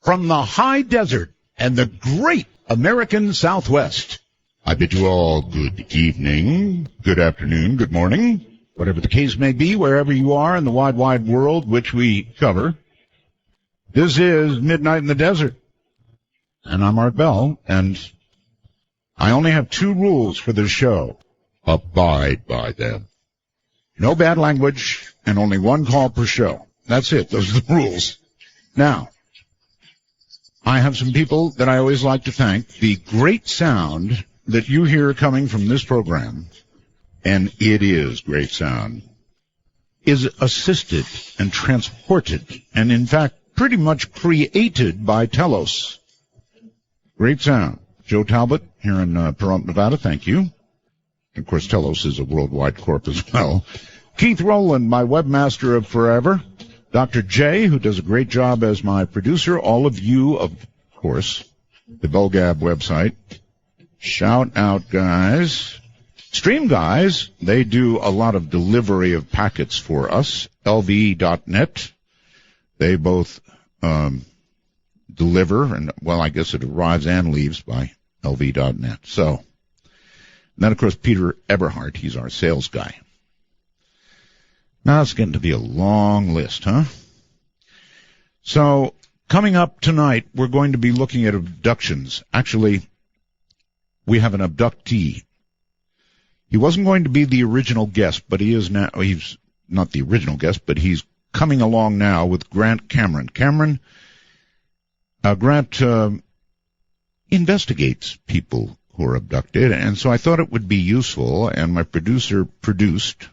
from the high desert and the great American Southwest. I bid you all good evening, good afternoon, good morning, whatever the case may be, wherever you are in the wide, wide world which we cover. This is Midnight in the Desert, and I'm Art Bell, and I only have two rules for this show. Abide by them. No bad language, and only one call per show. That's it. Those are the rules. Now, I have some people that I always like to thank. The great sound that you hear coming from this program, and it is great sound, is assisted and transported, and in fact, pretty much created by Telos. Great sound. Joe Talbot here in Pahrump, Nevada, thank you. Of course, Telos is a worldwide corp as well. Keith Rowland, my webmaster of forever. Dr. J, who does a great job as my producer. All of you, of course, the Belgab website. Shout out, guys. Stream guys, they do a lot of delivery of packets for us. LV.net. They both deliver, and, well, I guess it arrives and leaves by LV.net. So, and then, of course, Peter Eberhardt, he's our sales guy. Now it's getting to be a long list, huh? So, coming up tonight, we're going to be looking at abductions. Actually, we have an abductee. He wasn't going to be the original guest, but he is now. He's not the original guest, but he's coming along now with Grant Cameron. Grant investigates people who are abducted, and so I thought it would be useful, and my producer produced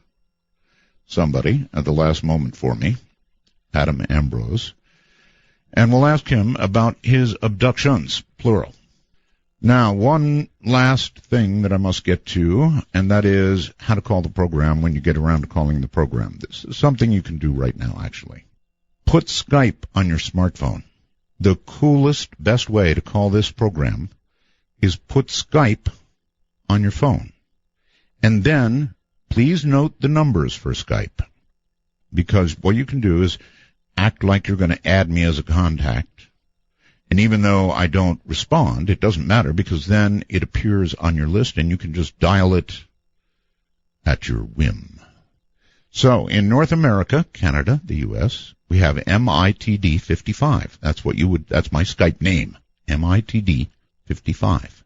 somebody at the last moment for me, Adam Ambrose, and we'll ask him about his abductions, plural. Now, one last thing that I must get to, and that is how to call the program when you get around to calling the program. This is something you can do right now, actually. Put Skype on your smartphone. The coolest, best way to call this program is put Skype on your phone. And then, please note the numbers for Skype. Because what you can do is act like you're going to add me as a contact. And even though I don't respond, it doesn't matter, because then it appears on your list and you can just dial it at your whim. So, in North America, Canada, the U.S., we have MITD 55. That's my Skype name, MITD 55.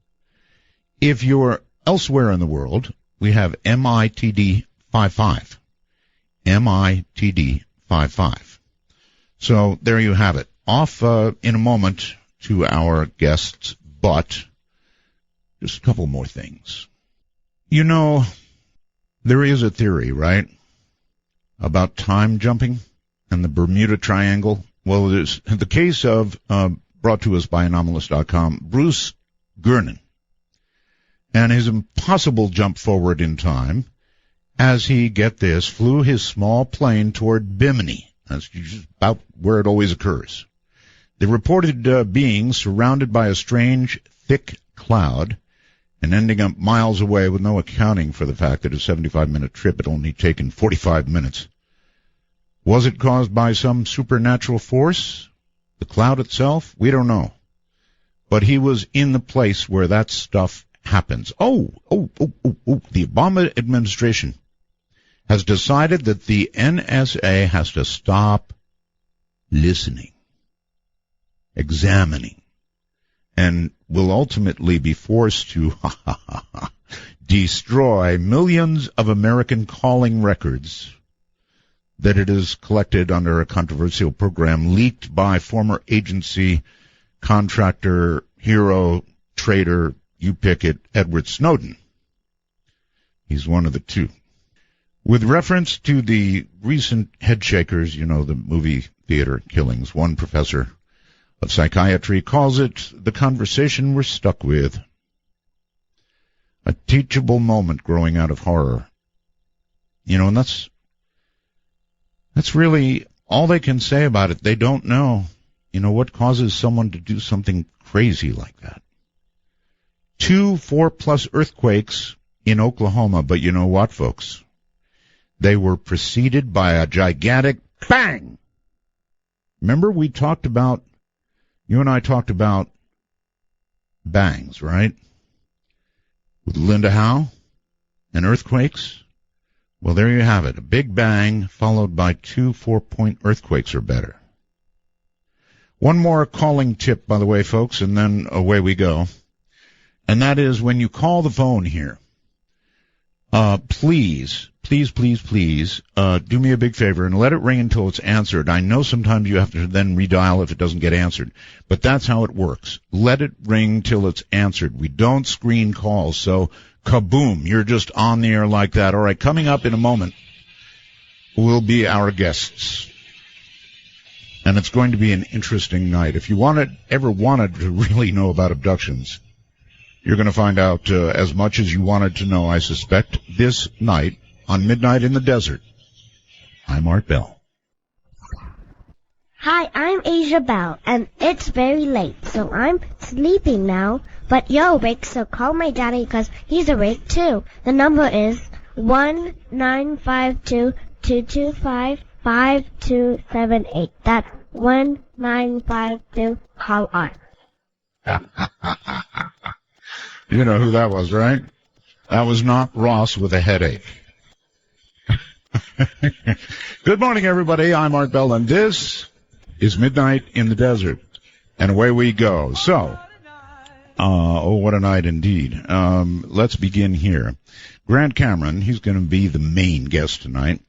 If you're elsewhere in the world, we have MITD 55. MITD 55. So, there you have it. Off in a moment to our guests, but just a couple more things. You know, there is a theory, right, about time jumping and the Bermuda Triangle. Well, there's the case of, brought to us by Anomalous.com, Bruce Gernon, and his impossible jump forward in time as he, get this, flew his small plane toward Bimini. That's just about where it always occurs. The reported being surrounded by a strange, thick cloud and ending up miles away with no accounting for the fact that a 75-minute trip had only taken 45 minutes. Was it caused by some supernatural force? The cloud itself? We don't know. But he was in the place where that stuff happens. The Obama administration has decided that the NSA has to stop listening, examining, and will ultimately be forced to destroy millions of American calling records that it has collected under a controversial program leaked by former agency contractor, hero, traitor, you pick it, Edward Snowden. He's one of the two. With reference to the recent headshakers, you know, the movie theater killings, one professor of psychiatry calls it the conversation we're stuck with. A teachable moment growing out of horror. You know, and that's really all they can say about it. They don't know, you know, what causes someone to do something crazy like that. 2 4+ earthquakes in Oklahoma, but you know what, folks? They were preceded by a gigantic bang. Remember we talked about You and I talked about bangs, right? With Linda Howe and earthquakes. Well, there you have it. A big bang followed by 2 4-point earthquakes or better. One more calling tip, by the way, folks, and then away we go. And that is when you call the phone here, please, do me a big favor and let it ring until it's answered. I know sometimes you have to then redial if it doesn't get answered, but that's how it works. Let it ring till it's answered. We don't screen calls, so kaboom, you're just on the air like that. All right, coming up in a moment will be our guests. And it's going to be an interesting night. If you ever wanted to really know about abductions, you're going to find out as much as you wanted to know, I suspect, this night on Midnight in the Desert. I'm Art Bell. Hi, I'm Asia Bell, and it's very late, so I'm sleeping now. But you're awake, so call my daddy because he's awake too. The number is 1-952-225-5278. That's 1952. Call on. You know who that was, right? That was not Ross with a headache. Good morning, everybody. I'm Art Bell, and this is Midnight in the Desert. And away we go. So, oh, what a night indeed. Let's begin here. Grant Cameron, he's going to be the main guest tonight.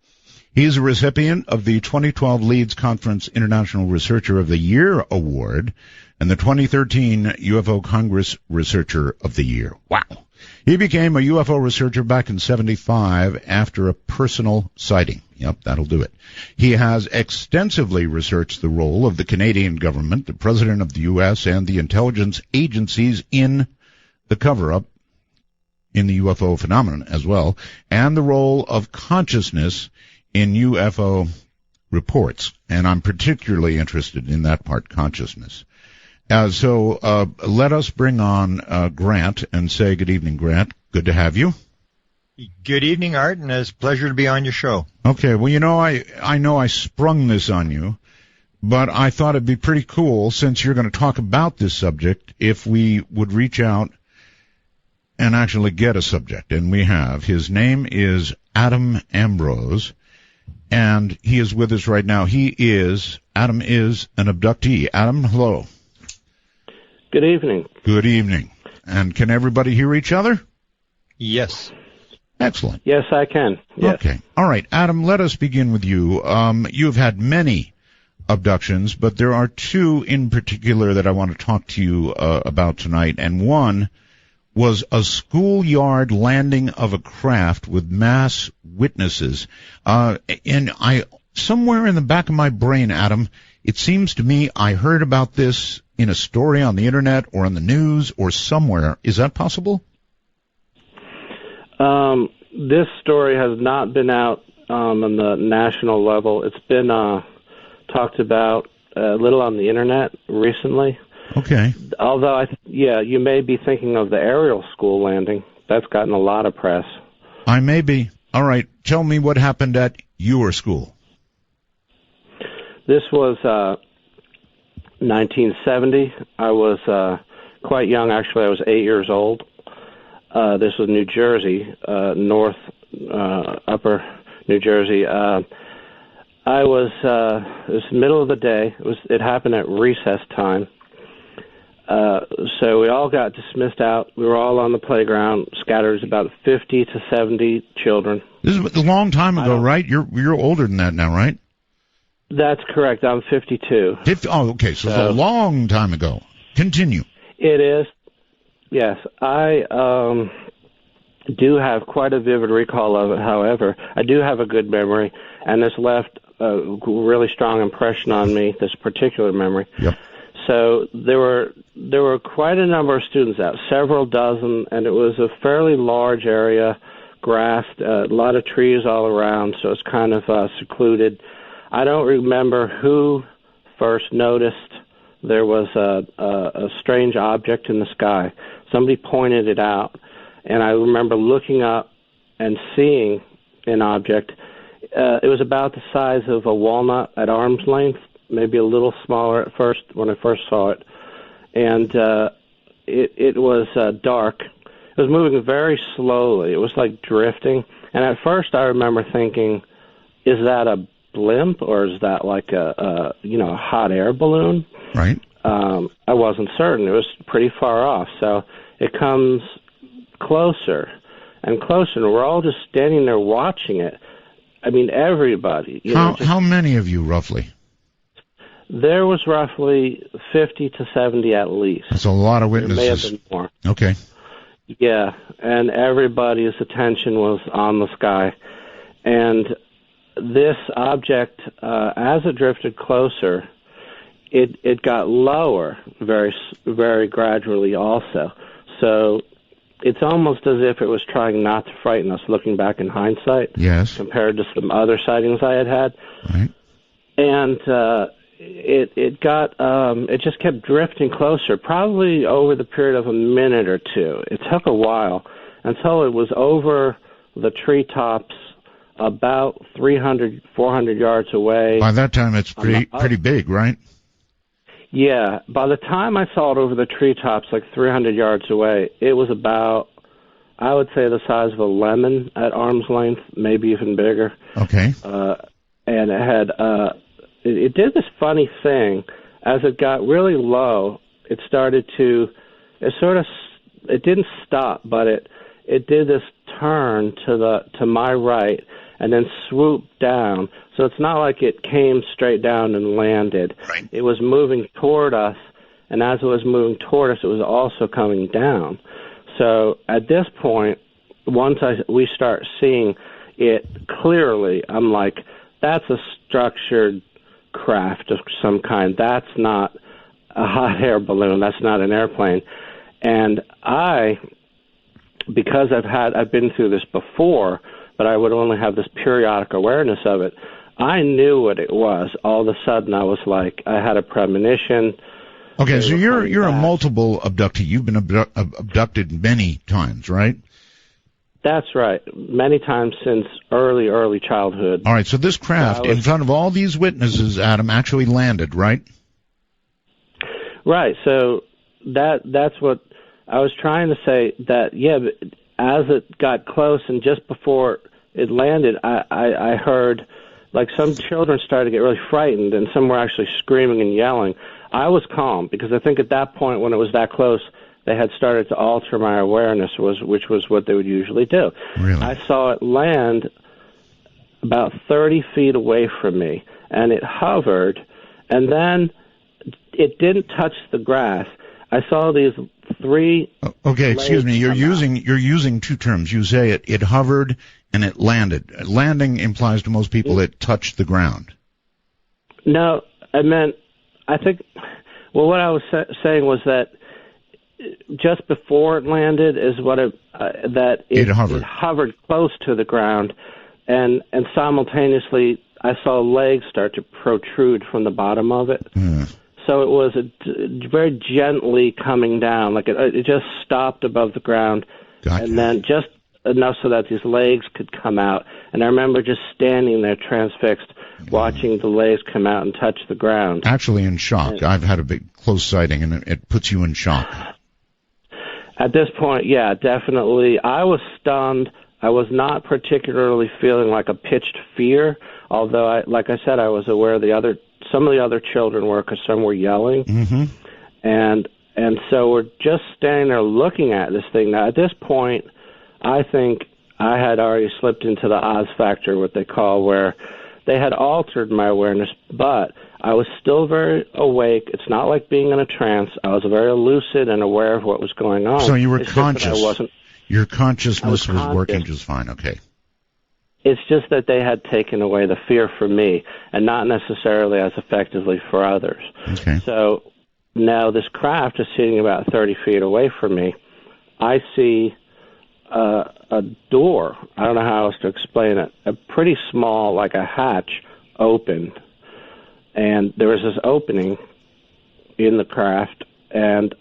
He's a recipient of the 2012 Leeds Conference International Researcher of the Year Award and the 2013 UFO Congress Researcher of the Year. Wow. He became a UFO researcher back in '75 after a personal sighting. Yep, that'll do it. He has extensively researched the role of the Canadian government, the President of the U.S., and the intelligence agencies in the cover-up in the UFO phenomenon as well, and the role of consciousness in UFO reports. And I'm particularly interested in that part, consciousness. So let us bring on Grant and say good evening, Grant. Good to have you. Good evening, Art, and it's a pleasure to be on your show. Okay, well, you know, I know I sprung this on you, but I thought it'd be pretty cool, since you're going to talk about this subject, if we would reach out and actually get a subject, and we have. His name is Adam Ambrose, and he is with us right now. Adam is an abductee. Adam, hello. Good evening. Good evening. And can everybody hear each other? Yes. Excellent. Yes, I can. Yes. Okay. All right, Adam, let us begin with you. You've had many abductions, but there are two in particular that I want to talk to you about tonight. And one was a schoolyard landing of a craft with mass witnesses. And somewhere in the back of my brain, Adam, it seems to me I heard about this in a story on the internet or on the news or somewhere. Is that possible? This story has not been out on the national level. It's been talked about a little on the internet recently. Okay. Although, you may be thinking of the Ariel school landing. That's gotten a lot of press. I may be. All right. Tell me what happened at your school. This was 1970. I was quite young, actually. I was 8 years old. This was New Jersey, upper New Jersey. It was middle of the day. It happened at recess time. So we all got dismissed out. We were all on the playground, scattered about 50 to 70 children. This is a long time ago, right? You're older than that now, right? That's correct. I'm 52. Oh, okay. So it's a long time ago. Continue. It is. Yes. I do have quite a vivid recall of it. However, I do have a good memory, and this left a really strong impression on me, this particular memory. Yep. So there were quite a number of students out, several dozen, and it was a fairly large area, grassed, a lot of trees all around, so it's kind of secluded. I don't remember who first noticed there was a strange object in the sky. Somebody pointed it out, and I remember looking up and seeing an object. It was about the size of a walnut at arm's length, maybe a little smaller at first when I first saw it, and it was dark. It was moving very slowly. It was like drifting, and at first I remember thinking, is that a blimp or is that like a hot air balloon? Right. I wasn't certain. It was pretty far off, so it comes closer and closer, and we're all just standing there watching it. I mean, everybody. How many of you, roughly? There was roughly 50 to 70 at least. That's a lot of witnesses. There may have been more. Okay. Yeah, and everybody's attention was on the sky. And this object, as it drifted closer, it got lower very, very gradually also. So it's almost as if it was trying not to frighten us, looking back in hindsight. Yes. Compared to some other sightings I had had. Right. And it just kept drifting closer, probably over the period of a minute or two. It took a while until it was over the treetops about 300, 400 yards away. By that time, it's pretty big, right? Yeah. By the time I saw it over the treetops, like 300 yards away, it was about, I would say, the size of a lemon at arm's length, maybe even bigger. Okay. And it had, it did this funny thing. As it got really low, it didn't stop, but it did this turn to my right and then swooped down. So it's not like it came straight down and landed. Right. It was moving toward us, and as it was moving toward us, it was also coming down. So at this point, once we start seeing it clearly, I'm like, that's a structured craft of some kind. That's not a hot air balloon. That's not an airplane. And because I've been through this before, but I would only have this periodic awareness of it, I knew what it was. All of a sudden, I was like, I had a premonition. Okay, so you're a multiple abductee. You've been abducted many times, right? That's right. Many times since early childhood. All right, so this craft, in front of all these witnesses, Adam, actually landed, right? Right, so that's what I was trying to say, that, yeah, but as it got close and just before it landed, I heard, like, some children started to get really frightened, and some were actually screaming and yelling. I was calm, because I think at that point, when it was that close, they had started to alter my awareness, which was what they would usually do. Really? I saw it land about 30 feet away from me, and it hovered, and then it didn't touch the grass. I saw these three. Okay, excuse me. You're using two terms. You say it hovered and it landed. Landing implies to most people it touched the ground. No, I think. Well, what I was saying was that just before it landed is it hovered close to the ground, and simultaneously I saw legs start to protrude from the bottom of it. So it was very gently coming down, like it just stopped above the ground, and then just enough so that these legs could come out. And I remember just standing there transfixed, watching the legs come out and touch the ground. Actually in shock. I've had a big close sighting, and it puts you in shock. At this point, yeah, definitely. I was stunned. I was not particularly feeling like a pitched fear, although, like I said, I was aware some of the other children were, because some were yelling. Mm-hmm. And so we're just standing there looking at this thing. Now, at this point, I think I had already slipped into the Oz factor, what they call, where they had altered my awareness, but I was still very awake. It's not like being in a trance. I was very lucid and aware of what was going on. So you were conscious. Your consciousness was working just fine. Okay. It's just that they had taken away the fear from me, and not necessarily as effectively for others. Okay. So now this craft is sitting about 30 feet away from me. I see a door. I don't know how else to explain it. A pretty small, like a hatch, opened. And there was this opening in the craft, and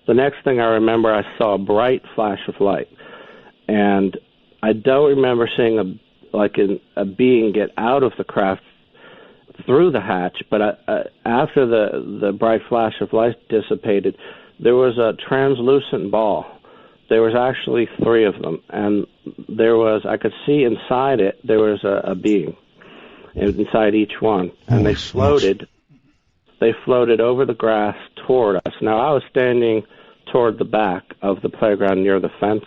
the next thing I remember, I saw a bright flash of light. And I don't remember seeing a being get out of the craft through the hatch, but after the bright flash of light dissipated, there was a translucent ball. There was actually 3 of them, and I could see inside it, there was a being inside each one, and they floated over the grass toward us. Now, I was standing toward the back of the playground near the fence,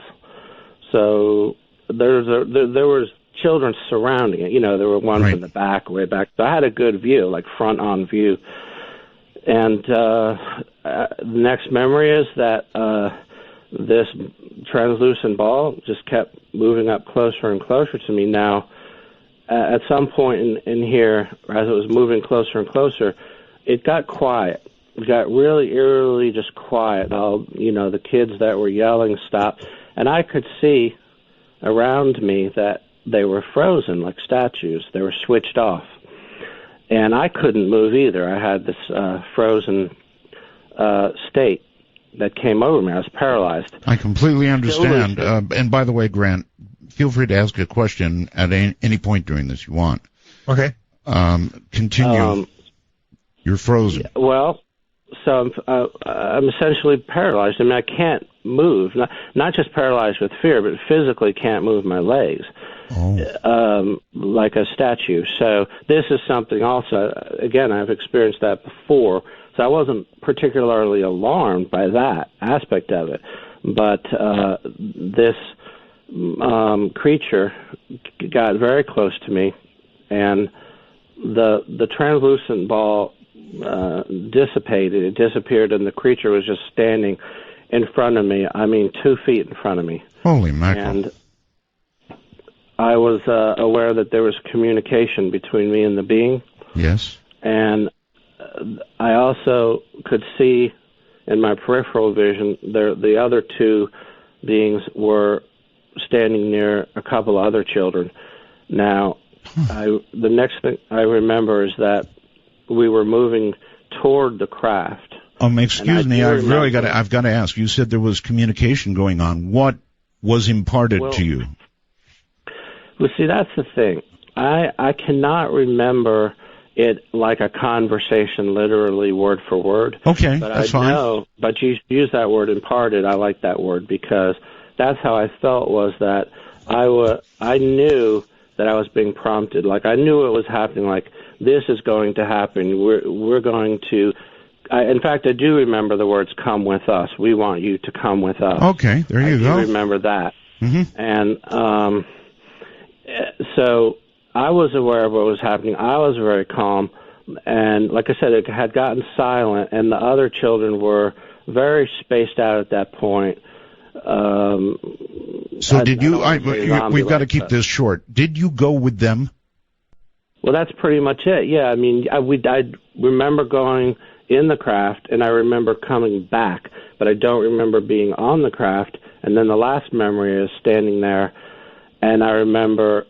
so there was children surrounding it. There were ones in the back, way back. So I had a good view, like front-on view. And the next memory is that this translucent ball just kept moving up closer and closer to me. Now, at some point in here, as it was moving closer and closer, it got quiet. It got really eerily just quiet. The kids that were yelling stopped. And I could see around me that they were frozen like statues. They were switched off. And I couldn't move either. I had this frozen state that came over me. I was paralyzed. I completely understand. And by the way, Grant, feel free to ask a question at any point during this you want. Okay. Continue. You're frozen. Well, so I'm essentially paralyzed. I mean, I can't move. Not just paralyzed with fear, but physically can't move my legs. Like a statue. So this is something also, again, I've experienced that before, so I wasn't particularly alarmed by that aspect of it. But this creature got very close to me, and the translucent ball dissipated. It disappeared, and the creature was just standing in front of me. I mean, 2 feet in front of me. Holy mackerel. And I was aware that there was communication between me and the being. Yes. And I also could see in my peripheral vision the other 2 beings were standing near a couple other children. Now, the next thing I remember is that we were moving toward the craft. Excuse me, I've got to ask. You said there was communication going on. What was imparted to you? Well, see, that's the thing. I cannot remember it like a conversation, literally word for word. Okay, but that's fine. Know, but you use that word imparted. I like that word because that's how I felt, was that I knew that I was being prompted. Like, I knew it was happening. Like, this is going to happen. We're going to. In fact, I do remember the words "come with us." We want you to come with us. Okay, there you go. I do remember that. Mm-hmm. And so I was aware of what was happening. I was very calm. And like I said, it had gotten silent, and the other children were very spaced out at that point. So did you? We've got to keep this short. Did you go with them? Well, that's pretty much it. Yeah, I mean, I remember going in the craft, and I remember coming back, but I don't remember being on the craft. And then the last memory is standing there, and I remember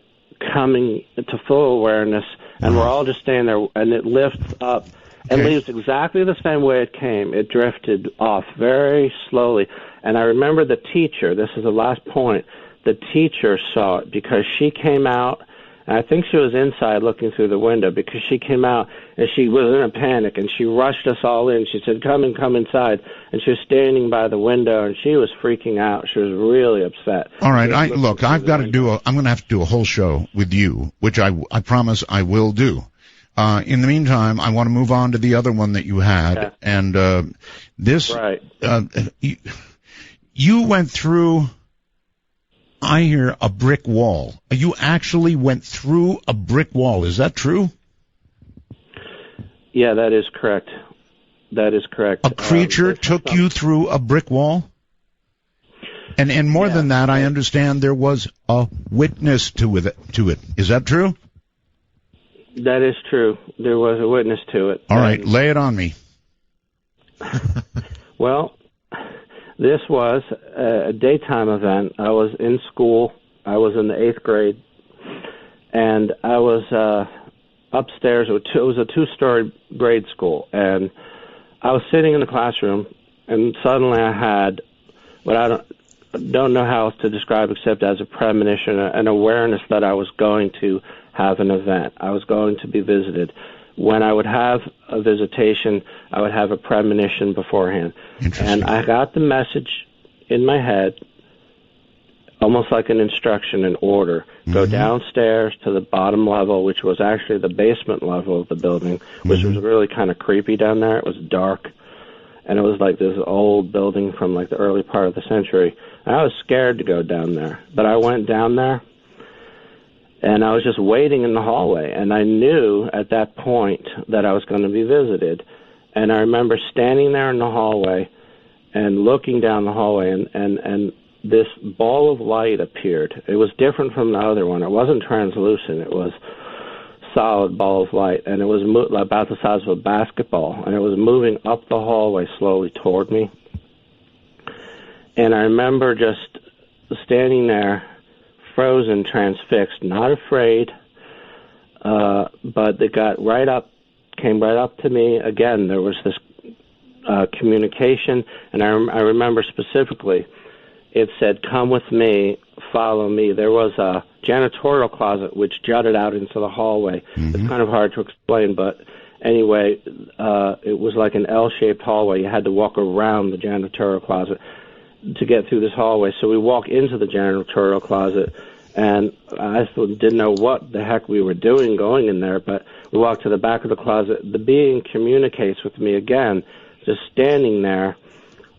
coming to full awareness, and we're all just standing there, and it lifts up and leaves exactly the same way it came. It drifted off very slowly. And I remember the teacher, this is the last point, the teacher saw it because she came out, and I think she was inside looking through the window, because she came out and she was in a panic, and she rushed us all in. She said, come inside. And she was standing by the window, and she was freaking out. She was really upset. All right, I'm going to have to do a whole show with you, which I promise I will do. In the meantime, I want to move on to the other one that you had. Yeah. And this, right. You went through, I hear, a brick wall. You actually went through a brick wall. Is that true? Yeah, that is correct. That is correct. A creature took you through a brick wall? And more than that, I understand there was a witness to it. Is that true? That is true. There was a witness to it. All right, lay it on me. Well, this was a daytime event. I was in school. I was in the 8th grade, and I was upstairs. It was a 2-story grade school, and I was sitting in the classroom, and suddenly I had what I don't know how else to describe except as a premonition, an awareness that I was going to have an event. I was going to be visited when I would have a visitation, I would have a premonition beforehand. And I got the message in my head, almost like an instruction, an order. Go downstairs to the bottom level, which was actually the basement level of the building, which was really kind of creepy down there. It was dark, and it was like this old building from like the early part of the century. And I was scared to go down there, but I went down there, and I was just waiting in the hallway, and I knew at that point that I was going to be visited. And I remember standing there in the hallway and looking down the hallway, and this ball of light appeared. It was different from the other one. It wasn't translucent. It was solid ball of light, and it was about the size of a basketball, and it was moving up the hallway slowly toward me. And I remember just standing there, frozen, transfixed, not afraid, but it came right up to me. Again, there was this communication, and I remember specifically, it said, "Come with me, follow me." There was a janitorial closet which jutted out into the hallway. It's kind of hard to explain, but anyway, it was like an L-shaped hallway. You had to walk around the janitorial closet to get through this hallway. So we walk into the janitorial closet, and I didn't know what the heck we were doing going in there, but we walked to the back of the closet. The being communicates with me again, just standing there.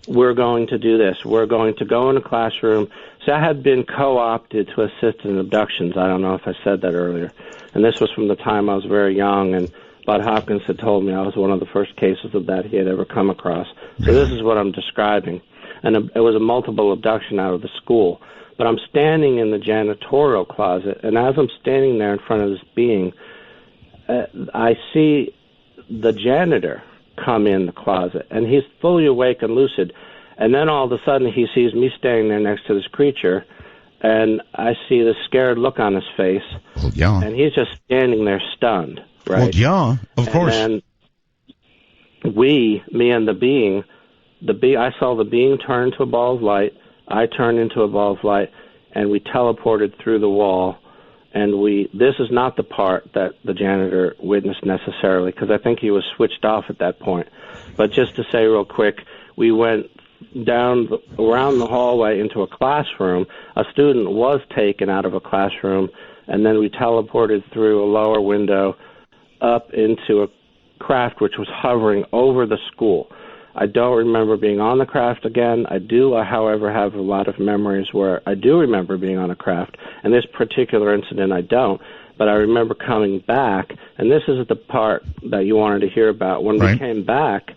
We're going to do this. We're going to go in a classroom. So I had been co-opted to assist in abductions. I don't know if I said that earlier. And this was from the time I was very young, and Bud Hopkins had told me I was one of the first cases of that he had ever come across. So this is what I'm describing. And it was a multiple abduction out of the school. But I'm standing in the janitorial closet, and as I'm standing there in front of this being, I see the janitor come in the closet, and he's fully awake and lucid. And then all of a sudden he sees me standing there next to this creature, and I see the scared look on his face. Well, yeah. And he's just standing there stunned, right? Well, yeah, of course. And then me and the being, I saw the being turn into a ball of light, I turned into a ball of light, and we teleported through the wall. And this is not the part that the janitor witnessed necessarily, because I think he was switched off at that point. But just to say real quick, we went down around the hallway into a classroom. A student was taken out of a classroom, and then we teleported through a lower window up into a craft which was hovering over the school. I don't remember being on the craft again. I do, however, have a lot of memories where I do remember being on a craft. And this particular incident, I don't. But I remember coming back, and this is the part that you wanted to hear about. When we came back,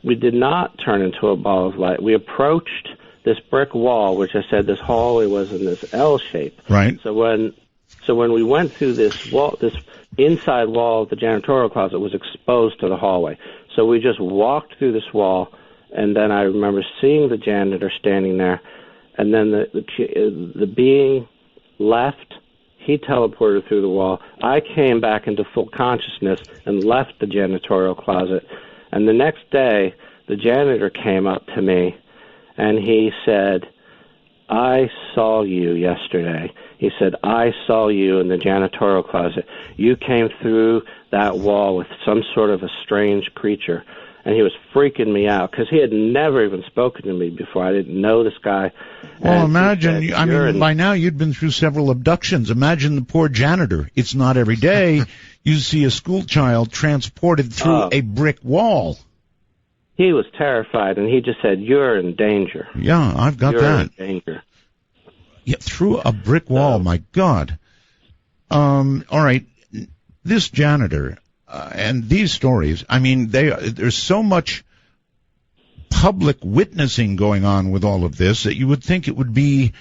we did not turn into a ball of light. We approached this brick wall, which I said this hallway was in this L shape. Right. So when we went through this wall, this inside wall of the janitorial closet was exposed to the hallway. So we just walked through this wall, and then I remember seeing the janitor standing there, and then the being left. He teleported through the wall. I came back into full consciousness and left the janitorial closet. And the next day, the janitor came up to me, and he said, "I saw you yesterday." He said, "I saw you in the janitorial closet. You came through that wall with some sort of a strange creature." And he was freaking me out because he had never even spoken to me before. I didn't know this guy. Well, imagine, by now you'd been through several abductions. Imagine the poor janitor. It's not every day you see a school child transported through a brick wall. He was terrified, and he just said, "You're in danger." Yeah, I've got You're that. in danger. Yeah, through a brick wall, my God. All right, this janitor and these stories, I mean, there's so much public witnessing going on with all of this that you would think it would be,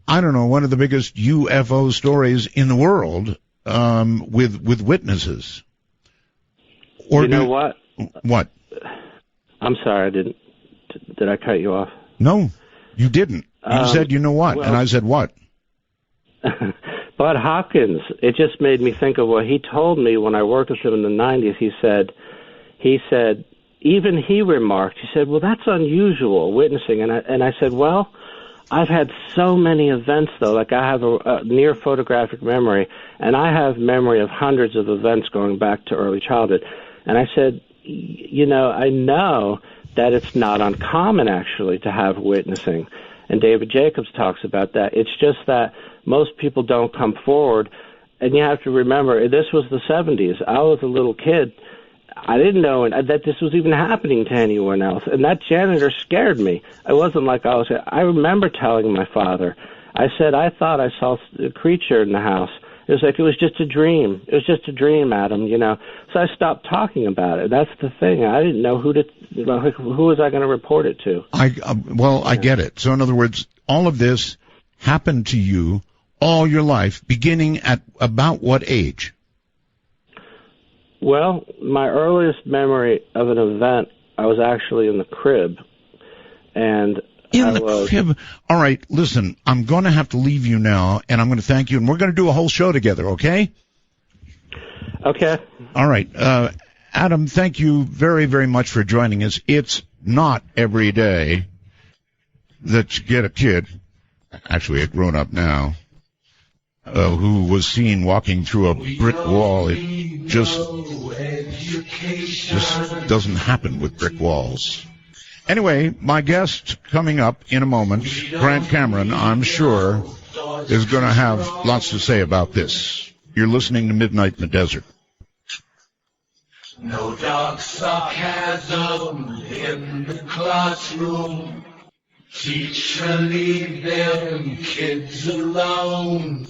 I don't know, one of the biggest UFO stories in the world with witnesses. Or you know what? What? I'm sorry, did I cut you off? No, you didn't. You said, you know what? Well, and I said, what? Bud Hopkins, it just made me think of what he told me when I worked with him in the 90s. He said, even he remarked, he said, "Well, that's unusual, witnessing." And I said, "Well, I've had so many events, though. Like, I have a near photographic memory, and I have memory of hundreds of events going back to early childhood. And I said, I know that it's not uncommon, actually, to have witnessing. And David Jacobs talks about that. It's just that most people don't come forward. And you have to remember, this was the 70s. I was a little kid. I didn't know that this was even happening to anyone else. And that janitor scared me. It wasn't like I remember telling my father, I said, I thought I saw a creature in the house. It was like, it was just a dream. It was just a dream, Adam, So I stopped talking about it. That's the thing. I didn't know who was I going to report it to. I get it. So in other words, all of this happened to you all your life, beginning at about what age? Well, my earliest memory of an event, I was actually in the crib. And crib. All right, listen, I'm going to have to leave you now, and I'm going to thank you, and we're going to do a whole show together, okay? Okay. All right. Adam, thank you very, very much for joining us. It's not every day that you get a kid, actually a grown-up now, who was seen walking through a brick wall. It just doesn't happen with brick walls. Anyway, my guest coming up in a moment, Grant Cameron, I'm sure, is going to have lots to say about this. You're listening to Midnight in the Desert. No dark sarcasm in the classroom. Teacher, leave them kids alone.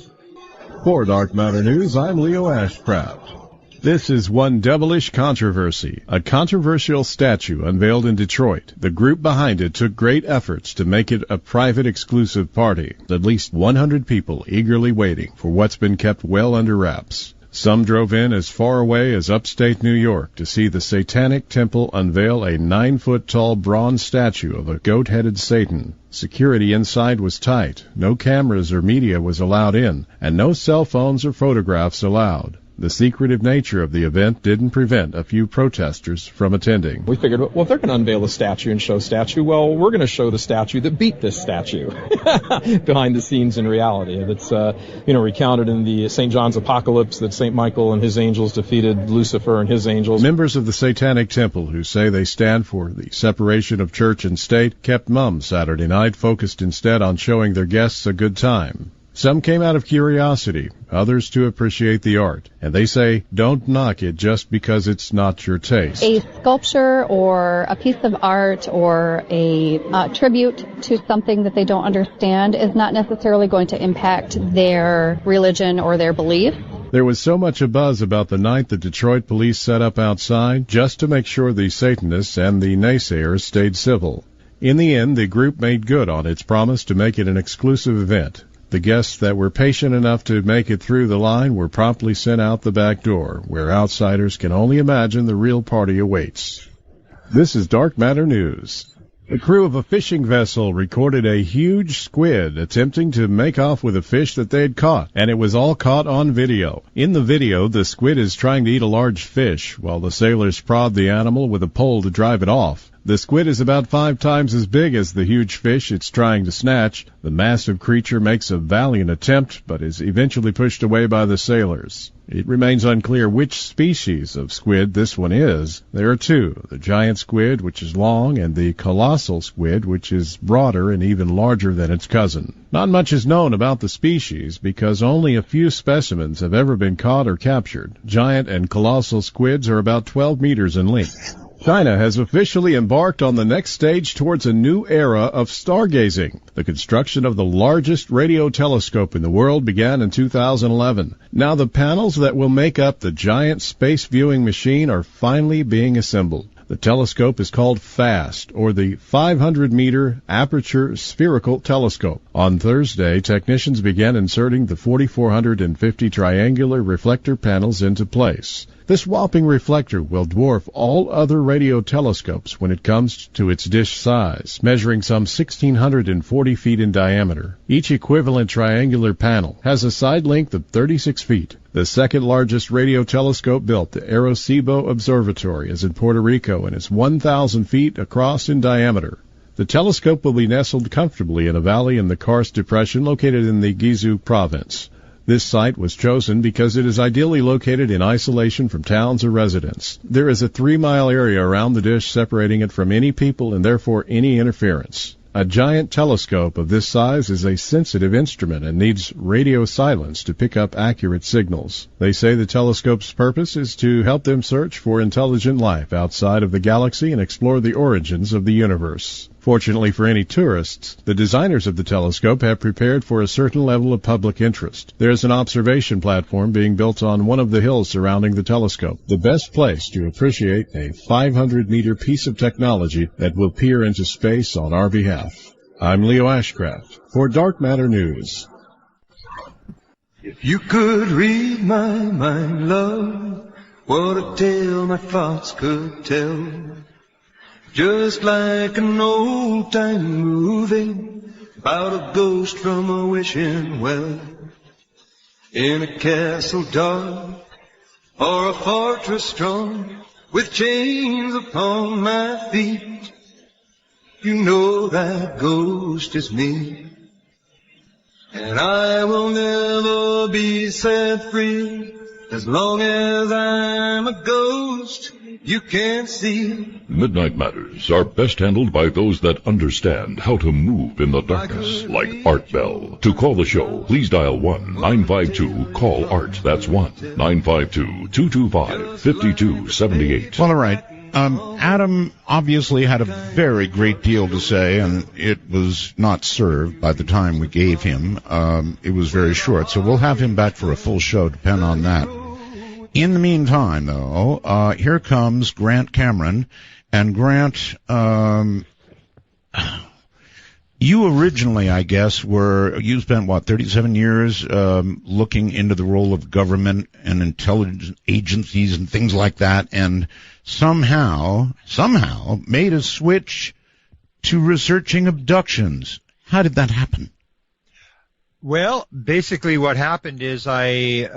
For Dark Matter News, I'm Leo Ashcraft. This is One Devilish Controversy, a controversial statue unveiled in Detroit. The group behind it took great efforts to make it a private exclusive party, at least 100 people eagerly waiting for what's been kept well under wraps. Some drove in as far away as upstate New York to see the Satanic Temple unveil a 9-foot-tall bronze statue of a goat-headed Satan. Security inside was tight, no cameras or media was allowed in, and no cell phones or photographs allowed. The secretive nature of the event didn't prevent a few protesters from attending. We figured, well, if they're going to unveil a statue and show statue, well, we're going to show the statue that beat this statue behind the scenes in reality. That's, recounted in the St. John's Apocalypse that St. Michael and his angels defeated Lucifer and his angels. Members of the Satanic Temple, who say they stand for the separation of church and state, kept mum Saturday night, focused instead on showing their guests a good time. Some came out of curiosity, others to appreciate the art, and they say don't knock it just because it's not your taste. A sculpture or a piece of art or a tribute to something that they don't understand is not necessarily going to impact their religion or their belief. There was so much a buzz about the night the Detroit police set up outside just to make sure the Satanists and the naysayers stayed civil. In the end, the group made good on its promise to make it an exclusive event. The guests that were patient enough to make it through the line were promptly sent out the back door, where outsiders can only imagine the real party awaits. This is Dark Matter News. The crew of a fishing vessel recorded a huge squid attempting to make off with a fish that they had caught, and it was all caught on video. In the video, the squid is trying to eat a large fish, while the sailors prod the animal with a pole to drive it off. The squid is about 5 times as big as the huge fish it's trying to snatch. The massive creature makes a valiant attempt, but is eventually pushed away by the sailors. It remains unclear which species of squid this one is. There are 2, the giant squid, which is long, and the colossal squid, which is broader and even larger than its cousin. Not much is known about the species because only a few specimens have ever been caught or captured. Giant and colossal squids are about 12 meters in length. China has officially embarked on the next stage towards a new era of stargazing. The construction of the largest radio telescope in the world began in 2011. Now the panels that will make up the giant space viewing machine are finally being assembled. The telescope is called FAST, or the 500-meter Aperture Spherical Telescope. On Thursday, technicians began inserting the 4,450 triangular reflector panels into place. This whopping reflector will dwarf all other radio telescopes when it comes to its dish size, measuring some 1,640 feet in diameter. Each equivalent triangular panel has a side length of 36 feet. The second largest radio telescope built, the Arecibo Observatory, is in Puerto Rico and is 1,000 feet across in diameter. The telescope will be nestled comfortably in a valley in the Karst Depression located in the Gizu province. This site was chosen because it is ideally located in isolation from towns or residents. There is a 3-mile area around the dish separating it from any people and therefore any interference. A giant telescope of this size is a sensitive instrument and needs radio silence to pick up accurate signals. They say the telescope's purpose is to help them search for intelligent life outside of the galaxy and explore the origins of the universe. Fortunately for any tourists, the designers of the telescope have prepared for a certain level of public interest. There is an observation platform being built on one of the hills surrounding the telescope, the best place to appreciate a 500-meter piece of technology that will peer into space on our behalf. I'm Leo Ashcraft for Dark Matter News. If you could read my mind, love, what a tale my thoughts could tell. Just like an old-time movie about a ghost from a wishing well. In a castle dark or a fortress strong with chains upon my feet, you know that ghost is me. And I will never be set free as long as I'm a ghost you can't see. Midnight Matters are best handled by those that understand how to move in the darkness, like Art Bell. To call the show, please dial 1-952-CALL-ART. That's 1-952-225-5278. Well, all right. Adam obviously had a very great deal to say, and it was not served by the time we gave him. It was very short, so we'll have him back for a full show, depend on that. In the meantime, though, here comes Grant Cameron. And Grant, you originally, I guess, you spent, 37 years looking into the role of government and intelligence agencies and things like that, and somehow made a switch to researching abductions. How did that happen? Well, basically what happened is I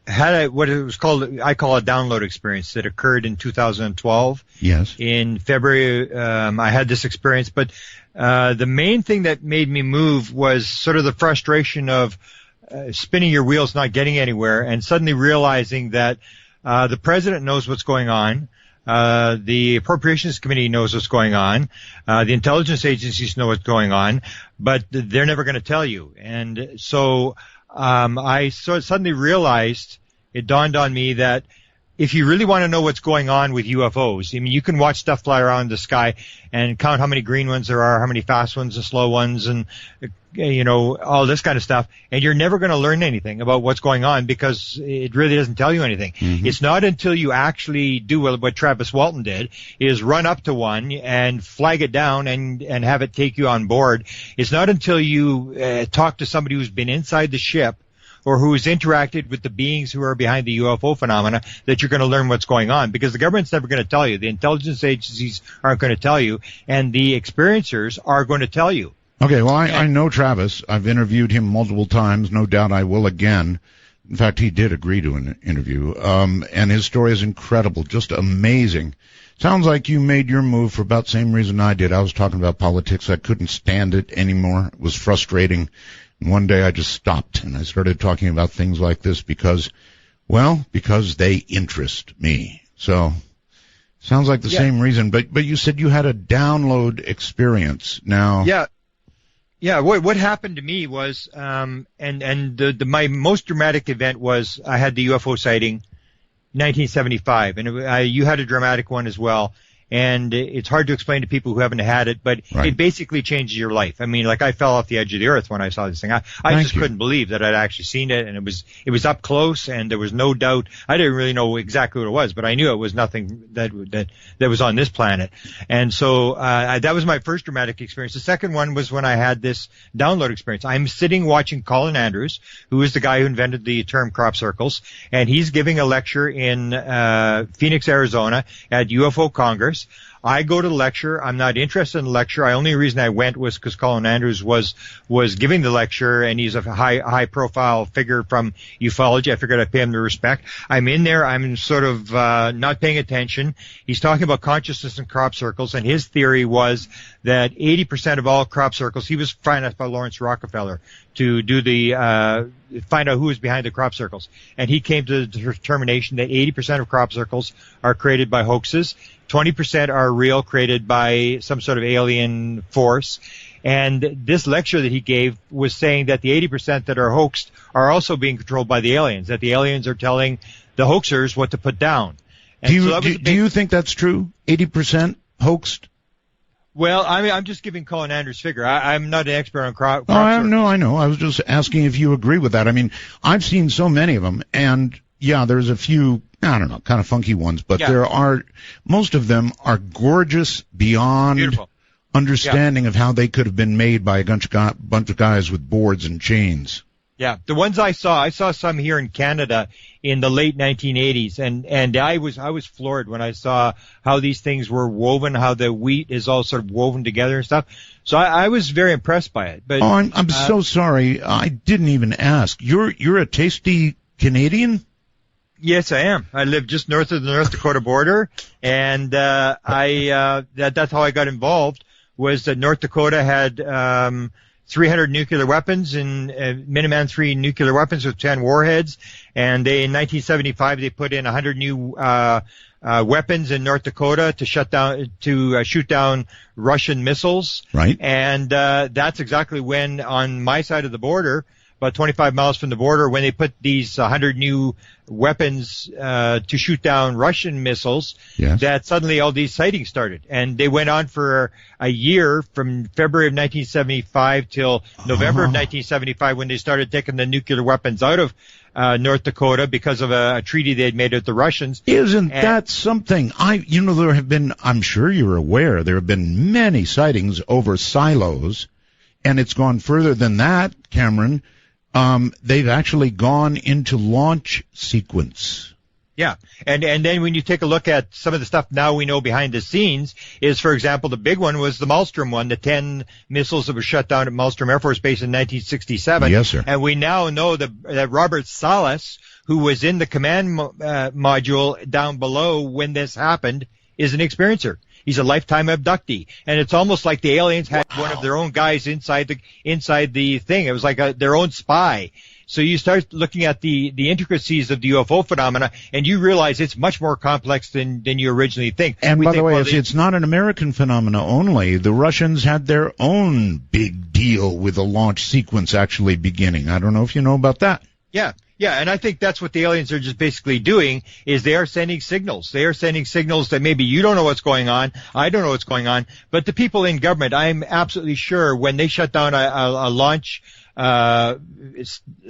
had what it was called, I call a download experience that occurred in 2012. Yes. In February, I had this experience, but the main thing that made me move was sort of the frustration of spinning your wheels, not getting anywhere, and suddenly realizing that the president knows what's going on. The Appropriations Committee knows what's going on. The intelligence agencies know what's going on, but they're never going to tell you. And so I suddenly realized, it dawned on me that if you really want to know what's going on with UFOs, I mean, you can watch stuff fly around the sky and count how many green ones there are, how many fast ones and slow ones, and, all this kind of stuff, and you're never going to learn anything about what's going on because it really doesn't tell you anything. Mm-hmm. It's not until you actually do what Travis Walton did, is run up to one and flag it down and have it take you on board. It's not until you talk to somebody who's been inside the ship or who has interacted with the beings who are behind the UFO phenomena that you're going to learn what's going on, because the government's never going to tell you. The intelligence agencies aren't going to tell you, and the experiencers are going to tell you. Okay, well, I know Travis. I've interviewed him multiple times. No doubt I will again. In fact, he did agree to an interview. And his story is incredible, just amazing. Sounds like you made your move for about the same reason I did. I was talking about politics. I couldn't stand it anymore. It was frustrating. And one day I just stopped and I started talking about things like this because they interest me. So, sounds like the same reason. But you said you had a download experience. Now. Yeah, what happened to me was, my most dramatic event was I had the UFO sighting 1975, and you had a dramatic one as well. And it's hard to explain to people who haven't had it, but It basically changes your life. I mean, like, I fell off the edge of the earth when I saw this thing. I just couldn't believe that I'd actually seen it, and it was up close, and there was no doubt. I didn't really know exactly what it was, but I knew it was nothing that was on this planet. And so that was my first dramatic experience. The second one was when I had this download experience. I'm sitting watching Colin Andrews, who is the guy who invented the term crop circles, and he's giving a lecture in Phoenix, Arizona at UFO Congress. lectures. I go to the lecture. I'm not interested in the lecture. The only reason I went was because Colin Andrews was giving the lecture, and he's a high profile figure from ufology. I figured I'd pay him the respect. I'm in there. I'm sort of not paying attention. He's talking about consciousness and crop circles, and his theory was that 80% of all crop circles, he was financed by Lawrence Rockefeller to do find out who was behind the crop circles. And he came to the determination that 80% of crop circles are created by hoaxes, 20% are real, created by some sort of alien force. And this lecture that he gave was saying that the 80% that are hoaxed are also being controlled by the aliens, that the aliens are telling the hoaxers what to put down. And do you think that's true? 80% hoaxed? Well, I'm just giving Colin Andrews' figure. I'm not an expert on crop I know. I was just asking if you agree with that. I mean, I've seen so many of them, and yeah, there's a few, I don't know, kind of funky ones, but most of them are gorgeous beyond Beautiful. Understanding of how they could have been made by a bunch of guys with boards and chains. Yeah, the ones I saw some here in Canada in the late 1980s, and I was floored when I saw how these things were woven, how the wheat is all sort of woven together and stuff. So I was very impressed by it. But I'm so sorry, I didn't even ask. You're a tasty Canadian? Yes, I am. I live just north of the North Dakota border, and that's how I got involved. Was that North Dakota had 300 nuclear weapons and Minuteman III nuclear weapons with 10 warheads. And in 1975, they put in 100 new weapons in North Dakota to shoot down Russian missiles. Right. And that's exactly when, on my side of the border, about 25 miles from the border, when they put these 100 new weapons to shoot down Russian missiles, that suddenly all these sightings started. And they went on for a year, from February of 1975 till November of 1975, when they started taking the nuclear weapons out of North Dakota because of a treaty they had made with the Russians. Isn't that something? There have been, I'm sure you're aware, there have been many sightings over silos, and it's gone further than that, Cameron. They've actually gone into launch sequence. Yeah. And then when you take a look at some of the stuff now we know behind the scenes is, for example, the big one was the Malmstrom one, the 10 missiles that were shut down at Malmstrom Air Force Base in 1967. Yes, sir. And we now know that Robert Salas, who was in the command module down below when this happened, is an experiencer. He's a lifetime abductee, and it's almost like the aliens had one of their own guys inside the thing. It was like their own spy. So you start looking at the intricacies of the UFO phenomena, and you realize it's much more complex than you originally think. And by the way, it's not an American phenomena only. The Russians had their own big deal with the launch sequence actually beginning. I don't know if you know about that. Yeah, and I think that's what the aliens are just basically doing, is they are sending signals. They are sending signals that maybe you don't know what's going on, I don't know what's going on, but the people in government, I'm absolutely sure when they shut down a launch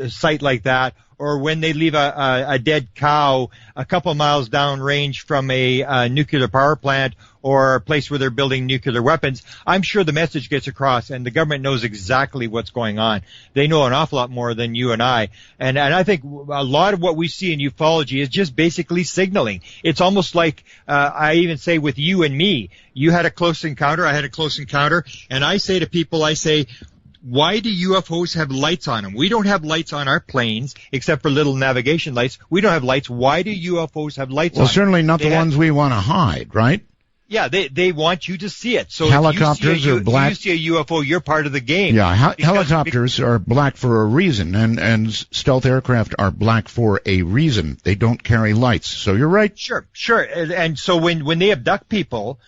site like that, or when they leave a dead cow a couple miles downrange from a nuclear power plant or a place where they're building nuclear weapons, I'm sure the message gets across, and the government knows exactly what's going on. They know an awful lot more than you and I. And I think a lot of what we see in ufology is just basically signaling. It's almost like, I even say with you and me, you had a close encounter, I had a close encounter, and I say to people, why do UFOs have lights on them? We don't have lights on our planes, except for little navigation lights. We don't have lights. Why do UFOs have lights on them? Well, certainly not the ones we want to hide, right? Yeah, they want you to see it. So helicopters are black. If you see a UFO, you're part of the game. Yeah, helicopters are black for a reason, and stealth aircraft are black for a reason. They don't carry lights. So you're right. Sure. And so when they abduct people,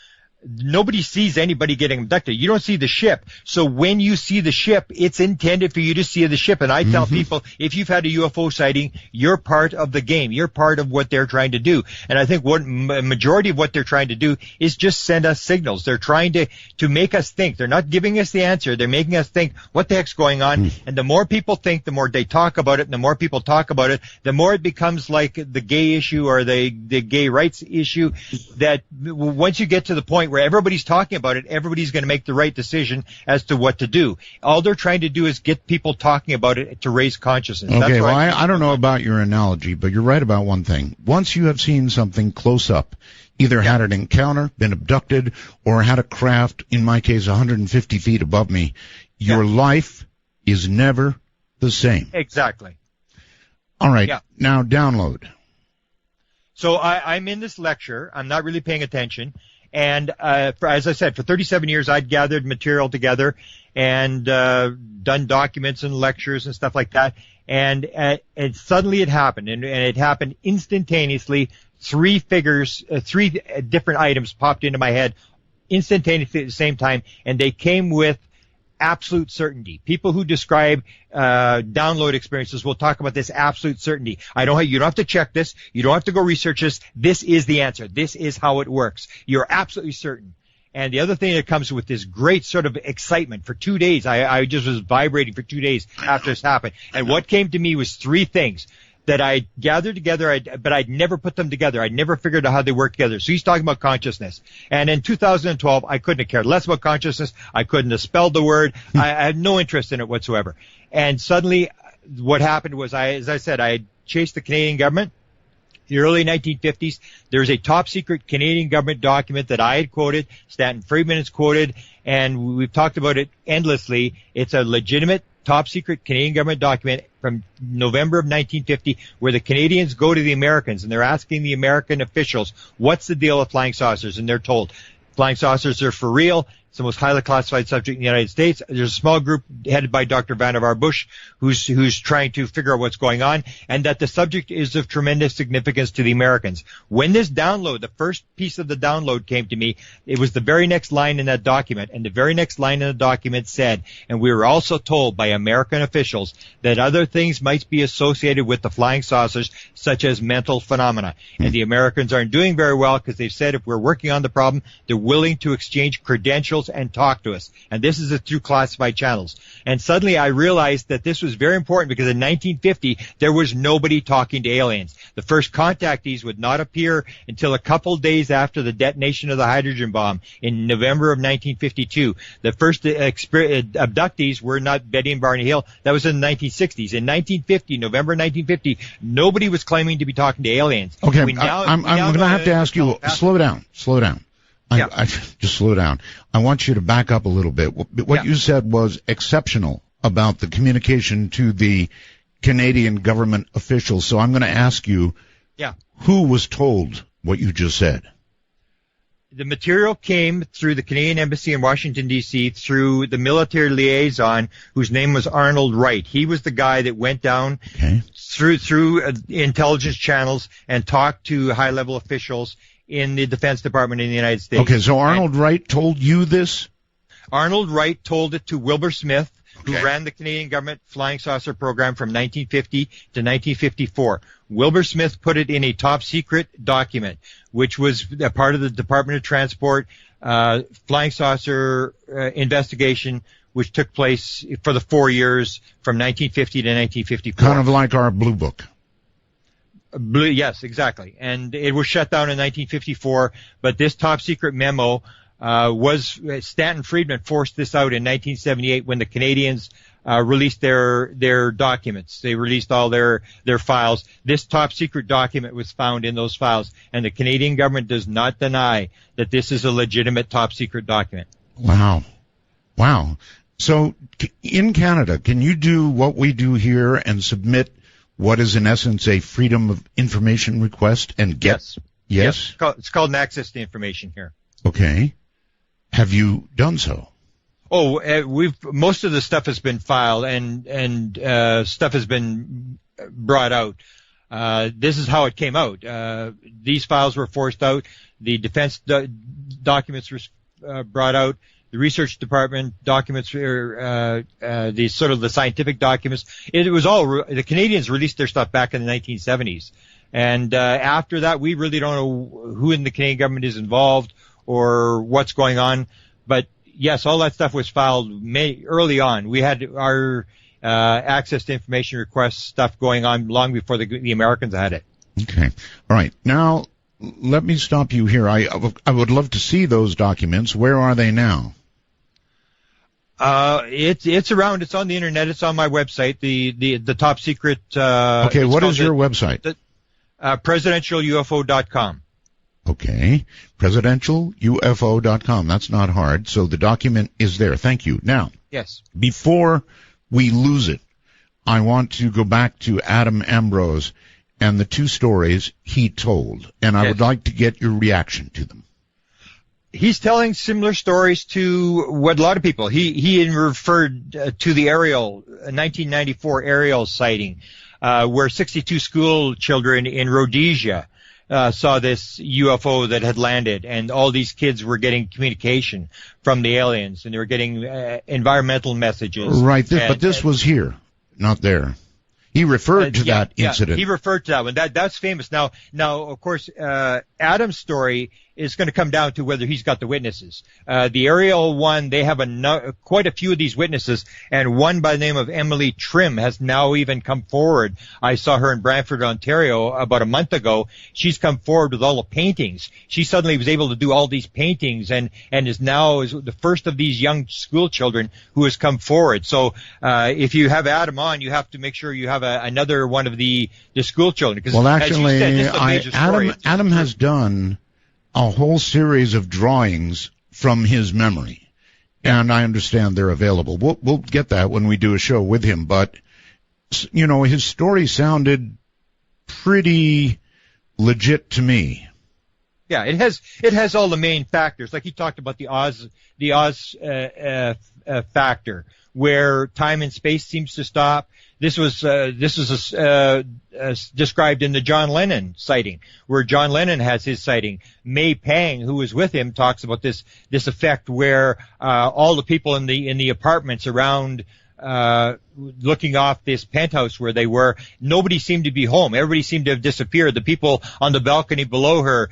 nobody sees anybody getting abducted. You don't see the ship. So when you see the ship, it's intended for you to see the ship. And I tell people, if you've had a UFO sighting, you're part of the game. You're part of what they're trying to do. And I think what majority of what they're trying to do is just send us signals. They're trying to make us think. They're not giving us the answer. They're making us think, what the heck's going on? And the more people think, the more they talk about it. And the more people talk about it, the more it becomes like the gay issue or the gay rights issue, that once you get to the point where everybody's talking about it, everybody's going to make the right decision as to what to do. All they're trying to do is get people talking about it to raise consciousness. Okay, that's I don't know about your analogy, but you're right about one thing. Once you have seen something close up, either had an encounter, been abducted, or had a craft, in my case, 150 feet above me, your life is never the same. Exactly. All right. Now download. So I'm in this lecture. I'm not really paying attention. And as I said, for 37 years, I'd gathered material together and done documents and lectures and stuff like that. And suddenly it happened, and it happened instantaneously. Three different items popped into my head instantaneously at the same time, and they came with absolute certainty. People who describe download experiences will talk about this absolute certainty. You don't have to check this. You don't have to go research this. This is the answer. This is how it works. You're absolutely certain. And the other thing that comes with this great sort of excitement for 2 days, I just was vibrating for 2 days after this happened. And what came to me was three things that I gathered together, but I'd never put them together. I'd never figured out how they work together. So he's talking about consciousness. And in 2012, I couldn't have cared less about consciousness. I couldn't have spelled the word. I had no interest in it whatsoever. And suddenly what happened was, as I said, I had chased the Canadian government. The early 1950s, there was a top-secret Canadian government document that I had quoted, Stanton Friedman has quoted, and we've talked about it endlessly. It's a legitimate top-secret Canadian government document from November of 1950 where the Canadians go to the Americans, and they're asking the American officials, what's the deal with flying saucers? And they're told, flying saucers are for real. It's the most highly classified subject in the United States. There's a small group headed by Dr. Vannevar Bush who's trying to figure out what's going on, and that the subject is of tremendous significance to the Americans. When this download, the first piece of the download came to me, it was the very next line in that document, and the very next line in the document said, and we were also told by American officials that other things might be associated with the flying saucers, such as mental phenomena. And the Americans aren't doing very well because they've said if we're working on the problem, they're willing to exchange credentials and talk to us. And this is through classified channels. And suddenly I realized that this was very important because in 1950, there was nobody talking to aliens. The first contactees would not appear until a couple days after the detonation of the hydrogen bomb in November of 1952. The first abductees were not Betty and Barney Hill. That was in the 1960s. In 1950, November 1950, nobody was claiming to be talking to aliens. Okay, I'm going to have to ask you, slow down. I just slow down. I want you to back up a little bit. What you said was exceptional about the communication to the Canadian government officials. So I'm going to ask you, who was told what you just said? The material came through the Canadian Embassy in Washington, D.C., through the military liaison, whose name was Arnold Wright. He was the guy that went down through intelligence channels and talked to high-level officials in the Defense Department in the United States. Okay, so Arnold Wright told you this? Arnold Wright told it to Wilbur Smith, who ran the Canadian government flying saucer program from 1950 to 1954. Wilbur Smith put it in a top-secret document, which was a part of the Department of Transport flying saucer investigation, which took place for the 4 years from 1950 to 1954. Kind of like our Blue Book. Yes, exactly. And it was shut down in 1954, but this top-secret memo was Stanton Friedman forced this out in 1978 when the Canadians released their documents. They released all their files. This top-secret document was found in those files, and the Canadian government does not deny that this is a legitimate top-secret document. Wow. So in Canada, can you do what we do here and submit what is in essence a freedom of information request and get? Yes? It's called an access to information here. Okay. Have you done so? Oh, most of the stuff has been filed and stuff has been brought out. This is how it came out. These files were forced out. The defense documents were brought out. The research department documents were the scientific documents. It was all the Canadians released their stuff back in the 1970s, and after that, we really don't know who in the Canadian government is involved or what's going on. But yes, all that stuff was filed early on. We had our access to information request stuff going on long before the Americans had it. Okay, all right. Now let me stop you here. I would love to see those documents. Where are they now? It's around. It's on the internet. It's on my website. The top secret. Okay, what is your website? Presidentialufo.com. Okay. Presidentialufo.com. That's not hard. So the document is there. Thank you. Now, Yes. before we lose it, I want to go back to Adam Ambrose and the two stories he told, and I would like to get your reaction to them. He's telling similar stories to what a lot of people. He referred to the Ariel 1994 Ariel sighting, where 62 school children in Rhodesia saw this UFO that had landed, and all these kids were getting communication from the aliens, and they were getting environmental messages. Right, but this was here, not there. He referred to that incident. He referred to that one. That's famous. Now, of course, Adam's story is going to come down to whether he's got the witnesses. The Ariel one, they have quite a few of these witnesses, and one by the name of Emily Trim has now even come forward. I saw her in Brantford, Ontario about a month ago. She's come forward with all the paintings. She suddenly was able to do all these paintings and is now the first of these young school children who has come forward. So if you have Adam on, you have to make sure you have another one of the school children. Well, actually, Adam has done a whole series of drawings from his memory, and I understand they're available. We'll get that when we do a show with him, but, you know, his story sounded pretty legit to me. Yeah, it has all the main factors. Like he talked about the Oz factor, where time and space seems to stop. This was described in the John Lennon sighting, where John Lennon has his sighting. May Pang, who was with him, talks about this effect where all the people in the apartments around, looking off this penthouse where they were, nobody seemed to be home. Everybody seemed to have disappeared. The people on the balcony below her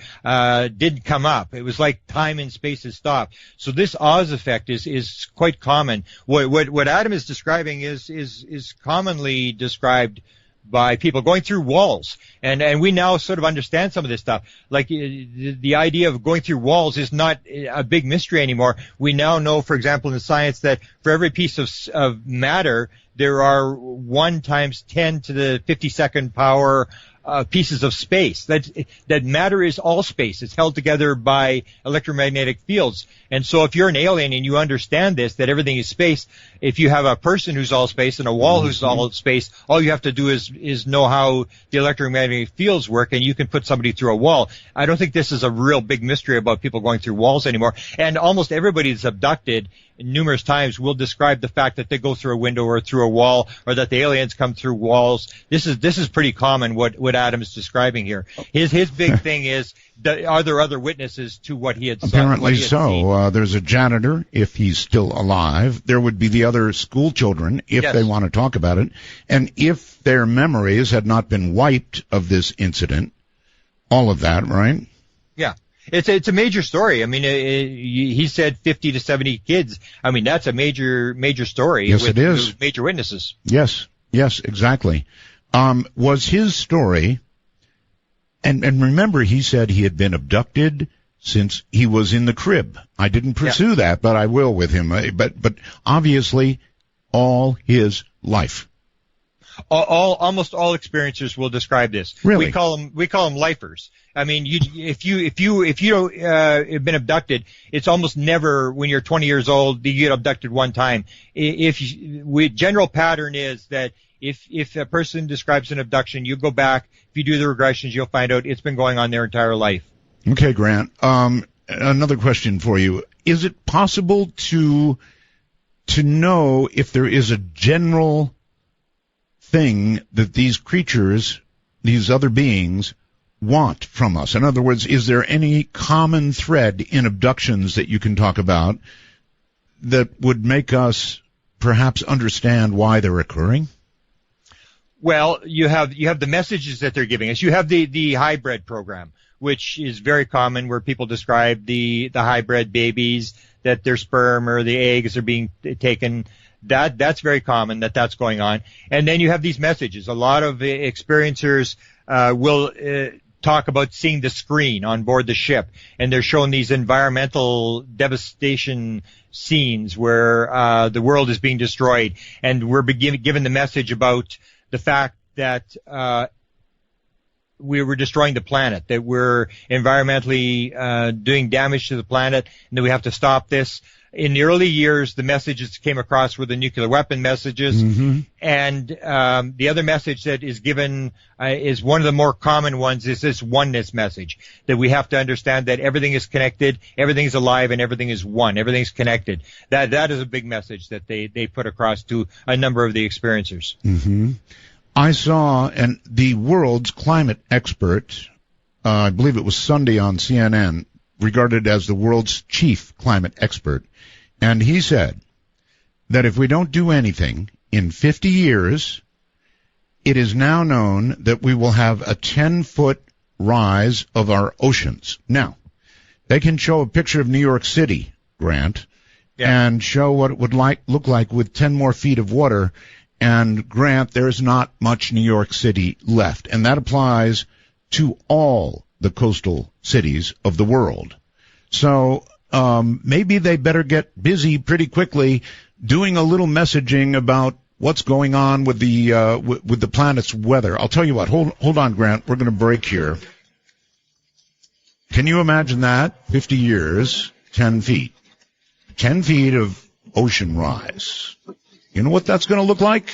didn't come up. It was like time and space has stopped. So this Oz effect is quite common. What Adam is describing is commonly described by people going through walls, and we now sort of understand some of this stuff. Like the idea of going through walls is not a big mystery anymore. We now know, for example, in science, that for every piece of matter, there are 1 times 10 to the 52nd power pieces of space. That matter is all space. It's held together by electromagnetic fields. And so if you're an alien and you understand this, that everything is space, if you have a person who's all space and a wall who's all space, all you have to do is know how the electromagnetic fields work, and you can put somebody through a wall. I don't think this is a real big mystery about people going through walls anymore. And almost everybody that's abducted numerous times will describe the fact that they go through a window or through a wall, or that the aliens come through walls. This is pretty common, what Adam is describing here. His big thing is, are there other witnesses to what he had seen? Apparently so. There's a janitor, if he's still alive. There would be the other school children, if they want to talk about it. And if their memories had not been wiped of this incident, all of that, right? Yeah. It's a major story. I mean, he said 50 to 70 kids. I mean, that's a major story. Yes, with, it is. With major witnesses. Yes, exactly. Was his story, and remember, he said he had been abducted since he was in the crib. I didn't pursue that, but I will with him. But obviously, all his life. Almost all experiencers will describe this. Really? We call them lifers. I mean, if you have been abducted, it's almost never when you're 20 years old you get abducted one time. General pattern is that if a person describes an abduction, you go back. If you do the regressions, you'll find out it's been going on their entire life. Okay, Grant. Another question for you: is it possible to know if there is a general thing that these creatures, these other beings, want from us? In other words, is there any common thread in abductions that you can talk about that would make us perhaps understand why they're occurring? Well, you have the messages that they're giving us. You have the hybrid program, which is very common, where people describe the hybrid babies, that their sperm or the eggs are being taken. That's very common, that's going on. And then you have these messages. A lot of experiencers will talk about seeing the screen on board the ship, and they're showing these environmental devastation scenes where the world is being destroyed, and we're given the message about the fact that we were destroying the planet, that we're environmentally doing damage to the planet, and that we have to stop this. In the early years, the messages came across were the nuclear weapon messages, and the other message that is given is one of the more common ones is this oneness message, that we have to understand that everything is connected, everything is alive, and everything is one, everything's connected. That is a big message that they put across to a number of the experiencers. I saw the world's climate expert, I believe it was Sunday on CNN, regarded as the world's chief climate expert, and he said that if we don't do anything, in 50 years, it is now known that we will have a 10-foot rise of our oceans. Now, they can show a picture of New York City, Grant, and show what it would look like with 10 more feet of water, and Grant, there's not much New York City left, and that applies to all the coastal cities of the world. So maybe they better get busy pretty quickly doing a little messaging about what's going on with the planet's weather. I'll tell you what. Hold on, Grant. We're going to break here. Can you imagine that? 50 years, 10 feet. 10 feet of ocean rise. You know what that's going to look like?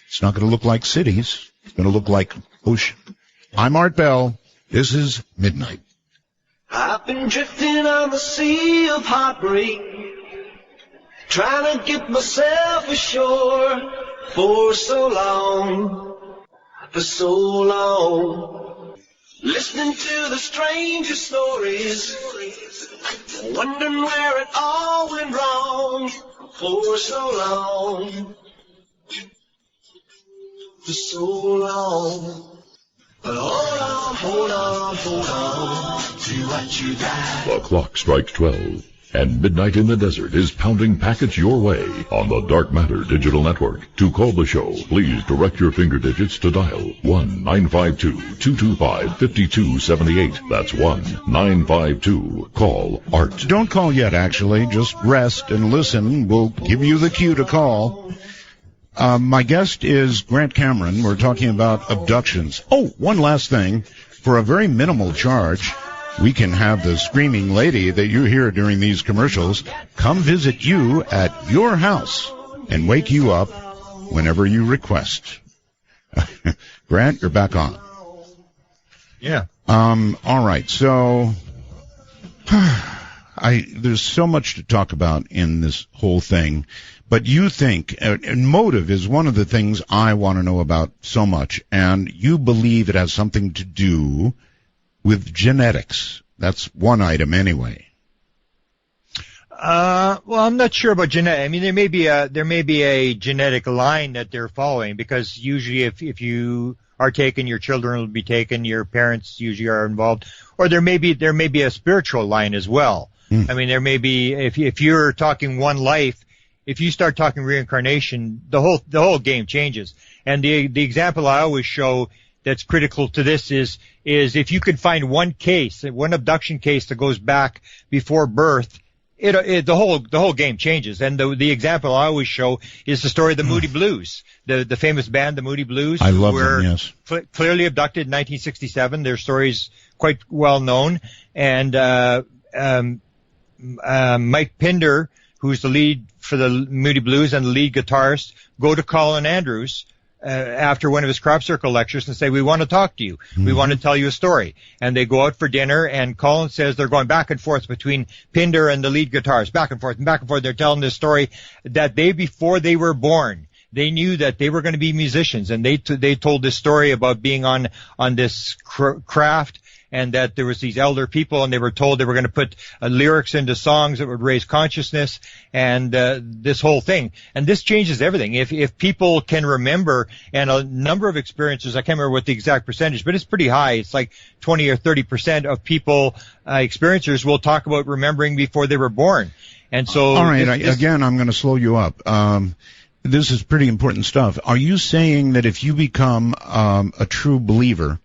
It's not going to look like cities. It's going to look like ocean. I'm Art Bell. This is Midnight. I've been drifting on the sea of heartbreak, trying to get myself ashore for so long, listening to the strangest stories, wondering where it all went wrong for so long, But hold on to what you got. The clock strikes 12, and Midnight in the Desert is pounding packets your way on the Dark Matter Digital Network. To call the show, please direct your finger digits to dial 1-952-225-5278. That's 1-952-CALL-ART. Don't call yet, actually. Just rest and listen. We'll give you the cue to call. My guest is Grant Cameron. We're talking about abductions. Oh, one last thing. For a very minimal charge, we can have the screaming lady that you hear during these commercials come visit you at your house and wake you up whenever you request. Grant, you're back on. Yeah. All right. So there's so much to talk about in this whole thing. But you think, and motive is one of the things I want to know about so much, and you believe it has something to do with genetics. That's one item anyway. Well, I'm not sure about genetic. I mean, there may be a genetic line that they're following, because usually if you are taken, your children will be taken, your parents usually are involved, or there may be a spiritual line as well. I mean, there may be, if you're talking one life, if you start talking reincarnation, the whole game changes. And the example I always show that's critical to this is if you could find one abduction case that goes back before birth, the whole game changes. And the example I always show is the story of the Moody Blues, the famous band, the Moody Blues. I love them, yes. Clearly abducted in 1967. Their story's quite well known. And Mike Pinder, who's the lead for the Moody Blues and the lead guitarist, go to Colin Andrews after one of his crop circle lectures and say, we want to talk to you. We want to tell you a story. And they go out for dinner, and Colin says they're going back and forth between Pinder and the lead guitarist, back and forth and back and forth. They're telling this story that before they were born, they knew that they were going to be musicians, and they told this story about being on this craft, and that there was these elder people, and they were told they were going to put lyrics into songs that would raise consciousness, and this whole thing. And this changes everything. If people can remember, and a number of experiencers, I can't remember what the exact percentage, but it's pretty high. It's like 20 or 30% of people, experiencers, will talk about remembering before they were born. And so, all right, again, I'm going to slow you up. This is pretty important stuff. Are you saying that if you become a true believer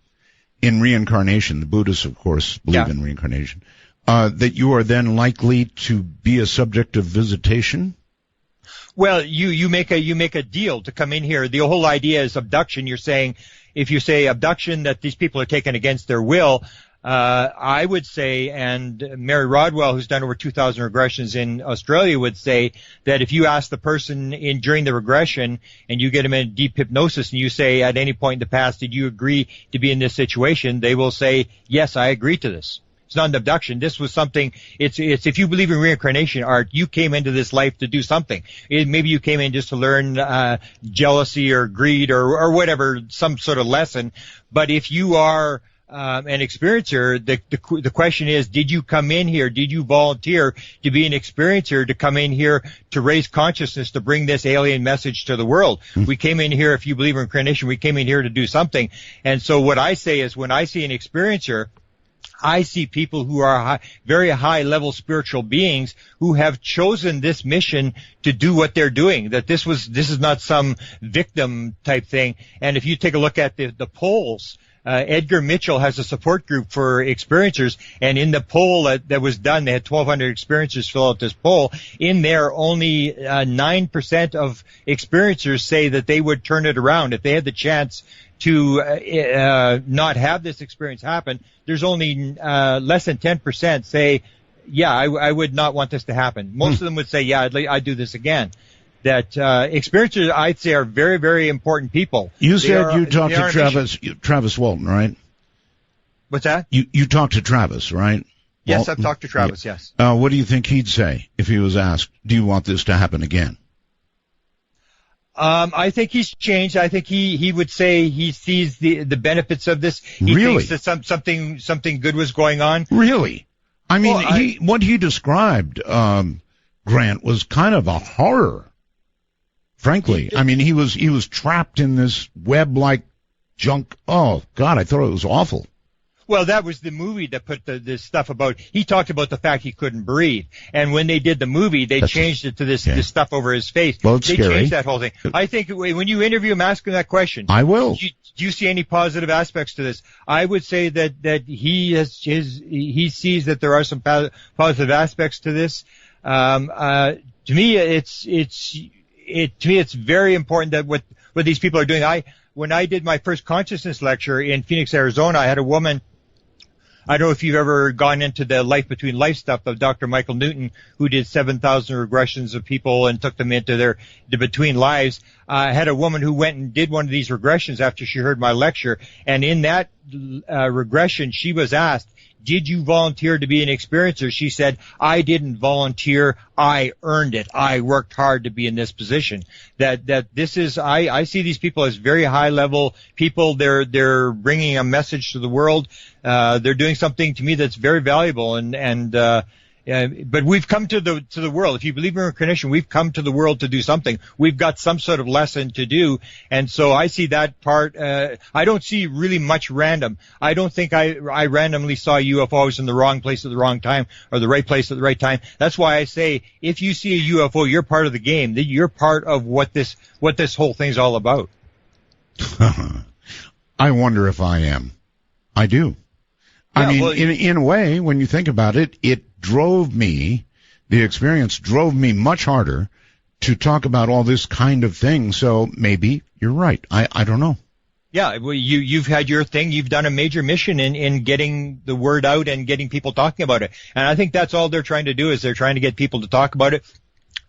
in reincarnation, the Buddhists, of course, believe in reincarnation, that you are then likely to be a subject of visitation? Well, you make a deal to come in here. The whole idea is abduction. You're saying, if you say abduction, that these people are taken against their will. I would say, and Mary Rodwell, who's done over 2,000 regressions in Australia, would say that if you ask the person during the regression and you get them in deep hypnosis and you say at any point in the past, did you agree to be in this situation? They will say, yes, I agree to this. It's not an abduction. This was something, it's if you believe in reincarnation, Art, you came into this life to do something. Maybe you came in just to learn jealousy or greed or whatever, some sort of lesson. But if you are an experiencer, the question is, did you come in here? Did you volunteer to be an experiencer, to come in here to raise consciousness, to bring this alien message to the world? We came in here, if you believe in reincarnation, we came in here to do something. And so what I say is, when I see an experiencer, I see people who are very high-level spiritual beings who have chosen this mission to do what they're doing, that this is not some victim type thing. And if you take a look at the polls, Edgar Mitchell has a support group for experiencers, and in the poll that was done, they had 1,200 experiencers fill out this poll. In there, only 9% of experiencers say that they would turn it around if they had the chance to not have this experience happen. There's only less than 10% say, yeah, I would not want this to happen. Most of them would say, yeah, I'd do this again. That experiencers, I'd say, are very, very important people. You said you talked to Travis Walton, right? What's that? You talked to Travis, right? Yes, Walton? I've talked to Travis, yes. What do you think he'd say if he was asked, do you want this to happen again? I think he's changed. I think he would say he sees the benefits of this. He Really? thinks that something good was going on. Really? I mean, what he described, Grant, was kind of a horror. Frankly, I mean, he was trapped in this web-like junk. Oh God, I thought it was awful. Well, that was the movie that put this stuff about. He talked about the fact he couldn't breathe, and when they did the movie, they changed it to this stuff over his face. Well, it's they scary. changed that whole thing. I think when you interview him, ask him that question. I will. Do you see any positive aspects to this? I would say that he sees that there are some positive aspects to this. To me, it's very important that what these people are doing. When I did my first consciousness lecture in Phoenix, Arizona, I had a woman. I don't know if you've ever gone into the life between life stuff of Dr. Michael Newton, who did 7,000 regressions of people and took them into the between lives. I had a woman who went and did one of these regressions after she heard my lecture, and in that regression, she was asked, did you volunteer to be an experiencer? She said, I didn't volunteer. I earned it. I worked hard to be in this position. That this is, I see these people as very high level people. They're bringing a message to the world. They're doing something to me that's very valuable. But we've come to the world. If you believe in reincarnation, we've come to the world to do something. We've got some sort of lesson to do. And so I see that part, I don't see really much random. I don't think I randomly saw UFOs in the wrong place at the wrong time or the right place at the right time. That's why I say, if you see a UFO, you're part of the game. You're part of what this whole thing's all about. I wonder if I am. I do. Yeah, I mean, in a way, when you think about it, the experience drove me much harder to talk about all this kind of thing. So maybe you're right. I don't know. Yeah, well, you've had your thing. You've done a major mission in getting the word out and getting people talking about it. And I think that's all they're trying to do, is they're trying to get people to talk about it.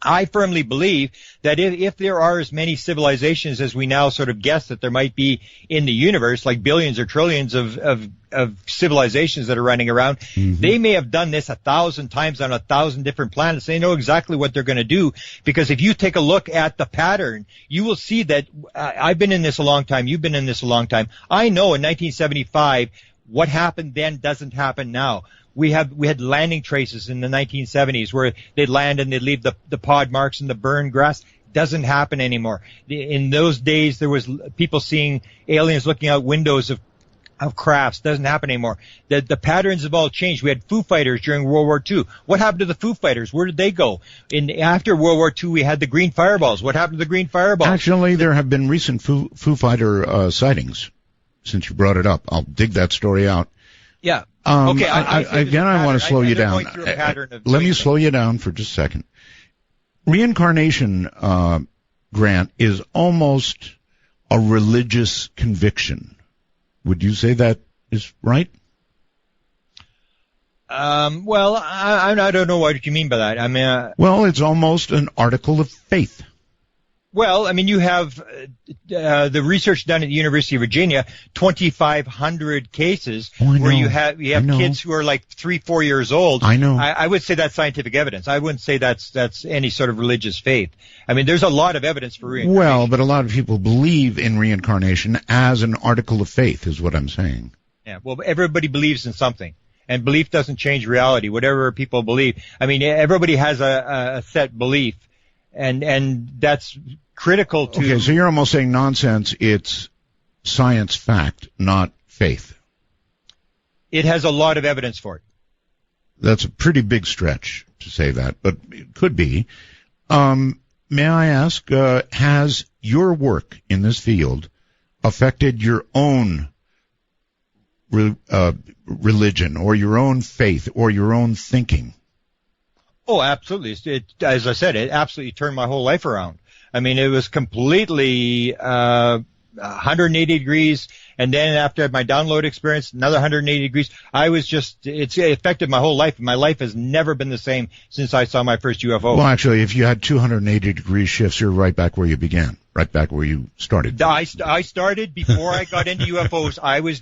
I firmly believe that if there are as many civilizations as we now sort of guess that there might be in the universe, like billions or trillions of civilizations that are running around, they may have done this 1,000 times on 1,000 different planets. They know exactly what they're going to do, because if you take a look at the pattern, you will see that I've been in this a long time. You've been in this a long time. I know in 1975, what happened then doesn't happen now. We had landing traces in the 1970s where they'd land and they'd leave the pod marks and the burned grass. Doesn't happen anymore. In those days, there was people seeing aliens looking out windows of crafts. Doesn't happen anymore. The patterns have all changed. We had Foo Fighters during World War II. What happened to the Foo Fighters? Where did they go? After World War II, we had the green fireballs. What happened to the green fireballs? Actually, there have been recent Foo Fighter sightings. Since you brought it up, I'll dig that story out. Yeah. Okay. I want to slow you down. Let me slow you down for just a second. Reincarnation, Grant, is almost a religious conviction. Would you say that is right? Well, I don't know what you mean by that. I mean, well, it's almost an article of faith. Well, I mean, you have the research done at the University of Virginia, 2,500 cases where you have kids who are like 3-4 years old. I know. I would say that's scientific evidence. I wouldn't say that's any sort of religious faith. I mean, there's a lot of evidence for reincarnation. Well, but a lot of people believe in reincarnation as an article of faith, is what I'm saying. Yeah. Well, everybody believes in something. And belief doesn't change reality, whatever people believe. I mean, everybody has a set belief, and that's critical to... Okay, so you're almost saying nonsense. It's science fact, not faith. It has a lot of evidence for it. That's a pretty big stretch to say that, but it could be. May I ask, has your work in this field affected your own religion or your own faith or your own thinking? Oh, absolutely. As I said, it absolutely turned my whole life around. I mean, it was completely 180 degrees, and then after my download experience, another 180 degrees. It affected my whole life. My life has never been the same since I saw my first UFO. Well, actually, if you had 280 degree shifts, you're right back where you began. Right back where you started. I started before I got into UFOs. I was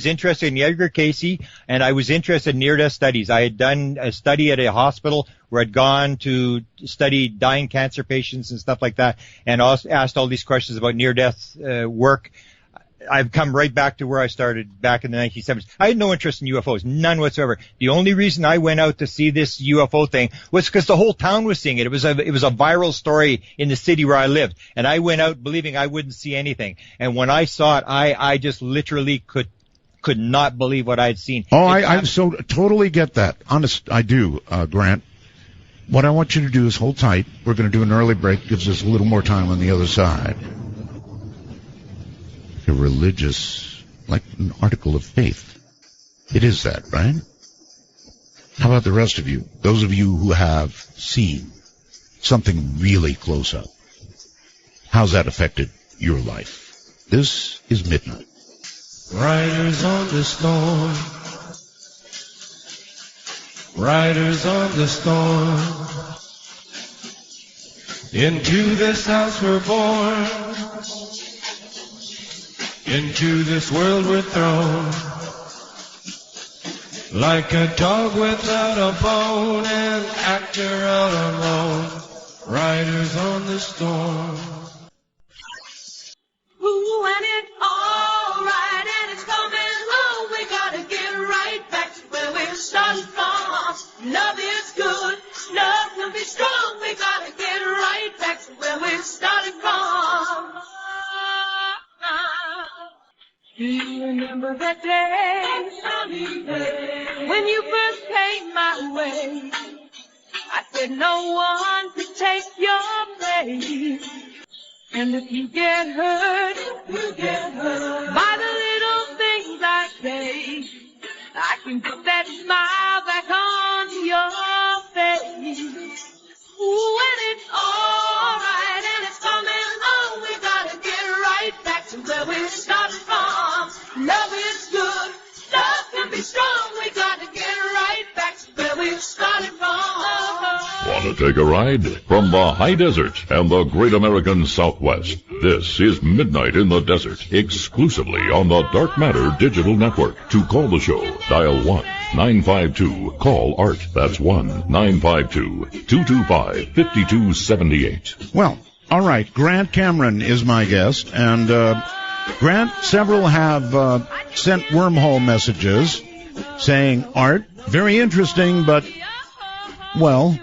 interested in Edgar Casey, and I was interested in near-death studies. I had done a study at a hospital where I'd gone to study dying cancer patients and stuff like that, and also asked all these questions about near-death work. I've come right back to where I started back in the 1970s. I had no interest in UFOs, none whatsoever. The only reason I went out to see this UFO thing was because the whole town was seeing it. It was a viral story in the city where I lived, and I went out believing I wouldn't see anything. And when I saw it, I just literally could not believe what I had seen. Oh, I so totally get that. Honest, I do, Grant. What I want you to do is hold tight. We're going to do an early break. Gives us a little more time on the other side. A religious, like an article of faith. It is that, right? How about the rest of you? Those of you who have seen something really close up. How's that affected your life? This is Midnight. Riders on the storm. Riders on the storm. Into this house we're born. Into this world we're thrown, like a dog without a bone, an actor out alone, riders on the storm. Ooh, and it's all right, and it's coming home. We gotta get right back to where we started from. Love is good, love will be strong. We gotta get right back to where we started from. Do you remember that day, sunny day, when you first came my way? I said no one could take your place. And if you get hurt, by the little things I say, I can put that smile back on your face. Ooh, and it's all right, and it's coming home. We gotta get right back to where we started from. Love is good, love can be strong. We gotta get right back to where we started from. Want to take a ride? From the high desert and the great American Southwest, this is Midnight in the Desert, exclusively on the Dark Matter Digital Network. To call the show, dial 1-952-CALL-ART. That's 1-952-225-5278. Well, all right. Grant Cameron is my guest, and Grant, several have sent wormhole messages saying, Art, very interesting, but, well,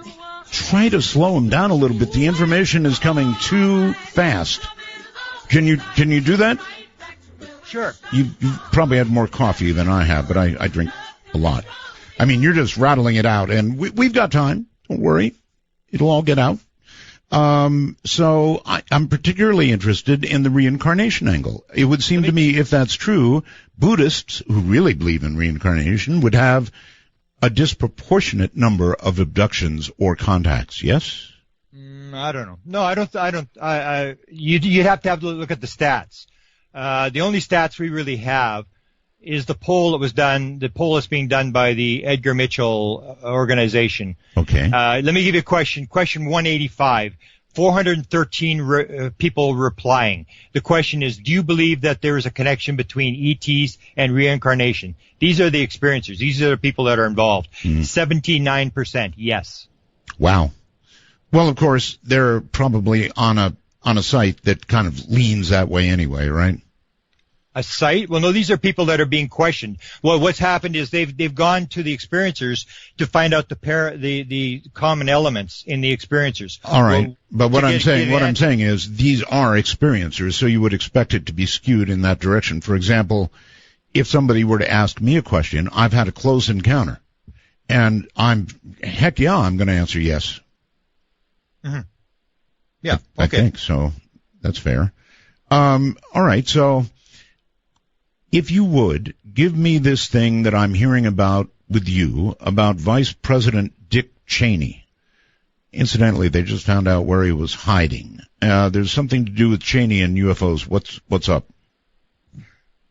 try to slow him down a little bit. The information is coming too fast. Can you do that? Sure. You probably had more coffee than I have, but I drink a lot. I mean, you're just rattling it out, and we've got time. Don't worry. It'll all get out. So I'm particularly interested in the reincarnation angle. It would seem to me, if that's true, Buddhists who really believe in reincarnation would have a disproportionate number of abductions or contacts, yes? I don't know. No, I don't. You'd have to look at the stats. The only stats we really have is the poll that was done. The poll is being done by the Edgar Mitchell organization. Okay. Let me give you a question. Question 185. 413 people replying. The question is, do you believe that there is a connection between ETs and reincarnation? These are the experiencers. These are the people that are involved. 79% yes. Wow. Well, of course, they're probably on a site that kind of leans that way anyway, right? A site? Well, no, these are people that are being questioned. Well, what's happened is they've gone to the experiencers to find out the common elements in the experiencers. All right, well, but what I'm saying is these are experiencers, so you would expect it to be skewed in that direction. For example, if somebody were to ask me a question, I've had a close encounter, and I'm going to answer yes. Mm-hmm. Yeah, okay. I think so. That's fair. All right, so if you would, give me this thing that I'm hearing about with you, about Vice President Dick Cheney. Incidentally, they just found out where he was hiding. There's something to do with Cheney and UFOs. What's up?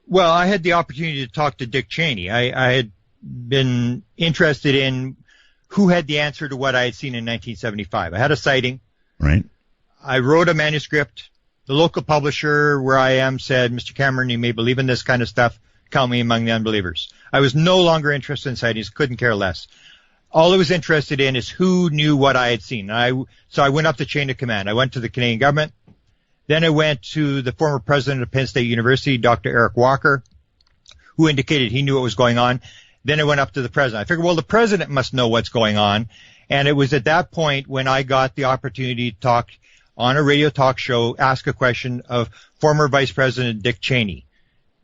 Well, I had the opportunity to talk to Dick Cheney. I had been interested in who had the answer to what I had seen in 1975. I had a sighting. Right. I wrote a manuscript. The local publisher where I am said, Mr. Cameron, you may believe in this kind of stuff. Count me among the unbelievers. I was no longer interested in sightings, couldn't care less. All I was interested in is who knew what I had seen. So I went up the chain of command. I went to the Canadian government. Then I went to the former president of Penn State University, Dr. Eric Walker, who indicated he knew what was going on. Then I went up to the president. I figured, well, the president must know what's going on. And it was at that point when I got the opportunity to talk on a radio talk show, ask a question of former Vice President Dick Cheney.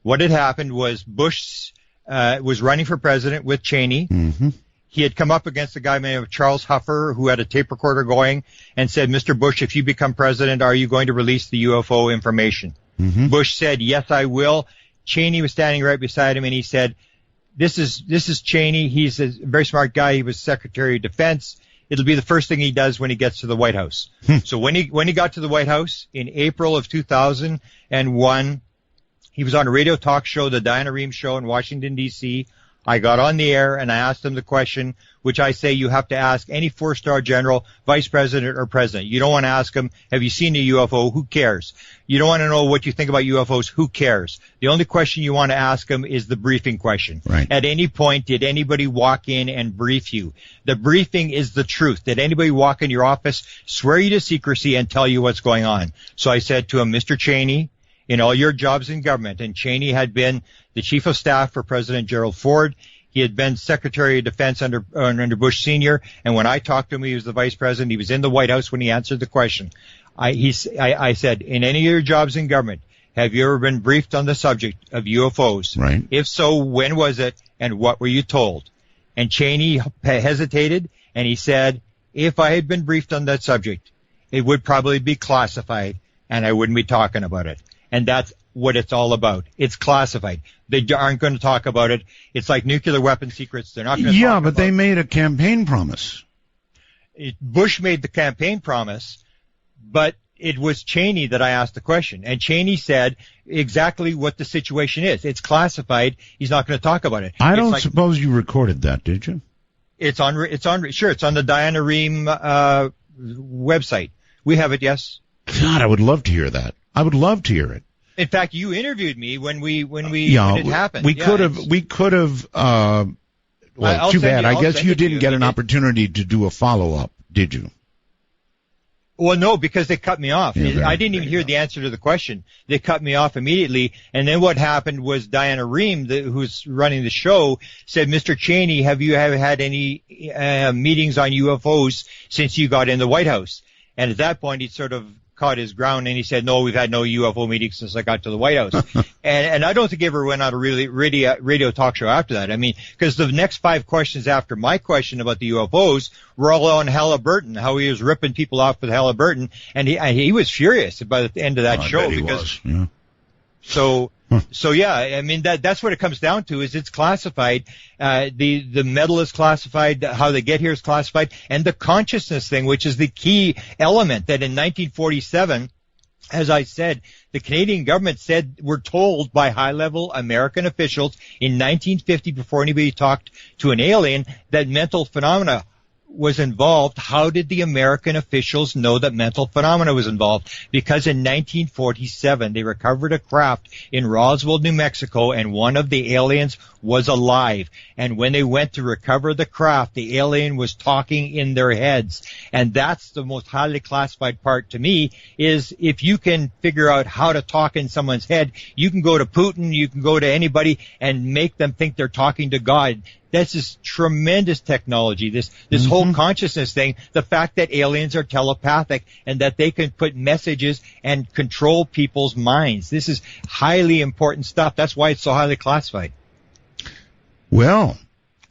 What had happened was Bush was running for president with Cheney. Mm-hmm. He had come up against a guy named Charles Huffer who had a tape recorder going and said, Mr. Bush, if you become president, are you going to release the UFO information? Mm-hmm. Bush said, yes, I will. Cheney was standing right beside him, and he said, this is Cheney. He's a very smart guy. He was Secretary of Defense. It'll be the first thing he does when he gets to the White House. So when he got to the White House in April of 2001, he was on a radio talk show, the Diana Rehm Show in Washington, D.C. I got on the air and I asked him the question, which I say you have to ask any four-star general, vice president, or president. You don't want to ask him, have you seen a UFO? Who cares? You don't want to know what you think about UFOs. Who cares? The only question you want to ask him is the briefing question. Right. At any point, did anybody walk in and brief you? The briefing is the truth. Did anybody walk in your office, swear you to secrecy, and tell you what's going on? So I said to him, Mr. Cheney, in all your jobs in government, and Cheney had been the chief of staff for President Gerald Ford. He had been Secretary of Defense under Bush Sr., and when I talked to him, he was the vice president. He was in the White House when he answered the question. I said, in any of your jobs in government, have you ever been briefed on the subject of UFOs? Right. If so, when was it, and what were you told? And Cheney hesitated, and he said, if I had been briefed on that subject, it would probably be classified, and I wouldn't be talking about it. And that's what it's all about. It's classified. They aren't going to talk about it. It's like nuclear weapon secrets. They're not going to talk about it. Yeah, but they made a campaign promise. Bush made the campaign promise, but it was Cheney that I asked the question. And Cheney said exactly what the situation is. It's classified. He's not going to talk about it. I don't suppose you recorded that, did you? It's on the Diana Rehm website. We have it, yes. God, I would love to hear that. I would love to hear it. In fact, you interviewed me when it happened. We could have. Well, too bad. I guess you didn't get an opportunity to do a follow-up, did you? Well, no, because they cut me off. Yeah, I didn't even hear the answer to the question. They cut me off immediately. And then what happened was Diana Rehm, who's running the show, said, Mr. Cheney, have you ever had any meetings on UFOs since you got in the White House? And at that point, he sort of caught his ground, and he said, no, we've had no UFO meetings since I got to the White House. and I don't think he ever went on a radio talk show after that. I mean, because the next 5 questions after my question about the UFOs were all on Halliburton, how he was ripping people off with Halliburton, and he was furious by the end of that show. Because, So So yeah, I mean that's what it comes down to. Is it's classified. The metal is classified. How they get here is classified, and the consciousness thing, which is the key element. That in 1947, as I said, the Canadian government said, we're told by high-level American officials in 1950, before anybody talked to an alien, that mental phenomena was involved. How did the American officials know that mental phenomena was involved? Because in 1947, they recovered a craft in Roswell, New Mexico, and one of the aliens was alive. And when they went to recover the craft, the alien was talking in their heads. And that's the most highly classified part to me, is if you can figure out how to talk in someone's head, you can go to Putin, you can go to anybody and make them think they're talking to God. This is tremendous technology, this whole consciousness thing, the fact that aliens are telepathic and that they can put messages and control people's minds. This is highly important stuff. That's why it's so highly classified. Well,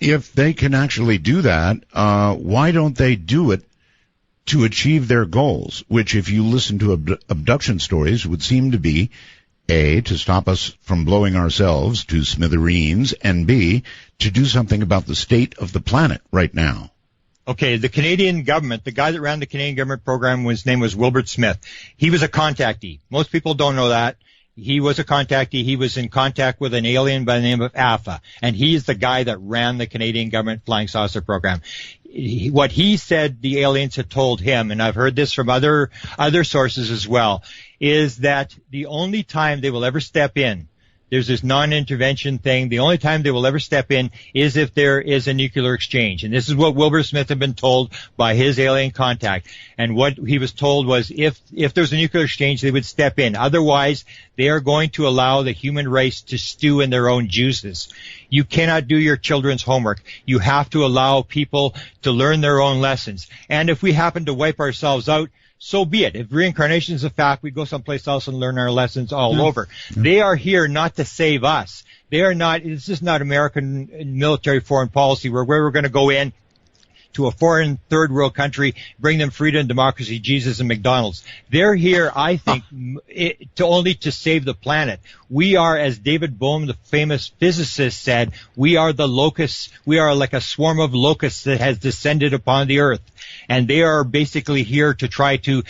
if they can actually do that, why don't they do it to achieve their goals, which, if you listen to abduction stories, would seem to be A, to stop us from blowing ourselves to smithereens, and B, to do something about the state of the planet right now. Okay, the Canadian government, the guy that ran the Canadian government program, his name was Wilbert Smith. He was a contactee. Most people don't know that. He was a contactee. He was in contact with an alien by the name of Alpha, and he is the guy that ran the Canadian government flying saucer program. What he said the aliens had told him, and I've heard this from other sources as well, is that the only time they will ever step in, there's this non-intervention thing, the only time they will ever step in is if there is a nuclear exchange. And this is what Wilbur Smith had been told by his alien contact. And what he was told was if there's a nuclear exchange, they would step in. Otherwise, they are going to allow the human race to stew in their own juices. You cannot do your children's homework. You have to allow people to learn their own lessons. And if we happen to wipe ourselves out, so be it. If reincarnation is a fact, we go someplace else and learn our lessons all over. They are here not to save us. They are not, this is not American military foreign policy where we're going to go in to a foreign third world country, bring them freedom, democracy, Jesus, and McDonald's. They're here, I think, to save the planet. We are, as David Bohm, the famous physicist, said, we are the locusts. We are like a swarm of locusts that has descended upon the earth. And they are basically here to try to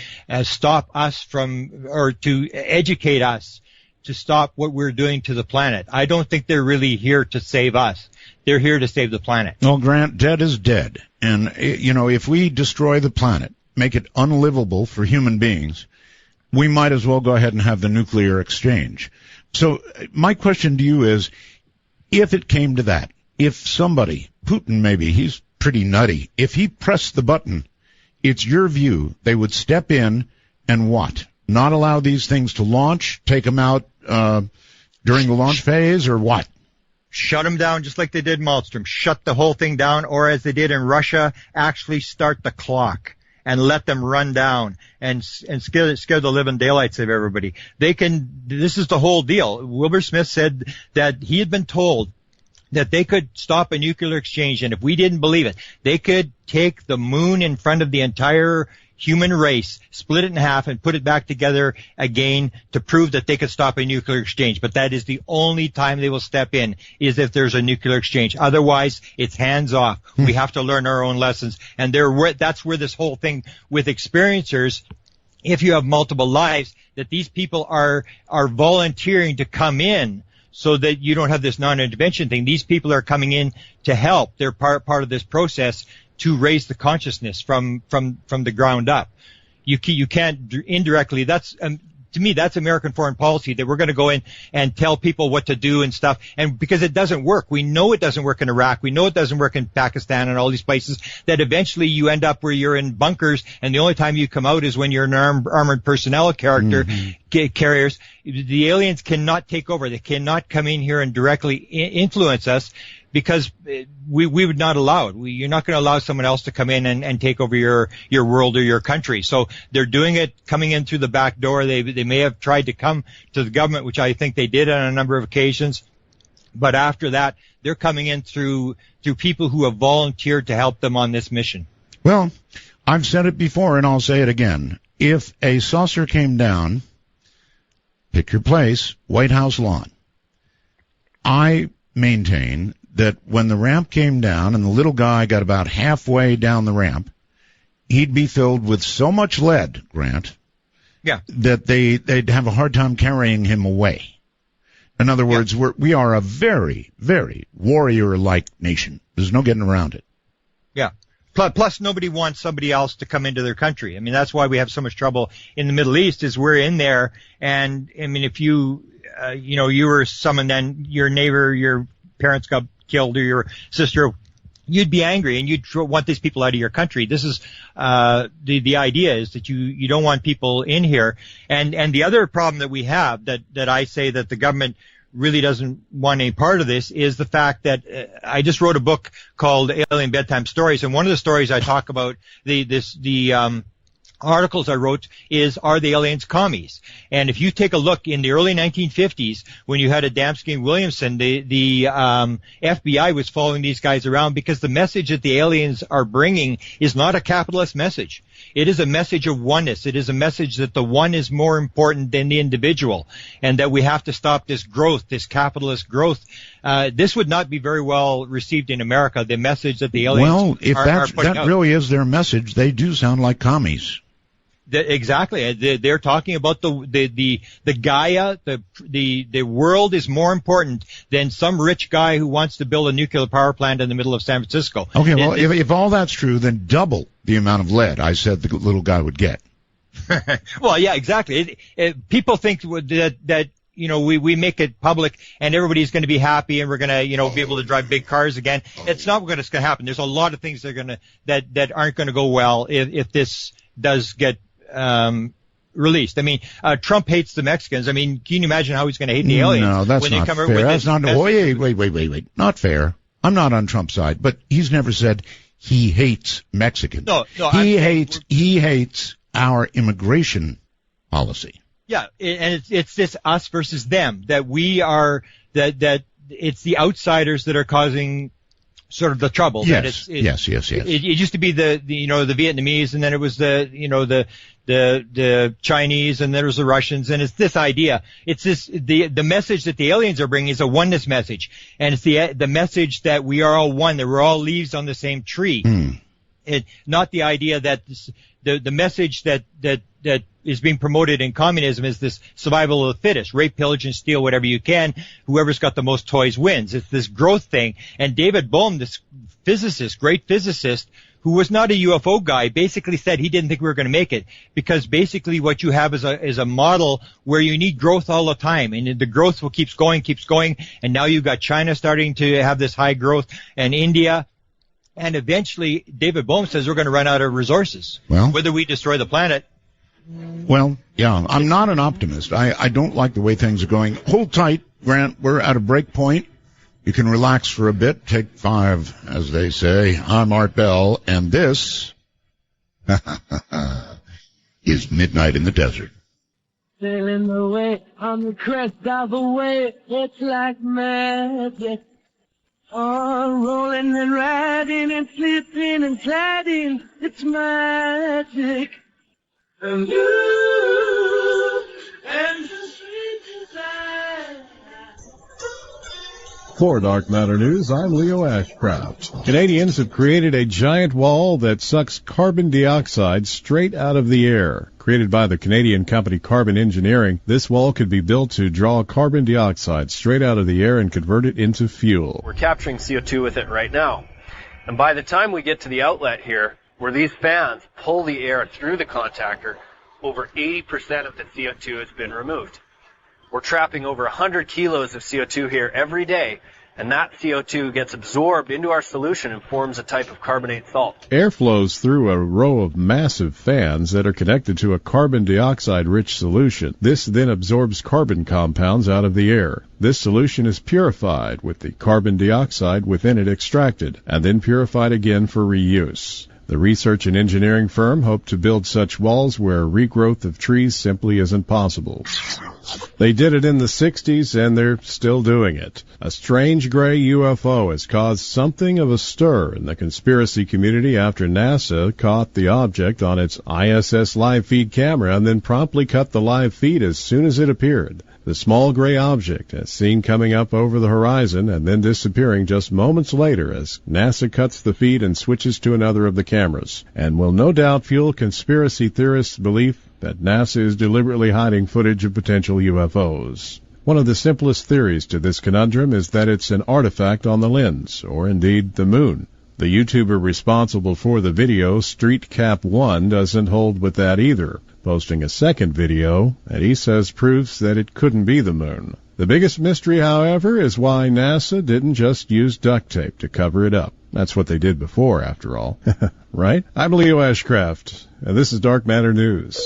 stop us from, or to educate us to stop what we're doing to the planet. I don't think they're really here to save us. They're here to save the planet. Well, Grant, dead is dead. And, you know, if we destroy the planet, make it unlivable for human beings, we might as well go ahead and have the nuclear exchange. So my question to you is, if it came to that, if somebody, Putin maybe, he's pretty nutty, if he pressed the button, it's your view they would step in and what? Not allow these things to launch, take them out during the launch phase, or what? Shut them down just like they did Malmstrom. Shut the whole thing down, or as they did in Russia, actually start the clock and let them run down and scare the living daylights of everybody. This is the whole deal. Wilbur Smith said that he had been told that they could stop a nuclear exchange, and if we didn't believe it, they could take the moon in front of the entire human race, split it in half, and put it back together again to prove that they could stop a nuclear exchange. But that is the only time they will step in, is if there's a nuclear exchange. Otherwise, it's hands off. We have to learn our own lessons. And that's where this whole thing with experiencers, if you have multiple lives, that these people are volunteering to come in so that you don't have this non-intervention thing. These people are coming in to help. They're part of this process to raise the consciousness from the ground up. You can't indirectly. That's to me, that's American foreign policy, that we're going to go in and tell people what to do and stuff. And because it doesn't work, we know it doesn't work in Iraq, we know it doesn't work in Pakistan and all these places, that eventually you end up where you're in bunkers, and the only time you come out is when you're an armored personnel carriers. The aliens cannot take over. They cannot come in here and directly influence us, because we would not allow it. You're not going to allow someone else to come in and take over your world or your country. So they're doing it, coming in through the back door. They may have tried to come to the government, which I think they did on a number of occasions. But after that, they're coming in through people who have volunteered to help them on this mission. Well, I've said it before and I'll say it again. If a saucer came down, pick your place, White House lawn, I maintain that when the ramp came down and the little guy got about halfway down the ramp, he'd be filled with so much lead, Grant, that they'd have a hard time carrying him away. In other words, we are a very, very warrior-like nation. There's no getting around it. Yeah. Plus, nobody wants somebody else to come into their country. I mean, that's why we have so much trouble in the Middle East, is we're in there, and, I mean, if you, you were someone, then your neighbor, your parents got killed, or your sister, you'd be angry, and you'd want these people out of your country. This is, the idea is that you don't want people in here. And the other problem that we have, that I say that the government really doesn't want any part of this, is the fact that I just wrote a book called Alien Bedtime Stories, and one of the stories I talk about, the articles I wrote is, are the aliens commies? And if you take a look in the early 1950s, when you had Adamski and Williamson, the FBI was following these guys around because the message that the aliens are bringing is not a capitalist message. It is a message of oneness. It is a message that the one is more important than the individual, and that we have to stop this growth, this capitalist growth. This would not be very well received in America, the message that the aliens Well, if are putting out. really is their message, they do sound like commies. Exactly. They're talking about the Gaia, the world is more important than some rich guy who wants to build a nuclear power plant in the middle of San Francisco. Okay, well, if all that's true, then double the amount of lead I said the little guy would get. Well, yeah, exactly. People think that we make it public and everybody's going to be happy and we're going to, be able to drive big cars again. It's not what's going to happen. There's a lot of things that aren't going to go well if this does get released. I mean, Trump hates the Mexicans. I mean, can you imagine how he's going to hate the aliens? No, that's when not they come fair. With That's not. Wait. Not fair. I'm not on Trump's side, but he's never said he hates Mexicans. No, he hates our immigration policy. Yeah, and it's this us versus them, that we are that it's the outsiders that are causing sort of the trouble. Yes, that yes. It used to be the Vietnamese, and then it was the Chinese, and then there was the Russians, and it's this idea. It's this the message that the aliens are bringing is a oneness message, and it's the message that we are all one, that we're all leaves on the same tree. Not the idea that the message that is being promoted in communism is this survival of the fittest, rape, pillage, and steal whatever you can. Whoever's got the most toys wins. It's this growth thing. And David Bohm, this physicist, great physicist, who was not a UFO guy, basically said he didn't think we were going to make it, because basically what you have is a model where you need growth all the time, and the growth keeps going, and now you've got China starting to have this high growth, and India. And eventually, David Bohm says we're going to run out of resources, whether we destroy the planet. Well, yeah, I'm not an optimist. I don't like the way things are going. Hold tight, Grant. We're at a break point. You can relax for a bit. Take 5, as they say. I'm Art Bell, and this is Midnight in the Desert. Sailing away on the crest of a wave, it's like magic. Oh, rolling and riding and slipping and sliding, it's magic. And you, and the sweet desire. For Dark Matter News, I'm Leo Ashcraft. Canadians have created a giant wall that sucks carbon dioxide straight out of the air. Created by the Canadian company Carbon Engineering, this wall could be built to draw carbon dioxide straight out of the air and convert it into fuel. We're capturing CO2 with it right now. And by the time we get to the outlet here, where these fans pull the air through the contactor, over 80% of the CO2 has been removed. We're trapping over 100 kilos of CO2 here every day, and that CO2 gets absorbed into our solution and forms a type of carbonate salt. Air flows through a row of massive fans that are connected to a carbon dioxide-rich solution. This then absorbs carbon compounds out of the air. This solution is purified with the carbon dioxide within it extracted, and then purified again for reuse. The research and engineering firm hoped to build such walls where regrowth of trees simply isn't possible. They did it in the 60s, and they're still doing it. A strange gray UFO has caused something of a stir in the conspiracy community after NASA caught the object on its ISS live feed camera and then promptly cut the live feed as soon as it appeared. The small gray object is seen coming up over the horizon and then disappearing just moments later as NASA cuts the feed and switches to another of the cameras, and will no doubt fuel conspiracy theorists' belief that NASA is deliberately hiding footage of potential UFOs. One of the simplest theories to this conundrum is that it's an artifact on the lens, or indeed the moon. The YouTuber responsible for the video, StreetCap1, doesn't hold with that either, posting a second video that he says proves that it couldn't be the moon. The biggest mystery, however, is why NASA didn't just use duct tape to cover it up. That's what they did before, after all. Right? I'm Leo Ashcraft, and this is Dark Matter News.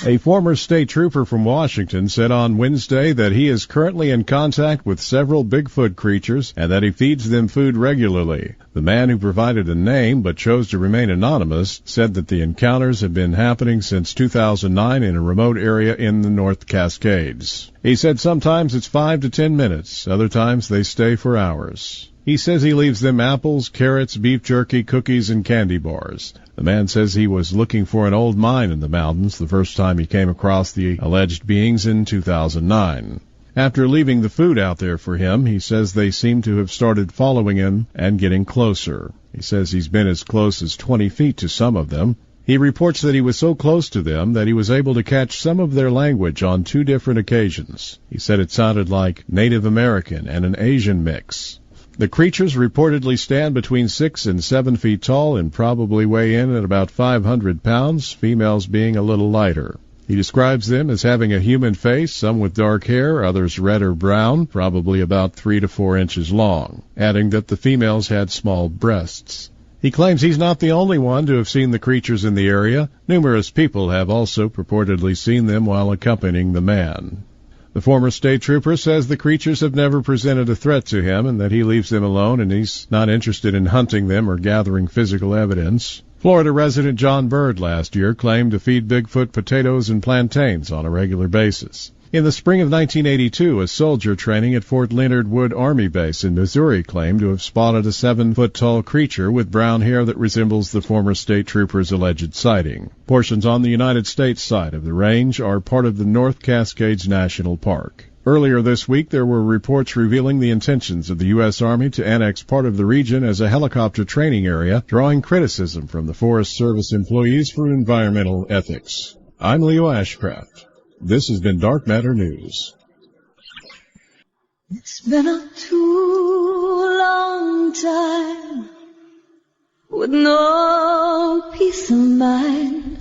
A former state trooper from Washington said on Wednesday that he is currently in contact with several Bigfoot creatures and that he feeds them food regularly. The man, who provided a name but chose to remain anonymous, said that the encounters have been happening since 2009 in a remote area in the North Cascades. He said sometimes it's 5 to 10 minutes, other times they stay for hours. He says he leaves them apples, carrots, beef jerky, cookies, and candy bars. The man says he was looking for an old mine in the mountains the first time he came across the alleged beings in 2009. After leaving the food out there for him, he says they seem to have started following him and getting closer. He says he's been as close as 20 feet to some of them. He reports that he was so close to them that he was able to catch some of their language on 2 different occasions. He said it sounded like Native American and an Asian mix. The creatures reportedly stand between 6 and 7 feet tall and probably weigh in at about 500 pounds, females being a little lighter. He describes them as having a human face, some with dark hair, others red or brown, probably about 3 to 4 inches long, adding that the females had small breasts. He claims he's not the only one to have seen the creatures in the area. Numerous people have also purportedly seen them while accompanying the man. The former state trooper says the creatures have never presented a threat to him and that he leaves them alone and he's not interested in hunting them or gathering physical evidence. Florida resident John Bird last year claimed to feed Bigfoot potatoes and plantains on a regular basis. In the spring of 1982, a soldier training at Fort Leonard Wood Army Base in Missouri claimed to have spotted a 7-foot-tall creature with brown hair that resembles the former state trooper's alleged sighting. Portions on the United States side of the range are part of the North Cascades National Park. Earlier this week, there were reports revealing the intentions of the U.S. Army to annex part of the region as a helicopter training area, drawing criticism from the Forest Service employees for environmental ethics. I'm Leo Ashcraft. This has been Dark Matter News. It's been a too long time with no peace of mind,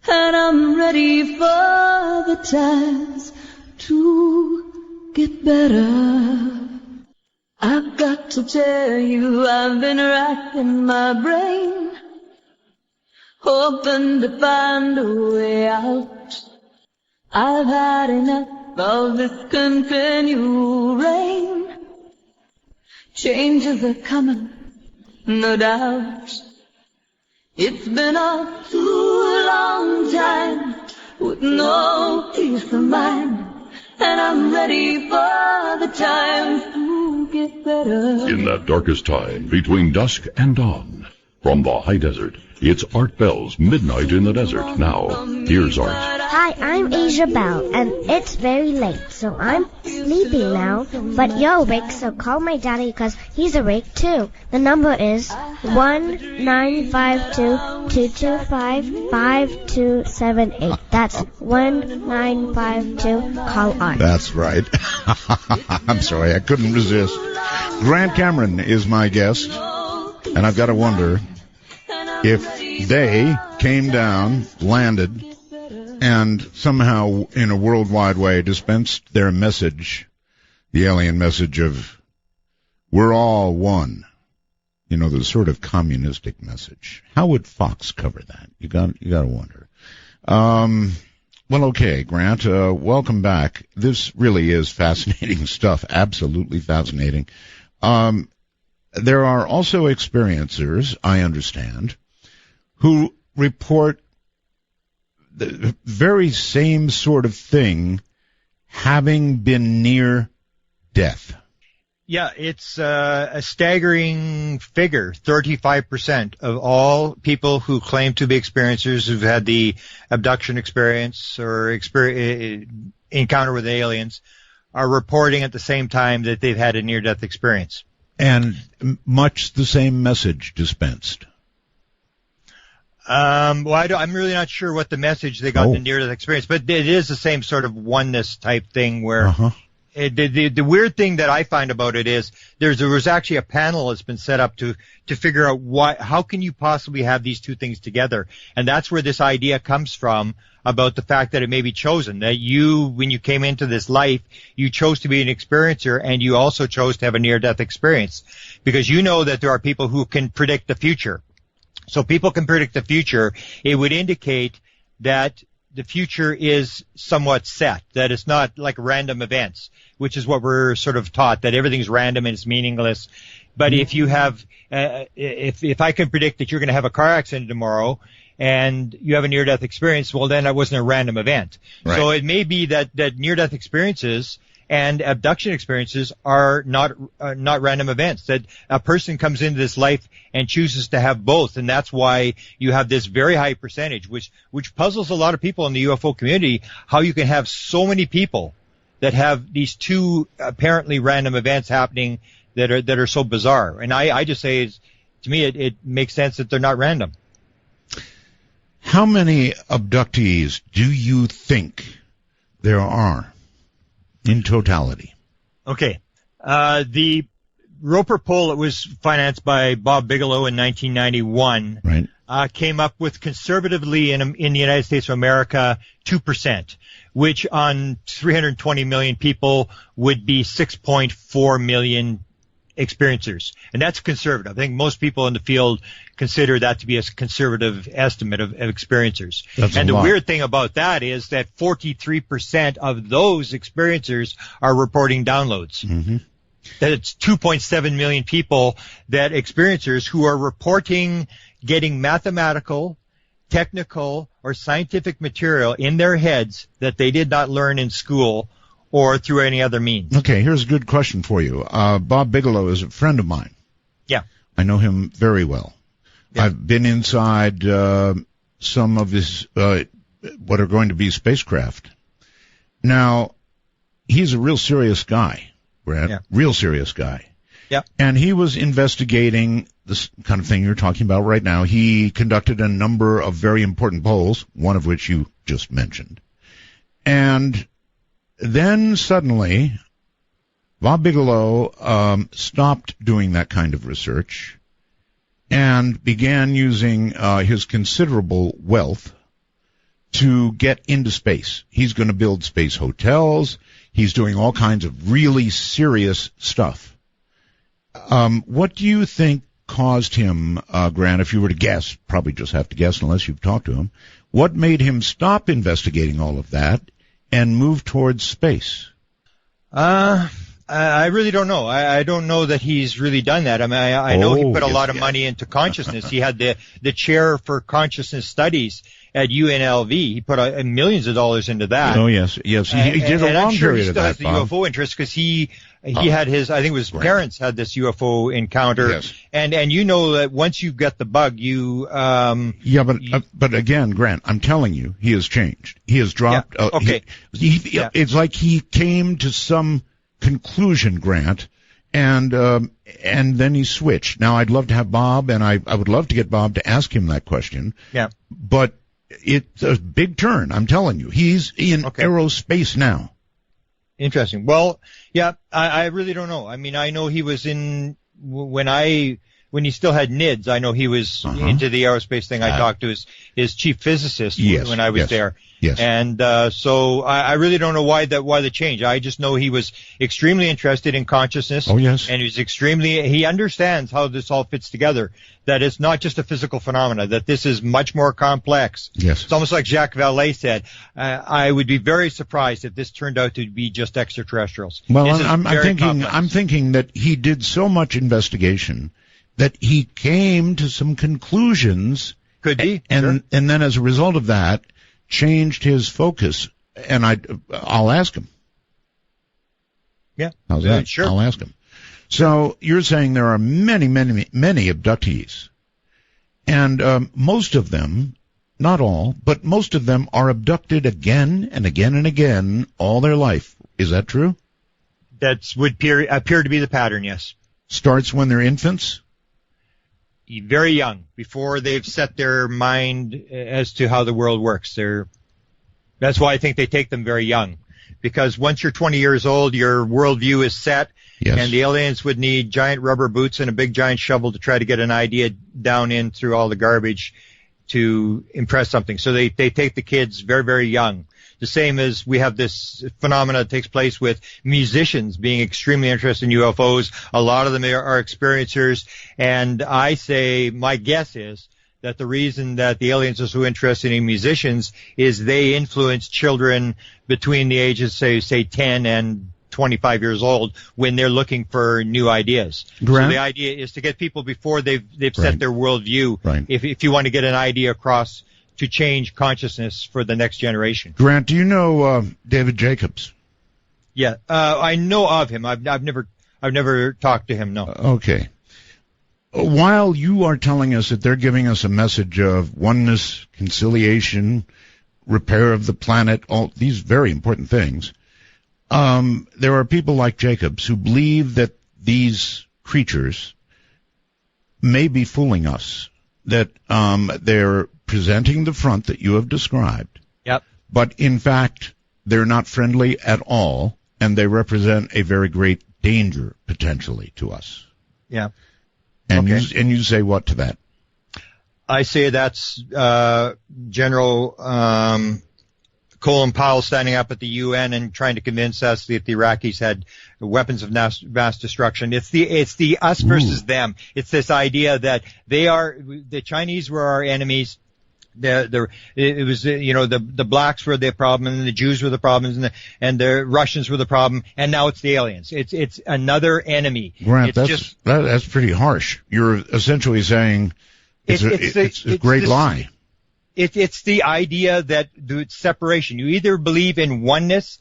and I'm ready for the times to get better. I've got to tell you, I've been racking my brain, hoping to find a way out. I've had enough of this continual rain. Changes are coming, no doubt. It's been a too long time with no peace of mind, and I'm ready for the times to get better. In that darkest time between dusk and dawn, from the high desert, it's Art Bell's Midnight in the Desert. Now, here's Art. Hi, I'm Asia Bell, and it's very late, so I'm sleeping now. But you're awake, so call my daddy because he's awake too. The number is 1-952-225-5278. That's 1952-CALL-ART. That's right. I'm sorry, I couldn't resist. Grant Cameron is my guest, and I've got to wonder if they came down, landed, and somehow in a worldwide way dispensed their message, the alien message of we're all one, you know, the sort of communistic message. How would Fox cover that? You got to wonder. Well, okay, Grant, welcome back. This really is fascinating stuff, absolutely fascinating. There are also experiencers, I understand, who report the very same sort of thing, having been near death. Yeah, it's a staggering figure. 35% of all people who claim to be experiencers who've had the abduction experience or encounter with aliens are reporting at the same time that they've had a near-death experience. And much the same message dispensed. I'm really not sure what the message they got in the near-death experience, but it is the same sort of oneness type thing where the weird thing that I find about it is there was actually a panel that's been set up to figure out how can you possibly have these two things together, and that's where this idea comes from about the fact that it may be chosen, that when you came into this life, you chose to be an experiencer and you also chose to have a near-death experience because you know that there are people who can predict the future. So people can predict the future. It would indicate that the future is somewhat set, that it's not like random events, which is what we're sort of taught, that everything's random and it's meaningless. But if you have, if I can predict that you're going to have a car accident tomorrow and you have a near-death experience, well, then that wasn't a random event. Right. So it may be that near-death experiences and abduction experiences are not random events, that a person comes into this life and chooses to have both, and that's why you have this very high percentage, which puzzles a lot of people in the UFO community, how you can have so many people that have these two apparently random events happening that are so bizarre. And I just say, to me, it makes sense that they're not random. How many abductees do you think there are in totality? Okay. The Roper poll that was financed by Bob Bigelow in 1991 came up with conservatively in the United States of America 2%, which on 320 million people would be 6.4 million experiencers. And that's conservative. I think most people in the field consider that to be a conservative estimate of experiencers. And the weird thing about that is that 43% of those experiencers are reporting downloads. Mm-hmm. That it's 2.7 million people, that experiencers who are reporting getting mathematical, technical, or scientific material in their heads that they did not learn in school or through any other means. Okay, here's a good question for you. Bob Bigelow is a friend of mine. Yeah. I know him very well. Yeah. I've been inside some of his, what are going to be spacecraft. Now, he's a real serious guy, Brad. Yeah. Real serious guy. Yeah. And he was investigating this kind of thing you're talking about right now. He conducted a number of very important polls, one of which you just mentioned. And then suddenly, Bob Bigelow stopped doing that kind of research and began using his considerable wealth to get into space. He's going to build space hotels. He's doing all kinds of really serious stuff. What do you think caused him, Grant, if you were to guess, probably just have to guess unless you've talked to him, what made him stop investigating all of that and move towards space? I really don't know. I don't know that he's really done that. I mean, I know he put a lot of money into consciousness. He had the chair for consciousnness studies at UNLV. He put millions of dollars into that. Oh, yes. He did a long period of that, Bob. I'm sure he still has the UFO interest because he had his, I think it was parents had this UFO encounter. Yes. And you know that once you get the bug, you... but again, Grant, I'm telling you, he has changed. He has dropped... Yeah. Okay. It's like he came to some conclusion, Grant, and then he switched. Now, I'd love to have Bob, and I would love to get Bob to ask him that question. Yeah. But it's a big turn, I'm telling you. He's in aerospace now. Interesting. Well, yeah, I really don't know. I mean, I know he was in when he still had NIDS. I know he was into the aerospace thing. I talked to his chief physicist when I was there. Yes. And so I really don't know why the change. I just know he was extremely interested in consciousness. Oh, yes. And he understands how this all fits together, that it's not just a physical phenomena, that this is much more complex. Yes. It's almost like Jacques Vallée said, I would be very surprised if this turned out to be just extraterrestrials. Well, I'm thinking that he did so much investigation that he came to some conclusions. Could be. And then as a result of that, changed his focus, and I'll ask him. Yeah. How's that? Sure. I'll ask him. So you're saying there are many, many, many abductees, and most of them, not all, but most of them are abducted again and again and again all their life. Is that true? That would appear to be the pattern, yes. Starts when they're infants? Very young, before they've set their mind as to how the world works. That's why I think they take them very young. Because once you're 20 years old, your worldview is set, yes. And the aliens would need giant rubber boots and a big giant shovel to try to get an idea down in through all the garbage to impress something. So they take the kids very, very young. The same as we have this phenomena that takes place with musicians being extremely interested in UFOs. A lot of them are experiencers, and I say my guess is that the reason that the aliens are so interested in musicians is they influence children between the ages, say 10 and 25 years old when they're looking for new ideas. Grant? So the idea is to get people before they've set their worldview. Right. If you want to get an idea across to change consciousness for the next generation. Grant, do you know David Jacobs? Yeah, I know of him. I've never talked to him. No. Okay. While you are telling us that they're giving us a message of oneness, conciliation, repair of the planet, all these very important things, there are people like Jacobs who believe that these creatures may be fooling us, that they're presenting the front that you have described. Yep. But in fact, they're not friendly at all, and they represent a very great danger potentially to us. Yeah. And okay. you say what to that? I say that's General Colin Powell standing up at the UN and trying to convince us that the Iraqis had weapons of mass destruction. It's the us versus them. It's this idea that the Chinese were our enemies. It was the blacks were the problem, and the Jews were the problems, and the Russians were the problem, and now it's the aliens. It's another enemy. Grant, that's pretty harsh. You're essentially saying it's a great lie. It's the idea that the separation. You either believe in oneness,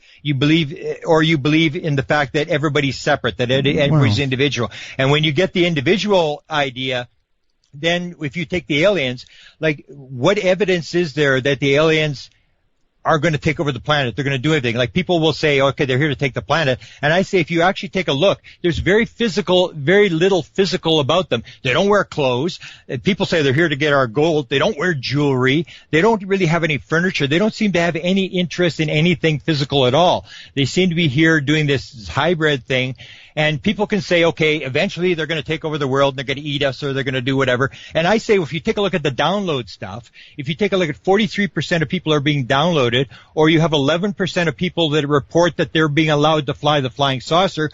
or you believe in the fact that everybody's separate, that everybody's individual. And when you get the individual idea, then if you take the aliens, like, what evidence is there that the aliens are going to take over the planet? They're going to do everything. Like, people will say, okay, they're here to take the planet. And I say, if you actually take a look, there's very little physical about them. They don't wear clothes. People say they're here to get our gold. They don't wear jewelry. They don't really have any furniture. They don't seem to have any interest in anything physical at all. They seem to be here doing this hybrid thing. And people can say, okay, eventually they're going to take over the world and they're going to eat us or they're going to do whatever. And I say, if you take a look at the download stuff, if you take a look at 43% of people are being downloaded, or you have 11% of people that report that they're being allowed to fly the flying saucer,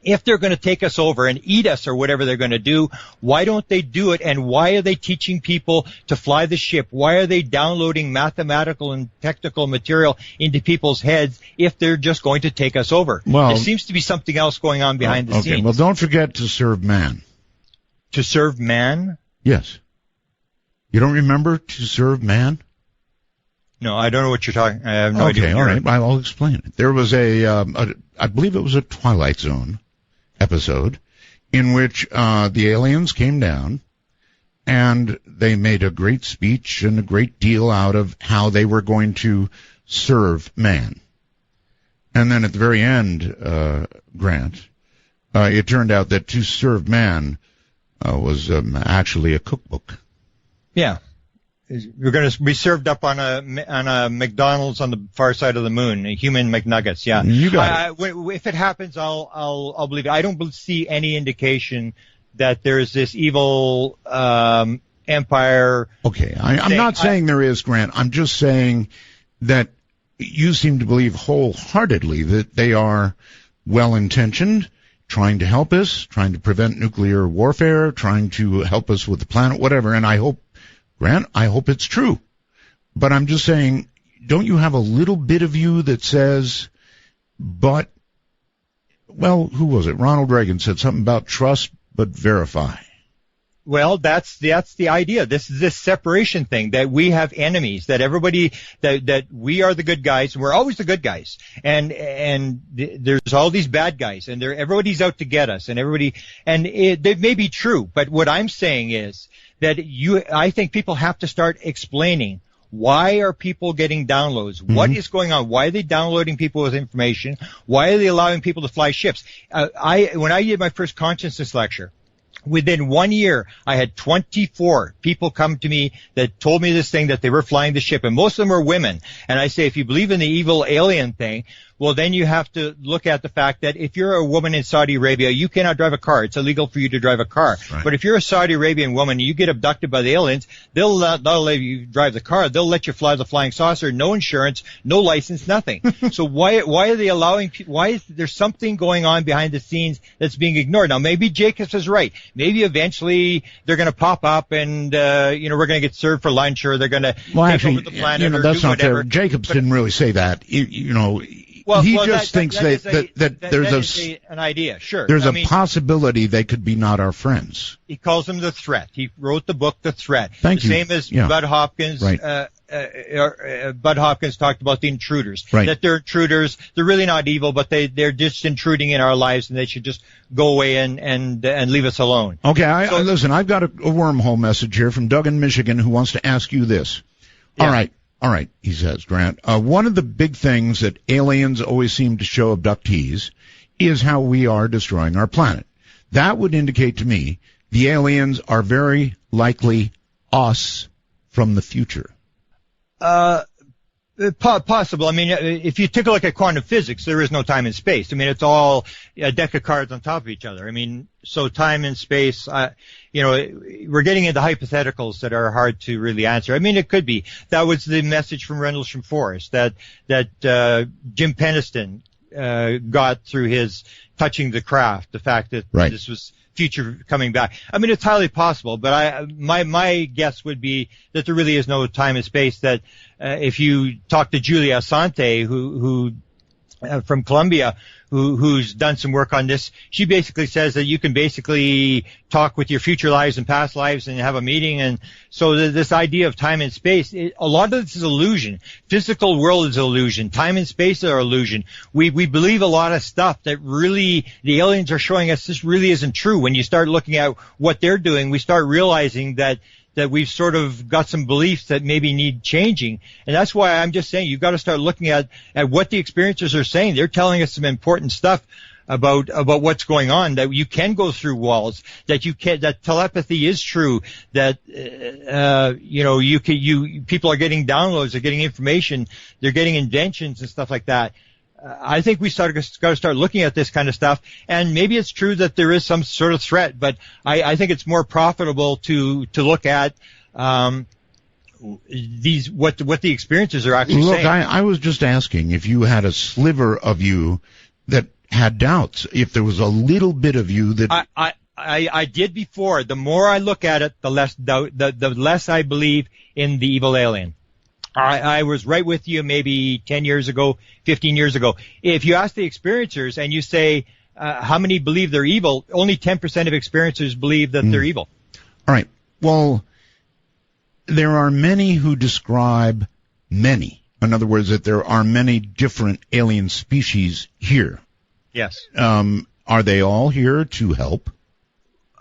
if they're going to take us over and eat us or whatever they're going to do, why don't they do it? And why are they teaching people to fly the ship? Why are they downloading mathematical and technical material into people's heads if they're just going to take us over? Well, there seems to be something else going on behind the scenes. Well, don't forget to serve man. To serve man? Yes. You don't remember to serve man? No, I don't know what you're talking. I have no idea. Okay, all right. I'll explain it. There was I believe it was a Twilight Zone episode in which the aliens came down and they made a great speech and a great deal out of how they were going to serve man. And then at the very end, Grant, it turned out that to serve man was actually a cookbook. Yeah. We're going to be served up on a McDonald's on the far side of the moon, a human McNuggets. Yeah, you got it. If it happens, I'll believe it. I don't see any indication that there's this evil empire. Okay, I'm not saying there is, Grant. I'm just saying that you seem to believe wholeheartedly that they are well-intentioned, trying to help us, trying to prevent nuclear warfare, trying to help us with the planet, whatever. And I hope, Grant, it's true. But I'm just saying, don't you have a little bit of you that says, but, well, who was it? Ronald Reagan said something about trust but verify. Well, that's the idea. This is this separation thing, that we have enemies, that everybody, that we are the good guys, and we're always the good guys. And there's all these bad guys, and everybody's out to get us, and it may be true, but what I'm saying is that I think people have to start explaining, why are people getting downloads? Mm-hmm. What is going on? Why are they downloading people with information? Why are they allowing people to fly ships? When I did my first consciousness lecture, within 1 year, I had 24 people come to me that told me this thing, that they were flying the ship, and most of them were women. And I say, if you believe in the evil alien thing, well, then you have to look at the fact that if you're a woman in Saudi Arabia, you cannot drive a car. It's illegal for you to drive a car. Right. But if you're a Saudi Arabian woman and you get abducted by the aliens, they'll not let you drive the car. They'll let you fly the flying saucer, no insurance, no license, nothing. So why are they allowing people? Why is there something going on behind the scenes that's being ignored? Now, maybe Jacobs is right. Maybe eventually they're going to pop up and, we're going to get served for lunch, or they're going to take over the planet, or that's do not whatever. Fair. Jacobs didn't really say that. He just thinks that there's an idea. Sure. There's a possibility they could be not our friends. He calls them the threat. He wrote the book, The Threat. Thank you. Same as Bud Hopkins. Right. Bud Hopkins talked about the intruders. Right. That they're intruders. They're really not evil, but they're just intruding in our lives, and they should just go away and leave us alone. Okay. Listen, I've got a wormhole message here from Doug in Michigan, who wants to ask you this. Yeah. All right, he says, Grant, one of the big things that aliens always seem to show abductees is how we are destroying our planet. That would indicate to me the aliens are very likely us from the future. Possible. I mean, if you take a look at quantum physics, there is no time and space. I mean, it's all a deck of cards on top of each other. I mean, so time and space, we're getting into hypotheticals that are hard to really answer. I mean, it could be. That was the message from Rendlesham from Forest that Jim Peniston got through his touching the craft, the fact that this was future coming back. I mean, it's highly possible, but my guess would be that there really is no time and space. That if you talk to Julia Asante, who from Columbia, who's done some work on this, she basically says that you can basically talk with your future lives and past lives and have a meeting. And so this idea of time and space, a lot of this is illusion. Physical world is illusion. Time and space are illusion. We believe a lot of stuff that really the aliens are showing us this really isn't true. When you start looking at what they're doing, we start realizing that we've sort of got some beliefs that maybe need changing. And that's why I'm just saying you've got to start looking at what the experiencers are saying. They're telling us some important stuff about what's going on, that you can go through walls, that telepathy is true, that people are getting downloads, they're getting information, they're getting inventions and stuff like that. I think we got to start looking at this kind of stuff, and maybe it's true that there is some sort of threat, but I think it's more profitable to look at what the experiences are actually saying. Look, I was just asking if you had a sliver of you that had doubts, if there was a little bit of you that I did before. The more I look at it, the less doubt, the less I believe in the evil alien. I was right with you maybe 10 years ago, 15 years ago. If you ask the experiencers and you say, how many believe they're evil, only 10% of experiencers believe that they're evil. All right. Well, there are many who describe many. In other words, that there are many different alien species here. Yes. Are they all here to help?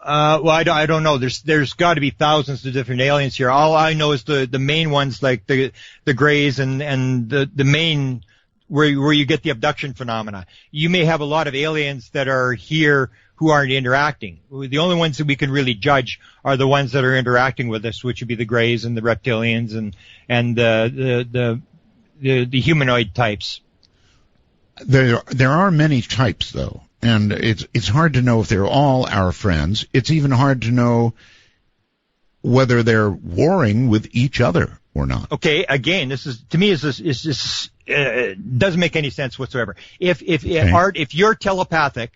Well, I don't know. There's got to be thousands of different aliens here. All I know is the main ones, like the Greys and the main where you get the abduction phenomena. You may have a lot of aliens that are here who aren't interacting. The only ones that we can really judge are the ones that are interacting with us, which would be the Greys and the reptilians and the humanoid types. There are many types, though. And it's hard to know if they're all our friends. It's even hard to know whether they're warring with each other or not. Okay, again, this is to me doesn't make any sense whatsoever. If you're telepathic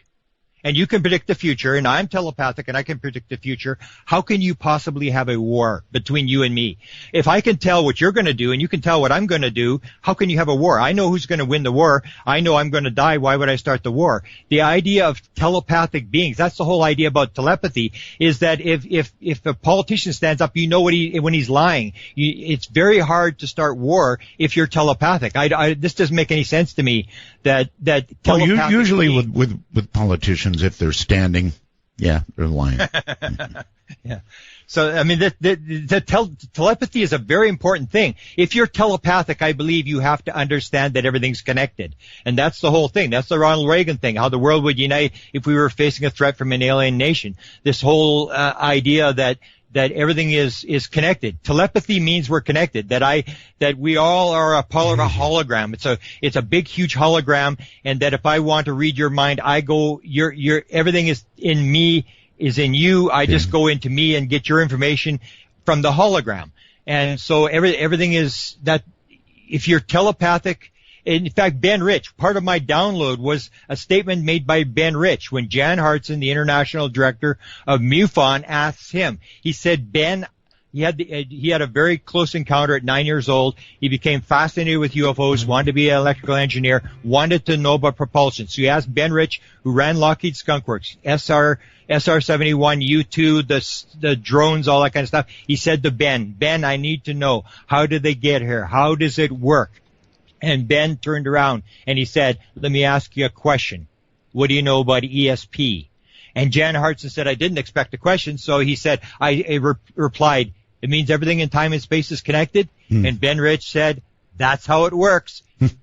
and you can predict the future, and I'm telepathic and I can predict the future, how can you possibly have a war between you and me? If I can tell what you're going to do and you can tell what I'm going to do, how can you have a war? I know who's going to win the war. I know I'm going to die. Why would I start the war? The idea of telepathic beings, that's the whole idea about telepathy, is that if a politician stands up, you know when he's lying. It's very hard to start war if you're telepathic. This doesn't make any sense to me that telepathic usually with politicians, if they're standing, yeah, they're lying. Yeah. So, I mean, telepathy is a very important thing. If you're telepathic, I believe you have to understand that everything's connected. And that's the whole thing. That's the Ronald Reagan thing, how the world would unite if we were facing a threat from an alien nation. This whole idea that everything is connected. Telepathy means we're connected, that we all are a part of a hologram. It's a big, huge hologram, and that if I want to read your mind, I go, everything is in me, is in you. I just go into me and get your information from the hologram. And so everything is that. If you're telepathic, in fact, Ben Rich, part of my download was a statement made by Ben Rich when Jan Hartson, the international director of MUFON, asked him. He said, Ben, he had a very close encounter at 9 years old. He became fascinated with UFOs, wanted to be an electrical engineer, wanted to know about propulsion. So he asked Ben Rich, who ran Lockheed Skunk Works, SR-71, U-2, the drones, all that kind of stuff. He said to Ben, I need to know, how did they get here? How does it work? And Ben turned around and he said, let me ask you a question. What do you know about ESP? And Jan Hartson said, I didn't expect a question. So he said, I replied, it means everything in time and space is connected. And Ben Rich said, that's how it works.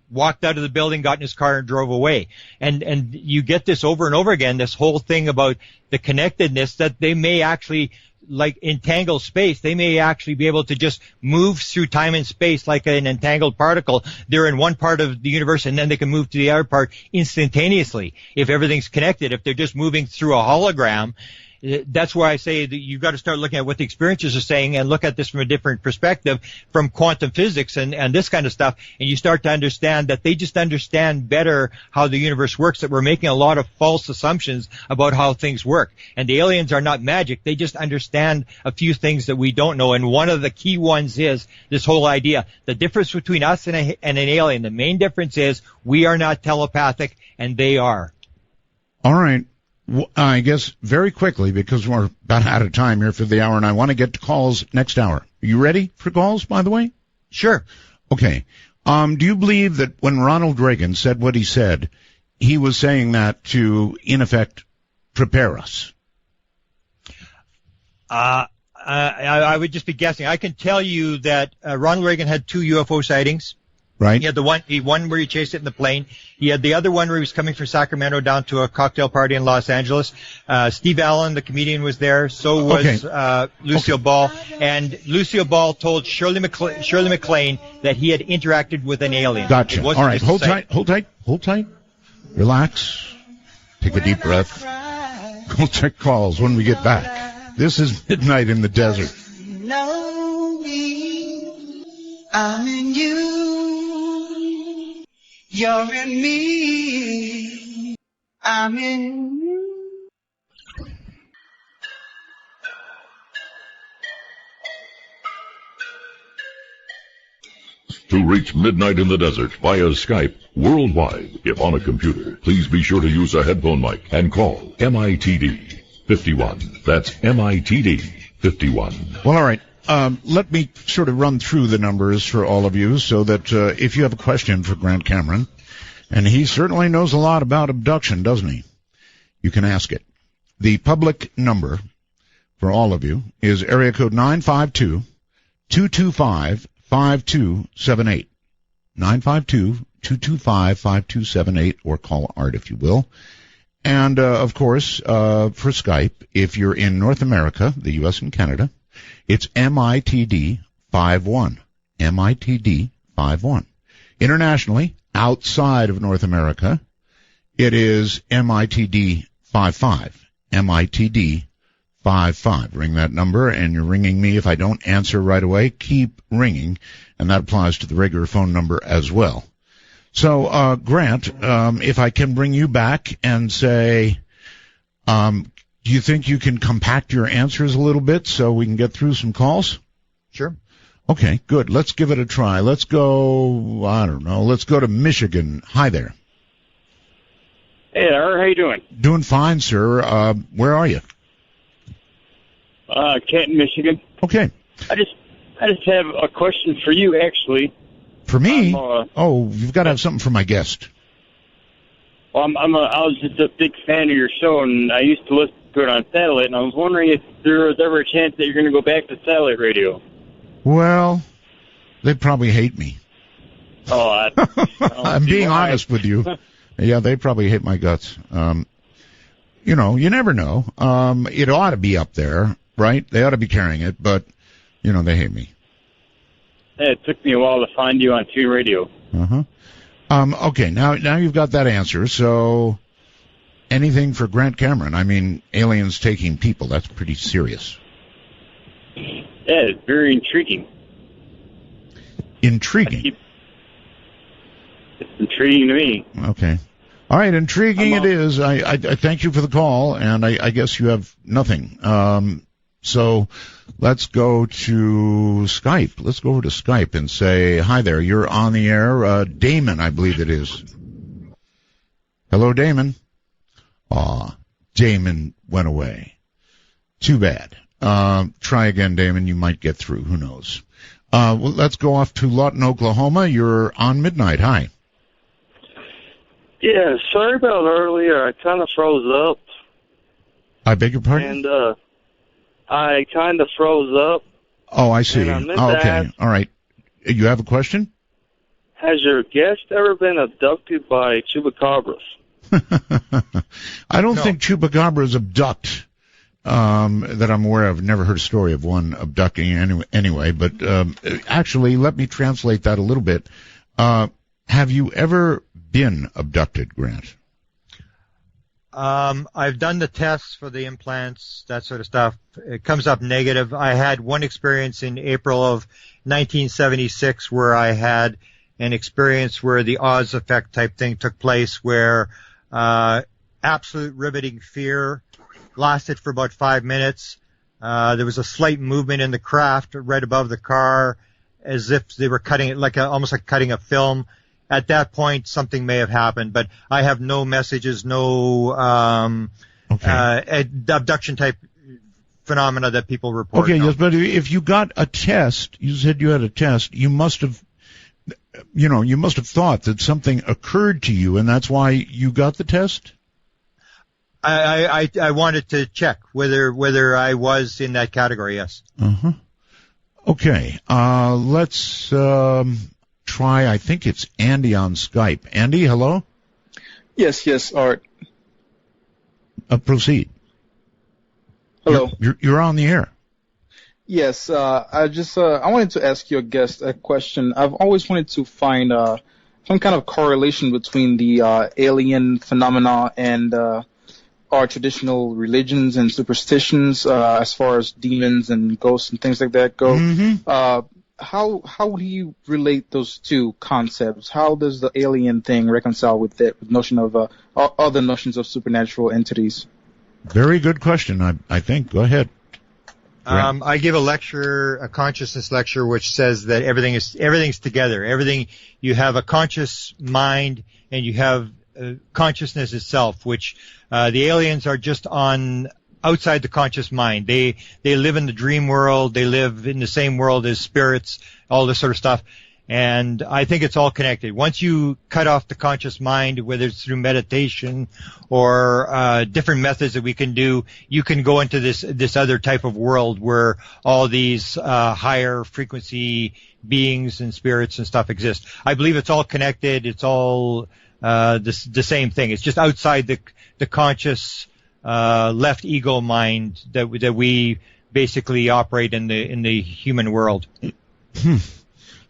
Walked out of the building, got in his car and drove away. And you get this over and over again, this whole thing about the connectedness, that they may actually, like entangled space, they may actually be able to just move through time and space like an entangled particle. They're in one part of the universe and then they can move to the other part instantaneously if everything's connected. If they're just moving through a hologram, that's why I say that you've got to start looking at what the experiencers are saying and look at this from a different perspective, from quantum physics and this kind of stuff. And you start to understand that they just understand better how the universe works, that we're making a lot of false assumptions about how things work. And the aliens are not magic. They just understand a few things that we don't know. And one of the key ones is this whole idea. The difference between us and an alien, the main difference is we are not telepathic and they are. All right. I guess very quickly, because we're about out of time here for the hour, and I want to get to calls next hour. Are you ready for calls, by the way? Sure. Okay. Do you believe that when Ronald Reagan said what he said, he was saying that to, in effect, prepare us? I would just be guessing. I can tell you that Ronald Reagan had 2 UFO sightings. Right. He had the one where he chased it in the plane. He had the other one where he was coming from Sacramento down to a cocktail party in Los Angeles. Steve Allen, the comedian, was there. So was Lucille Ball. And Lucille Ball told Shirley MacLaine that he had interacted with an alien. Gotcha. All right. Hold tight. Relax. Take a deep breath. We'll take calls when we get back. This is Midnight in the Desert. Know me. I'm in you. You're in me. I'm in you. To reach Midnight in the Desert via Skype worldwide, if on a computer, please be sure to use a headphone mic and call MITD 51. That's MITD 51. Well, all right. Let me sort of run through the numbers for all of you so that if you have a question for Grant Cameron, and he certainly knows a lot about abduction, doesn't he? You can ask it. The public number for all of you is area code 952-225-5278. 952-225-5278, or call Art if you will. And, of course, for Skype, if you're in North America, the U.S. and Canada, it's MITD 51. MITD 51. Internationally, outside of North America, it is MITD 55. MITD 55. Ring that number, and you're ringing me. If I don't answer right away, keep ringing, and that applies to the regular phone number as well. So, Grant, if I can bring you back and say, Do you think you can compact your answers a little bit so we can get through some calls? Sure. Okay, good. Let's give it a try. Let's go, I don't know, let's go to Michigan. Hi there. Hey, Art, how you doing? Doing fine, sir. Where are you? Canton, Michigan. Okay. I just have a question for you, actually. For me? You've got to have something for my guest. Well, I was just a big fan of your show, and I used to listen to it on satellite, and I was wondering if there was ever a chance that you're going to go back to satellite radio. Well, they probably hate me. Oh, I'm being honest with you. Yeah, they probably hate my guts. You never know. It ought to be up there, right? They ought to be carrying it, but, they hate me. Yeah, it took me a while to find you on T Radio. Uh-huh. Okay, now you've got that answer, so anything for Grant Cameron? I mean, aliens taking people, that's pretty serious. Yeah, it's very intriguing. Intriguing? It's intriguing to me. Okay. All right, intriguing it is. I thank you for the call, and I guess you have nothing. So let's go to Skype. Let's go over to Skype and say, hi there, you're on the air. Damon, I believe it is. Hello, Damon. Aw, Damon went away. Too bad. Try again, Damon. You might get through. Who knows? Well, let's go off to Lawton, Oklahoma. You're on Midnight. Hi. Yeah, sorry about earlier. I kind of froze up. I beg your pardon? And I kind of froze up. Oh, I see. And Okay. All right. You have a question? Has your guest ever been abducted by chupacabras? I don't think chupacabras abduct that I'm aware of. Never heard a story of one abducting anyway. But actually, let me translate that a little bit. Have you ever been abducted, Grant? I've done the tests for the implants, that sort of stuff. It comes up negative. I had one experience in April of 1976 where I had an experience where the Oz effect type thing took place, where absolute riveting fear lasted for about 5 minutes. There was a slight movement in the craft right above the car, as if they were cutting it, almost like cutting a film. At that point, something may have happened, but I have no messages, no abduction type phenomena that people report. Okay, yes, but if you got a test, you said you had a test, you must have thought that something occurred to you, and that's why you got the test? I wanted to check whether I was in that category, yes. Uh-huh. Okay, let's try, I think it's Andy on Skype. Andy, hello? Yes, Art. Proceed. Hello. You're on the air. Yes, I wanted to ask your guest a question. I've always wanted to find some kind of correlation between the alien phenomena and our traditional religions and superstitions as far as demons and ghosts and things like that go. Mm-hmm. How do you relate those two concepts? How does the alien thing reconcile with the notion of other notions of supernatural entities? Very good question, I think. Go ahead. I give a consciousness lecture, which says that everything's together. You have a conscious mind and you have consciousness itself, which the aliens are just outside the conscious mind. They live in the dream world. They live in the same world as spirits, all this sort of stuff. And I think it's all connected. Once you cut off the conscious mind, whether it's through meditation or different methods that we can do, you can go into this other type of world where all these higher frequency beings and spirits and stuff exist. I believe it's all connected. It's all the same thing. It's just outside the conscious left ego mind that we basically operate in the human world.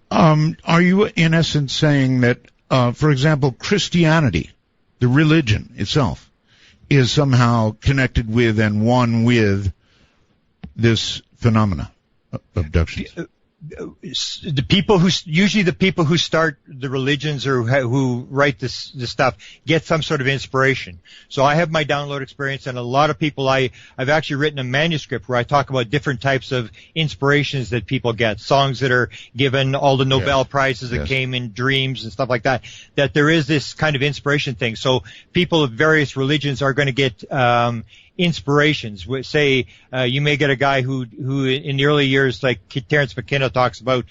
Are you in essence saying that, for example, Christianity, the religion itself, is somehow connected with and one with this phenomena of abductions? The people who start the religions or who write this stuff get some sort of inspiration. So I have my download experience, and a lot of people, I've actually written a manuscript where I talk about different types of inspirations that people get, songs that are given, all the Nobel Prizes that came in dreams and stuff like that, that there is this kind of inspiration thing. So people of various religions are going to get inspirations. Say you may get a guy who in the early years, like Terence McKenna talks about,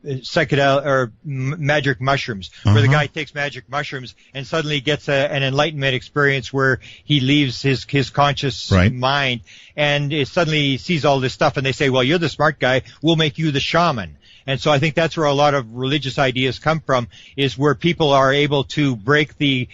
psychedelic or magic mushrooms, where the guy takes magic mushrooms and suddenly gets an enlightenment experience where he leaves his conscious mind, and suddenly he sees all this stuff, and they say, well, you're the smart guy, we'll make you the shaman. And so I think that's where a lot of religious ideas come from, is where people are able to break the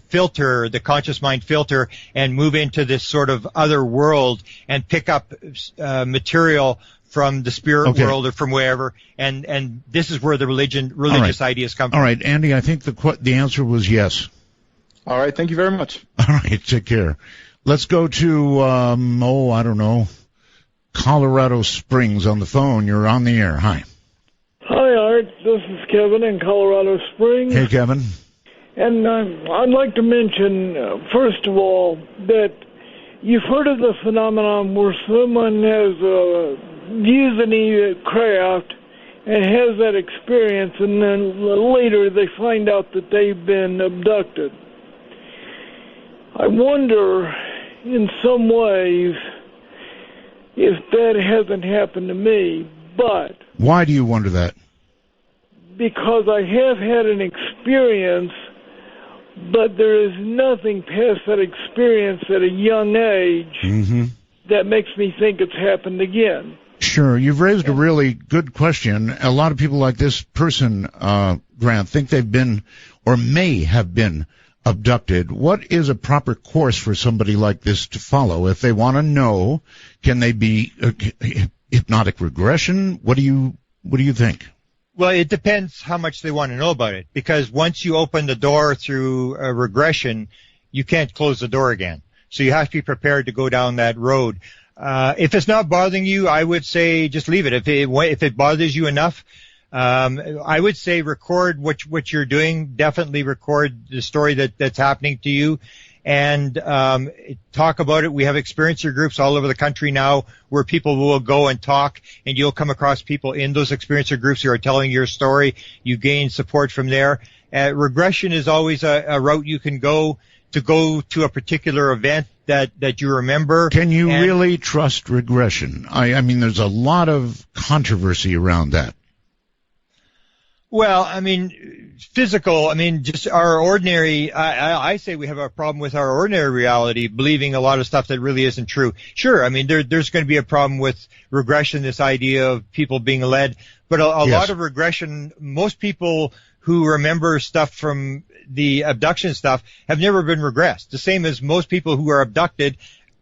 filter, the conscious mind filter, and move into this sort of other world and pick up material from the spirit world or from wherever, and this is where the religious ideas come from. All right, Andy, I think the answer was yes. All right, thank you very much. All right, take care. Let's go to, I don't know, Colorado Springs on the phone. You're on the air. Hi. Hi, Art. This is Kevin in Colorado Springs. Hey, Kevin. And I'd like to mention, first of all, that you've heard of the phenomenon where someone has used any craft and has that experience, and then later they find out that they've been abducted. I wonder, in some ways, if that hasn't happened to me, but... Why do you wonder that? Because I have had an experience, but there is nothing past that experience at a young age that makes me think it's happened again. Sure. You've raised a really good question. A lot of people like this person, Grant, think they've been or may have been abducted. What is a proper course for somebody like this to follow? If they want to know, can they be hypnotic regression? What do you think? Well, it depends how much they want to know about it, because once you open the door through a regression, you can't close the door again. So you have to be prepared to go down that road. If it's not bothering you, I would say just leave it. If it bothers you enough, I would say record what you're doing. Definitely record the story that's happening to you, and talk about it. We have experiencer groups all over the country now where people will go and talk, and you'll come across people in those experiencer groups who are telling your story. You gain support from there. Regression is always a route you can go to a particular event that you remember. Can you really trust regression? I mean, there's a lot of controversy around that. Well, I mean, just our ordinary, I say we have a problem with our ordinary reality, believing a lot of stuff that really isn't true. Sure, I mean, there's going to be a problem with regression, this idea of people being led, but a lot of regression, most people who remember stuff from the abduction stuff have never been regressed. The same as most people who are abducted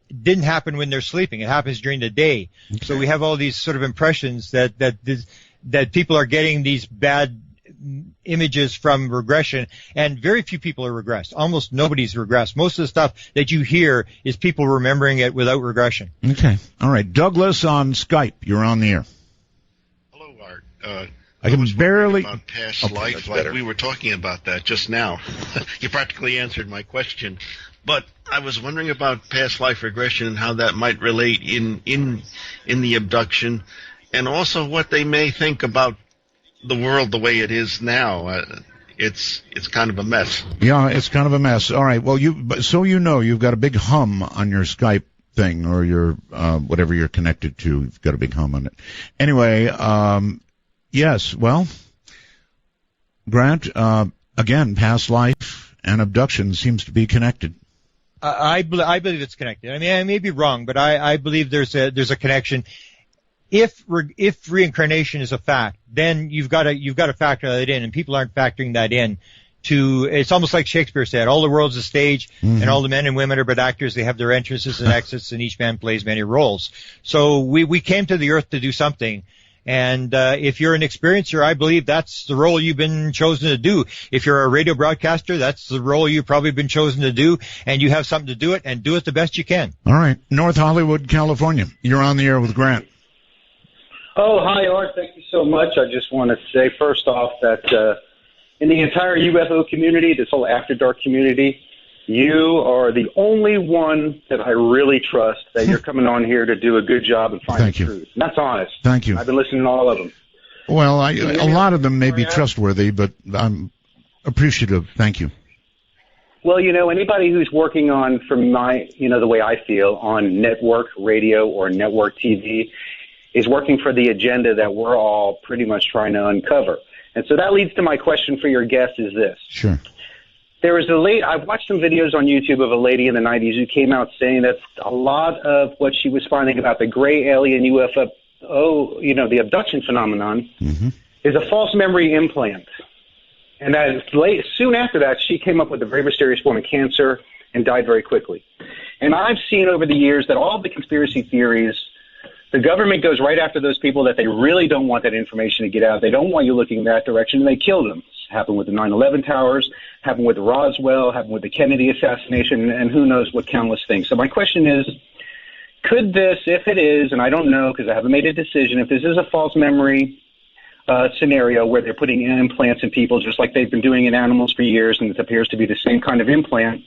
didn't happen when they're sleeping. It happens during the day. Okay. So we have all these sort of impressions that people are getting these bad images from regression, and very few people are regressed. Almost nobody's regressed. Most of the stuff that you hear is people remembering it without regression. Okay. All right. Douglas on Skype. You're on the air. Hello, Art. I can barely... About past life, like we were talking about that just now. You practically answered my question. But I was wondering about past life regression and how that might relate in the abduction, and also what they may think about the world the way it is now. It's kind of a mess. Yeah, it's kind of a mess. All right. Well, you've got a big hum on your Skype thing, or your whatever you're connected to. You've got a big hum on it. Anyway, yes. Well, Grant, again, past life and abduction seems to be connected. I believe it's connected. I mean, I may be wrong, but I believe there's a connection. If reincarnation is a fact, then you've got to factor that in, and people aren't factoring that in. It's almost like Shakespeare said, all the world's a stage, and all the men and women are but actors. They have their entrances and exits, and each man plays many roles. So we came to the earth to do something. And if you're an experiencer, I believe that's the role you've been chosen to do. If you're a radio broadcaster, that's the role you've probably been chosen to do, and you have something to do it, and do it the best you can. All right. North Hollywood, California. You're on the air with Grant. Oh, hi, Art. Thank you so much. I just want to say, first off, that in the entire UFO community, this whole After Dark community, you are the only one that I really trust that you're coming on here to do a good job and find the truth. And that's honest. Thank you. I've been listening to all of them. Well, a lot of them may be trustworthy, but I'm appreciative. Thank you. Well, anybody who's working on, from my, the way I feel, on network radio or network TV is working for the agenda that we're all pretty much trying to uncover. And so that leads to my question for your guest is this. Sure. There was I've watched some videos on YouTube of a lady in the 90s who came out saying that a lot of what she was finding about the gray alien UFO, the abduction phenomenon, is a false memory implant. And that soon after that, she came up with a very mysterious form of cancer and died very quickly. And I've seen over the years that all the conspiracy theories, the government goes right after those people that they really don't want that information to get out. They don't want you looking in that direction, and they kill them. It's happened with the 9/11 towers, happened with Roswell, happened with the Kennedy assassination, and who knows what countless things. So my question is, could this, if it is, and I don't know because I haven't made a decision, if this is a false memory scenario where they're putting implants in people just like they've been doing in animals for years, and it appears to be the same kind of implant,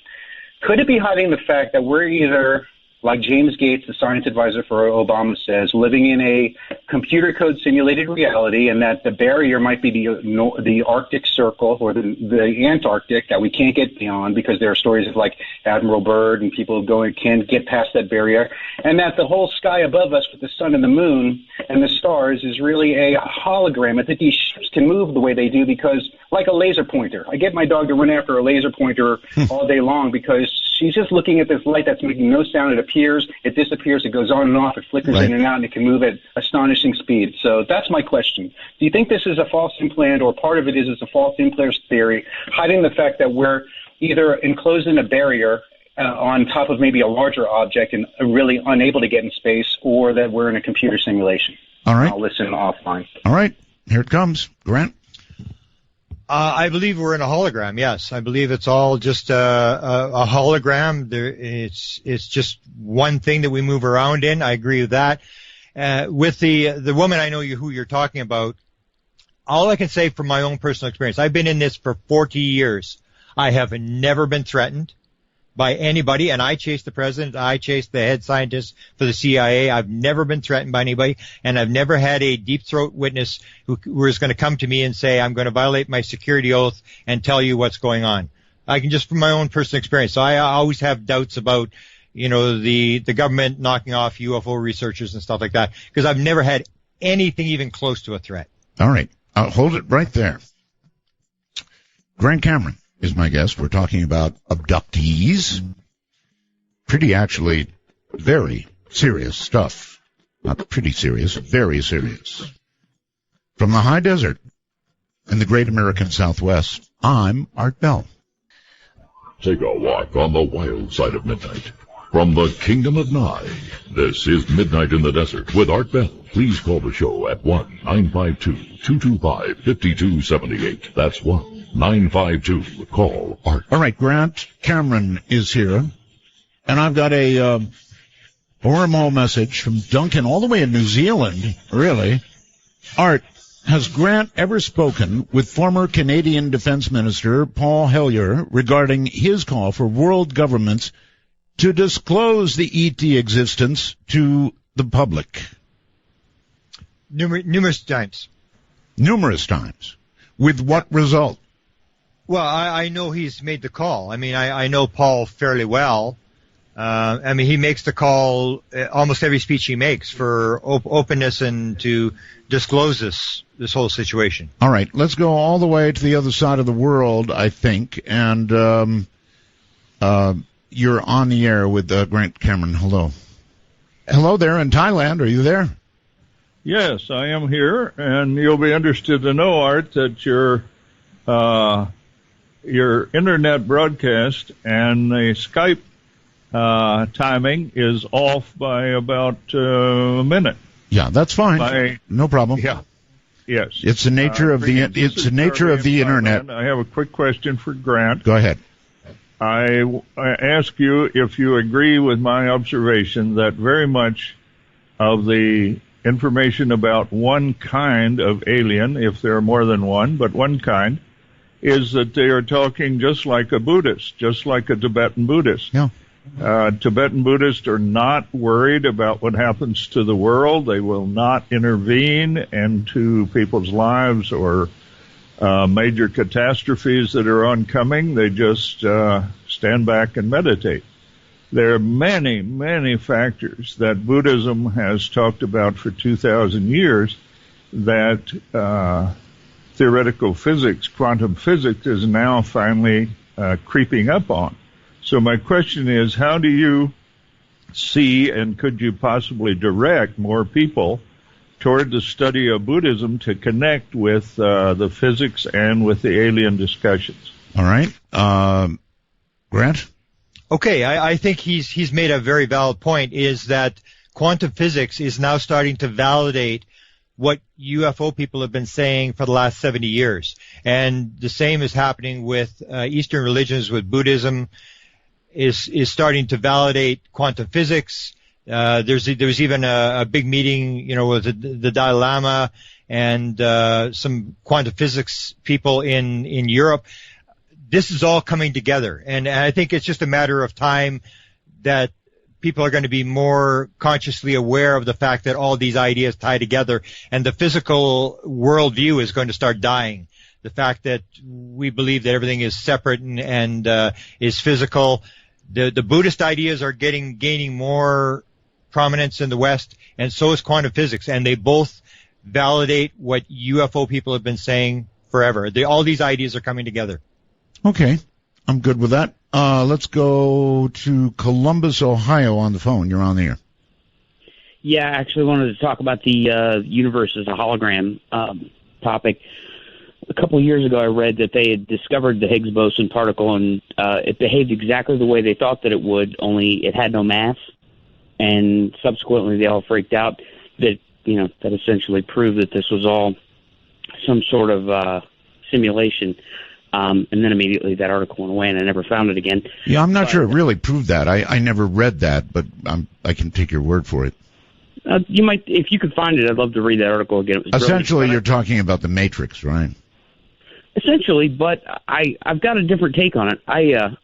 could it be hiding the fact that we're either, like James Gates, the science advisor for Obama, says, living in a computer code simulated reality, and that the barrier might be the Arctic Circle or the Antarctic that we can't get beyond because there are stories of like Admiral Byrd and people can't get past that barrier, and that the whole sky above us with the sun and the moon and the stars is really a hologram, and that these ships can move the way they do because, like a laser pointer. I get my dog to run after a laser pointer all day long because she's just looking at this light that's making no sound. It appears, it disappears, it goes on and off, it flickers in and out, and it can move at astonishing speed. So that's my question. Do you think this is a false implant, or part of it is a false implant theory, hiding the fact that we're either enclosed in a barrier on top of maybe a larger object and really unable to get in space, or that we're in a computer simulation? All right. I'll listen offline. All right. Here it comes. Grant? I believe we're in a hologram. Yes, I believe it's all just a hologram. It's just one thing that we move around in. I agree with that. With the woman I know who you're talking about, all I can say from my own personal experience, I've been in this for 40 years. I have never been threatened by anybody, and I chased the president, I chased the head scientist for the CIA. I've never been threatened by anybody, and I've never had a deep throat witness who was going to come to me and say, I'm going to violate my security oath and tell you what's going on. I can just from my own personal experience. So I always have doubts about, the government knocking off UFO researchers and stuff like that, because I've never had anything even close to a threat. All right. I'll hold it right there. Grant Cameron is my guest. We're talking about abductees. Pretty actually very serious stuff. Not pretty serious, very serious. From the high desert in the great American Southwest, I'm Art Bell. Take a walk on the wild side of midnight. From the kingdom of Nye, this is Midnight in the Desert with Art Bell. Please call the show at 1-952-225-5278. That's 1-952. Call Art. All right, Grant Cameron is here, and I've got a wormhole message from Duncan all the way in New Zealand, really. Art, has Grant ever spoken with former Canadian Defense Minister Paul Hellyer regarding his call for world governments to disclose the ET existence to the public? Numerous times. Numerous times. With what result? Well, I know he's made the call. I mean, I know Paul fairly well. He makes the call almost every speech he makes for openness and to disclose this whole situation. All right, let's go all the way to the other side of the world, I think, and you're on the air with Grant Cameron. Hello. Hello there in Thailand. Are you there? Yes, I am here, and you'll be interested to know, Art, that your internet broadcast and the Skype timing is off by about a minute. Yeah, that's fine. No problem. Yeah. Yes. It's the nature of the internet. I have a quick question for Grant. Go ahead. I ask you if you agree with my observation that very much of the information about one kind of alien, if there are more than one, but one kind, is that they are talking just like a Buddhist, just like a Tibetan Buddhist. Yeah. Tibetan Buddhists are not worried about what happens to the world. They will not intervene into people's lives or major catastrophes that are oncoming. They just stand back and meditate. There are many, many factors that Buddhism has talked about for 2,000 years that theoretical physics, quantum physics, is now finally creeping up on. So my question is, how do you see, and could you possibly direct more people toward the study of Buddhism to connect with the physics and with the alien discussions? All right. Grant? Okay, I think he's made a very valid point, is that quantum physics is now starting to validate what UFO people have been saying for the last 70 years. And the same is happening with Eastern religions, with Buddhism is starting to validate quantum physics. There's even a big meeting, with the Dalai Lama and some quantum physics people in Europe. This is all coming together, and I think it's just a matter of time that people are going to be more consciously aware of the fact that all these ideas tie together, and the physical worldview is going to start dying. The fact that we believe that everything is separate and is physical. The Buddhist ideas are gaining more prominence in the West, and so is quantum physics, and they both validate what UFO people have been saying forever. All these ideas are coming together. Okay, I'm good with that. Let's go to Columbus, Ohio on the phone. You're on the air. Yeah, I actually wanted to talk about the universe as a hologram topic. A couple of years ago, I read that they had discovered the Higgs boson particle, and it behaved exactly the way they thought that it would, only it had no mass. And subsequently, they all freaked out that, that essentially proved that this was all some sort of simulation. And then immediately that article went away, and I never found it again. Yeah, I'm not sure it really proved that. I never read that, but I can take your word for it. You might, if you could find it, I'd love to read that article again. It was essentially, you're talking about the Matrix, right? Essentially, but I've got a different take on it.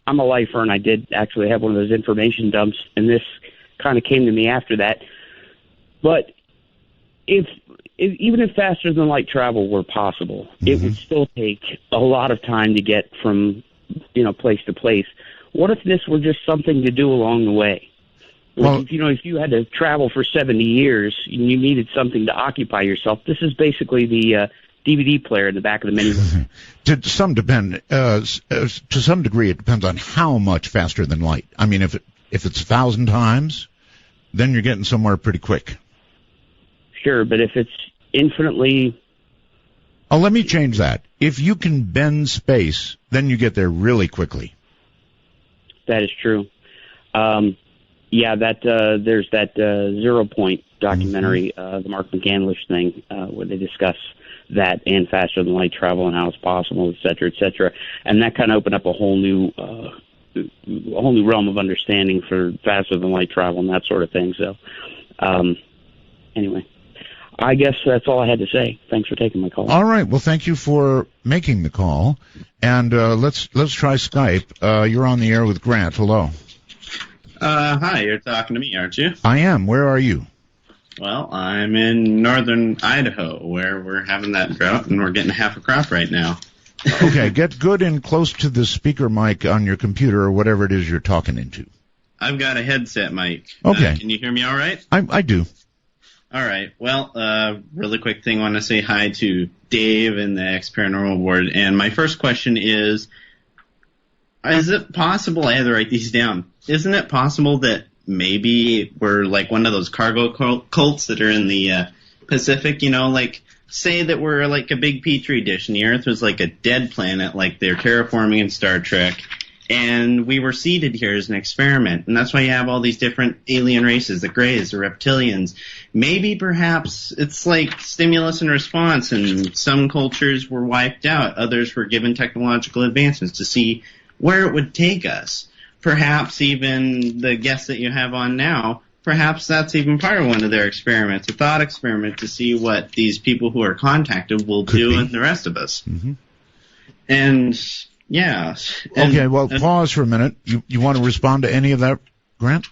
I'm a lifer, and I did actually have one of those information dumps, and this kind of came to me after that. But even if faster than light travel were possible, it would still take a lot of time to get from, place to place. What if this were just something to do along the way? Like, if you had to travel for 70 years and you needed something to occupy yourself, this is basically the DVD player in the back of the minivan. To some degree, it depends on how much faster than light. I mean, if it's 1,000 times, then you're getting somewhere pretty quick. Sure, but if it's infinitely... Oh, let me change that. If you can bend space, then you get there really quickly. That is true. There's that 0 Point documentary, the Mark McCandlish thing, where they discuss that and faster than light travel and how it's possible, et cetera, et cetera. And that kind of opened up a whole new realm of understanding for faster than light travel and that sort of thing. So, anyway, I guess that's all I had to say. Thanks for taking my call. All right. Well, thank you for making the call. And let's try Skype. You're on the air with Grant. Hello. Hi, you're talking to me, aren't you? I am. Where are you? Well, I'm in northern Idaho, where we're having that drought, and we're getting half a crop right now. Okay, get good and close to the speaker mic on your computer or whatever it is you're talking into. I've got a headset mic. Okay. Can you hear me all right? I do. All right. Well, really quick thing, I want to say hi to Dave and the Paranormal board. And my first question is it possible, I had to write these down, isn't it possible that maybe we're like one of those cargo cults that are in the Pacific, like say that we're like a big Petri dish and the Earth was like a dead planet like they're terraforming in Star Trek, and we were seeded here as an experiment, and that's why you have all these different alien races, the Greys, the Reptilians. Maybe perhaps it's like stimulus and response, and some cultures were wiped out, others were given technological advancements to see where it would take us. Perhaps even the guest that you have on now, perhaps that's even part of one of their experiments, a thought experiment to see what these people who are contacted will do and the rest of us. Mm-hmm. And yeah. And, okay, well, pause for a minute. You want to respond to any of that, Grant?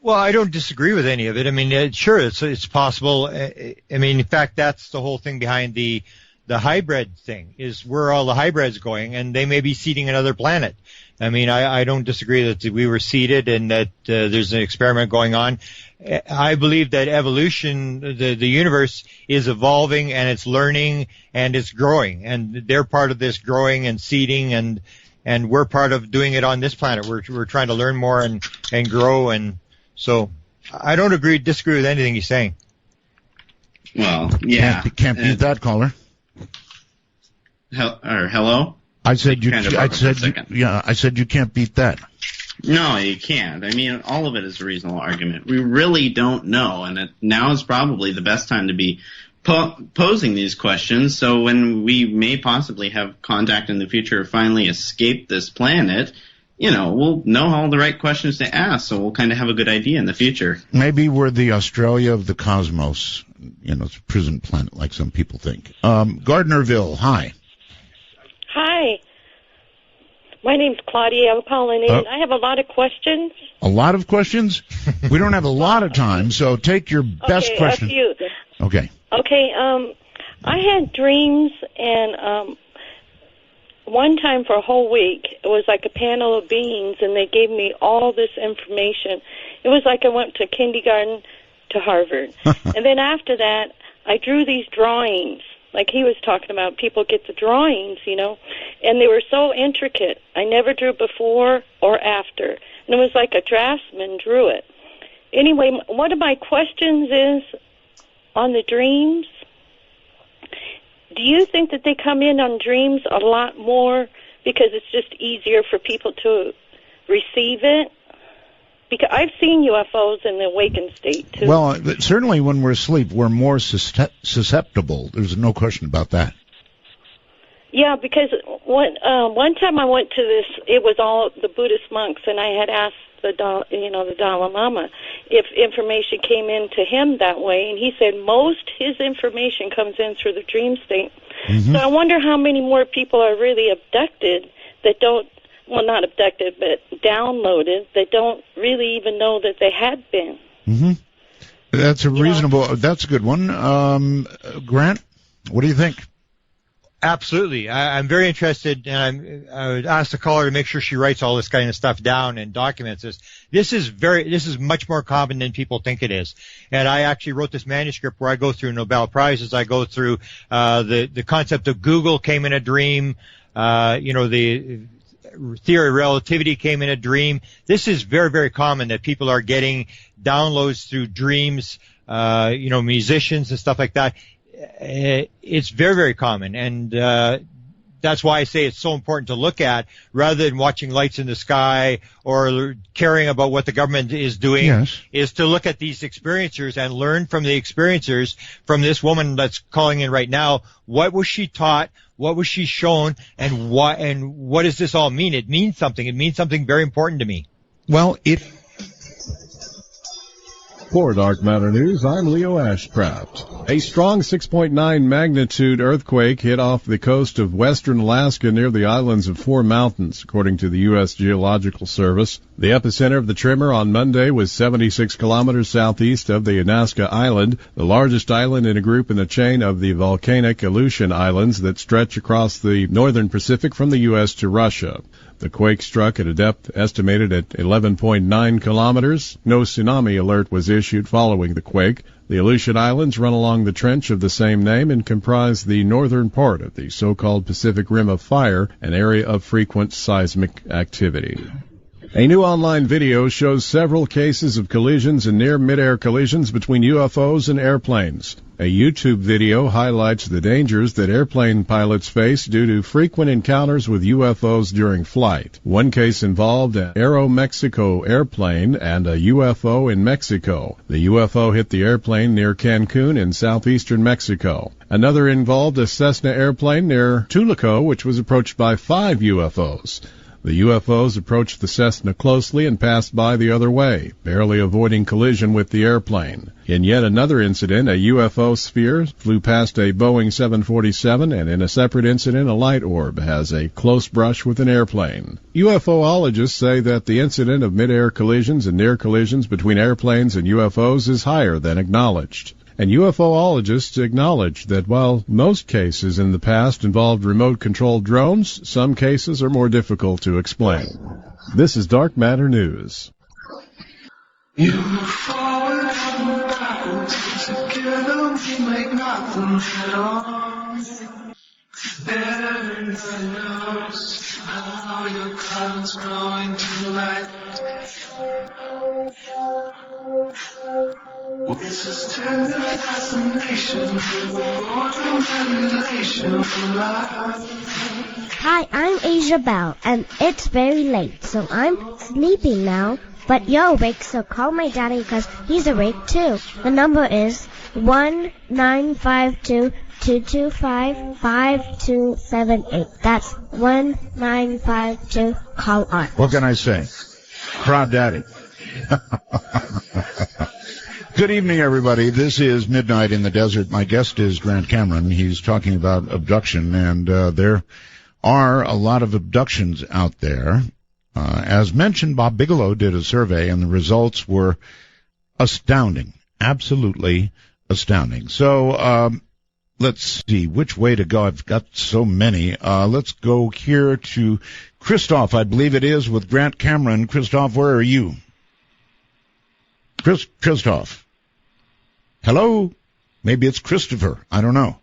Well, I don't disagree with any of it. I mean, sure, it's possible. I mean, in fact, that's the whole thing behind the hybrid thing, is where all the hybrids going, and they may be seeding another planet. I mean, I don't disagree that we were seeded and that there's an experiment going on. I believe that evolution, the universe is evolving and it's learning and it's growing, and they're part of this growing and seeding, and we're part of doing it on this planet. We're trying to learn more and grow, and so I don't disagree with anything he's saying. Well, yeah. Can't beat that, caller. Hello? I said you can't beat that. No, you can't. I mean, all of it is a reasonable argument. We really don't know, and now is probably the best time to be posing these questions. So when we may possibly have contact in the future or finally escape this planet, we'll know all the right questions to ask, so we'll kind of have a good idea in the future. Maybe we're the Australia of the cosmos. It's a prison planet like some people think. Gardnerville, hi. Hi. My name's Claudia. I'm calling in. I have a lot of questions. A lot of questions? We don't have a lot of time, so take your best question. A few. Okay. Okay. I had dreams, and one time for a whole week, it was like a panel of beings, and they gave me all this information. It was like I went to kindergarten to Harvard. And then after that, I drew these drawings. Like he was talking about, people get the drawings, and they were so intricate. I never drew before or after. And it was like a draftsman drew it. Anyway, one of my questions is on the dreams. Do you think that they come in on dreams a lot more because it's just easier for people to receive it? Because I've seen UFOs in the awakened state, too. Well, certainly when we're asleep, we're more susceptible. There's no question about that. Yeah, because one time I went to this, it was all the Buddhist monks, and I had asked the Dalai Lama if information came in to him that way, and he said most his information comes in through the dream state. Mm-hmm. So I wonder how many more people are really abducted that don't, well, not abducted, but downloaded, that don't really even know that they had been. Mm-hmm. That's a good one. Grant, what do you think? Absolutely. I'm very interested, and I would ask the caller to make sure she writes all this kind of stuff down and documents this. This is much more common than people think it is. And I actually wrote this manuscript where I go through Nobel Prizes. I go through the concept of Google came in a dream, the theory of relativity came in a dream. This is very, very common that people are getting downloads through dreams, musicians and stuff like that. It's very, very common, and that's why I say it's so important to look at rather than watching lights in the sky or caring about what the government is doing. Yes. Is to look at these experiencers and learn from the experiencers, from this woman that's calling in right now. What was she taught? What was she shown? And what does this all mean? It means something. It means something very important to me. Well, For Dark Matter News, I'm Leo Ashcraft. A strong 6.9 magnitude earthquake hit off the coast of western Alaska near the islands of Four Mountains, according to the U.S. Geological Service. The epicenter of the tremor on Monday was 76 kilometers southeast of the Alaska Island, the largest island in a group in a chain of the volcanic Aleutian Islands that stretch across the northern Pacific from the U.S. to Russia. The quake struck at a depth estimated at 11.9 kilometers. No tsunami alert was issued following the quake. The Aleutian Islands run along the trench of the same name and comprise the northern part of the so-called Pacific Rim of Fire, an area of frequent seismic activity. A new online video shows several cases of collisions and near mid-air collisions between UFOs and airplanes. A YouTube video highlights the dangers that airplane pilots face due to frequent encounters with UFOs during flight. One case involved an Aeromexico airplane and a UFO in Mexico. The UFO hit the airplane near Cancun in southeastern Mexico. Another involved a Cessna airplane near Tulico, which was approached by 5 UFOs. The UFOs approached the Cessna closely and passed by the other way, barely avoiding collision with the airplane. In yet another incident, a UFO sphere flew past a Boeing 747, and in a separate incident, a light orb has a close brush with an airplane. UFOologists say that the incident of mid-air collisions and near collisions between airplanes and UFOs is higher than acknowledged. And UFOologists acknowledge that while most cases in the past involved remote-controlled drones, some cases are more difficult to explain. This is Dark Matter News. You forward and backwards, together we make nothing at all. Everybody knows how your clouds grow into light. This is tender fascination, mortal manipulation of life. Hi, I'm Asia Bell, and it's very late, so I'm sleeping now. But you're awake, so call my daddy because he's awake too. The number is 1-952-225-5278. That's 1952. Call on. What can I say? Proud daddy. Good evening, everybody. This is Midnight in the Desert. My guest is Grant Cameron. He's talking about abduction, and there are a lot of abductions out there. As mentioned, Bob Bigelow did a survey, and the results were astounding, absolutely astounding. So let's see which way to go. I've got so many. Let's go here to Christoph, I believe it is, with Grant Cameron. Christoph, where are you? Christoph. Hello? Maybe it's Christopher. I don't know.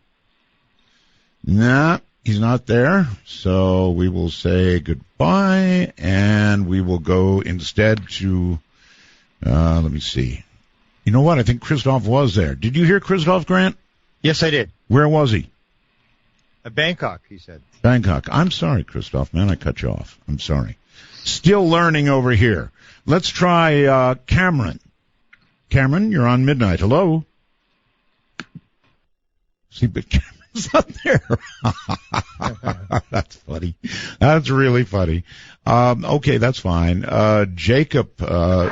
Nah, he's not there. So we will say goodbye, and we will go instead to, let me see. You know what? I think Christoph was there. Did you hear Christoph, Grant? Yes, I did. Where was he? Bangkok, he said. Bangkok. I'm sorry, Christoph. Man, I cut you off. I'm sorry. Still learning over here. Let's try Cameron. Cameron, you're on Midnight. Hello? See, but Cameron's not there. That's funny. That's really funny. Okay, that's fine. Jacob on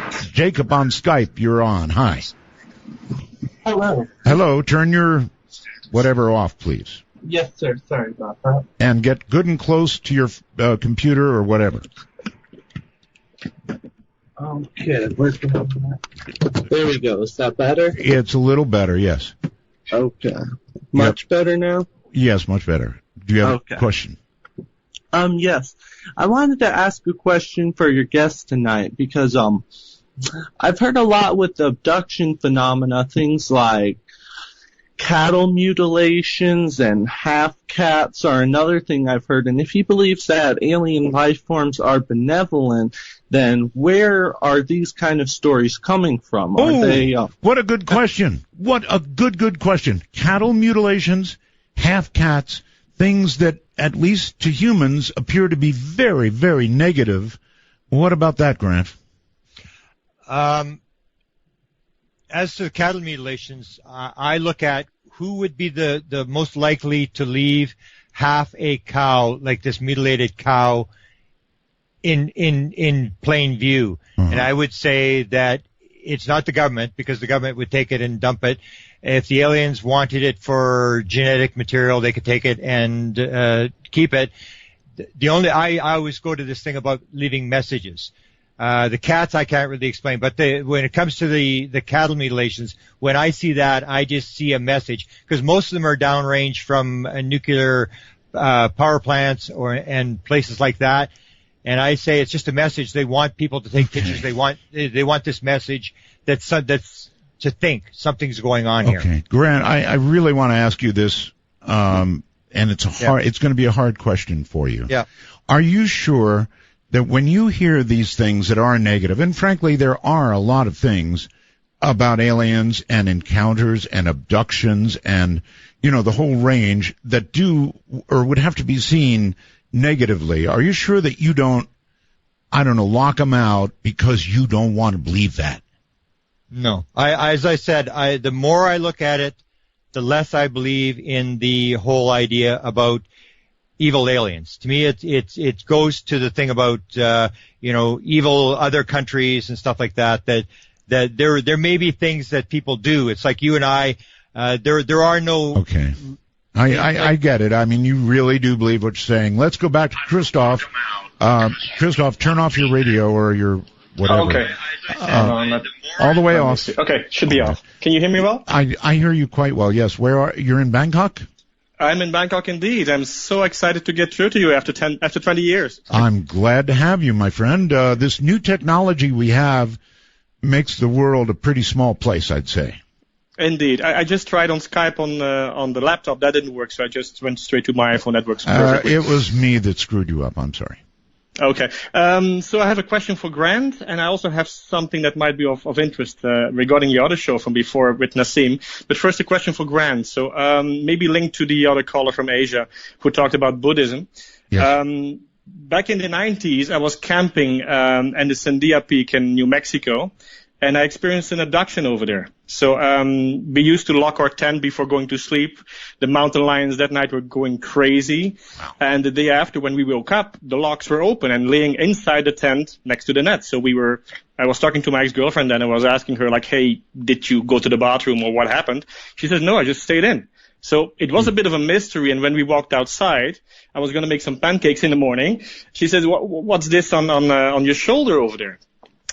Skype, you're on. Hi. Hello. Hello. Turn your whatever off, please. Yes, sir. Sorry about that. And get good and close to your computer or whatever. Okay, where's the button? There we go. Is that better? It's a little better, yes. Okay. Much better now? Yes, much better. Do you have a question? Yes. I wanted to ask a question for your guest tonight because I've heard a lot with the abduction phenomena, things like cattle mutilations and half cats are another thing I've heard. And if he believes that alien life forms are benevolent, then where are these kind of stories coming from? Are they? What a good question. What a good question. Cattle mutilations, half cats, things that, at least to humans, appear to be very, very negative. What about that, Grant? As to the cattle mutilations, I look at who would be the most likely to leave half a cow, like this mutilated cow, in plain view. And I would say that it's not the government, because the government would take it and dump it. If the aliens wanted it for genetic material, they could take it and keep it. I always go to this thing about leaving messages. The cats I can't really explain, but when it comes to the cattle mutilations, when I see that, I just see a message, because most of them are downrange from nuclear power plants and places like that. And I say it's just a message. They want people to take pictures. They want this message that's to think something's going on here. Okay, Grant, I really want to ask you this, and it's it's going to be a hard question for you. Yeah. Are you sure that when you hear these things that are negative, and frankly there are a lot of things about aliens and encounters and abductions and, the whole range that do or would have to be seen negatively, are you sure that you don't, lock them out because you don't want to believe that? No. As I said, the more I look at it, the less I believe in the whole idea about evil aliens. To me, it goes to the thing about, evil other countries and stuff like that, that there may be things that people do. It's like you and I, there are no. Okay. I get it. I mean, you really do believe what you're saying. Let's go back to Christoph. Christoph, turn off your radio or your whatever. Okay. All the way off. Okay, should be off. Can you hear me well? I hear you quite well, yes. You're in Bangkok? I'm in Bangkok indeed. I'm so excited to get through to you after 20 years. I'm glad to have you, my friend. This new technology we have makes the world a pretty small place, I'd say. Indeed. I just tried on Skype on the laptop. That didn't work, so I just went straight to my iPhone. That works perfectly. It was me that screwed you up. I'm sorry. Okay. So I have a question for Grant, and I also have something that might be of interest regarding the other show from before with Nassim. But first, a question for Grant. So maybe linked to the other caller from Asia who talked about Buddhism. Yes. Back in the 90s, I was camping in the Sandia Peak in New Mexico, and I experienced an abduction over there. So we used to lock our tent before going to sleep. The mountain lions that night were going crazy. Wow. And the day after, when we woke up, the locks were open and laying inside the tent next to the net. So I was talking to my ex-girlfriend and I was asking her, like, hey, did you go to the bathroom or what happened? She said, no, I just stayed in. So it was a bit of a mystery, and when we walked outside, I was going to make some pancakes in the morning. She said, what's this on your shoulder over there?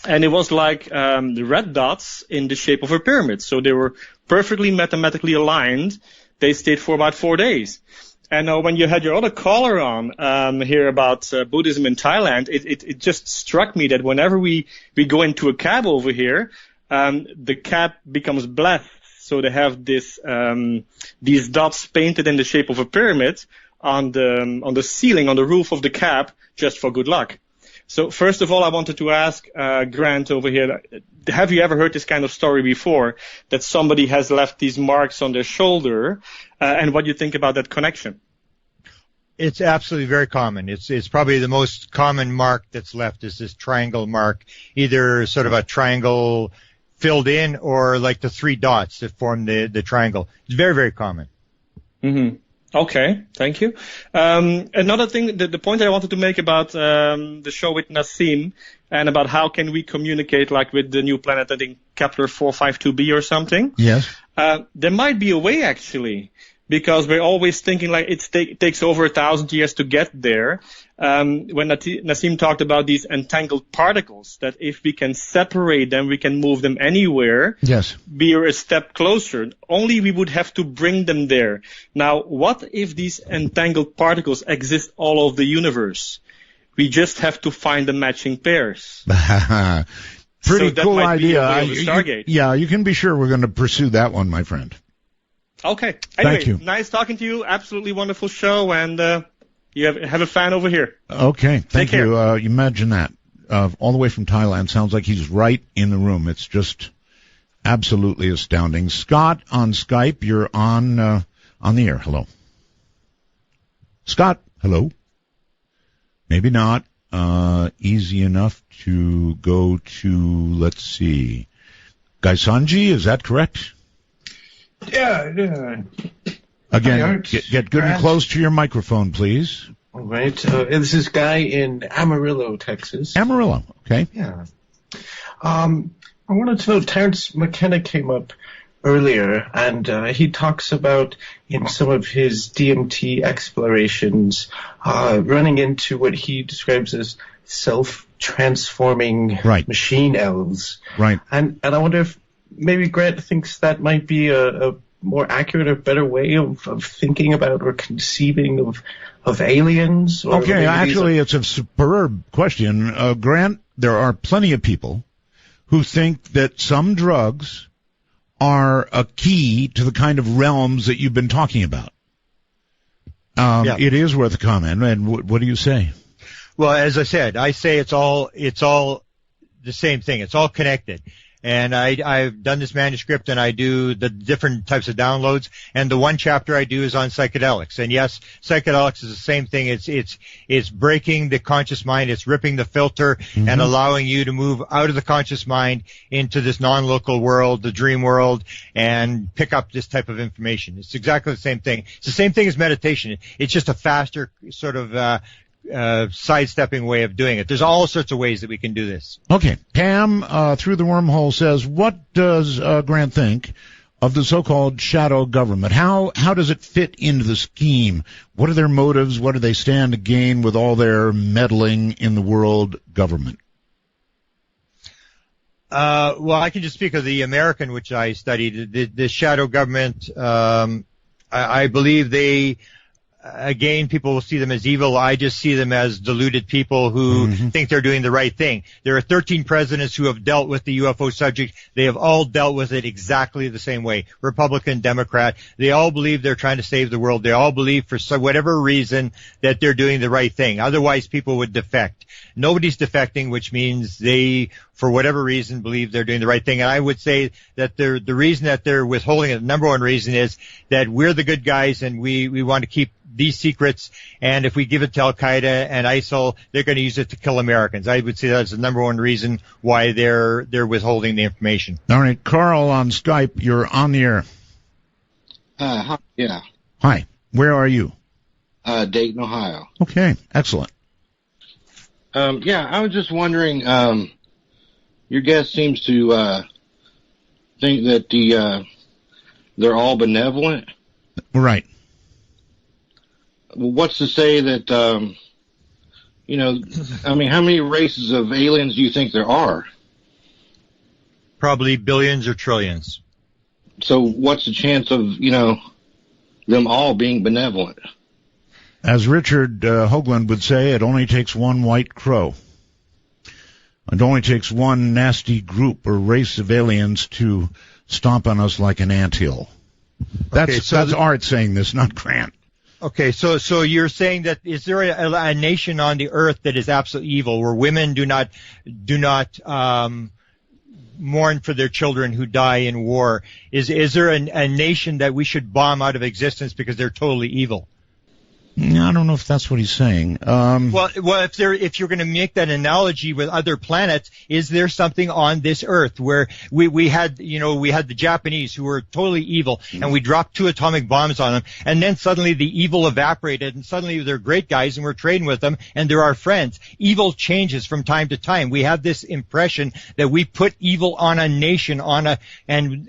And it was like the red dots in the shape of a pyramid. So they were perfectly mathematically aligned. They stayed for about 4 days. And when you had your other caller on here about Buddhism in Thailand, it just struck me that whenever we go into a cab over here, the cab becomes blessed. So they have these dots painted in the shape of a pyramid on the ceiling, on the roof of the cab, just for good luck. So first of all, I wanted to ask Grant over here, have you ever heard this kind of story before, that somebody has left these marks on their shoulder, and what do you think about that connection? It's absolutely very common. It's probably the most common mark that's left is this triangle mark, either sort of a triangle filled in or like the three dots that form the triangle. It's very, very common. Mm-hmm. Okay, thank you. Another thing, the point I wanted to make about the show with Nassim and about how can we communicate like with the new planet, I think Kepler 452b or something. Yes. There might be a way actually, because we're always thinking like it takes over 1,000 years to get there. When Nassim talked about these entangled particles, that if we can separate them, we can move them anywhere. Yes. Be a step closer. Only we would have to bring them there. Now, what if these entangled particles exist all over the universe? We just have to find the matching pairs. Pretty cool idea. Stargate. You can be sure we're going to pursue that one, my friend. Okay. Anyway, Thank you. Nice talking to you. Absolutely wonderful show, and you have a fan over here. Okay, thank Take you. care. Imagine that. All the way from Thailand. Sounds like he's right in the room. It's just absolutely astounding. Scott on Skype, you're on the air. Hello. Scott, hello. Maybe not. Easy enough to go to, let's see, Gaisanji, is that correct? Yeah. Again, get good and close to your microphone, please. All right. This is Guy in Amarillo, Texas. Amarillo, okay. Yeah. I wanted to know, Terrence McKenna came up earlier, and he talks about, in some of his DMT explorations, running into what he describes as self-transforming machine elves. Right. And I wonder if maybe Grant thinks that might be a more accurate or better way of thinking about or conceiving of aliens? Or okay, actually, it's a superb question. Grant, there are plenty of people who think that some drugs are a key to the kind of realms that you've been talking about. It is worth a comment. And what do you say? Well, as I said, I say it's all the same thing. It's all connected. And I've done this manuscript, and I do the different types of downloads. And the one chapter I do is on psychedelics. And yes, psychedelics is the same thing. It's breaking the conscious mind. It's ripping the filter and allowing you to move out of the conscious mind into this non-local world, the dream world, and pick up this type of information. It's exactly the same thing. It's the same thing as meditation. It's just a faster sort of sidestepping way of doing it. There's all sorts of ways that we can do this. Okay. Pam, through the wormhole, says, what does Grant think of the so-called shadow government? How does it fit into the scheme? What are their motives? What do they stand to gain with all their meddling in the world government? Well, I can just speak of the American, which I studied. The shadow government, I believe they... Again, people will see them as evil. I just see them as deluded people who think they're doing the right thing. There are 13 presidents who have dealt with the UFO subject. They have all dealt with it exactly the same way. Republican, Democrat. They all believe they're trying to save the world. They all believe for whatever reason that they're doing the right thing. Otherwise, people would defect. Nobody's defecting, which means they, for whatever reason, believe they're doing the right thing. And I would say that the reason that they're withholding it, the number one reason is that we're the good guys and we want to keep these secrets, and if we give it to Al-Qaeda and ISIL, they're going to use it to kill Americans. I would say that's the number one reason why they're withholding the information. All right, Carl on Skype, you're on the air. Hi, yeah. Hi, where are you? Dayton, Ohio. Okay, excellent. Yeah, I was just wondering, your guest seems to think that they're all benevolent. Right. Well, what's to say that, I mean, how many races of aliens do you think there are? Probably billions or trillions. So what's the chance of, them all being benevolent? As Richard Hoagland would say, it only takes one white crow. It only takes one nasty group or race of aliens to stomp on us like an anthill. That's Art saying this, not Grant. Okay, so you're saying that is there a nation on the earth that is absolutely evil, where women do not mourn for their children who die in war? Is there a nation that we should bomb out of existence because they're totally evil? I don't know if that's what he's saying. Well, if you're going to make that analogy with other planets, is there something on this Earth where we had the Japanese who were totally evil, and we dropped 2 atomic bombs on them, and then suddenly the evil evaporated, and suddenly they're great guys, and we're trading with them, and they're our friends. Evil changes from time to time. We have this impression that we put evil on a nation, and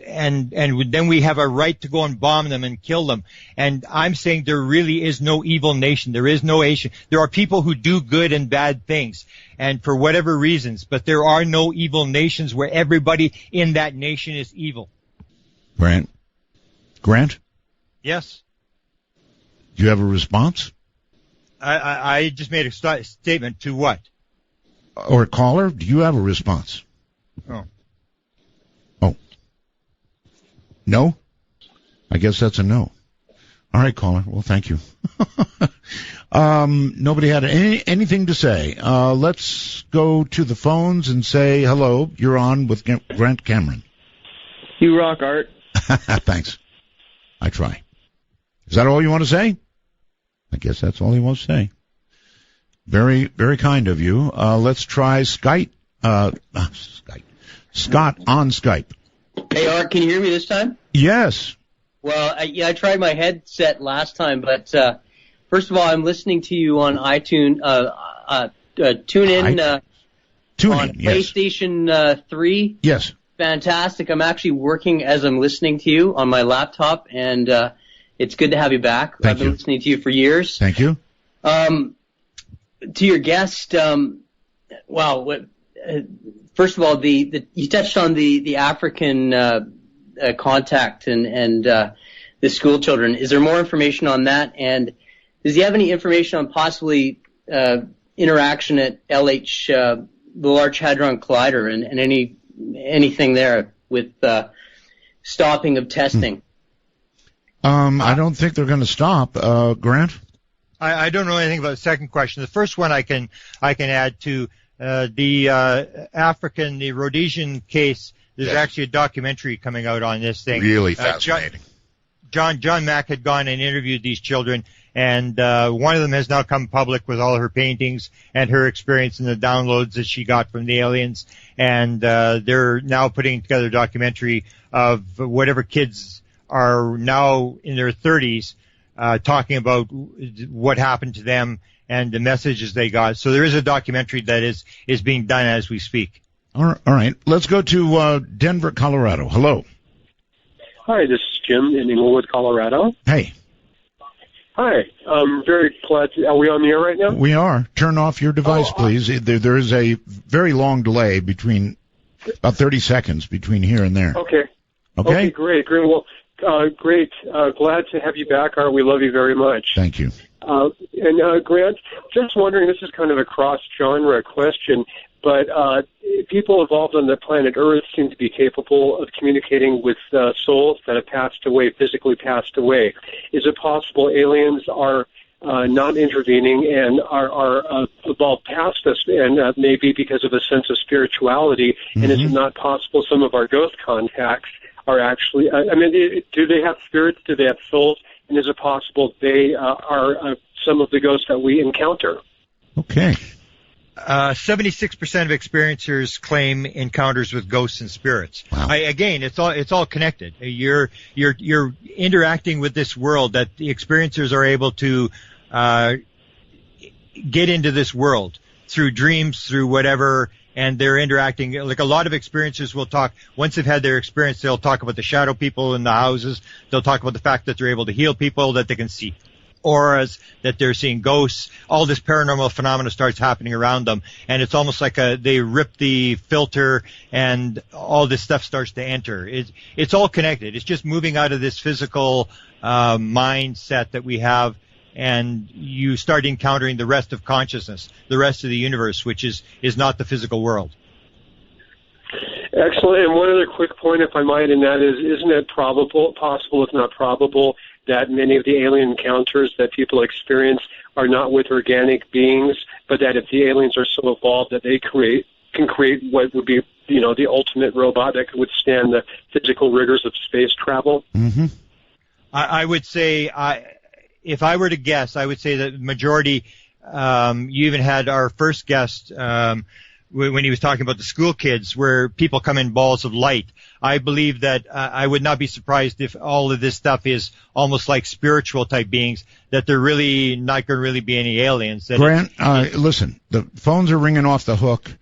then we have a right to go and bomb them and kill them. And I'm saying there really is no evil nation. There is no nation. There are people who do good and bad things, and for whatever reasons, but there are no evil nations where everybody in that nation is evil. Grant? Yes. Do you have a response? I just made a statement to what? Or caller, do you have a response? Oh. No? I guess that's a no. All right, caller. Well, thank you. Nobody had anything to say. Let's go to the phones and say hello. You're on with Grant Cameron. You rock, Art. Thanks. I try. Is that all you want to say? I guess that's all he wants to say. Very, very kind of you. Let's try Scott on Skype. Hey, Art, can you hear me this time? Yes. Well, I tried my headset last time, but first of all, I'm listening to you on iTunes, TuneIn, on PlayStation 3. Yes. Fantastic. I'm actually working as I'm listening to you on my laptop, and it's good to have you back. I've been listening to you for years. Thank you. To your guest, first of all, you touched on the African contact and the school children. Is there more information on that? And does he have any information on possibly interaction at LH, the Large Hadron Collider, and anything there with stopping of testing? I don't think they're going to stop. Grant? I don't know anything about the second question. The first one I can add to the Rhodesian case. There's actually a documentary coming out on this thing. Really fascinating. John Mack had gone and interviewed these children, and one of them has now come public with all of her paintings and her experience in the downloads that she got from the aliens. And they're now putting together a documentary of whatever kids are now in their 30s talking about what happened to them and the messages they got. So there is a documentary that is being done as we speak. All right. Let's go to Denver, Colorado. Hello. Hi, this is Jim in Inglewood, Colorado. Hey. Hi. I'm very glad are we on the air right now? We are. Turn off your device, please. There is a very long delay between about 30 seconds between here and there. Okay. Okay, great. Well, great. Glad to have you back, Art. We love you very much. Thank you. And Grant, just wondering, this is kind of a cross-genre question, but people evolved on the planet Earth seem to be capable of communicating with souls that have passed away, physically passed away. Is it possible aliens are not intervening and are evolved past us, and maybe because of a sense of spirituality? Mm-hmm. And is it not possible some of our ghost contacts are actually, do they have spirits? Do they have souls? And is it possible they are some of the ghosts that we encounter? Okay. 76% of experiencers claim encounters with ghosts and spirits. Wow. Again, it's all connected. You're interacting with this world that the experiencers are able to get into this world through dreams, through whatever, and they're interacting. Like a lot of experiencers will talk, once they've had their experience, they'll talk about the shadow people in the houses. They'll talk about the fact that they're able to heal people, that they can see auras, that they're seeing ghosts. All this paranormal phenomena starts happening around them, and it's almost like they rip the filter and all this stuff starts to enter. It's all connected. It's just moving out of this physical mindset that we have, and you start encountering the rest of consciousness, the rest of the universe, which is not the physical world. Excellent. And one other quick point, if I might, and that is, isn't it possible, if not probable, that many of the alien encounters that people experience are not with organic beings, but that if the aliens are so evolved that they can create what would be, the ultimate robot that could withstand the physical rigors of space travel? Mm-hmm. I would say, if I were to guess, I would say that the majority, you even had our first guest, when he was talking about the school kids, where people come in balls of light. I believe that I would not be surprised if all of this stuff is almost like spiritual type beings, that they're really not going to really be any aliens. Grant, listen, the phones are ringing off the hook,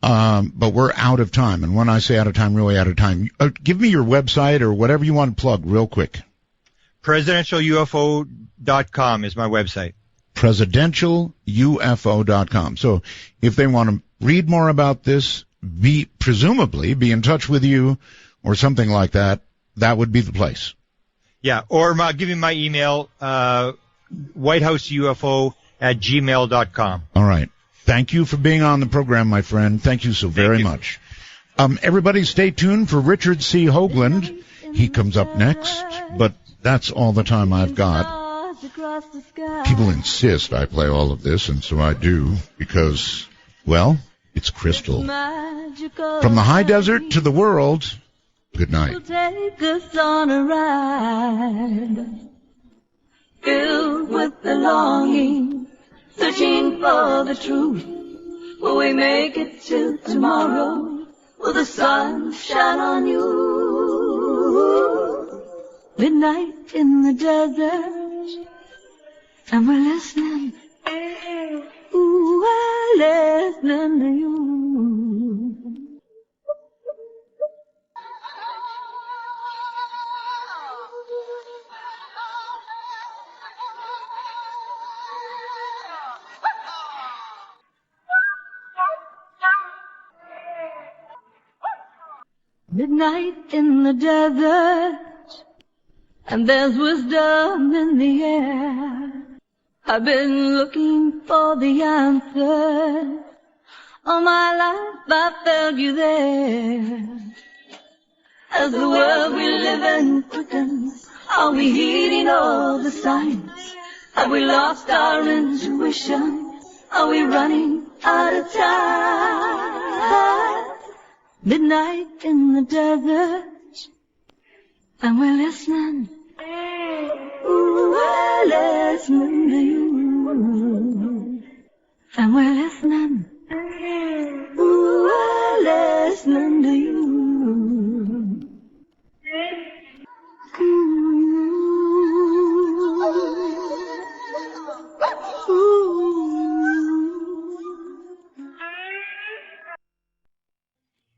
but we're out of time. And when I say out of time, really out of time. Give me your website or whatever you want to plug real quick. PresidentialUFO.com is my website. PresidentialUFO.com. So if they want to read more about this, presumably be in touch with you or something like that, that would be the place. Yeah, or I'll give you my email, whitehouseufo@gmail.com. All right. Thank you for being on the program, my friend. Thank you so very much. Everybody stay tuned for Richard C. Hoagland. He comes up next, but that's all the time I've got. People insist I play all of this, and so I do, because, well, it's crystal. From the high desert to the world, good night. Take us on a ride, filled with the longing, searching for the truth. Will we make it till tomorrow? Will the sun shine on you? Midnight in the desert, and we're listening. Ooh, I'm listening to you. Midnight in the desert, and there's wisdom in the air. I've been looking for the answer. All my life I felt you there. As the world we live in quickens, are we heeding all the signs? Have we lost our intuition? Are we running out of time? midnight in the desert, and we're listening. Ooh, we're listening to you, and we're listening. Ooh, we're listening to you.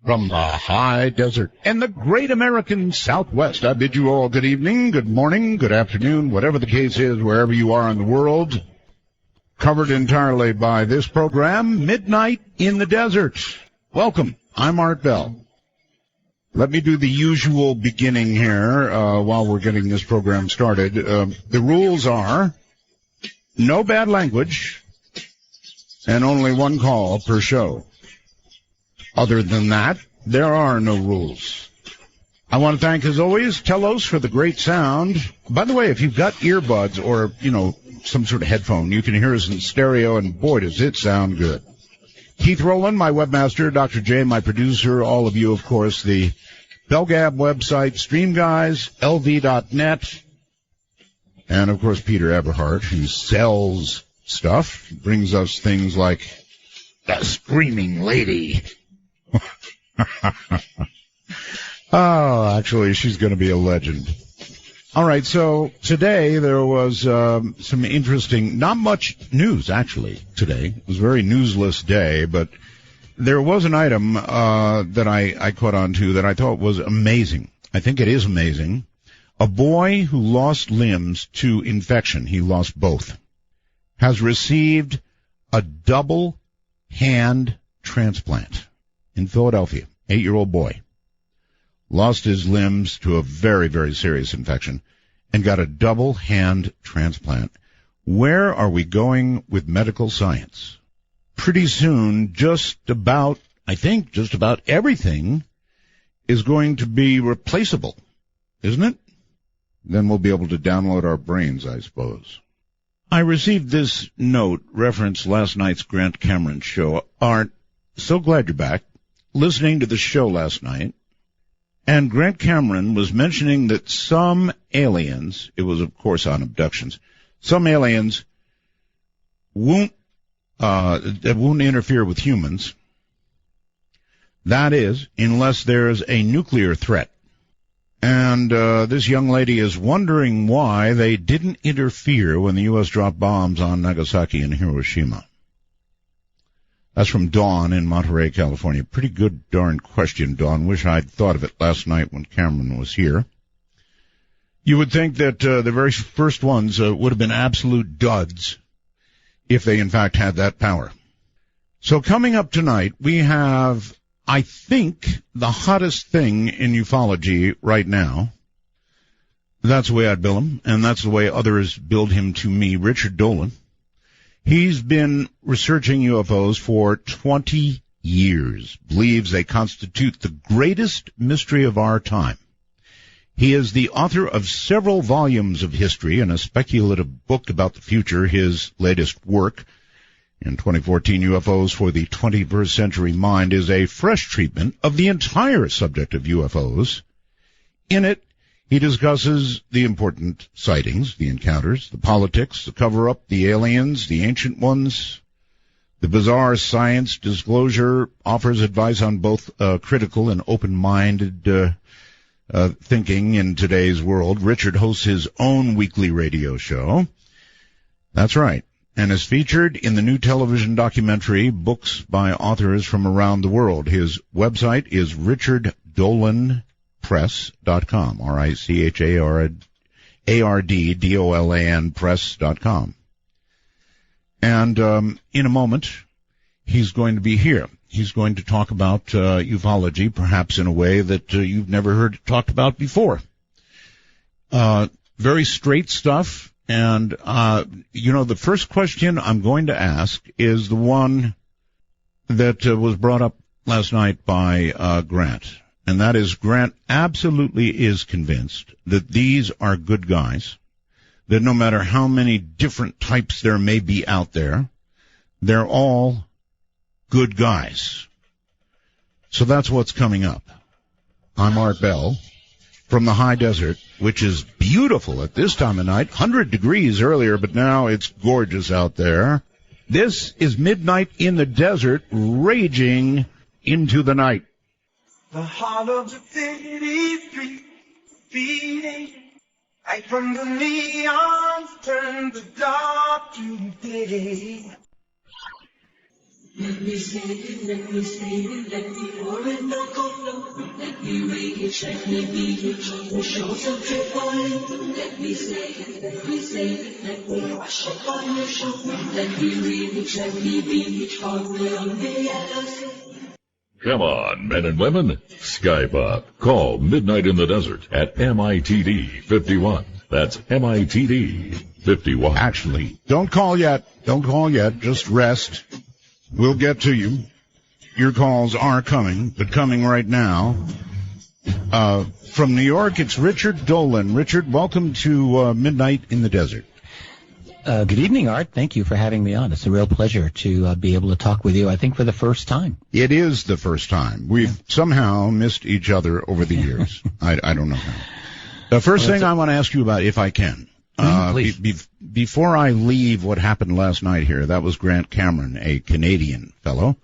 From the high desert and the great American Southwest, I bid you all good evening, good morning, good afternoon, whatever the case is, wherever you are in the world. Covered entirely by this program, Midnight in the Desert. Welcome. I'm Art Bell. Let me do the usual beginning here while we're getting this program started. The rules are no bad language and only one call per show. Other than that, there are no rules. I want to thank, as always, Telos for the great sound. By the way, if you've got earbuds or, some sort of headphone, you can hear us in stereo, and boy, does it sound good. Keith Rowland, my webmaster, Dr. J, my producer, all of you, of course, the Belgab website, StreamGuys, LV.net, and, of course, Peter Eberhardt, who sells stuff, brings us things like the Screaming Lady. Oh, actually, she's going to be a legend. All right, so today there was some interesting, not much news, actually, today. It was a very newsless day, but there was an item that I caught on to that I thought was amazing. I think it is amazing. A boy who lost limbs to infection, he lost both, has received a double hand transplant in Philadelphia. 8-year-old boy lost his limbs to a very, very serious infection and got a double hand transplant. Where are we going with medical science? Pretty soon, just about everything is going to be replaceable, isn't it? Then we'll be able to download our brains, I suppose. I received this note, reference last night's Grant Cameron show. Art, so glad you're back. Listening to the show last night, and Grant Cameron was mentioning that some aliens, it was of course on abductions, some aliens won't interfere with humans. That is, unless there's a nuclear threat. And this young lady is wondering why they didn't interfere when the U.S. dropped bombs on Nagasaki and Hiroshima. That's from Dawn in Monterey, California. Pretty good darn question, Dawn. Wish I'd thought of it last night when Cameron was here. You would think that the very first ones would have been absolute duds if they, in fact, had that power. So coming up tonight, we have, I think, the hottest thing in ufology right now. That's the way I'd bill him, and that's the way others billed him to me, Richard Dolan. He's been researching UFOs for 20 years, believes they constitute the greatest mystery of our time. He is the author of several volumes of history and a speculative book about the future, his latest work. In 2014, UFOs for the 21st Century Mind is a fresh treatment of the entire subject of UFOs. In it, he discusses the important sightings, the encounters, the politics, the cover-up, the aliens, the ancient ones, the bizarre science. Disclosure offers advice on both critical and open-minded thinking in today's world. Richard hosts his own weekly radio show. That's right. And is featured in the new television documentary, Books by Authors from Around the World. His website is richarddolanpress.com, RICHARDDOLAN press.com. And in a moment, he's going to be here. He's going to talk about ufology, perhaps in a way that you've never heard it talked about before. Very straight stuff. And, the first question I'm going to ask is the one that was brought up last night by Grant. And that is, Grant absolutely is convinced that these are good guys, that no matter how many different types there may be out there, they're all good guys. So that's what's coming up. I'm Art Bell from the high desert, which is beautiful at this time of night. 100 degrees earlier, but now it's gorgeous out there. This is Midnight in the Desert, raging into the night. The heart of the city street beating, right from the neons turn the dark to day. Let me say it, let me say it, let me pour it, no go, let me rage, let me beat it, we'll show some trip on it. Let me say it, let me say it, let me wash up on your show. Let me rage, let me beat it, on the other. Come on, men and women. Skype up. Call Midnight in the Desert at MITD 51. That's MITD 51. Actually, don't call yet. Don't call yet. Just rest. We'll get to you. Your calls are coming, but coming right now. From New York, it's Richard Dolan. Richard, welcome to Midnight in the Desert. Good evening, Art. Thank you for having me on. It's a real pleasure to be able to talk with you, I think, for the first time. It is the first time. We've somehow missed each other over the years. I don't know how. The first thing I want to ask you about, if I can, before I leave what happened last night here, that was Grant Cameron, a Canadian fellow,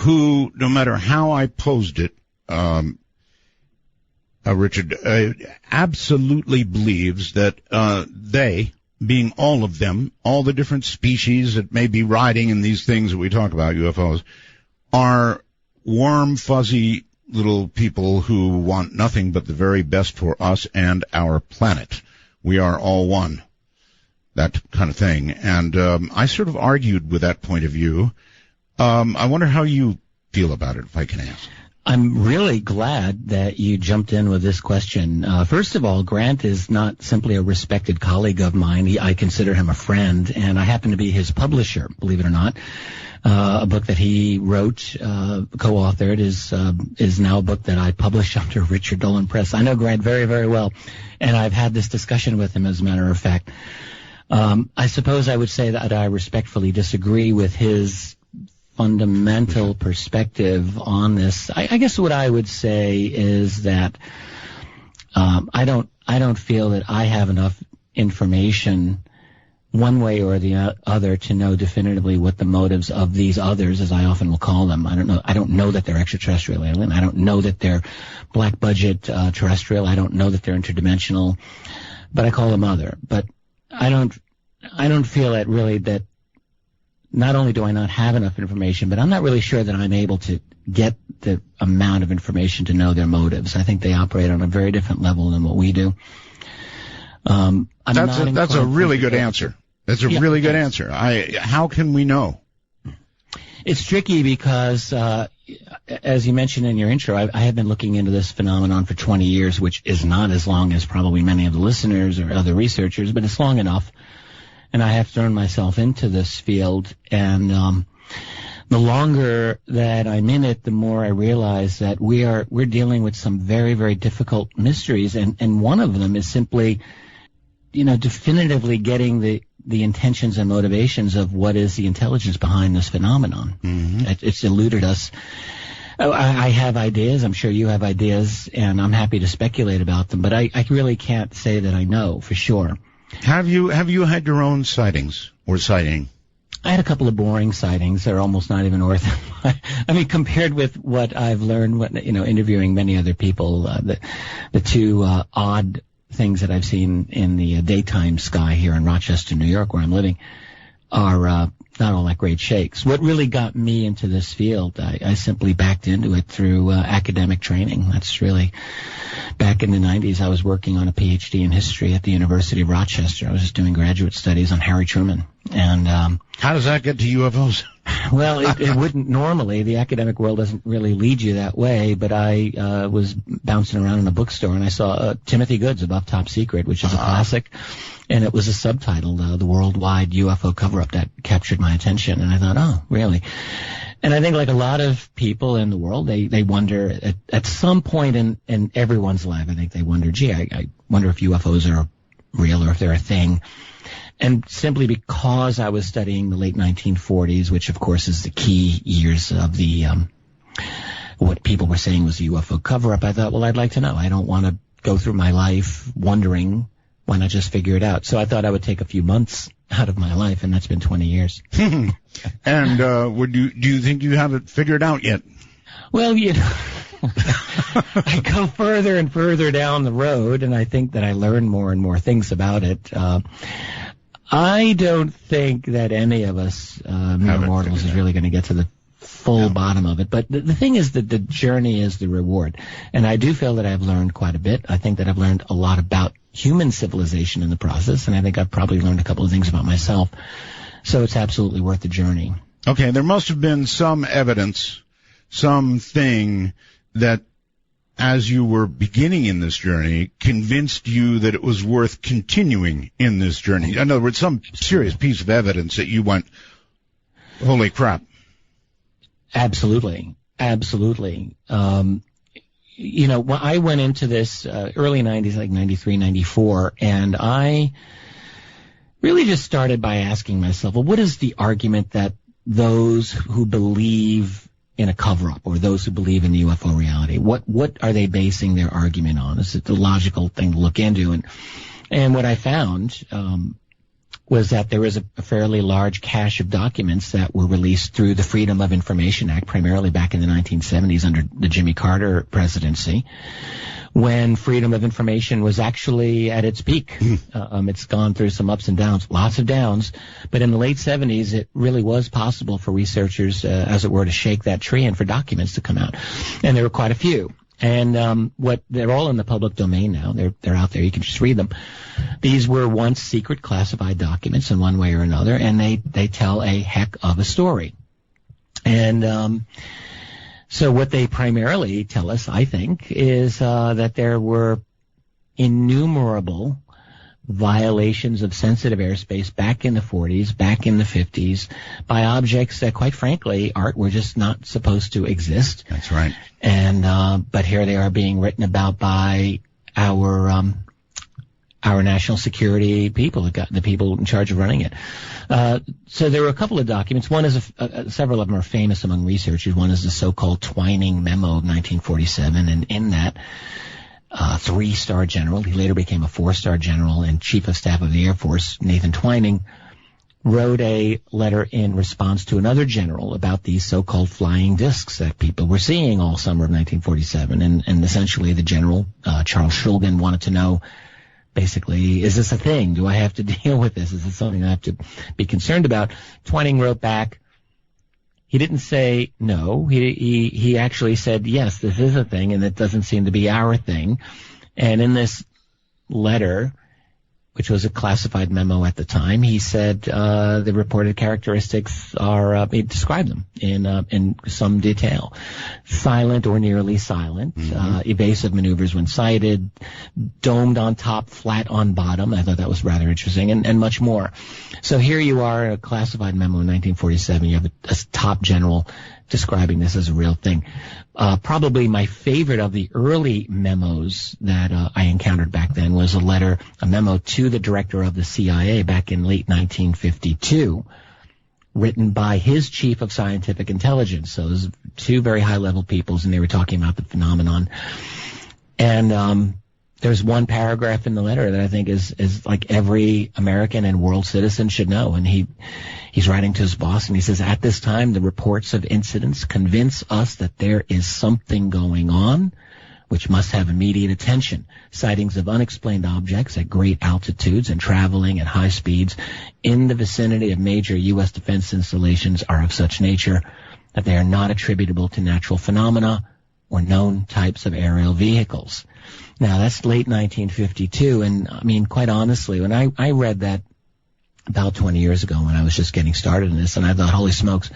who, no matter how I posed it, Richard, absolutely believes that they, being all of them, all the different species that may be riding in these things that we talk about, UFOs, are warm, fuzzy little people who want nothing but the very best for us and our planet. We are all one. That kind of thing. And I sort of argued with that point of view. I wonder how you feel about it, if I can ask. I'm really glad that you jumped in with this question. First of all, Grant is not simply a respected colleague of mine. I consider him a friend, and I happen to be his publisher, believe it or not. A book that he wrote, co-authored, is now a book that I publish under Richard Dolan Press. I know Grant very, very well, and I've had this discussion with him, as a matter of fact. I suppose I would say that I respectfully disagree with his fundamental perspective on this. I guess what I would say is that I don't feel that I have enough information one way or the other to know definitively what the motives of these others, as I often will call them. I don't know that they're extraterrestrial alien. I don't know that they're black budget terrestrial. I don't know that they're interdimensional, but I call them other. But I don't feel that really that not only do I not have enough information, but I'm not really sure that I'm able to get the amount of information to know their motives. I think they operate on a very different level than what we do. That's a really good answer. That's a really good answer. How can we know? It's tricky because, as you mentioned in your intro, I have been looking into this phenomenon for 20 years, which is not as long as probably many of the listeners or other researchers, but it's long enough. And I have thrown myself into this field, and the longer that I'm in it, the more I realize that we're dealing with some very, very difficult mysteries, and one of them is simply, definitively getting the intentions and motivations of what is the intelligence behind this phenomenon. Mm-hmm. It's eluded us. I have ideas. I'm sure you have ideas, and I'm happy to speculate about them, but I really can't say that I know for sure. Have you had your own sightings or sighting? I had a couple of boring sightings. They're almost not even worth it. I mean, compared with what I've learned, interviewing many other people, the two odd things that I've seen in the daytime sky here in Rochester, New York, where I'm living, are not all that great shakes. What really got me into this field, I simply backed into it through academic training. That's really, back in the 90s, I was working on a PhD in history at the University of Rochester. I was just doing graduate studies on Harry Truman. And how does that get to UFOs? Well, it wouldn't normally. The academic world doesn't really lead you that way, but I was bouncing around in a bookstore, and I saw Timothy Good's Above Top Secret, which is a classic, and it was a subtitle, The Worldwide UFO Cover-Up, that captured my attention, and I thought, oh, really? And I think like a lot of people in the world, they wonder, at some point in everyone's life, I think they wonder, gee, I wonder if UFOs are real or if they're a thing. And simply because I was studying the late 1940s, which of course is the key years of the what people were saying was a UFO cover-up, I thought, well, I'd like to know. I don't want to go through my life wondering. Why not just figure it out? So I thought I would take a few months out of my life, and that's been 20 years. And do you think you have it figured out yet? Well, I go further and further down the road, and I think that I learn more and more things about it. I don't think that any of us mere mortals is really going to get to the full bottom of it. But the thing is that the journey is the reward. And I do feel that I've learned quite a bit. I think that I've learned a lot about human civilization in the process, and I think I've probably learned a couple of things about myself. So it's absolutely worth the journey. Okay, there must have been some evidence, something that, as you were beginning in this journey, convinced you that it was worth continuing in this journey. In other words, some serious piece of evidence that you went, holy crap. Absolutely. When I went into this early 90s, like 93, 94, and I really just started by asking myself, well, what is the argument that those who believe in a cover-up or those who believe in the UFO reality, what are they basing their argument on? Is it the logical thing to look into? And what I found was that there was a fairly large cache of documents that were released through the Freedom of Information Act, primarily back in the 1970s under the Jimmy Carter presidency, when freedom of information was actually at its peak. It's gone through some ups and downs, lots of downs, but in the late 70s it really was possible for researchers, as it were, to shake that tree and for documents to come out. And there were quite a few. And they're all in the public domain now. They're out there. You can just read them. These were once secret classified documents in one way or another, and they tell a heck of a story. And so what they primarily tell us, I think, is that there were innumerable violations of sensitive airspace back in the 40s, back in the 50s, by objects that, quite frankly, Art, were just not supposed to exist. That's right. And but here they are being written about by our national security people, the people in charge of running it. So there were a couple of documents. One is several of them are famous among researchers. One is the so-called Twining Memo of 1947, and in that, 3-star general, he later became a 4-star general and chief of staff of the Air Force, Nathan Twining, wrote a letter in response to another general about these so-called flying discs that people were seeing all summer of 1947. And essentially the general, Charles Shulgin, wanted to know, basically, is this a thing? Do I have to deal with this? Is this something I have to be concerned about? Twining wrote back. He didn't say no. He actually said, yes, this is a thing, and it doesn't seem to be our thing. And in this letter, which was a classified memo at the time, he said the reported characteristics are, he described them in some detail. Silent or nearly silent, evasive maneuvers when sighted, domed on top, flat on bottom. I thought that was rather interesting, and much more. So here you are, a classified memo in 1947. You have a top general describing this as a real thing. Probably my favorite of the early memos that I encountered back then was a memo to the director of the CIA back in late 1952, written by his chief of scientific intelligence. So there's two very high-level peoples, and they were talking about the phenomenon. And there's one paragraph in the letter that I think is like every American and world citizen should know. And he's writing to his boss, and he says, at this time, the reports of incidents convince us that there is something going on which must have immediate attention. Sightings of unexplained objects at great altitudes and traveling at high speeds in the vicinity of major U.S. defense installations are of such nature that they are not attributable to natural phenomena or known types of aerial vehicles. Now, that's late 1952, and I mean, quite honestly, when I read that about 20 years ago when I was just getting started in this, and I thought, holy smokes,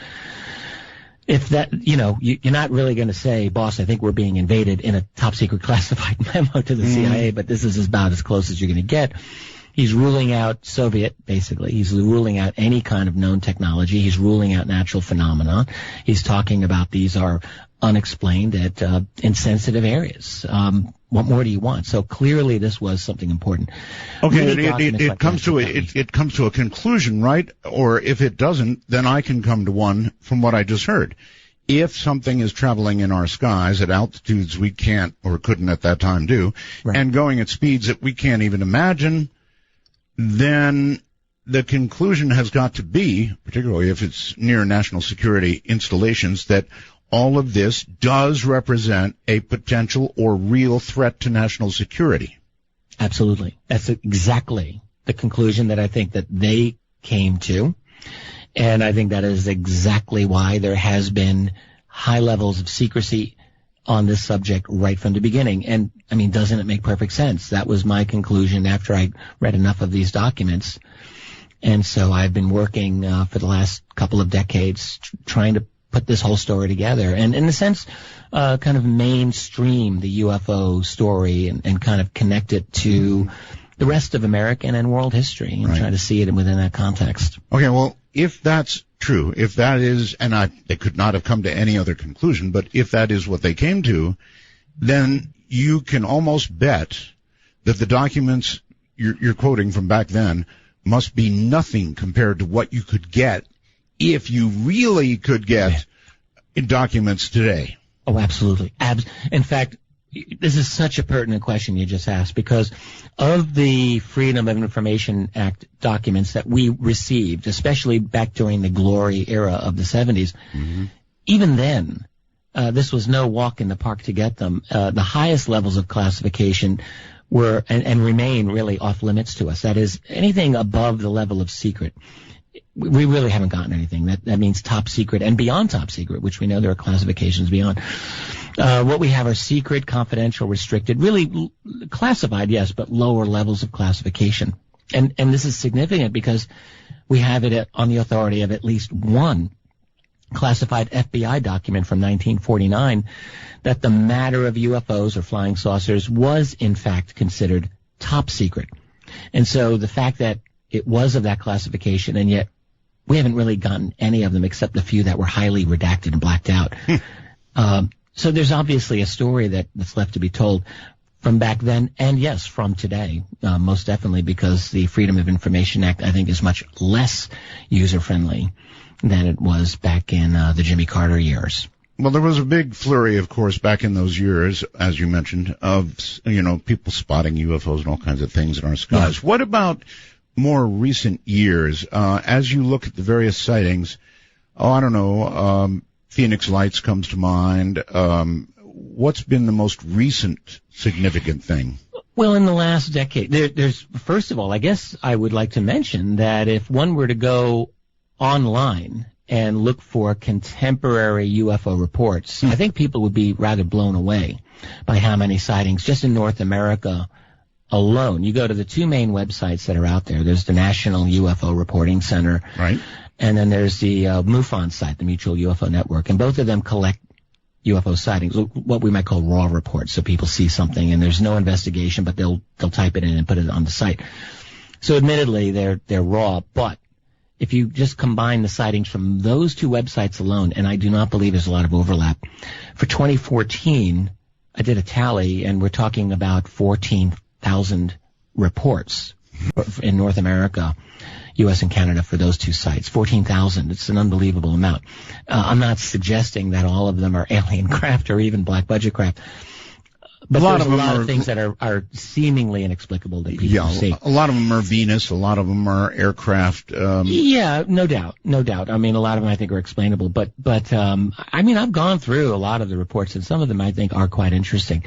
if that, you're not really going to say, boss, I think we're being invaded in a top-secret classified memo to the CIA, but this is about as close as you're going to get. He's ruling out Soviet, basically. He's ruling out any kind of known technology. He's ruling out natural phenomena. He's talking about these are unexplained at insensitive areas. What more do you want? So clearly this was something important. Okay, it comes to a conclusion, right? Or if it doesn't, then I can come to one from what I just heard. if something is traveling in our skies at altitudes we can't or couldn't at that time do, and going at speeds that we can't even imagine, then the conclusion has got to be, particularly if it's near national security installations, that all of this does represent a potential or real threat to national security. Absolutely. That's exactly the conclusion that I think that they came to. And I think that is exactly why there has been high levels of secrecy on this subject right from the beginning. And, I mean, doesn't it make perfect sense? That was my conclusion after I read enough of these documents. And so I've been working for the last couple of decades trying to put this whole story together and, in a sense, kind of mainstream the UFO story and kind of connect it to the rest of American and world history and try to see it within that context. Okay, well, if that's true, if that is, and they could not have come to any other conclusion, but if that is what they came to, then you can almost bet that the documents you're quoting from back then must be nothing compared to what you could get if you really could get documents today. Oh, absolutely. In fact, this is such a pertinent question you just asked, because of the Freedom of Information Act documents that we received, especially back during the glory era of the 70s, even then, this was no walk in the park to get them. The highest levels of classification were and remain really off limits to us. That is, anything above the level of secret. We really haven't gotten anything. That means top secret and beyond top secret, which we know there are classifications beyond. What we have are secret, confidential, restricted, really classified, yes, but lower levels of classification. And this is significant because we have it on the authority of at least one classified FBI document from 1949 that the matter of UFOs or flying saucers was in fact considered top secret. And so the fact that it was of that classification, and yet we haven't really gotten any of them except the few that were highly redacted and blacked out. So there's obviously a story that's left to be told from back then, and yes, from today, most definitely, because the Freedom of Information Act, I think, is much less user-friendly than it was back in the Jimmy Carter years. Well, there was a big flurry, of course, back in those years, as you mentioned, of, people spotting UFOs and all kinds of things in our skies. Yeah. What about more recent years? As you look at the various sightings, Phoenix Lights comes to mind. What's been the most recent significant thing? Well, in the last decade, there's first of all, I guess I would like to mention that if one were to go online and look for contemporary UFO reports, I think people would be rather blown away by how many sightings just in North America alone. You go to the two main websites that are out there. There's the National UFO Reporting Center, right, and then there's the MUFON site, the Mutual UFO Network, and both of them collect UFO sightings, what we might call raw reports. So people see something and there's no investigation, but they'll type it in and put it on the site. So admittedly, they're raw, but if you just combine the sightings from those two websites alone, and I do not believe there's a lot of overlap, for 2014, I did a tally, and we're talking about 14,000 reports in North America, U.S. and Canada, for those two sites. 14,000. It's an unbelievable amount. I'm not suggesting that all of them are alien craft or even black budget craft. But there's a lot of things that are seemingly inexplicable that people see. A lot of them are Venus. A lot of them are aircraft. Yeah, no doubt. I mean, a lot of them I think are explainable. But I mean, I've gone through a lot of the reports, and some of them I think are quite interesting.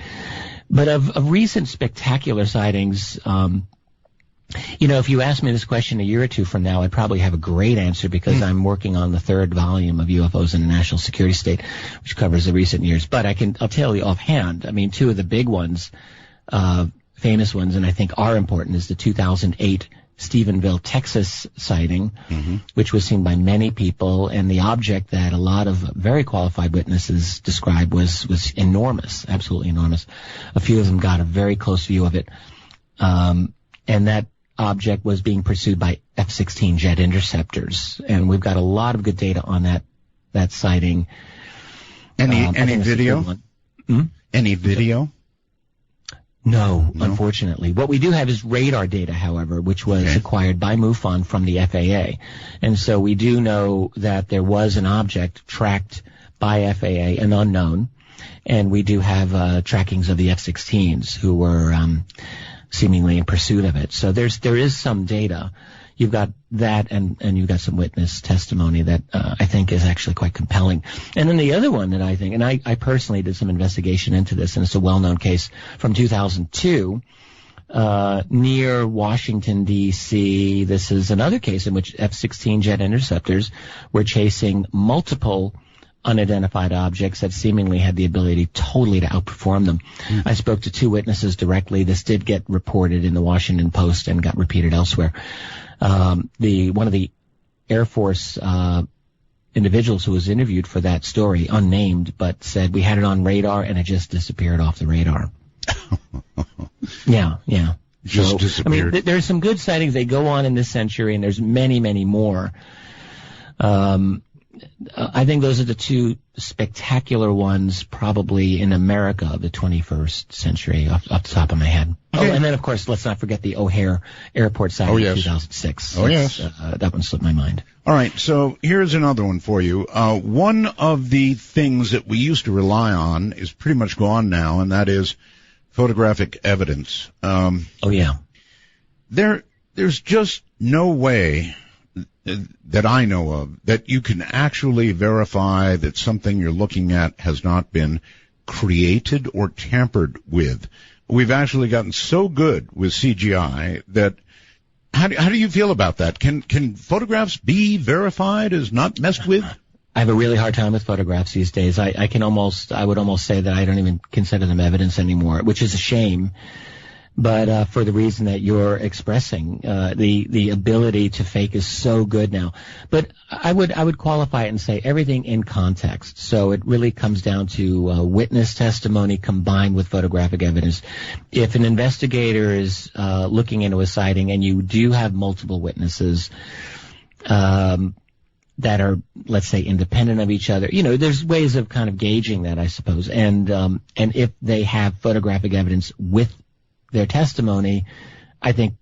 But of recent spectacular sightings, if you asked me this question a year or two from now, I'd probably have a great answer because I'm working on the third volume of UFOs in the National Security State, which covers the recent years. But I'll tell you offhand, I mean, two of the big ones, famous ones, and I think are important, is the 2008 Stephenville, Texas sighting, which was seen by many people, and the object that a lot of very qualified witnesses described was enormous, absolutely enormous. A few of them got a very close view of it, and that object was being pursued by F-16 jet interceptors, and we've got a lot of good data on that sighting. Any video? Any video? No, unfortunately. What we do have is radar data, however, which was acquired by MUFON from the FAA, and so we do know that there was an object tracked by FAA, an unknown. And we do have trackings of the F-16s who were seemingly in pursuit of it. So there is some data. You've got that, and you've got some witness testimony that I think is actually quite compelling. And then the other one that I think, and I personally did some investigation into this, and it's a well-known case from 2002 near Washington, D.C. This is another case in which F-16 jet interceptors were chasing multiple unidentified objects that seemingly had the ability totally to outperform them. I spoke to 2 witnesses directly. This did get reported in the Washington Post and got repeated elsewhere. One of the Air Force individuals who was interviewed for that story, unnamed, but said we had it on radar and it just disappeared off the radar. Yeah. Just disappeared. I mean, there's some good sightings. They go on in this century, and there's many, many more. I think those are the 2 spectacular ones probably in America of the 21st century off the top of my head. Okay. Oh, and then, of course, let's not forget the O'Hare Airport sighting in 2006. That one slipped my mind. All right, so here's another one for you. One of the things that we used to rely on is pretty much gone now, and that is photographic evidence. There's just no way that I know of that you can actually verify that something you're looking at has not been created or tampered with. We've actually gotten so good with CGI that how do you feel about that? Can photographs be verified as not messed with? I have a really hard time with photographs these days. I would almost say that I don't even consider them evidence anymore, which is a shame. But for the reason that you're expressing, the ability to fake is so good now. But I would qualify it and say everything in context. So it really comes down to witness testimony combined with photographic evidence. If an investigator is looking into a sighting and you do have multiple witnesses that are, let's say, independent of each other, there's ways of kind of gauging that, I suppose. And if they have photographic evidence with their testimony, I think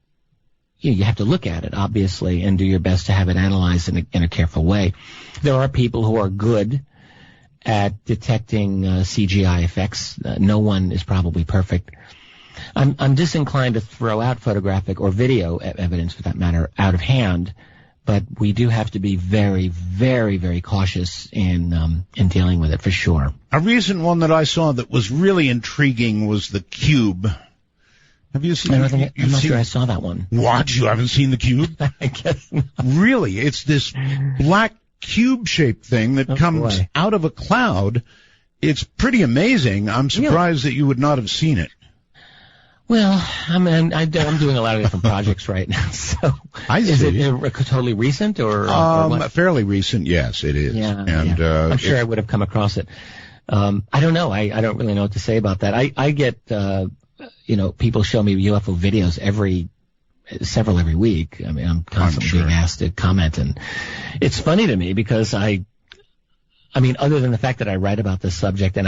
you have to look at it, obviously, and do your best to have it analyzed in a careful way. There are people who are good at detecting CGI effects. No one is probably perfect. I'm disinclined to throw out photographic or video evidence, for that matter, out of hand, but we do have to be very, very, very cautious in dealing with it, for sure. A recent one that I saw that was really intriguing was the cube. Have you seen it? I'm not sure I saw that one. What? You haven't seen the cube? I guess not. Really? It's this black cube-shaped thing that comes out of a cloud. It's pretty amazing. I'm surprised that you would not have seen it. Well, I'm doing a lot of different projects right now. So is it totally recent or what? Fairly recent, yes, it is. And I'm sure I would have come across it. I don't know. I don't really know what to say about that. I get people show me UFO videos every week. I mean, I'm constantly being asked to comment, and it's funny to me because I mean, other than the fact that I write about this subject and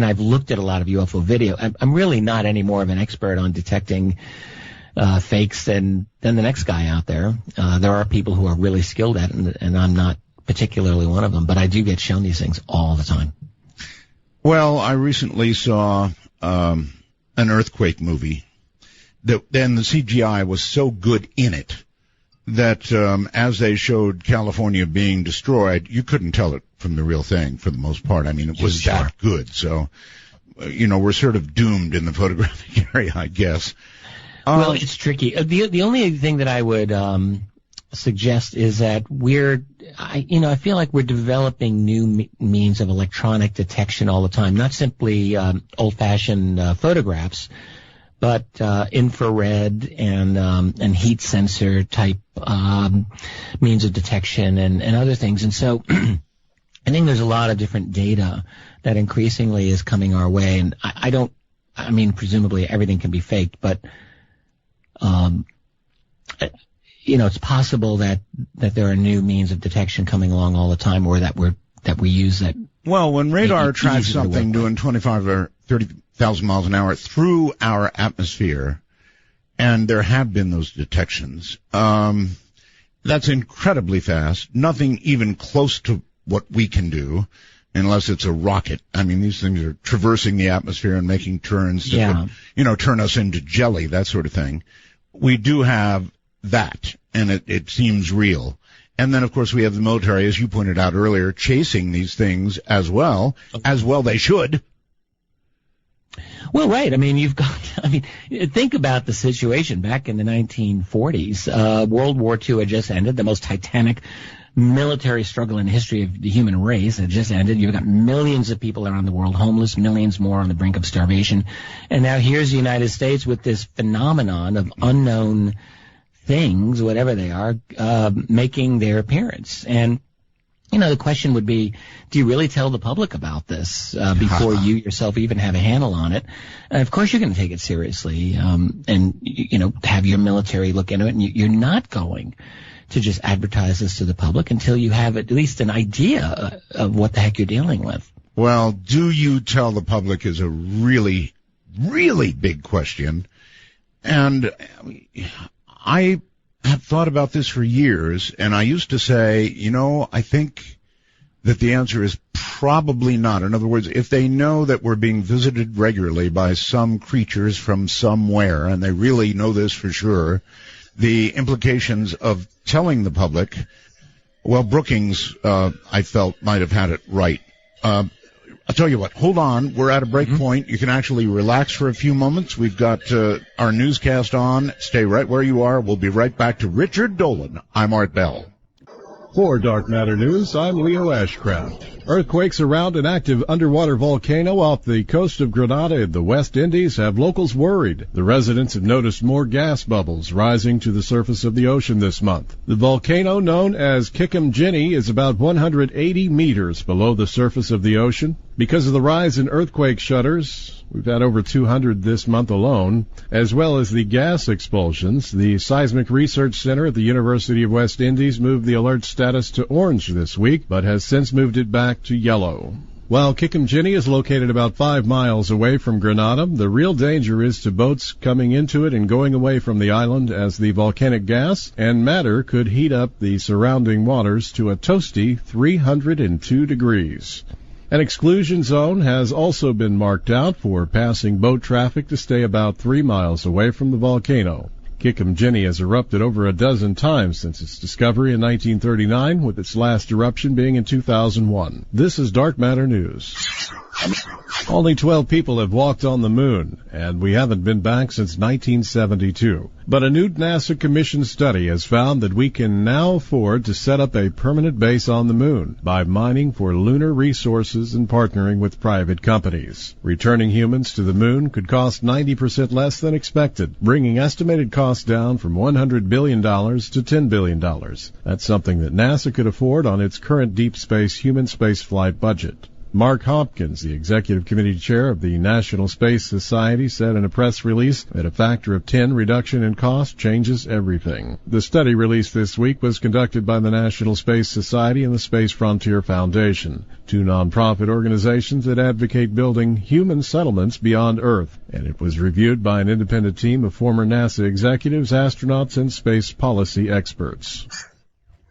I've looked at a lot of UFO video, I'm really not any more of an expert on detecting fakes than the next guy out there. There are people who are really skilled at it, and I'm not particularly one of them, but I do get shown these things all the time. Well, I recently saw an earthquake movie then the CGI was so good in it that as they showed California being destroyed, you couldn't tell it from the real thing for the most part. I mean, it was that good. So, we're sort of doomed in the photographic area, I guess. Well, it's tricky. The only thing that I would suggest is that I feel like we're developing new means of electronic detection all the time, not simply old-fashioned photographs, but infrared and heat sensor type means of detection and other things. And so I think there's a lot of different data that increasingly is coming our way. And I mean, presumably everything can be faked, but it's possible that there are new means of detection coming along all the time, or that we use that. Well, when radar tracks something doing 25 or 30,000 miles an hour through our atmosphere, and there have been those detections, that's incredibly fast. Nothing even close to what we can do. unless it's a rocket. I mean, these things are traversing the atmosphere and making turns that would, turn us into jelly, that sort of thing. We do have that, and it seems real. And then, of course, we have the military, as you pointed out earlier, chasing these things as well they should. Well, right. I mean, think about the situation back in the 1940s. World War II had just ended, the most titanic military struggle in the history of the human race had just ended. You've got millions of people around the world homeless, millions more on the brink of starvation. And now here's the United States with this phenomenon of unknown things, whatever they are, making their appearance. And the question would be, do you really tell the public about this before you yourself even have a handle on it? Of course you're going to take it seriously and, have your military look into it. And you're not going to just advertise this to the public until you have at least an idea of what the heck you're dealing with. Well, do you tell the public is a really, really big question. And I have thought about this for years, and I used to say, I think that the answer is probably not. In other words, if they know that we're being visited regularly by some creatures from somewhere, and they really know this for sure, the implications of telling the public, well, Brookings, I felt, might have had it right. I'll tell you what, hold on. We're at a break point. You can actually relax for a few moments. We've got our newscast on. Stay right where you are. We'll be right back to Richard Dolan. I'm Art Bell. For Dark Matter News, I'm Leo Ashcraft. Earthquakes around an active underwater volcano off the coast of Grenada in the West Indies have locals worried. The residents have noticed more gas bubbles rising to the surface of the ocean this month. The volcano, known as Cheney, is about 180 meters below the surface of the ocean. Because of the rise in earthquake shudders, we've had over 200 this month alone, as well as the gas expulsions, the Seismic Research Center at the University of West Indies moved the alert status to orange this week, but has since moved it back to yellow. While Cheney is located about 5 miles away from Grenada, the real danger is to boats coming into it and going away from the island, as the volcanic gas and matter could heat up the surrounding waters to a toasty 302 degrees. An exclusion zone has also been marked out for passing boat traffic to stay about 3 miles away from the volcano. Cheney has erupted over a dozen times since its discovery in 1939, with its last eruption being in 2001. This is Dark Matter News. Only 12 people have walked on the moon, and we haven't been back since 1972. But a new NASA commissioned study has found that we can now afford to set up a permanent base on the moon by mining for lunar resources and partnering with private companies. Returning humans to the moon could cost 90% less than expected, bringing estimated costs down from $100 billion to $10 billion. That's something that NASA could afford on its current deep space human spaceflight budget. Mark Hopkins, the executive committee chair of the National Space Society, said in a press release that a factor of 10 reduction in cost changes everything. The study released this week was conducted by the National Space Society and the Space Frontier Foundation, two nonprofit organizations that advocate building human settlements beyond Earth, and it was reviewed by an independent team of former NASA executives, astronauts, and space policy experts.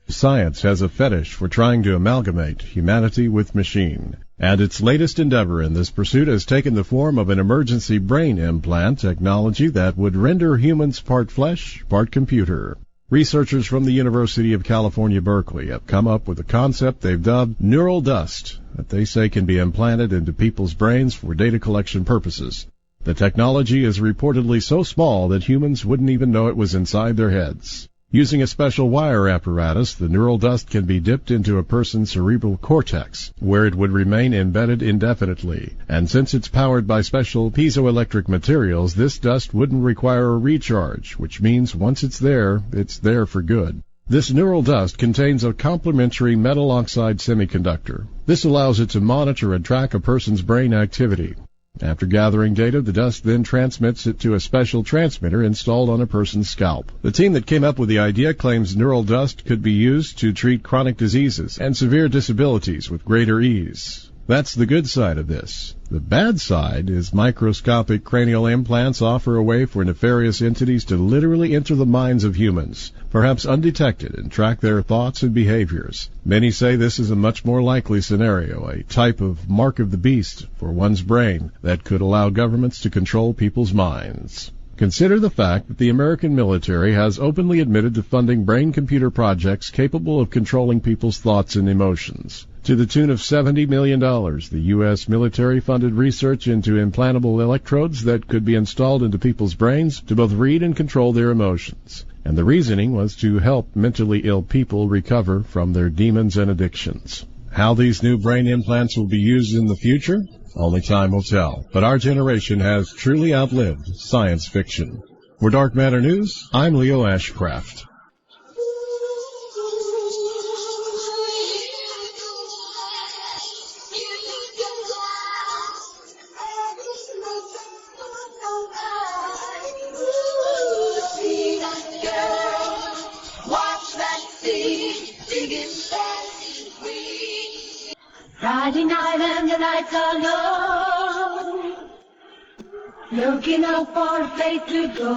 Science has a fetish for trying to amalgamate humanity with machine, and its latest endeavor in this pursuit has taken the form of an emergency brain implant technology that would render humans part flesh, part computer. Researchers from the University of California, Berkeley have come up with a concept they've dubbed neural dust that they say can be implanted into people's brains for data collection purposes. The technology is reportedly so small that humans wouldn't even know it was inside their heads. Using a special wire apparatus, the neural dust can be dipped into a person's cerebral cortex, where it would remain embedded indefinitely. And since it's powered by special piezoelectric materials, this dust wouldn't require a recharge, which means once it's there for good. This neural dust contains a complementary metal oxide semiconductor. This allows it to monitor and track a person's brain activity. After gathering data, the dust then transmits it to a special transmitter installed on a person's scalp. The team that came up with the idea claims neural dust could be used to treat chronic diseases and severe disabilities with greater ease. That's the good side of this. The bad side is microscopic cranial implants offer a way for nefarious entities to literally enter the minds of humans, perhaps undetected, and track their thoughts and behaviors. Many say this is a much more likely scenario, a type of mark of the beast for one's brain that could allow governments to control people's minds. Consider the fact that the American military has openly admitted to funding brain-computer projects capable of controlling people's thoughts and emotions. To the tune of $70 million, the U.S. military funded research into implantable electrodes that could be installed into people's brains to both read and control their emotions. And the reasoning was to help mentally ill people recover from their demons and addictions. How these new brain implants will be used in the future? Only time will tell. But our generation has truly outlived science fiction. For Dark Matter News, I'm Leo Ashcraft. Friday night and the lights are low, looking out for a place to go,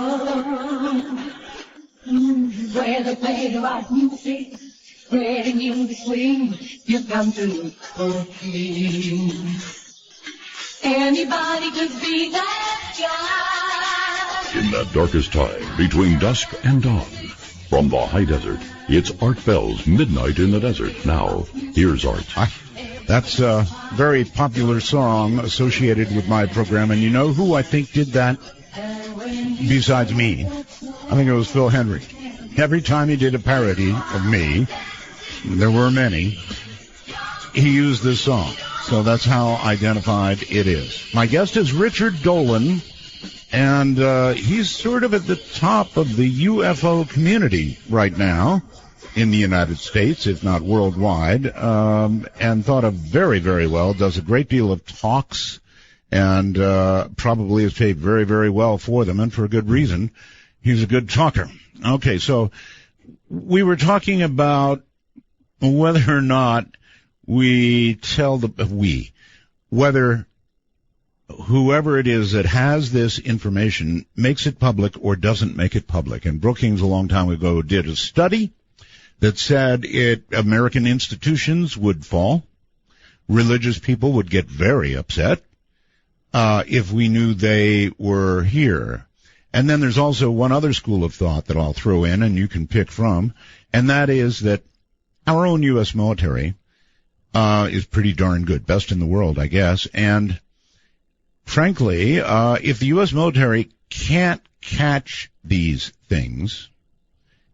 where they play the right music, spreading you the swing, you come to look for peace. Anybody could be that guy. In that darkest time, between dusk and dawn, from the high desert, it's Art Bell's Midnight in the Desert. Now, here's Art. That's a very popular song associated with my program, and you know who I think did that besides me? I think it was Phil Henry. Every time he did a parody of me, there were many, he used this song. So that's how identified it is. My guest is Richard Dolan, and he's sort of at the top of the UFO community right now in the United States, if not worldwide, and thought of very, very well, does a great deal of talks, and probably is paid very, very well for them, and for a good reason. He's a good talker. Okay, so we were talking about whether or not whether whoever it is that has this information makes it public or doesn't make it public. And Brookings a long time ago did a study that said American institutions would fall, religious people would get very upset if we knew they were here. And then there's also one other school of thought that I'll throw in, and you can pick from, and that is that our own U.S. military is pretty darn good, best in the world, I guess. And frankly, if the U.S. military can't catch these things,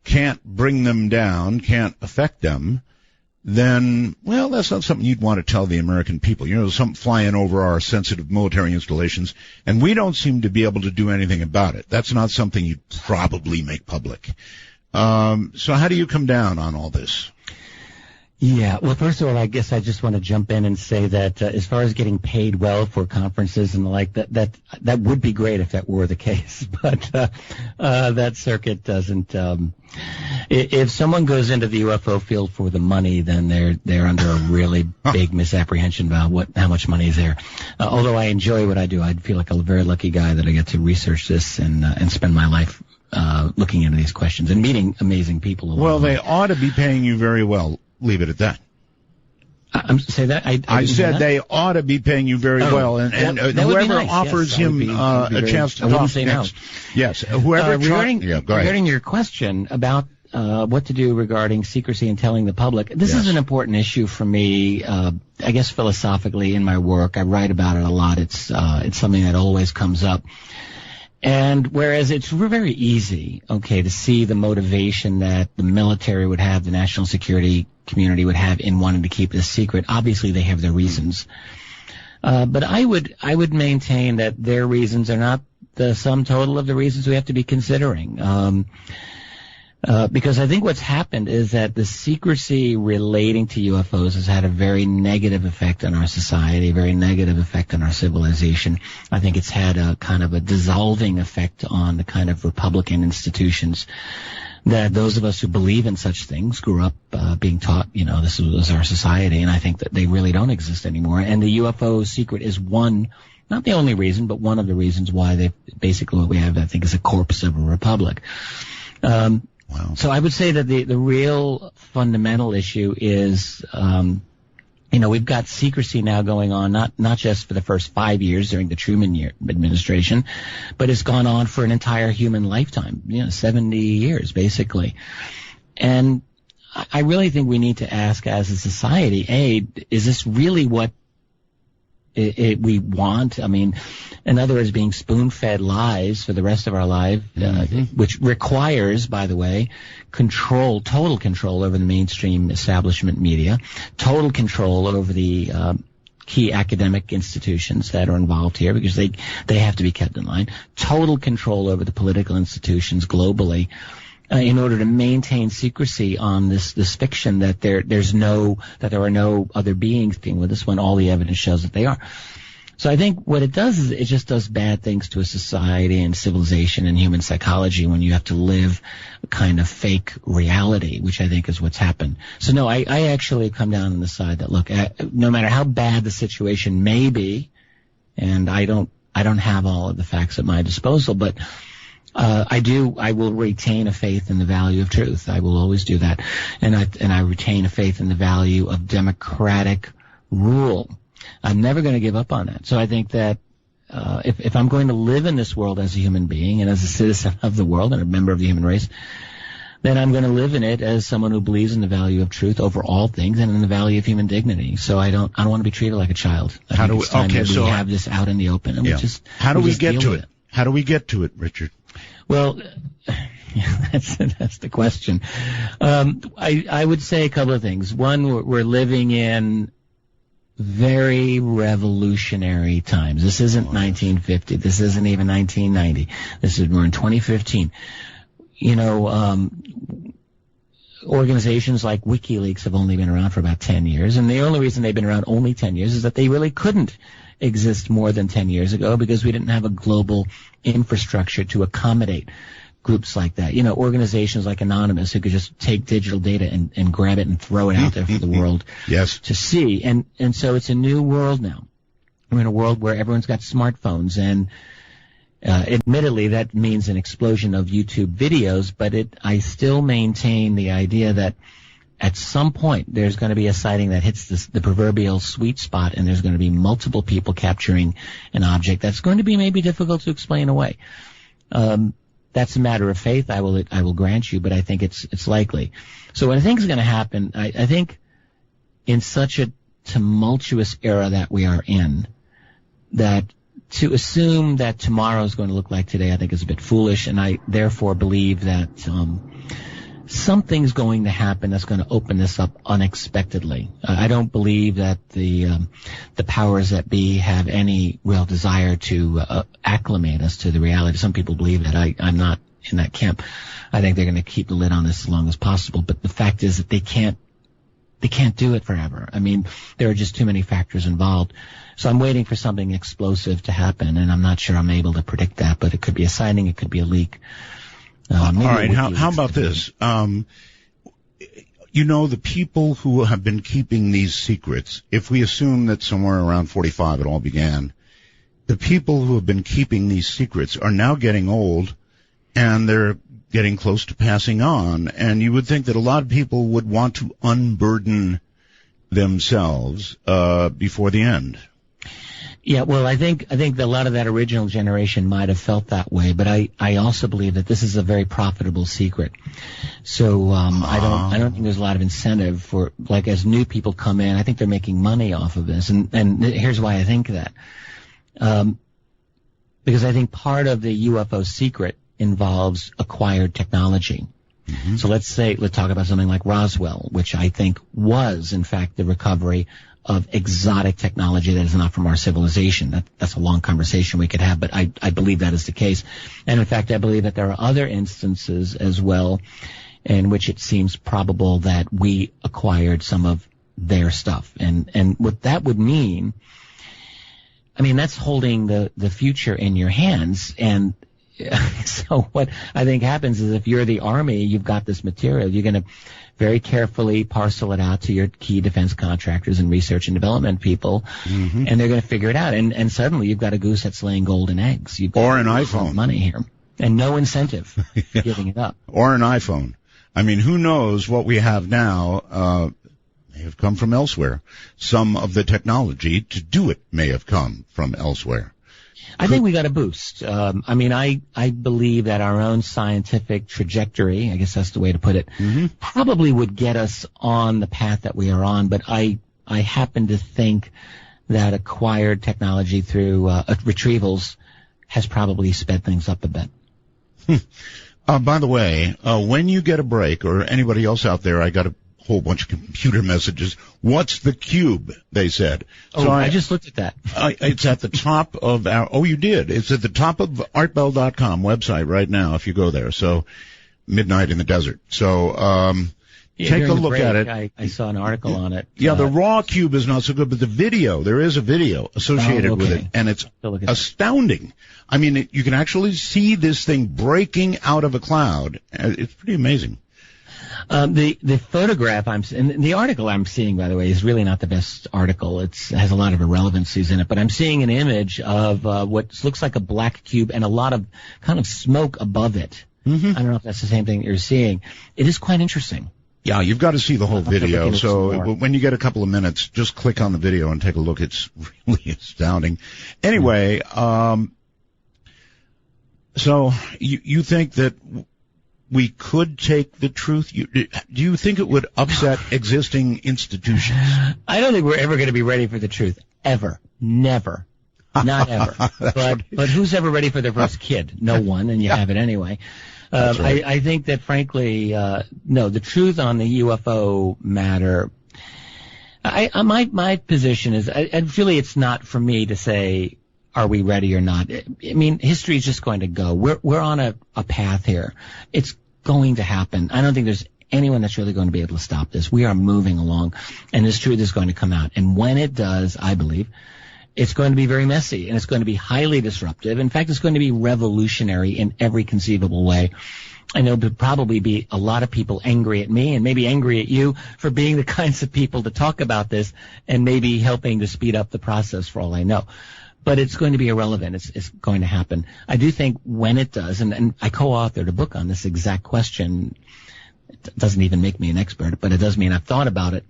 can't bring them down, can't affect them, then, well, that's not something you'd want to tell the American people. You know, something flying over our sensitive military installations, and we don't seem to be able to do anything about it. That's not something you'd probably make public. So how do you come down on all this? Yeah, well, first of all, I guess I just want to jump in and say that as far as getting paid well for conferences and the like, that would be great if that were the case, but that circuit doesn't. If someone goes into the UFO field for the money, then they're under a really big misapprehension about how much money is there. Although I enjoy what I do, I feel like a very lucky guy that I get to research this and spend my life looking into these questions and meeting amazing people. Well, they ought to be paying you very well. Leave it at that. Say that? I said that? They ought to be paying you very well, and whoever nice. Offers him a chance to talk next. No. Yes, whoever. Regarding your question about what to do regarding secrecy and telling the public, this is an important issue for me. I guess philosophically in my work, I write about it a lot. It's something that always comes up. And whereas it's very easy, to see the motivation that the military would have, the national security community would have in wanting to keep this secret, obviously they have their reasons. But I would maintain that their reasons are not the sum total of the reasons we have to be considering. Because I think what's happened is that the secrecy relating to UFOs has had a very negative effect on our society, a very negative effect on our civilization. I think it's had a kind of a dissolving effect on the kind of Republican institutions that those of us who believe in such things grew up being taught, this was our society, and I think that they really don't exist anymore. And the UFO secret is one, not the only reason, but one of the reasons why basically what we have, I think, is a corpse of a republic. Wow. So I would say that the real fundamental issue is, we've got secrecy now going on, not just for the first 5 years during the Truman administration, but it's gone on for an entire human lifetime, 70 years basically. And I really think we need to ask as a society, is this really what we want? I mean, in other words, being spoon-fed lies for the rest of our life, which requires, by the way, total control over the mainstream establishment media, total control over the key academic institutions that are involved here because they have to be kept in line, total control over the political institutions globally, in order to maintain secrecy on this fiction that there are no other beings being with us when all the evidence shows that they are. So I think what it does is it just does bad things to a society and civilization and human psychology when you have to live a kind of fake reality, which I think is what's happened. So no, I actually come down on the side that, look, no matter how bad the situation may be, and I don't have all of the facts at my disposal, but I will retain a faith in the value of truth. I will always do that. And I retain a faith in the value of democratic rule. I'm never going to give up on that. So I think that if I'm going to live in this world as a human being and as a citizen of the world and a member of the human race, then I'm going to live in it as someone who believes in the value of truth over all things and in the value of human dignity. So I don't want to be treated like a child. We have this out in the open, and how do we get to it? How do we get to it, Richard? Well, that's the question. I would say a couple of things. One, we're living in very revolutionary times. This isn't 1950. This isn't even 1990. We're in 2015. Organizations like WikiLeaks have only been around for about 10 years, and the only reason they've been around only 10 years is that they really couldn't exist more than 10 years ago because we didn't have a global infrastructure to accommodate groups like that. Organizations like Anonymous who could just take digital data and grab it and throw it out there for the world to see. And so it's a new world now. We're in a world where everyone's got smartphones, and admittedly that means an explosion of YouTube videos, but I still maintain the idea that at some point there's going to be a sighting that hits the proverbial sweet spot, and there's going to be multiple people capturing an object that's going to be maybe difficult to explain away. That's a matter of faith, I will grant you, but I think it's likely. So what I think is going to happen, I think in such a tumultuous era that we are in, that to assume that tomorrow is going to look like today, I think is a bit foolish, and I therefore believe that something's going to happen that's going to open this up unexpectedly. I don't believe that the powers that be have any real desire to acclimate us to the reality. Some people believe that. I'm not in that camp. I think they're going to keep the lid on this as long as possible. But the fact is that they can't do it forever. I mean, there are just too many factors involved. So I'm waiting for something explosive to happen, and I'm not sure I'm able to predict that. But it could be a sighting, it could be a leak. All right. How about this? The people who have been keeping these secrets, if we assume that somewhere around 45 it all began, the people who have been keeping these secrets are now getting old, and they're getting close to passing on. And you would think that a lot of people would want to unburden themselves before the end. Yeah, well, I think a lot of that original generation might have felt that way, but I also believe that this is a very profitable secret. So I don't think there's a lot of incentive for, like, as new people come in, I think they're making money off of this, and here's why I think that. Because I think part of the UFO secret involves acquired technology. Mm-hmm. So let's talk about something like Roswell, which I think was, in fact, the recovery of exotic technology that is not from our civilization. That's a long conversation we could have, but I believe that is the case. And in fact, I believe that there are other instances as well in which it seems probable that we acquired some of their stuff. And what that would mean, I mean, that's holding the future in your hands. And So what I think happens is if you're the Army, you've got this material, you're going to very carefully parcel it out to your key defense contractors and research and development people, and they're going to figure it out. And suddenly you've got a goose that's laying golden eggs. You've got or an iPhone. Money here. And no incentive for giving it up. Or an iPhone. I mean, who knows what we have now may have come from elsewhere. Some of the technology to do it may have come from elsewhere. I think we got a boost. I mean, I believe that our own scientific trajectory, I guess that's the way to put it, probably would get us on the path that we are on. But I happen to think that acquired technology through retrievals has probably sped things up a bit. By the way, when you get a break, or anybody else out there, I got a whole bunch of computer messages. What's the cube? They said. So I just looked at that. It's at the top of our. Oh, you did. It's at the top of artbell.com website right now. If you go there, so Midnight in the Desert. So take a look at it. I saw an article on it. Yeah, the raw cube is not so good, but the video, there is a video associated with it, and it's astounding. I mean, you can actually see this thing breaking out of a cloud. It's pretty amazing. The photograph and the article I'm seeing, by the way, is really not the best article. It has a lot of irrelevancies in it, but I'm seeing an image of what looks like a black cube and a lot of kind of smoke above it. I don't know if that's the same thing that you're seeing. It is quite interesting. Yeah, you've got to see the whole video. So when you get a couple of minutes, just click on the video and take a look. It's really astounding. Anyway, so you think that we could take the truth? Do you think it would upset existing institutions? I don't think we're ever going to be ready for the truth. Ever. Never. Not ever. But who's ever ready for their first kid? No one, and you have it anyway. Right. I think that, frankly, no, the truth on the UFO matter, my position is, and really it's not for me to say, are we ready or not? I mean, history is just going to go. We're on a path here. It's going to happen. I don't think there's anyone that's really going to be able to stop this. We are moving along, and this truth is going to come out. And when it does, I believe, it's going to be very messy, and it's going to be highly disruptive. In fact, it's going to be revolutionary in every conceivable way. I know there'll probably be a lot of people angry at me and maybe angry at you for being the kinds of people to talk about this and maybe helping to speed up the process, for all I know. But it's going to be irrelevant. It's going to happen. I do think when it does, and I co-authored a book on this exact question. It doesn't even make me an expert, but it does mean I've thought about it.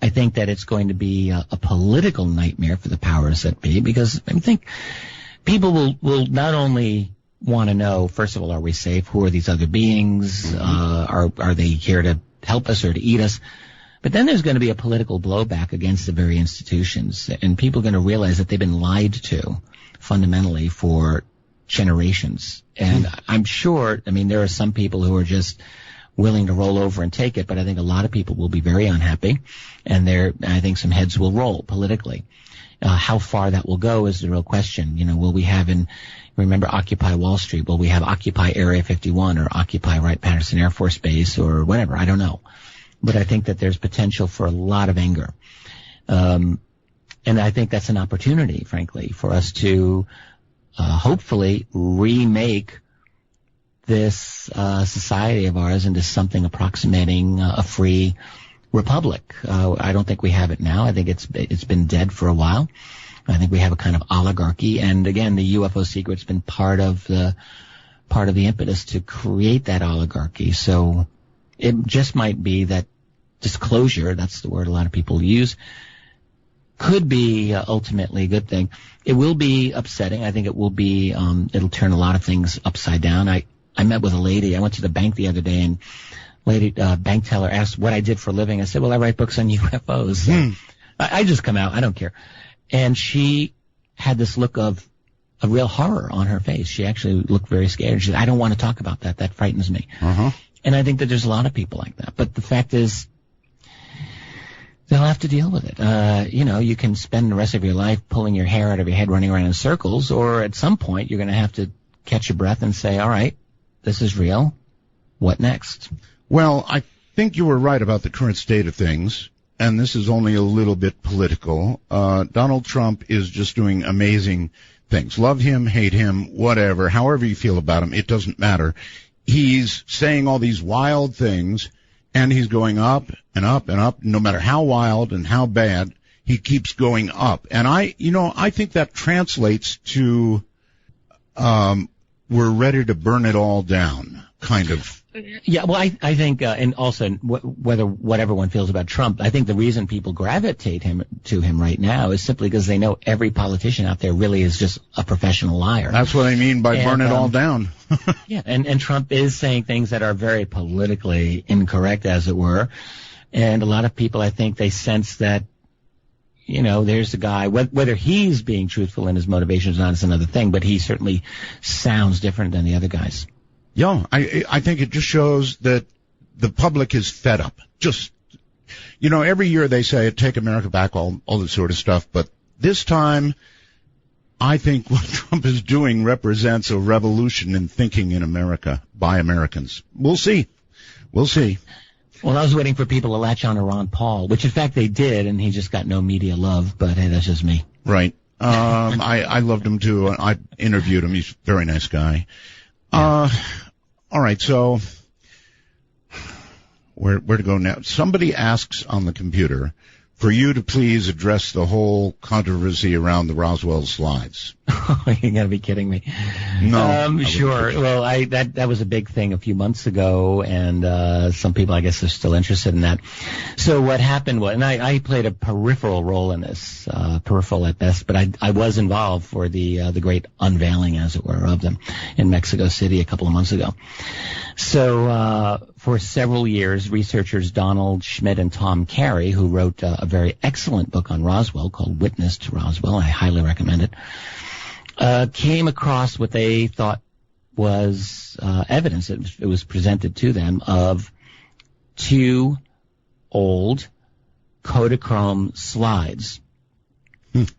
I think that it's going to be a political nightmare for the powers that be, because I think people will not only want to know, first of all, are we safe? Who are these other beings? Are they here to help us or to eat us? But then there's going to be a political blowback against the very institutions, and people are going to realize that they've been lied to fundamentally for generations. And I'm sure, I mean, there are some people who are just willing to roll over and take it, but I think a lot of people will be very unhappy, and I think some heads will roll politically. How far that will go is the real question. You know, will we have remember Occupy Wall Street? Will we have Occupy Area 51 or Occupy Wright-Patterson Air Force Base or whatever? I don't know. But I think that there's potential for a lot of anger. And I think that's an opportunity, frankly, for us to hopefully remake this society of ours into something approximating a free republic. I don't think we have it now. I think it's been dead for a while. I think we have a kind of oligarchy, and again, the UFO secret's been part of the impetus to create that oligarchy. So it just might be that disclosure, that's the word a lot of people use, could be ultimately a good thing. It will be upsetting. I think it will be, it'll turn a lot of things upside down. I met with a lady. I went to the bank the other day, and bank teller asked what I did for a living. I said, well, I write books on UFOs. So I just come out. I don't care. And she had this look of a real horror on her face. She actually looked very scared. She said, I don't want to talk about that. That frightens me. And I think that there's a lot of people like that. But the fact is, they'll have to deal with it. You can spend the rest of your life pulling your hair out of your head, running around in circles, or at some point you're going to have to catch your breath and say, all right, this is real. What next? Well, I think you were right about the current state of things. and this is only a little bit political, Donald Trump is just doing amazing things. Love him, hate him, whatever, however you feel about him, it doesn't matter. He's saying all these wild things, and he's going up and up and up. No matter how wild and how bad, he keeps going up. And I think that translates to we're ready to burn it all down, kind of. Yeah, well, I think, and also whatever one feels about Trump, I think the reason people gravitate to him right now is simply because they know every politician out there really is just a professional liar. That's what I mean by burn it all down. Yeah, and Trump is saying things that are very politically incorrect, as it were. And a lot of people, I think, they sense that, there's a guy, whether he's being truthful in his motivations or not is another thing, but he certainly sounds different than the other guys. Yeah, I think it just shows that the public is fed up. Just, every year they say, take America back, all this sort of stuff. But this time, I think what Trump is doing represents a revolution in thinking in America by Americans. We'll see. We'll see. Well, I was waiting for people to latch on to Ron Paul, which in fact they did, and he just got no media love, but hey, that's just me. Right. I loved him too. I interviewed him. He's a very nice guy. Yeah. All right, so where to go now? Somebody asks on the computer for you to please address the whole controversy around the Roswell slides. You gotta be kidding me. No. Sure. Well, that was a big thing a few months ago, and some people, I guess, are still interested in that. So what happened was, and I played a peripheral role in this, peripheral at best, but I was involved for the great unveiling, as it were, of them in Mexico City a couple of months ago. So for several years, researchers Donald Schmidt and Tom Carey, who wrote a very excellent book on Roswell called Witness to Roswell, I highly recommend it, came across what they thought was evidence. It was presented to them of two old Kodachrome slides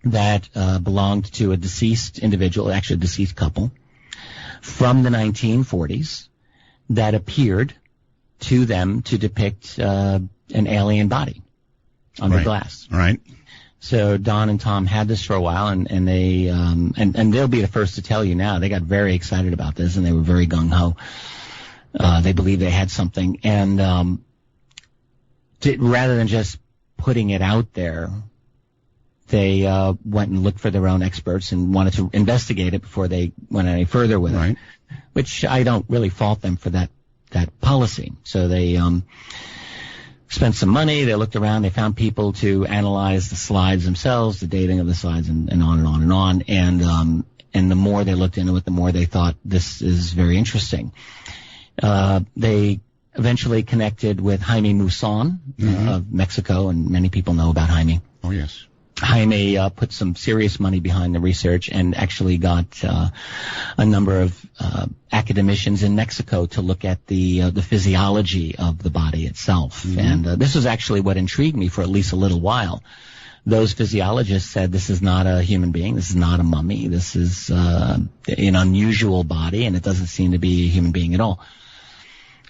that belonged to a deceased individual, actually a deceased couple, from the 1940s that appeared to them to depict an alien body under glass. Right. So Don and Tom had this for a while, and they and they'll be the first to tell you now. They got very excited about this, and they were very gung ho. They believed they had something, and rather than just putting it out there, they went and looked for their own experts and wanted to investigate it before they went any further with it. Which I don't really fault them for that policy. So they spent some money, they looked around, they found people to analyze the slides themselves, the dating of the slides, and on and on and on. And the more they looked into it, the more they thought this is very interesting. They eventually connected with Jaime Maussan of Mexico, and many people know about Jaime. Oh, yes. Jaime put some serious money behind the research and actually got a number of academicians in Mexico to look at the physiology of the body itself. And this is actually what intrigued me for at least a little while. Those physiologists said this is not a human being, this is not a mummy, this is an unusual body, and it doesn't seem to be a human being at all.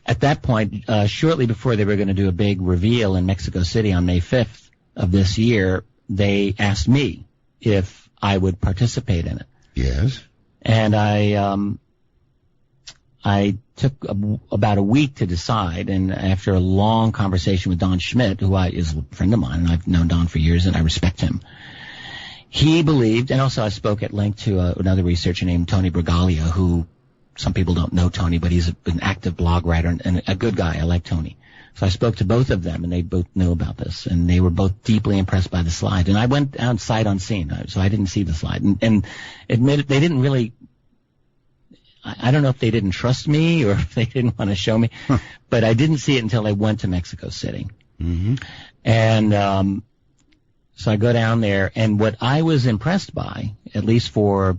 At that point, shortly before they were going to do a big reveal in Mexico City on May 5th of this year, they asked me if I would participate in it. Yes. And I took about a week to decide, and after a long conversation with Don Schmidt, who is a friend of mine, and I've known Don for years, and I respect him, he believed, and also I spoke at length to another researcher named Tony Bragalia, who some people don't know Tony, but he's an active blog writer and a good guy. I like Tony. So I spoke to both of them, and they both knew about this, and they were both deeply impressed by the slide. And I went out sight unseen, so I didn't see the slide. And admitted they didn't really, I don't know if they didn't trust me or if they didn't want to show me, but I didn't see it until I went to Mexico City. And so I go down there, and what I was impressed by, at least for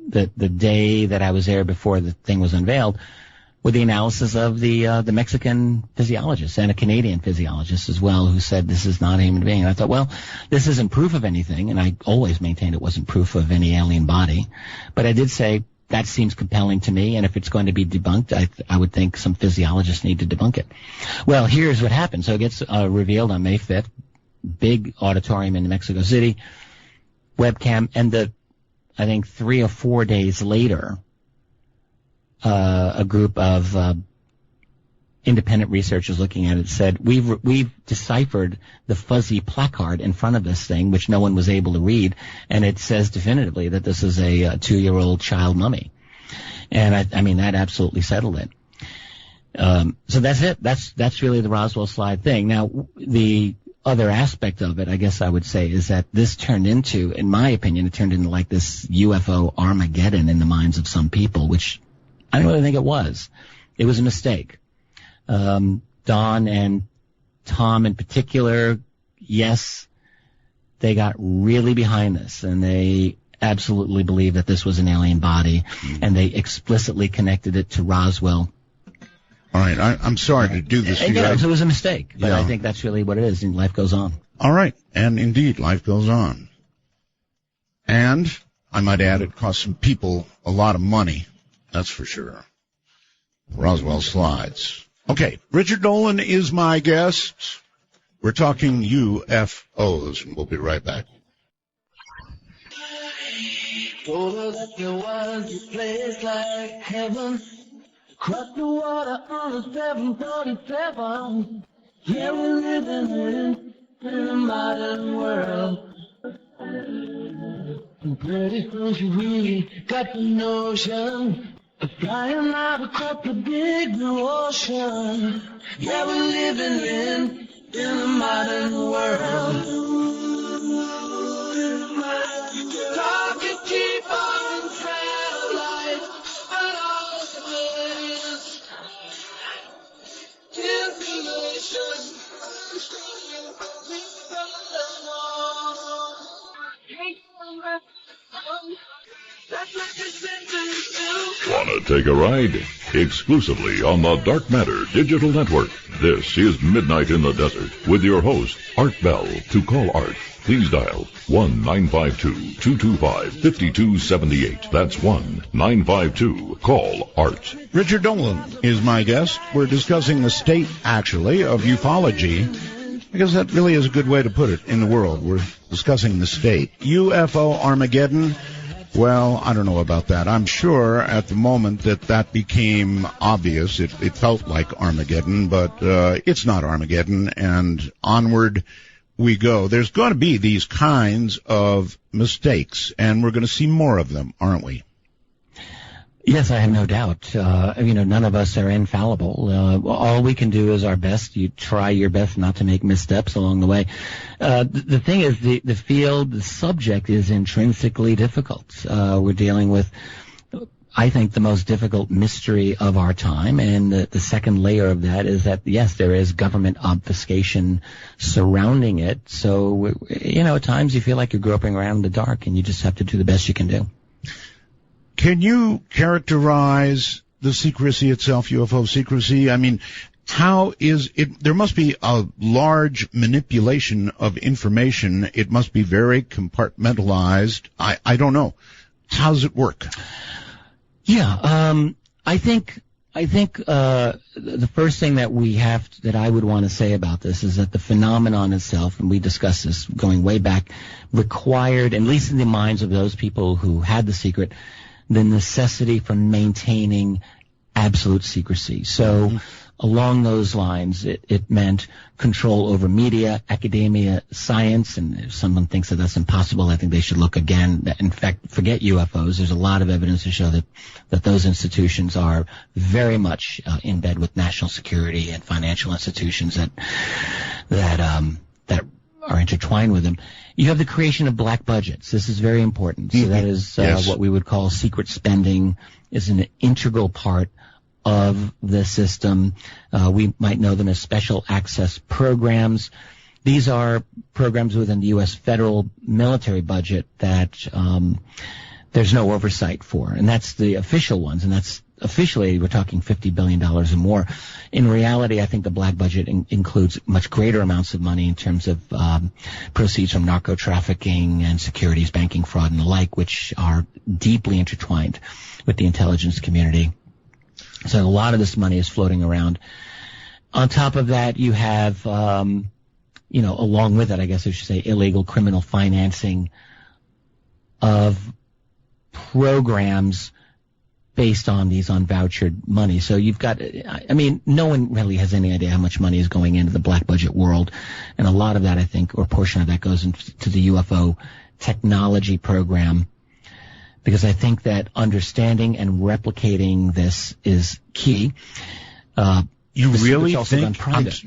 the day that I was there before the thing was unveiled, with the analysis of the Mexican physiologist and a Canadian physiologist as well, who said this is not a human being. And I thought, well, this isn't proof of anything, and I always maintained it wasn't proof of any alien body. But I did say, that seems compelling to me, and if it's going to be debunked, I would think some physiologists need to debunk it. Well, here's what happened. So it gets revealed on May 5th, big auditorium in Mexico City, webcam, and I think 3 or 4 days later, a group of independent researchers looking at it said, we've deciphered the fuzzy placard in front of this thing, which no one was able to read, and it says definitively that this is a 2-year-old child mummy. And I mean, that absolutely settled it. So that's it. That's really the Roswell slide thing. Now, the other aspect of it, I guess I would say, is that this turned into, in my opinion, it turned into like this UFO Armageddon in the minds of some people, which I don't really think it was. It was a mistake. Don and Tom in particular, yes, they got really behind this, and they absolutely believe that this was an alien body, and they explicitly connected it to Roswell. All right, I'm sorry to do this to you. It was a mistake, but I think that's really what it is, and life goes on. All right, and indeed, life goes on. And, I might add, it cost some people a lot of money, that's for sure. Roswell slides. Okay, Richard Dolan is my guest. We're talking UFOs, and we'll be right back. Told her that there was a place like heaven, across the water on a 747. Yeah, we're living in a modern world. And pretty soon she really got the notion of flying out across the big blue ocean. Yeah, we're living in a modern world. Talk and keep on satellite and all the ways. Information. Want to take a ride? Exclusively on the Dark Matter Digital Network. This is Midnight in the Desert with your host, Art Bell. To call Art, please dial 1-952-225-5278. That's 1-952-CALL-ART. Richard Dolan is my guest. We're discussing the state, actually, of ufology, because that really is a good way to put it in the world. We're discussing the state. UFO Armageddon. Well, I don't know about that. I'm sure at the moment that became obvious. It felt like Armageddon, but it's not Armageddon, and onward we go. There's going to be these kinds of mistakes, and we're going to see more of them, aren't we? Yes, I have no doubt. None of us are infallible. All we can do is our best. You try your best not to make missteps along the way. The thing is, the field, the subject is intrinsically difficult. We're dealing with, I think, the most difficult mystery of our time, and the second layer of that is that, yes, there is government obfuscation surrounding it. So, at times you feel like you're groping around in the dark, and you just have to do the best you can do. Can you characterize the secrecy itself, UFO secrecy? I mean, how is it? There must be a large manipulation of information. It must be very compartmentalized. I don't know. How does it work? Yeah, I think the first thing that I would want to say about this is that the phenomenon itself, and we discussed this going way back, required, at least in the minds of those people who had the secret, the necessity for maintaining absolute secrecy. So along those lines, it meant control over media, academia, science, and if someone thinks that that's impossible, I think they should look again. In fact, forget UFOs. There's a lot of evidence to show that those institutions are very much in bed with national security and financial institutions that are intertwined with them. You have the creation of black budgets. This is very important. So that is what we would call secret spending is an integral part of the system. We might know them as special access programs. These are programs within the U.S. federal military budget that there's no oversight for, and that's the official ones, and that's officially we're talking $50 billion or more. In reality, I think the black budget includes much greater amounts of money in terms of proceeds from narco trafficking and securities, banking fraud, and the like, which are deeply intertwined with the intelligence community. So a lot of this money is floating around. On top of that, you have, along with it, I guess I should say, illegal criminal financing of programs based on these unvouchered money. So you've got, no one really has any idea how much money is going into the black budget world. And a lot of that, I think, or a portion of that goes into the UFO technology program, because I think that understanding and replicating this is key. You really think,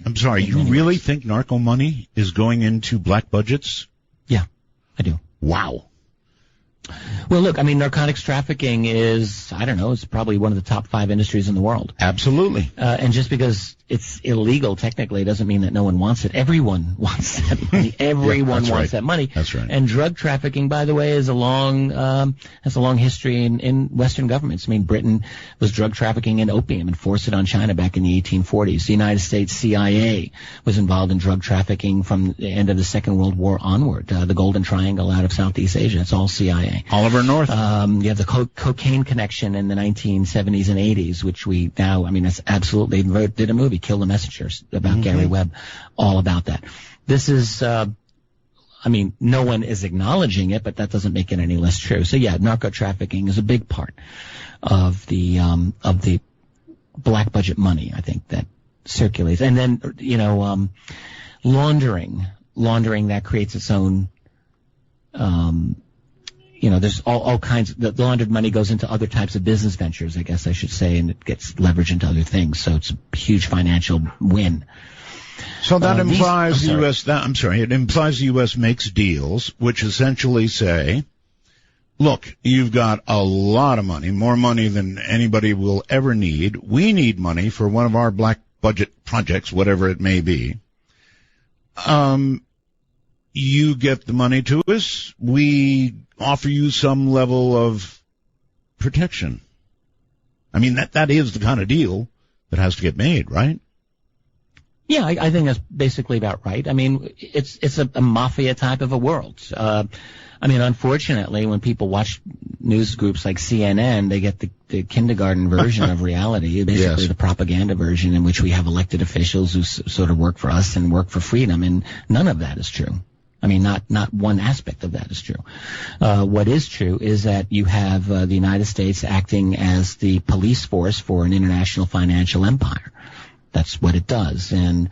I'm sorry, you really think narco money is going into black budgets? Yeah, I do. Wow. Well, look, narcotics trafficking is, it's probably one of the top 5 industries in the world. Absolutely. And just because it's illegal, technically, doesn't mean that no one wants it. Everyone wants that money. Everyone wants that money. That's right. And drug trafficking, by the way, has a long history in Western governments. Britain was drug trafficking in opium and forced it on China back in the 1840s. The United States CIA was involved in drug trafficking from the end of the Second World War onward. The Golden Triangle out of Southeast Asia, it's all CIA. Oliver North. You have the cocaine connection in the 1970s and 80s, which we now, that's absolutely, did a movie, Kill the Messengers, about Gary Webb, all about that. This is, no one is acknowledging it, but that doesn't make it any less true. So yeah, narco trafficking is a big part of the black budget money, I think, that circulates. And then, laundering that creates its own, there's all kinds. The laundered money goes into other types of business ventures, I guess I should say, and it gets leveraged into other things. So it's a huge financial win. So that implies it implies the U.S. makes deals which essentially say, look, you've got a lot of money, more money than anybody will ever need. We need money for one of our black budget projects, whatever it may be. You get the money to us, we offer you some level of protection. That is the kind of deal that has to get made, right? Yeah, I think that's basically about right. It's a mafia type of a world. Unfortunately, when people watch news groups like CNN, they get the kindergarten version of reality, basically the propaganda version in which we have elected officials who sort of work for us and work for freedom, and none of that is true. Not one aspect of that is true. What is true is that you have the United States acting as the police force for an international financial empire. That's what it does. And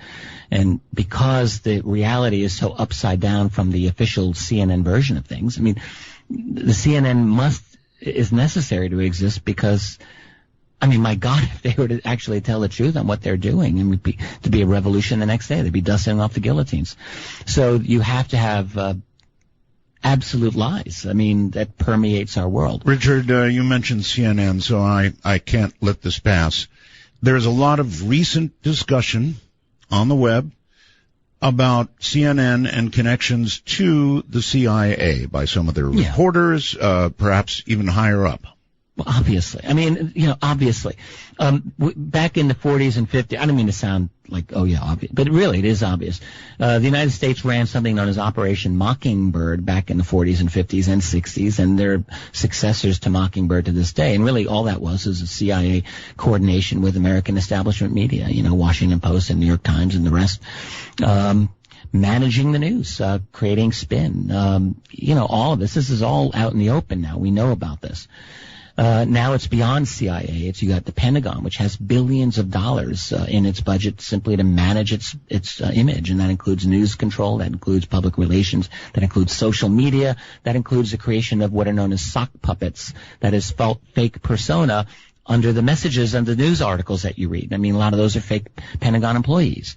because the reality is so upside down from the official CNN version of things, the CNN is necessary to exist because, my God, if they were to actually tell the truth on what they're doing, and to be a revolution the next day, they'd be dusting off the guillotines. So you have to have absolute lies. That permeates our world. Richard, you mentioned CNN, so I can't let this pass. There's a lot of recent discussion on the web about CNN and connections to the CIA by some of their reporters, perhaps even higher up. Well, obviously. Obviously. Back in the 40s and 50s, I don't mean to sound like, obvious, but really it is obvious. The United States ran something known as Operation Mockingbird back in the 40s and 50s and 60s, and they're successors to Mockingbird to this day. And really all that was a CIA coordination with American establishment media, Washington Post and New York Times and the rest. Managing the news, creating spin, all of this. This is all out in the open now. We know about this. Now it's beyond CIA. You got the Pentagon, which has billions of dollars in its budget simply to manage its image, and that includes news control, that includes public relations, that includes social media, that includes the creation of what are known as sock puppets, that is fake persona under the messages and the news articles that you read. A lot of those are fake Pentagon employees.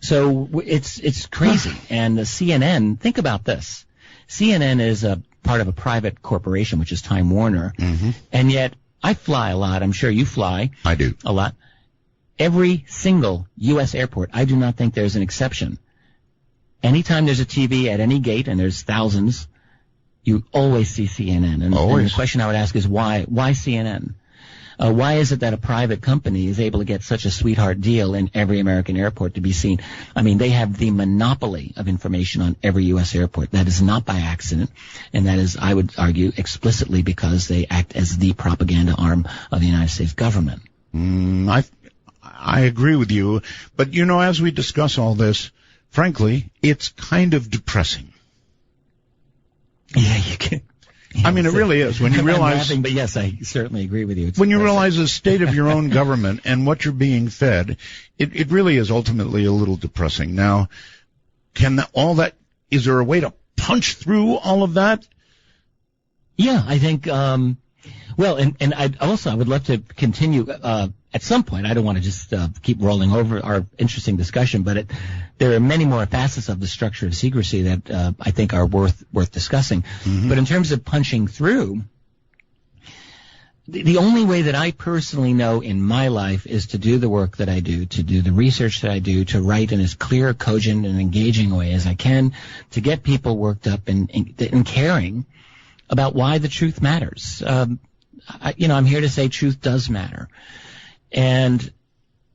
So it's crazy. And the CNN, think about this. CNN is a part of a private corporation, which is Time Warner. Mm-hmm. And yet, I fly a lot. I'm sure you fly. I do. A lot. Every single U.S. airport, I do not think there's an exception. Anytime there's a TV at any gate, and there's thousands, you always see CNN. And the question I would ask is why CNN? Why is it that a private company is able to get such a sweetheart deal in every American airport to be seen? I mean, they have the monopoly of information on every U.S. airport. That is not by accident, and that is, I would argue, explicitly because they act as the propaganda arm of the United States government. I agree with you, but as we discuss all this, frankly, it's kind of depressing. Yeah, you can. I mean, it really is. When you realize, I'm laughing, but yes, I certainly agree with you. It's when you realize the state of your own government and what you're being fed, it really is ultimately a little depressing. Now, is there a way to punch through all of that? Yeah, I think, and I would love to continue, at some point. I don't want to just keep rolling over our interesting discussion, but there are many more facets of the structure of secrecy that I think are worth discussing. Mm-hmm. But in terms of punching through, the only way that I personally know in my life is to do the work that I do, to do the research that I do, to write in as clear, cogent, and engaging a way as I can, to get people worked up and caring about why the truth matters. I'm here to say truth does matter. And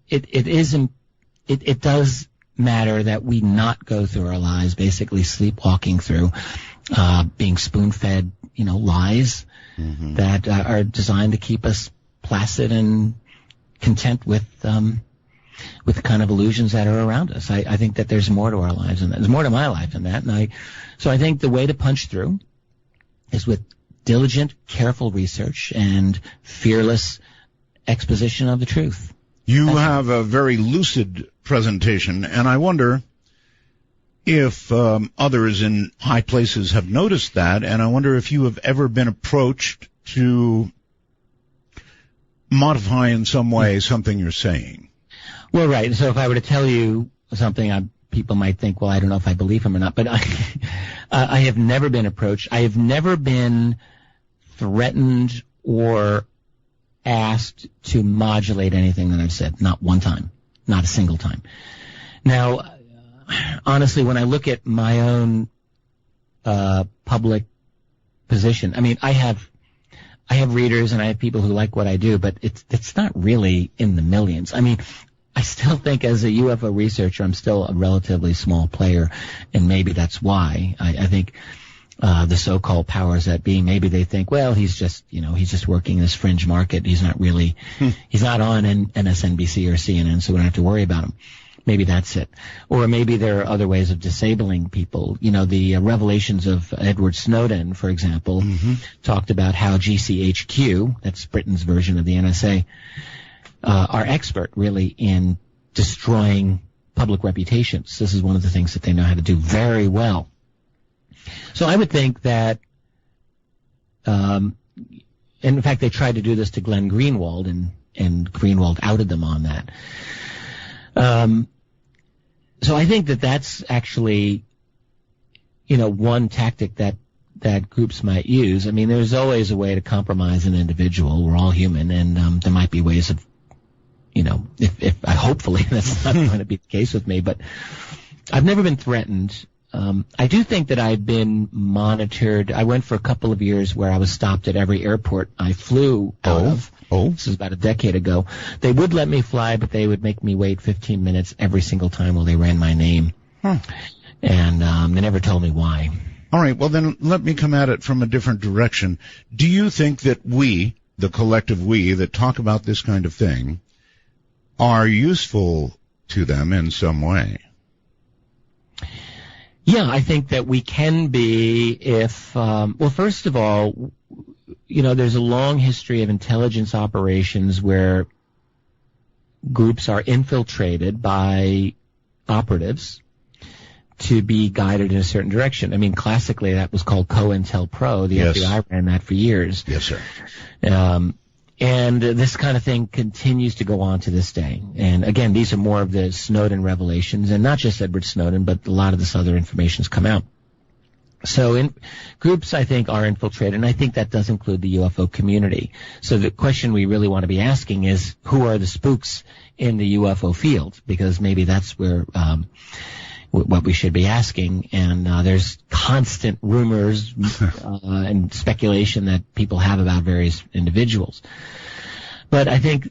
it does matter that we not go through our lives basically sleepwalking through, being spoon-fed, lies that are designed to keep us placid and content with the kind of illusions that are around us. I think that there's more to our lives than that. There's more to my life than that. So I think the way to punch through is with diligent, careful research and fearless exposition of the truth. You have a very lucid presentation, and I wonder if others in high places have noticed that, and I wonder if you have ever been approached to modify in some way something you're saying. Well, right. So if I were to tell you something, people might think, well, I don't know if I believe him or not, but I have never been approached. I have never been threatened or asked to modulate anything that I've said. Not one time. Not a single time. Now, honestly, when I look at my own public position, I mean, I have readers and I have people who like what I do, but it's not really in the millions. I mean, I still think as a UFO researcher, I'm still a relatively small player, and maybe that's why. I think the so-called powers that be, maybe they think, well, he's just working this fringe market. He's not really, he's not on MSNBC or CNN, so we don't have to worry about him. Maybe that's it. Or maybe there are other ways of disabling people. The revelations of Edward Snowden, for example, talked about how GCHQ, that's Britain's version of the NSA, are expert really in destroying public reputations. This is one of the things that they know how to do very well. So I would think that, and in fact, they tried to do this to Glenn Greenwald, and Greenwald outed them on that. So I think that that's actually, one tactic that groups might use. I mean, there's always a way to compromise an individual. We're all human, and there might be ways of, if hopefully that's not going to be the case with me, but I've never been threatened. I do think that I've been monitored. I went for a couple of years where I was stopped at every airport I flew out of. This is about a decade ago. They would let me fly, but they would make me wait 15 minutes every single time while they ran my name. And they never told me why. All right, well then let me come at it from a different direction. Do you think that we, the collective we that talk about this kind of thing, are useful to them in some way? Yeah, I think that we can be if, well, first of all, there's a long history of intelligence operations where groups are infiltrated by operatives to be guided in a certain direction. I mean, classically, that was called COINTELPRO. The FBI ran that for years. Yes, sir. And this kind of thing continues to go on to this day. And again, these are more of the Snowden revelations, and not just Edward Snowden, but a lot of this other information has come out. So groups, I think, are infiltrated, and I think that does include the UFO community. So the question we really want to be asking is, who are the spooks in the UFO field? Because maybe that's where what we should be asking. And there's constant rumors and speculation that people have about various individuals. But I think,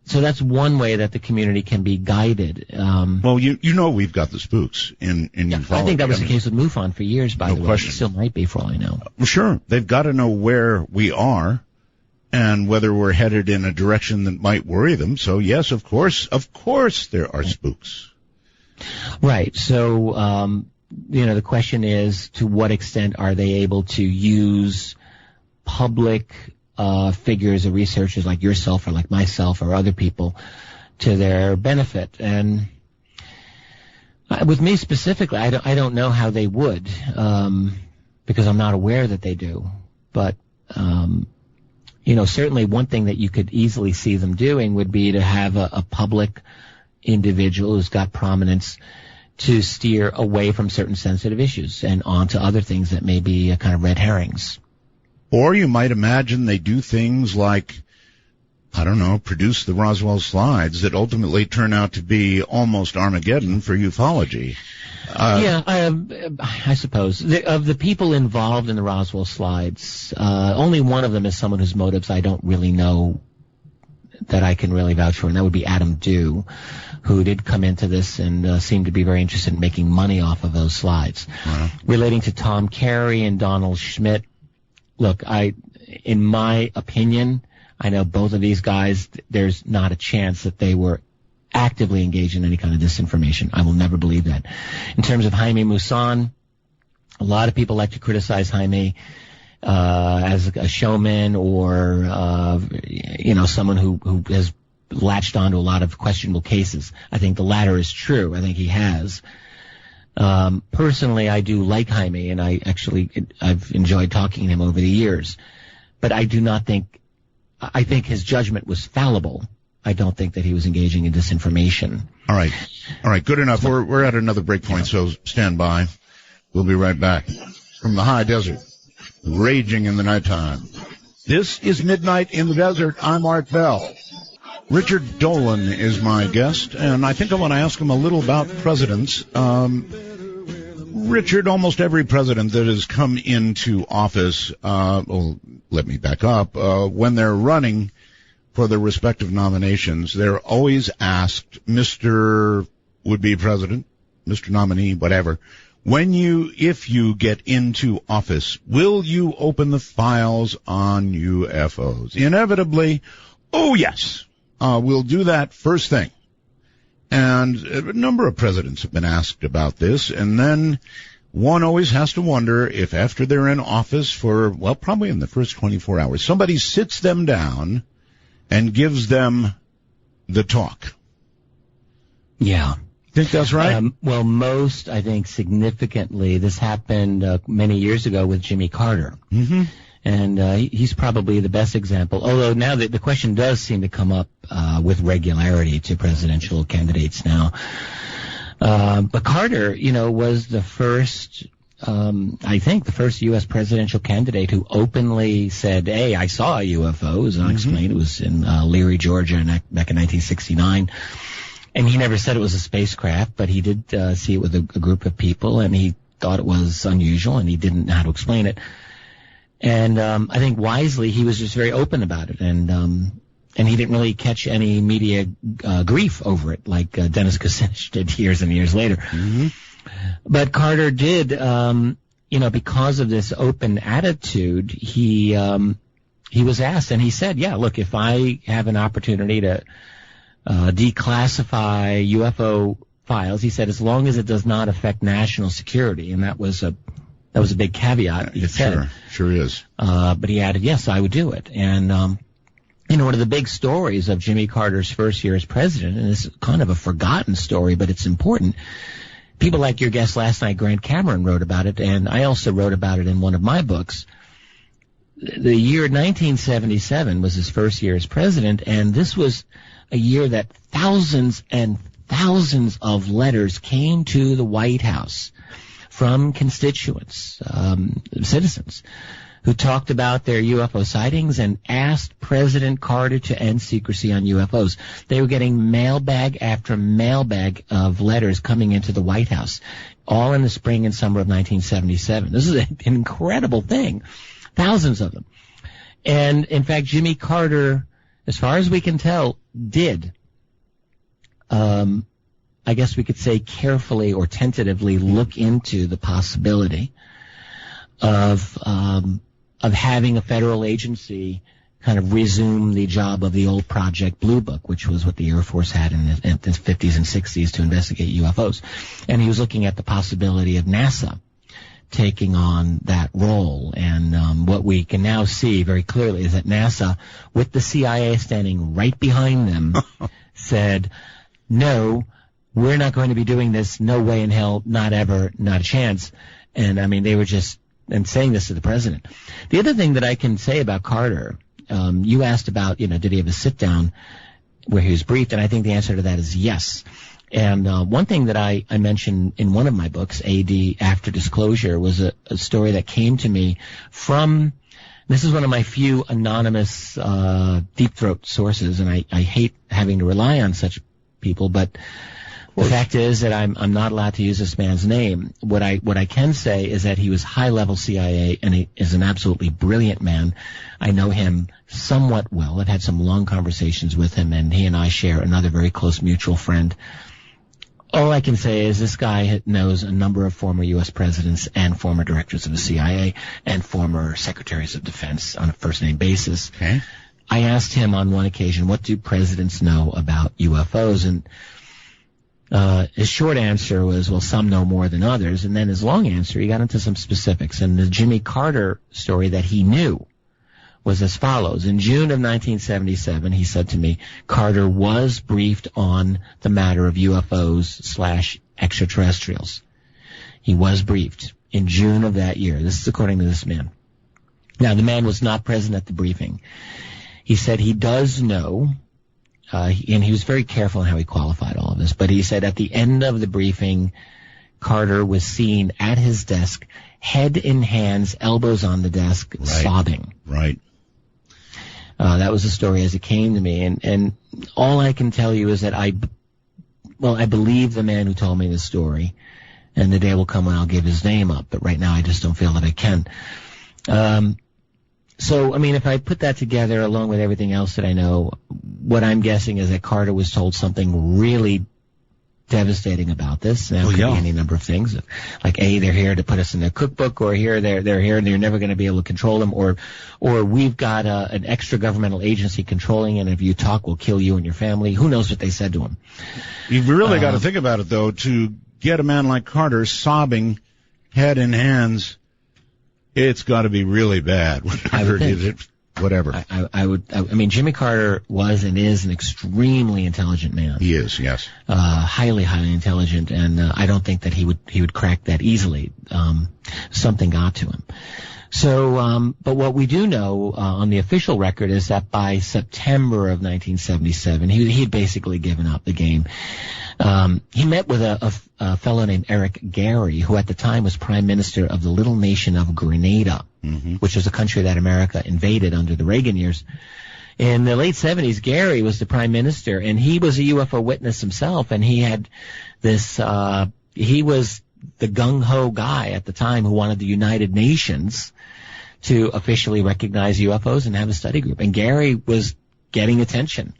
so that's one way that the community can be guided. Well, you know we've got the spooks in ufology. I think that was the case with MUFON for years, by the way. It still might be, for all I know. Well, sure. They've got to know where we are and whether we're headed in a direction that might worry them. So, yes, of course, there are spooks. Right. So, the question is, to what extent are they able to use public figures or researchers like yourself or like myself or other people to their benefit? And with me specifically, I don't know how they would, because I'm not aware that they do. But, certainly one thing that you could easily see them doing would be to have a public individual who's got prominence to steer away from certain sensitive issues and onto other things that may be kind of red herrings. Or you might imagine they do things like, I don't know, produce the Roswell slides that ultimately turn out to be almost Armageddon for ufology. I suppose. Of the people involved in the Roswell slides, only one of them is someone whose motives I don't really know that I can really vouch for, and that would be Adam Dew, who did come into this and seemed to be very interested in making money off of those slides. Wow. Relating to Tom Carey and Donald Schmidt, look, in my opinion, I know both of these guys, there's not a chance that they were actively engaged in any kind of disinformation. I will never believe that. In terms of Jaime Maussan, a lot of people like to criticize Jaime as a showman or, someone who has latched onto a lot of questionable cases. I think the latter is true. I think he has. Personally, I do like Jaime, and I've enjoyed talking to him over the years. But I think his judgment was fallible. I don't think that he was engaging in disinformation. All right, good enough. We're at another break point, so stand by. We'll be right back. From the high desert, raging in the nighttime. This is Midnight in the Desert. I'm Art Bell. Richard Dolan is my guest, and I think I want to ask him a little about presidents. Richard, almost every president that has come into office, let me back up, when they're running for their respective nominations, they're always asked, Mr. would-be president, Mr. nominee, whatever, if you get into office, will you open the files on UFOs? Inevitably, oh yes, we'll do that first thing. And a number of presidents have been asked about this, and then one always has to wonder if after they're in office for, probably in the first 24 hours, somebody sits them down and gives them the talk. Yeah. Think that's right? Most, I think, significantly, this happened many years ago with Jimmy Carter. Mm-hmm. And he's probably the best example, although now the question does seem to come up with regularity to presidential candidates now. But Carter, was the first, the first U.S. presidential candidate who openly said, hey, I saw UFOs, and I'll explain. It was in Leary, Georgia, back in 1969. And he never said it was a spacecraft, but he did see it with a group of people, and he thought it was unusual, and he didn't know how to explain it. And I think wisely, he was just very open about it, and he didn't really catch any media grief over it, like Dennis Kucinich did years and years later. Mm-hmm. But Carter did, because of this open attitude, he was asked, and he said, yeah, look, if I have an opportunity to declassify UFO files, he said, as long as it does not affect national security, and that was a big caveat, he said. Sure is. But he added, yes, I would do it. And, one of the big stories of Jimmy Carter's first year as president, and it's kind of a forgotten story, but it's important. People like your guest last night, Grant Cameron, wrote about it, and I also wrote about it in one of my books. The year 1977 was his first year as president, and this was a year that thousands and thousands of letters came to the White House from constituents, citizens, who talked about their UFO sightings and asked President Carter to end secrecy on UFOs. They were getting mailbag after mailbag of letters coming into the White House, all in the spring and summer of 1977. This is an incredible thing. Thousands of them. And, in fact, Jimmy Carter, as far as we can tell, did, I guess we could say carefully or tentatively look into the possibility of having a federal agency kind of resume the job of the old Project Blue Book, which was what the Air Force had in the 50s and 60s to investigate UFOs. And he was looking at the possibility of NASA taking on that role. And what we can now see very clearly is that NASA, with the CIA standing right behind them, said, no, we're not going to be doing this. No way in hell, not ever, not a chance. And I mean, they were just saying this to the president. The other thing that I can say about Carter, you asked about, did he have a sit down where he was briefed? And I think the answer to that is yes. And one thing that I mentioned in one of my books, AD After Disclosure, was a story that came to me from, this is one of my few anonymous deep throat sources, and I hate having to rely on such people, but the fact is that I'm not allowed to use this man's name. What I can say is that he was high-level CIA, and he is an absolutely brilliant man. I know him somewhat well. I've had some long conversations with him, and he and I share another very close mutual friend. All I can say is this guy knows a number of former U.S. presidents and former directors of the CIA and former secretaries of defense on a first-name basis. Okay. I asked him on one occasion, what do presidents know about UFOs? And his short answer was, well, some know more than others. And then his long answer, he got into some specifics. And the Jimmy Carter story that he knew was as follows. In June of 1977, he said to me, Carter was briefed on the matter of UFOs / extraterrestrials. He was briefed in June of that year. This is according to this man. Now, the man was not present at the briefing. He said he does know, and he was very careful in how he qualified all of this, but he said at the end of the briefing, Carter was seen at his desk, head in hands, elbows on the desk, sobbing. Right. That was the story as it came to me, and all I can tell you is that I believe the man who told me the story, and the day will come when I'll give his name up, but right now I just don't feel that I can. So, I mean, if I put that together along with everything else that I know, what I'm guessing is that Carter was told something really devastating about this. Now, it could be any number of things. Like, A, they're here to put us in their cookbook, or here they're here and you're never going to be able to control them, or we've got an extra governmental agency controlling, and if you talk, we'll kill you and your family. Who knows what they said to him? You've really got to think about it, though, to get a man like Carter sobbing, head in hands. It's got to be really bad. Whatever. I mean, Jimmy Carter was and is an extremely intelligent man. He is, yes. Highly, highly intelligent, and I don't think that he would crack that easily. Something got to him. So, but what we do know on the official record is that by September of 1977, he had basically given up the game. He met with a fellow named Eric Gary, who at the time was prime minister of the little nation of Grenada, which was a country that America invaded under the Reagan years. In the late 70s, Gary was the prime minister, and he was a UFO witness himself, and he had this, he was the gung-ho guy at the time who wanted the United Nations to officially recognize UFOs and have a study group. And Gary was getting attention.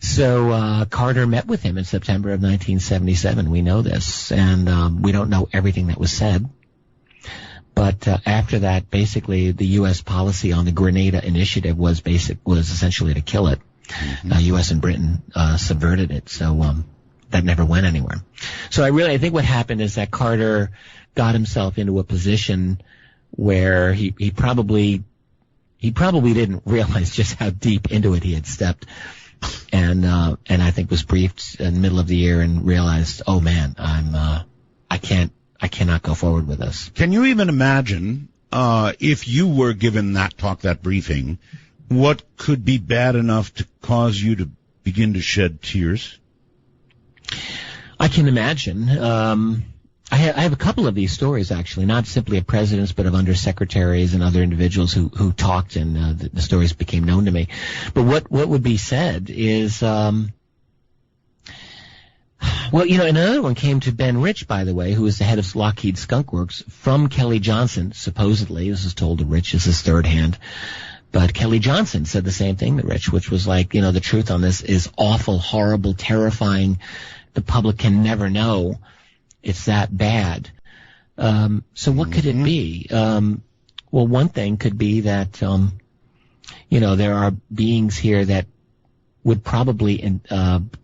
So Carter met with him in September of 1977. We know this, and we don't know everything that was said. But after that, basically, the U.S. policy on the Grenada Initiative was essentially to kill it. U.S. and Britain subverted it, so that never went anywhere. So I think what happened is that Carter got himself into a position where he probably didn't realize just how deep into it he had stepped. And I think was briefed in the middle of the year and realized, oh man, I cannot go forward with this. Can you even imagine, if you were given that talk, that briefing, what could be bad enough to cause you to begin to shed tears? I can imagine. I have a couple of these stories, actually, not simply of presidents, but of undersecretaries and other individuals who talked, and the stories became known to me. But what would be said is, well, another one came to Ben Rich, by the way, who was the head of Lockheed Skunk Works, from Kelly Johnson, supposedly. This is told to Rich, this is third hand. But Kelly Johnson said the same thing, Rich, which was like, the truth on this is awful, horrible, terrifying. The public can never know it's that bad. So what could it be? Well, one thing could be that, there are beings here that would probably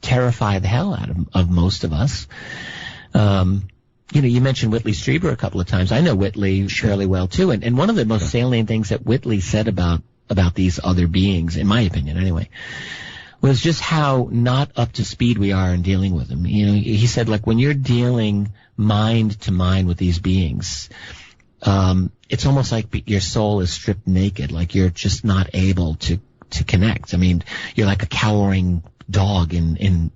terrify the hell out of most of us. You mentioned Whitley Strieber a couple of times. I know Whitley fairly well, too. And one of the most salient things that Whitley said about these other beings, in my opinion anyway, was just how not up to speed we are in dealing with them. He said, like, when you're dealing mind to mind with these beings, it's almost like your soul is stripped naked, like you're just not able to connect. I mean, you're like a cowering dog in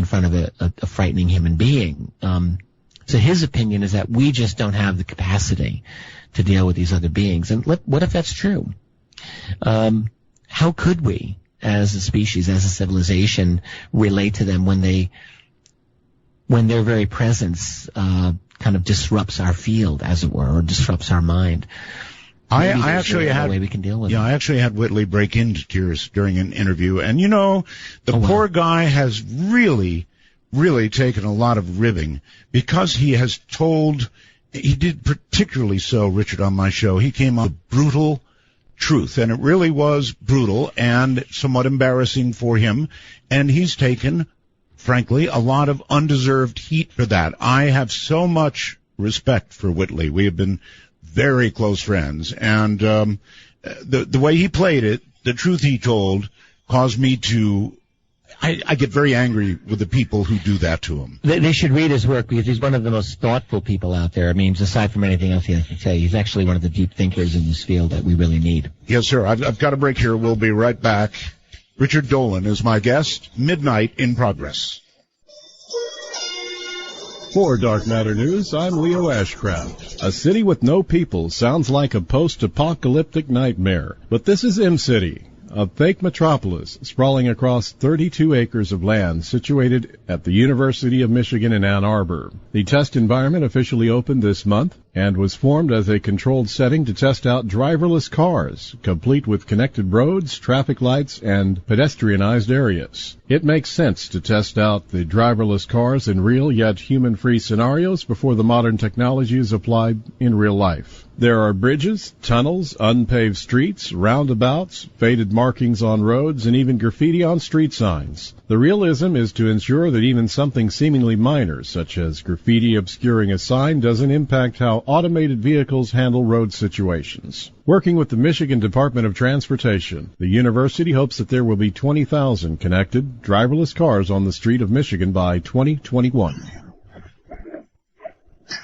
front of a frightening human being. So his opinion is that we just don't have the capacity to deal with these other beings. And what if that's true? How could we, as a species, as a civilization, relate to them when their very presence kind of disrupts our field, as it were, or disrupts our mind? I actually had a way we can deal with it. I actually had Whitley break into tears during an interview, and poor guy has really, really taken a lot of ribbing because he has told. He did particularly so, Richard, on my show. He came up with brutal truth, and it really was brutal and somewhat embarrassing for him, and he's taken, frankly, a lot of undeserved heat for that. I have so much respect for Whitley. We have been very close friends, and the way he played it, the truth he told, caused me to... I get very angry with the people who do that to him. They should read his work because he's one of the most thoughtful people out there. I mean, aside from anything else he has to say, he's actually one of the deep thinkers in this field that we really need. Yes, sir. I've got a break here. We'll be right back. Richard Dolan is my guest. Midnight in progress. For Dark Matter News, I'm Leo Ashcraft. A city with no people sounds like a post-apocalyptic nightmare. But this is M-City, a fake metropolis sprawling across 32 acres of land situated at the University of Michigan in Ann Arbor. The test environment officially opened this month and was formed as a controlled setting to test out driverless cars, complete with connected roads, traffic lights, and pedestrianized areas. It makes sense to test out the driverless cars in real yet human-free scenarios before the modern technology is applied in real life. There are bridges, tunnels, unpaved streets, roundabouts, faded markings on roads, and even graffiti on street signs. The realism is to ensure that even something seemingly minor, such as graffiti obscuring a sign, doesn't impact how automated vehicles handle road situations. Working with the Michigan Department of Transportation, the university hopes that there will be 20,000 connected, driverless cars on the street of Michigan by 2021.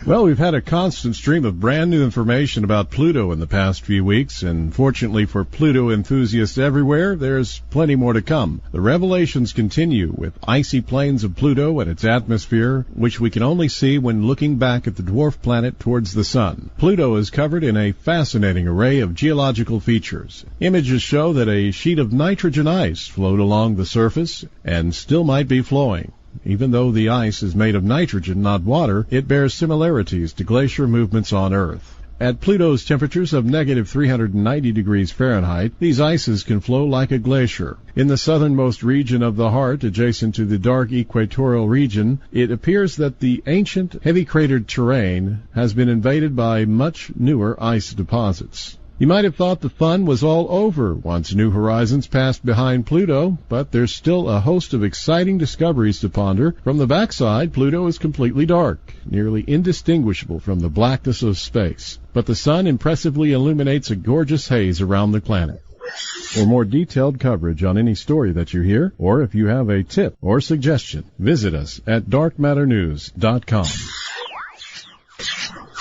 Well, we've had a constant stream of brand new information about Pluto in the past few weeks, and fortunately for Pluto enthusiasts everywhere, there's plenty more to come. The revelations continue with icy plains of Pluto and its atmosphere, which we can only see when looking back at the dwarf planet towards the sun. Pluto is covered in a fascinating array of geological features. Images show that a sheet of nitrogen ice flowed along the surface and still might be flowing. Even though the ice is made of nitrogen, not water, it bears similarities to glacier movements on Earth. At Pluto's temperatures of negative 390 degrees Fahrenheit, these ices can flow like a glacier. In the southernmost region of the heart, adjacent to the dark equatorial region, it appears that the ancient, heavy cratered terrain has been invaded by much newer ice deposits. You might have thought the fun was all over once New Horizons passed behind Pluto, but there's still a host of exciting discoveries to ponder. From the backside, Pluto is completely dark, nearly indistinguishable from the blackness of space. But the sun impressively illuminates a gorgeous haze around the planet. For more detailed coverage on any story that you hear, or if you have a tip or suggestion, visit us at darkmatternews.com.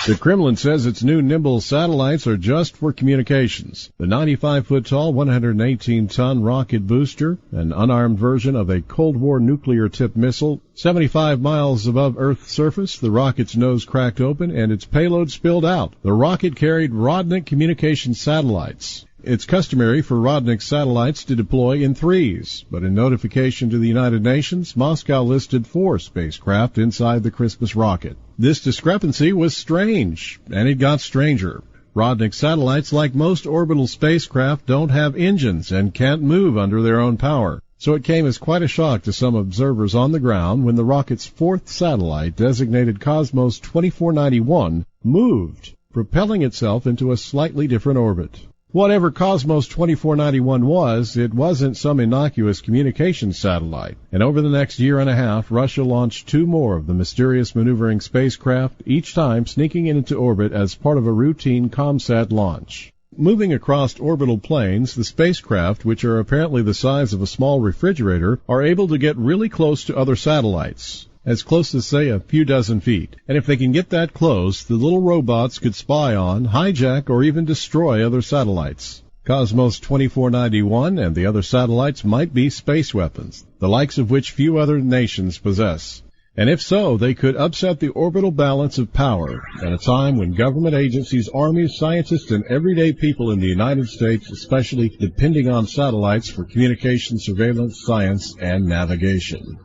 The Kremlin says its new Nimble satellites are just for communications. The 95-foot-tall, 118-ton rocket booster, an unarmed version of a Cold War nuclear-tipped missile, 75 miles above Earth's surface, the rocket's nose cracked open and its payload spilled out. The rocket carried Rodnik communication satellites. It's customary for Rodnik satellites to deploy in threes, but in notification to the United Nations, Moscow listed 4 spacecraft inside the Christmas rocket. This discrepancy was strange, and it got stranger. Sputnik satellites, like most orbital spacecraft, don't have engines and can't move under their own power. So it came as quite a shock to some observers on the ground when the rocket's fourth satellite, designated Cosmos 2491, moved, propelling itself into a slightly different orbit. Whatever Cosmos 2491 was, it wasn't some innocuous communications satellite. And over the next year and a half, Russia launched 2 more of the mysterious maneuvering spacecraft, each time sneaking into orbit as part of a routine ComSat launch. Moving across orbital planes, the spacecraft, which are apparently the size of a small refrigerator, are able to get really close to other satellites. As close as, say, a few dozen feet. And if they can get that close, the little robots could spy on, hijack, or even destroy other satellites. Cosmos 2491 and the other satellites might be space weapons, the likes of which few other nations possess. And if so, they could upset the orbital balance of power at a time when government agencies, armies, scientists, and everyday people in the United States especially depending on satellites for communication, surveillance, science, and navigation.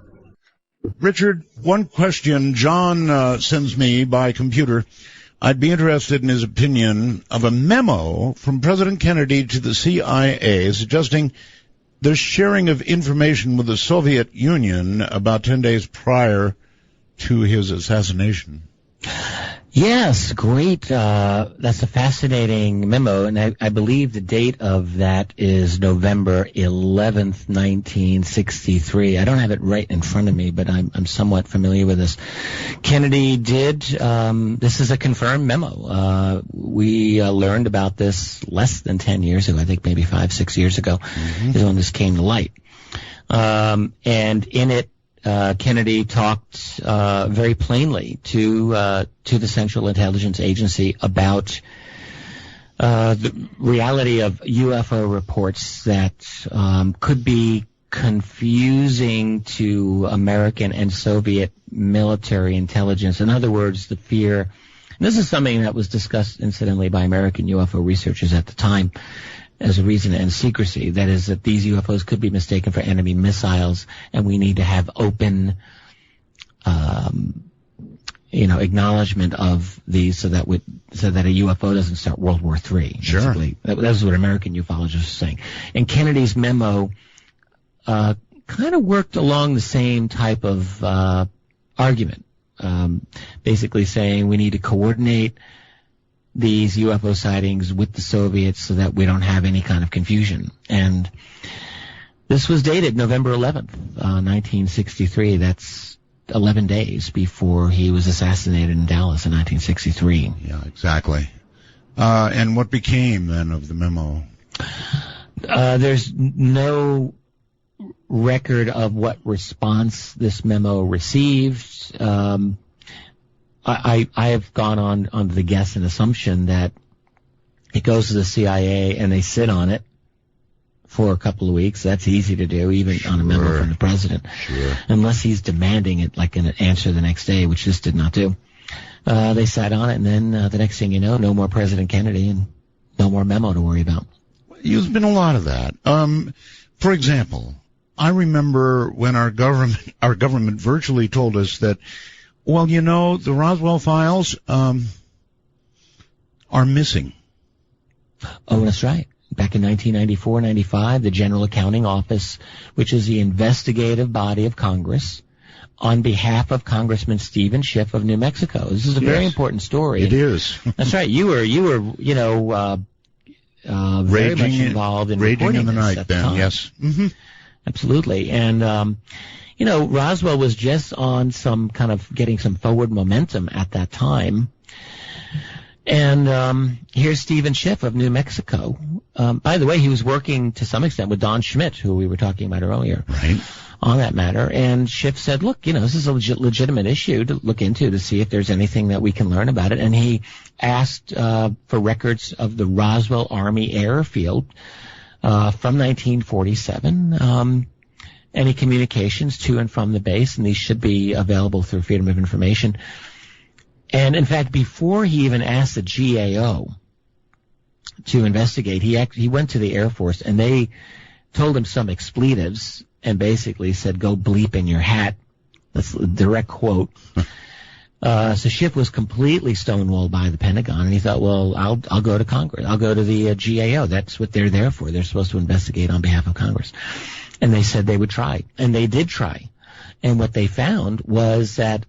Richard, one question John sends me by computer. I'd be interested in his opinion of a memo from President Kennedy to the CIA suggesting the sharing of information with the Soviet Union about 10 days prior to his assassination. Yes, great. That's a fascinating memo, and I believe the date of that is November 11th, 1963. I don't have it right in front of me, but I'm somewhat familiar with this. Kennedy did, this is a confirmed memo. We learned about this less than 10 years ago, I think maybe 5-6 years ago, is when this came to light. And in it, Kennedy talked very plainly to the Central Intelligence Agency about the reality of UFO reports that could be confusing to American and Soviet military intelligence. In other words, the fear, and this is something that was discussed incidentally by American UFO researchers at the time, as a reason to end secrecy. That is, that these UFOs could be mistaken for enemy missiles, and we need to have open, acknowledgement of these so that a UFO doesn't start World War III. Sure. Basically. That was what American ufologists were saying. And Kennedy's memo kind of worked along the same type of argument, basically saying we need to coordinate these UFO sightings with the Soviets so that we don't have any kind of confusion. And this was dated November 11th, 1963. That's 11 days before he was assassinated in Dallas in 1963. Yeah, exactly. And what became then of the memo? There's no record of what response this memo received. I have gone on the guess and assumption that it goes to the CIA and they sit on it for a couple of weeks. That's easy to do, even on a memo from the president. Sure. Unless he's demanding it like an answer the next day, which this did not do. They sat on it, and then the next thing you know, no more President Kennedy and no more memo to worry about. There's been a lot of that. For example, I remember when our government virtually told us that, well, the Roswell files are missing. Oh, that's right. Back in 1994-95, the General Accounting Office, which is the investigative body of Congress, on behalf of Congressman Stephen Schiff of New Mexico. This is a very important story. It is. That's right. You were very much involved in raging in the this night at the then. time. Yes. Mm-hmm. Absolutely. And Roswell was just on some kind of getting some forward momentum at that time. And here's Stephen Schiff of New Mexico. By the way, he was working to some extent with Don Schmitt, who we were talking about earlier, right, on that matter. And Schiff said, look, this is a legitimate issue to look into to see if there's anything that we can learn about it. And he asked for records of the Roswell Army Airfield from 1947, any communications to and from the base, and these should be available through Freedom of Information. And in fact, before he even asked the GAO to investigate, he went to the Air Force, and they told him some expletives and basically said, go bleep in your hat. That's a direct quote. So Schiff was completely stonewalled by the Pentagon, and he thought, well, I'll go to Congress. I'll go to the GAO. That's what they're there for. They're supposed to investigate on behalf of Congress. And they said they would try. And they did try. And what they found was that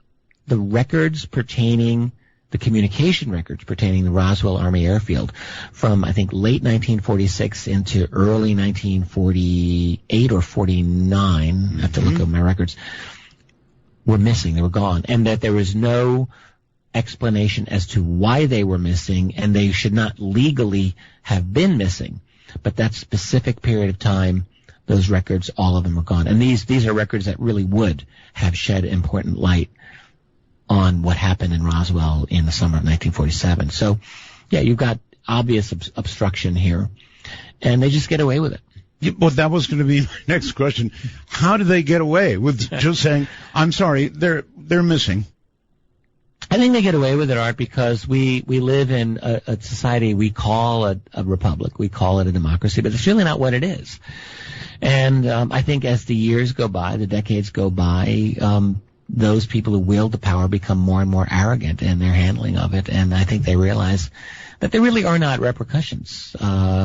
the records pertaining, the communication records pertaining to Roswell Army Airfield from, I think, late 1946 into early 1948 or 49, I have to look up my records, were missing. They were gone. And that there was no explanation as to why they were missing, and they should not legally have been missing. But that specific period of time, those records, all of them are gone. And these are records that really would have shed important light on what happened in Roswell in the summer of 1947. So, yeah, you've got obvious obstruction here, and they just get away with it. Yeah, well, that was going to be my next question. How do they get away with just saying, I'm sorry, they're missing? I think they get away with it, Art, because we live in a society we call a republic. We call it a democracy, but it's really not what it is. And I think as the years go by, the decades go by, those people who wield the power become more and more arrogant in their handling of it. And I think they realize that there really are not repercussions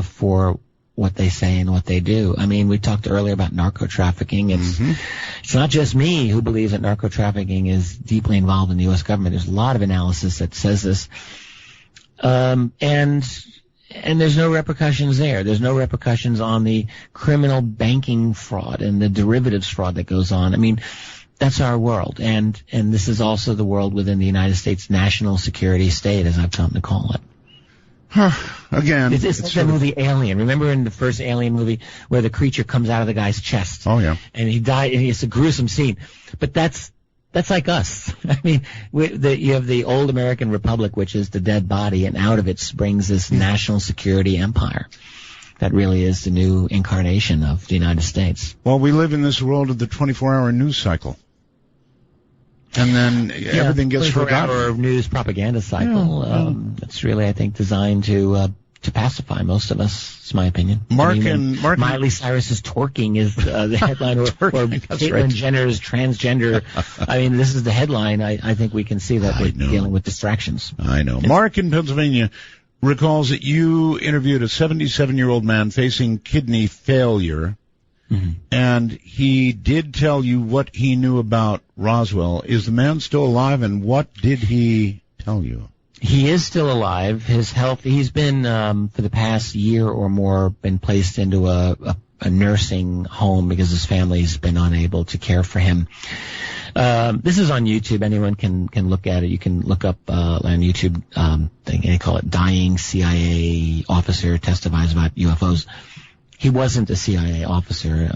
for what they say and what they do. I mean, we talked earlier about narco-trafficking. It's not just me who believes that narco-trafficking is deeply involved in the U.S. government. There's a lot of analysis that says this. And there's no repercussions there. There's no repercussions on the criminal banking fraud and the derivatives fraud that goes on. I mean, that's our world. And this is also the world within the United States national security state, as I've come to call it. Again, it's like the movie Alien. Remember in the first Alien movie where the creature comes out of the guy's chest? Oh, yeah. And he died, and it's a gruesome scene. But that's like us. I mean, you have the old American Republic, which is the dead body, and out of it springs this national security empire. That really is the new incarnation of the United States. Well, we live in this world of the 24-hour news cycle. And then everything gets forgotten. 24-hour news propaganda cycle. It's really, I think, designed to pacify most of us. It's my opinion. Miley Cyrus's twerking is the headline, or Caitlyn Jenner's transgender. I mean, this is the headline. I think we can see that we're dealing with distractions. I know. Mark in Pennsylvania recalls that you interviewed a 77-year-old man facing kidney failure. And he did tell you what he knew about Roswell. Is the man still alive, and what did he tell you? He is still alive. His health, he's been, for the past year or more, been placed into a nursing home because his family's been unable to care for him. This is on YouTube. Anyone can look at it. You can look up on YouTube, they call it Dying CIA Officer Testifies About UFOs. He wasn't a CIA officer.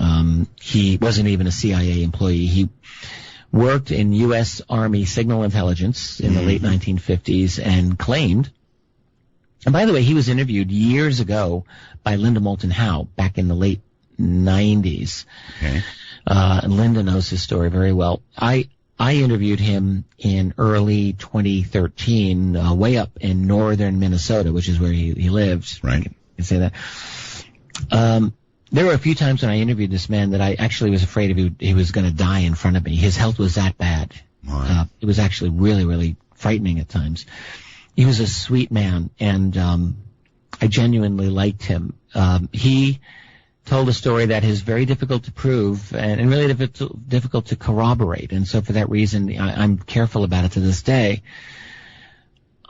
He wasn't even a CIA employee. He worked in U.S. Army signal intelligence in the late 1950s and claimed, and by the way, he was interviewed years ago by Linda Moulton Howe back in the late 90s. Okay. And Linda knows his story very well. I interviewed him in early 2013, way up in northern Minnesota, which is where he lived. Right. I can say that. There were a few times when I interviewed this man that I actually was afraid he was going to die in front of me. His health was that bad. It was actually really, really frightening at times. He was a sweet man, and I genuinely liked him. He told a story that is very difficult to prove and really difficult to corroborate, and so for that reason, I'm careful about it to this day.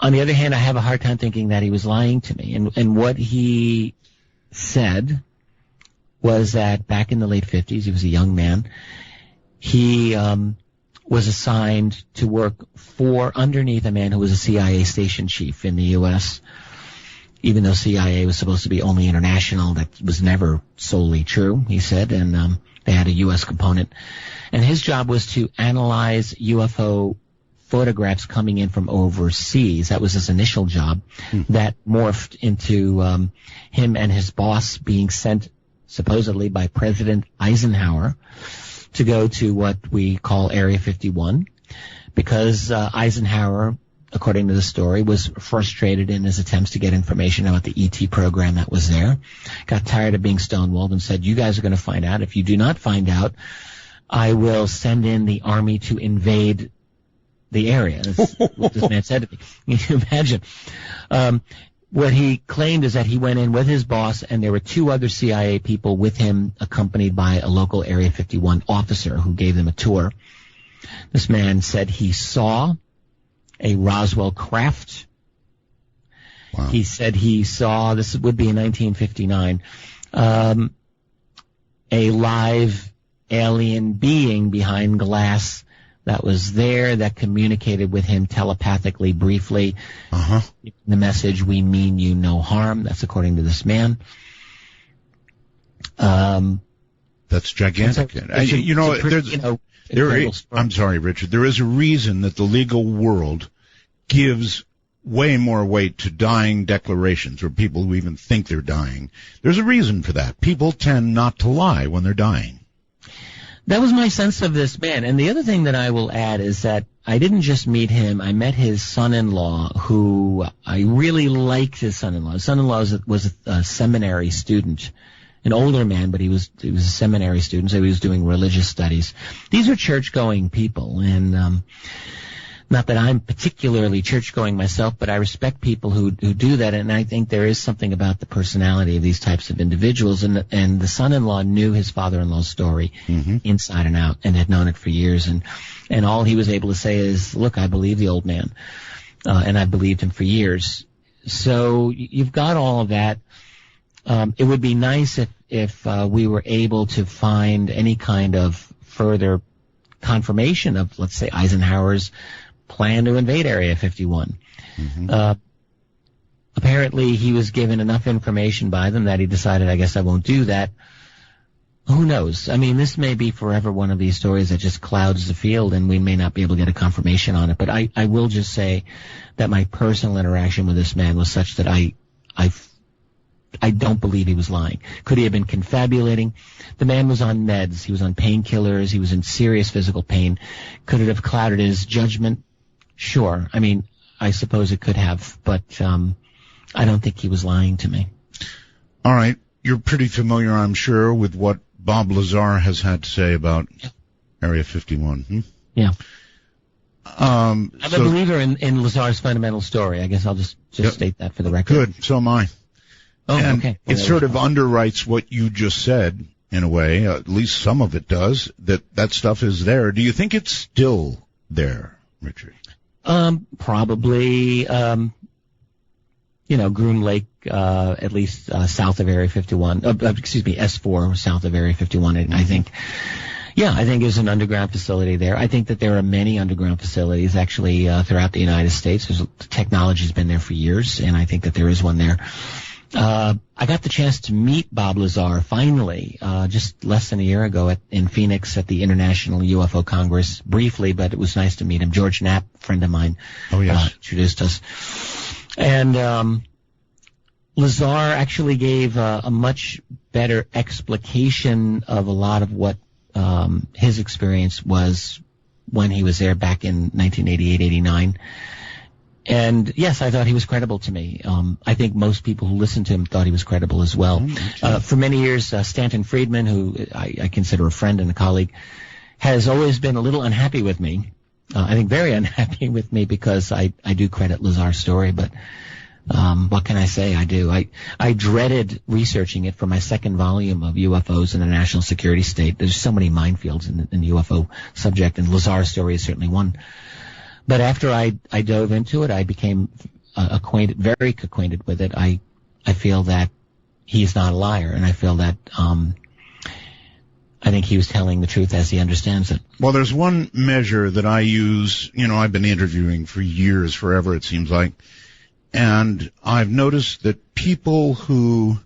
On the other hand, I have a hard time thinking that he was lying to me, and what he said was that back in the late 50s, he was a young man. He was assigned to work underneath a man who was a CIA station chief in the U.S., even though CIA was supposed to be only international. That was never solely true, he said, and they had a U.S. component. And his job was to analyze UFO photographs coming in from overseas. That was his initial job. That morphed into him and his boss being sent supposedly by President Eisenhower to go to what we call Area 51, because Eisenhower, according to the story, was frustrated in his attempts to get information about the ET program that was there, got tired of being stonewalled and said, you guys are going to find out. If you do not find out, I will send in the army to invade the area. That's what this man said to me. Can you imagine? What he claimed is that he went in with his boss, and there were 2 other CIA people with him, accompanied by a local Area 51 officer who gave them a tour. This man said he saw a Roswell craft. Wow. He said he saw, this would be in 1959, a live alien being behind glass that was there, that communicated with him telepathically, briefly. The message, "We mean you no harm." That's according to this man. That's gigantic. I'm sorry, Richard. There is a reason that the legal world gives way more weight to dying declarations, or people who even think they're dying. There's a reason for that. People tend not to lie when they're dying. That was my sense of this man. And the other thing that I will add is that I didn't just meet him. I met his son-in-law, who I really liked his son-in-law. His son-in-law was a seminary student, an older man, but he was a seminary student, so he was doing religious studies. These are church-going people, and not that I'm particularly church-going myself, but I respect people who do that, and I think there is something about the personality of these types of individuals. And the son-in-law knew his father-in-law's story inside and out, and had known it for years. And all he was able to say is, "Look, I believe the old man, and I believed him for years." So you've got all of that. It would be nice if we were able to find any kind of further confirmation of, let's say, Eisenhower's plan to invade Area 51. Apparently he was given enough information by them that he decided, I guess I won't do that. Who knows? I mean, this may be forever one of these stories that just clouds the field, and we may not be able to get a confirmation on it. But I will just say that my personal interaction with this man was such that I don't believe he was lying. Could he have been confabulating? The man was on NIDS. He was on painkillers. He was in serious physical pain. Could it have clouded his judgment? Sure. I mean, I suppose it could have, but I don't think he was lying to me. All right. You're pretty familiar, I'm sure, with what Bob Lazar has had to say about Area 51. Yeah. I'm a believer in Lazar's fundamental story. I guess I'll just state that for the record. Good. So am I. Oh, and okay. It sort of underwrites what you just said, in a way. At least some of it does, that stuff is there. Do you think it's still there, Richard? Probably, Groom Lake, at least south of Area 51. S4 south of Area 51. I think, I think there's an underground facility there. I think that there are many underground facilities actually throughout the United States. The technology's been there for years, and I think that there is one there. I got the chance to meet Bob Lazar finally, just less than a year ago in Phoenix at the International UFO Congress, briefly, but it was nice to meet him. George Knapp, friend of mine, introduced us. And Lazar actually gave a much better explication of a lot of what his experience was when he was there back in 1988-89. And yes, I thought he was credible to me. I think most people who listened to him thought he was credible as well. For many years, Stanton Friedman, who I consider a friend and a colleague, has always been a little unhappy with me. I think very unhappy with me because I do credit Lazar's story, but what can I say? I do. I dreaded researching it for my second volume of UFOs in a national security state. There's so many minefields in the UFO subject, and Lazar's story is certainly one. But after I dove into it, I became very acquainted with it. I feel that he is not a liar, and I feel that I think he was telling the truth as he understands it. Well, there's one measure that I use. I've been interviewing for years, forever it seems like, and I've noticed that people who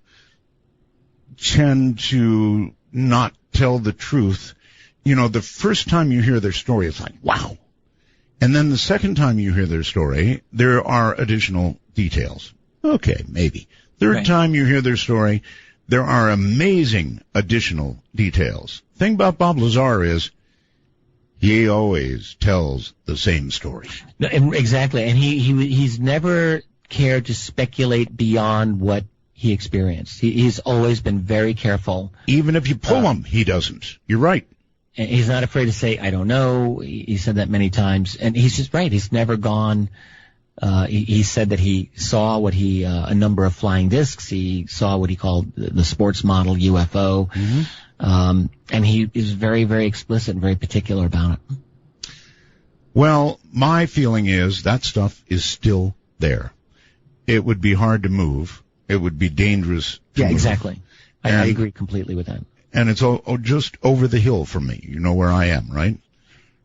tend to not tell the truth, the first time you hear their story, it's like, wow. And then the second time you hear their story, there are additional details. Okay, maybe. Third time you hear their story, there are amazing additional details. The thing about Bob Lazar is he always tells the same story. No, exactly. And he's never cared to speculate beyond what he experienced. He's always been very careful. Even if you pull him, he doesn't. You're right. And he's not afraid to say, I don't know. He said that many times. And he's just right. He's never gone. He said that he saw a number of flying discs. He saw what he called the sports model UFO. And he is very, very explicit and very particular about it. Well, my feeling is that stuff is still there. It would be hard to move. It would be dangerous to move. Exactly. I agree completely with that. And it's just over the hill from me. You know where I am, right?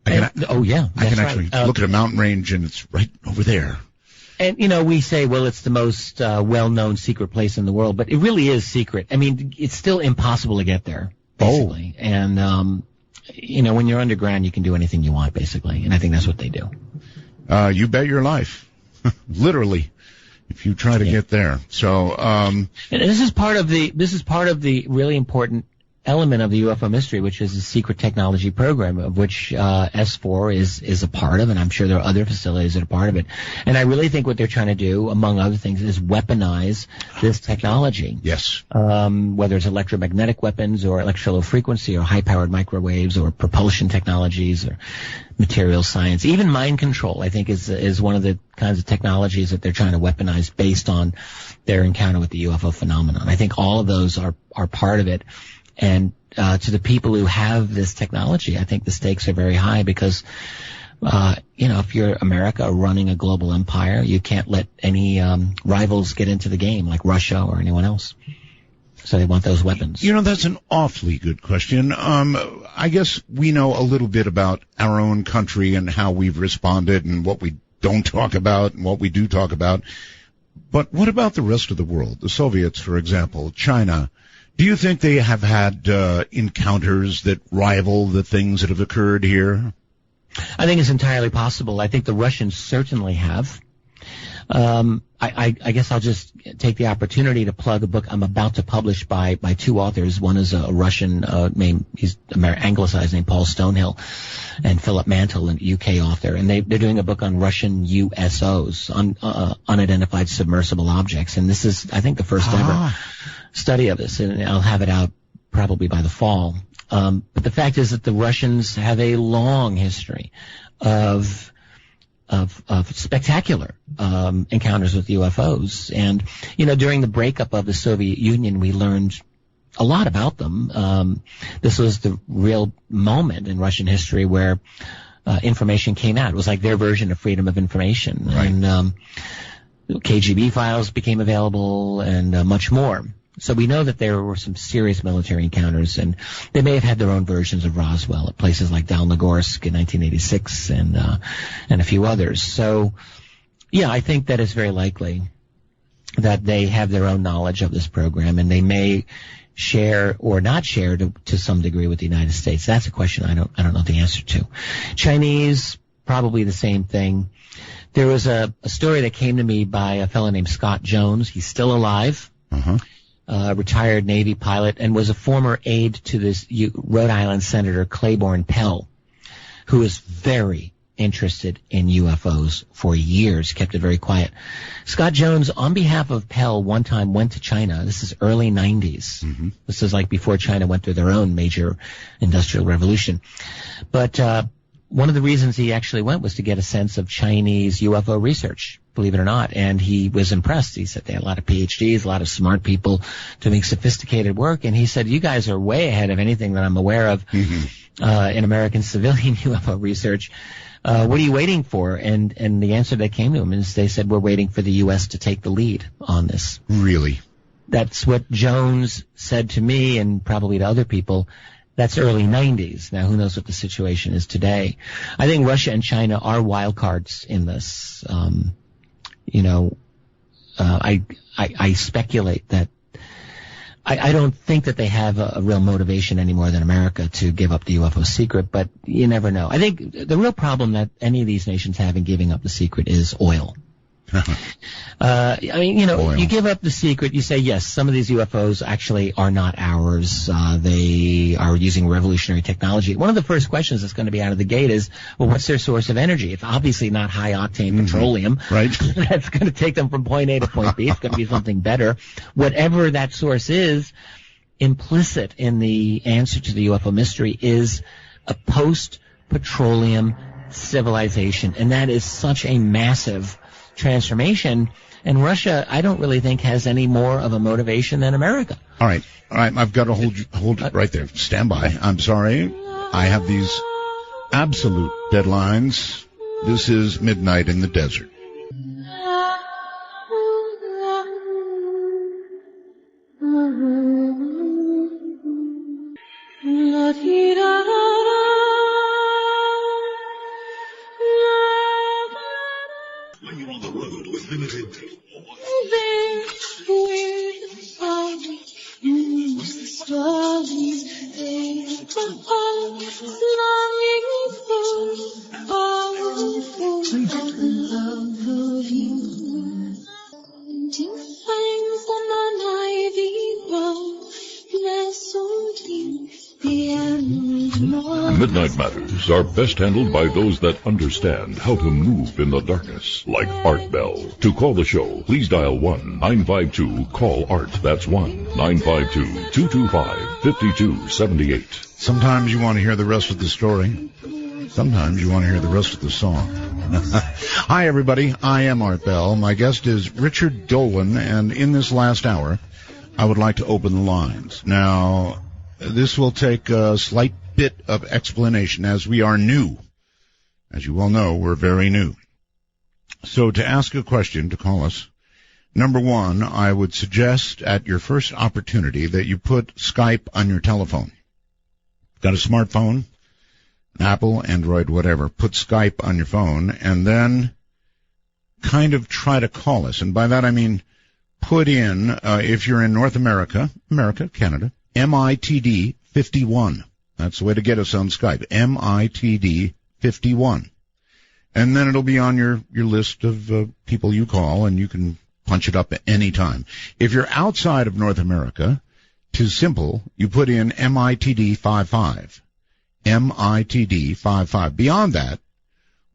I can actually look at a mountain range, and it's right over there. And, we say, well, it's the most well-known secret place in the world, but it really is secret. I mean, it's still impossible to get there, basically. And, when you're underground, you can do anything you want, basically. And I think that's what they do. You bet your life. Literally. If you try to get there. So, and this is part of the really important element of the UFO mystery, which is the secret technology program, of which S4 is a part of, and I'm sure there are other facilities that are part of it. And I really think what they're trying to do, among other things, is weaponize this technology. Yes. Whether it's electromagnetic weapons or electro-low frequency or high-powered microwaves or propulsion technologies or material science. Even mind control, I think, is one of the kinds of technologies that they're trying to weaponize based on their encounter with the UFO phenomenon. I think all of those are part of it. And to the people who have this technology, I think the stakes are very high because, if you're America running a global empire, you can't let any rivals get into the game like Russia or anyone else. So they want those weapons. That's an awfully good question. I guess we know a little bit about our own country and how we've responded and what we don't talk about and what we do talk about. But what about the rest of the world? The Soviets, for example, China. Do you think they have had encounters that rival the things that have occurred here? I think it's entirely possible. I think the Russians certainly have. I guess I'll just take the opportunity to plug a book I'm about to publish by two authors. One is a Russian he's anglicized named Paul Stonehill, and Philip Mantle, an UK author. And they're doing a book on Russian USOs, unidentified submersible objects. And this is, I think, the first ever study of this, and I'll have it out probably by the fall. But the fact is that the Russians have a long history of spectacular encounters with UFOs. And, during the breakup of the Soviet Union, we learned a lot about them. This was the real moment in Russian history where information came out. It was like their version of freedom of information. Right. And KGB files became available and much more. So we know that there were some serious military encounters, and they may have had their own versions of Roswell at places like Dalnogorsk in 1986 and a few others. So, yeah, I think that it's very likely that they have their own knowledge of this program, and they may share or not share to some degree with the United States. That's a question I don't know the answer to. Chinese, probably the same thing. There was a story that came to me by a fellow named Scott Jones. He's still alive. Retired Navy pilot, and was a former aide to this Rhode Island Senator Claiborne Pell, who is very interested in UFOs for years, kept it very quiet. Scott Jones, on behalf of Pell, one time went to China. This is early 90s. This is like before China went through their own major industrial revolution. But one of the reasons he actually went was to get a sense of Chinese UFO research, believe it or not, and he was impressed. He said they had a lot of PhDs, a lot of smart people doing sophisticated work, and he said, you guys are way ahead of anything that I'm aware of in American civilian UFO research. What are you waiting for? And the answer that came to him is they said, we're waiting for the U.S. to take the lead on this. Really? That's what Jones said to me and probably to other people. That's early 90s. Now, who knows what the situation is today? I think Russia and China are wild cards in this. I speculate that I don't think that they have a real motivation any more than America to give up the UFO secret, but you never know. I think the real problem that any of these nations have in giving up the secret is oil. Oil. You give up the secret, you say, yes, some of these UFOs actually are not ours. They are using revolutionary technology. One of the first questions that's going to be out of the gate is, well, what's their source of energy? It's obviously not high-octane petroleum. Right. That's going to take them from point A to point B. It's going to be something better. Whatever that source is, implicit in the answer to the UFO mystery is a post-petroleum civilization, and that is such a massive transformation. And Russia, I don't really think, has any more of a motivation than America. All right. I've got to hold it right there. Stand by. I'm sorry. I have these absolute deadlines. This is Midnight in the Desert. When you're on the road with limited Midnight Matters are best handled by those that understand how to move in the darkness, like Art Bell. To call the show, please dial 1-952-CALL-ART. That's 1-952-225-5278. Sometimes you want to hear the rest of the story. Sometimes you want to hear the rest of the song. Hi, everybody. I am Art Bell. My guest is Richard Dolan, and in this last hour, I would like to open the lines. Now, this will take a slight bit of explanation, as we are new. As you well know, we're very new. So to ask a question, to call us, number one, I would suggest at your first opportunity that you put Skype on your telephone. Got a smartphone, an Apple, Android, whatever, put Skype on your phone, and then kind of try to call us. And by that I mean put in, if you're in North America, Canada, MITD 51. That's the way to get us on Skype, MITD 51. And then it'll be on your list of people you call, and you can punch it up at any time. If you're outside of North America, too simple, you put in MITD 55. MITD 55. Beyond that,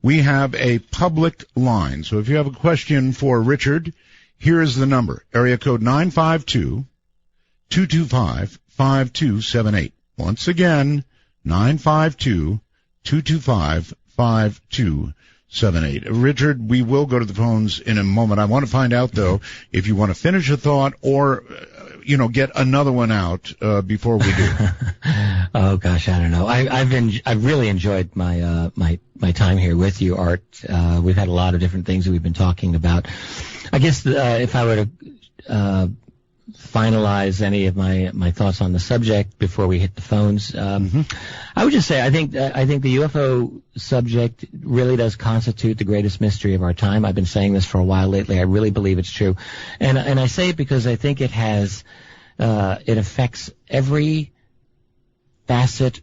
we have a public line. So if you have a question for Richard, here is the number, area code 952-225-5278. Once again, 952-225-5278. Richard, we will go to the phones in a moment. I want to find out, though, if you want to finish a thought or, get another one out before we do. Oh gosh, I don't know. I've really enjoyed my my time here with you, Art. We've had a lot of different things that we've been talking about. I guess if I were to finalize any of my thoughts on the subject before we hit the phones, I would just say I think the UFO subject really does constitute the greatest mystery of our time. I've been saying this for a while lately. I really believe it's true, and I say it because I think it has it affects every facet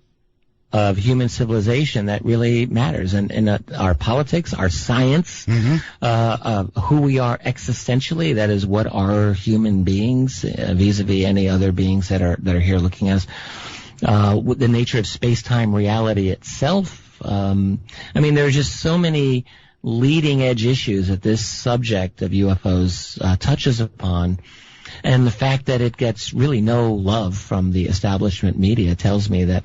of human civilization that really matters, and our politics, our science, who we are existentially. That is, what are human beings vis-a-vis any other beings that are here looking at us. The nature of space-time reality itself. I mean, there are just so many leading edge issues that this subject of UFOs touches upon. And the fact that it gets really no love from the establishment media tells me that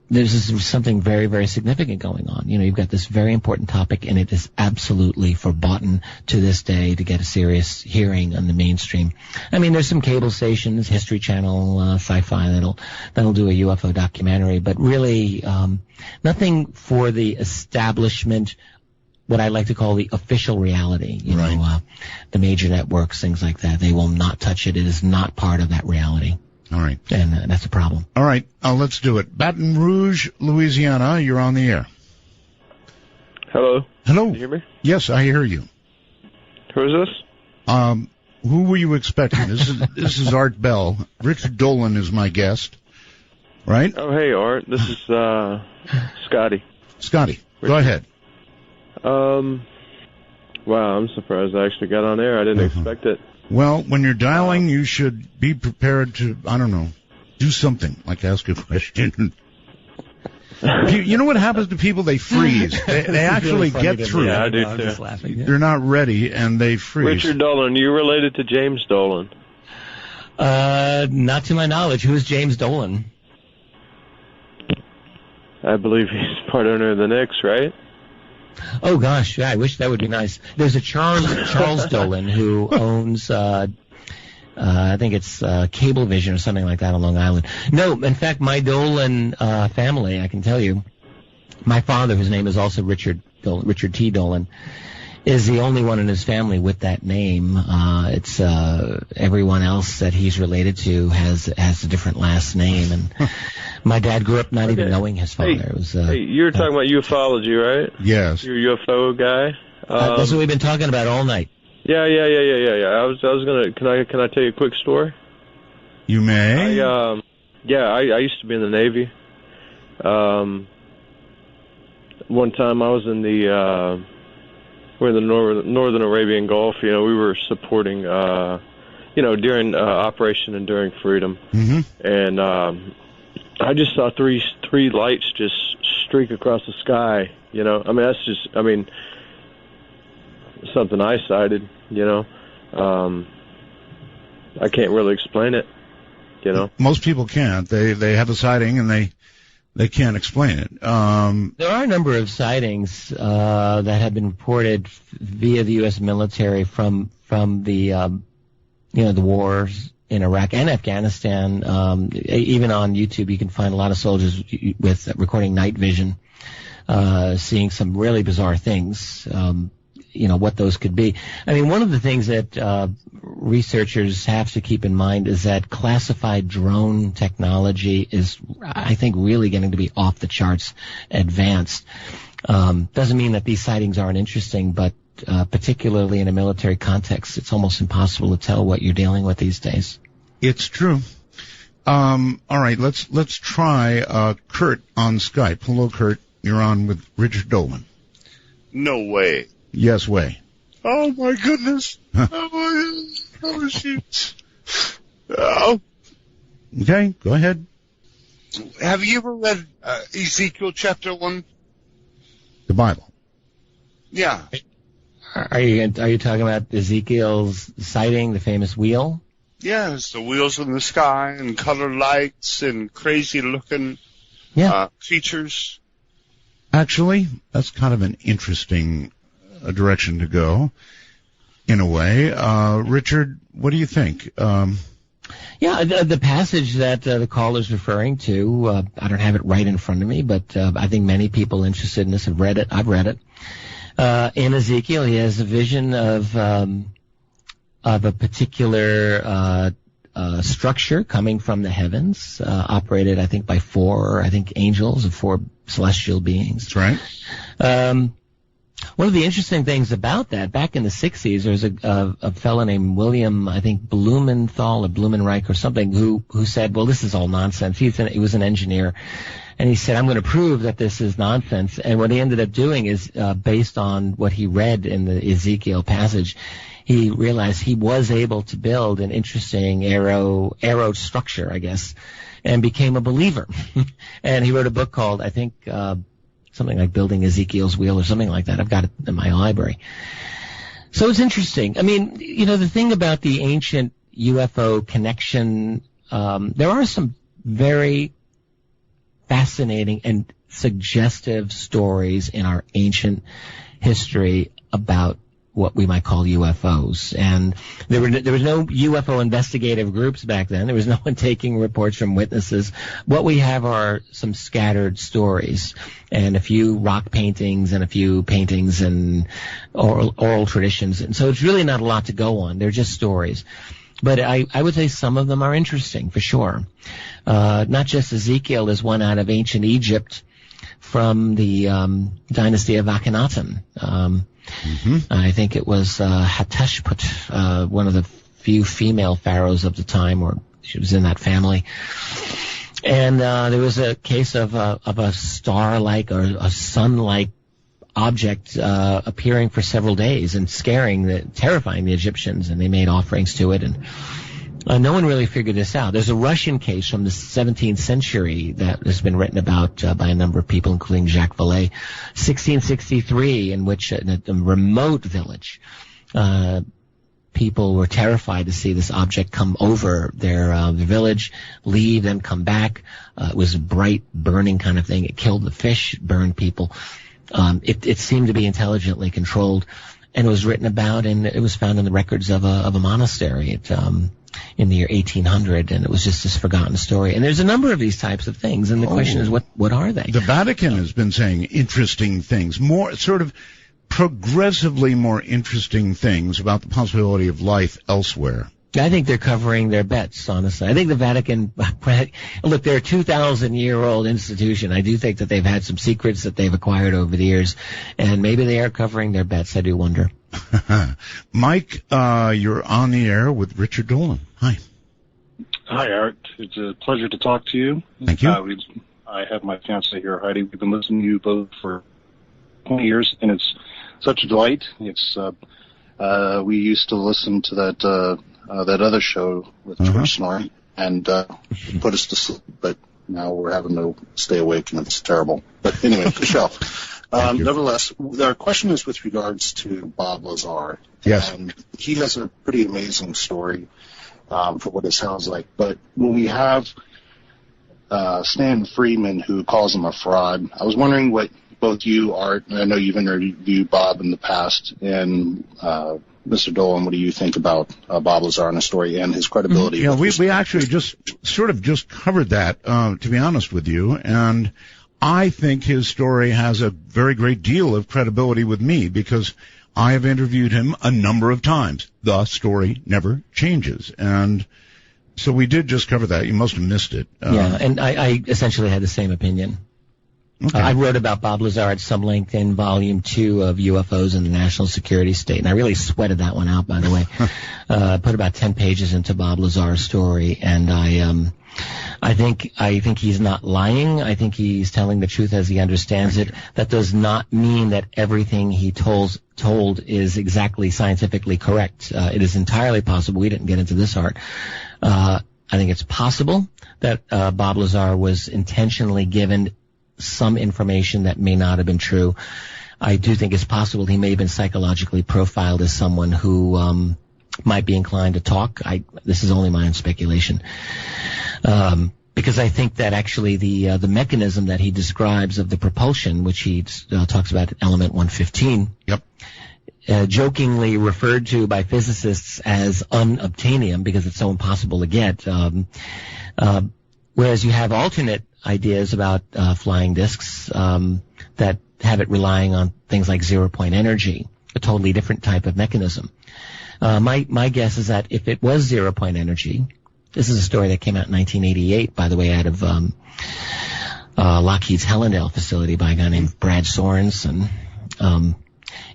there's something very, very significant going on. You've got this very important topic, and it is absolutely verboten to this day to get a serious hearing on the mainstream. I mean, there's some cable stations, History Channel, Sci-Fi, that'll do a UFO documentary, but really nothing for the establishment, what I like to call the official reality. The major networks, things like that. They will not touch it. It is not part of that reality. All right. And that's a problem. All right. Let's do it. Baton Rouge, Louisiana, you're on the air. Hello. Hello. Can you hear me? Yes, I hear you. Who is this? Who were you expecting? This is Art Bell. Richard Dolan is my guest. Right? Oh, hey, Art. This is Scotty. Scotty, go ahead. Wow, I'm surprised I actually got on air. I didn't expect it. Well, when you're dialing, you should be prepared to, do something, like ask a question. You know what happens to people? They freeze. They actually really get through. Yeah, I do I'm too. just laughing. Yeah. They're not ready, and they freeze. Richard Dolan, you related to James Dolan? Not to my knowledge. Who is James Dolan? I believe he's part owner of the Knicks, right? Oh gosh, yeah, I wish that would be nice. There's a Charles Dolan who owns, I think it's Cablevision or something like that on Long Island. No, in fact, my Dolan family, I can tell you, my father, whose name is also Richard T. Dolan, is the only one in his family with that name. It's everyone else that he's related to has a different last name, and my dad grew up not even knowing his father. It was, hey, you were talking about ufology, right? Yes. You're a UFO guy. That's what we've been talking about all night. Yeah. I was gonna. Can I tell you a quick story? You may. I used to be in the Navy. One time I was in the. We're in the Northern Arabian Gulf. We were supporting, during Operation Enduring Freedom. Mm-hmm. And I just saw three lights just streak across the sky. That's just, something I sighted. I can't really explain it. Most people can't. They have a sighting and they can't explain it. There are a number of sightings that have been reported via the U.S. military from the the wars in Iraq and Afghanistan. Even on YouTube, you can find a lot of soldiers with recording night vision, seeing some really bizarre things. What those could be. One of the things that researchers have to keep in mind is that classified drone technology is, I think, really getting to be off the charts advanced. Doesn't mean that these sightings aren't interesting, but particularly in a military context, it's almost impossible to tell what you're dealing with these days. It's true. All right, let's try Kurt on Skype. Hello, Kurt. You're on with Richard Dolan. No way. Yes way. Oh my goodness. Oh shoot. Okay, go ahead. Have you ever read Ezekiel chapter 1? The Bible. Yeah. Are you talking about Ezekiel's sighting, the famous wheel? Yes, the wheels in the sky and colored lights and crazy looking creatures. Actually, that's kind of an interesting direction to go, in a way. Richard, what do you think? The passage that the caller's referring to, I don't have it right in front of me, but I think many people interested in this have read it. I've read it. In Ezekiel, he has a vision of a particular structure coming from the heavens, operated, I think, by four angels or four celestial beings. That's right. One of the interesting things about that, back in the 60s, there was a fellow named William, I think, Blumenthal or Blumenreich or something, who said, well, this is all nonsense. He was an engineer, and he said, I'm going to prove that this is nonsense. And what he ended up doing is, based on what he read in the Ezekiel passage, he realized he was able to build an interesting arrow structure, I guess, and became a believer. And he wrote a book called, I think, something like Building Ezekiel's Wheel or something like that. I've got it in my library. So it's interesting. The thing about the ancient UFO connection, there are some very fascinating and suggestive stories in our ancient history about what we might call UFOs. And there was no UFO investigative groups back then. There was no one taking reports from witnesses. What we have are some scattered stories and a few rock paintings and a few paintings and oral traditions. And so it's really not a lot to go on. They're just stories. But I would say some of them are interesting, for sure. Not just Ezekiel. There's one out of ancient Egypt from the dynasty of Akhenaten. I think it was Hatshepsut, one of the few female pharaohs of the time, or she was in that family. And there was a case of a star-like or a sun-like object appearing for several days and terrifying the Egyptians, and they made offerings to it. And no one really figured this out. There's a Russian case from the 17th century that has been written about by a number of people, including Jacques Vallée, 1663, in which a remote village, people were terrified to see this object come over their village, leave, then come back. It was a bright, burning kind of thing. It killed the fish, burned people. It seemed to be intelligently controlled, and it was written about, and it was found in the records of a monastery in the year 1800, and it was just this forgotten story. And there's a number of these types of things, and the question is, what are they? The Vatican has been saying interesting things, more sort of progressively more interesting things about the possibility of life elsewhere. I think they're covering their bets, honestly. I think the Vatican, look, they're a 2,000-year-old institution. I do think that they've had some secrets that they've acquired over the years, and maybe they are covering their bets. I do wonder. Mike, you're on the air with Richard Dolan. Hi. Hi, Art. It's a pleasure to talk to you. Thank you. I have my fiancée here, Heidi. We've been listening to you both for 20 years, and it's such a delight. It's we used to listen to that other show with George Snorri, and put us to sleep, but now we're having to stay awake, and it's terrible. But anyway, the show. Nevertheless, our question is with regards to Bob Lazar. Yes. And he has a pretty amazing story for what it sounds like. But when we have Stan Freeman, who calls him a fraud, I was wondering what both you, Art, and I know you've interviewed Bob in the past, and Mr. Dolan, what do you think about Bob Lazar and the story and his credibility? Yeah, we actually just covered that, to be honest with you, and I think his story has a very great deal of credibility with me because I have interviewed him a number of times. The story never changes, and so we did just cover that. You must have missed it. Yeah, and I essentially had the same opinion. Okay. I wrote about Bob Lazar at some length in Volume 2 of UFOs in the National Security State, and I really sweated that one out, by the way. Put about 10 pages into Bob Lazar's story, and I think he's not lying. I think he's telling the truth as he understands it. That does not mean that everything he told is exactly scientifically correct. It is entirely possible. We didn't get into this, Art. I think it's possible that Bob Lazar was intentionally given some information that may not have been true. I do think it's possible he may have been psychologically profiled as someone who might be inclined to talk. This is only my own speculation. Because I think that actually the mechanism that he describes of the propulsion, which he talks about element 115, jokingly referred to by physicists as unobtainium because it's so impossible to get, whereas you have alternate ideas about flying discs that have it relying on things like zero-point energy, a totally different type of mechanism. My guess is that if it was zero-point energy, this is a story that came out in 1988, by the way, out of Lockheed's Helendale facility by a guy named Brad Sorensen.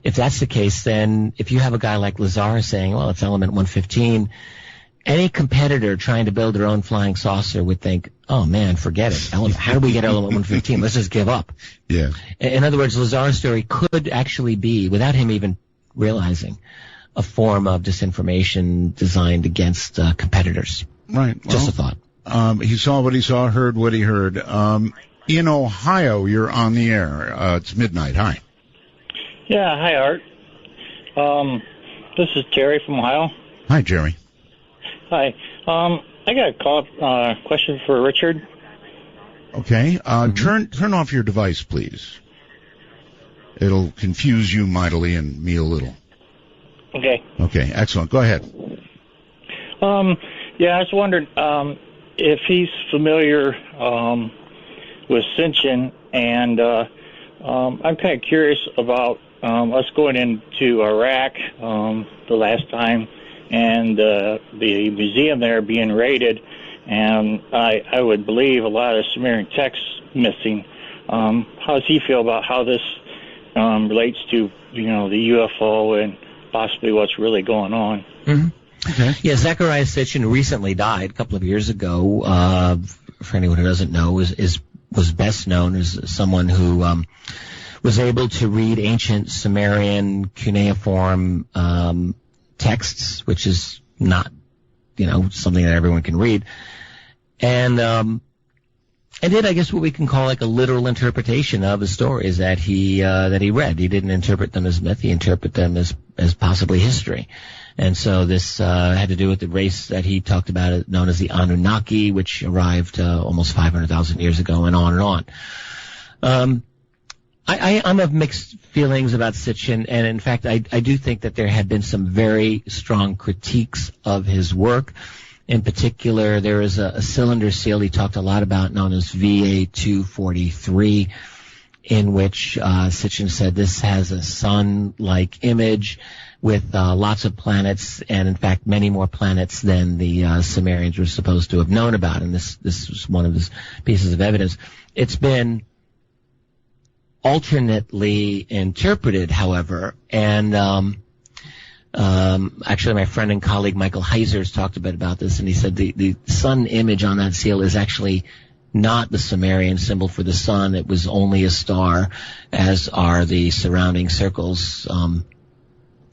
If that's the case, then if you have a guy like Lazar saying, well, it's element 115, any competitor trying to build their own flying saucer would think, oh, man, forget it. How do we get element 115? Let's just give up. Yeah. In other words, Lazar's story could actually be, without him even realizing, a form of disinformation designed against competitors. Right. Just a thought. He saw what he saw, heard what he heard. In Ohio, you're on the air. It's midnight. Hi. Yeah, hi, Art. This is Jerry from Ohio. Hi, Jerry. Hi. I got a question for Richard. Okay. Turn off your device, please. It'll confuse you mightily and me a little. Okay. Okay, excellent. Go ahead. Yeah, I was wondering if he's familiar with Sinchen, and I'm kind of curious about us going into Iraq the last time, and the museum there being raided, and I would believe a lot of Sumerian texts missing. How does he feel about how this relates to, the UFO and possibly what's really going on? Mm-hmm. Okay. Yeah, Zechariah Sitchin recently died a couple of years ago. For anyone who doesn't know, was best known as someone who was able to read ancient Sumerian cuneiform texts, which is not, something that everyone can read, and did, I guess, what we can call like a literal interpretation of the stories that he read. He didn't interpret them as myth; he interpreted them as possibly history. And so this had to do with the race that he talked about, known as the Anunnaki, which arrived almost 500,000 years ago, and on and on. I'm of mixed feelings about Sitchin, and in fact, I do think that there have been some very strong critiques of his work. In particular, there is a cylinder seal he talked a lot about known as VA243, in which Sitchin said this has a sun-like image with lots of planets, and in fact many more planets than the Sumerians were supposed to have known about, and this was one of his pieces of evidence. It's been alternately interpreted, however, and actually my friend and colleague Michael Heiser's talked a bit about this, and he said the sun image on that seal is actually not the Sumerian symbol for the sun. It was only a star, as are the surrounding circles.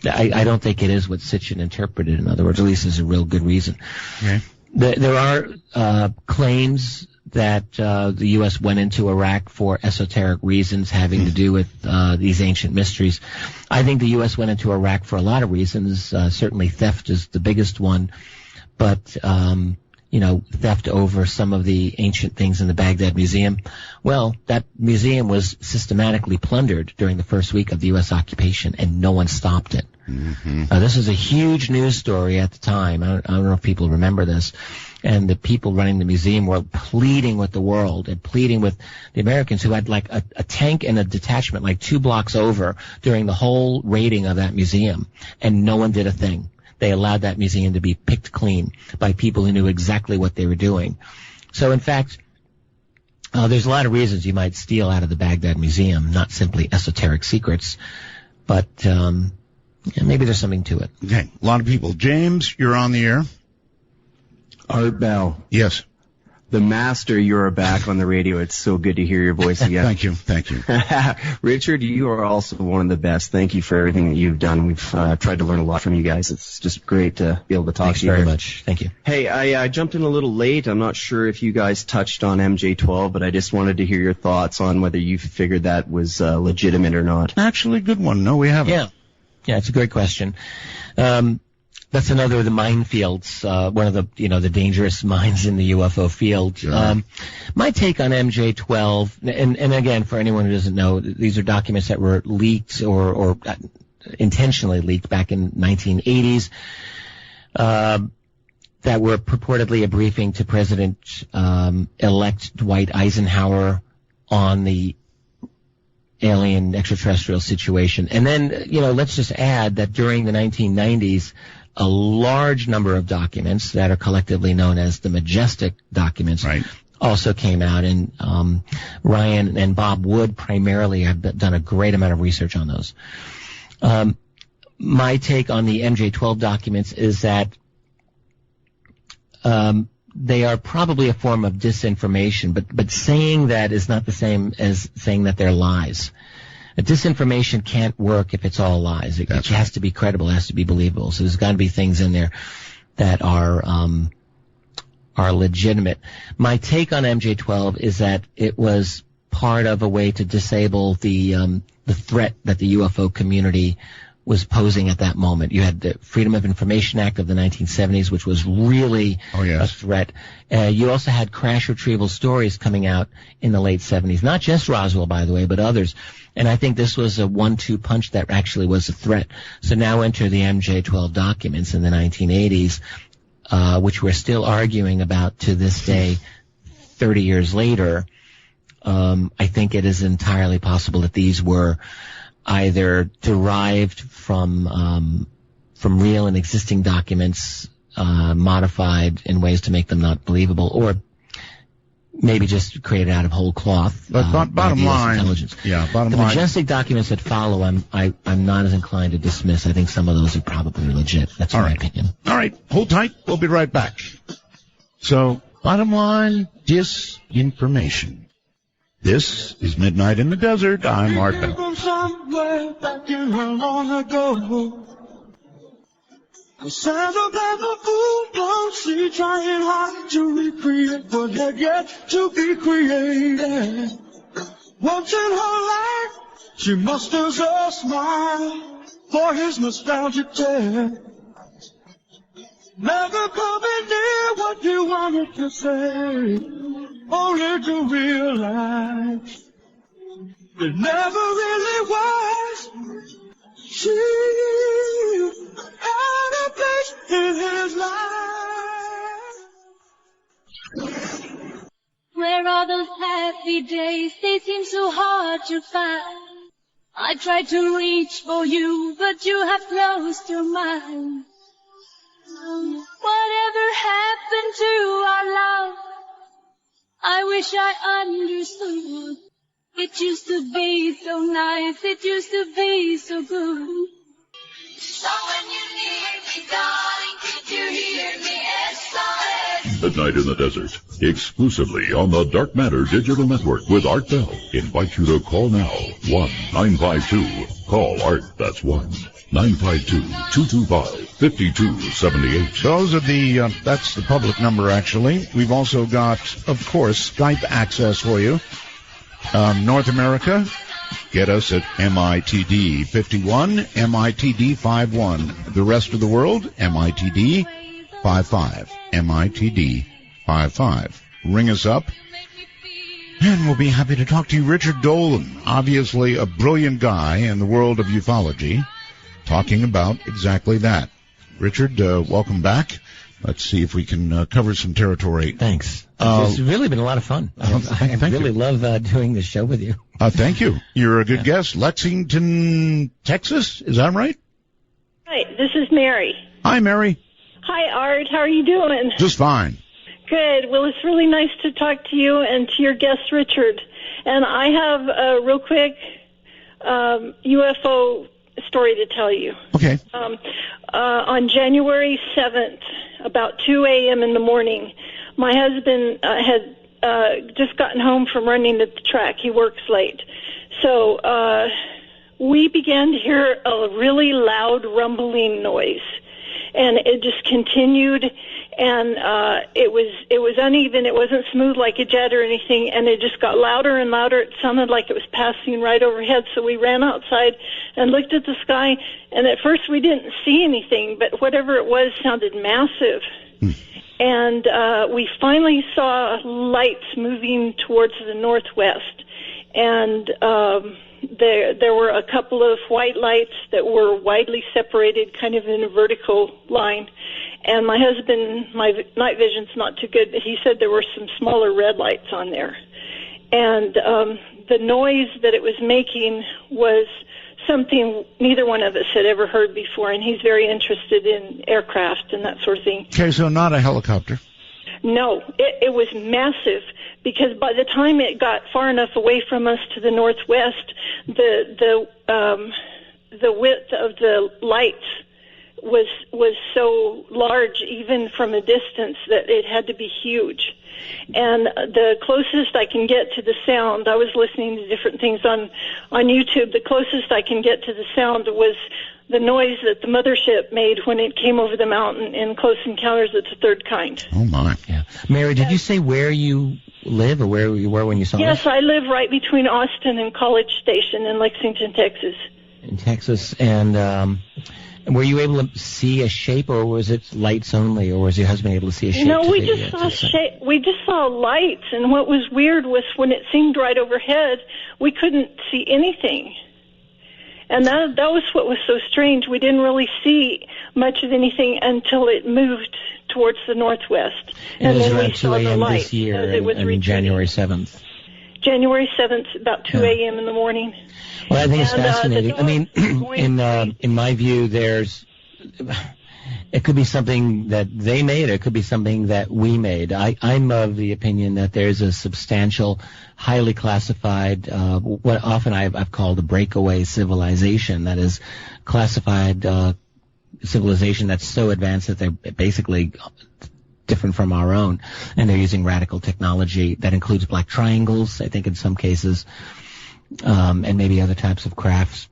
I don't think it is what Sitchin interpreted, in other words, at least there's a real good reason. Okay. There are claims that the U.S. went into Iraq for esoteric reasons having to do with these ancient mysteries. I think the U.S. went into Iraq for a lot of reasons. Certainly theft is the biggest one, but theft over some of the ancient things in the Baghdad Museum. Well, that museum was systematically plundered during the first week of the U.S. occupation, and no one stopped it. Mm-hmm. This was a huge news story at the time. I don't know if people remember this. And the people running the museum were pleading with the world and pleading with the Americans, who had like a tank and a detachment like 2 blocks over during the whole raiding of that museum. And no one did a thing. They allowed that museum to be picked clean by people who knew exactly what they were doing. So in fact, there's a lot of reasons you might steal out of the Baghdad Museum, not simply esoteric secrets, but maybe there's something to it. Okay, a lot of people. James, you're on the air. Art Bell. Yes. The master, you're back on the radio. It's so good to hear your voice again. Thank you. Richard, you are also one of the best. Thank you for everything that you've done. We've tried to learn a lot from you guys. It's just great to be able to talk to you. Thanks very much. Thank you. Hey, I jumped in a little late. I'm not sure if you guys touched on MJ12, but I just wanted to hear your thoughts on whether you figured that was legitimate or not. Actually, good one. No, we haven't. Yeah, it's a great question. That's another of the minefields, one of the dangerous mines in the UFO field. Sure. My take on MJ12, and again, for anyone who doesn't know, these are documents that were leaked or intentionally leaked back in 1980s, that were purportedly a briefing to President-elect Dwight Eisenhower on the alien extraterrestrial situation. And then, let's just add that during the 1990s, a large number of documents that are collectively known as the Majestic documents also came out, and Ryan and Bob Wood primarily have done a great amount of research on those. My take on the MJ12 documents is that they are probably a form of disinformation, but saying that is not the same as saying that they're lies. Disinformation can't work if it's all lies. It has to be credible, it has to be believable. So there's got to be things in there that are legitimate. My take on MJ12 is that it was part of a way to disable the threat that the UFO community was posing at that moment. You had the Freedom of Information Act of the 1970s, which was really a threat. You also had crash retrieval stories coming out in the late 70s, not just Roswell, by the way, but others. And I think this was a 1-2 punch that actually was a threat. So now enter the MJ12 documents in the 1980s, which we're still arguing about to this day, 30 years later. I think it is entirely possible that these were either derived from real and existing documents, modified in ways to make them not believable, or maybe just created out of whole cloth. But bottom line, the Majestic documents that follow, I'm not as inclined to dismiss. I think some of those are probably legit. That's my opinion. All right, hold tight. We'll be right back. So, bottom line, disinformation. This is Midnight in the Desert. I'm Art Bell. From somewhere back in her long ago. The sound of the fool don't see, trying hard to recreate what had yet to be created. Once in her life, she musters a smile for his nostalgic tale. Never coming near what you wanted to say, only to realize it never really was. She had a place in his life. Where are those happy days? They seem so hard to find. I tried to reach for you, but you have closed your mind. Whatever happened to our love? I wish I understood. It used to be so nice, it used to be so good. So when you need me, darling, could you hear me? SOS. Midnight in the Desert, exclusively on the Dark Matter Digital Network with Art Bell. Invite you to call now. 1-952. Call Art. That's 1-952-225-5278. Those are that's the public number, actually. We've also got, of course, Skype access for you. North America, get us at MITD 51, MITD 51. The rest of the world, MITD 55, MITD 55. Ring us up, and we'll be happy to talk to you. Richard Dolan, obviously a brilliant guy in the world of ufology, talking about exactly that. Richard, welcome back. Let's see if we can cover some territory. Thanks. It's really been a lot of fun. I really love doing this show with you. Thank you. You're a good guest. Lexington, Texas, is that right? Hi, this is Mary. Hi, Mary. Hi, Art. How are you doing? Just fine. Good. Well, it's really nice to talk to you and to your guest, Richard. And I have a real quick UFO story to tell you. Okay. On January 7th, about 2 a.m. in the morning, my husband had just gotten home from running at the track. He works late. So we began to hear a really loud rumbling noise. And it just continued, and it was uneven. It wasn't smooth like a jet or anything, and it just got louder and louder. It sounded like it was passing right overhead. So we ran outside and looked at the sky, and at first we didn't see anything, but whatever it was sounded massive. And we finally saw lights moving towards the northwest, and there were a couple of white lights that were widely separated, kind of in a vertical line. And my husband, my night vision's not too good, but he said there were some smaller red lights on there. And the noise that it was making was something neither one of us had ever heard before, and he's very interested in aircraft and that sort of thing. Okay, so not a helicopter. No, it was massive, because by the time it got far enough away from us to the northwest, the width of the lights was so large, even from a distance, that it had to be huge. And the closest I can get to the sound, I was listening to different things on YouTube, the closest I can get to the sound was the noise that the mothership made when it came over the mountain in Close Encounters of the Third Kind. Oh, my. Yeah. Mary, did you say where you live or where you were when you saw Yes, this? I live right between Austin and College Station in Lexington, Texas. In Texas. And were you able to see a shape, or was it lights only, or was your husband able to see a shape? No, we just saw shape. We just saw lights, and what was weird was when it seemed right overhead, we couldn't see anything. And that was what was so strange. We didn't really see much of anything until it moved towards the northwest. And then it we was saw around 2 the a.m. light this year, as it was and January 7th. January 7th, about 2 a.m. in the morning. Well, I think it's And, fascinating. I mean, in my view, it could be something that they made, or it could be something that we made. I'm of the opinion that there's a substantial, highly classified, what often I've called a breakaway civilization, that is classified civilization that's so advanced that they're basically different from our own, and they're using radical technology that includes black triangles, I think in some cases, and maybe other types of crafts.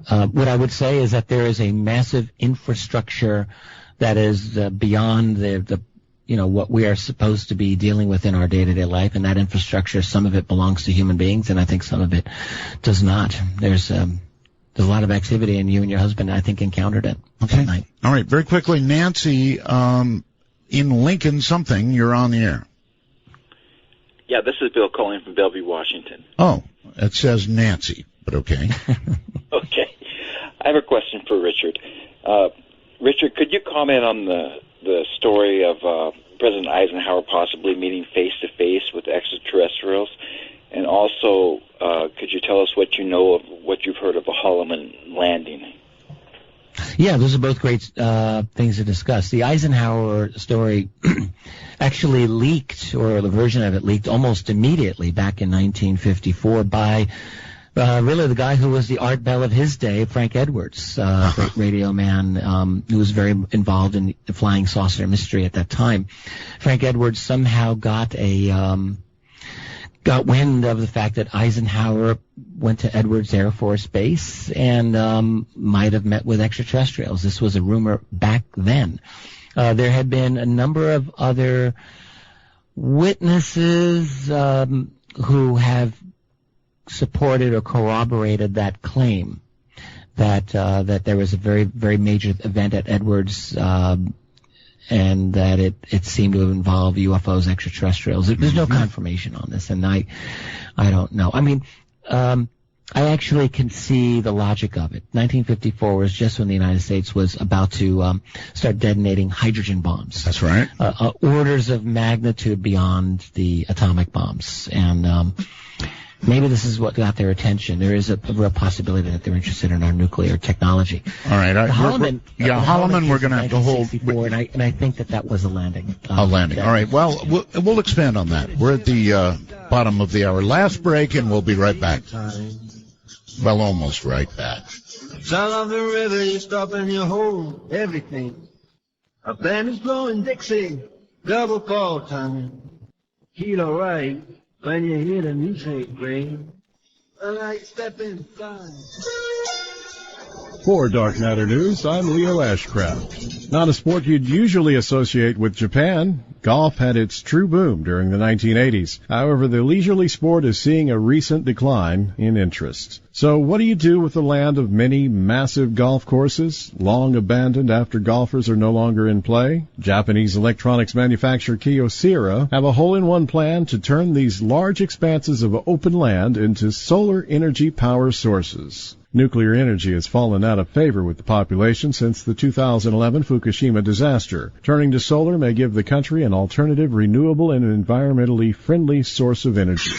What I would say is that there is a massive infrastructure that is beyond the what we are supposed to be dealing with in our day-to-day life, and that infrastructure, some of it belongs to human beings, and I think some of it does not. There's there's a lot of activity, and you and your husband, I think, encountered it that night. All right, very quickly, Nancy, in Lincoln something, you're on the air. Yeah, this is Bill calling from Bellevue, Washington. Oh, it says Nancy, but okay. Okay. I have a question for Richard. Richard, could you comment on the story of President Eisenhower possibly meeting face-to-face with extraterrestrials? And also, could you tell us what you know of what you've heard of the Holloman landing? Yeah, those are both great things to discuss. The Eisenhower story actually leaked, or the version of it leaked almost immediately back in 1954 by really the guy who was the Art Bell of his day, Frank Edwards, great radio man who was very involved in the flying saucer mystery at that time. Frank Edwards somehow got wind of the fact that Eisenhower went to Edwards Air Force Base and might have met with extraterrestrials. This was a rumor back then. There had been a number of other witnesses who have supported or corroborated that claim that there was a very, very major event at Edwards and that it seemed to involve UFOs, extraterrestrials. There's no confirmation on this, and I don't know. I mean, I actually can see the logic of it. 1954 was just when the United States was about to start detonating hydrogen bombs. That's right. Orders of magnitude beyond the atomic bombs. And maybe this is what got their attention. There is a real possibility that they're interested in our nuclear technology. All right. Holloman, we're going to have to hold. And I think that was a landing. A landing. All right. Well, we'll expand on that. We're at the bottom of the hour. Last break, and we'll be right back. Well, almost right back. Sound of the river, you stop and you hold everything. A band is blowing Dixie, double fall time. Kilo right. When you hear the music ring, a light step inside. For Dark Matter News, I'm Leo Ashcraft. Not a sport you'd usually associate with Japan, golf had its true boom during the 1980s. However, the leisurely sport is seeing a recent decline in interest. So what do you do with the land of many massive golf courses, long abandoned after golfers are no longer in play? Japanese electronics manufacturer Kyocera have a hole-in-one plan to turn these large expanses of open land into solar energy power sources. Nuclear energy has fallen out of favor with the population since the 2011 Fukushima disaster. Turning to solar may give the country an alternative, renewable, and environmentally friendly source of energy.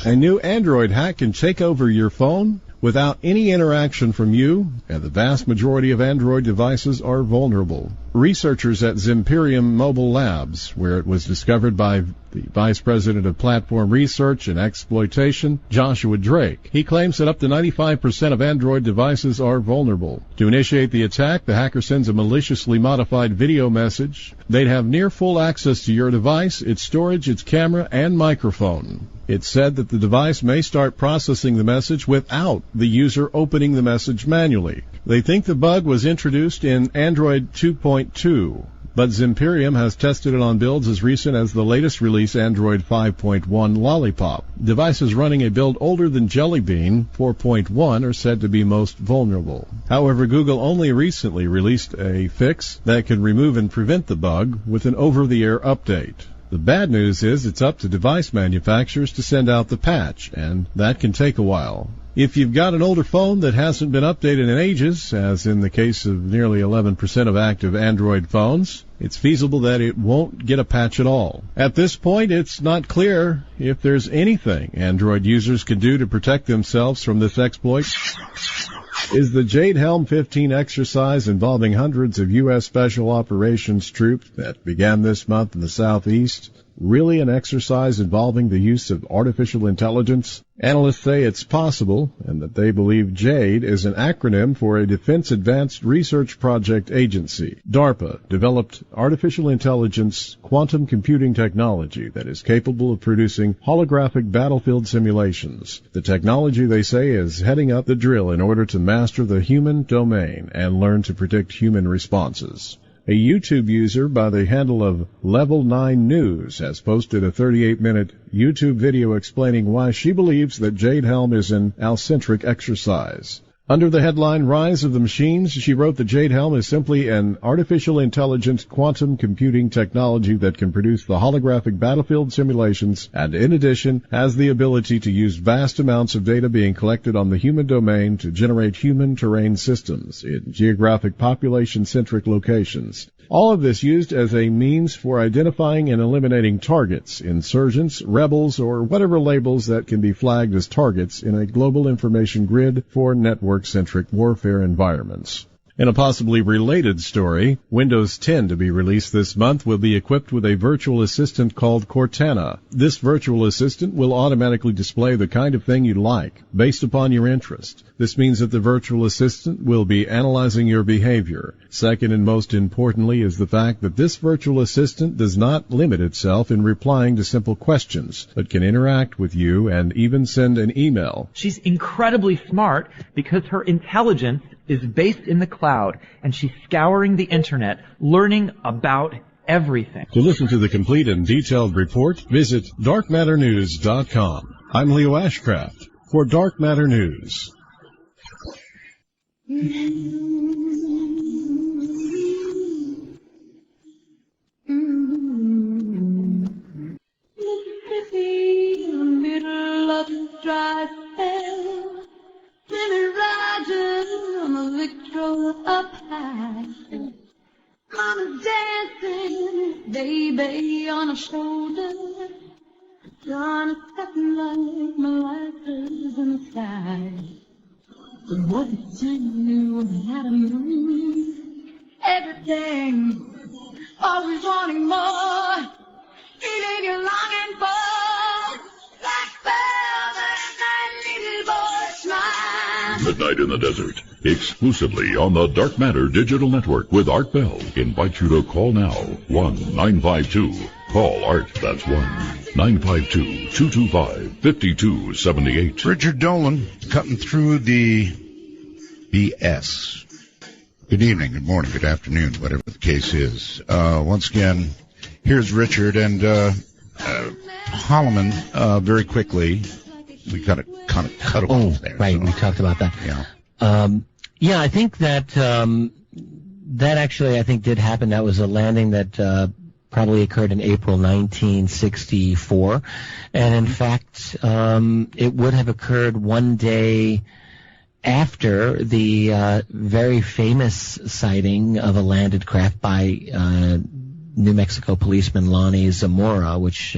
A new Android hack can take over your phone without any interaction from you, and the vast majority of Android devices are vulnerable. Researchers at Zimperium Mobile Labs, where it was discovered by the Vice President of Platform Research and Exploitation, Joshua Drake. He claims that up to 95% of Android devices are vulnerable. To initiate the attack, the hacker sends a maliciously modified video message. They'd have near full access to your device, its storage, its camera, and microphone. It's said that the device may start processing the message without the user opening the message manually. They think the bug was introduced in Android 2.2, but Zimperium has tested it on builds as recent as the latest release, Android 5.1 Lollipop. Devices running a build older than Jelly Bean 4.1 are said to be most vulnerable. However, Google only recently released a fix that can remove and prevent the bug with an over-the-air update. The bad news is it's up to device manufacturers to send out the patch, and that can take a while. If you've got an older phone that hasn't been updated in ages, as in the case of nearly 11% of active Android phones, it's feasible that it won't get a patch at all. At this point, it's not clear if there's anything Android users can do to protect themselves from this exploit. Is the Jade Helm 15 exercise involving hundreds of U.S. Special Operations troops that began this month in the Southeast really an exercise involving the use of artificial intelligence? Analysts say it's possible, and that they believe JADE is an acronym for a Defense Advanced Research Project Agency. DARPA developed artificial intelligence quantum computing technology that is capable of producing holographic battlefield simulations. The technology, they say, is heading up the drill in order to master the human domain and learn to predict human responses. A YouTube user by the handle of Level 9 News has posted a 38-minute YouTube video explaining why she believes that Jade Helm is an alcentric exercise. Under the headline Rise of the Machines, she wrote that Jade Helm is simply an artificial intelligence quantum computing technology that can produce the holographic battlefield simulations and, in addition, has the ability to use vast amounts of data being collected on the human domain to generate human terrain systems in geographic population-centric locations. All of this used as a means for identifying and eliminating targets, insurgents, rebels, or whatever labels that can be flagged as targets in a global information grid for network-centric warfare environments. In a possibly related story, Windows 10 to be released this month will be equipped with a virtual assistant called Cortana. This virtual assistant will automatically display the kind of thing you like, based upon your interest. This means that the virtual assistant will be analyzing your behavior. Second and most importantly is the fact that this virtual assistant does not limit itself in replying to simple questions, but can interact with you and even send an email. She's incredibly smart because her intelligence is based in the cloud, and she's scouring the internet, learning about everything. To listen to the complete and detailed report, visit darkmatternews.com. I'm Leo Ashcraft for Dark Matter News. Mississippi, middle of the dry spell. Jimmy Rogers on the Victrola up high. Mama's dancing, baby on her shoulder. John is stepping like molasses in the sky. But what is you had to move? Everything, always wanting more. Feeling you're longing for. Like velvet and little boy smile. Midnight in the Desert, exclusively on the Dark Matter Digital Network with Art Bell. Invite you to call now, 1-952. Call Art, that's 1-952-225-5278. Richard Dolan, cutting through the BS. Good evening, good morning, good afternoon, whatever the case is. Once again, here's Richard and Holloman, very quickly. We got to kind of cut off there. Right, so. we talked about that. Yeah. I think that that actually, I think, did happen. That was a landing that probably occurred in April 1964. And in fact, it would have occurred one day after the very famous sighting of a landed craft by New Mexico policeman Lonnie Zamora, which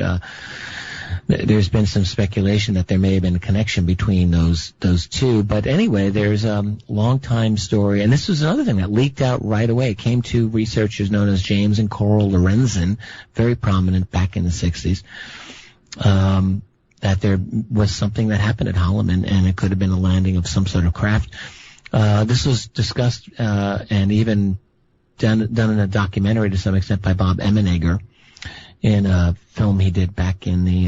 there's been some speculation that there may have been a connection between those two. But anyway, there's a long-time story, and this was another thing that leaked out right away. It came to researchers known as James and Coral Lorenzen, very prominent back in the 60s, that there was something that happened at Holloman, and it could have been a landing of some sort of craft. This was discussed and even done in a documentary to some extent by Bob Emenegger in a film he did back in the,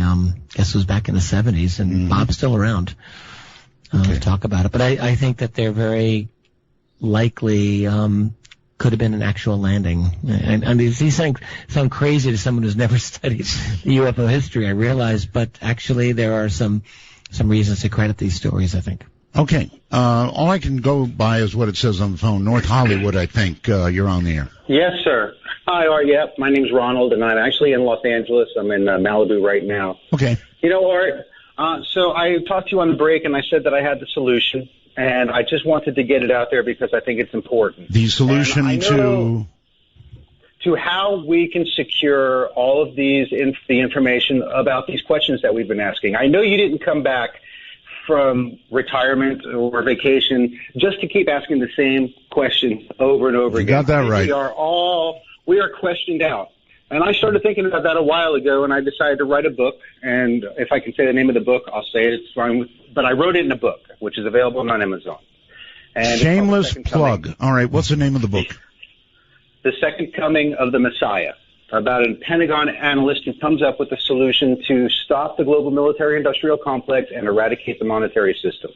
guess it was back in the 70s, and Bob's still around to talk about it. But I think that they're very likely could have been an actual landing. And these things sound crazy to someone who's never studied UFO history, I realize, but actually there are some reasons to credit these stories, I think. Okay. All I can go by is what it says on the phone. North Hollywood, I think. You're on the air. Yes, sir. Hi, Art. Yep, my name's Ronald, and I'm actually in Los Angeles. I'm in Malibu right now. Okay. You know, Art, so I talked to you on the break, and I said that I had the solution, and I just wanted to get it out there because I think it's important. The solution to how we can secure all of the information about these questions that we've been asking. I know you didn't come back from retirement or vacation just to keep asking the same question over and over again. You got that right. We are questioned out. And I started thinking about that a while ago, and I decided to write a book. And if I can say the name of the book, I'll say it. It's fine. But I wrote it in a book, which is available on Amazon. And shameless plug. All right, what's the name of the book? The Second Coming of the Messiah, about a Pentagon analyst who comes up with a solution to stop the global military-industrial complex and eradicate the monetary system.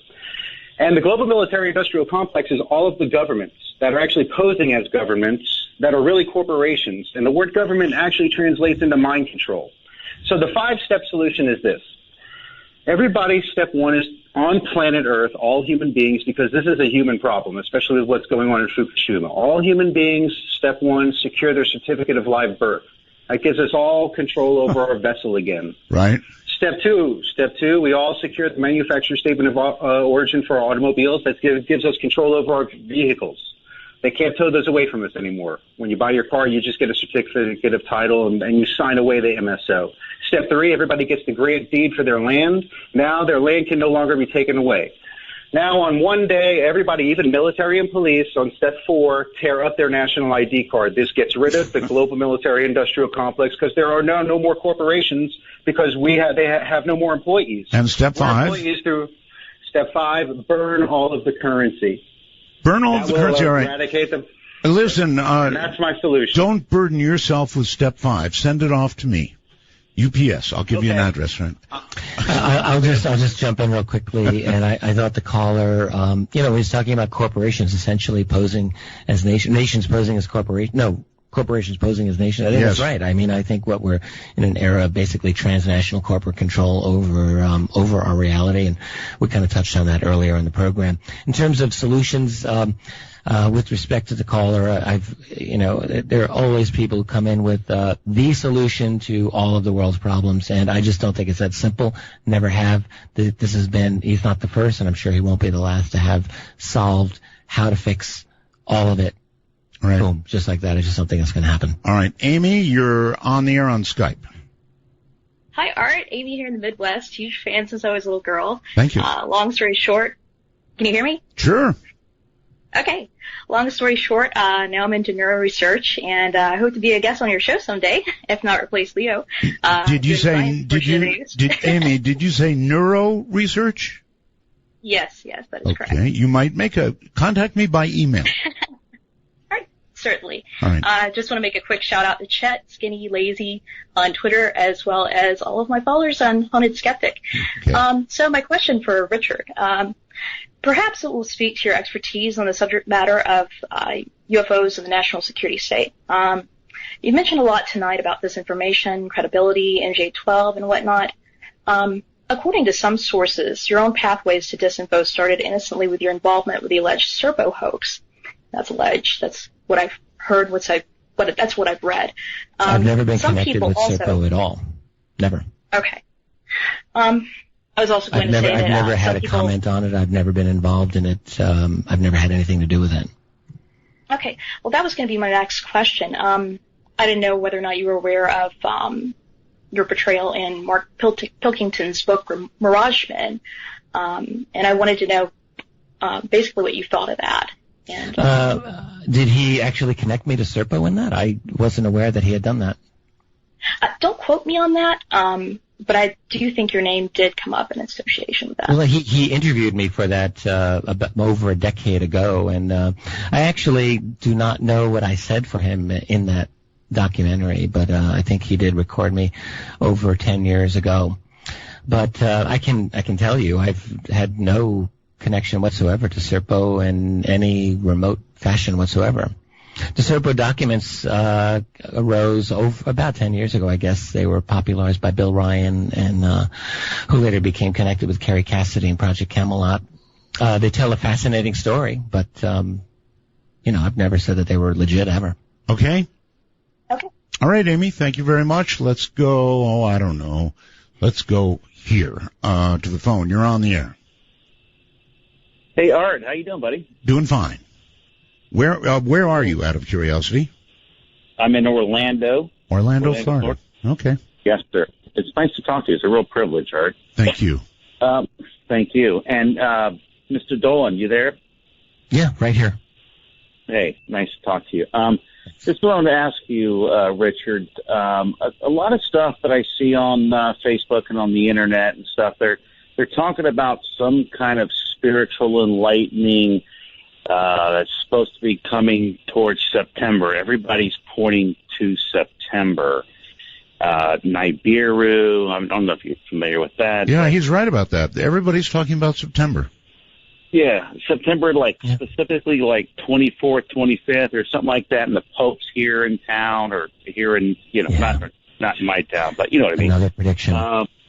And the global military-industrial complex is all of the governments that are actually posing as governments that are really corporations. And the word government actually translates into mind control. So the 5-step solution is this. Everybody, step 1 is on planet Earth, all human beings, because this is a human problem, especially with what's going on in Fukushima. All human beings, step one, secure their certificate of live birth. That gives us all control over our vessel again. Right. Step two, we all secure the manufacturer's statement of origin for our automobiles. That gives us control over our vehicles. They can't tow those away from us anymore. When you buy your car, you just get a certificate of title and you sign away the MSO. Step three, everybody gets the grant deed for their land. Now their land can no longer be taken away. Now on one day, everybody, even military and police, on step four, tear up their national ID card. This gets rid of the global military-industrial complex because there are now no more corporations because they have no more employees. And step five? Employees through step five, burn all of the currency. Burn all of the currency, all right. Eradicate them. Listen, and that's my solution. Don't burden yourself with step five. Send it off to me. UPS. I'll give you an address, right? I'll just jump in real quickly. And I thought the caller, he's talking about corporations essentially posing as nations posing as corporations. No, corporations posing as nations. I think that's right. I mean, I think what we're in an era of basically transnational corporate control over our reality, and we kind of touched on that earlier in the program. In terms of solutions, with respect to the caller, there are always people who come in with the solution to all of the world's problems, and I just don't think it's that simple. Never have. He's not the first, and I'm sure he won't be the last to have solved how to fix all of it. Right. Boom, just like that. It's just something that's going to happen. All right. Amy, you're on the air on Skype. Hi, Art. Amy here in the Midwest. Huge fan since I was a little girl. Thank you. Long story short. Can you hear me? Sure. Okay. Long story short, now I'm into neuro research, and I hope to be a guest on your show someday, if not replace Leo. Amy, did you say neuro research? Yes, that is correct. Okay. You might contact me by email. Certainly. All right. I just want to make a quick shout out to Chet, Skinny Lazy on Twitter, as well as all of my followers on Haunted Skeptic. Okay. So my question for Richard, perhaps it will speak to your expertise on the subject matter of UFOs and the national security state. You mentioned a lot tonight about disinformation, credibility, NJ12, and whatnot. According to some sources, your own pathways to disinfo started innocently with your involvement with the alleged Serpo hoax. That's alleged. That's what I've heard. That's what I've read. I've never been connected with Serpo at all. Never. Okay. I was also going to say that I've never had a comment on it. I've never been involved in it. I've never had anything to do with it. Okay. Well, that was going to be my next question. I didn't know whether or not you were aware of your portrayal in Mark Pilkington's book, Mirage Men, and I wanted to know basically what you thought of that. And, did he actually connect me to Serpo in that? I wasn't aware that he had done that. Don't quote me on that, but I do think your name did come up in association with that. Well, he interviewed me for that over a decade ago, and I actually do not know what I said for him in that documentary, but I think he did record me over 10 years ago. But I can tell you I've had no connection whatsoever to Serpo in any remote fashion whatsoever. The Serpo documents arose about 10 years ago, I guess. They were popularized by Bill Ryan, and who later became connected with Kerry Cassidy and Project Camelot. They tell a fascinating story, but I've never said that they were legit ever. Okay. Okay. All right, Amy. Thank you very much. Let's go. Let's go here to the phone. You're on the air. Hey, Art, how you doing, buddy? Doing fine. Where are you, out of curiosity? I'm in Orlando. Orlando, Florida. Okay. Yes, sir. It's nice to talk to you. It's a real privilege, Art. Thank you. Thank you. And Mr. Dolan, you there? Yeah, right here. Hey, nice to talk to you. Just wanted to ask you, Richard, a lot of stuff that I see on Facebook and on the internet and stuff, they're talking about some kind of spiritual enlightening that's supposed to be coming towards September. Everybody's pointing to September. Nibiru, I don't know if you're familiar with that. Yeah, he's right about that. Everybody's talking about September. Yeah, September, specifically 24th, 25th, or something like that, and the Pope's here in town, or here in, not in my town, but you know what I mean. Another prediction.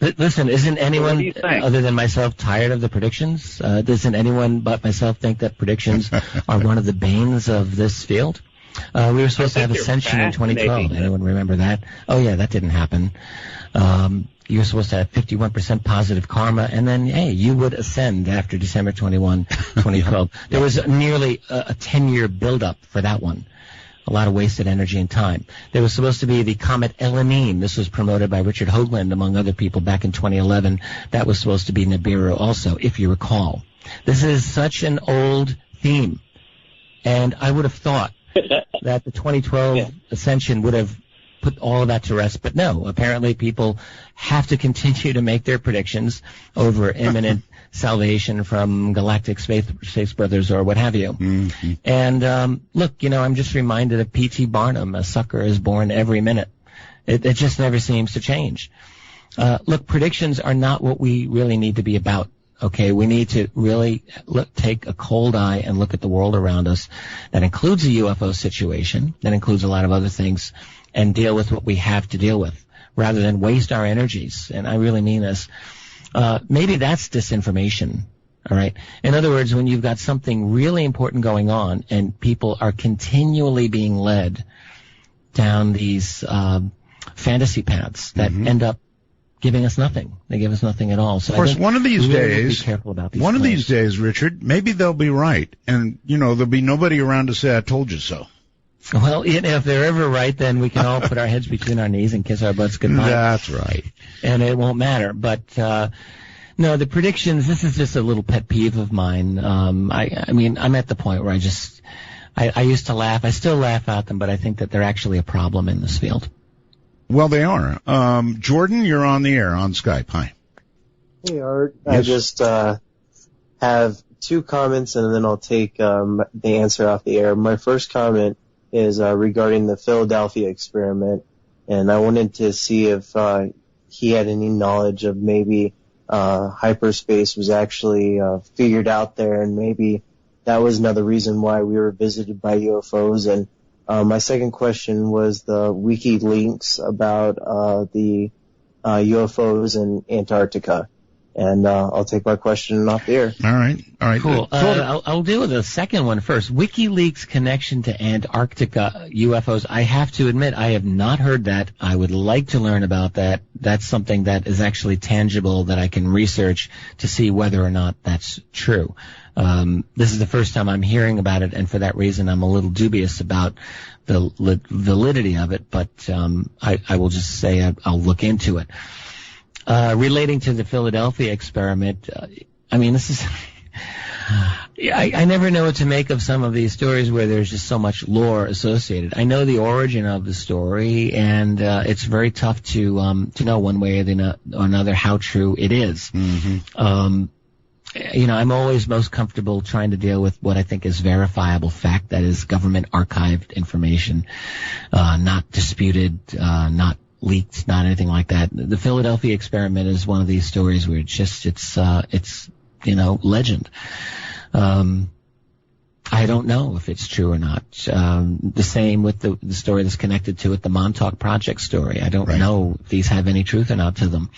Listen, isn't What do anyone you think? other than myself tired of the predictions? Doesn't anyone but myself think that predictions are one of the banes of this field? We were supposed to have Ascension in 2012. Anyone remember that? Oh, yeah, that didn't happen. You were supposed to have 51% positive karma, and then, hey, you would ascend after December 21, 2012. There was nearly a 10-year build-up for that one. A lot of wasted energy and time. There was supposed to be the comet Elanine. This was promoted by Richard Hoagland, among other people, back in 2011. That was supposed to be Nibiru also, if you recall. This is such an old theme. And I would have thought that the 2012 Ascension would have put all of that to rest. But no, apparently people have to continue to make their predictions over imminent salvation from galactic space brothers or what have you. Mm-hmm. And look, I'm just reminded of P.T. Barnum, a sucker is born every minute. It just never seems to change. Look, predictions are not what we really need to be about. Okay, we need to really take a cold eye and look at the world around us. That includes the UFO situation. That includes a lot of other things, and deal with what we have to deal with, rather than waste our energies. And I really mean this. Maybe that's disinformation. All right. In other words, when you've got something really important going on, and people are continually being led down these fantasy paths that end up giving us nothing. They give us nothing at all. So of course, one of these days, be careful about these one of claims. these days, Richard, maybe they'll be right, and there'll be nobody around to say I told you so. Well, if they're ever right, then we can all put our heads between our knees and kiss our butts goodbye. That's right. And it won't matter. But no, the predictions. This is just a little pet peeve of mine. I mean, I'm at the point where I used to laugh. I still laugh at them, but I think that they're actually a problem in this field. Well, they are. Jordan, you're on the air on Skype. Hi. Hey, Art. Yes. I just have two comments, and then I'll take the answer off the air. My first comment is regarding the Philadelphia experiment, and I wanted to see if he had any knowledge of maybe hyperspace was actually figured out there, and maybe that was another reason why we were visited by UFOs. And my second question was the WikiLeaks about the UFOs in Antarctica. And I'll take my question off the air. All right. Cool. I'll deal with the second one first. WikiLeaks connection to Antarctica UFOs. I have to admit, I have not heard that. I would like to learn about that. That's something that is actually tangible that I can research to see whether or not that's true. This is the first time I'm hearing about it, and for that reason I'm a little dubious about the validity of it, but I will just say I'll look into it. Relating to the Philadelphia experiment, I mean, this is... I never know what to make of some of these stories where there's just so much lore associated. I know the origin of the story, and it's very tough to know one way or another how true it is. Mm-hmm. I'm always most comfortable trying to deal with what I think is verifiable fact, that is government archived information, not disputed, not leaked, not anything like that. The Philadelphia experiment is one of these stories where it's legend. I don't know if it's true or not. The same with the story that's connected to it, the Montauk Project story. I don't know if these have any truth or not to them.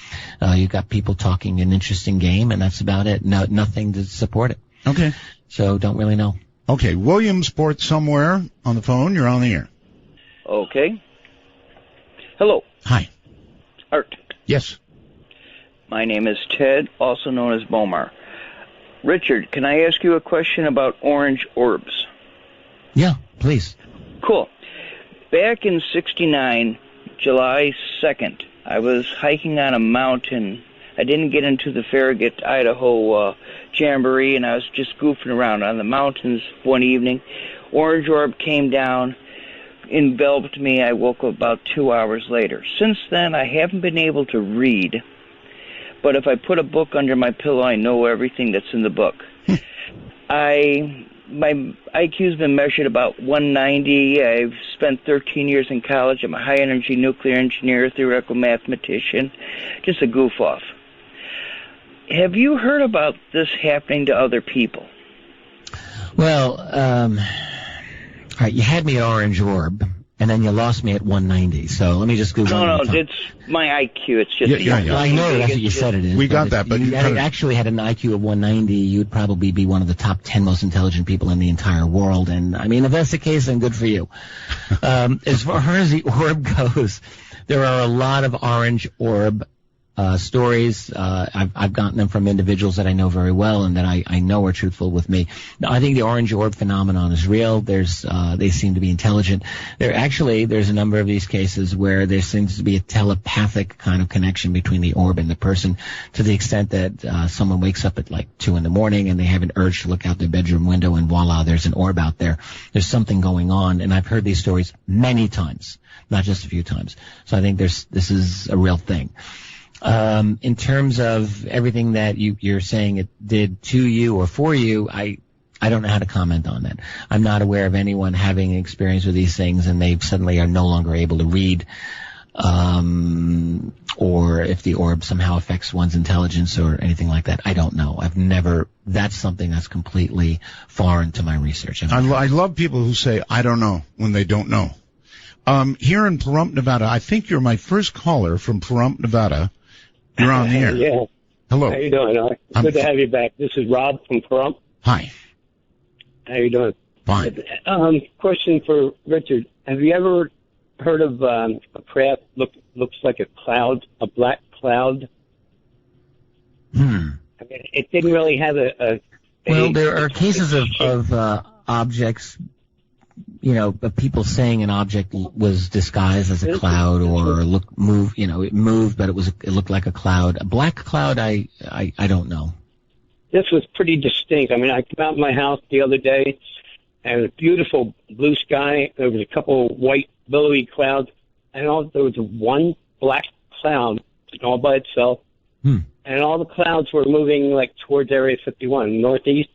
You've got people talking an interesting game, and that's about it. No, nothing to support it. Okay. So don't really know. Okay, Williamsport somewhere on the phone. You're on the air. Okay. Hello. Hi. Art. Yes. My name is Ted, also known as Bomar. Richard, can I ask you a question about orange orbs? Yeah, please. Cool. Back in '69, July 2nd, I was hiking on a mountain. I didn't get into the Farragut, Idaho jamboree, and I was just goofing around on the mountains one evening. Orange orb came down, enveloped me. I woke up about 2 hours later. Since then, I haven't been able to read. But if I put a book under my pillow, I know everything that's in the book. My IQ's been measured about 190. I've spent 13 years in college. I'm a high-energy nuclear engineer, theoretical mathematician, just a goof-off. Have you heard about this happening to other people? Well, all right, you had me at Orange Orb, And then you lost me at 190. So let me just go. No, it's my IQ. It's just Yeah. I know that's what you said it is. We got that, but you actually had an IQ of 190. You'd probably be one of the top 10 most intelligent people in the entire world. And I mean, if that's the case, then good for you. As far as the orb goes, there are a lot of orange orb stories. I've gotten them from individuals that I know very well and that I know are truthful with me. Now, I think the orange orb phenomenon is real. They seem to be intelligent. There's a number of these cases where there seems to be a telepathic kind of connection between the orb and the person, to the extent that someone wakes up at like 2 a.m. and they have an urge to look out their bedroom window and voila, there's an orb out there. There's something going on, and I've heard these stories many times, not just a few times. So I think this is a real thing. In terms of everything that you're saying it did to you or for you, I don't know how to comment on that. I'm not aware of anyone having an experience with these things and they suddenly are no longer able to read, or if the orb somehow affects one's intelligence or anything like that. I don't know. That's something that's completely foreign to my research. I love people who say, I don't know, when they don't know. Here in Pahrump, Nevada, I think you're my first caller from Pahrump, Nevada. You're on the air. Yeah. Hello. How you doing? Good to have you back. This is Rob from Pahrump. Hi. How you doing? Fine. Question for Richard. Have you ever heard of a craft looks like a cloud, a black cloud? I mean, it didn't really have Well, there are cases of objects, of people saying an object was disguised as a cloud or it moved, but it looked like a cloud. A black cloud, I don't know. This was pretty distinct. I mean, I came out of my house the other day, and a beautiful blue sky. There was a couple white billowy clouds, and there was one black cloud all by itself. And all the clouds were moving like towards Area 51, northeast,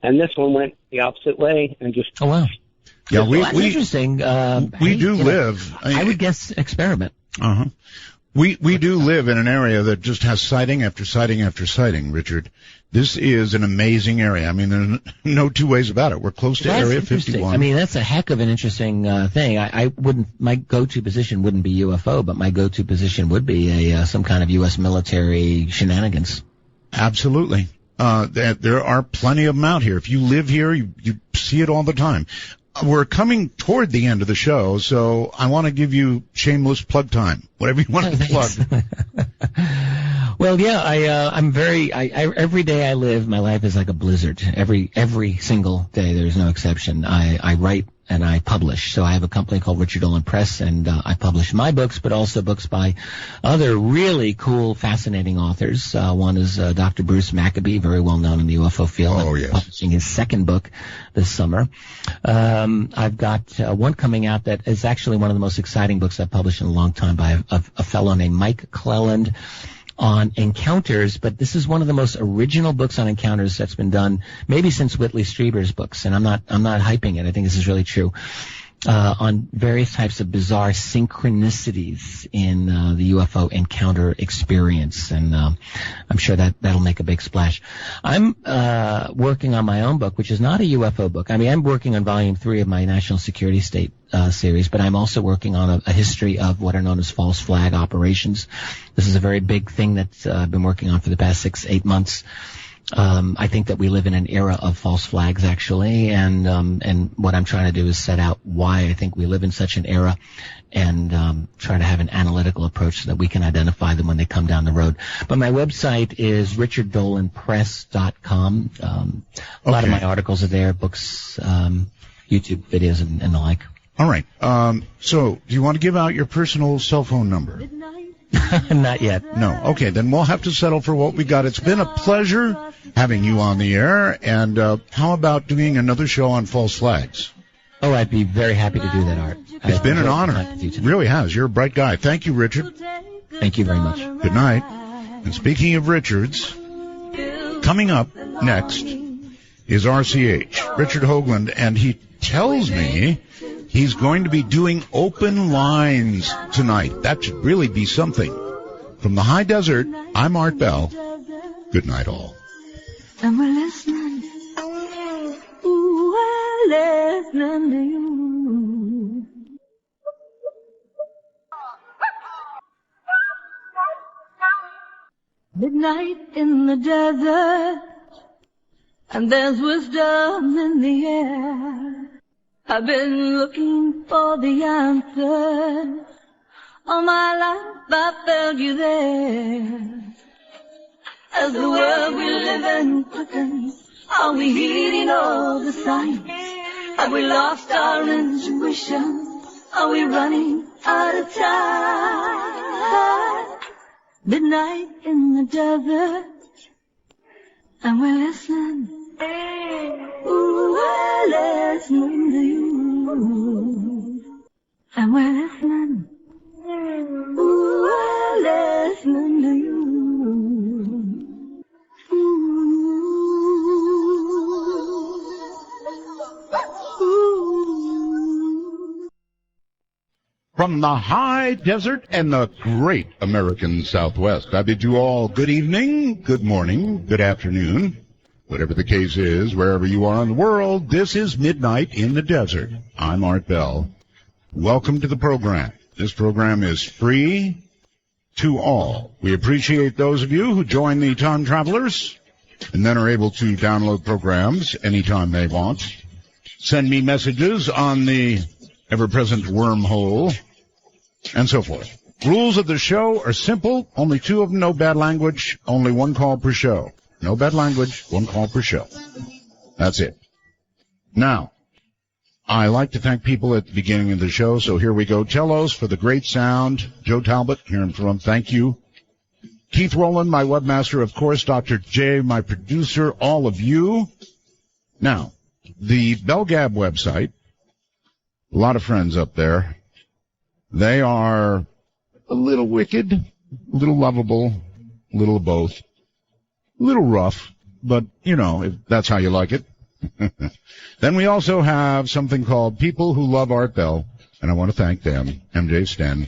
and this one went the opposite way and just. Oh wow. Yeah, that's interesting. We do live. I would guess experiment. We do live in an area that just has sighting after sighting after sighting, Richard. This is an amazing area. I mean, there's no two ways about it. We're close to Area 51. I mean, that's a heck of an interesting thing. My go-to position wouldn't be UFO, but my go-to position would be some kind of U.S. military shenanigans. Absolutely. There are plenty of them out here. If you live here, you see it all the time. We're coming toward the end of the show, so I want to give you shameless plug time. Whatever you want to plug. Well, yeah, I'm every day I live, my life is like a blizzard. Every single day, there's no exception. I write and I publish. So I have a company called Richard Dolan Press, and I publish my books, but also books by other really cool, fascinating authors. One is Dr. Bruce Maccabee, very well known in the UFO field. Oh, yes. Publishing his second book this summer. I've got one coming out that is actually one of the most exciting books I've published in a long time by a fellow named Mike Cleland on encounters, but this is one of the most original books on encounters that's been done maybe since Whitley Strieber's books, and I'm not hyping it. I think this is really true. On various types of bizarre synchronicities in the UFO encounter experience, and I'm sure that'll make a big splash. I'm working on my own book, which is not a UFO book. I mean, I'm working on volume 3 of my National Security State series, but I'm also working on a history of what are known as false flag operations. This is a very big thing that I've been working on for the past 6-8 months. I think that we live in an era of false flags, actually, and what I'm trying to do is set out why I think we live in such an era, and try to have an analytical approach so that we can identify them when they come down the road. But my website is richarddolanpress.com. A lot of my articles are there, books, YouTube videos, and the like. All right. So, do you want to give out your personal cell phone number? Not yet. No. Okay, then we'll have to settle for what we got. It's been a pleasure having you on the air, and how about doing another show on false flags? Oh, I'd be very happy to do that, Art. It's been an honor. It really has. You're a bright guy. Thank you, Richard. Thank you very much. Good night. And speaking of Richards, coming up next is RCH, Richard Hoagland, and he tells me he's going to be doing open lines tonight. That should really be something. From the high desert, I'm Art Bell. Good night, all. And we're listening. Ooh, we're listening to you. Midnight in the desert, and there's wisdom in the air. I've been looking for the answers. All my life I felt you there. As the world we live in quickens, are we heeding all the signs? Have we lost our intuition? Are we running out of time? Midnight in the desert, and we're listening. Ooh, we're listening to you. And we're listening. Ooh, we're listening to you. From the high desert and the great American Southwest, I bid you all good evening, good morning, good afternoon, whatever the case is, wherever you are in the world. This is Midnight in the Desert. I'm Art Bell. Welcome to the program. This program is free to all. We appreciate those of you who join the Time Travelers and then are able to download programs anytime they want. Send me messages on the ever-present wormhole, and so forth. Rules of the show are simple. Only two of them, no bad language, only one call per show. No bad language, one call per show. That's it. Now, I like to thank people at the beginning of the show, so here we go. Cellos for the great sound. Joe Talbot, hearing from him, thank you. Keith Rowland, my webmaster, of course. Dr. J, my producer, all of you. Now, the Belgab website, a lot of friends up there. They are a little wicked, a little lovable, a little of both, a little rough, but, you know, if that's how you like it. Then we also have something called People Who Love Art Bell, and I want to thank them, MJ Sten.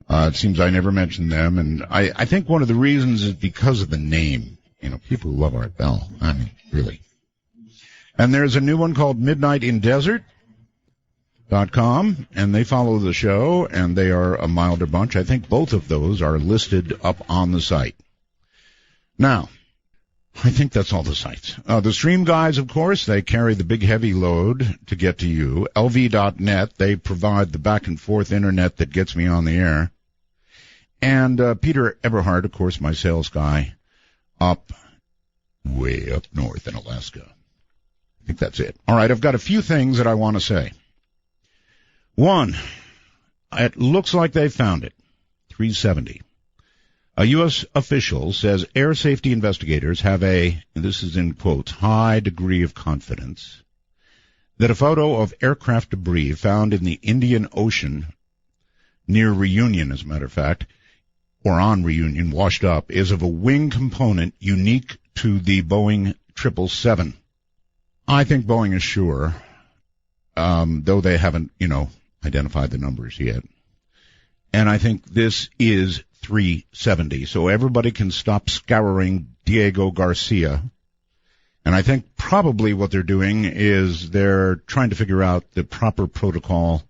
It seems I never mentioned them, and I think one of the reasons is because of the name. You know, People Who Love Art Bell. I mean, really. And there's a new one called MidnightinDesert.com, and they follow the show, and they are a milder bunch. I think both of those are listed up on the site. Now, I think that's all the sites. The stream guys, of course, they carry the big heavy load to get to you. LV.net, they provide the back and forth internet that gets me on the air. And Peter Eberhard, of course, my sales guy, way up north in Alaska. I think that's it. All right, I've got a few things that I want to say. One, it looks like they found it. 370. A U.S. official says air safety investigators have and this is in quotes, high degree of confidence that a photo of aircraft debris found in the Indian Ocean near Reunion, as a matter of fact, or on Reunion, washed up, is of a wing component unique to the Boeing 777. I think Boeing is sure, though they haven't, identified the numbers yet. And I think this is 370. So everybody can stop scouring Diego Garcia. And I think probably what they're doing is they're trying to figure out the proper protocol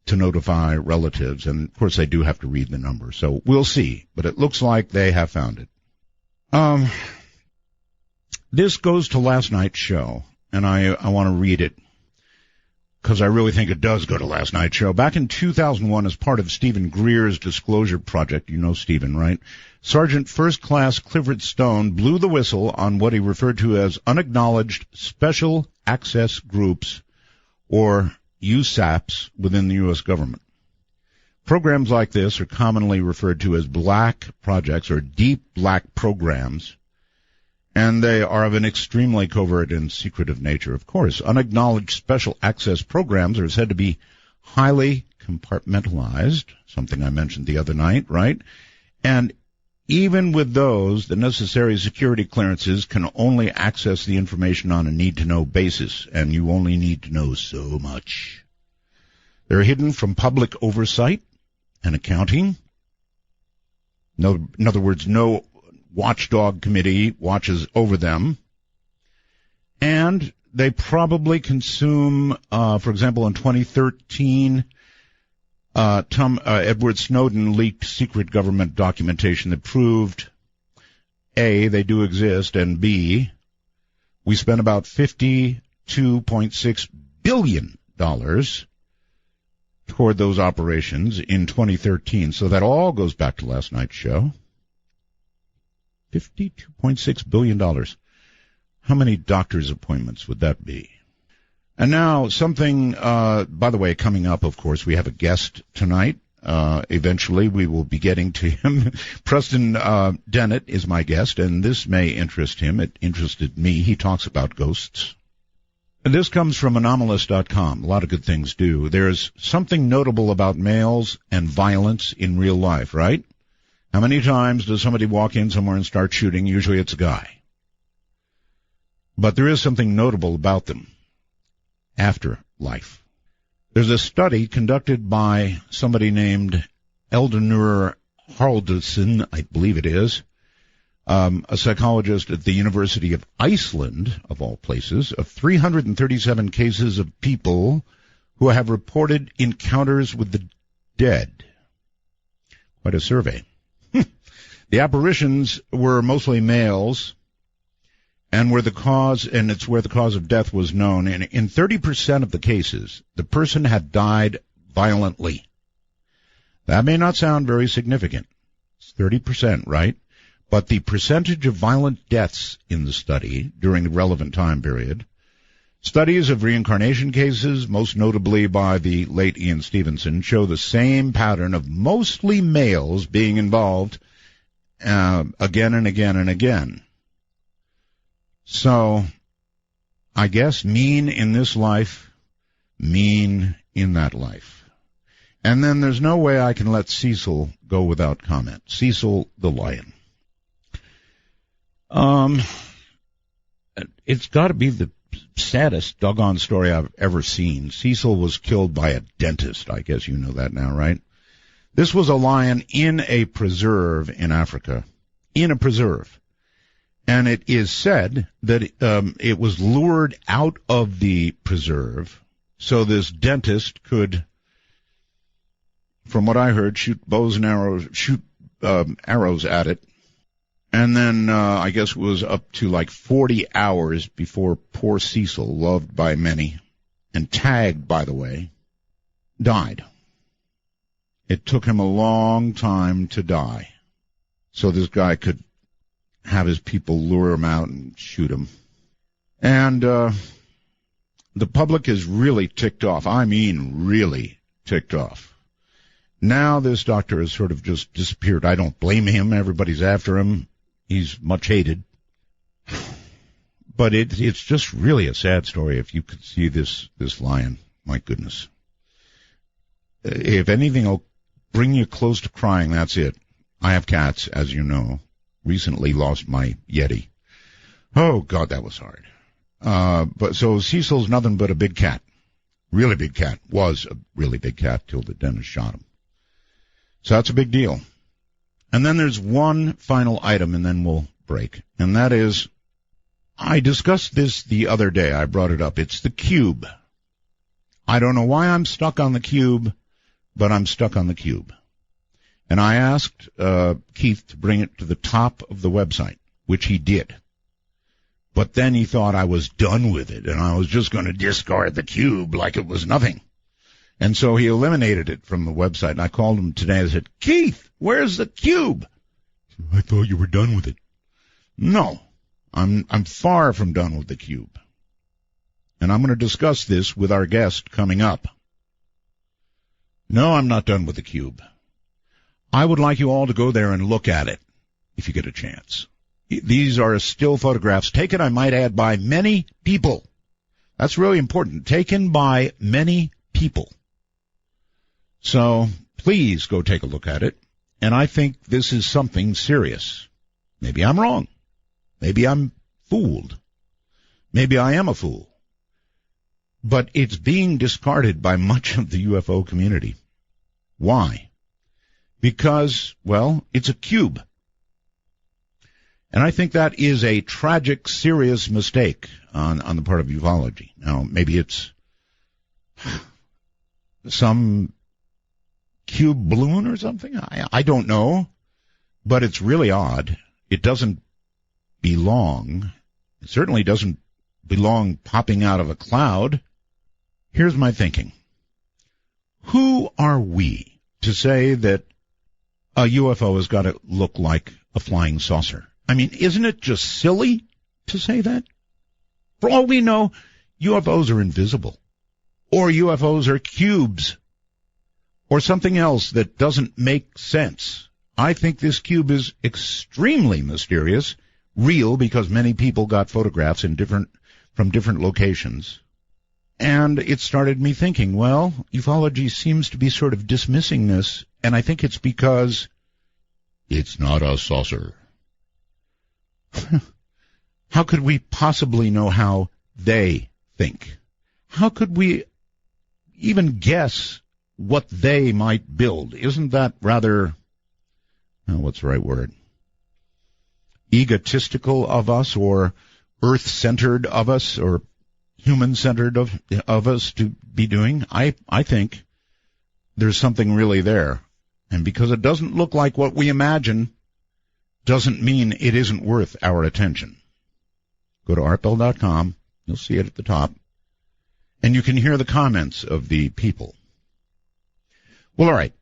to notify relatives. And, of course, they do have to read the numbers. So we'll see. But it looks like they have found it. This goes to last night's show. And I want to read it because I really think it does go to last night's show. Back in 2001, as part of Stephen Greer's Disclosure Project, you know Stephen, right? Sergeant First Class Clifford Stone blew the whistle on what he referred to as unacknowledged special access groups, or USAPs, within the U.S. government. Programs like this are commonly referred to as black projects or deep black programs, and they are of an extremely covert and secretive nature. Of course, unacknowledged special access programs are said to be highly compartmentalized, something I mentioned the other night, right? And even with those, the necessary security clearances can only access the information on a need-to-know basis, and you only need to know so much. They're hidden from public oversight and accounting. In other words, no watchdog committee watches over them, and they probably consume, for example, in 2013, Edward Snowden leaked secret government documentation that proved, A, they do exist, and B, we spent about $52.6 billion toward those operations in 2013. So that all goes back to last night's show. $52.6 billion. How many doctor's appointments would that be? And now something, by the way, coming up, of course, we have a guest tonight. Eventually we will be getting to him. Preston Dennett is my guest, and this may interest him. It interested me. He talks about ghosts. And this comes from anomalous.com. A lot of good things do. There's something notable about males and violence in real life, right? How many times does somebody walk in somewhere and start shooting? Usually it's a guy. But there is something notable about them. Afterlife. There's a study conducted by somebody named Eldonur Haraldsson, I believe it is, a psychologist at the University of Iceland, of all places, of 337 cases of people who have reported encounters with the dead. Quite a survey. The apparitions were mostly males, and it's where the cause of death was known. And in 30% of the cases, the person had died violently. That may not sound very significant. It's 30%, right? But the percentage of violent deaths in the study during the relevant time period, studies of reincarnation cases, most notably by the late Ian Stevenson, show the same pattern of mostly males being involved again and again and again. So, I guess mean in this life, mean in that life. And then there's no way I can let Cecil go without comment. Cecil the lion. It's got to be the saddest doggone story I've ever seen. Cecil was killed by a dentist. I guess you know that now, right? This was a lion in a preserve in Africa. In a preserve. And it is said that it was lured out of the preserve so this dentist could, from what I heard, shoot arrows at it. And then I guess it was up to like 40 hours before poor Cecil, loved by many and tagged, by the way, died. It took him a long time to die. So this guy could have his people lure him out and shoot him. And the public is really ticked off. I mean really ticked off. Now this doctor has sort of just disappeared. I don't blame him. Everybody's after him. He's much hated. But it's just really a sad story if you could see this lion. My goodness. If anything will bring you close to crying, that's it. I have cats, as you know. Recently lost my Yeti. Oh, God, that was hard. But so Cecil's nothing but a big cat. Really big cat. Was a really big cat till the dentist shot him. So that's a big deal. And then there's one final item, and then we'll break. And that is, I discussed this the other day. I brought it up. It's the cube. I don't know why I'm stuck on the cube, but I'm stuck on the cube. And I asked Keith to bring it to the top of the website, which he did. But then he thought I was done with it, and I was just going to discard the cube like it was nothing. And so he eliminated it from the website, and I called him today and said, Keith, where's the cube? I thought you were done with it. No, I'm far from done with the cube. And I'm going to discuss this with our guest coming up. No, I'm not done with the cube. I would like you all to go there and look at it, if you get a chance. These are still photographs taken, I might add, by many people. That's really important. Taken by many people. So, please go take a look at it. And I think this is something serious. Maybe I'm wrong. Maybe I'm fooled. Maybe I am a fool. But it's being discarded by much of the UFO community. Why? Because, well, it's a cube. And I think that is a tragic, serious mistake on the part of ufology. Now, maybe it's some cube balloon or something? I don't know, but it's really odd. It doesn't belong. It certainly doesn't belong popping out of a cloud. Here's my thinking. Who are we to say that a UFO has got to look like a flying saucer? I mean, isn't it just silly to say that? For all we know, UFOs are invisible. Or UFOs are cubes. Or something else that doesn't make sense. I think this cube is extremely mysterious, real because many people got photographs from different locations. And it started me thinking, well, ufology seems to be sort of dismissing this, and I think it's because it's not a saucer. How could we possibly know how they think? How could we even guess what they might build? Isn't that rather, what's the right word? Egotistical of us, or earth-centered of us, or human-centered of us to be doing? I think there's something really there. And because it doesn't look like what we imagine, doesn't mean it isn't worth our attention. Go to artbell.com. You'll see it at the top. And you can hear the comments of the people. Well, all right.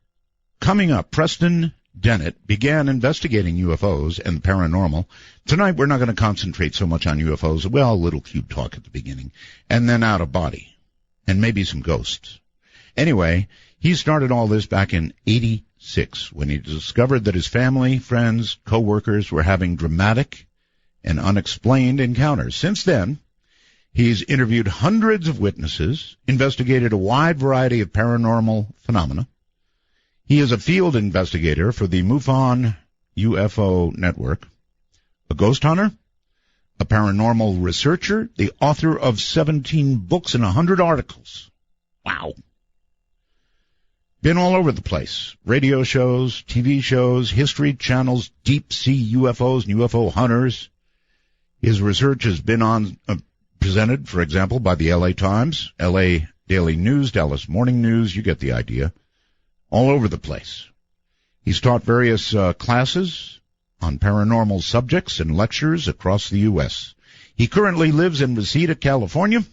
Coming up, Preston Dennett began investigating UFOs and the paranormal. Tonight, we're not going to concentrate so much on UFOs. Well, a little cube talk at the beginning. And then out of body. And maybe some ghosts. Anyway, he started all this back in 86 when he discovered that his family, friends, co-workers were having dramatic and unexplained encounters. Since then, he's interviewed hundreds of witnesses, investigated a wide variety of paranormal phenomena. He is a field investigator for the MUFON UFO network, a ghost hunter, a paranormal researcher, the author of 17 books and 100 articles. Wow. Been all over the place. Radio shows, TV shows, history channels, deep sea UFOs and UFO hunters. His research has been presented, for example, by the LA Times, LA Daily News, Dallas Morning News. You get the idea. All over the place. He's taught various classes on paranormal subjects and lectures across the U.S. He currently lives in Reseda, California,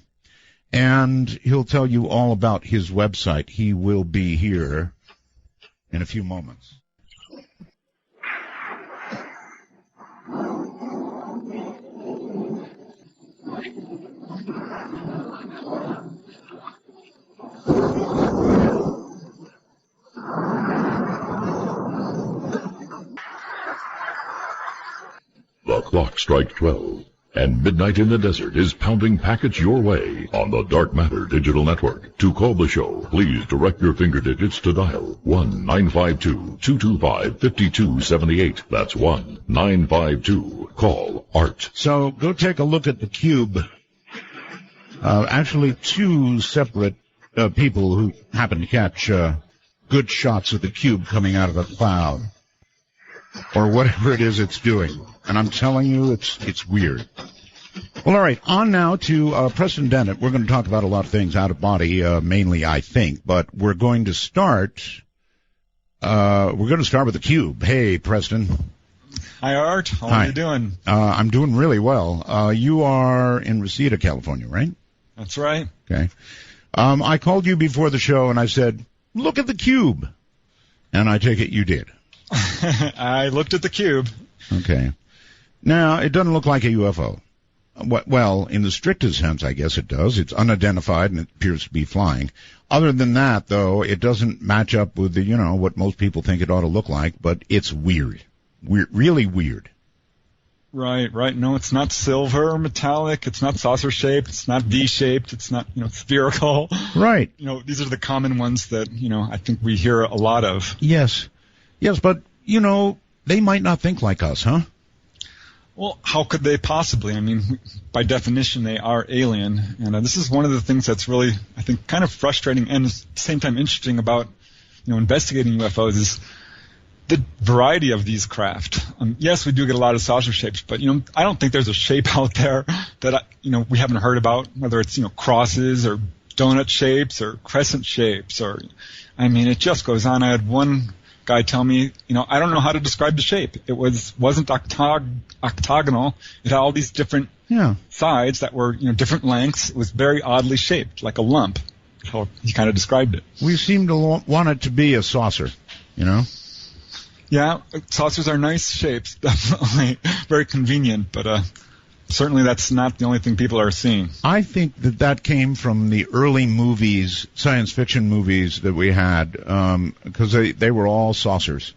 and he'll tell you all about his website. He will be here in a few moments. The clock strikes 12, and Midnight in the Desert is pounding packets your way on the Dark Matter Digital Network. To call the show, please direct your finger digits to dial 1-952-225-5278. That's 1-952-CALL-ART. So go take a look at the cube. Actually, two separate people who happen to catch good shots of the cube coming out of the cloud, or whatever it is it's doing. And I'm telling you, it's weird. Well, all right, on now to Preston Dennett. We're going to talk about a lot of things out of body, mainly, I think, but we're going to start with the cube. Hey, Preston. Hi, Art. How are you doing? I'm doing really well. You are in Reseda, California, right? That's right. Okay. I called you before the show, and I said, look at the cube. And I take it you did. I looked at the cube. Okay. Now, it doesn't look like a UFO. Well, in the strictest sense, I guess it does. It's unidentified, and it appears to be flying. Other than that, though, it doesn't match up with the, what most people think it ought to look like, but it's weird. Really weird. Right. No, it's not silver or metallic. It's not saucer-shaped. It's not V-shaped. It's not, spherical. Right. These are the common ones that, I think we hear a lot of. Yes, but, they might not think like us, huh? Well, how could they possibly? I mean, by definition, they are alien. And this is one of the things that's really, I think, kind of frustrating and at the same time interesting about, investigating UFOs is the variety of these craft. Yes, we do get a lot of saucer shapes, but, I don't think there's a shape out there that, we haven't heard about, whether it's, crosses or donut shapes or crescent shapes, or, I mean, it just goes on. I had one guy tell me, I don't know how to describe the shape. It wasn't octagonal. It had all these different sides that were, different lengths. It was very oddly shaped, like a lump. How he kind of described it. We seem to want it to be a saucer, Yeah, saucers are nice shapes, definitely. Very convenient, but certainly that's not the only thing people are seeing. I think that came from the early movies, science fiction movies that we had, because they were all saucers.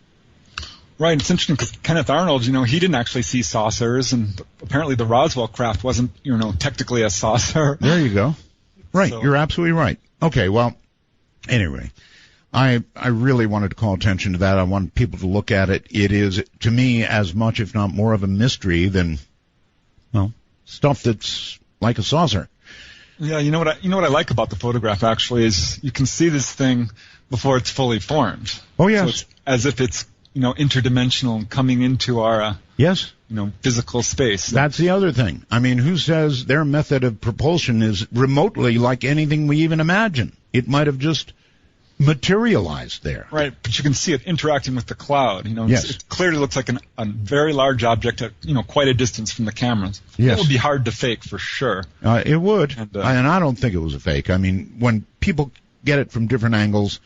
Right, it's interesting because Kenneth Arnold, he didn't actually see saucers, and apparently the Roswell craft wasn't, technically a saucer. There you go. Right, So- you're absolutely right. Okay, well, anyway, I really wanted to call attention to that. I want people to look at it. It is, to me, as much, if not more, of a mystery than, stuff that's like a saucer. Yeah, you know what I like about the photograph actually is you can see this thing before it's fully formed. Oh, yes. So it's as if it's interdimensional and coming into our yes, physical space. That's the other thing. I mean, who says their method of propulsion is remotely like anything we even imagine? It might have just materialized there. Right, but you can see it interacting with the cloud. Yes. It clearly looks like a very large object at quite a distance from the cameras. Yes. It would be hard to fake for sure. It would, And, and I don't think it was a fake. I mean, when people get it from different angles,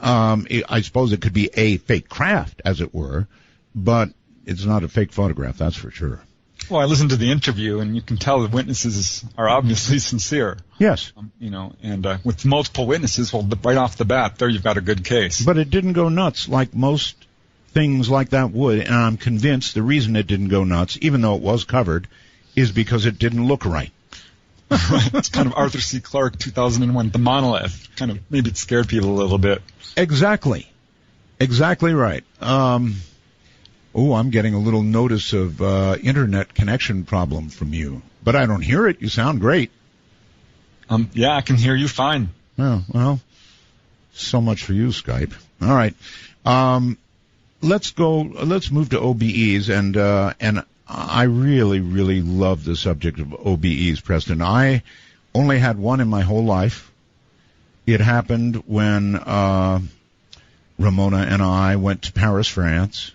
I suppose it could be a fake craft, as it were, but it's not a fake photograph, that's for sure. Well, I listened to the interview, and you can tell the witnesses are obviously sincere. Yes. And with multiple witnesses, well, right off the bat, there you've got a good case. But it didn't go nuts like most things like that would, and I'm convinced the reason it didn't go nuts, even though it was covered, is because it didn't look right. It's kind of Arthur C. Clarke, 2001, the monolith. Kind of, maybe it scared people a little bit. Exactly. Exactly right. I'm getting a little notice of internet connection problem from you. But I don't hear it. You sound great. Yeah, I can hear you fine. Oh, well, so much for you, Skype. All right. Let's move to OBEs, and I really, really love the subject of OBEs, Preston. I only had one in my whole life. It happened when Ramona and I went to Paris, France,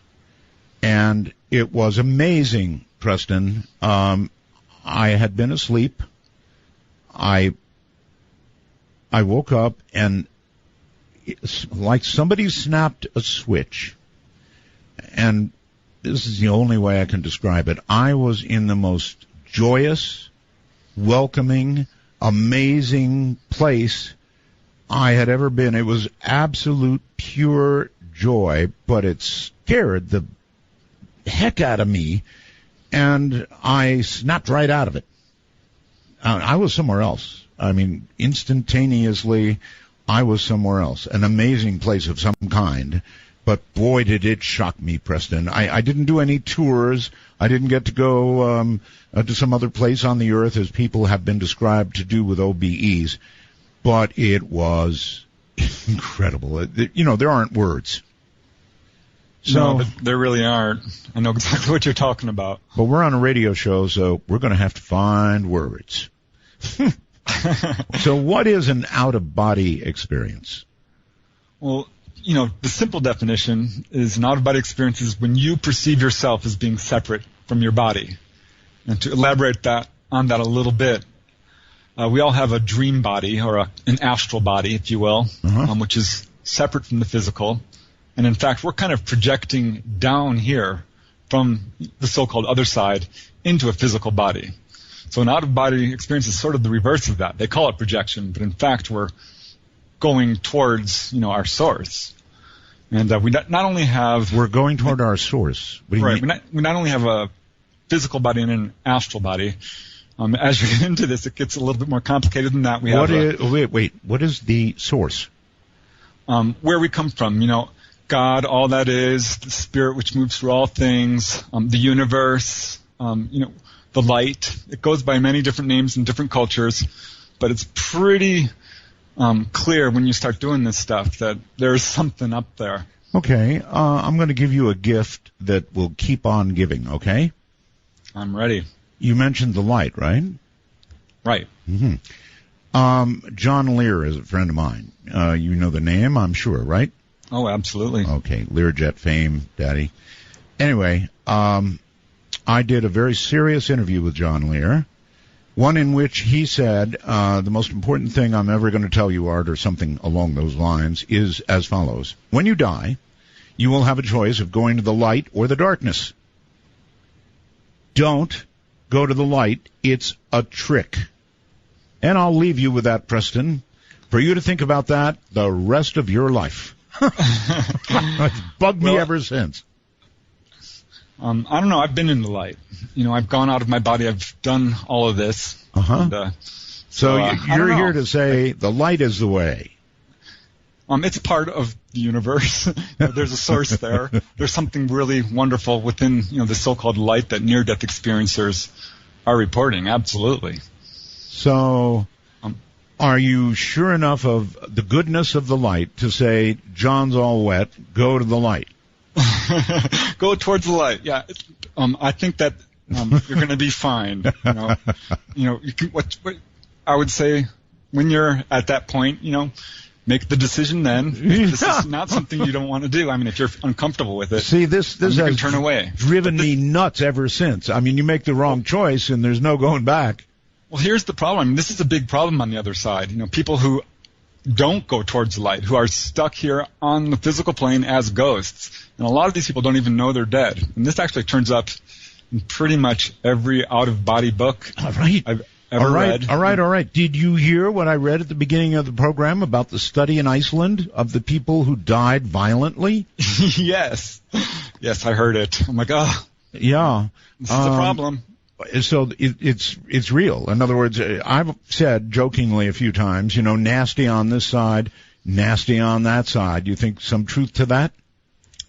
and it was amazing, Preston. I had been asleep. I woke up, and it's like somebody snapped a switch, and this is the only way I can describe it. I was in the most joyous, welcoming, amazing place I had ever been. It was absolute pure joy, but it scared the heck out of me, and I snapped right out of it. I was somewhere else. I mean, instantaneously, I was somewhere else. An amazing place of some kind. But boy, did it shock me, Preston. I didn't do any tours. I didn't get to go to some other place on the earth, as people have been described to do with OBEs. But it was incredible. There aren't words. No, but there really aren't. I know exactly what you're talking about. But we're on a radio show, so we're going to have to find words. So what is an out-of-body experience? Well, the simple definition is an out-of-body experience is when you perceive yourself as being separate from your body. And to elaborate on that a little bit, we all have a dream body, or an astral body, if you will, which is separate from the physical. And in fact, we're kind of projecting down here from the so-called other side into a physical body. So an out-of-body experience is sort of the reverse of that. They call it projection, but in fact, we're going towards, our source. And we not only have... We're going toward our source. What do you mean? We not only have a physical body and an astral body. As you get into this, it gets a little bit more complicated than that. What is the source? Where we come from, God, all that is, the spirit which moves through all things, the universe, the light. It goes by many different names in different cultures, but it's pretty clear when you start doing this stuff that there's something up there. Okay, I'm going to give you a gift that will keep on giving, okay? I'm ready. You mentioned the light, right? Right. Mm-hmm. John Lear is a friend of mine. You know the name, I'm sure, right? Oh, absolutely. Okay, Learjet fame, Daddy. Anyway, I did a very serious interview with John Lear, one in which he said, the most important thing I'm ever going to tell you, Art, or something along those lines, is as follows. When you die, you will have a choice of going to the light or the darkness. Don't go to the light. It's a trick. And I'll leave you with that, Preston, for you to think about that the rest of your life. It's bugged me ever since. I don't know. I've been in the light. I've gone out of my body. I've done all of this. And, so you're here to say the light is the way. It's part of the universe. There's a source there. There's something really wonderful within, the so-called light that near-death experiencers are reporting. Absolutely. So, are you sure enough of the goodness of the light to say, John's all wet, go to the light? Go towards the light. Yeah. I think that you're going to be fine. What I would say when you're at that point, make the decision then. This is not something you don't want to do. I mean, if you're uncomfortable with it, see, this you has can turn away. Driven me nuts ever since. I mean, you make the wrong choice and there's no going back. Well, here's the problem. I mean, this is a big problem on the other side. People who don't go towards the light, who are stuck here on the physical plane as ghosts. And a lot of these people don't even know they're dead. And this actually turns up in pretty much every out-of-body book I've ever read. All right. Did you hear what I read at the beginning of the program about the study in Iceland of the people who died violently? Yes, I heard it. I'm like, yeah, this is a problem. So it's real. In other words, I've said jokingly a few times, nasty on this side, nasty on that side. You think some truth to that?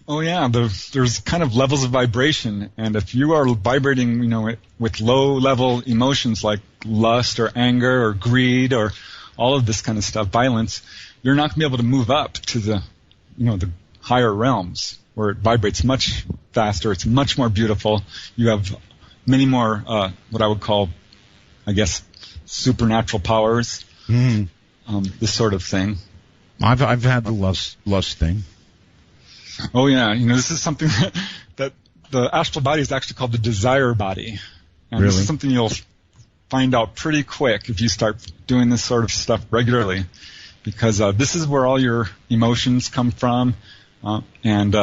Oh yeah, there's kind of levels of vibration, and if you are vibrating, with low-level emotions like lust or anger or greed or all of this kind of stuff, violence, you're not going to be able to move up to the higher realms where it vibrates much faster. It's much more beautiful. You have many more, what I would call, I guess, supernatural powers. This sort of thing. I've had the lust thing. Oh yeah, this is something that the astral body is actually called the desire body, and really? This is something you'll find out pretty quick if you start doing this sort of stuff regularly, because this is where all your emotions come from, and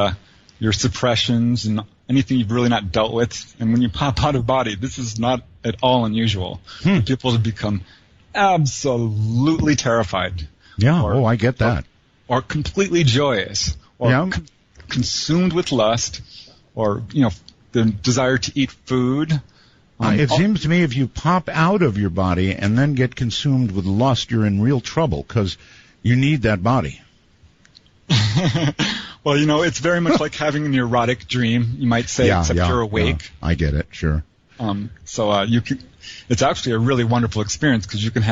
your suppressions and anything you've really not dealt with. And when you pop out of body, this is not at all unusual. People become absolutely terrified. Yeah, I get that. Or completely joyous, or consumed with lust, or the desire to eat food. It seems to me if you pop out of your body and then get consumed with lust, you're in real trouble because you need that body. Well, it's very much like having an erotic dream, you might say, except you're awake. Yeah, I get it, sure. So it's actually a really wonderful experience because you can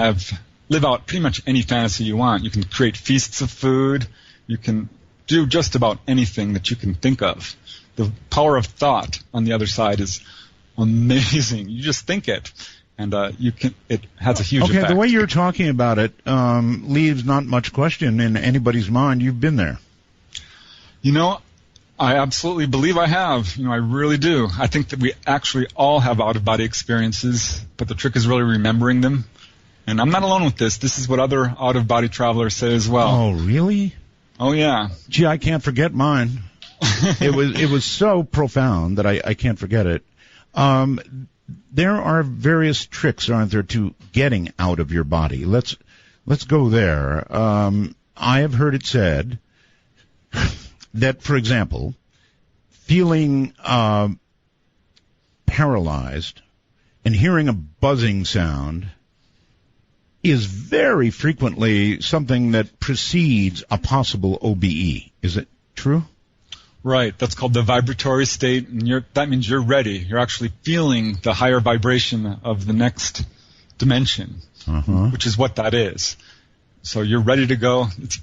live out pretty much any fantasy you want. You can create feasts of food. You can do just about anything that you can think of. The power of thought on the other side is amazing. You just think it, and it has a huge effect. The way you're talking about it leaves not much question in anybody's mind. You've been there. I absolutely believe I have. I really do. I think that we actually all have out-of-body experiences, but the trick is really remembering them. And I'm not alone with this. This is what other out-of-body travelers say as well. Oh, really? Oh, yeah. Gee, I can't forget mine. It was so profound that I can't forget it. There are various tricks, aren't there, to getting out of your body. Let's go there. I have heard it said that, for example, feeling paralyzed and hearing a buzzing sound is very frequently something that precedes a possible OBE. Is it true? Right. That's called the vibratory state, and that means you're ready. You're actually feeling the higher vibration of the next dimension, which is what that is. So you're ready to go. It's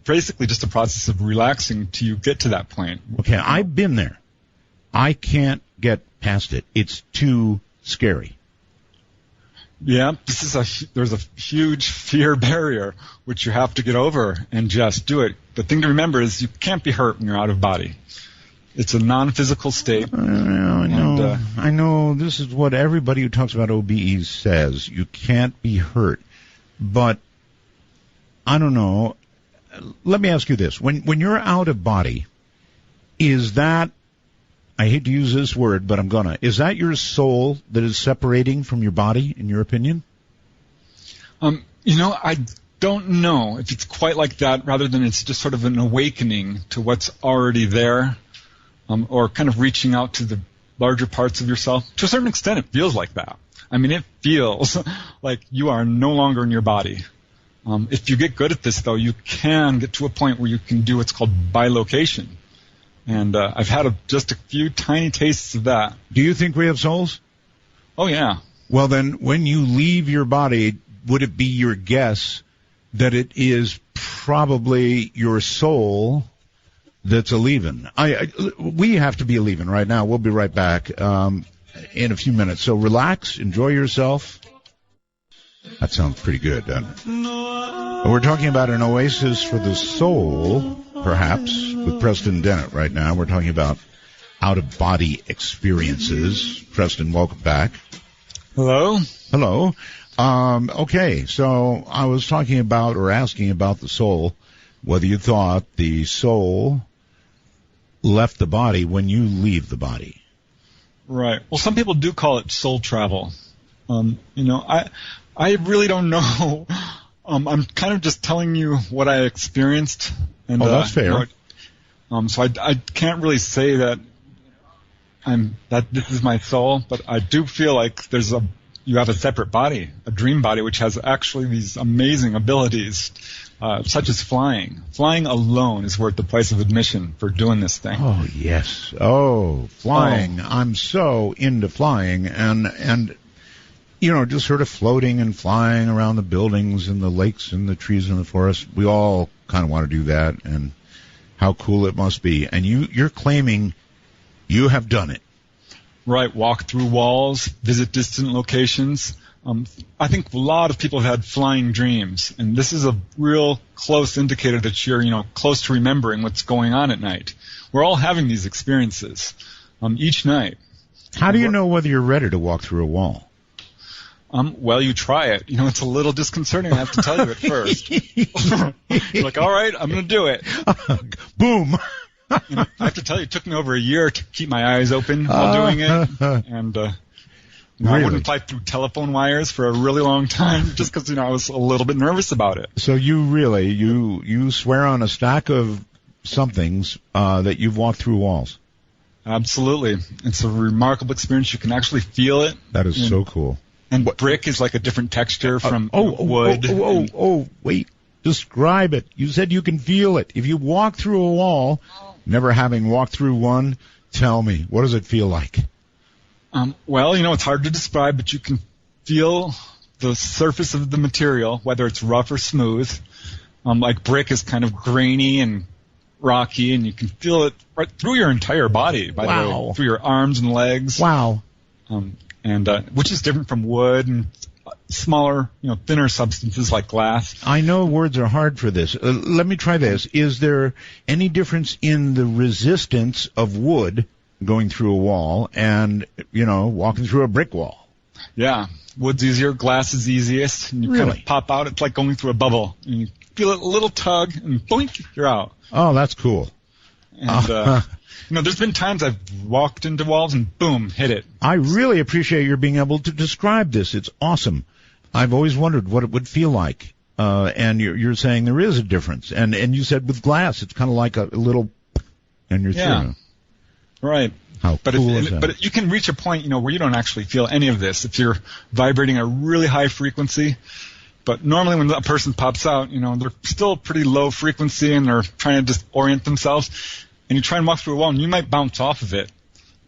basically just a process of relaxing till you get to that point. Okay, I've been there. I can't get past it. It's too scary. Yeah, there's a huge fear barrier which you have to get over and just do it. The thing to remember is you can't be hurt when you're out of body. It's a non-physical state. I know this is what everybody who talks about OBEs says. You can't be hurt. But I don't know. Let me ask you this. When you're out of body, is that, I hate to use this word, but I'm gonna, is that your soul that is separating from your body, in your opinion? I don't know if it's quite like that, rather than it's just sort of an awakening to what's already there, or kind of reaching out to the larger parts of yourself. To a certain extent, it feels like that. I mean, it feels like you are no longer in your body. If you get good at this, though, you can get to a point where you can do what's called bilocation. And I've had just a few tiny tastes of that. Do you think we have souls? Oh, yeah. Well, then, when you leave your body, would it be your guess that it is probably your soul that's a-leaving? We have to be a-leaving right now. We'll be right back in a few minutes. So relax, enjoy yourself. That sounds pretty good, doesn't it? We're talking about an oasis for the soul, perhaps, with Preston Dennett right now. We're talking about out-of-body experiences. Preston, welcome back. Hello. Hello. Okay, so I was talking about, or asking about the soul, whether you thought the soul left the body when you leave the body. Right. Well, some people do call it soul travel. I really don't know. I'm kind of just telling you what I experienced. And, that's fair. So I can't really say that this is my soul, but I do feel like you have a separate body, a dream body, which has actually these amazing abilities, such as flying. Flying alone is worth the price of admission for doing this thing. Oh, yes. Oh, flying. Oh. I'm so into flying, and just sort of floating and flying around the buildings and the lakes and the trees and the forest. We all kind of want to do that, and how cool it must be. And you're claiming you have done it. Right, walk through walls, visit distant locations. I think a lot of people have had flying dreams, and this is a real close indicator that you're, close to remembering what's going on at night. We're all having these experiences each night. How do you know whether you're ready to walk through a wall? Well, you try it. It's a little disconcerting, I have to tell you at first. You're like, all right, I'm going to do it. Boom. I have to tell you, it took me over a year to keep my eyes open while doing it. And really? I wouldn't fly through telephone wires for a really long time just because, I was a little bit nervous about it. So you really, you swear on a stack of somethings that you've walked through walls? Absolutely. It's a remarkable experience. You can actually feel it. That is so cool. And brick is like a different texture from wood. Wait. Describe it. You said you can feel it. If you walk through a wall, never having walked through one, tell me, what does it feel like? Well, it's hard to describe, but you can feel the surface of the material, whether it's rough or smooth. Like brick is kind of grainy and rocky, and you can feel it right through your entire body, by the way, through your arms and legs. Wow. And which is different from wood and smaller, thinner substances like glass. I know words are hard for this. Let me try this. Is there any difference in the resistance of wood going through a wall and, walking through a brick wall? Yeah. Wood's easier, glass is easiest, and you kind of pop out. It's like going through a bubble. And you feel a little tug, and boink, you're out. Oh, that's cool. And, there's been times I've walked into walls and boom, hit it. I really appreciate your being able to describe this. It's awesome. I've always wondered what it would feel like. And you're saying there is a difference. And you said with glass, it's kind of like a little, and you're through. Right. How cool is that? But you can reach a point, where you don't actually feel any of this if you're vibrating a really high frequency. But normally when a person pops out, they're still pretty low frequency and they're trying to just orient themselves. And you try and walk through a wall, and you might bounce off of it,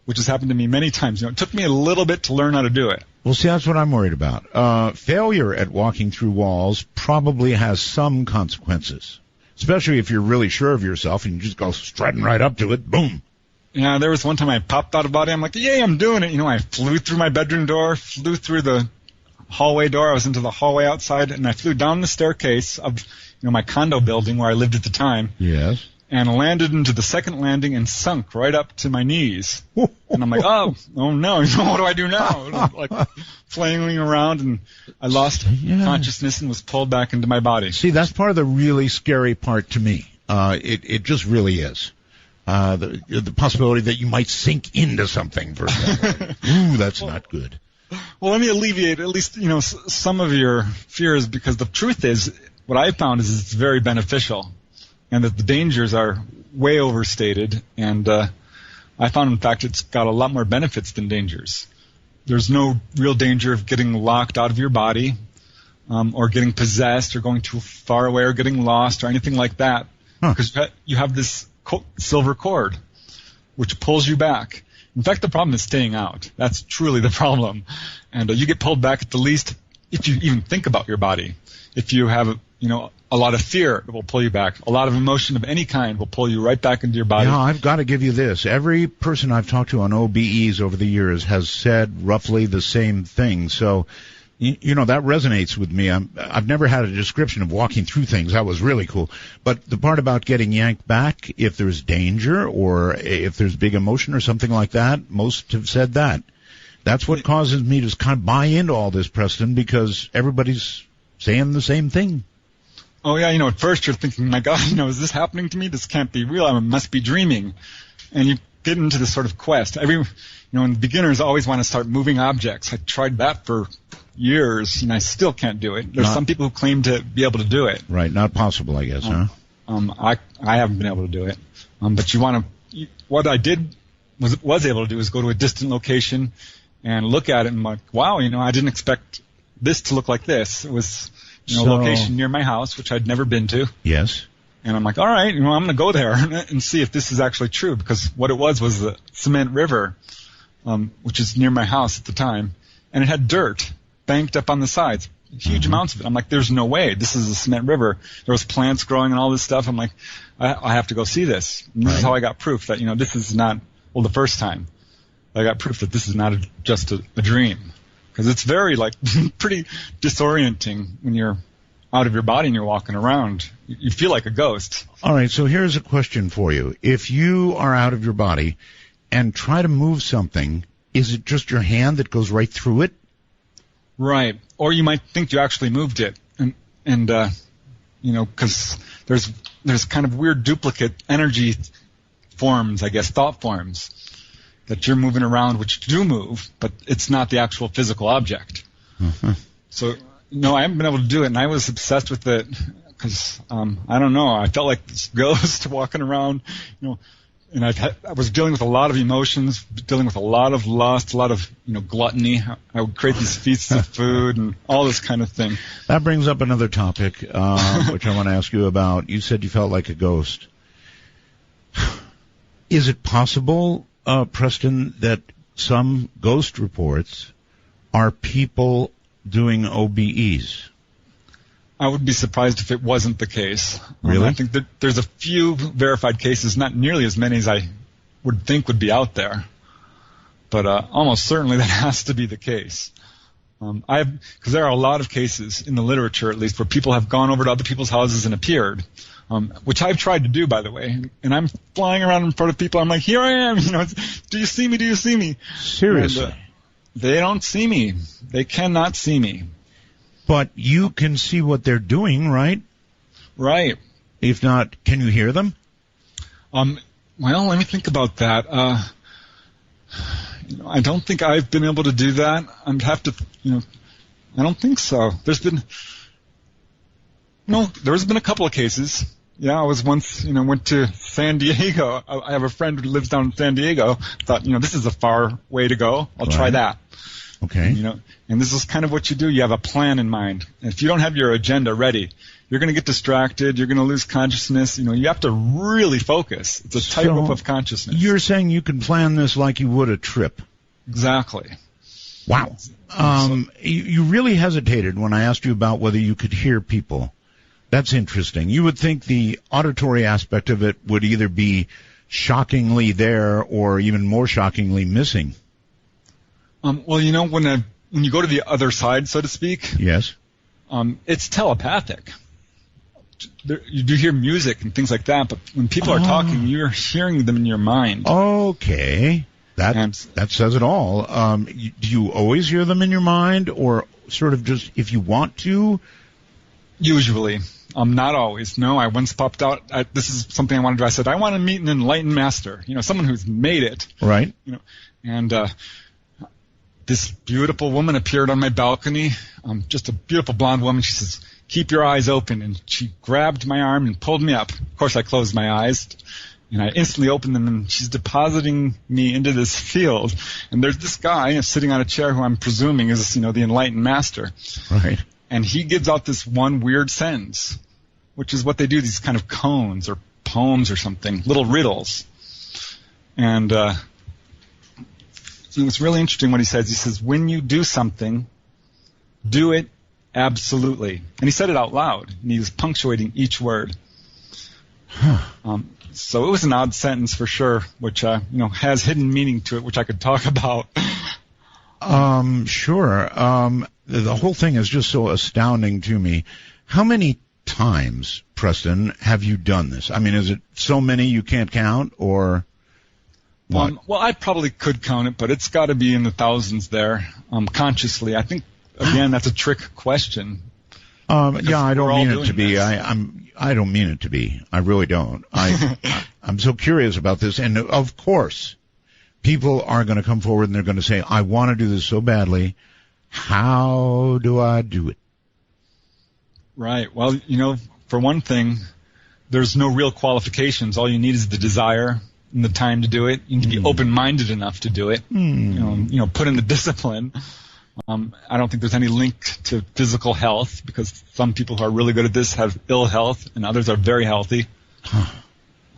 which has happened to me many times. It took me a little bit to learn how to do it. Well, see, that's what I'm worried about. Failure at walking through walls probably has some consequences, especially if you're really sure of yourself and you just go strutting right up to it, boom. Yeah, there was one time I popped out of body. I'm like, yay, I'm doing it. I flew through my bedroom door, flew through the hallway door. I was into the hallway outside, and I flew down the staircase of my condo building where I lived at the time. Yes. And landed into the second landing and sunk right up to my knees. And I'm like, oh no, what do I do now? Like flailing around, and I lost consciousness and was pulled back into my body. See, that's part of the really scary part to me. It just really is. The possibility that you might sink into something, for example. Ooh, that's not good. Well, let me alleviate at least, some of your fears, because the truth is, what I found is it's very beneficial, and that the dangers are way overstated, and I found, in fact, it's got a lot more benefits than dangers. There's no real danger of getting locked out of your body, or getting possessed, or going too far away, or getting lost, or anything like that, because you have this silver cord, which pulls you back. In fact, the problem is staying out. That's truly the problem. And you get pulled back at the least if you even think about your body. If you have, a lot of fear, it will pull you back. A lot of emotion of any kind will pull you right back into your body. Now, I've got to give you this. Every person I've talked to on OBEs over the years has said roughly the same thing. So, that resonates with me. I've never had a description of walking through things. That was really cool. But the part about getting yanked back, if there's danger or if there's big emotion or something like that, most have said that. That's what causes me to kind of buy into all this, Preston, because everybody's saying the same thing. Oh, yeah, at first you're thinking, my God, is this happening to me? This can't be real. I must be dreaming. And you get into this sort of quest. And beginners always want to start moving objects. I tried that for years, and I still can't do it. There's some people who claim to be able to do it. Right, not possible, I guess, huh? I haven't been able to do it. But you want to. What I did was able to do is go to a distant location and look at it, and I'm like, wow, I didn't expect this to look like this. It was a location near my house, which I'd never been to. Yes. And I'm like, all right, I'm going to go there and see if this is actually true, because what it was the Cement River, which is near my house at the time, and it had dirt banked up on the sides, huge amounts of it. I'm like, there's no way. This is a cement river. There was plants growing and all this stuff. I'm like, I have to go see this. And this is how I got proof that, this is not, the first time I got proof that this is not just a dream. Because it's very, pretty disorienting when you're out of your body and you're walking around. You feel like a ghost. All right, so here's a question for you. If you are out of your body and try to move something, is it just your hand that goes right through it? Right. Or you might think you actually moved it. And because there's kind of weird duplicate energy forms, I guess, thought forms, that you're moving around, which do move, but it's not the actual physical object. So, no, I haven't been able to do it, and I was obsessed with it because, I don't know, I felt like this ghost walking around, and I was dealing with a lot of emotions, dealing with a lot of lust, a lot of, gluttony. I would create these feasts of food and all this kind of thing. That brings up another topic, which I want to ask you about. You said you felt like a ghost. Is it possible, Preston, that some ghost reports are people doing OBEs? I would be surprised if it wasn't the case. Really? I think that there's a few verified cases, not nearly as many as I would think would be out there. But almost certainly that has to be the case. Because there are a lot of cases in the literature, at least, where people have gone over to other people's houses and appeared, which I've tried to do, by the way. And I'm flying around in front of people. I'm like, here I am. Do you see me? Do you see me? Seriously? And, they don't see me. They cannot see me. But you can see what they're doing, right? Right. If not, can you hear them? Well, let me think about that. I don't think I've been able to do that. I'd have to, I don't think so. There's been a couple of cases. Yeah, I was once, went to San Diego. I have a friend who lives down in San Diego. Thought, this is a far way to go. I'll try that. Okay. And this is kind of what you do. You have a plan in mind. And if you don't have your agenda ready, you're going to get distracted. You're going to lose consciousness. You have to really focus. It's a tightrope of consciousness. You're saying you can plan this like you would a trip. Exactly. Wow. You really hesitated when I asked you about whether you could hear people. That's interesting. You would think the auditory aspect of it would either be shockingly there or even more shockingly missing. Well, when I've when you go to the other side, so to speak, yes, it's telepathic. You do hear music and things like that, but when people are talking, you're hearing them in your mind. Okay. That says it all. Do you always hear them in your mind, or sort of just if you want to? Usually. Not always. No, I once popped out. This is something I wanted to do. I said, I want to meet an enlightened master, someone who's made it. Right. And this beautiful woman appeared on my balcony, just a beautiful blonde woman. She says, keep your eyes open. And she grabbed my arm and pulled me up. Of course, I closed my eyes. And I instantly opened them, and she's depositing me into this field. And there's this guy sitting on a chair who I'm presuming is, the enlightened master. Right. And he gives out this one weird sentence, which is what they do, these kind of koans or poems or something, little riddles. And it was really interesting what he says. He says, when you do something, do it absolutely. And he said it out loud, and he was punctuating each word. So it was an odd sentence for sure, which has hidden meaning to it, which I could talk about. Sure. The whole thing is just so astounding to me. How many times, Preston, have you done this? I mean, is it so many you can't count, or what? Well, I probably could count it, but it's got to be in the thousands there, consciously. I think, again, that's a trick question. Yeah, I don't mean it to be. I don't mean it to be. I really don't. I'm so curious about this, and of course, people are going to come forward and they're going to say, I want to do this so badly. How do I do it? Right. Well, for one thing, there's no real qualifications. All you need is the desire and the time to do it. You need to be open-minded enough to do it. Put in the discipline. I don't think there's any link to physical health, because some people who are really good at this have ill health and others are very healthy.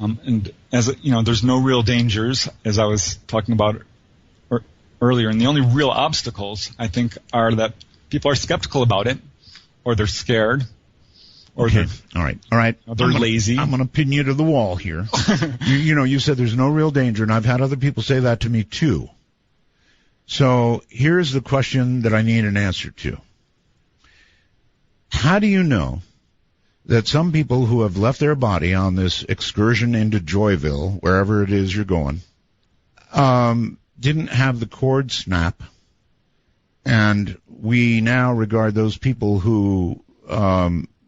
And there's no real dangers, as I was talking about earlier. And the only real obstacles, I think, are that people are skeptical about it, or they're scared, or okay. All right. They're lazy. I'm going to pin you to the wall here. You said there's no real danger, and I've had other people say that to me too. So here's the question that I need an answer to. How do you know that some people who have left their body on this excursion into Joyville, wherever it is you're going, didn't have the cord snap, and we now regard those people who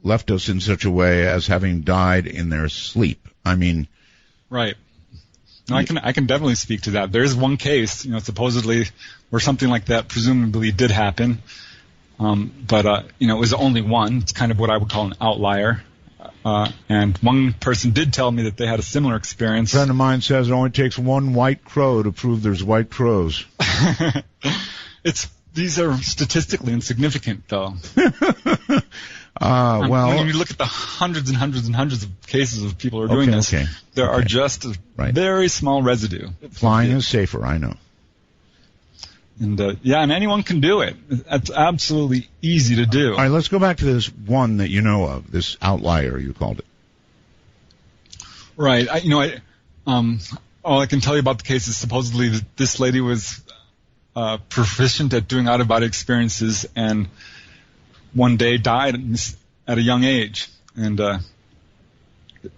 left us in such a way as having died in their sleep? I mean... Right. No, I can definitely speak to that. There is one case, supposedly where something like that presumably did happen, but it was only one. It's kind of what I would call an outlier. And one person did tell me that they had a similar experience. A friend of mine says it only takes one white crow to prove there's white crows. These are statistically insignificant, though. When you look at the hundreds and hundreds and hundreds of cases of people who are doing this, there are just a very small residue. Flying is safer, I know. And and anyone can do it. It's absolutely easy to do. All right, let's go back to this one that you know of, this outlier you called it. Right. All I can tell you about the case is supposedly this lady was proficient at doing out-of-body experiences, and one day died at a young age, and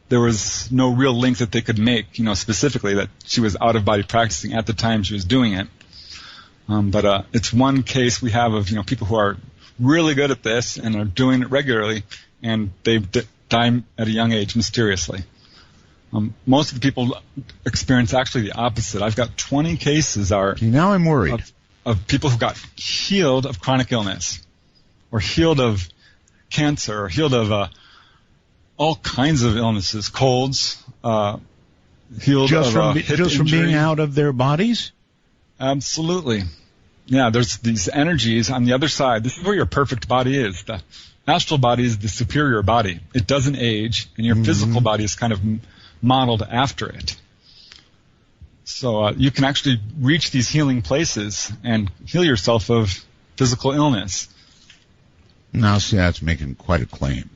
there was no real link that they could make, specifically that she was out of body practicing at the time she was doing it. But it's one case we have of people who are really good at this and are doing it regularly, and they die at a young age mysteriously. Most of the people experience actually the opposite. I've got 20 cases now I'm worried of people who got healed of chronic illness, or healed of cancer, or healed of all kinds of illnesses, colds, healed of hip just from being out of their bodies? Absolutely. Yeah, there's these energies on the other side. This is where your perfect body is. The astral body is the superior body. It doesn't age, and your physical body is kind of modeled after it. So you can actually reach these healing places and heal yourself of physical illness. Now, see, that's making quite a claim.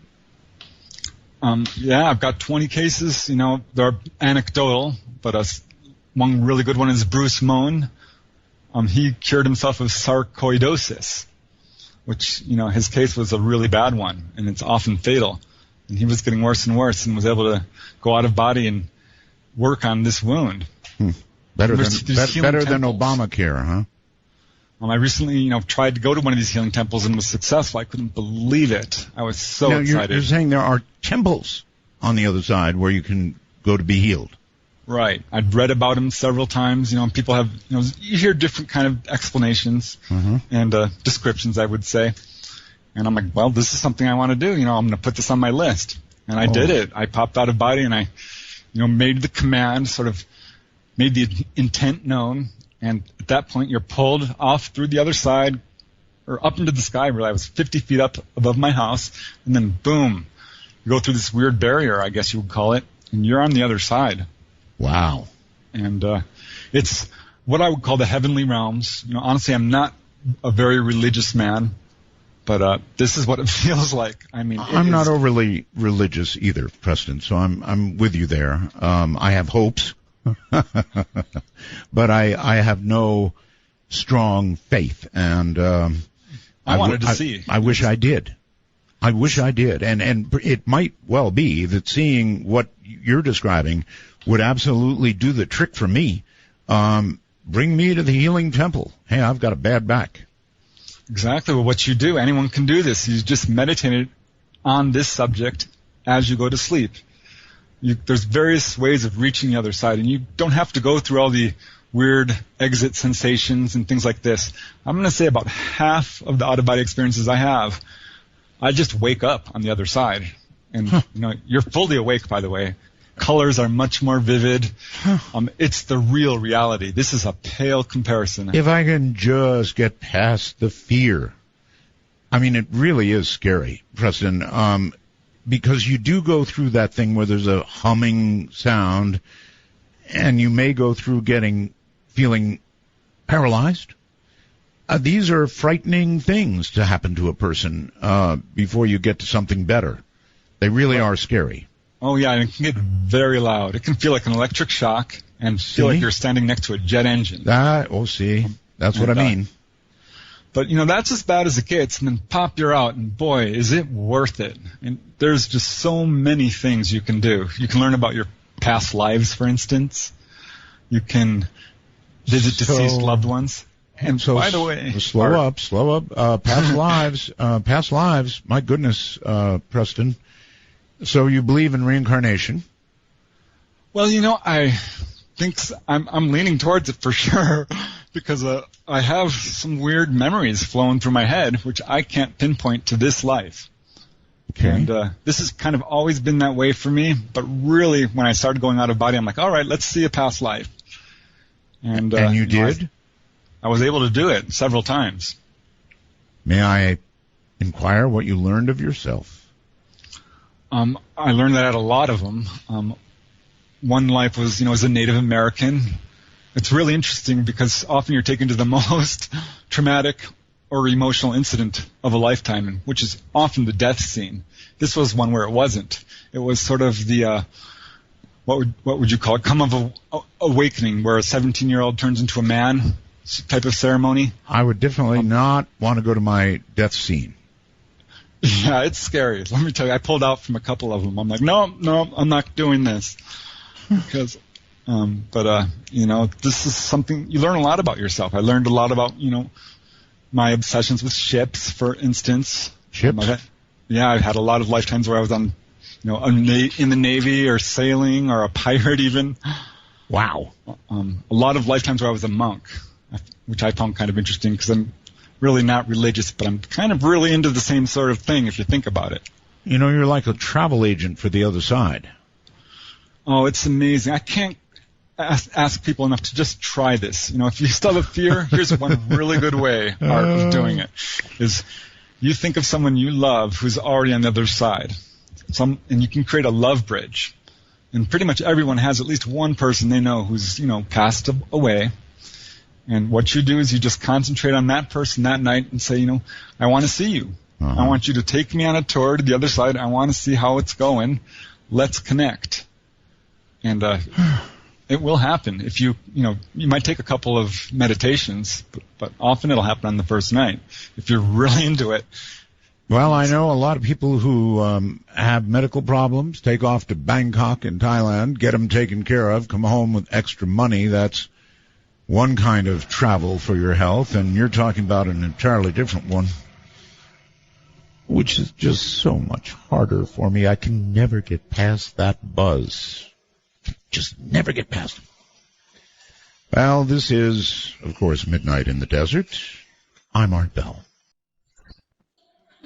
I've got 20 cases. They're anecdotal, but one really good one is Bruce Moan, he cured himself of sarcoidosis, which, his case was a really bad one, and it's often fatal. And he was getting worse and worse and was able to go out of body and work on this wound. Better than Obamacare, huh? I recently, tried to go to one of these healing temples and was successful. I couldn't believe it. I was so excited. You're saying there are temples on the other side where you can go to be healed. Right. I'd read about them several times. People have, you hear different kind of explanations and descriptions, I would say. And I'm like, well, this is something I want to do. I'm going to put this on my list. And I did it. I popped out of body and I, made the command, sort of made the intent known. And at that point, you're pulled off through the other side or up into the sky. Really, I was 50 feet up above my house. And then, boom, you go through this weird barrier, I guess you would call it, and you're on the other side. Wow. And it's what I would call the heavenly realms. Honestly, I'm not a very religious man, but this is what it feels like. I mean, I'm not overly religious either, Preston, so I'm with you there. I have hopes, but I have no strong faith, and I wanted to see. I wish I did. I wish I did, and it might well be that seeing what you're describing would absolutely do the trick for me. Bring me to the healing temple. Hey, I've got a bad back. Exactly. Well, what you do, anyone can do this. You just meditate on this subject as you go to sleep. There's various ways of reaching the other side, and you don't have to go through all the weird exit sensations and things like this. I'm going to say about half of the out-of-body experiences I have, I just wake up on the other side. And, you're fully awake, by the way. Colors are much more vivid. It's the real reality. This is a pale comparison. If I can just get past the fear. I mean, it really is scary, Preston, because you do go through that thing where there's a humming sound, and you may go through feeling paralyzed. These are frightening things to happen to a person before you get to something better. They really are scary. Oh, yeah, and it can get very loud. It can feel like an electric shock and feel like you're standing next to a jet engine. That's what I mean. But, that's as bad as it gets, and then pop, you're out, and boy, is it worth it. And there's just so many things you can do. You can learn about your past lives, for instance. You can visit deceased loved ones. And so, by the way, slow up. Past lives. My goodness, Preston. So you believe in reincarnation? Well, I think I'm leaning towards it for sure, because I have some weird memories flowing through my head, which I can't pinpoint to this life. Okay. And this has kind of always been that way for me, but really, when I started going out of body, I'm like, all right, let's see a past life. And you did? I was able to do it several times. May I inquire what you learned of yourself? I learned that I had a lot of them. One life was, as a Native American. It's really interesting because often you're taken to the most traumatic or emotional incident of a lifetime, which is often the death scene. This was one where it wasn't. It was sort of the, what would you call it, come of awakening, where a 17-year-old turns into a man type of ceremony. I would definitely not want to go to my death scene. Yeah, it's scary. Let me tell you, I pulled out from a couple of them. I'm like, no, I'm not doing this. Because, this is something, you learn a lot about yourself. I learned a lot about, my obsessions with ships, for instance. Ships? I've had a lot of lifetimes where I was on, in the Navy or sailing or a pirate even. Wow. A lot of lifetimes where I was a monk, which I found kind of interesting because I'm really not religious, but I'm kind of really into the same sort of thing if you think about it. You're like a travel agent for the other side. Oh, it's amazing. I can't ask people enough to just try this. If you still have fear, here's one really good way of doing it, is you think of someone you love who's already on the other side. And you can create a love bridge. And pretty much everyone has at least one person they know who's, passed away. And what you do is you just concentrate on that person that night and say, I want to see you. I want you to take me on a tour to the other side. I want to see how it's going. Let's connect. And it will happen. If you might take a couple of meditations, but often it'll happen on the first night if you're really into it. Well, I know a lot of people who have medical problems, take off to Bangkok in Thailand, get them taken care of, come home with extra money. That's one kind of travel for your health, and you're talking about an entirely different one, which is just so much harder for me. I can never get past that buzz. Just never get past it. Well, this is, of course, Midnight in the Desert. I'm Art Bell.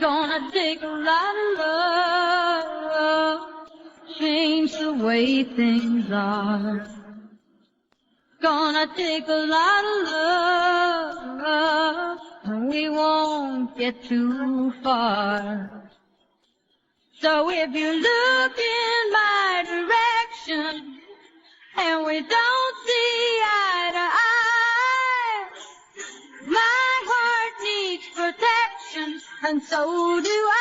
Gonna take a lot of love, change the way things are. Gonna take a lot of love, and we won't get too far. So if you look in my direction, and we don't see eye to eye, my heart needs protection, and so do I.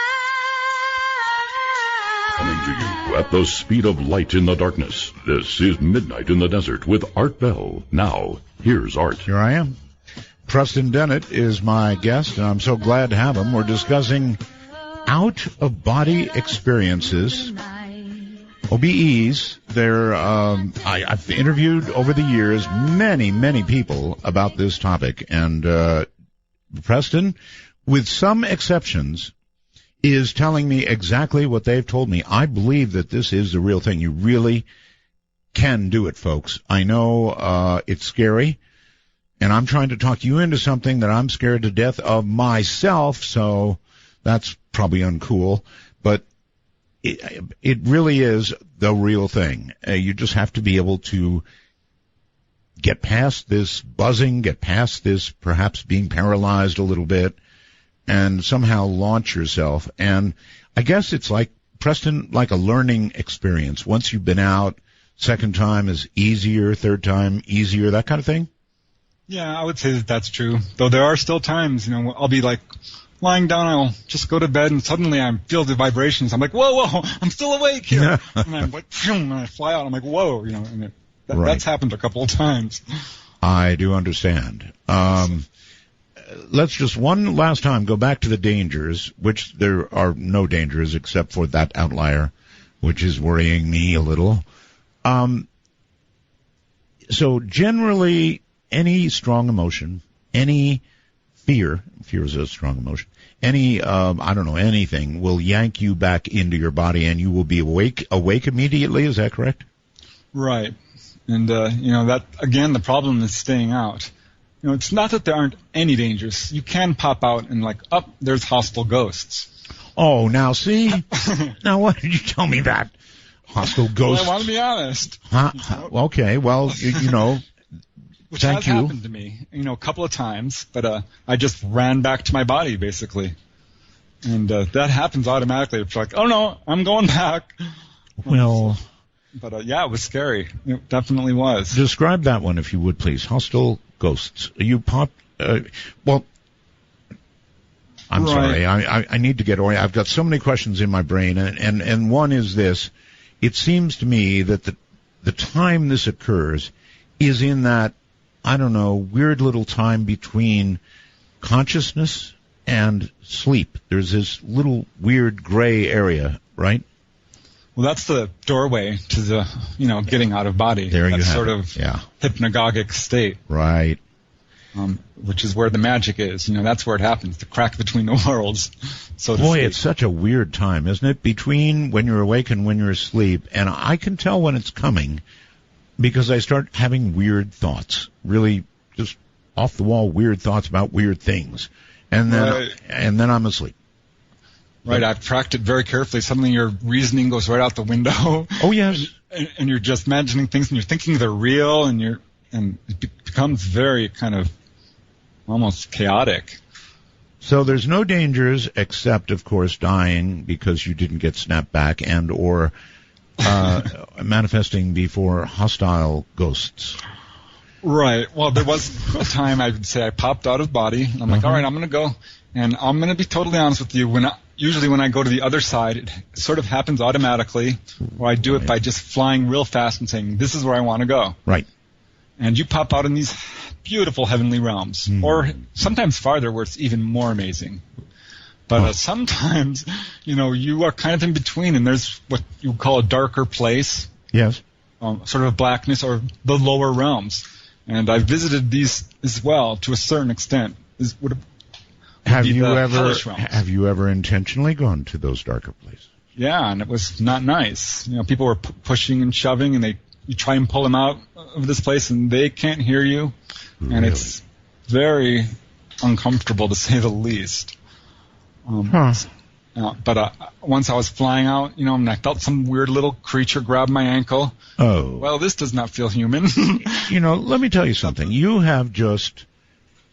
Coming to you at the speed of light in the darkness, this is Midnight in the Desert with Art Bell. Now, here's Art. Here I am. Preston Dennett is my guest, and I'm so glad to have him. We're discussing out-of-body experiences, OBEs. I've interviewed over the years many people about this topic, and Preston, with some exceptions, is telling me exactly what they've told me. I believe that this is the real thing. You really can do it, folks. I know it's scary, and I'm trying to talk you into something that I'm scared to death of myself, so that's probably uncool, but it really is the real thing. You just have to be able to get past this buzzing, get past this perhaps being paralyzed a little bit, and somehow launch yourself. And I guess it's like, Preston, like a learning experience. Once you've been out, second time is easier, third time easier, that kind of thing? Yeah, I would say that that's true. Though there are still times, I'll be like lying down, I'll just go to bed, and suddenly I feel the vibrations. I'm like, whoa, I'm still awake here. And I'm like, and I fly out. I'm like, whoa, and that's happened a couple of times. I do understand. Let's just one last time go back to the dangers, which there are no dangers except for that outlier, which is worrying me a little. So generally, any strong emotion, any fear is a strong emotion, anything will yank you back into your body, and you will be awake immediately. Is that correct? Right. And, that, again, the problem is staying out. It's not that there aren't any dangers. You can pop out and there's hostile ghosts. Oh, now see? Now why did you tell me that? Hostile ghosts. Well, I want to be honest. Okay, well, Which has happened to me, a couple of times, but I just ran back to my body, basically. And that happens automatically. It's like, oh, no, I'm going back. Well... But, yeah, it was scary. It definitely was. Describe that one, if you would, please. Hostile ghosts. You popped... I'm sorry. I need to get oriented. I've got so many questions in my brain, and one is this. It seems to me that the time this occurs is in that, weird little time between consciousness and sleep. There's this little weird gray area, right? Well, that's the doorway to the, getting out of body. There you have sort it. of hypnagogic state. Right. Which is where the magic is. That's where it happens, the crack between the worlds, so to speak. It's such a weird time, isn't it? Between when you're awake and when you're asleep. And I can tell when it's coming because I start having weird thoughts, really just off-the-wall weird thoughts about weird things. And then I'm asleep. Right, I've tracked it very carefully. Suddenly your reasoning goes right out the window. Oh, yes. And you're just imagining things, and you're thinking they're real, and it becomes very kind of almost chaotic. So there's no dangers except, of course, dying because you didn't get snapped back and or manifesting before hostile ghosts. Right. Well, there was a time I would say I popped out of body. And I'm like, all right, I'm going to go. And I'm going to be totally honest with you. When usually when I go to the other side, it sort of happens automatically, or I do it by just flying real fast and saying, this is where I want to go. Right. And you pop out in these beautiful heavenly realms, or sometimes farther where it's even more amazing. But sometimes, you are kind of in between, and there's what you would call a darker place. Yes. Sort of a blackness, or the lower realms. And I visited these as well to a certain extent. Have you ever intentionally gone to those darker places? Yeah, and it was not nice. People were pushing and shoving, and you try and pull them out of this place, and they can't hear you. Really? And it's very uncomfortable, to say the least. But once I was flying out, and I felt some weird little creature grab my ankle. Oh. Well, this does not feel human. Let me tell you something. You have just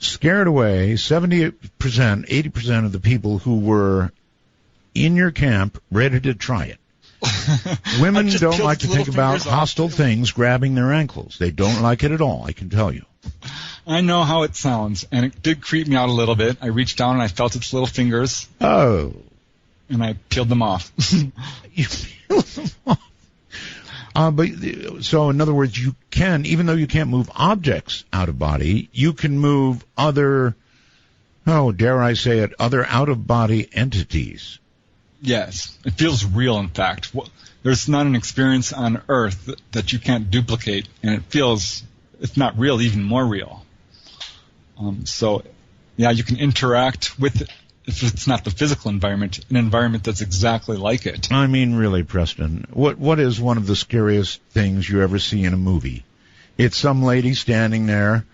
scared away 70%, 80% of the people who were in your camp ready to try it. Women don't like to think about hostile things grabbing their ankles. They don't like it at all, I can tell you. I know how it sounds, and it did creep me out a little bit. I reached down and I felt its little fingers. Oh. And I peeled them off. You peeled them off? So in other words, you can, even though you can't move objects out of body, you can move other, dare I say it, other out-of-body entities. Yes. It feels real, in fact. There's not an experience on Earth that you can't duplicate, and it feels, if not real, even more real. You can interact with it. If it's not the physical environment, an environment that's exactly like it. I mean, really, Preston, what is one of the scariest things you ever see in a movie? It's some lady standing there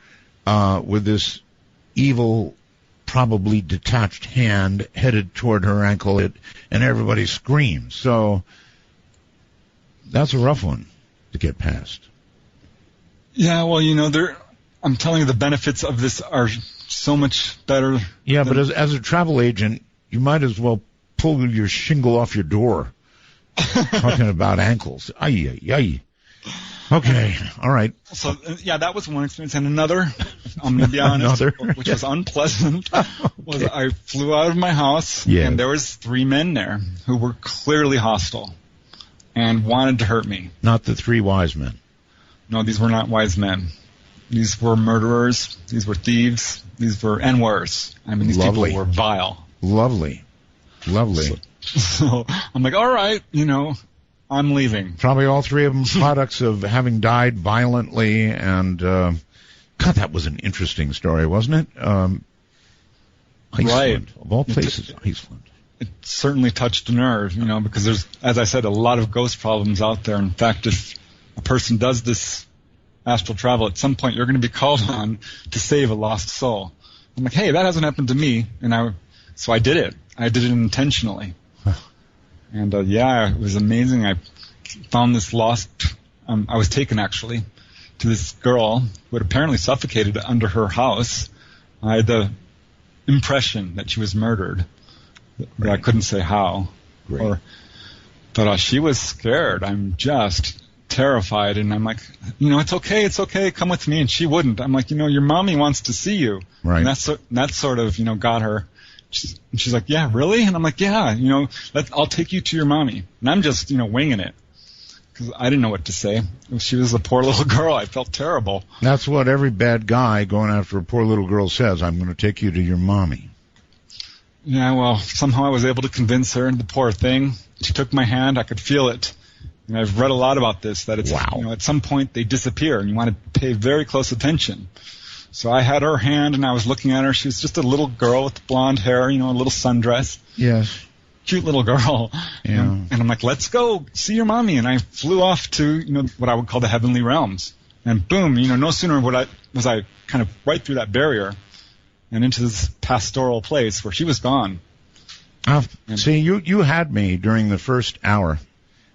with this evil, probably detached hand headed toward her ankle, and everybody screams. So that's a rough one to get past. Yeah, well, I'm telling you, the benefits of this are so much better. Yeah, but as a travel agent, you might as well pull your shingle off your door. Talking about ankles. Ay, ay, ay. Okay, all right. So, that was one experience. And another, I'm going to be honest, which was unpleasant, was I flew out of my house, and there was 3 men there who were clearly hostile and wanted to hurt me. Not the 3 wise men. No, these were not wise men. These were murderers. These were thieves. And worse. I mean, these people were vile. Lovely. So I'm like, all right, I'm leaving. Probably all 3 of them products of having died violently, and God, that was an interesting story, wasn't it? Iceland, right. Of all places, Iceland. It certainly touched a nerve, because there's, as I said, a lot of ghost problems out there. In fact, if a person does this astral travel, at some point you're going to be called on to save a lost soul. I'm like, hey, that hasn't happened to me, so I did it. I did it intentionally. And it was amazing. I found this lost, I was taken actually to this girl who had apparently suffocated under her house. I had the impression that she was murdered, but I couldn't say how. But she was scared. I'm just terrified, and I'm like, it's okay, come with me. And she wouldn't. I'm like, your mommy wants to see you. Right. And that sort of, got her. She's like, yeah, really? And I'm like, yeah, I'll take you to your mommy. And I'm just, winging it, because I didn't know what to say. She was a poor little girl. I felt terrible. That's what every bad guy going after a poor little girl says. I'm going to take you to your mommy. Yeah, well, somehow I was able to convince her, and the poor thing, she took my hand. I could feel it. And I've read a lot about this, that it's, at some point they disappear, and you want to pay very close attention. So I had her hand, and I was looking at her. She was just a little girl with blonde hair, a little sundress. Yes. Cute little girl. Yeah. And I'm like, let's go see your mommy. And I flew off to, what I would call the heavenly realms. And boom, no sooner was I kind of right through that barrier and into this pastoral place where she was gone. See, you had me during the first hour.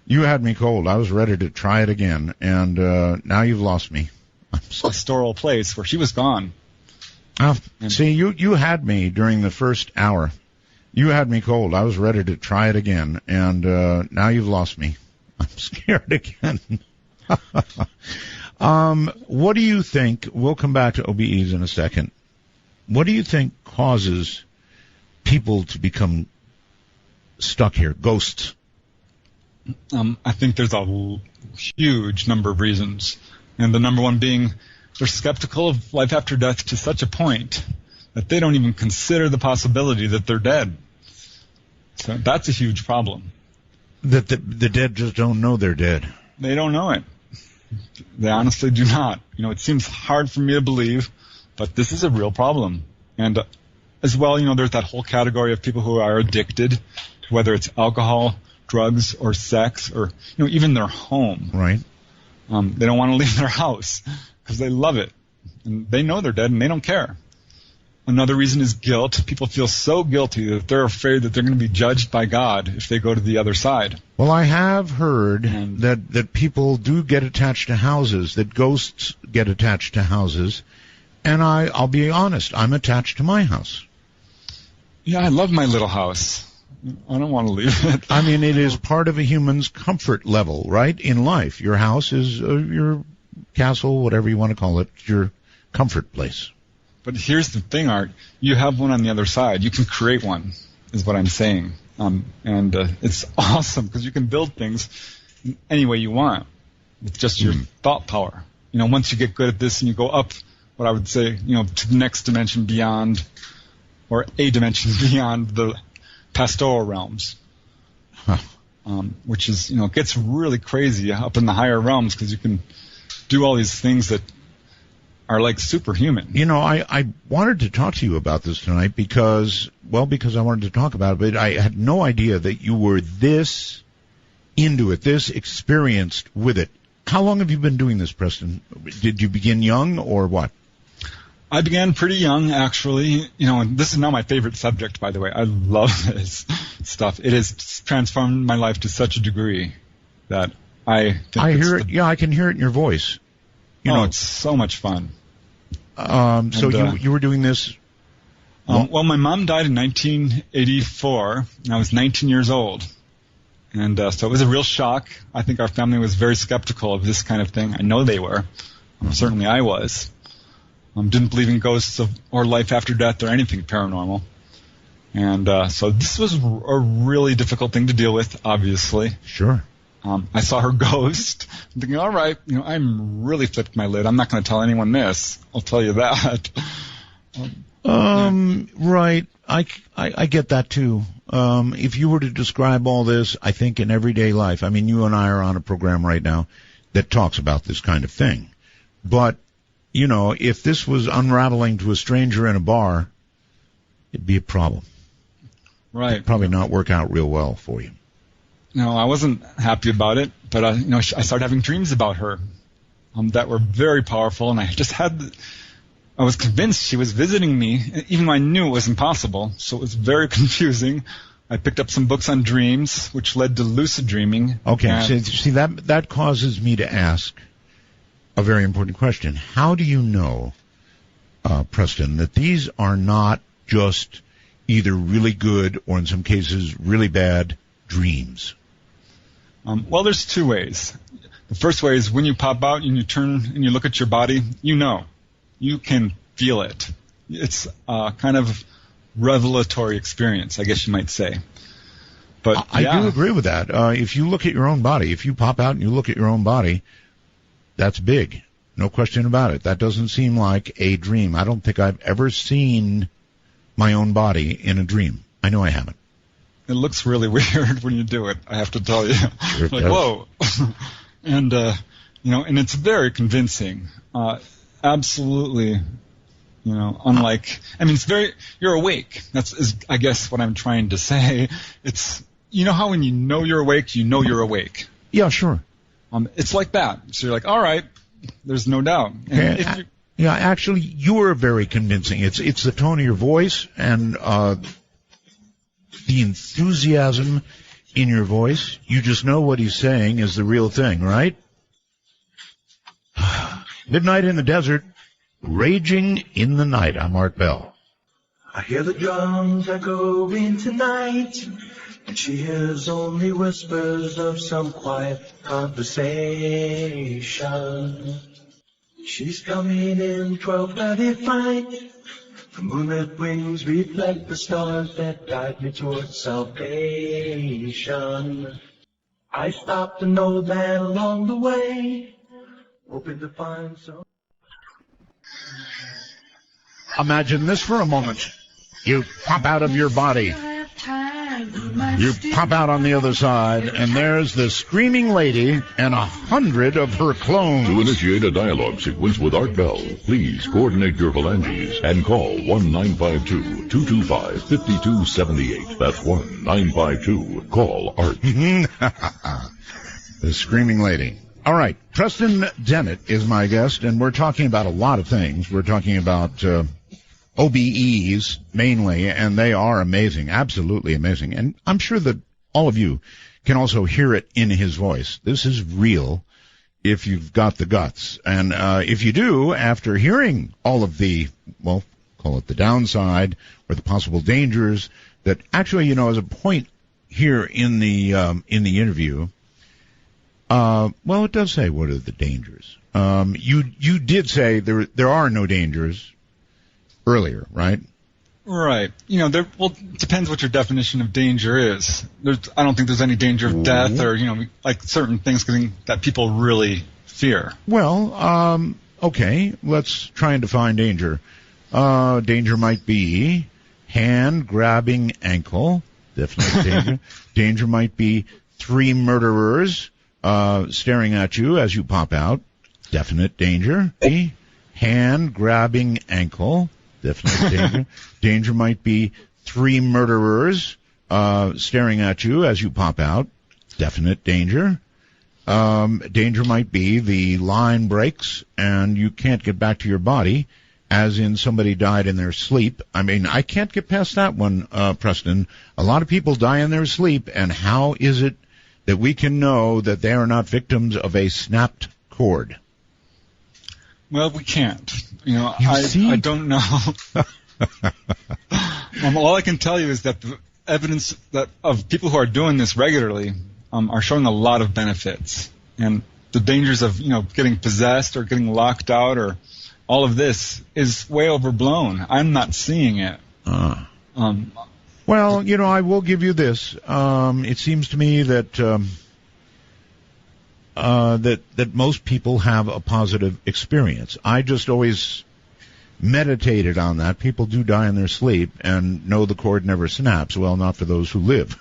You had me cold. I was ready to try it again, and now you've lost me. Pastoral place where she was gone. See, you had me during the first hour. You had me cold. I was ready to try it again, and now you've lost me. I'm scared again. What do you think? We'll come back to OBEs in a second. What do you think causes people to become stuck here? Ghosts. I think there's a huge number of reasons. And the number one being they're skeptical of life after death to such a point that they don't even consider the possibility that they're dead. So that's a huge problem. That the dead just don't know they're dead. They don't know it. They honestly do not. It seems hard for me to believe, but this is a real problem. And as well, there's that whole category of people who are addicted to whether it's alcohol, drugs, or sex, or even their home. Right. They don't want to leave their house because they love it. And they know they're dead and they don't care. Another reason is guilt. People feel so guilty that they're afraid that they're going to be judged by God if they go to the other side. Well, I have heard that people do get attached to houses, that ghosts get attached to houses, and I'll be honest, I'm attached to my house. Yeah, I love my little house. I don't want to leave it. I mean, it is part of a human's comfort level, right, in life. Your house is your castle, whatever you want to call it, your comfort place. But here's the thing, Art. You have one on the other side. You can create one, is what I'm saying. And it's awesome because you can build things any way you want with just your thought power. Once you get good at this and you go up, what I would say, to the next dimension beyond, or a dimension beyond the pastoral realms, which is, it gets really crazy up in the higher realms because you can do all these things that are like superhuman. I wanted to talk to you about this tonight because I wanted to talk about it, but I had no idea that you were this into it, this experienced with it. How long have you been doing this, Preston? Did you begin young or what? I began pretty young, actually. And this is now my favorite subject, by the way. I love this stuff. It has transformed my life to such a degree that I think I hear it. Yeah, I can hear it in your voice. It's so much fun. You were doing this? Well, my mom died in 1984, and I was 19 years old. And so it was a real shock. I think our family was very skeptical of this kind of thing. I know they were. Certainly I was. Didn't believe in ghosts or life after death or anything paranormal. And so this was a really difficult thing to deal with, obviously. Sure. I saw her ghost. I'm thinking, all right, I'm really flipped my lid. I'm not going to tell anyone this. I'll tell you that. Right. I get that too. If you were to describe all this, I think in everyday life, I mean, you and I are on a program right now that talks about this kind of thing. But, if this was unraveling to a stranger in a bar, it'd be a problem. Right. It'd probably not work out real well for you. No, I wasn't happy about it, but I started having dreams about her that were very powerful, and I was convinced she was visiting me, even though I knew it was impossible. So it was very confusing. I picked up some books on dreams, which led to lucid dreaming. Okay, see that causes me to ask a very important question. How do you know, Preston, that these are not just either really good or in some cases really bad dreams? Well, there's two ways. The first way is when you pop out and you turn and you look at your body, you can feel it. It's a kind of revelatory experience, I guess you might say. But I do agree with that. If you look at your own body, if you pop out and you look at your own body, that's big. No question about it. That doesn't seem like a dream. I don't think I've ever seen my own body in a dream. I know I haven't. It looks really weird when you do it, I have to tell you. Sure like, whoa. And, and it's very convincing. Absolutely, unlike, it's you're awake. Is I guess what I'm trying to say. It's, how when you're awake, you're awake. Yeah, sure. It's like that. So you're like, all right, there's no doubt. And yeah, actually, you are very convincing. It's the tone of your voice and, the enthusiasm in your voice. You just know what he's saying is the real thing, right? Midnight in the Desert, Raging in the Night. I'm Art Bell. I hear the drums echoing tonight, and she hears only whispers of some quiet conversation. She's coming in 12:35. The moonlit wings reflect the stars that guide me towards salvation. I stopped an old man along the way, hoping to find some. Imagine this for a moment. You pop out of your body. You pop out on the other side, and there's the screaming lady and 100 of her clones. To initiate a dialogue sequence with Art Bell, please coordinate your phalanges and call 1-952-225-5278. That's 1-952-CALL-ART. The screaming lady. All right, Preston Dennett is my guest, and we're talking about a lot of things. We're talking about OBEs mainly, and they are amazing, absolutely amazing. And I'm sure that all of you can also hear it in his voice. This is real if you've got the guts. And if you do, after hearing all of the, well, call it the downside or the possible dangers that actually, you know, as a point here in the interview, well, it does say what are the dangers. You did say there are no dangers earlier, right? Right. You know, well, it depends what your definition of danger is. I don't think there's any danger of death or, you know, like certain things that people really fear. Well, okay, let's try and define danger. Danger might be hand grabbing ankle. Definitely danger. Danger might be 3 murderers staring at you as you pop out. Definite danger. Hand grabbing ankle. Definite danger. Danger might be 3 murderers staring at you as you pop out. Definite danger. Danger might be the line breaks and you can't get back to your body, as in somebody died in their sleep. I mean, I can't get past that one, Preston. A lot of people die in their sleep, and how is it that we can know that they are not victims of a snapped cord? Well, we can't. You know, I don't know. All I can tell you is that the evidence of people who are doing this regularly are showing a lot of benefits. And the dangers of, you know, getting possessed or getting locked out or all of this is way overblown. I'm not seeing it. Well, you know, I will give you this. It seems to me that that most people have a positive experience. I just always meditated on that. People do die in their sleep, and no, the cord never snaps. Well, not for those who live.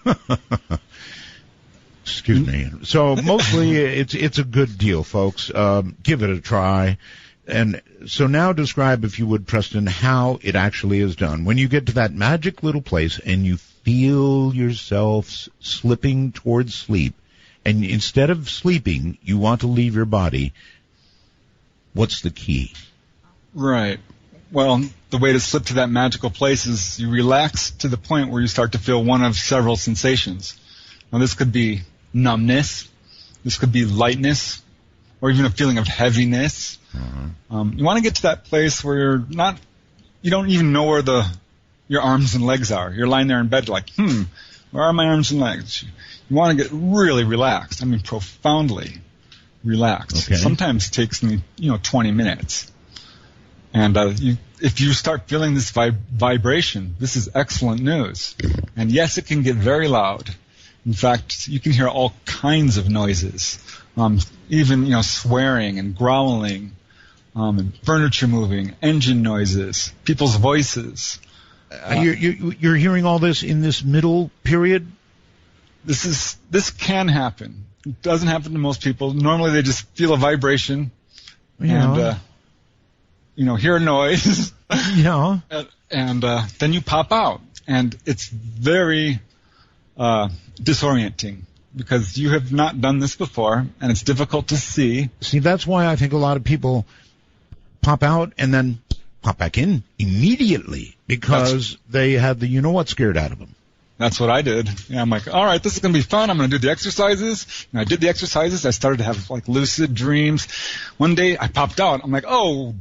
Excuse me. So mostly it's a good deal, folks. Give it a try. And so now describe, if you would, Preston, how it actually is done. When you get to that magic little place and you feel yourself slipping towards sleep, and instead of sleeping, you want to leave your body, what's the key? Right. Well, the way to slip to that magical place is you relax to the point where you start to feel one of several sensations. Now, this could be numbness, this could be lightness, or even a feeling of heaviness. You want to get to that place where you don't even know where your arms and legs are. You're lying there in bed like, where are my arms and legs? You want to get really relaxed. I mean, profoundly relaxed. Okay. Sometimes it takes me, 20 minutes. And if you start feeling this vibration, this is excellent news. And yes, it can get very loud. In fact, you can hear all kinds of noises, even swearing and growling, and furniture moving, engine noises, people's voices. You're hearing all this in this middle period? This can happen. It doesn't happen to most people. Normally, they just feel a vibration and hear a noise. Yeah. And then you pop out, and it's very disorienting because you have not done this before, and it's difficult to see. See, that's why I think a lot of people pop out and then pop back in immediately because they had the you-know-what scared out of them. That's what I did. Yeah, I'm like, all right, this is going to be fun. I'm going to do the exercises. And I did the exercises. I started to have lucid dreams. One day I popped out. I'm like, oh,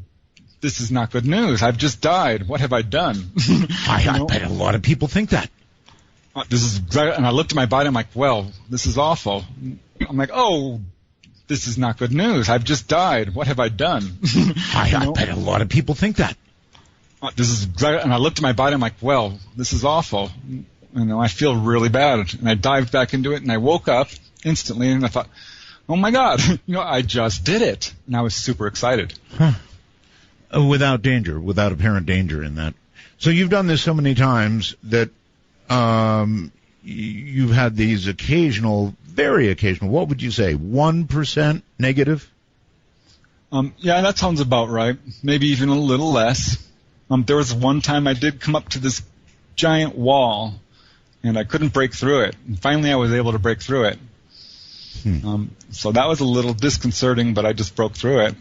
this is not good news. I've just died. What have I done? I bet a lot of people think that. And I looked at my body. I'm like, well, this is awful. I'm like, oh, this is not good news. I've just died. What have I done? I bet a lot of people think that. this is exactly, and I looked at my body. I'm like, well, this is awful. I feel really bad. And I dived back into it, and I woke up instantly, and I thought, oh my God, I just did it. And I was super excited. Huh. Without danger, without apparent danger in that. So you've done this so many times that you've had these occasional, very occasional, what would you say, 1% negative? Yeah, that sounds about right. Maybe even a little less. There was one time I did come up to this giant wall, and I couldn't break through it. And finally I was able to break through it. So that was a little disconcerting, but I just broke through it.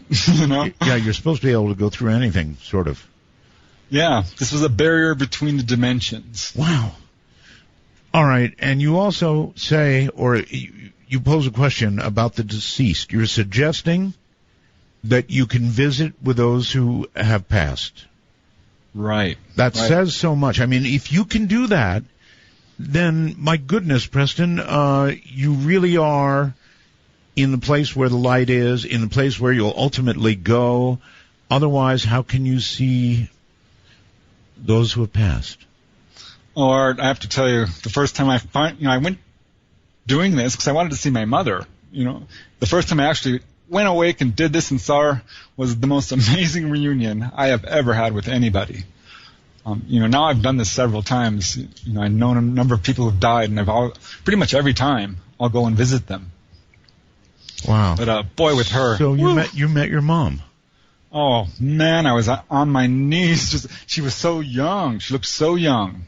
Yeah, you're supposed to be able to go through anything, sort of. Yeah, this was a barrier between the dimensions. Wow. All right, and you also say, or you pose a question about the deceased. You're suggesting that you can visit with those who have passed. Right. That says so much. I mean, if you can do that, then, my goodness, Preston, you really are in the place where the light is, in the place where you'll ultimately go. Otherwise, how can you see those who have passed? Oh, Art, I have to tell you, the first time I went doing this because I wanted to see my mother. The first time I actually went awake and did this and saw her was the most amazing reunion I have ever had with anybody. Now I've done this several times. I've known a number of people who've died, and pretty much every time I'll go and visit them. Wow. But boy, with her. So you met your mom. Oh man, I was on my knees. She was so young. She looked so young.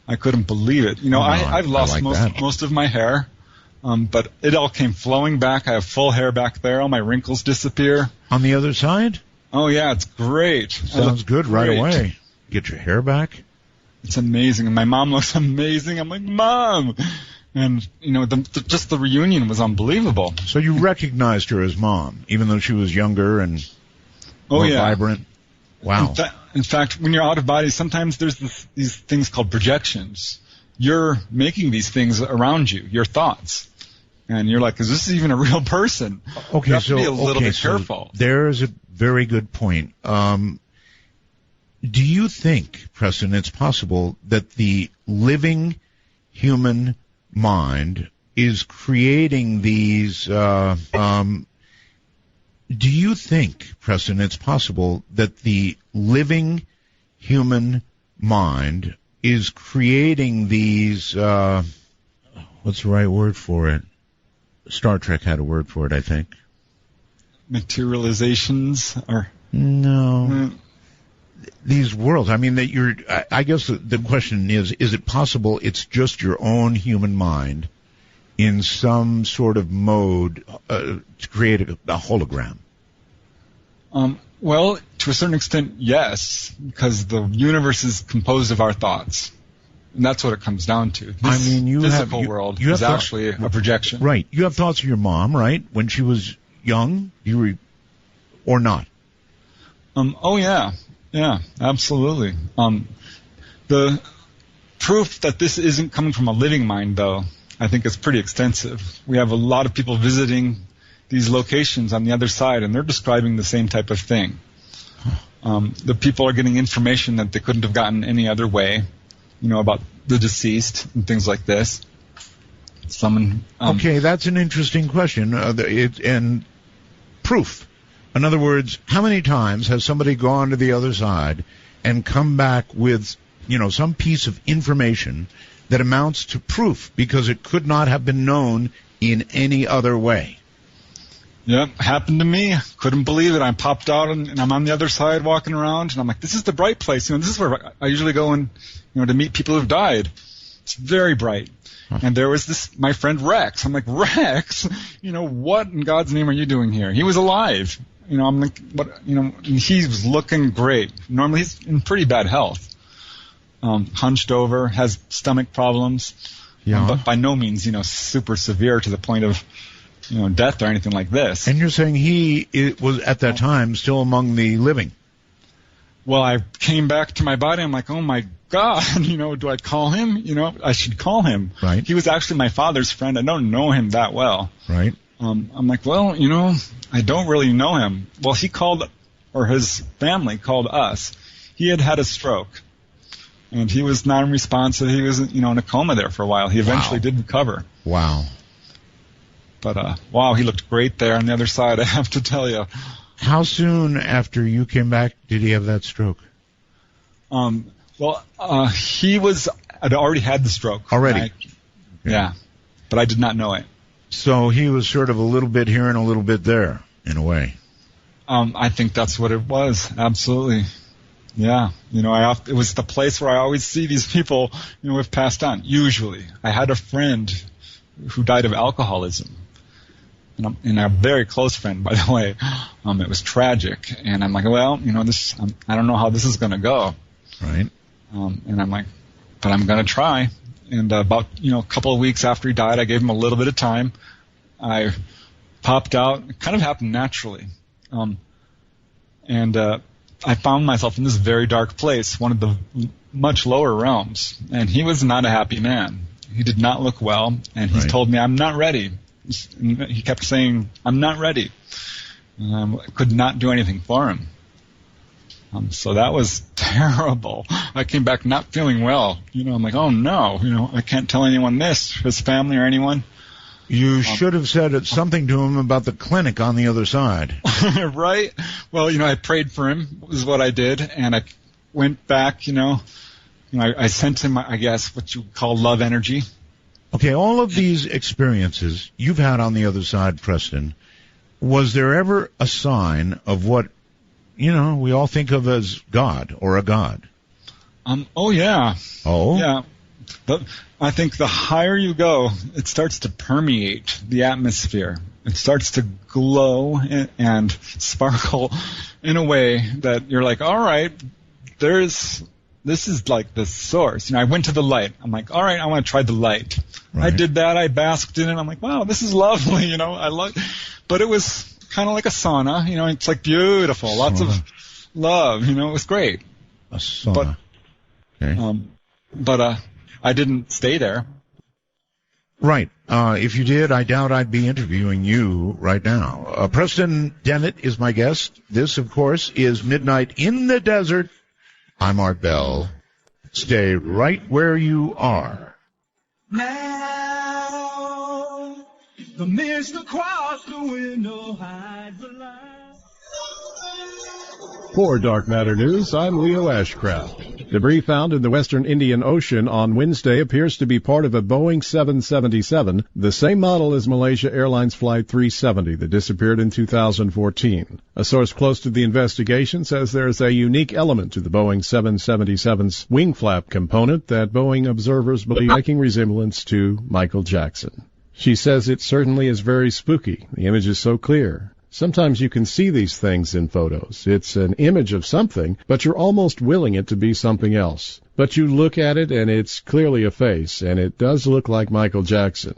I couldn't believe it. I've lost most of my hair, but it all came flowing back. I have full hair back there. All my wrinkles disappear. On the other side? Oh yeah, it's great. Sounds good right away. Get your hair back? It's amazing. And my mom looks amazing. I'm like, Mom! And, just the reunion was unbelievable. So you recognized her as Mom, even though she was younger and more vibrant? Wow. In fact, when you're out of body, sometimes there's these things called projections. You're making these things around you, your thoughts. And you're like, is this even a real person? Okay, you have to be a little bit careful. There's a very good point. Do you think, Preston, it's possible that the living human mind is creating these, do you think, Preston, it's possible that the living human mind is creating these, what's the right word for it? Star Trek had a word for it, I think. Materializations? No. These worlds, I mean, I guess the question is it possible it's just your own human mind in some sort of mode to create a hologram? Well, to a certain extent, yes, because the universe is composed of our thoughts. And that's what it comes down to. This physical world is actually a projection. Right. You have thoughts of your mom, right? When she was young, or not? Oh, yeah. Yeah, absolutely. The proof that this isn't coming from a living mind, though, I think is pretty extensive. We have a lot of people visiting these locations on the other side, and they're describing the same type of thing. The people are getting information that they couldn't have gotten any other way, about the deceased and things like this. Okay, that's an interesting question. And proof. In other words, how many times has somebody gone to the other side and come back with, some piece of information that amounts to proof because it could not have been known in any other way? Yep, happened to me. Couldn't believe it. I popped out and I'm on the other side walking around, and I'm like, this is the bright place. This is where I usually go and, to meet people who've died. It's very bright. And there was my friend Rex. I'm like, Rex? What in God's name are you doing here? He was alive. I'm like, what? He was looking great. Normally he's in pretty bad health. Hunched over, has stomach problems. Yeah. But by no means, super severe to the point of, death or anything like this. And you're saying he was at that time still among the living? Well, I came back to my body. I'm like, oh my God, do I call him? I should call him. Right. He was actually my father's friend. I don't know him that well. Right. I'm like, well, I don't really know him. Well, he called, or his family called us. he had had a stroke, and he was non-responsive. He was, in a coma there for a while. He eventually did recover. Wow. But, wow, he looked great there on the other side, I have to tell you. How soon after you came back did he have that stroke? He had already had the stroke. Already? Yeah. But I did not know it. So he was sort of a little bit here and a little bit there, in a way. I think that's what it was. Absolutely. Yeah. It was the place where I always see these people, who have passed on. Usually. I had a friend who died of alcoholism. And a very close friend, by the way. It was tragic. And I'm like, well, this, I don't know how this is going to go. Right. And I'm like, but I'm going to try. And about, a couple of weeks after he died, I gave him a little bit of time. I popped out. It kind of happened naturally. And I found myself in this very dark place, one of the much lower realms. And he was not a happy man. He did not look well. And he told me, I'm not ready. He kept saying, I'm not ready. I could not do anything for him. So that was terrible. I came back not feeling well. I'm like, oh no, I can't tell anyone this, his family or anyone. You should have said something to him about the clinic on the other side. Right? Well, I prayed for him, is what I did, and I went back, I sent him, I guess, what you call love energy. Okay, all of these experiences you've had on the other side, Preston, was there ever a sign of what, we all think of as God or a God? Oh, yeah. Oh? Yeah. I think the higher you go, it starts to permeate the atmosphere. It starts to glow and sparkle in a way that you're like, all right, this is like the source. I went to the light. I'm like, all right, I want to try the light. Right. I did that. I basked in it. I'm like, wow, this is lovely. I love. But it was kind of like a sauna. It's like beautiful, lots of love. It was great. A sauna. But I didn't stay there. Right. If you did, I doubt I'd be interviewing you right now. Preston Dennett is my guest. This, of course, is Midnight in the Desert. I'm Art Bell. Stay right where you are. Now, the mist across the window hides the light. For Dark Matter News, I'm Leo Ashcraft. Debris found in the western Indian Ocean on Wednesday appears to be part of a Boeing 777, the same model as Malaysia Airlines Flight 370 that disappeared in 2014. A source close to the investigation says there is a unique element to the Boeing 777's wing flap component that Boeing observers believe making resemblance to Michael Jackson. She says it certainly is very spooky. The image is so clear. Sometimes you can see these things in photos. It's an image of something, but you're almost willing it to be something else. But you look at it and it's clearly a face, and it does look like Michael Jackson.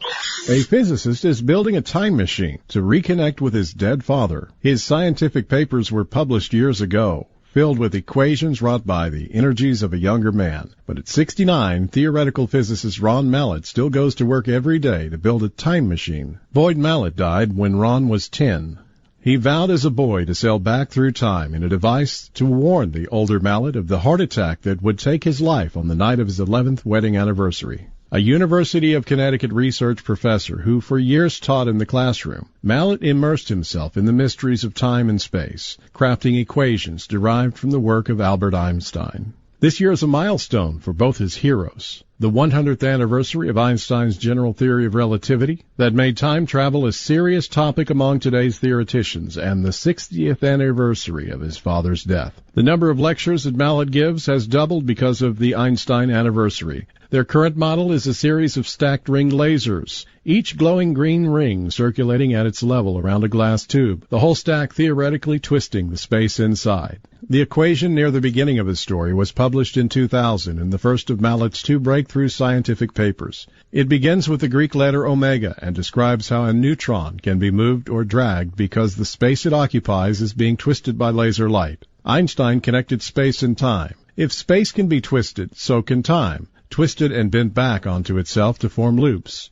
A physicist is building a time machine to reconnect with his dead father. His scientific papers were published years ago, filled with equations wrought by the energies of a younger man. But at 69, theoretical physicist Ron Mallett still goes to work every day to build a time machine. Boyd Mallett died when Ron was 10. He vowed as a boy to sail back through time in a device to warn the older Mallett of the heart attack that would take his life on the night of his 11th wedding anniversary. A University of Connecticut research professor who for years taught in the classroom, Mallett immersed himself in the mysteries of time and space, crafting equations derived from the work of Albert Einstein. This year is a milestone for both his heroes. The 100th anniversary of Einstein's general theory of relativity that made time travel a serious topic among today's theoreticians, and the 60th anniversary of his father's death. The number of lectures that Mallett gives has doubled because of the Einstein anniversary. Their current model is a series of stacked ringed lasers, each glowing green ring circulating at its level around a glass tube, the whole stack theoretically twisting the space inside. The equation near the beginning of his story was published in 2000 in the first of Mallett's two breakthrough scientific papers. It begins with the Greek letter omega and describes how a neutron can be moved or dragged because the space it occupies is being twisted by laser light. Einstein connected space and time. If space can be twisted, so can time, twisted and bent back onto itself to form loops.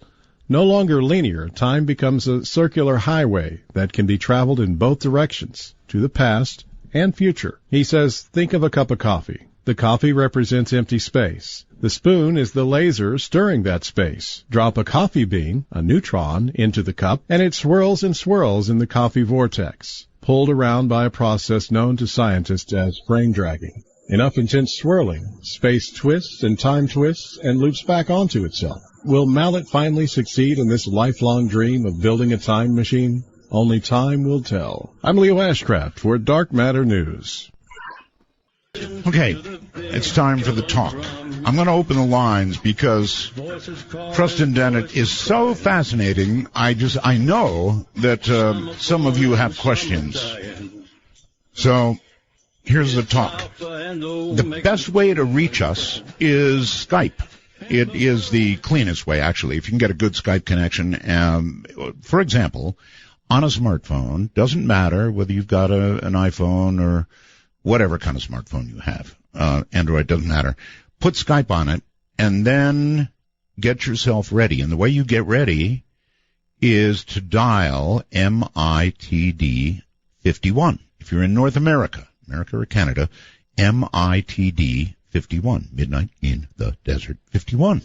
No longer linear, time becomes a circular highway that can be traveled in both directions, to the past and future. He says, think of a cup of coffee. The coffee represents empty space. The spoon is the laser stirring that space. Drop a coffee bean, a neutron, into the cup, and it swirls and swirls in the coffee vortex, pulled around by a process known to scientists as frame dragging. Enough intense swirling, space twists and time twists and loops back onto itself. Will Mallet finally succeed in this lifelong dream of building a time machine? Only time will tell. I'm Leo Ashcraft for Dark Matter News. Okay, it's time for the talk. I'm going to open the lines because Preston Dennett is so fascinating. I know that some of you have questions. So here's the talk. The best way to reach us is Skype. It is the cleanest way, actually. If you can get a good Skype connection, for example, on a smartphone, doesn't matter whether you've got an iPhone or whatever kind of smartphone you have. Android, doesn't matter. Put Skype on it, and then get yourself ready. And the way you get ready is to dial MITD 51. If you're in North America or Canada, MITD 51, Midnight in the Desert 51.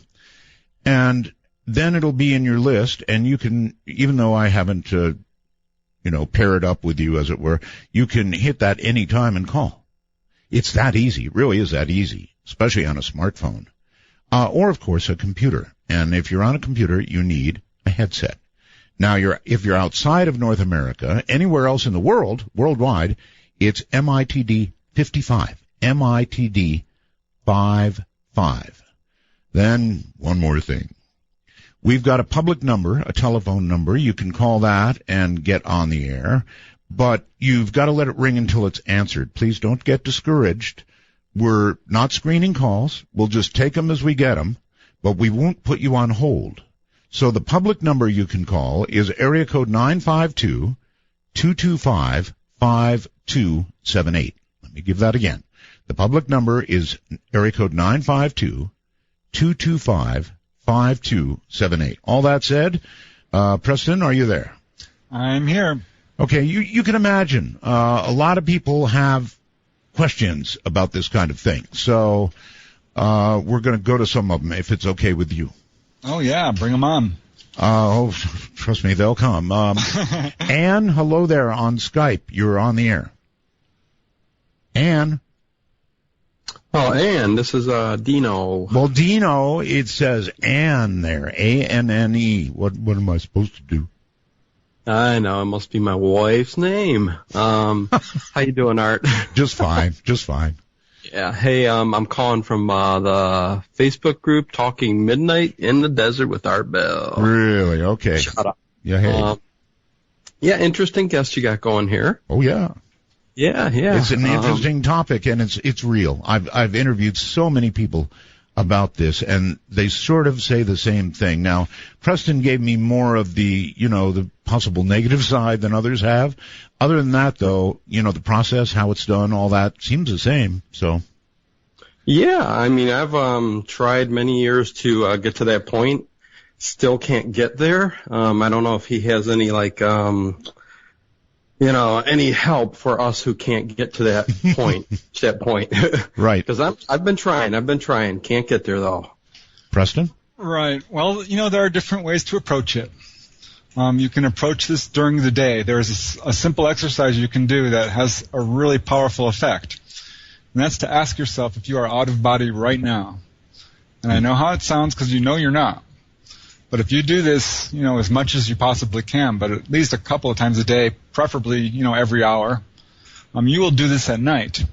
And then it'll be in your list, and you can, even though I haven't, pair it up with you, as it were, you can hit that any time and call. It's that easy. It really is that easy, especially on a smartphone. Or, of course, a computer. And if you're on a computer, you need a headset. Now, if you're outside of North America, anywhere else in the world, worldwide, it's MITD 55. MITD 55. Then, one more thing. We've got a public number, a telephone number. You can call that and get on the air, but you've got to let it ring until it's answered. Please don't get discouraged. We're not screening calls. We'll just take them as we get them, but we won't put you on hold. So the public number you can call is area code 952-225-5278. Let me give that again. The public number is area code 952-225-5278. All that said, Preston, are you there? I'm here. Okay, you can imagine a lot of people have questions about this kind of thing. So we're going to go to some of them, if it's okay with you. Oh, yeah, bring them on. Trust me, they'll come. Anne, hello there on Skype. You're on the air. Anne. Oh, Anne, this is Dino. Well, Dino, it says Anne there, A-N-N-E. What am I supposed to do? I know, it must be my wife's name. How you doing, Art? Just fine. Yeah, hey, I'm calling from the Facebook group Talking Midnight in the Desert with Art Bell. Really? Okay. Shut up. Yeah, hey. Yeah, interesting guest you got going here. Oh, yeah. Yeah. It's an interesting topic, and it's real. I've interviewed so many people about this, and they sort of say the same thing. Now, Preston gave me more of the possible negative side than others have. Other than that, though, the process, how it's done, all that seems the same. So. Yeah, I mean, I've tried many years to get to that point. Still can't get there. I don't know if he has any any help for us who can't get to that point. Right. Because I've been trying. Can't get there, though. Preston? Right. Well, there are different ways to approach it. You can approach this during the day. There's a simple exercise you can do that has a really powerful effect. And that's to ask yourself if you are out of body right now. And I know how it sounds because you're not. But if you do this, as much as you possibly can, but at least a couple of times a day, preferably, every hour, you will do this at night.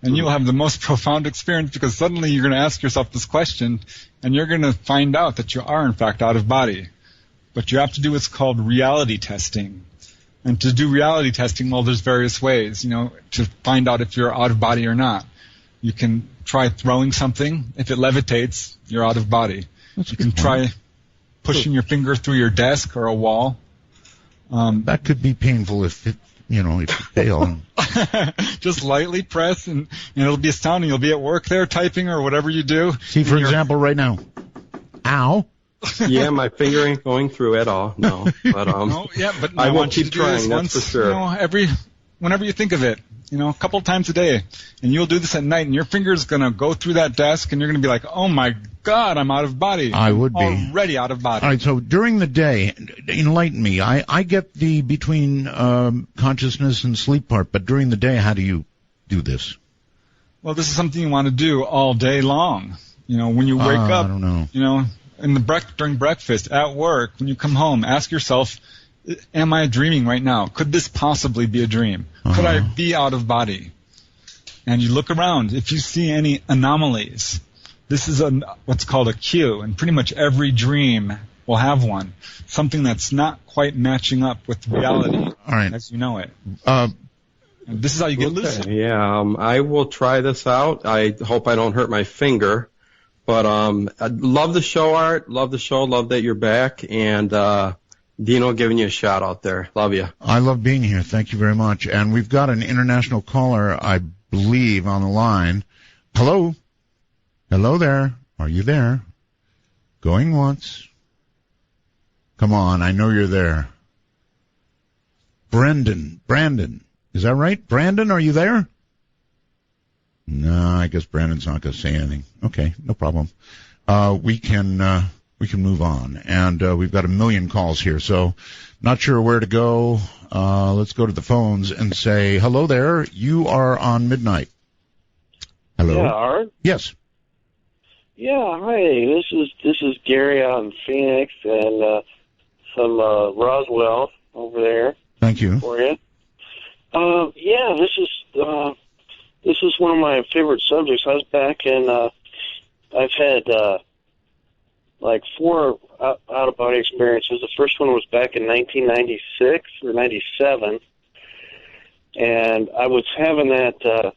And you'll have the most profound experience because suddenly you're going to ask yourself this question and you're going to find out that you are, in fact, out of body. But you have to do what's called reality testing. And to do reality testing, well, there's various ways, to find out if you're out of body or not. You can try throwing something. If it levitates, you're out of body. You can try pushing your finger through your desk or a wall. That could be painful if you fail. Just lightly press, and it'll be astounding. You'll be at work there typing or whatever you do. See, for example, right now. Ow. Yeah, my finger ain't going through at all. No, but but I will keep trying. That's for sure. whenever you think of it, a couple of times a day, and you'll do this at night, and your finger's going to go through that desk, and you're going to be like, oh my God, I'm out of body. I would be. Already out of body. All right, so during the day, enlighten me. I get the between consciousness and sleep part, but during the day, how do you do this? Well, this is something you want to do all day long. When you wake up, I don't know. During breakfast, at work, when you come home, ask yourself, am I dreaming right now? Could this possibly be a dream? Could I be out of body? And you look around. If you see any anomalies, this is what's called a cue, and pretty much every dream will have one. Something that's not quite matching up with reality as you know it. And this is how you get lucid. Yeah, I will try this out. I hope I don't hurt my finger. But I love the show, Art. Love the show. Love that you're back. And Dino giving you a shout out there. Love you. I love being here. Thank you very much. And we've got an international caller, I believe, on the line. Hello? Hello there. Are you there? Going once. Come on, I know you're there. Brandon. Is that right? Brandon, are you there? No, I guess Brandon's not going to say anything. Okay, no problem. We can move on. And we've got a million calls here, so not sure where to go. Let's go to the phones and say, hello there. You are on Midnight. Hello. Yeah, Art? Yes. Yeah, hi. This is Gary out in Phoenix and some Roswell over there. Thank you. For you. Yeah, this is one of my favorite subjects. I was back in, I've had like 4 out-of-body experiences. The first one was back in 1996 or 97, and I was having that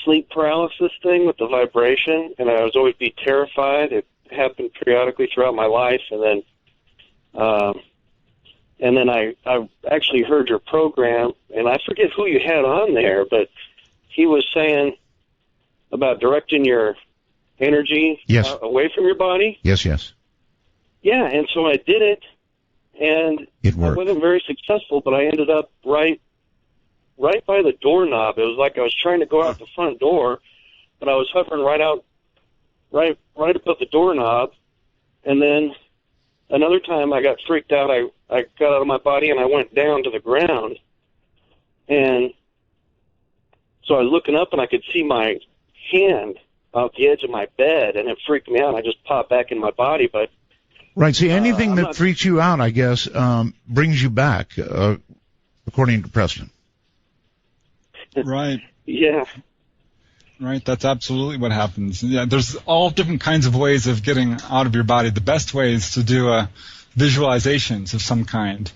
sleep paralysis thing with the vibration, and I was always be terrified. It happened periodically throughout my life, and then I actually heard your program, and I forget who you had on there, but he was saying about directing your energy away from your body. Yes. Yeah, and so I did it, and it worked. I wasn't very successful, but I ended up right by the doorknob. It was like I was trying to go out the front door, but I was hovering right above the doorknob, and then another time I got freaked out. I got out of my body and I went down to the ground, and so I was looking up and I could see my hand out the edge of my bed, and it freaked me out. I just popped back in my body, but right. See, anything that freaks you out, I guess, brings you back, according to Preston. Right. Yeah. Right, that's absolutely what happens. Yeah, there's all different kinds of ways of getting out of your body. The best way is to do visualizations of some kind,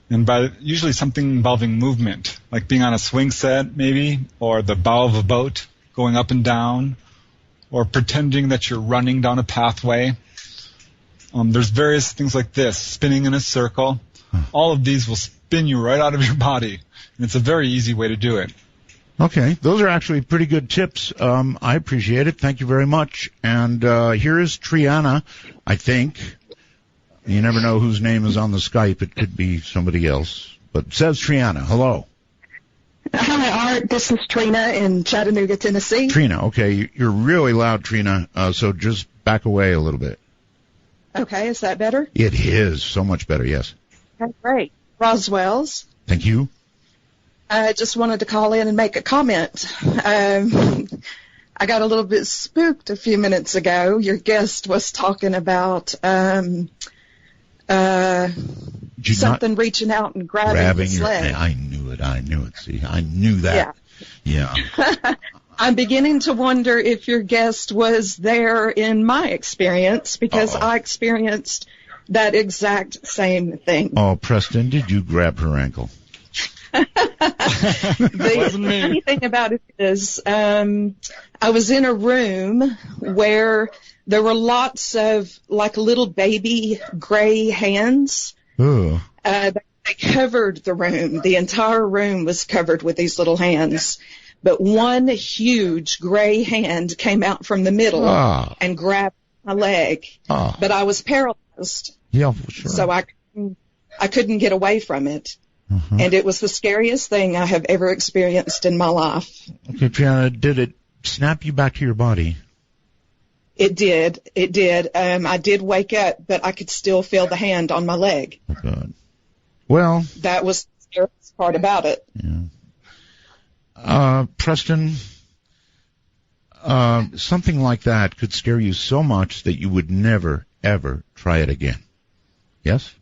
and by usually something involving movement, like being on a swing set maybe, or the bow of a boat going up and down, or pretending that you're running down a pathway. There's various things like this, spinning in a circle. All of these will spin you right out of your body, and it's a very easy way to do it. Okay, those are actually pretty good tips. I appreciate it. Thank you very much. And here is Triana, I think. You never know whose name is on the Skype. It could be somebody else. But it says Triana. Hello. Hi, Art. This is Trina in Chattanooga, Tennessee. Trina, okay. You're really loud, Trina, so just back away a little bit. Okay, is that better? It is. So much better, yes. Okay, great. Roswell's. Thank you. I just wanted to call in and make a comment. I got a little bit spooked a few minutes ago. Your guest was talking about something reaching out and grabbing his leg. I knew it. See, I knew that. Yeah. I'm beginning to wonder if your guest was there in my experience, because I experienced that exact same thing. Oh, Preston, did you grab her ankle? The funny thing about it is I was in a room where there were lots of like little baby gray hands. Ooh. They covered the room. The entire room was covered with these little hands. But one huge gray hand came out from the middle and grabbed my leg. But I was paralyzed. Yeah, for sure. So I couldn't get away from it. And it was the scariest thing I have ever experienced in my life. Okay, Triana, did it snap you back to your body? It did. It did. I did wake up, but I could still feel the hand on my leg. Oh, God. Well, that was the scariest part about it. Yeah. Preston, something like that could scare you so much that you would never, ever try it again. Yes?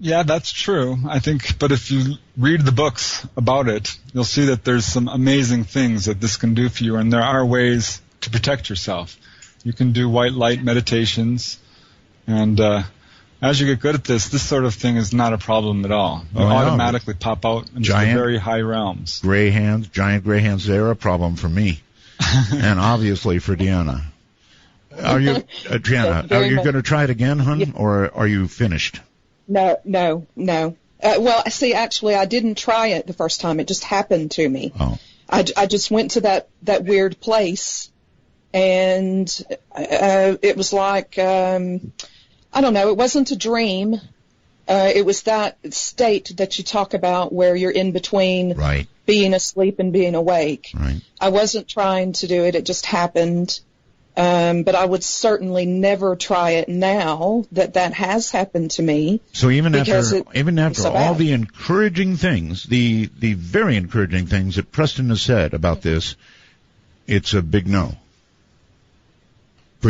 Yeah, that's true. I think, but if you read the books about it, you'll see that there's some amazing things that this can do for you, and there are ways to protect yourself. You can do white light meditations, and as you get good at this sort of thing is not a problem at all. You automatically pop out into the very high realms. Gray hands, giant gray hands, they're a problem for me, and obviously for Deanna. Are you, Deanna, are you going to try it again, hon, or are you finished? No. Well, see, actually, I didn't try it the first time. It just happened to me. Oh. I just went to that weird place, and it was like, I don't know, it wasn't a dream. It was that state that you talk about where you're in between being asleep and being awake. Right. I wasn't trying to do it. It just happened. But I would certainly never try it now that has happened to me. So even after so all bad. the encouraging things, the very encouraging things that Preston has said about this, it's a big no.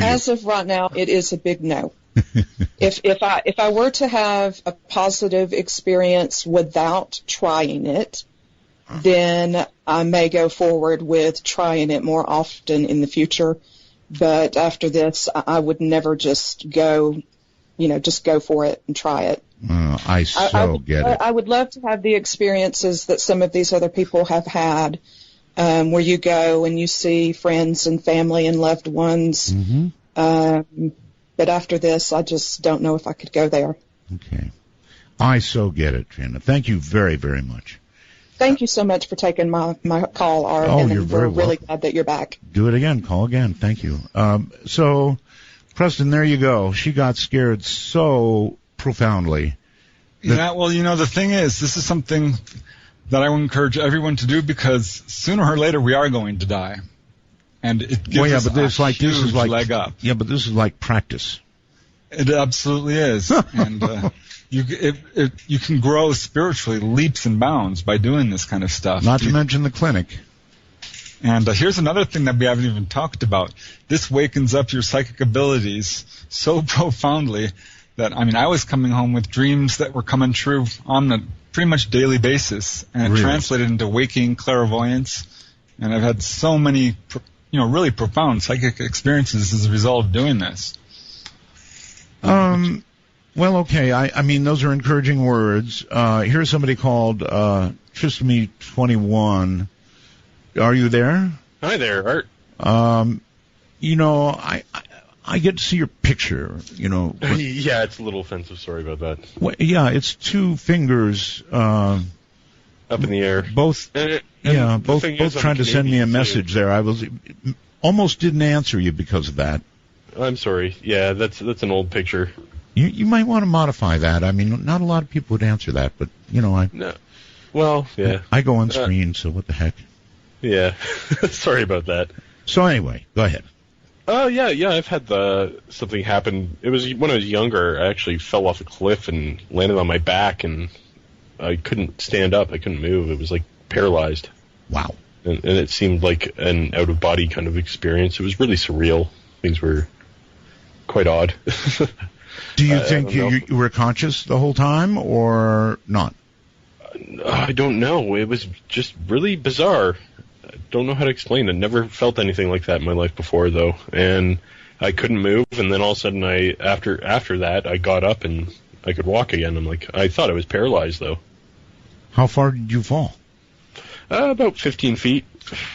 As of right now, it is a big no. If I were to have a positive experience without trying it, then I may go forward with trying it more often in the future. But after this, I would never just go for it and try it. I get it. I would love to have the experiences that some of these other people have had, where you go and you see friends and family and loved ones. Mm-hmm. But after this, I just don't know if I could go there. Okay. I so get it, Trina. Thank you very, very much. Thank you so much for taking my call, Art. And you're very we're really welcome. glad that you're back. Do it again. Call again. Thank you. So, Preston, there you go. She got scared so profoundly. Yeah, well, the thing is, this is something that I would encourage everyone to do because sooner or later we are going to die. And it gives us a huge leg up. Yeah, but this is like practice. It absolutely is. And you can grow spiritually leaps and bounds by doing this kind of stuff. Not to mention the clinic. And here's another thing that we haven't even talked about. This wakens up your psychic abilities so profoundly that, I was coming home with dreams that were coming true on a pretty much daily basis, and it translated into waking clairvoyance. And I've had so many, really profound psychic experiences as a result of doing this. Well, okay. I mean, those are encouraging words. Here's somebody called Tristamy21. Are you there? Hi there, Art. I get to see your picture, Yeah, it's a little offensive. Sorry about that. Well, yeah, it's two fingers up in the air. Both trying to send me a message there. I almost didn't answer you because of that. I'm sorry. Yeah, that's an old picture. You might want to modify that. Not a lot of people would answer that, but No. Well, yeah. I go on screen, so what the heck? Yeah. Sorry about that. So anyway, go ahead. Yeah. I've had something happen. It was when I was younger. I actually fell off a cliff and landed on my back, and I couldn't stand up. I couldn't move. It was like paralyzed. Wow. And it seemed like an out-of-body kind of experience. It was really surreal. Things were quite odd. Do you think you were conscious the whole time or not? I don't know. It was just really bizarre. I don't know how to explain it. Never felt anything like that in my life before, though. And I couldn't move, and then all of a sudden, after that, I got up and I could walk again. I thought I was paralyzed, though. How far did you fall? About 15 feet.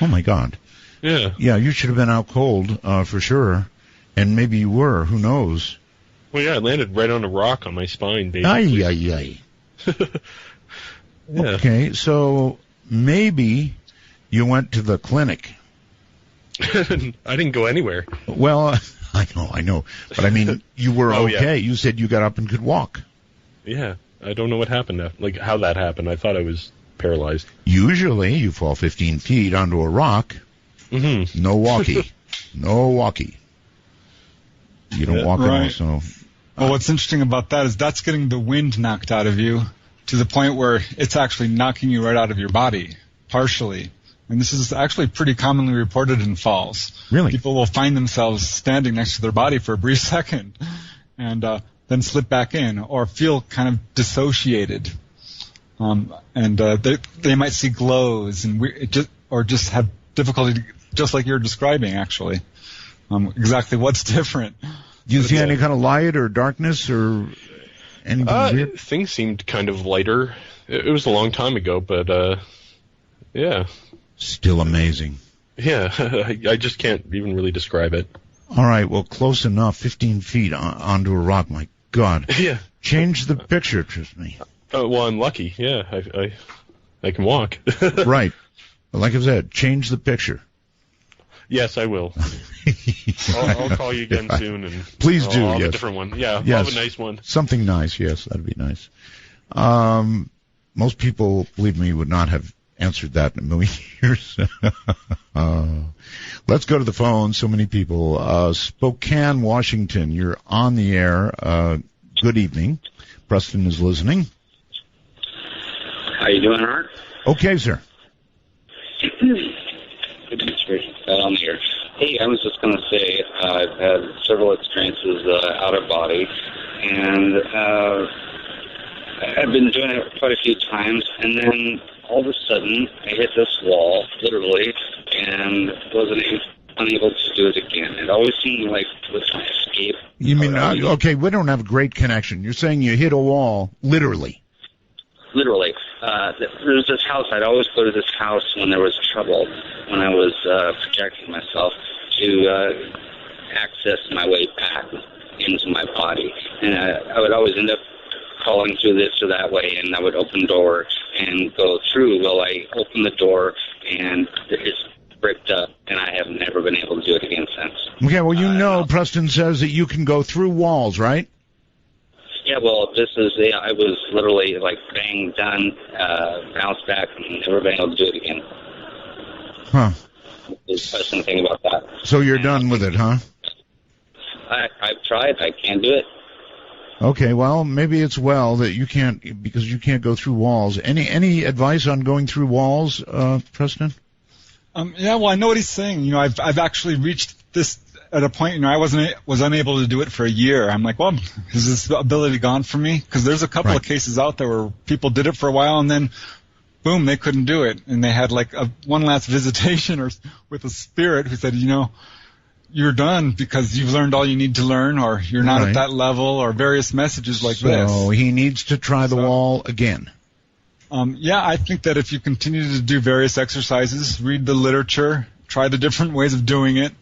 Oh, my God. Yeah. Yeah, you should have been out cold, for sure. And maybe you were. Who knows? Well, yeah, I landed right on a rock on my spine, basically. Ay. Yeah. Okay, so maybe you went to the clinic. I didn't go anywhere. Well, I know. But you were okay. Yeah. You said you got up and could walk. Yeah. I don't know what happened, like how that happened. I thought I was paralyzed. Usually you fall 15 feet onto a rock. Mm-hmm. No walkie. No walkie. You don't walk right. at all, so... Well, what's interesting about that is that's getting the wind knocked out of you to the point where it's actually knocking you right out of your body, partially. And this is actually pretty commonly reported in falls. Really? People will find themselves standing next to their body for a brief second and then slip back in or feel kind of dissociated. They might see glows or just have difficulty, just like you're describing, actually. Exactly what's different. Do you see any kind of light or darkness or anything weird? Things seemed kind of lighter. It was a long time ago, but yeah. Still amazing. Yeah, I just can't even really describe it. All right, well, close enough. 15 feet onto a rock. My God. Yeah. Change the picture, trust me. Well, I'm lucky. Yeah, I can walk. Right. Like I said, change the picture. Yes, I will. I'll call you again soon. And please do. I'll have yes. a different one. Yeah, yes. I'll have a nice one. Something nice. Yes, that'd be nice. Most people, believe me, would not have answered that in a million years. Let's go to the phone. So many people. Spokane, Washington. You're on the air. Good evening. Preston is listening. How you doing, Art? Okay, sir. On the air. Hey, I was just going to say I've had several experiences out of body, and I've been doing it quite a few times, and then all of a sudden I hit this wall, literally, and wasn't unable to do it again. It always seemed like it was my escape. You mean, okay, we don't have a great connection. You're saying you hit a wall, literally. Literally. There was this house. I'd always go to this house when there was trouble, when I was projecting myself to access my way back into my body. And I would always end up crawling through this or that way, and I would open the door and go through. Well, I opened the door, and it's bricked up, and I have never been able to do it again since. Okay, well, you know, Preston says that you can go through walls, right? Yeah, well, I was literally like bang, done, bounced back, and never been able to do it again. Huh. There's a interesting thing about that. So you're done with it, huh? I've tried. I can't do it. Okay, well, maybe it's well that you can't, because you can't go through walls. Any advice on going through walls, Preston? Yeah, well, I know what he's saying. You know, I've actually reached this at a point, you know, I was unable to do it for a year. I'm like, well, is this ability gone from me? Because there's a couple of cases out there where people did it for a while and then, boom, they couldn't do it. And they had like one last visitation or with a spirit who said, you know, you're done because you've learned all you need to learn, or you're not at that level, or various messages like this. So he needs to try the wall again. Yeah, I think that if you continue to do various exercises, read the literature, try the different ways of doing it,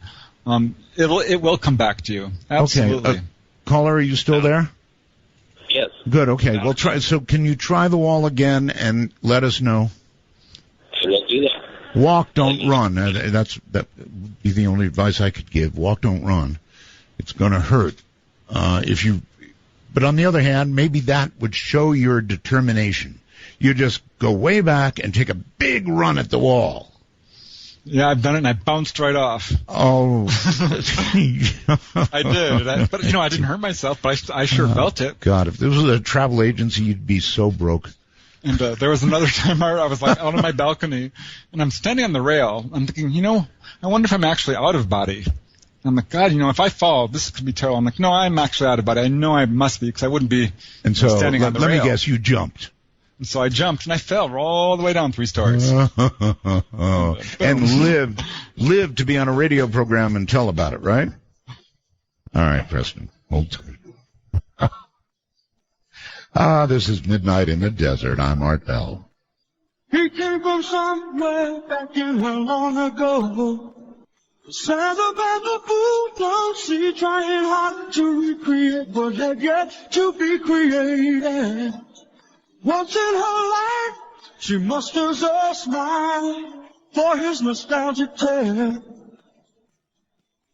it will come back to you. Absolutely. Okay. Caller, are you still there? Yes. Good. Okay. Well, try. So, can you try the wall again and let us know? I will do that. Walk, don't run. That would be the only advice I could give. Walk, don't run. It's going to hurt if you. But on the other hand, maybe that would show your determination. You just go way back and take a big run at the wall. Yeah, I've done it, and I bounced right off. Oh. I did. But, you know, I didn't hurt myself, but I sure felt it. God, if this was a travel agency, you'd be so broke. And there was another time I was like out on my balcony, and I'm standing on the rail. I'm thinking, you know, I wonder if I'm actually out of body. And I'm like, God, you know, if I fall, this could be terrible. I'm like, no, I'm actually out of body. I know I must be, because I wouldn't be standing on the rail. Let me guess, you jumped. And so I jumped, and I fell all the way down 3 stories. And lived to be on a radio program and tell about it, right? All right, Preston. Hold tight. This is Midnight in the Desert. I'm Art Bell. He came from somewhere back in hell long ago. Sounds about the fool, don't see, trying hard to recreate what had yet to be created. Once in her life, she musters a smile for his nostalgic tale.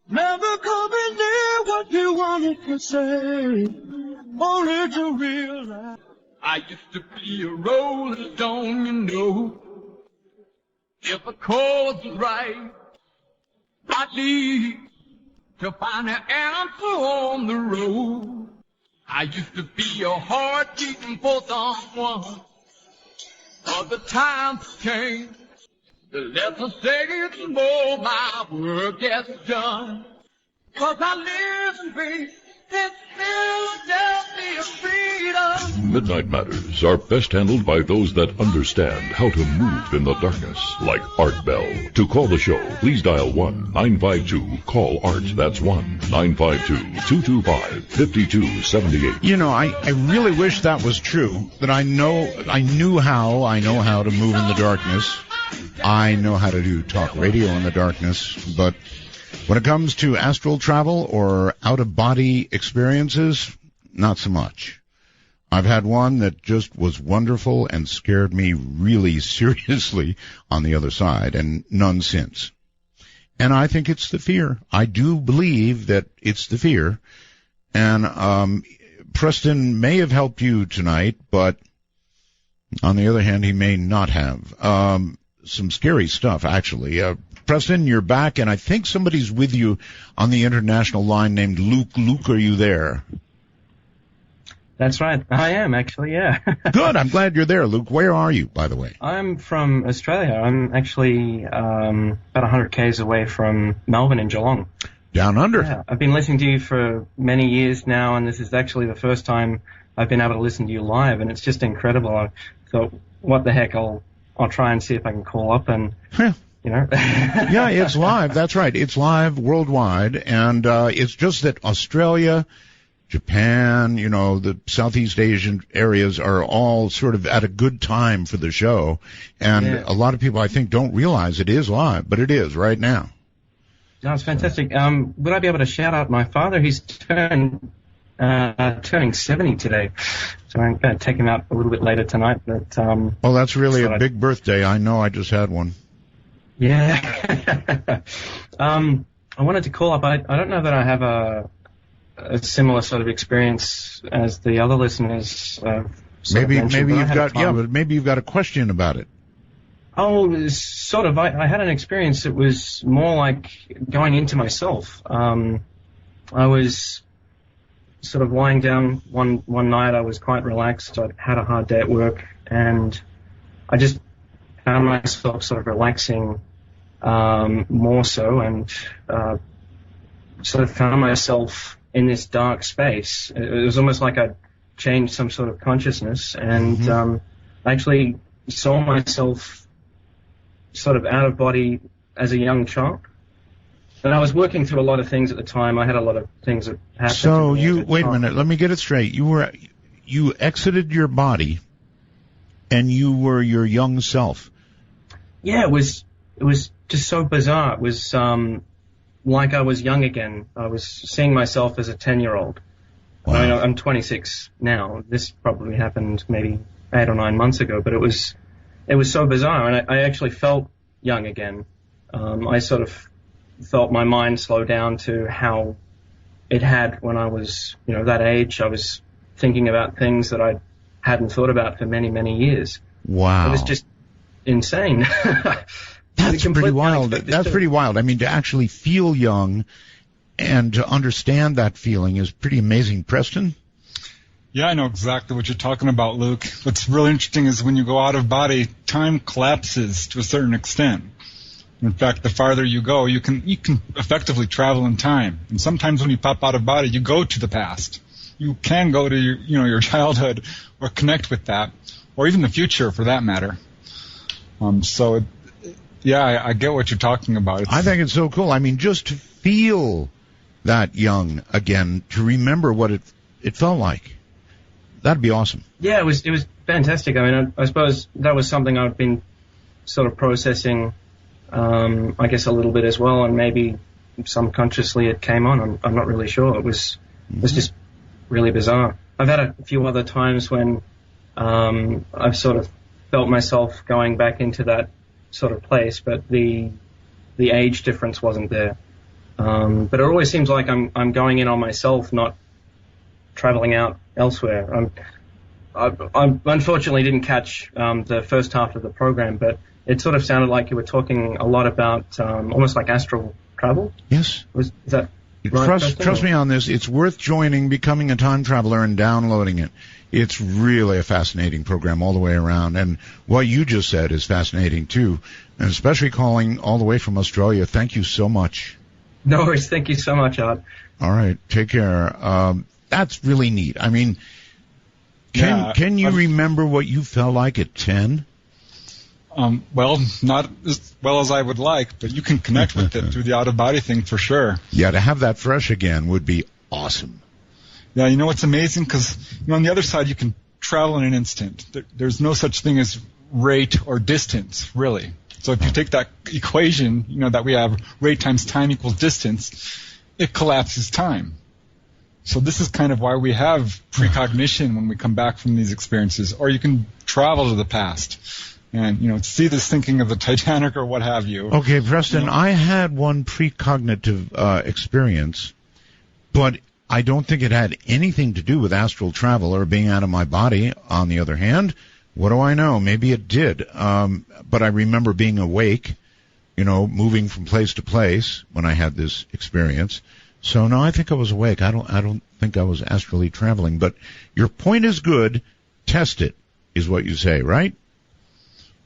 Never could be near what he wanted to say, only to realize I used to be a rolling stone, you know. If a cause is right, I need to find an answer on the road. I used to be a heart beating for someone, but the times change. The less I say, the more my work gets done. 'Cause I live in faith, it's Philadelphia freedom. Midnight Matters are best handled by those that understand how to move in the darkness, like Art Bell. To call the show, please dial 1-952-CALL-ART. That's 1-952-225-5278. You know, I really wish that was true, that I know how to move in the darkness. I know how to do talk radio in the darkness, but when it comes to astral travel or out-of-body experiences, not so much. I've had one that just was wonderful and scared me really seriously on the other side, and none since. And I think it's the fear. I do believe that it's the fear. And Preston may have helped you tonight, but on the other hand, he may not have. Some scary stuff, actually. Preston, you're back, and I think somebody's with you on the international line named Luke. Luke, are you there? That's right. I am, actually, yeah. Good. I'm glad you're there, Luke. Where are you, by the way? I'm from Australia. I'm actually about 100 k's away from Melbourne in Geelong. Down under. Yeah. I've been listening to you for many years now, and this is actually the first time I've been able to listen to you live, and it's just incredible. I thought, what the heck, I'll try and see if I can call up and... You know? Yeah, it's live. That's right. It's live worldwide, and it's just that Australia, Japan, you know, the Southeast Asian areas are all sort of at a good time for the show, and a lot of people, I think, don't realize it is live, but it is right now. No, it's fantastic. Would I be able to shout out my father? He's turning 70 today, so I'm going to take him out a little bit later tonight. But oh, that's really a big birthday. I know. I just had one. Yeah. I wanted to call up. I don't know that I have a similar sort of experience as the other listeners. Maybe you've got but maybe you've got a question about it. Oh, sort of. I had an experience that was more like going into myself. I was sort of lying down one night. I was quite relaxed. I had a hard day at work, and I just found myself sort of relaxing more so, and sort of found myself in this dark space. It was almost like I'd changed some sort of consciousness, and I actually saw myself sort of out of body as a young child. And I was working through a lot of things at the time. I had a lot of things that happened. So wait a minute, let me get it straight. You exited your body, and you were your young self. Yeah, it was just so bizarre. It was like I was young again. I was seeing myself as a 10-year-old. Wow. I mean, I'm 26 now. This probably happened maybe 8 or 9 months ago, but it was so bizarre, and I actually felt young again. I sort of felt my mind slow down to how it had when I was, that age. I was thinking about things that I hadn't thought about for many, many years. Wow. It was just insane. That's pretty wild. That's pretty wild. I mean, to actually feel young and to understand that feeling is pretty amazing. Preston? Yeah, I know exactly what you're talking about, Luke. What's really interesting is when you go out of body, time collapses to a certain extent. In fact, the farther you go, you can effectively travel in time. And sometimes when you pop out of body, you go to the past. You can go to your childhood or connect with that, or even the future for that matter. I get what you're talking about. I think it's so cool. I mean, just to feel that young again, to remember what it felt like. That'd be awesome. Yeah, it was fantastic. I mean, I suppose that was something I've been sort of processing, I guess, a little bit as well, and maybe subconsciously it came on. I'm not really sure. It was just really bizarre. I've had a few other times when I've sort of felt myself going back into that sort of place, but the age difference wasn't there. But it always seems like I'm going in on myself, not traveling out elsewhere. I unfortunately didn't catch the first half of the program, but it sort of sounded like you were talking a lot about almost like astral travel. Yes. Is that right? Trust me on this. It's worth joining, becoming a time traveler, and downloading it. It's really a fascinating program all the way around. And what you just said is fascinating, too, and especially calling all the way from Australia. Thank you so much. No worries. Thank you so much, Art. All right. Take care. That's really neat. I mean, can you remember what you felt like at 10? Well, not as well as I would like, but you can connect with it through the out-of-body thing for sure. Yeah, to have that fresh again would be awesome. Yeah, you know what's amazing? Because on the other side, you can travel in an instant. There's no such thing as rate or distance, really. So if you take that equation, that we have rate times time equals distance, it collapses time. So this is kind of why we have precognition when we come back from these experiences. Or you can travel to the past and, see this thinking of the Titanic or what have you. Okay, Preston, I had one precognitive experience, but I don't think it had anything to do with astral travel or being out of my body. On the other hand, what do I know? Maybe it did. But I remember being awake, moving from place to place when I had this experience. So no, I think I was awake. I don't think I was astrally traveling. But your point is good. Test it, is what you say, right?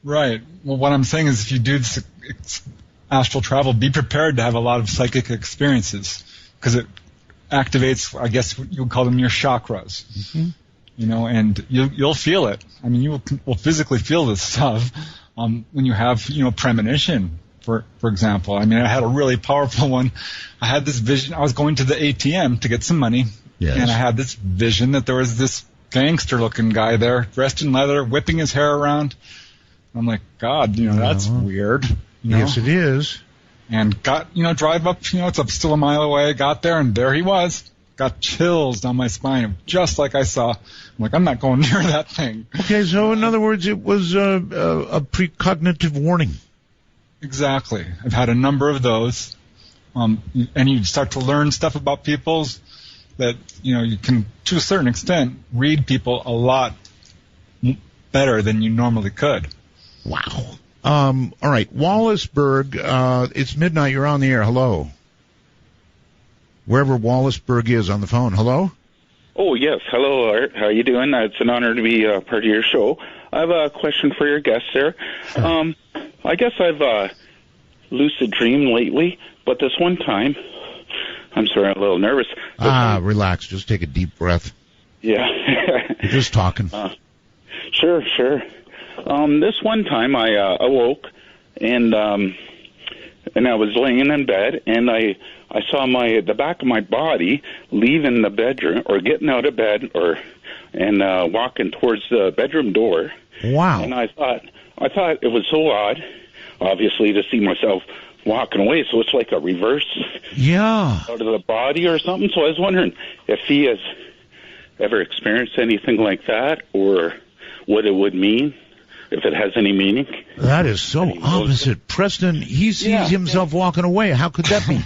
Right. Well, what I'm saying is if you do this astral travel, be prepared to have a lot of psychic experiences because it activates, I guess you would call them your chakras, and you'll feel it. I mean, you will physically feel this stuff when you have, premonition, for example. I mean, I had a really powerful one. I had this vision. I was going to the ATM to get some money, and I had this vision that there was this gangster-looking guy there, dressed in leather, whipping his hair around. I'm like, God, that's weird. Yes, it is. And drive up, it's still a mile away, got there, and there he was. Got chills down my spine, just like I saw. I'm like, I'm not going near that thing. Okay, so in other words, it was a precognitive warning. Exactly. I've had a number of those. And you start to learn stuff about people that, you can, to a certain extent, read people a lot better than you normally could. Wow. All right, Wallaceburg, it's midnight, you're on the air, hello. Wherever Wallaceburg is on the phone, hello? Oh, yes, hello, Art, how you doing? It's an honor to be part of your show. I have a question for your guest there. Sure. I guess I've lucid dreamed lately, but this one time, I'm sorry, I'm a little nervous. Relax, just take a deep breath. Yeah. You're just talking. Sure. This one time I awoke and I was laying in bed and I saw the back of my body leaving the bedroom or getting out of bed and walking towards the bedroom door. Wow. And I thought it was so odd, obviously, to see myself walking away. So it's like a reverse out of the body or something. So I was wondering if he has ever experienced anything like that or what it would mean. If it has any meaning. That is so opposite. Preston, he sees himself walking away. How could that be?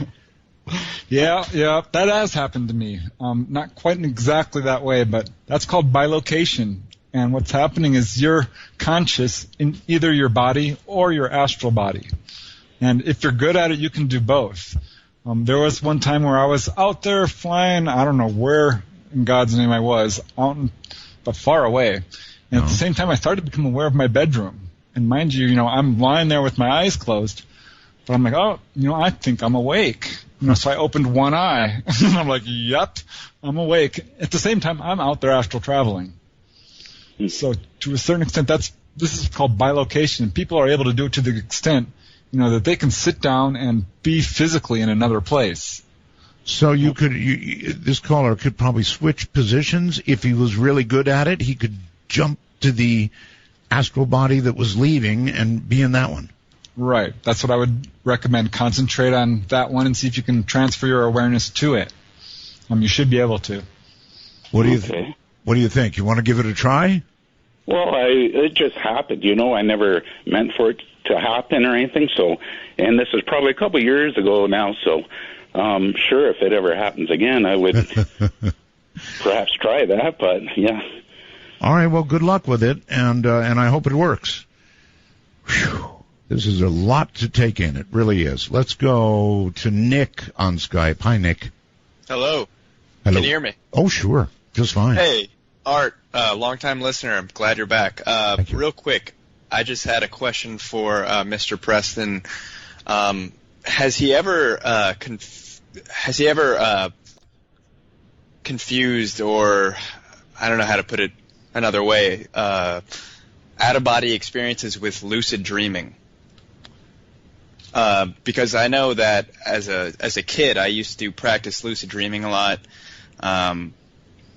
Yeah, that has happened to me. Not quite exactly that way, but that's called bilocation. And what's happening is you're conscious in either your body or your astral body. And if you're good at it, you can do both. There was one time where I was out there flying, I don't know where in God's name I was, but far away. And at the same time, I started to become aware of my bedroom. And mind you, I'm lying there with my eyes closed. But I'm like, I think I'm awake. So I opened one eye. And I'm like, yep, I'm awake. At the same time, I'm out there astral traveling. So to a certain extent, this is called bilocation. People are able to do it to the extent, that they can sit down and be physically in another place. So this caller could probably switch positions. If he was really good at it, he could jump to the astral body that was leaving and be in that one. Right. That's what I would recommend. Concentrate on that one and see if you can transfer your awareness to it. You should be able to. What do you think? You want to give it a try? Well, it just happened. I never meant for it to happen or anything. So, and this is probably a couple of years ago now. So, sure, if it ever happens again, I would perhaps try that. But yeah. All right, well, good luck with it, and I hope it works. Whew. This is a lot to take in. It really is. Let's go to Nick on Skype. Hi, Nick. Hello. Hello. Can you hear me? Oh, sure. Just fine. Hey, Art, long-time listener. I'm glad you're back. Real quick, I just had a question for Mr. Preston. Has he ever confused, or I don't know how to put it another way, out-of-body experiences with lucid dreaming? Because I know that as a kid, I used to practice lucid dreaming a lot.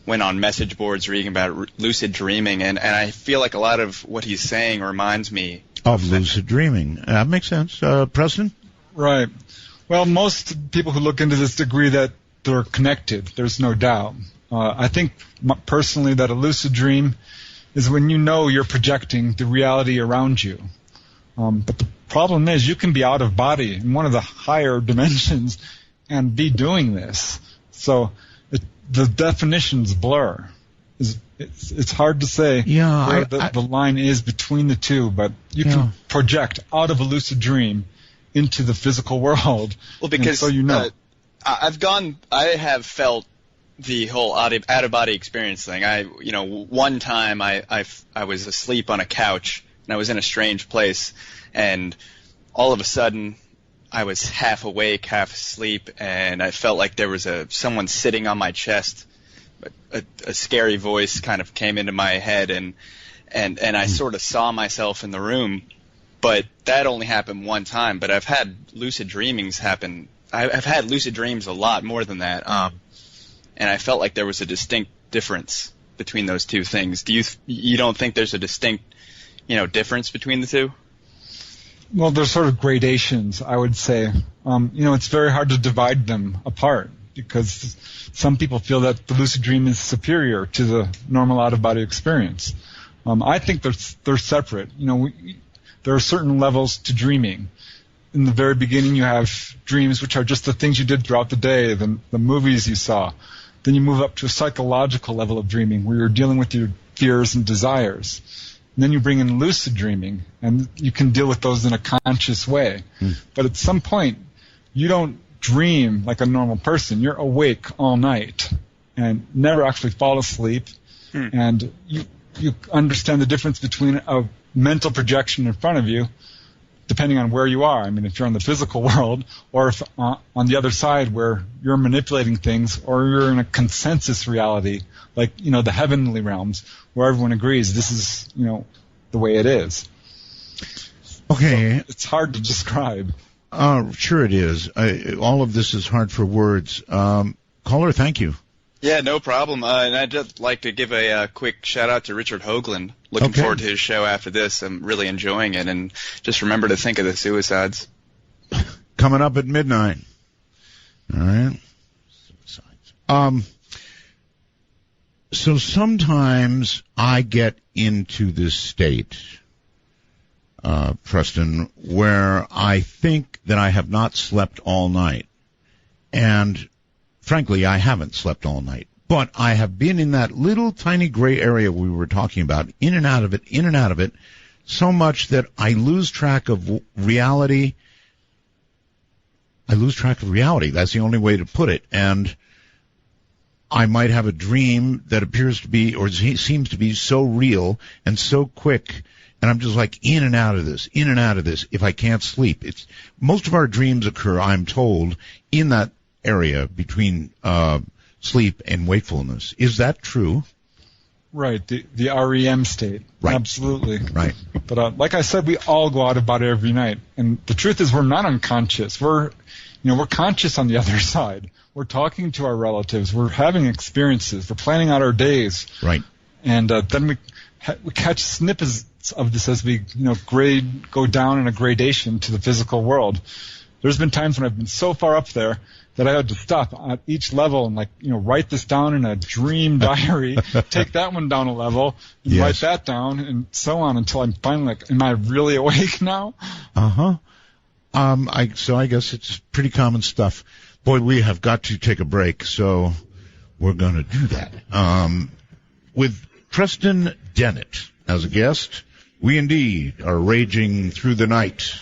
Went on message boards reading about lucid dreaming, and I feel like a lot of what he's saying reminds me of lucid dreaming. That makes sense. Preston? Right. Well, most people who look into this agree that they're connected. There's no doubt. I think personally that a lucid dream is when you know you're projecting the reality around you. But the problem is you can be out of body in one of the higher dimensions and be doing this. So the definitions blur. It's hard to say where the line is between the two, but you can project out of a lucid dream into the physical world. Well, because so you know. I have felt the whole out-of-body experience thing. One time I was asleep on a couch and I was in a strange place, and all of a sudden I was half awake, half asleep, and I felt like there was someone sitting on my chest. A scary voice kind of came into my head, and I sort of saw myself in the room. But that only happened one time. But I've had lucid dreamings happen. I've had lucid dreams a lot more than that. And I felt like there was a distinct difference between those two things. You don't think there's a distinct, difference between the two? Well, there's sort of gradations, I would say. It's very hard to divide them apart because some people feel that the lucid dream is superior to the normal out-of-body experience. I think they're separate. There are certain levels to dreaming. In the very beginning, you have dreams, which are just the things you did throughout the day, the movies you saw. Then you move up to a psychological level of dreaming, where you're dealing with your fears and desires. And then you bring in lucid dreaming, and you can deal with those in a conscious way. But at some point, you don't dream like a normal person. You're awake all night and never actually fall asleep. And you understand the difference between a mental projection in front of you, depending on where you are. I mean, if you're in the physical world, or if on the other side where you're manipulating things, or you're in a consensus reality, like, the heavenly realms, where everyone agrees this is, the way it is. Okay. So it's hard to describe. Sure it is. All of this is hard for words. Caller, thank you. Yeah, no problem. And I'd just like to give a quick shout-out to Richard Hoagland. Looking forward to his show after this. I'm really enjoying it. And just remember to think of the suicides. Coming up at midnight. All right. Suicides. So sometimes I get into this state, Preston, where I think that I have not slept all night. And frankly, I haven't slept all night, but I have been in that little tiny gray area we were talking about, in and out of it, so much that I lose track of reality. That's the only way to put it. And I might have a dream that appears to be, or seems to be, so real and so quick, and I'm just like in and out of this, if I can't sleep. Most of our dreams occur, I'm told, in that area between sleep and wakefulness. Is that true? Right, the REM state. Right. Absolutely. Right. But like I said, we all go out of body every night. And the truth is we're not unconscious. We're conscious on the other side. We're talking to our relatives. We're having experiences. We're planning out our days. Right. And then we catch snippets of this as we, go down in a gradation to the physical world. There's been times when I've been so far up there that I had to stop at each level and write this down in a dream diary, take that one down a level, and write that down, and so on until I'm finally like, am I really awake now? So I guess it's pretty common stuff. Boy, we have got to take a break, so we're going to do that. With Preston Dennett as a guest. We indeed are raging through the night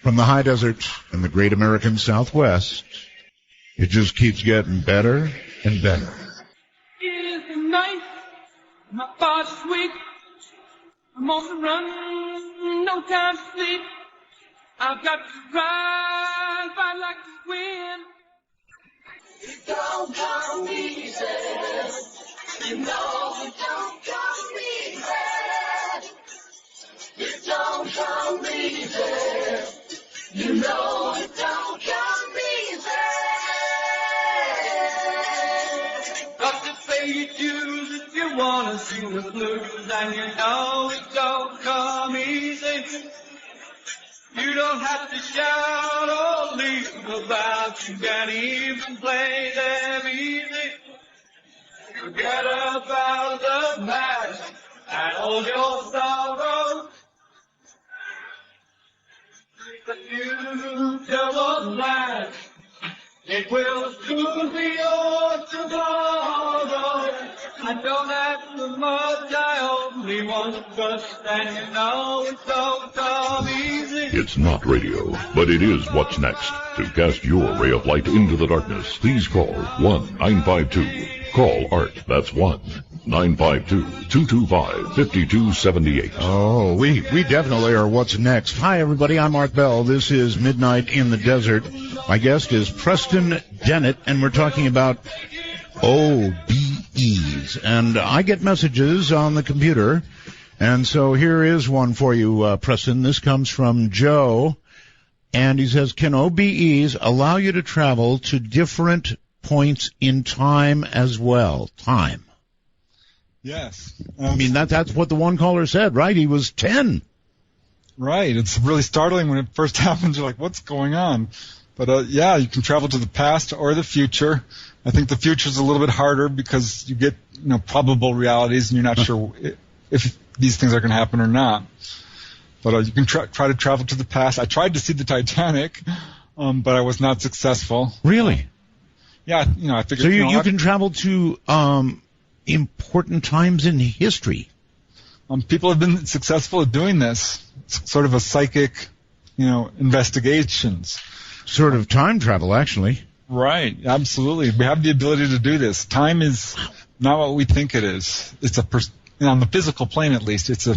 from the high desert and the great American Southwest. It just keeps getting better and better. It is the night, my body's weak. I'm on the run, no time to sleep. I've got to ride by like the wind. It don't come easy. You know it don't come easy. It don't come easy. You know it don't come easy. Got to pay your dues if you wanna sing the blues, and you know it don't come easy. You don't have to shout or leave about. You can even play them easy. Forget about the past and all your sorrows. The future was last. It will soon be yours tomorrow. I don't have too much, I only want trust, and you know it don't come easy. It's not radio, but it is what's next. To cast your ray of light into the darkness, please call 1-952. Call Art. That's 1-952-225-5278. Oh, we definitely are what's next. Hi, everybody. I'm Art Bell. This is Midnight in the Desert. My guest is Preston Dennett, and we're talking about OBEs. And I get messages on the computer, and so here is one for you, Preston. This comes from Joe, and he says, can OBEs allow you to travel to different points in time as well? Time. Yes. I mean, that's what the one caller said, right? He was 10. Right. It's really startling when it first happens. You're like, what's going on? But, yeah, you can travel to the past or the future. I think the future is a little bit harder because you get, probable realities and you're not sure if these things are going to happen or not. But you can try to travel to the past. I tried to see the Titanic, but I was not successful. Really? Yeah, I figured. So you can travel to important times in history. People have been successful at doing this. It's sort of a psychic, investigations. Sort of time travel, actually. Right, absolutely. We have the ability to do this. Time is not what we think it is. It's on the physical plane, at least, it's a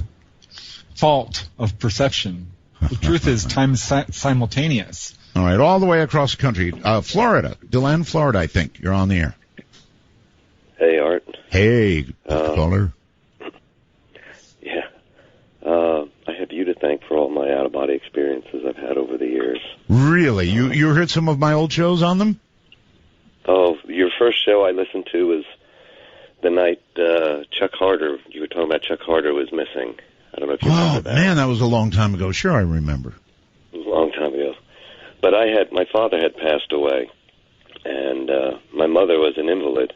fault of perception. The truth is, time is simultaneous. All right, all the way across the country. Florida, Dolan, Florida, I think. You're on the air. Hey, Art. Hey, caller. Yeah. I have you to thank for all my out-of-body experiences I've had over the years. Really? You heard some of my old shows on them? Oh, your first show I listened to was the night Chuck Harder, you were talking about Chuck Harder was missing. I don't know if you remember that. Oh, man, that was a long time ago. Sure, I remember. It was a long time ago. But my father had passed away, and my mother was an invalid.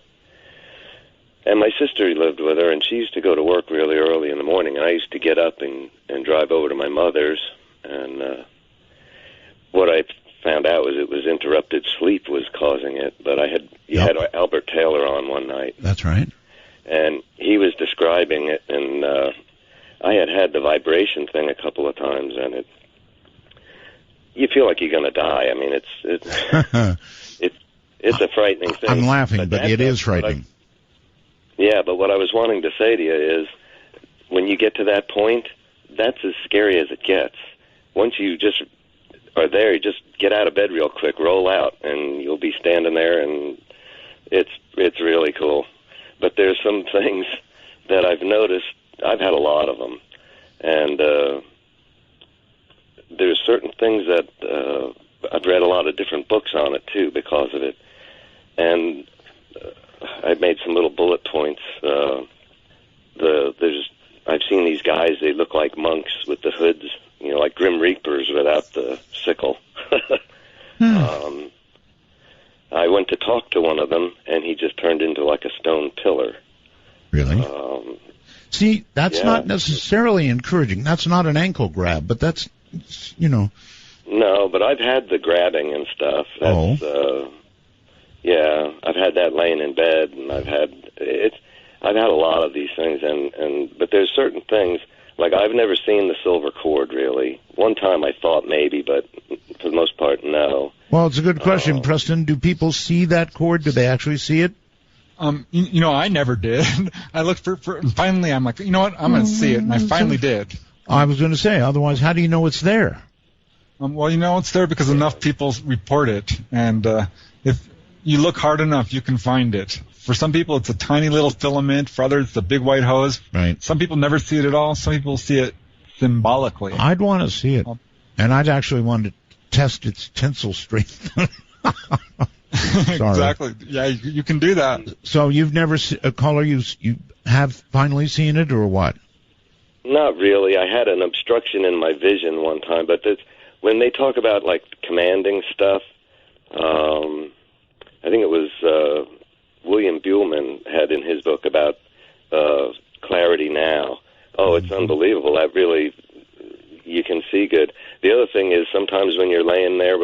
And my sister lived with her, and she used to go to work really early in the morning, and I used to get up and drive over to my mother's, and what I found out was it was interrupted sleep was causing it, but you had Albert Taylor on one night. That's right. And he was describing it, and I had the vibration thing a couple of times, and you feel like you're going to die. I mean, it's a frightening thing. I'm laughing, but it is frightening. Yeah, but what I was wanting to say to you is, when you get to that point, that's as scary as it gets. Once you just are there, you just get out of bed real quick, roll out, and you'll be standing there, and it's really cool. But there's some things that I've noticed. I've had a lot of them, and there's certain things that I've read a lot of different books on it too because of it, and I've made some little bullet points. I've seen these guys. They look like monks with the hoods, like Grim Reapers without the sickle. I went to talk to one of them, and he just turned into like a stone pillar. Really? See, that's not necessarily encouraging. That's not an ankle grab, but that's, No, but I've had the grabbing and stuff. That's, yeah, I've had that laying in bed, and I've had it. I've had a lot of these things, but there's certain things, like I've never seen the silver cord, really. One time I thought maybe, but for the most part, no. Well, it's a good question, Preston. Do people see that cord? Do they actually see it? I never did. I looked for and finally I'm like, you know what, I'm going to see it, and I finally did. I was going to say, otherwise, how do you know it's there? Well, it's there because enough people report it, and if you look hard enough, you can find it. For some people, it's a tiny little filament. For others, it's a big white hose. Right. Some people never see it at all. Some people see it symbolically. I'd want to see it, and I'd actually want to test its tensile strength. Exactly. Yeah, you can do that. So you've never caller, you have finally seen it, or what? Not really. I had an obstruction in my vision one time, but when they talk about like commanding stuff, I think it was William Buhlman had in his book about clarity now. Oh, it's unbelievable. That really, you can see good. The other thing is sometimes when you're laying there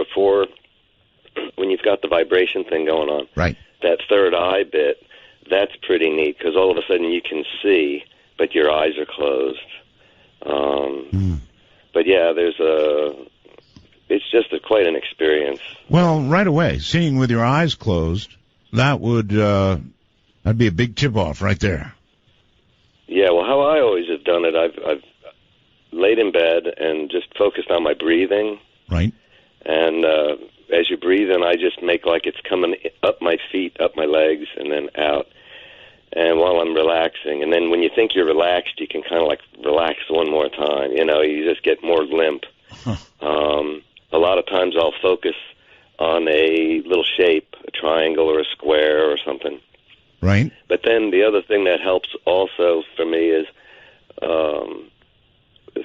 when you've got the vibration thing going on, right? That third eye bit, that's pretty neat because all of a sudden you can see, but your eyes are closed. But yeah, it's just quite an experience. Well, right away, seeing with your eyes closed, that'd be a big tip-off right there. Yeah, well, how I always have done it, I've laid in bed and just focused on my breathing. Right. And as you breathe in, I just make like it's coming up my feet, up my legs, and then out. And while I'm relaxing, and then when you think you're relaxed, you can kind of like relax one more time. You just get more limp. A lot of times I'll focus on a little shape, a triangle or a square or something. Right. But then the other thing that helps also for me is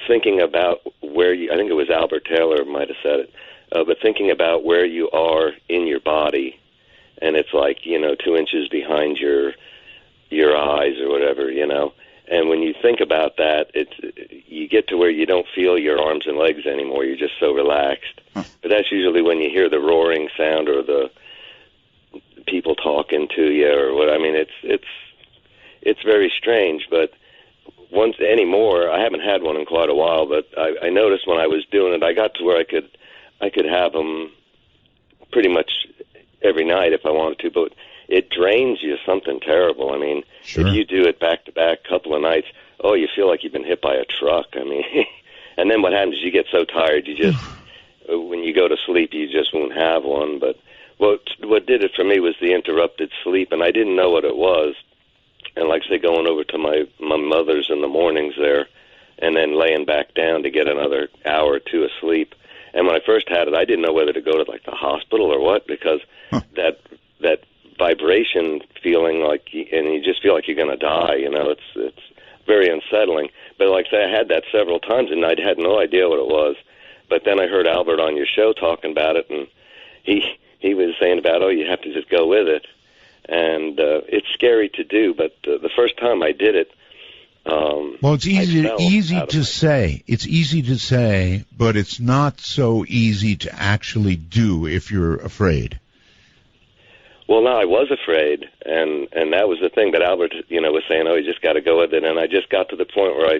thinking about I think it was Albert Taylor might have said it, but thinking about where you are in your body, and it's like, 2 inches behind your eyes or whatever, And when you think about that, you get to where you don't feel your arms and legs anymore. You're just so relaxed. But that's usually when you hear the roaring sound or the people talking to you or what. I mean, it's very strange. But once anymore, I haven't had one in quite a while. But I noticed when I was doing it, I got to where I could have them pretty much every night if I wanted to. But it drains you something terrible. I mean, sure. If you do it back-to-back couple of nights, you feel like you've been hit by a truck. I mean, and then what happens is you get so tired, you just, when you go to sleep, you just won't have one. But what did it for me was the interrupted sleep, and I didn't know what it was. And like I say, going over to my mother's in the mornings there, and then laying back down to get another hour or two of sleep. And when I first had it, I didn't know whether to go to like the hospital or what, because that vibration feeling and you just feel like you're going to die, it's very unsettling. But like I say, I had that several times and I had no idea what it was. But then I heard Albert on your show talking about it, and he was saying about, you have to just go with it. And it's scary to do, but the first time I did it, well, it's easy to say. It's easy to say, but it's not so easy to actually do if you're afraid. Well, no, I was afraid, and that was the thing. But Albert, was saying, you just got to go with it. And I just got to the point where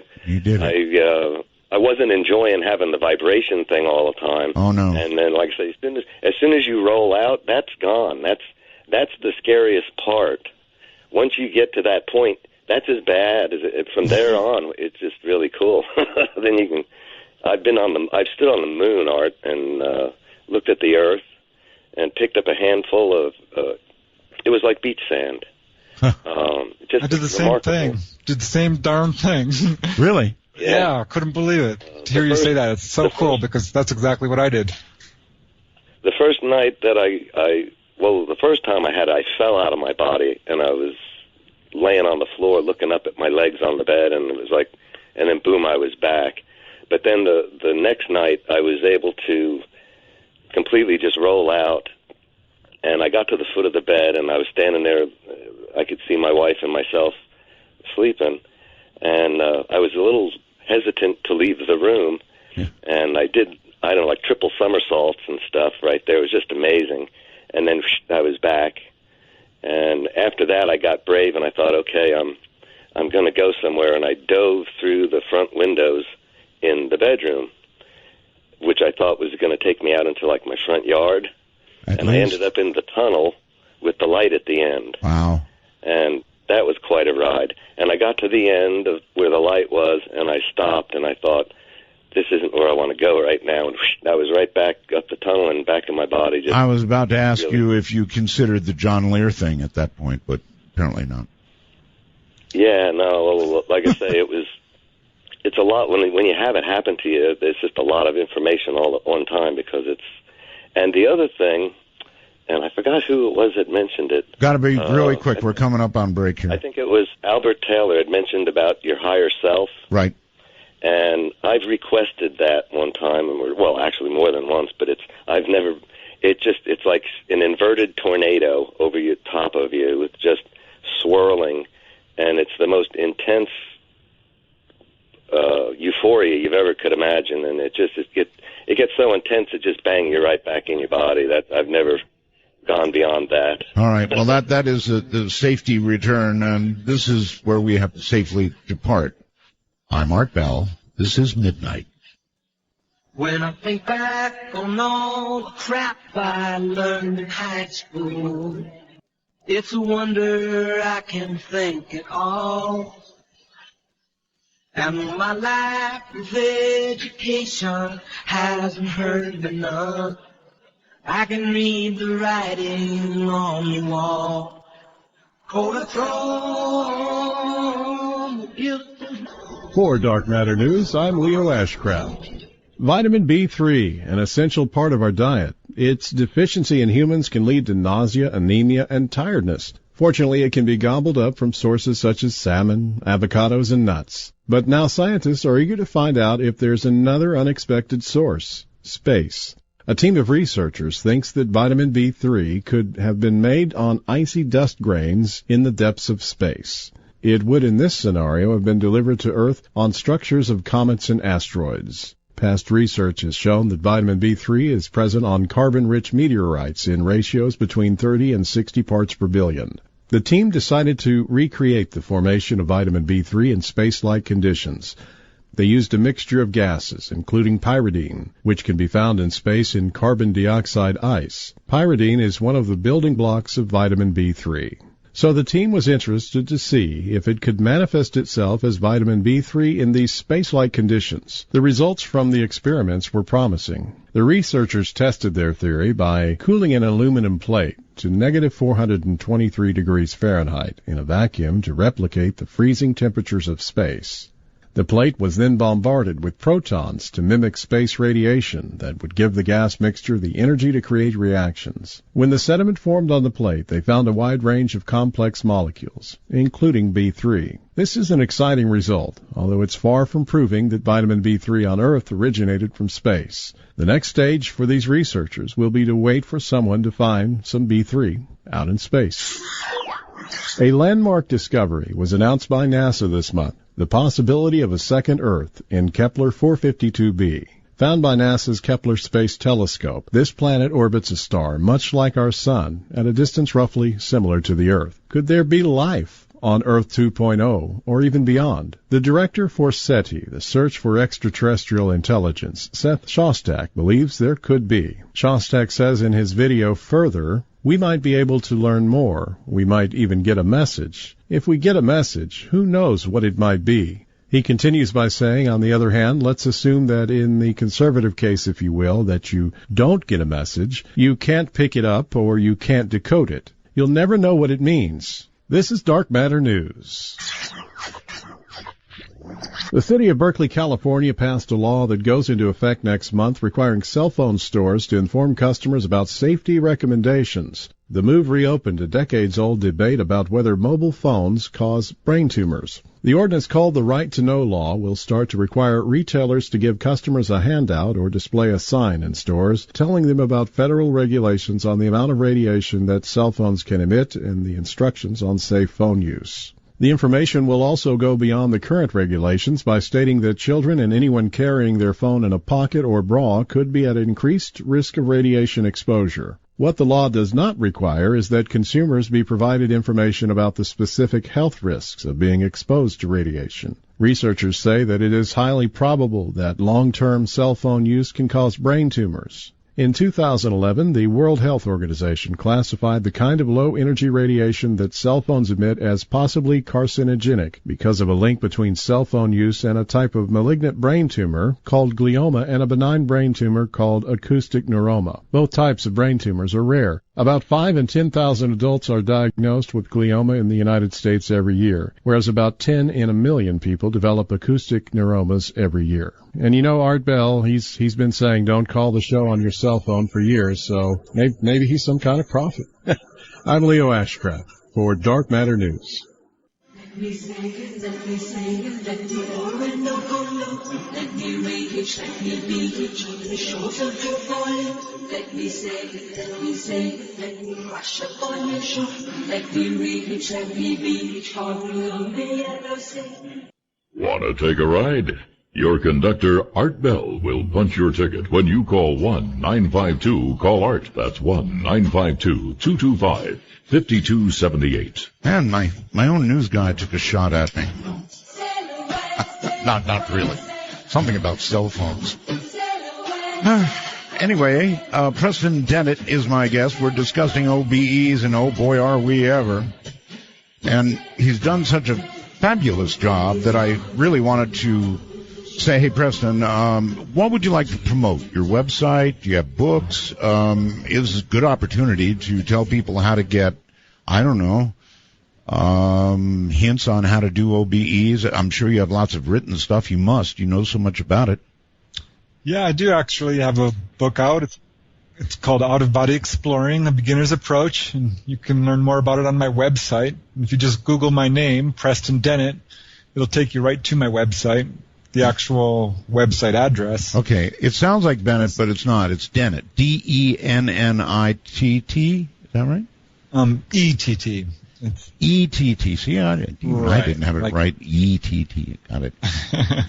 I wasn't enjoying having the vibration thing all the time. Oh no! And then, like I say, as soon as you roll out, that's gone. That's the scariest part. Once you get to that point, that's as bad as it. From there on, it's just really cool. Then you can. I've stood on the moon, Art, and looked at the Earth, and picked up a handful of. It was like beach sand. Just I did the same thing. Did the same darn thing. Really? Yeah, couldn't believe it. To hear you say that, it's so cool because that's exactly what I did. The first night that the first time I fell out of my body, and I was laying on the floor looking up at my legs on the bed, and it was like, and then boom, I was back. But then the next night, I was able to completely just roll out, and I got to the foot of the bed, and I was standing there. I could see my wife and myself sleeping, and I was a little hesitant to leave the room, and I did, like triple somersaults and stuff right there. It was just amazing. And then I was back, and after that, I got brave, and I thought, okay, I'm going to go somewhere, and I dove through the front windows in the bedroom, which I thought was going to take me out into, like, my front yard. And I ended up in the tunnel with the light at the end. Wow. And that was quite a ride. And I got to the end of where the light was, and I stopped, and I thought, this isn't where I want to go right now. And I was right back up the tunnel and back in my body. I was about to ask you if you considered the John Lear thing at that point, but apparently not. Yeah, no, like I say, it's a lot. When you have it happen to you, it's just a lot of information all at one time because it's... And the other thing, and I forgot who it was that mentioned it. Got to be really quick. We're coming up on break here. I think it was Albert Taylor had mentioned about your higher self. Right. And I've requested that one time, well, actually more than once, but it's like an inverted tornado over your top of you with just swirling, and it's the most intense euphoria you've ever could imagine, and it gets so intense it just bangs you right back in your body. That I've never gone beyond that. All right, well that is the safety return, and this is where we have to safely depart. I'm Art Bell. This is Midnight. When I think back on all the crap I learned in high school, it's a wonder I can think at all. And my life with education hasn't hurt me none. I can read the writing on the wall. Cold throne, the beautiful. For Dark Matter News, I'm Leo Ashcraft. Vitamin B3, an essential part of our diet. Its deficiency in humans can lead to nausea, anemia, and tiredness. Fortunately, it can be gobbled up from sources such as salmon, avocados, and nuts. But now scientists are eager to find out if there's another unexpected source: space. A team of researchers thinks that vitamin B3 could have been made on icy dust grains in the depths of space. It would, in this scenario, have been delivered to Earth on structures of comets and asteroids. Past research has shown that vitamin B3 is present on carbon-rich meteorites in ratios between 30 and 60 parts per billion. The team decided to recreate the formation of vitamin B3 in space-like conditions. They used a mixture of gases, including pyridine, which can be found in space in carbon dioxide ice. Pyridine is one of the building blocks of vitamin B3. So the team was interested to see if it could manifest itself as vitamin B3 in these space-like conditions. The results from the experiments were promising. The researchers tested their theory by cooling an aluminum plate to negative 423 degrees Fahrenheit in a vacuum to replicate the freezing temperatures of space. The plate was then bombarded with protons to mimic space radiation that would give the gas mixture the energy to create reactions. When the sediment formed on the plate, they found a wide range of complex molecules, including B3. This is an exciting result, although it's far from proving that vitamin B3 on Earth originated from space. The next stage for these researchers will be to wait for someone to find some B3 out in space. A landmark discovery was announced by NASA this month: the possibility of a second Earth in Kepler 452b. Found by NASA's Kepler Space Telescope, this planet orbits a star much like our Sun at a distance roughly similar to the Earth. Could there be life on Earth 2.0 or even beyond? The director for SETI, the Search for Extraterrestrial Intelligence, Seth Shostak, believes there could be. Shostak says in his video, further, we might be able to learn more. We might even get a message. If we get a message, who knows what it might be? He continues by saying, on the other hand, let's assume that in the conservative case, if you will, that you don't get a message, you can't pick it up or you can't decode it. You'll never know what it means. This is Dark Matter News. The city of Berkeley, California passed a law that goes into effect next month requiring cell phone stores to inform customers about safety recommendations. The move reopened a decades-old debate about whether mobile phones cause brain tumors. The ordinance, called the Right to Know Law, will start to require retailers to give customers a handout or display a sign in stores telling them about federal regulations on the amount of radiation that cell phones can emit and the instructions on safe phone use. The information will also go beyond the current regulations by stating that children and anyone carrying their phone in a pocket or bra could be at increased risk of radiation exposure. What the law does not require is that consumers be provided information about the specific health risks of being exposed to radiation. Researchers say that it is highly probable that long-term cell phone use can cause brain tumors. In 2011, the World Health Organization classified the kind of low-energy radiation that cell phones emit as possibly carcinogenic because of a link between cell phone use and a type of malignant brain tumor called glioma and a benign brain tumor called acoustic neuroma. Both types of brain tumors are rare. About 5 in 10,000 adults are diagnosed with glioma in the United States every year, whereas about 10 in a million people develop acoustic neuromas every year. And you know Art Bell, he's been saying don't call the show on your cell phone for years, so maybe he's some kind of prophet. I'm Leo Ashcraft for Dark Matter News. Let me say it, let me say it, let the orange no go low. Let me rage, let me beat it on the shoulders of your falling. Let me say it, let me say it, let me rush upon your shore. Let me rage, let me beat it on the yellow sea. Want to take a ride? Your conductor, Art Bell, will punch your ticket when you call 1-952-CALL-ART. That's 1-952-225-5278. And my own news guy took a shot at me. Not really. Something about cell phones. Anyway, Preston Dennett is my guest. We're discussing OBEs, and oh boy, are we ever. And he's done such a fabulous job that I really wanted to say, hey, Preston, what would you like to promote? Your website? Do you have books? Is a good opportunity to tell people how to get, I don't know, hints on how to do OBEs. I'm sure you have lots of written stuff. You must. You know so much about it. Yeah, I do actually have a book out. It's called Out of Body Exploring, A Beginner's Approach, and you can learn more about it on my website. And if you just Google my name, Preston Dennett, it'll take you right to my website. The actual website address. Okay, it sounds like Bennett, but it's not. It's Dennett. D-E-N-N-I-T-T. Is that right? E-T-T. It's E-T-T. See, I didn't have it right. E-T-T. Got it.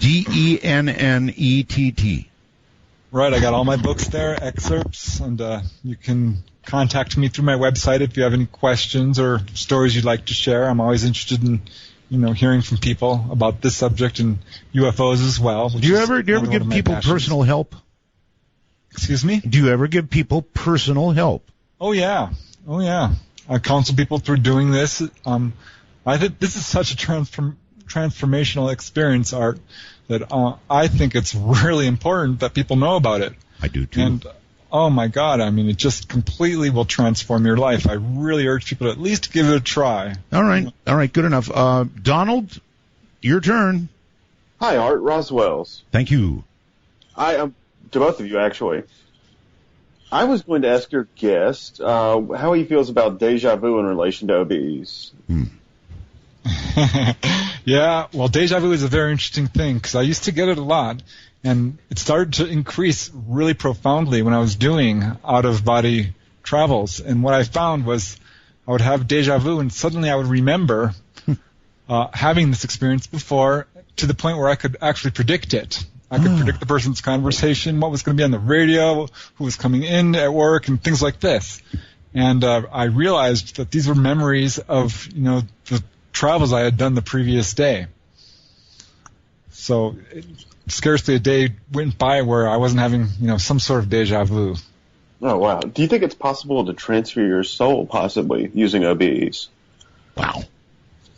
D-E-N-N-E-T-T. Right, I got all my books there, excerpts, and you can contact me through my website if you have any questions or stories you'd like to share. I'm always interested in hearing from people about this subject and UFOs as well. Do you ever give people personal help? Excuse me? Do you ever give people personal help? Oh yeah. I counsel people through doing this. I think this is such a transformational experience, Art, that I think it's really important that people know about it. I do too. And oh my God, I mean, it just completely will transform your life. I really urge people to at least give it a try. All right, good enough. Donald, your turn. Hi, Art. Roswell's. Thank you. To both of you, actually. I was going to ask your guest how he feels about deja vu in relation to OBEs. Yeah, well, deja vu is a very interesting thing because I used to get it a lot. And it started to increase really profoundly when I was doing out-of-body travels. And what I found was I would have deja vu, and suddenly I would remember having this experience before to the point where I could actually predict it. I could predict the person's conversation, what was going to be on the radio, who was coming in at work, and things like this. And I realized that these were memories of, the travels I had done the previous day. So scarcely a day went by where I wasn't having, some sort of deja vu. Oh, wow. Do you think it's possible to transfer your soul, possibly, using OBEs? Wow.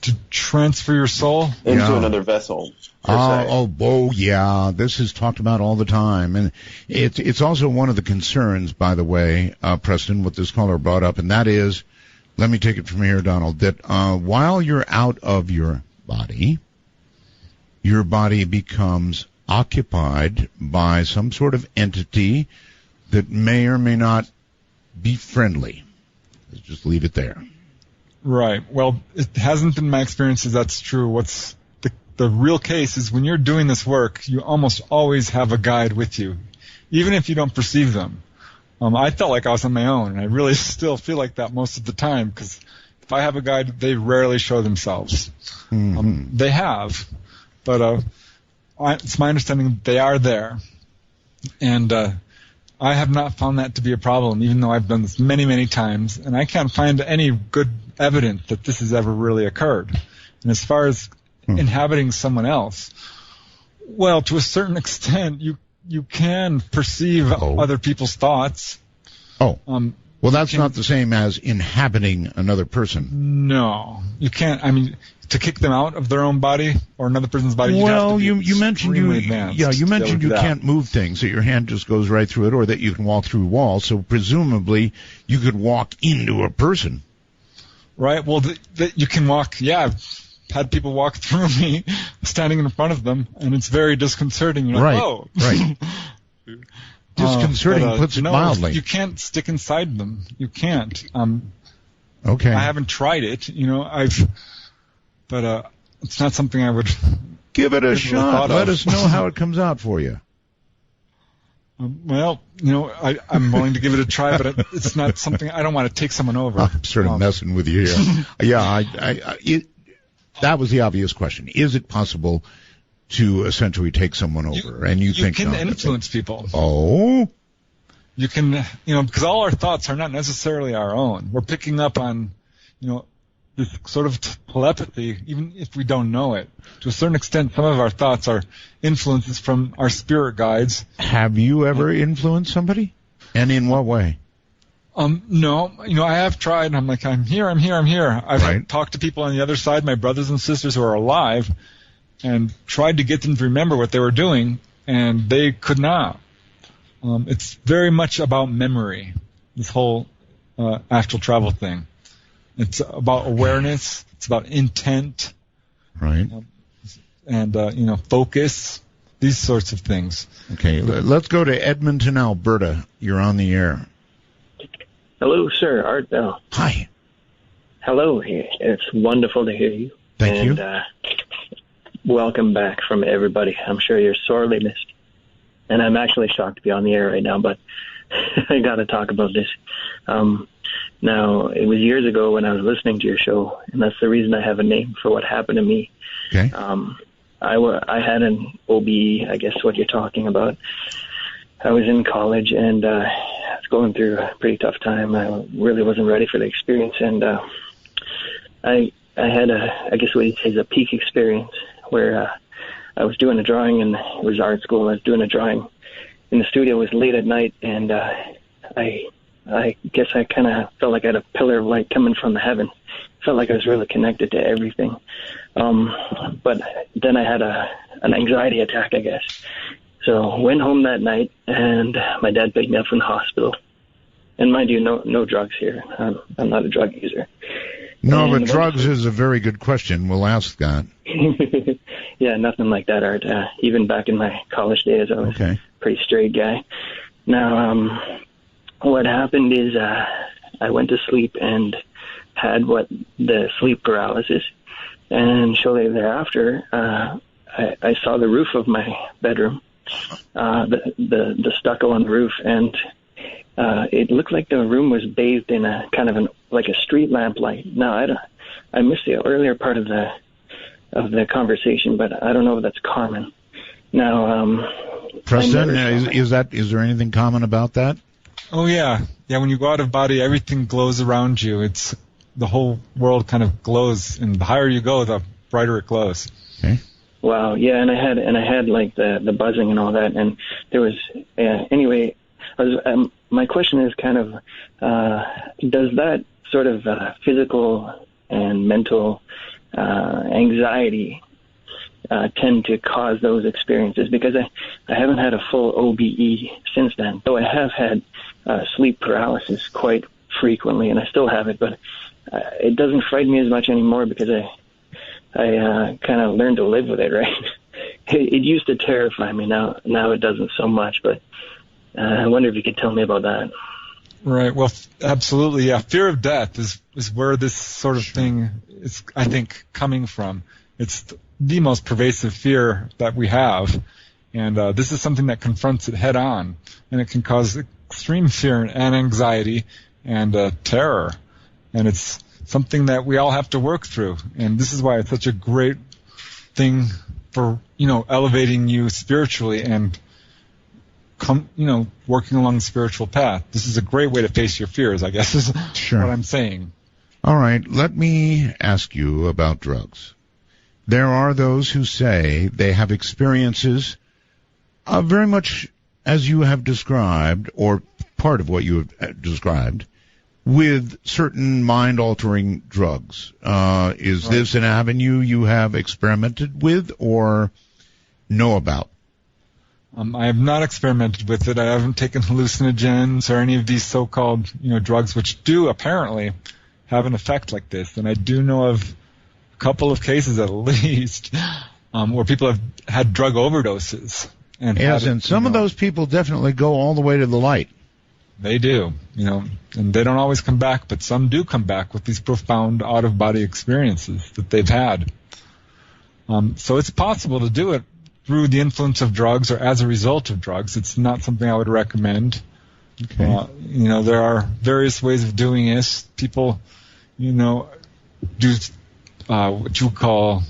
To transfer your soul? Into another vessel, yeah. This is talked about all the time. And it's also one of the concerns, by the way, Preston, what this caller brought up, and that is, let me take it from here, Donald, that while you're out of your body becomes occupied by some sort of entity that may or may not be friendly. Let's just leave it there. Right. Well, it hasn't been my experiences that's true. What's the real case is when you're doing this work, you almost always have a guide with you, even if you don't perceive them. I felt like I was on my own, and I really still feel like that most of the time, because if I have a guide, they rarely show themselves. Mm-hmm. They have, but it's my understanding they are there. And I have not found that to be a problem, even though I've done this many, many times, and I can't find any good evidence that this has ever really occurred. And as far as inhabiting someone else, well, to a certain extent, you can perceive other people's thoughts. Oh. Well, that's not the same as inhabiting another person. No. You can't, I mean, to kick them out of their own body or another person's body, Well, you mentioned you mentioned you can't move things, that your hand just goes right through it, or that you can walk through walls, so presumably you could walk into a person. Right, well, you can walk, I've had people walk through me standing in front of them, and it's very disconcerting. You're like, whoa. Right. Disconcerting puts it mildly. You can't stick inside them. You can't. Okay. I haven't tried it, but it's not something I would give it a shot. Let us know how it comes out for you. Well, I'm willing to give it a try, but it's not something I don't want to take someone over. I'm sort of messing with you here. That was the obvious question. Is it possible to essentially take someone over? And you think can influence people. Oh. You can, because all our thoughts are not necessarily our own. We're picking up on, this sort of telepathy, even if we don't know it. To a certain extent, some of our thoughts are influences from our spirit guides. Have you ever influenced somebody? And in what way? No. I have tried. I'm like, I'm here. I've talked to people on the other side, my brothers and sisters who are alive, and tried to get them to remember what they were doing, and they could not. It's very much about memory, this whole astral travel thing. It's about awareness. It's about intent. Right. And, focus, these sorts of things. Okay, let's go to Edmonton, Alberta. You're on the air. Hello, sir. Art Bell. Hi. Hello. It's wonderful to hear you. Thank you. And welcome back from everybody. I'm sure you're sorely missed. And I'm actually shocked to be on the air right now, but I got to talk about this. Now, it was years ago when I was listening to your show, and that's the reason I have a name for what happened to me. Okay. I had an OBE, I guess what you're talking about. I was in college, and I was going through a pretty tough time. I really wasn't ready for the experience, and I had I guess what you'd say is a peak experience where I was doing a drawing, and it was art school. I was doing a drawing in the studio. It was late at night, and I guess I kind of felt like I had a pillar of light coming from the heaven. Felt like I was really connected to everything. But then I had an anxiety attack, I guess. So went home that night, and my dad picked me up from the hospital. And mind you, no drugs here. I'm not a drug user. No, but drugs is a very good question. We'll ask that. Yeah, nothing like that, Art. Even back in my college days, I was a pretty straight guy. Now, what happened is I went to sleep and had the sleep paralysis. And shortly thereafter, I saw the roof of my bedroom, the stucco on the roof, and it looked like the room was bathed in a kind of like a street lamp light. Now, I missed the earlier part of the conversation, but I don't know if that's common. Now, Preston, is there anything common about that? Oh yeah. When you go out of body, everything glows around you. The whole world kind of glows, and the higher you go, the brighter it glows. Okay. Wow. Yeah, and I had like the buzzing and all that, and there was anyway. My question is kind of, does that sort of physical and mental anxiety tend to cause those experiences? Because I haven't had a full OBE since then, though I have had sleep paralysis quite frequently, and I still have it, but it doesn't frighten me as much anymore because I kind of learned to live with it, right? It used to terrify me. Now it doesn't so much, but I wonder if you could tell me about that. Right. Well, absolutely. Yeah. Fear of death is where this sort of thing is, I think, coming from. It's the most pervasive fear that we have. And this is something that confronts it head on. And it can cause extreme fear and anxiety and terror. And it's something that we all have to work through. And this is why it's such a great thing for, elevating you spiritually and working along the spiritual path. This is a great way to face your fears, I guess, is Sure. what I'm saying. All right, let me ask you about drugs. There are those who say they have experiences very much as you have described, or part of what you have described, with certain mind-altering drugs. Is this an avenue you have experimented with or know about? I have not experimented with it. I haven't taken hallucinogens or any of these so-called, drugs which do apparently have an effect like this. And I do know of a couple of cases at least where people have had drug overdoses. And some of those people definitely go all the way to the light. They do, and they don't always come back, but some do come back with these profound out-of-body experiences that they've had. So it's possible to do it through the influence of drugs or as a result of drugs. It's not something I would recommend. Okay. There are various ways of doing this. People, do what you call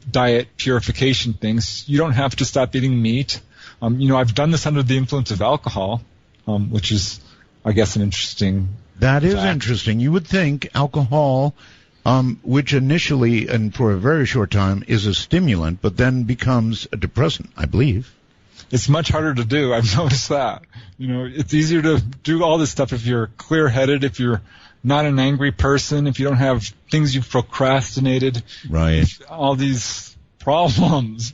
diet purification things. You don't have to stop eating meat. I've done this under the influence of alcohol, which is, I guess, an interesting That is fact. interesting. You would think alcohol, which initially and for a very short time is a stimulant, but then becomes a depressant, I believe. It's much harder to do. I've noticed that. It's easier to do all this stuff if you're clear-headed, if you're not an angry person, if you don't have things you've procrastinated. Right. All these problems.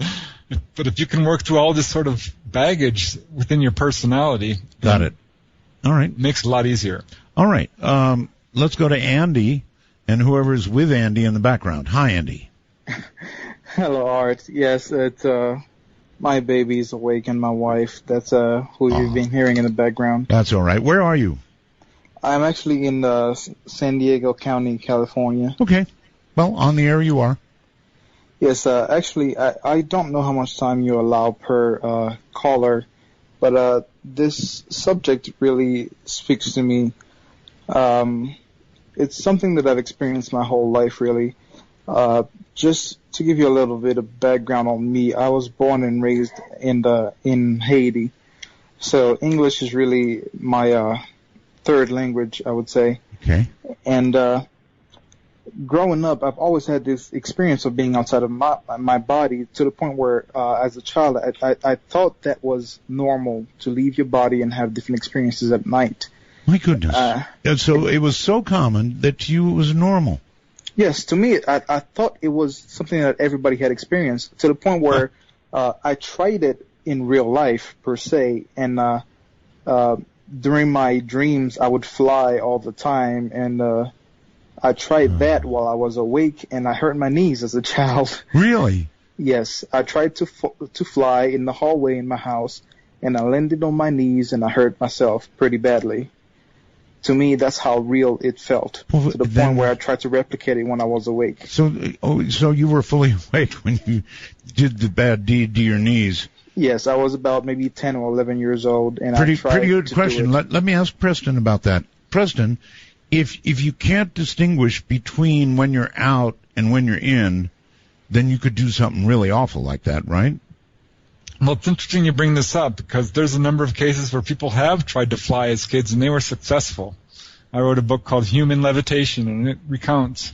But if you can work through all this sort of baggage within your personality. Got it. All right. It makes it a lot easier. All right. Let's go to Andy and whoever's with Andy in the background. Hi, Andy. Hello, Art. Yes, it's my baby's awake and my wife. That's who you've been hearing in the background. That's all right. Where are you? I'm actually in San Diego County, California. Okay. Well, on the air you are. Yes, actually, I don't know how much time you allow per caller, but this subject really speaks to me. It's something that I've experienced my whole life, really. Just to give you a little bit of background on me, I was born and raised in Haiti, so English is really my third language, I would say. Okay. And growing up, I've always had this experience of being outside of my body to the point where, as a child, I thought that was normal to leave your body and have different experiences at night. My goodness. And so it was so common that to you it was normal. Yes, to me, I thought it was something that everybody had experienced to the point where I tried it in real life, per se, and during my dreams, I would fly all the time, and I tried that while I was awake, and I hurt my knees as a child. Really? Yes, I tried to fly in the hallway in my house, and I landed on my knees, and I hurt myself pretty badly. To me, that's how real it felt, to the point where I tried to replicate it when I was awake. So you were fully awake when you did the bad deed to your knees. Yes, I was about maybe 10 or 11 years old, and Pretty I tried good to question. do it. Let me ask Preston about that. Preston, if you can't distinguish between when you're out and when you're in, then you could do something really awful like that, right? Well, it's interesting you bring this up because there's a number of cases where people have tried to fly as kids and they were successful. I wrote a book called Human Levitation, and it recounts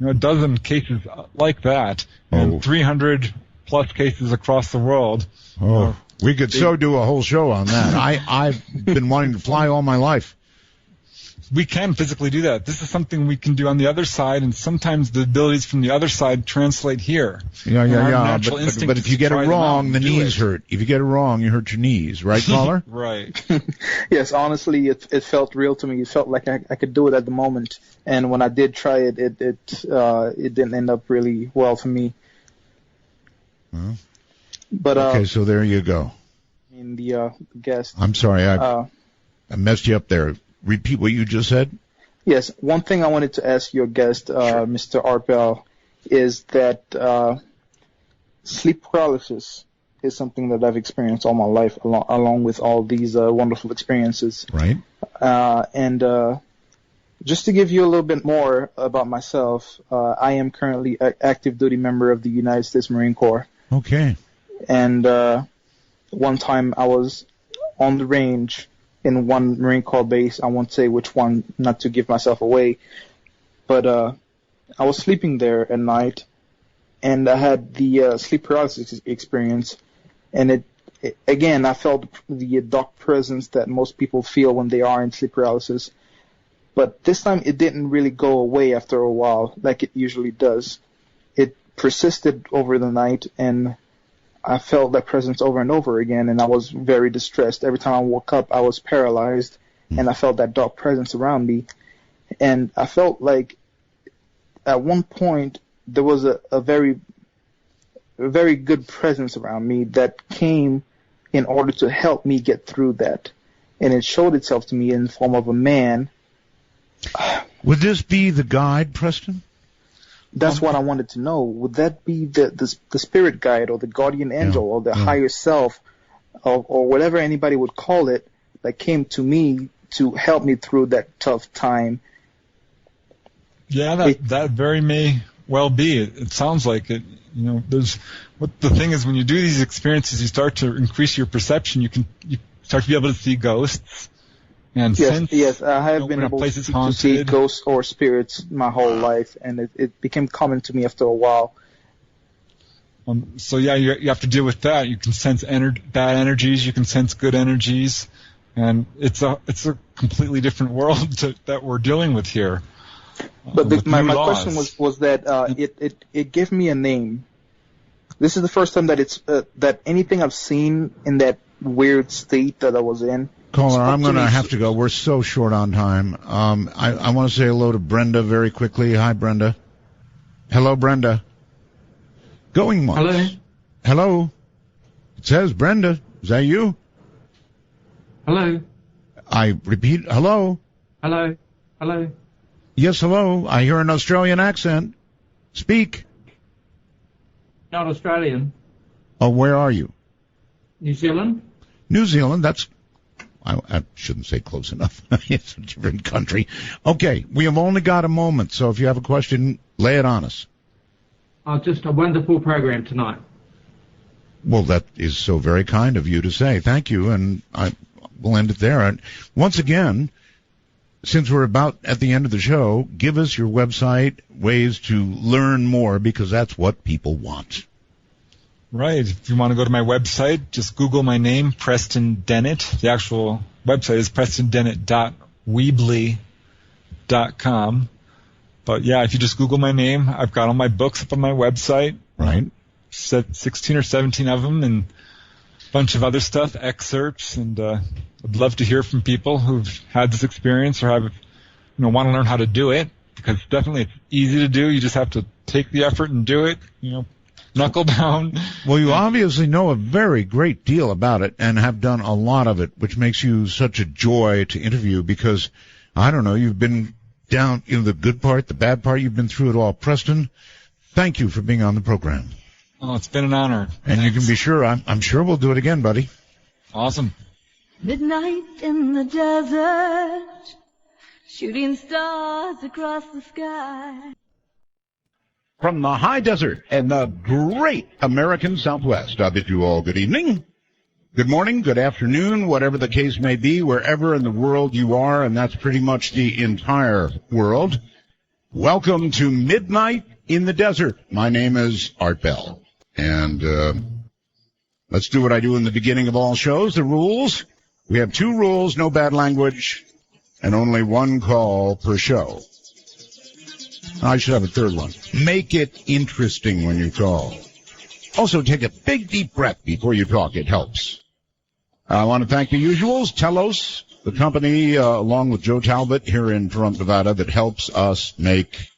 a dozen cases like that, and 300 plus cases across the world. We could do a whole show on that. I've been wanting to fly all my life. We can physically do that. This is something we can do on the other side, and sometimes the abilities from the other side translate here. Yeah. But if you get it wrong, the knees hurt. If you get it wrong, you hurt your knees. Right, caller? Right. Yes, honestly, it felt real to me. It felt like I could do it at the moment. And when I did try it, it didn't end up really well for me. But okay, so there you go. The guest. I'm sorry, I messed you up there. Repeat what you just said. Yes, one thing I wanted to ask your guest, Mr. Arpel, is that sleep paralysis is something that I've experienced all my life, along with all these wonderful experiences. Right. And just to give you a little bit more about myself, I am currently an active duty member of the United States Marine Corps. Okay. And one time I was on the range in one Marine Corps base. I won't say which one, not to give myself away, but I was sleeping there at night, and I had the sleep paralysis experience, and again, I felt the dark presence that most people feel when they are in sleep paralysis. But this time it didn't really go away after a while like it usually does. It persisted over the night, and I felt that presence over and over again, and I was very distressed. Every time I woke up, I was paralyzed, and I felt that dark presence around me. And I felt like at one point there was a very good presence around me that came in order to help me get through that. And it showed itself to me in the form of a man. Would this be the guide, Preston? That's what I wanted to know. Would that be the spirit guide or the guardian angel or the higher self or whatever anybody would call it that came to me to help me through that tough time? Yeah, that very may well be. It sounds like it. You know, the thing is, when you do these experiences, you start to increase your perception. You start to be able to see ghosts. And yes, I have been able to see ghosts or spirits my whole life, and it became common to me after a while. So yeah, you have to deal with that. You can sense bad energies, you can sense good energies, and it's a completely different world that we're dealing with here. But my question was that it gave me a name. This is the first time that that anything I've seen in that weird state that I was in. Caller, I'm going to have to go. We're so short on time. I want to say hello to Brenda very quickly. Hi, Brenda. Hello, Brenda. Going once. Hello. Hello. It says Brenda. Is that you? Hello. I repeat, hello. Hello. Hello. Yes, hello. I hear an Australian accent. Speak. Not Australian. Oh, where are you? New Zealand. New Zealand, I shouldn't say close enough. It's a different country. Okay, we have only got a moment, so if you have a question, lay it on us. Just a wonderful program tonight. Well, that is so very kind of you to say. Thank you, and I will end it there. And once again, since we're about at the end of the show, give us your website, ways to learn more, because that's what people want. Right. If you want to go to my website, just Google my name, Preston Dennett. The actual website is prestondennett.weebly.com. But yeah, if you just Google my name, I've got all my books up on my website. Right. 16 or 17 of them, and a bunch of other stuff, excerpts, and I'd love to hear from people who've had this experience or want to learn how to do it, because definitely it's easy to do. You just have to take the effort and do it, knuckle down. Well, you obviously know a very great deal about it and have done a lot of it, which makes you such a joy to interview because, I don't know, you've been down, the good part, the bad part, you've been through it all. Preston, thank you for being on the program. Oh, it's been an honor. And you can be sure, I'm sure we'll do it again, buddy. Awesome. Midnight in the desert, shooting stars across the sky. From the high desert and the great American Southwest, I bid you all good evening, good morning, good afternoon, whatever the case may be, wherever in the world you are, and that's pretty much the entire world. Welcome to Midnight in the Desert. My name is Art Bell, and let's do what I do in the beginning of all shows, the rules. We have 2 rules, no bad language, and only 1 call per show. I should have a 3rd one. Make it interesting when you call. Also, take a big, deep breath before you talk. It helps. I want to thank the usuals, Telos, the company, along with Joe Talbot here in Toronto, Nevada, that helps us make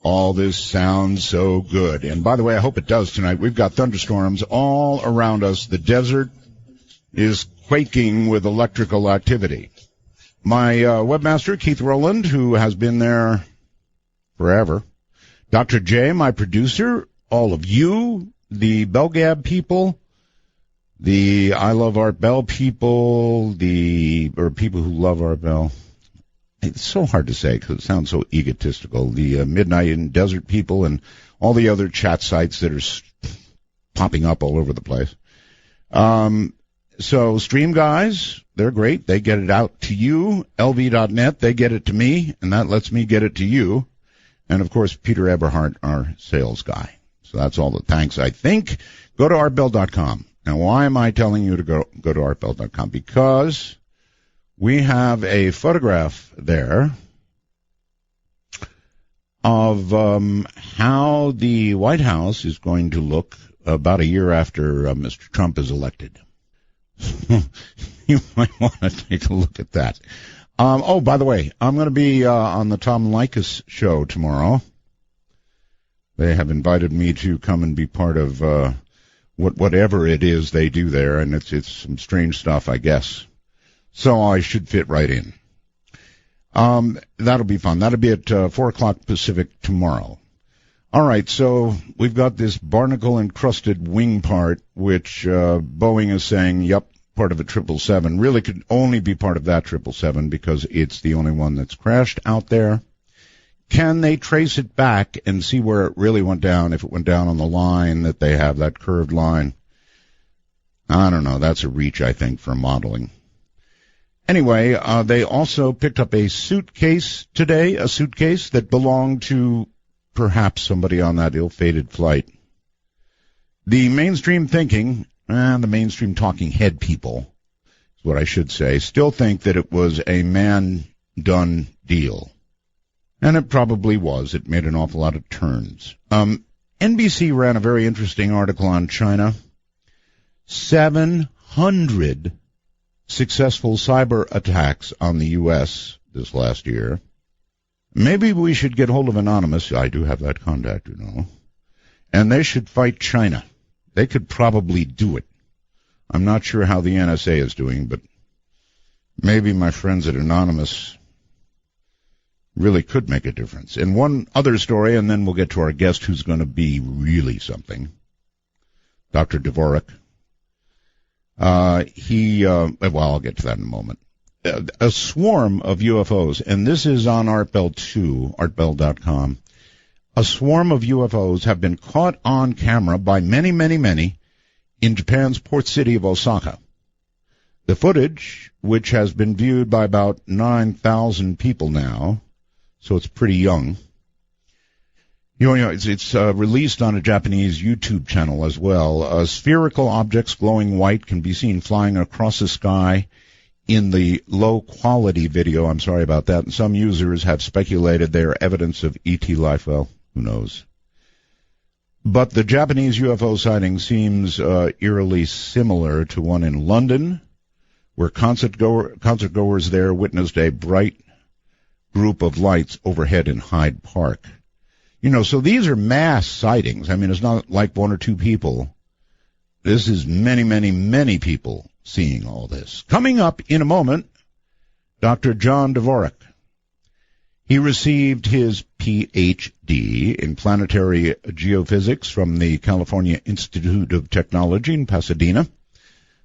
all this sound so good. And by the way, I hope it does tonight. We've got thunderstorms all around us. The desert is quaking with electrical activity. My webmaster, Keith Rowland, who has been there forever. Dr. J, my producer, all of you, the Belgab people, the I Love Art Bell people, or people who love Art Bell. It's so hard to say because it sounds so egotistical. The Midnight in Desert people and all the other chat sites that are popping up all over the place. So Stream Guys, they're great. They get it out to you. LV.net, they get it to me, and that lets me get it to you. And, of course, Peter Eberhardt, our sales guy. So that's all the thanks, I think. Go to artbell.com. Now, why am I telling you to go to artbell.com? Because we have a photograph there of how the White House is going to look about a year after Mr. Trump is elected. You might want to take a look at that. Oh, by the way, I'm going to be on the Tom Leykis show tomorrow. They have invited me to come and be part of whatever it is they do there, and it's some strange stuff, I guess. So I should fit right in. That'll be fun. That'll be at 4 o'clock Pacific tomorrow. All right, so we've got this barnacle-encrusted wing part, which Boeing is saying, yep, part of a 777. Really could only be part of that 777 because it's the only one that's crashed out there. Can they trace it back and see where it really went down, if it went down on the line that they have, that curved line? I don't know. That's a reach, I think, for modeling. Anyway, they also picked up a suitcase today, a suitcase that belonged to perhaps somebody on that ill-fated flight. The mainstream thinking, the mainstream talking head people, is what I should say, still think that it was a man-done deal. And it probably was. It made an awful lot of turns. NBC ran a very interesting article on China. 700 successful cyber attacks on the U.S. this last year. Maybe we should get hold of Anonymous. I do have that contact, you know. And they should fight China. They could probably do it. I'm not sure how the NSA is doing, but maybe my friends at Anonymous really could make a difference. And one other story, and then we'll get to our guest who's going to be really something, Dr. Dvorak. Well, I'll get to that in a moment. A swarm of UFOs, and this is on Artbell too, artbell.com. A swarm of UFOs have been caught on camera by many, many, many in Japan's port city of Osaka. The footage, which has been viewed by about 9,000 people now, so it's pretty young. It's released on a Japanese YouTube channel as well. Spherical objects glowing white can be seen flying across the sky in the low-quality video. I'm sorry about that. And some users have speculated they are evidence of ET life. Well, who knows? But the Japanese UFO sighting seems eerily similar to one in London, where concert goers there witnessed a bright group of lights overhead in Hyde Park. So these are mass sightings. I mean, it's not like one or two people. This is many, many, many people seeing all this. Coming up in a moment, Dr. John Dvorak. He received his Ph.D. in planetary geophysics from the California Institute of Technology in Pasadena.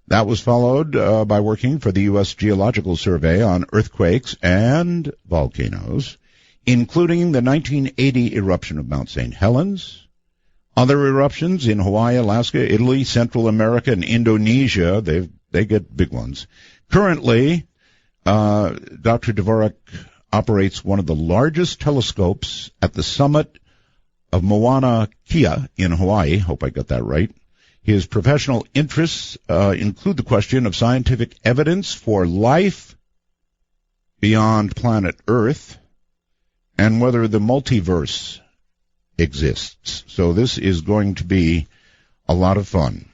That was followed by working for the U.S. Geological Survey on earthquakes and volcanoes, including the 1980 eruption of Mount St. Helens, other eruptions in Hawaii, Alaska, Italy, Central America, and Indonesia. They get big ones. Currently, Dr. Dvorak operates one of the largest telescopes at the summit of Mauna Kea in Hawaii. Hope I got that right. His professional interests include the question of scientific evidence for life beyond planet Earth and whether the multiverse exists. So this is going to be a lot of fun.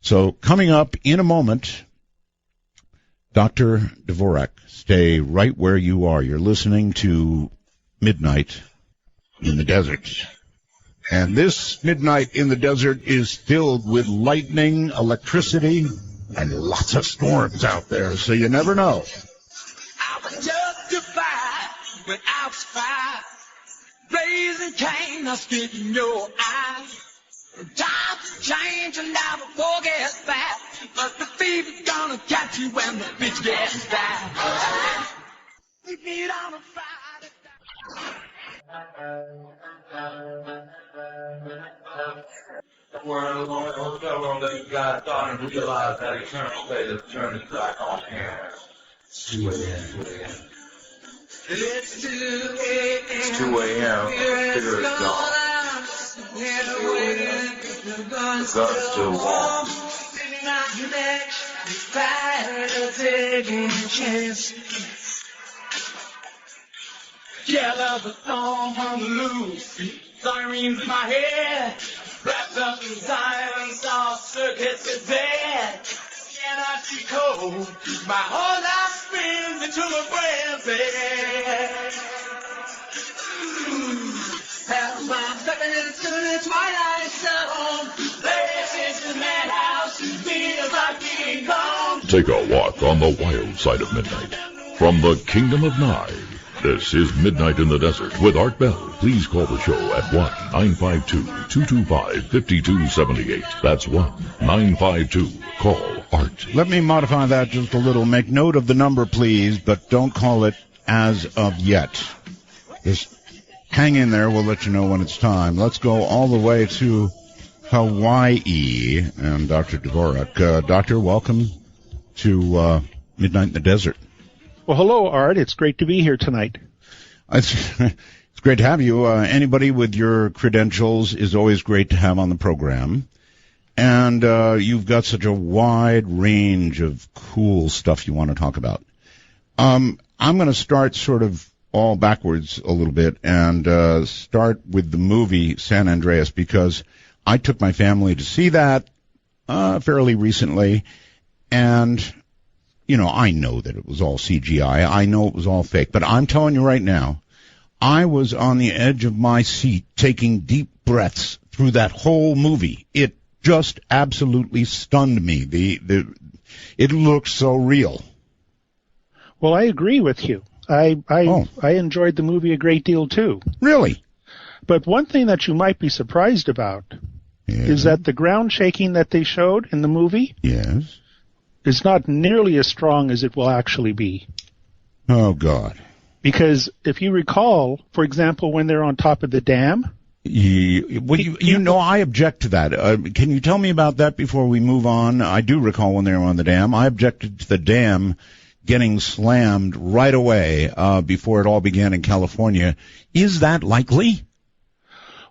So coming up in a moment, Dr. Dvorak, stay right where you are. You're listening to Midnight in the Desert. And this Midnight in the Desert is filled with lightning, electricity, and lots of storms out there, so you never know. I was justified when I was five. Blazing cane, I spit in your eyes. Times change and I will forget that. But the fever's gonna catch you when the bitch gets back. We meet on a Friday. world, going over the world that you got, starting to realize that eternal fate is turning back on hands. It's 2 a.m. It's 2 a.m. It's 2 a.m. Fear is gone. The gun's still warm. Sitting on your neck, despite taking a chance. Yell of the storm on the loose. Sirens in my head. Wrapped up in silence, all circuits are dead. Cannot see cold. My whole life spins into a frenzy. As I'm stepping into the twilight zone, this is the madhouse. Feels like being gone. Take a walk on the wild side of midnight. From the kingdom of Nye, this is Midnight in the Desert with Art Bell. Please call the show at 1-952-225-5278. That's 1-952-CALL ART. Let me modify that just a little. Make note of the number, please, but don't call it as of yet. Just hang in there. We'll let you know when it's time. Let's go all the way to Hawaii and Dr. Dvorak. Doctor, welcome to Midnight in the Desert. Well, hello, Art. It's great to be here tonight. It's great to have you. Anybody with your credentials is always great to have on the program. And you've got such a wide range of cool stuff you want to talk about. I'm going to start sort of all backwards a little bit and start with the movie San Andreas, because I took my family to see that fairly recently, and you know, I know that it was all CGI. I know it was all fake. But I'm telling you right now, I was on the edge of my seat taking deep breaths through that whole movie. It just absolutely stunned me. It looked so real. Well, I agree with you. I enjoyed the movie a great deal, too. Really? But one thing that you might be surprised about is that the ground shaking that they showed in the movie is not nearly as strong as it will actually be. Oh, God. Because if you recall, for example, when they're on top of the dam. You know, I object to that. Can you tell me about that before we move on? I do recall when they were on the dam. I objected to the dam getting slammed right away before it all began in California. Is that likely?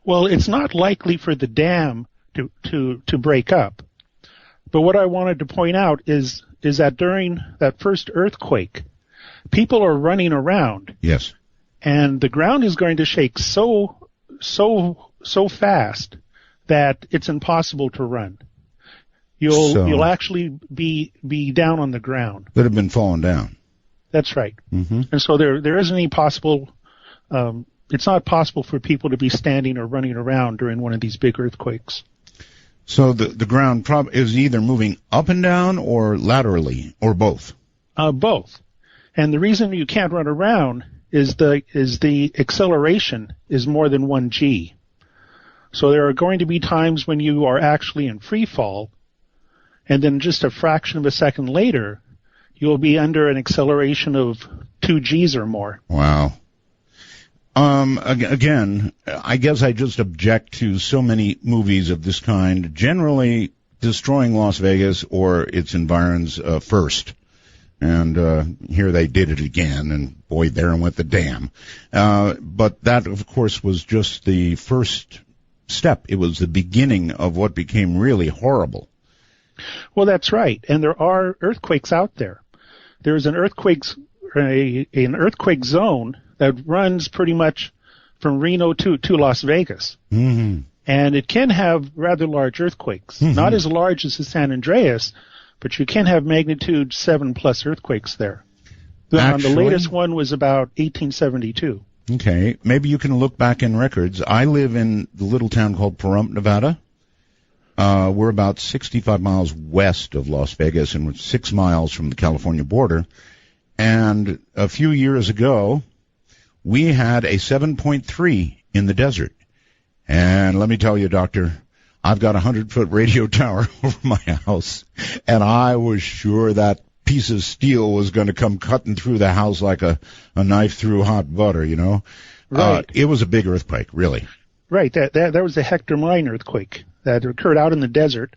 Well, it's not likely for the dam to break up. But what I wanted to point out is that during that first earthquake, people are running around. Yes. And the ground is going to shake so fast that it's impossible to run. You'll actually be down on the ground. That have been falling down. That's right. Mm-hmm. And so there isn't any possible. It's not possible for people to be standing or running around during one of these big earthquakes. So the ground is either moving up and down or laterally, or both? Both. And the reason you can't run around is the acceleration is more than 1g. So there are going to be times when you are actually in free fall, and then just a fraction of a second later, you'll be under an acceleration of 2g's or more. Wow. Again, I guess I just object to so many movies of this kind, generally destroying Las Vegas or its environs first. And here they did it again, and boy, there went the dam. But that, of course, was just the first step. It was the beginning of what became really horrible. Well, that's right. And there are earthquakes out there. There's an earthquake zone that runs pretty much from Reno to Las Vegas. Mm-hmm. And it can have rather large earthquakes. Mm-hmm. Not as large as the San Andreas, but you can have magnitude 7+ earthquakes there. The latest one was about 1872. Okay. Maybe you can look back in records. I live in the little town called Pahrump, Nevada. We're about 65 miles west of Las Vegas, and we're 6 miles from the California border. And a few years ago, we had a 7.3 in the desert. And let me tell you, Doctor, I've got a 100-foot radio tower over my house, and I was sure that piece of steel was going to come cutting through the house like a knife through hot butter, you know. Right. It was a big earthquake, really. Right. That was the Hector Mine earthquake. that occurred out in the desert,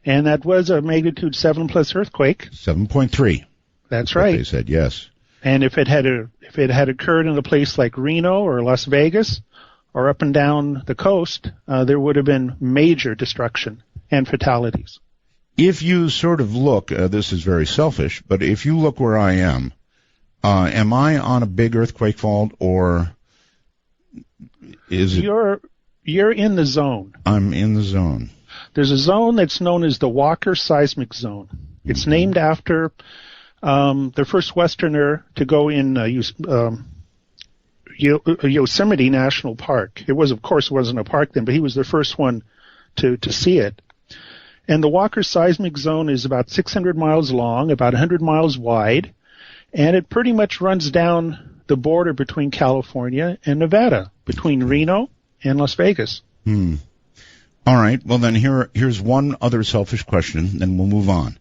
and that was a magnitude 7+ earthquake. 7.3. That's what right. They said yes. And if it had occurred in a place like Reno or Las Vegas or up and down the coast, there would have been major destruction and fatalities. If you sort of look, this is very selfish, but if you look where I am I on a big earthquake fault, or is it? You're in the zone. I'm in the zone. There's a zone that's known as the Walker Seismic Zone. It's named after the first Westerner to go in Yosemite National Park. It wasn't a park then, but he was the first one to see it. And the Walker Seismic Zone is about 600 miles long, about 100 miles wide, and it pretty much runs down the border between California and Nevada, between Reno and Las Vegas. All right. Well, then here's one other selfish question, then we'll move on.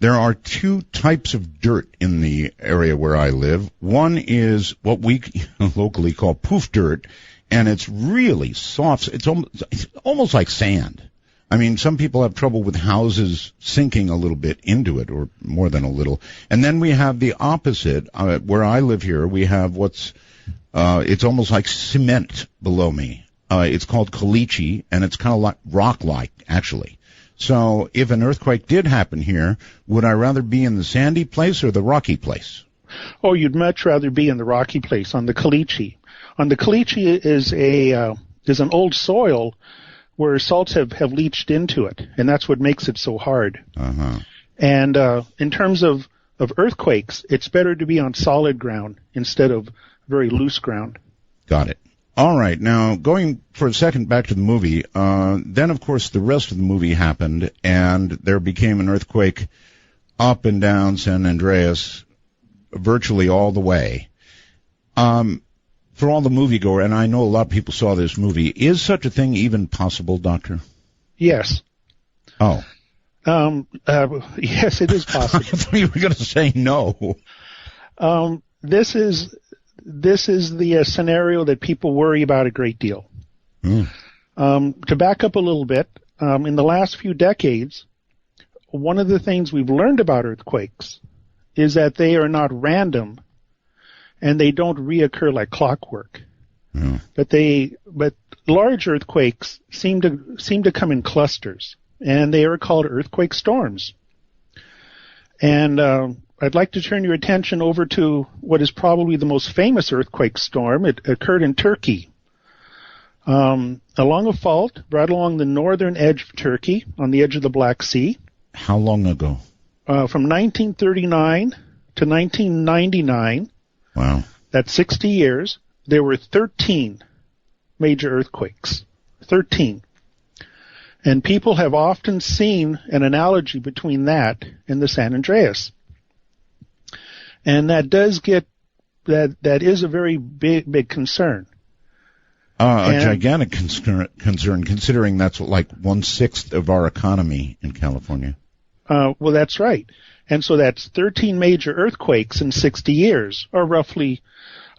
There are two types of dirt in the area where I live. One is what we locally call poof dirt, and it's really soft. It's almost like sand. I mean, some people have trouble with houses sinking a little bit into it, or more than a little. And then we have the opposite. Where I live here, we have it's almost like cement below me. It's called caliche, and it's kind of like rock-like, actually. So if an earthquake did happen here, would I rather be in the sandy place or the rocky place? Oh, you'd much rather be in the rocky place, on the caliche. On the caliche is an old soil where salts have leached into it, and that's what makes it so hard. Uh-huh. And in terms of earthquakes, it's better to be on solid ground instead of very loose ground. Got it. All right. Now, going for a second back to the movie, then, of course, the rest of the movie happened, and there became an earthquake up and down San Andreas virtually all the way. For all the moviegoer, and I know a lot of people saw this movie, is such a thing even possible, Doctor? Yes. Oh. Yes, it is possible. I thought you were going to say no. This is the scenario that people worry about a great deal. To back up a little bit, in the last few decades, one of the things we've learned about earthquakes is that they are not random, and they don't reoccur like clockwork. But large earthquakes seem to come in clusters, and they are called earthquake storms. And I'd like to turn your attention over to what is probably the most famous earthquake storm. It occurred in Turkey, along a fault right along the northern edge of Turkey, on the edge of the Black Sea. How long ago? From 1939 to 1999. Wow. That's 60 years. There were 13 major earthquakes. 13. And people have often seen an analogy between that and the San Andreas. And that that is a very big concern. A gigantic concern, considering that's like 1/6 of our economy in California. Well, that's right. And so that's 13 major earthquakes in 60 years, or roughly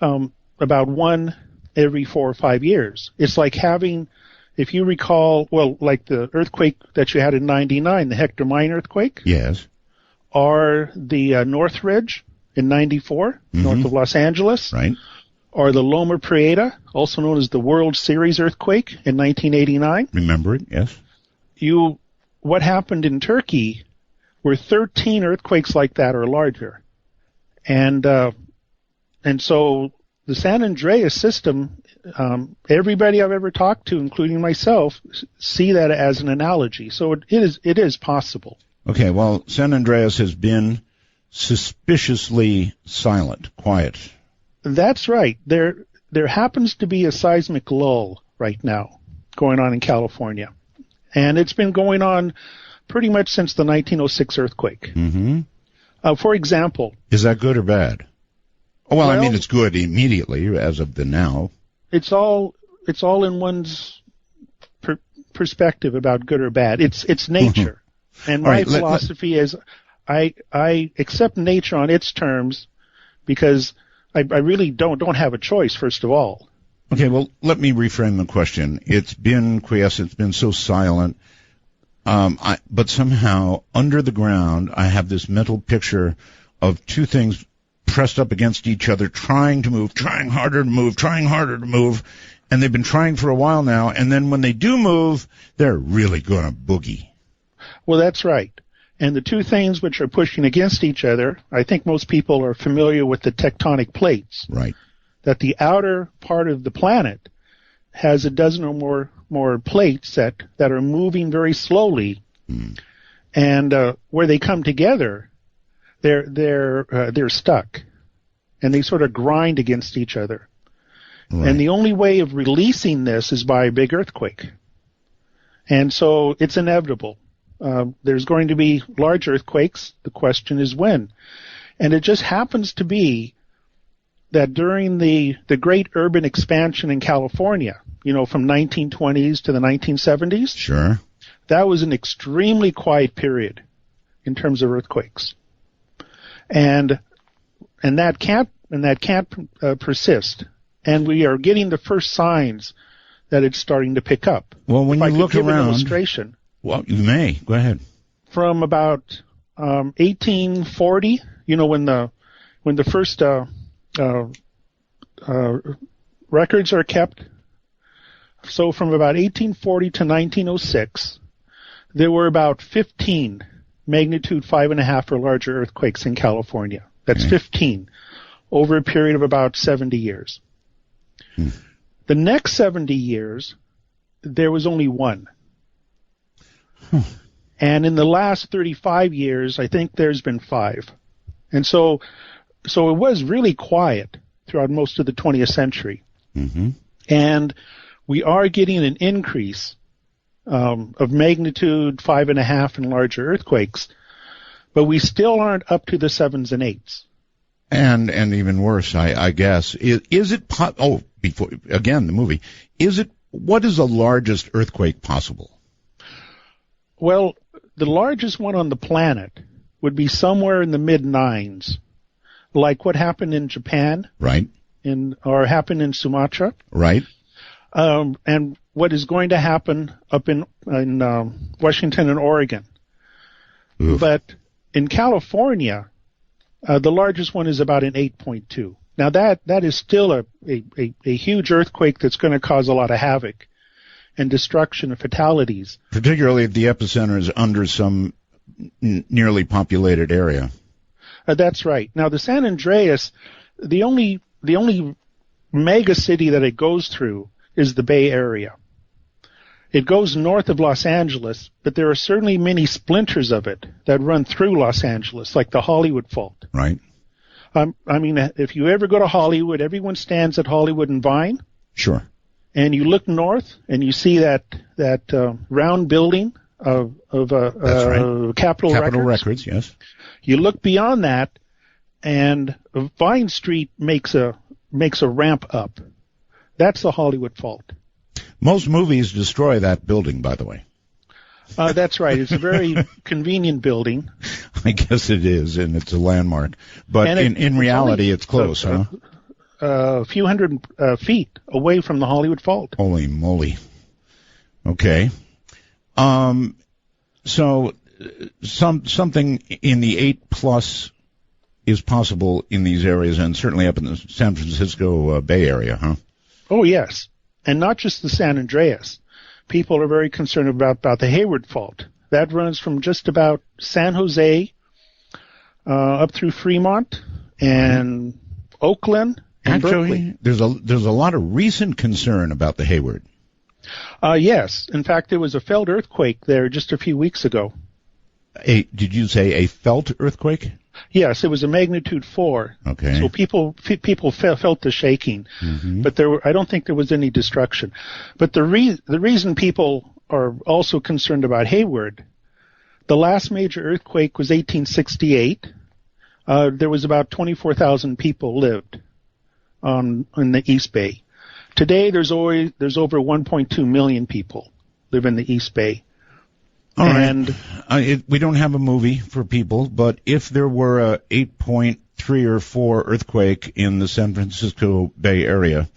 about one every 4 or 5 years. It's like having, if you recall, like the earthquake that you had in 99, the Hector Mine earthquake. Yes. Or the Northridge in 94, north of Los Angeles. Right. Or the Loma Prieta, also known as the World Series earthquake in 1989. Remember it, yes. What happened in Turkey were 13 earthquakes like that or larger. And so the San Andreas system, everybody I've ever talked to, including myself, see that as an analogy. So it is possible. Okay, well, San Andreas has been suspiciously silent, quiet. That's right. There happens to be a seismic lull right now going on in California. And it's been going on pretty much since the 1906 earthquake. For example. Is that good or bad? Well, I mean, it's good immediately as of the now. It's all in one's perspective about good or bad. It's nature. And my philosophy is I accept nature on its terms because I really don't have a choice, first of all. Okay, well, let me reframe the question. It's been quiescent, it's been so silent, but somehow under the ground I have this mental picture of two things pressed up against each other, trying to move, trying harder to move, and they've been trying for a while now, and then when they do move, they're really going to boogie. Well, that's right. And the two things which are pushing against each other, I think most people are familiar with the tectonic plates. Right. That the outer part of the planet has a dozen or more plates that are moving very slowly, and where they come together, they're stuck, and they sort of grind against each other. Right. And the only way of releasing this is by a big earthquake, and so it's inevitable. There's going to be large earthquakes. The question is when, and it just happens to be that during the great urban expansion in California, from 1920s to the 1970s, sure, that was an extremely quiet period in terms of earthquakes, and that can't persist. And we are getting the first signs that it's starting to pick up. Well, when you look around, an illustration. Well, you may go ahead. From about 1840, when the first records are kept. So from about 1840 to 1906, there were about 15 magnitude 5.5 or larger earthquakes in California. That's 15 over a period of about 70 years. The next 70 years, there was only one. And in the last 35 years, I think there's been 5. And so it was really quiet throughout most of the 20th century. Mm-hmm. And we are getting an increase of magnitude 5.5 and larger earthquakes, but we still aren't up to the 7s and 8s. And even worse, I guess, is it before again the movie, what is the largest earthquake possible? Well, the largest one on the planet would be somewhere in the mid-9s, like what happened in Japan, right? Or happened in Sumatra, right? And what is going to happen up in Washington and Oregon. Oof. But in California, the largest one is about an 8.2. Now that is still a huge earthquake that's going to cause a lot of havoc and destruction and fatalities. Particularly if the epicenter is under some nearly populated area. That's right. Now the San Andreas, the only mega city that it goes through is the Bay Area. It goes north of Los Angeles, but there are certainly many splinters of it that run through Los Angeles, like the Hollywood Fault. Right. I mean, if you ever go to Hollywood, everyone stands at Hollywood and Vine. Sure. And you look north, and you see that round building of Capitol Records. Yes. You look beyond that, and Vine Street makes a ramp up. That's the Hollywood Fault. Most movies destroy that building, by the way. That's right. It's a very convenient building. I guess it is, and it's a landmark. But in reality, it's close, huh? A few hundred feet away from the Hollywood Fault. Holy moly. Okay. So something in the 8+ is possible in these areas, and certainly up in the San Francisco Bay Area, huh? Oh, yes. And not just the San Andreas. People are very concerned about the Hayward Fault. That runs from just about San Jose up through Fremont and Oakland and Berkeley. There's a lot of recent concern about the Hayward. Yes. In fact, there was a felt earthquake there just a few weeks ago. Did you say a felt earthquake? Yes, it was a magnitude 4. Okay. So people felt the shaking, but I don't think there was any destruction. But the reason people are also concerned about Hayward, the last major earthquake was 1868. There was about 24,000 people lived in the East Bay. Today, there's over 1.2 million people live in the East Bay. All right. We don't have a movie for people, but if there were a 8.3 or 4 earthquake in the San Francisco Bay Area,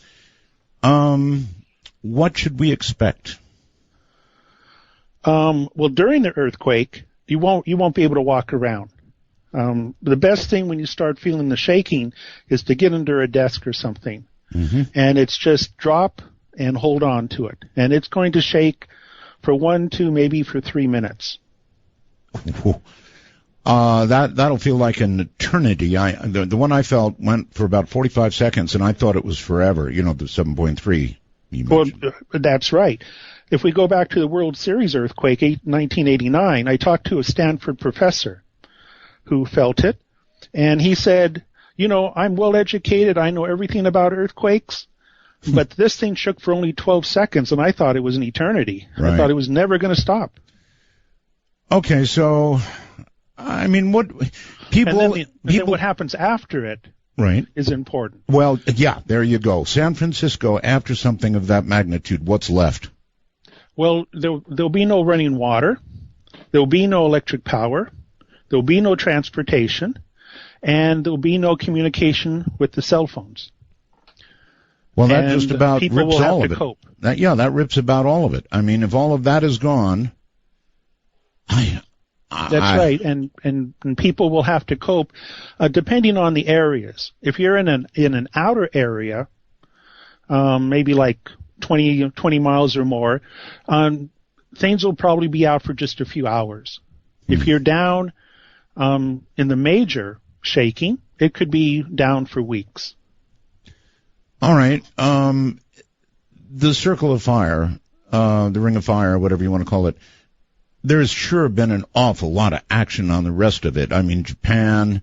What should we expect? Well, during the earthquake, you won't be able to walk around. The best thing when you start feeling the shaking is to get under a desk or something. Mm-hmm. And it's just drop and hold on to it. And it's going to shake for 1, 2, maybe for 3 minutes. That'll feel like an eternity. The one I felt went for about 45 seconds, and I thought it was forever. You know, the 7.3. Well, that's right. If we go back to the World Series earthquake, 1989, I talked to a Stanford professor who felt it, and he said, you know, I'm well educated, I know everything about earthquakes, but this thing shook for only 12 seconds, and I thought it was an eternity. Right. I thought it was never going to stop. Okay, so, I mean, what people... And then what happens after it is important. Well, yeah, there you go. San Francisco, after something of that magnitude, what's left? Well, there'll be no running water, there'll be no electric power, there'll be no transportation, and there'll be no communication with the cell phones. Well, that just about people rips will have all to of it. cope. That rips about all of it. I mean, if all of that is gone, That's right, and people will have to cope, depending on the areas. If you're in an outer area, maybe like 20 miles or more, things will probably be out for just a few hours. If you're down in the major shaking, it could be down for weeks. All right. The circle of fire, the ring of fire, whatever you want to call it, there's sure been an awful lot of action on the rest of it. I mean, Japan,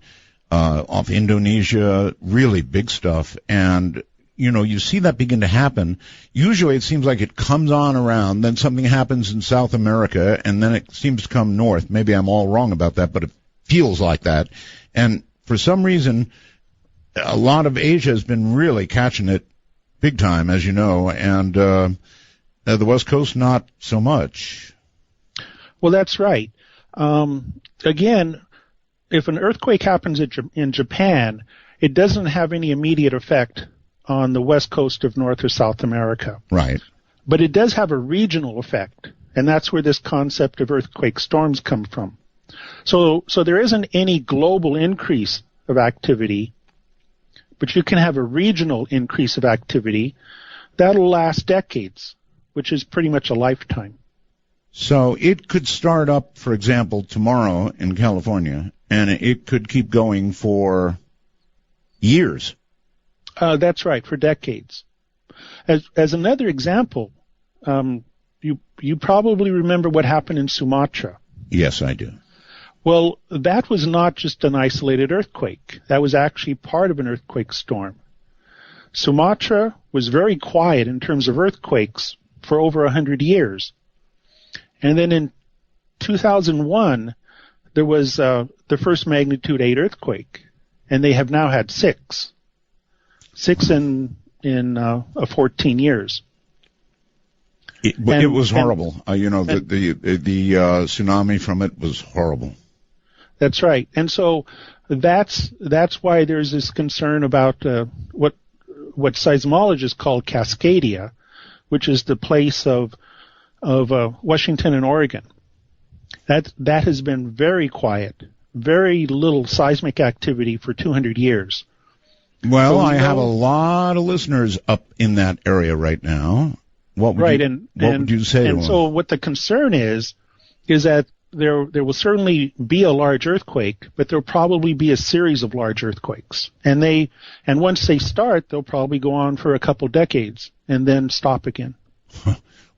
off Indonesia, really big stuff. And, you know, you see that begin to happen. Usually it seems like it comes on around, then something happens in South America, and then it seems to come north. Maybe I'm all wrong about that, but it feels like that. And for some reason, a lot of Asia has been really catching it big time, as you know, and the West Coast not so much. Well, that's right. Again, if an earthquake happens in Japan, it doesn't have any immediate effect on the west coast of North or South America. Right. But it does have a regional effect, and that's where this concept of earthquake storms come from. So there isn't any global increase of activity, but you can have a regional increase of activity that'll last decades, which is pretty much a lifetime. So it could start up, for example, tomorrow in California, and it could keep going for years. That's right, for decades. As another example, you probably remember what happened in Sumatra. Yes, I do. Well, that was not just an isolated earthquake. That was actually part of an earthquake storm. Sumatra was very quiet in terms of earthquakes for over 100 years. And then in 2001, there was the first magnitude 8 earthquake, and they have now had 6 in 14 years. It was horrible. The tsunami from it was horrible. That's right. And so that's why there's this concern about what seismologists call Cascadia, which is the place of Washington and Oregon. That has been very quiet, very little seismic activity for 200 years. Well, I have a lot of listeners up in that area right now. What would you say to them? And so what the concern is that there will certainly be a large earthquake, but there'll probably be a series of large earthquakes. And once they start, they'll probably go on for a couple decades and then stop again.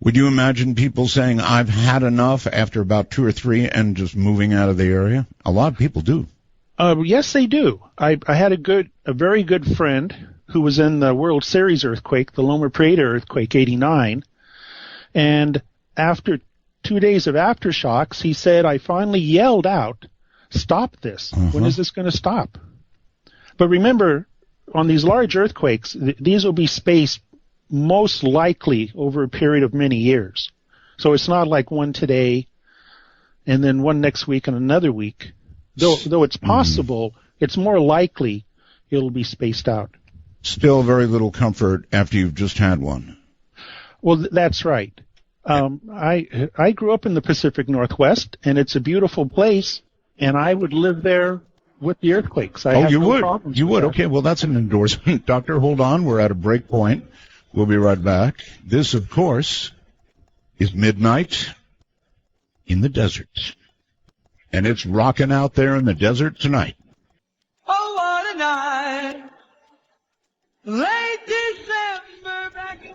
Would you imagine people saying, I've had enough after about 2 or 3 and just moving out of the area? A lot of people do. Yes, they do. I had a very good friend who was in the World Series earthquake, the Loma Prieta earthquake, 89. And after 2 days of aftershocks, he said, I finally yelled out, stop this. When is this going to stop? But remember, on these large earthquakes, these will be spaced most likely over a period of many years. So it's not like one today and then one next week and another week. Though it's possible, it's more likely it'll be spaced out. still very little comfort after you've just had one. Well, that's right. I grew up in the Pacific Northwest, and it's a beautiful place, and I would live there with the earthquakes. I have you no would? problems You with would? that. Okay, well, that's an endorsement. Doctor, hold on. We're at a break point. We'll be right back. This, of course, is Midnight in the Desert. And it's rocking out there in the desert tonight. Oh, what a night. Late December back in...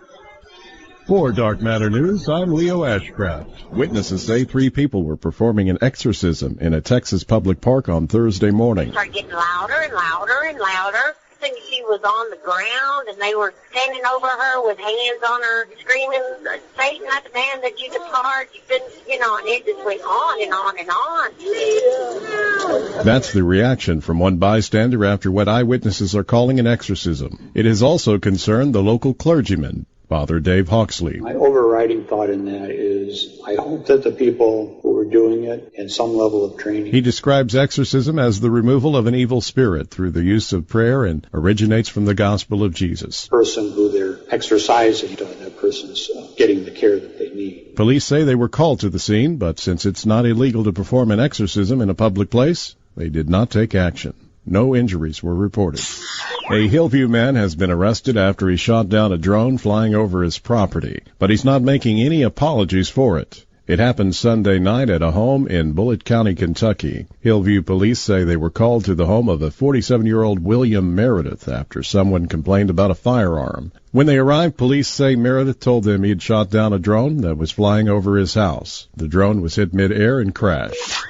For Dark Matter News, I'm Leo Ashcraft. Witnesses say 3 people were performing an exorcism in a Texas public park on Thursday morning. Started getting louder and louder and louder. I think she was on the ground, and they were standing over her with hands on her, screaming, Satan, I demand that you depart. You've been, and it just went on and on and on. That's the reaction from one bystander after what eyewitnesses are calling an exorcism. It has also concerned the local clergyman, Father Dave Hawksley. My overriding thought in that is I hope that the people who are doing it in some level of training. He describes exorcism as the removal of an evil spirit through the use of prayer and originates from the gospel of Jesus. Person who they're exorcising, that person's getting the care that they need. Police say they were called to the scene, but since it's not illegal to perform an exorcism in a public place, they did not take action. No injuries were reported. A Hillview man has been arrested after he shot down a drone flying over his property, but he's not making any apologies for it. It happened Sunday night at a home in Bullitt County, Kentucky. Hillview police say they were called to the home of a 47-year-old William Meredith after someone complained about a firearm. When they arrived, police say Meredith told them he had shot down a drone that was flying over his house. The drone was hit mid-air and crashed.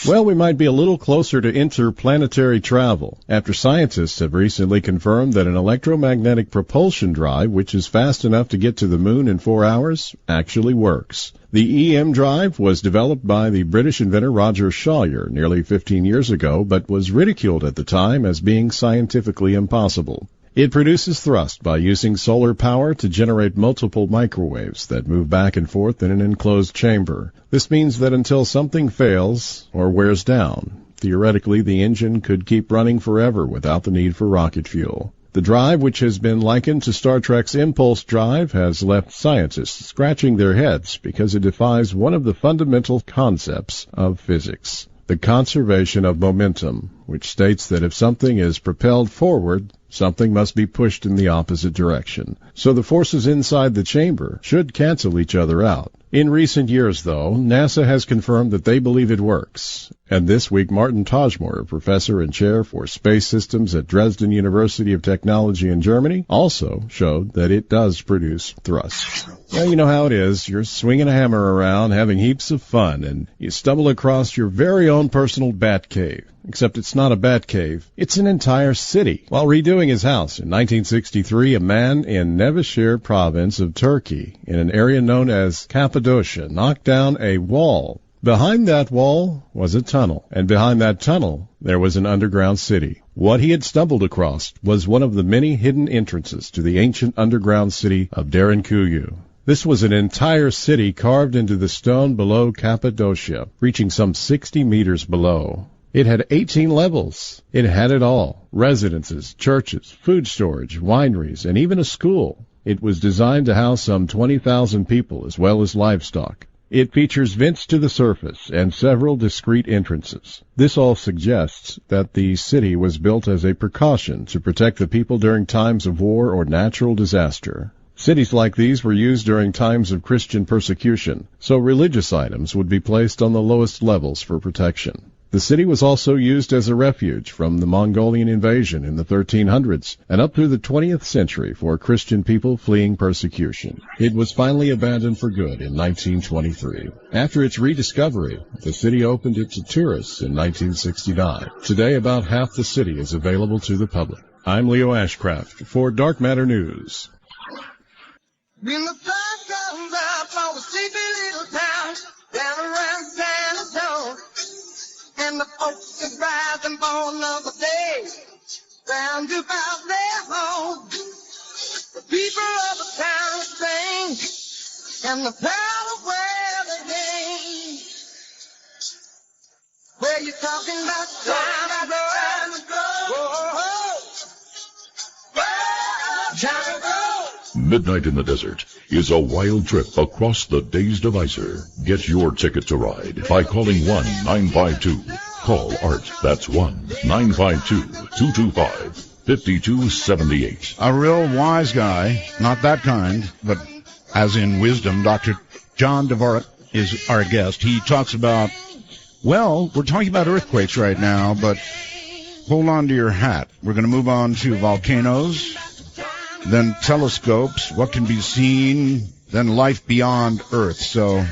Well, we might be a little closer to interplanetary travel after scientists have recently confirmed that an electromagnetic propulsion drive, which is fast enough to get to the moon in 4 hours, actually works. The EM drive was developed by the British inventor Roger Shawyer nearly 15 years ago, but was ridiculed at the time as being scientifically impossible. It produces thrust by using solar power to generate multiple microwaves that move back and forth in an enclosed chamber. This means that until something fails or wears down, theoretically the engine could keep running forever without the need for rocket fuel. The drive, which has been likened to Star Trek's impulse drive, has left scientists scratching their heads because it defies one of the fundamental concepts of physics, the conservation of momentum, which states that if something is propelled forward, something must be pushed in the opposite direction. So the forces inside the chamber should cancel each other out. In recent years, though, NASA has confirmed that they believe it works. And this week, Martin Tajmor, a professor and chair for space systems at Dresden University of Technology in Germany, also showed that it does produce thrust. Well, you know how it is. You're swinging a hammer around, having heaps of fun, and you stumble across your very own personal bat cave. Except it's not a bat cave. It's an entire city. While redoing his house in 1963, a man in Nevşehir province of Turkey, in an area known as Cappadocia, knocked down a wall. Behind that wall was a tunnel, and behind that tunnel there was an underground city. What he had stumbled across was one of the many hidden entrances to the ancient underground city of Derinkuyu. This was an entire city carved into the stone below Cappadocia, reaching some 60 meters below. It had 18 levels. It had it all: residences, churches, food storage, wineries, and even a school. It was designed to house some 20,000 people as well as livestock. It features vents to the surface and several discrete entrances. This all suggests that the city was built as a precaution to protect the people during times of war or natural disaster. Cities like these were used during times of Christian persecution, so religious items would be placed on the lowest levels for protection. The city was also used as a refuge from the Mongolian invasion in the 1300s and up through the 20th century for Christian people fleeing persecution. It was finally abandoned for good in 1923. After its rediscovery, the city opened it to tourists in 1969. Today, about half the city is available to the public. I'm Leo Ashcraft for Dark Matter News. When the sun comes up on the sleepy little town down around San Antonio, and the folks is rising for another day, round about their home. The people of the town sing, and the proud wear the name. Where you talking about time to go? Whoa, Midnight in the Desert is a wild trip across the Days Divisor. Get your ticket to ride by calling 1-952. Call Art. That's 1-952-225-5278. A real wise guy, not that kind, but as in wisdom, Dr. John Dvorak is our guest. He talks about, well, we're talking about earthquakes right now, but hold on to your hat. We're going to move on to volcanoes, then telescopes, what can be seen, then life beyond Earth. So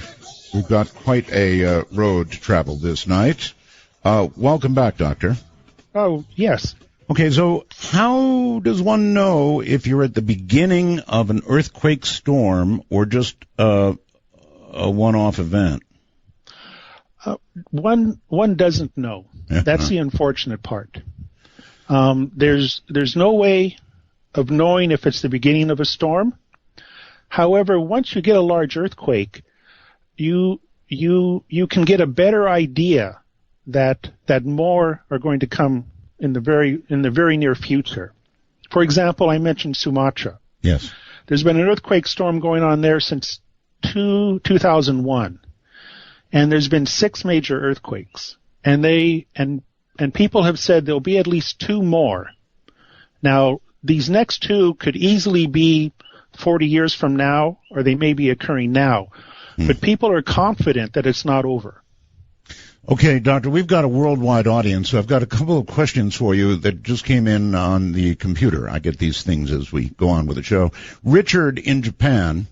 we've got quite a road to travel this night. Welcome back, Doctor. Oh, yes. Okay, so how does one know if you're at the beginning of an earthquake storm or just a one-off event? One doesn't know. That's the unfortunate part. There's no way of knowing if it's the beginning of a storm. However, once you get a large earthquake, you can get a better idea that more are going to come in the very near future. For example, I mentioned Sumatra. Yes. There's been an earthquake storm going on there since 2001. And there's been 6 major earthquakes. And people have said there'll be at least 2 more. Now, these next 2 could easily be 40 years from now, or they may be occurring now. But people are confident that it's not over. Okay, Doctor, we've got a worldwide audience, so I've got a couple of questions for you that just came in on the computer. I get these things as we go on with the show. Richard in Japan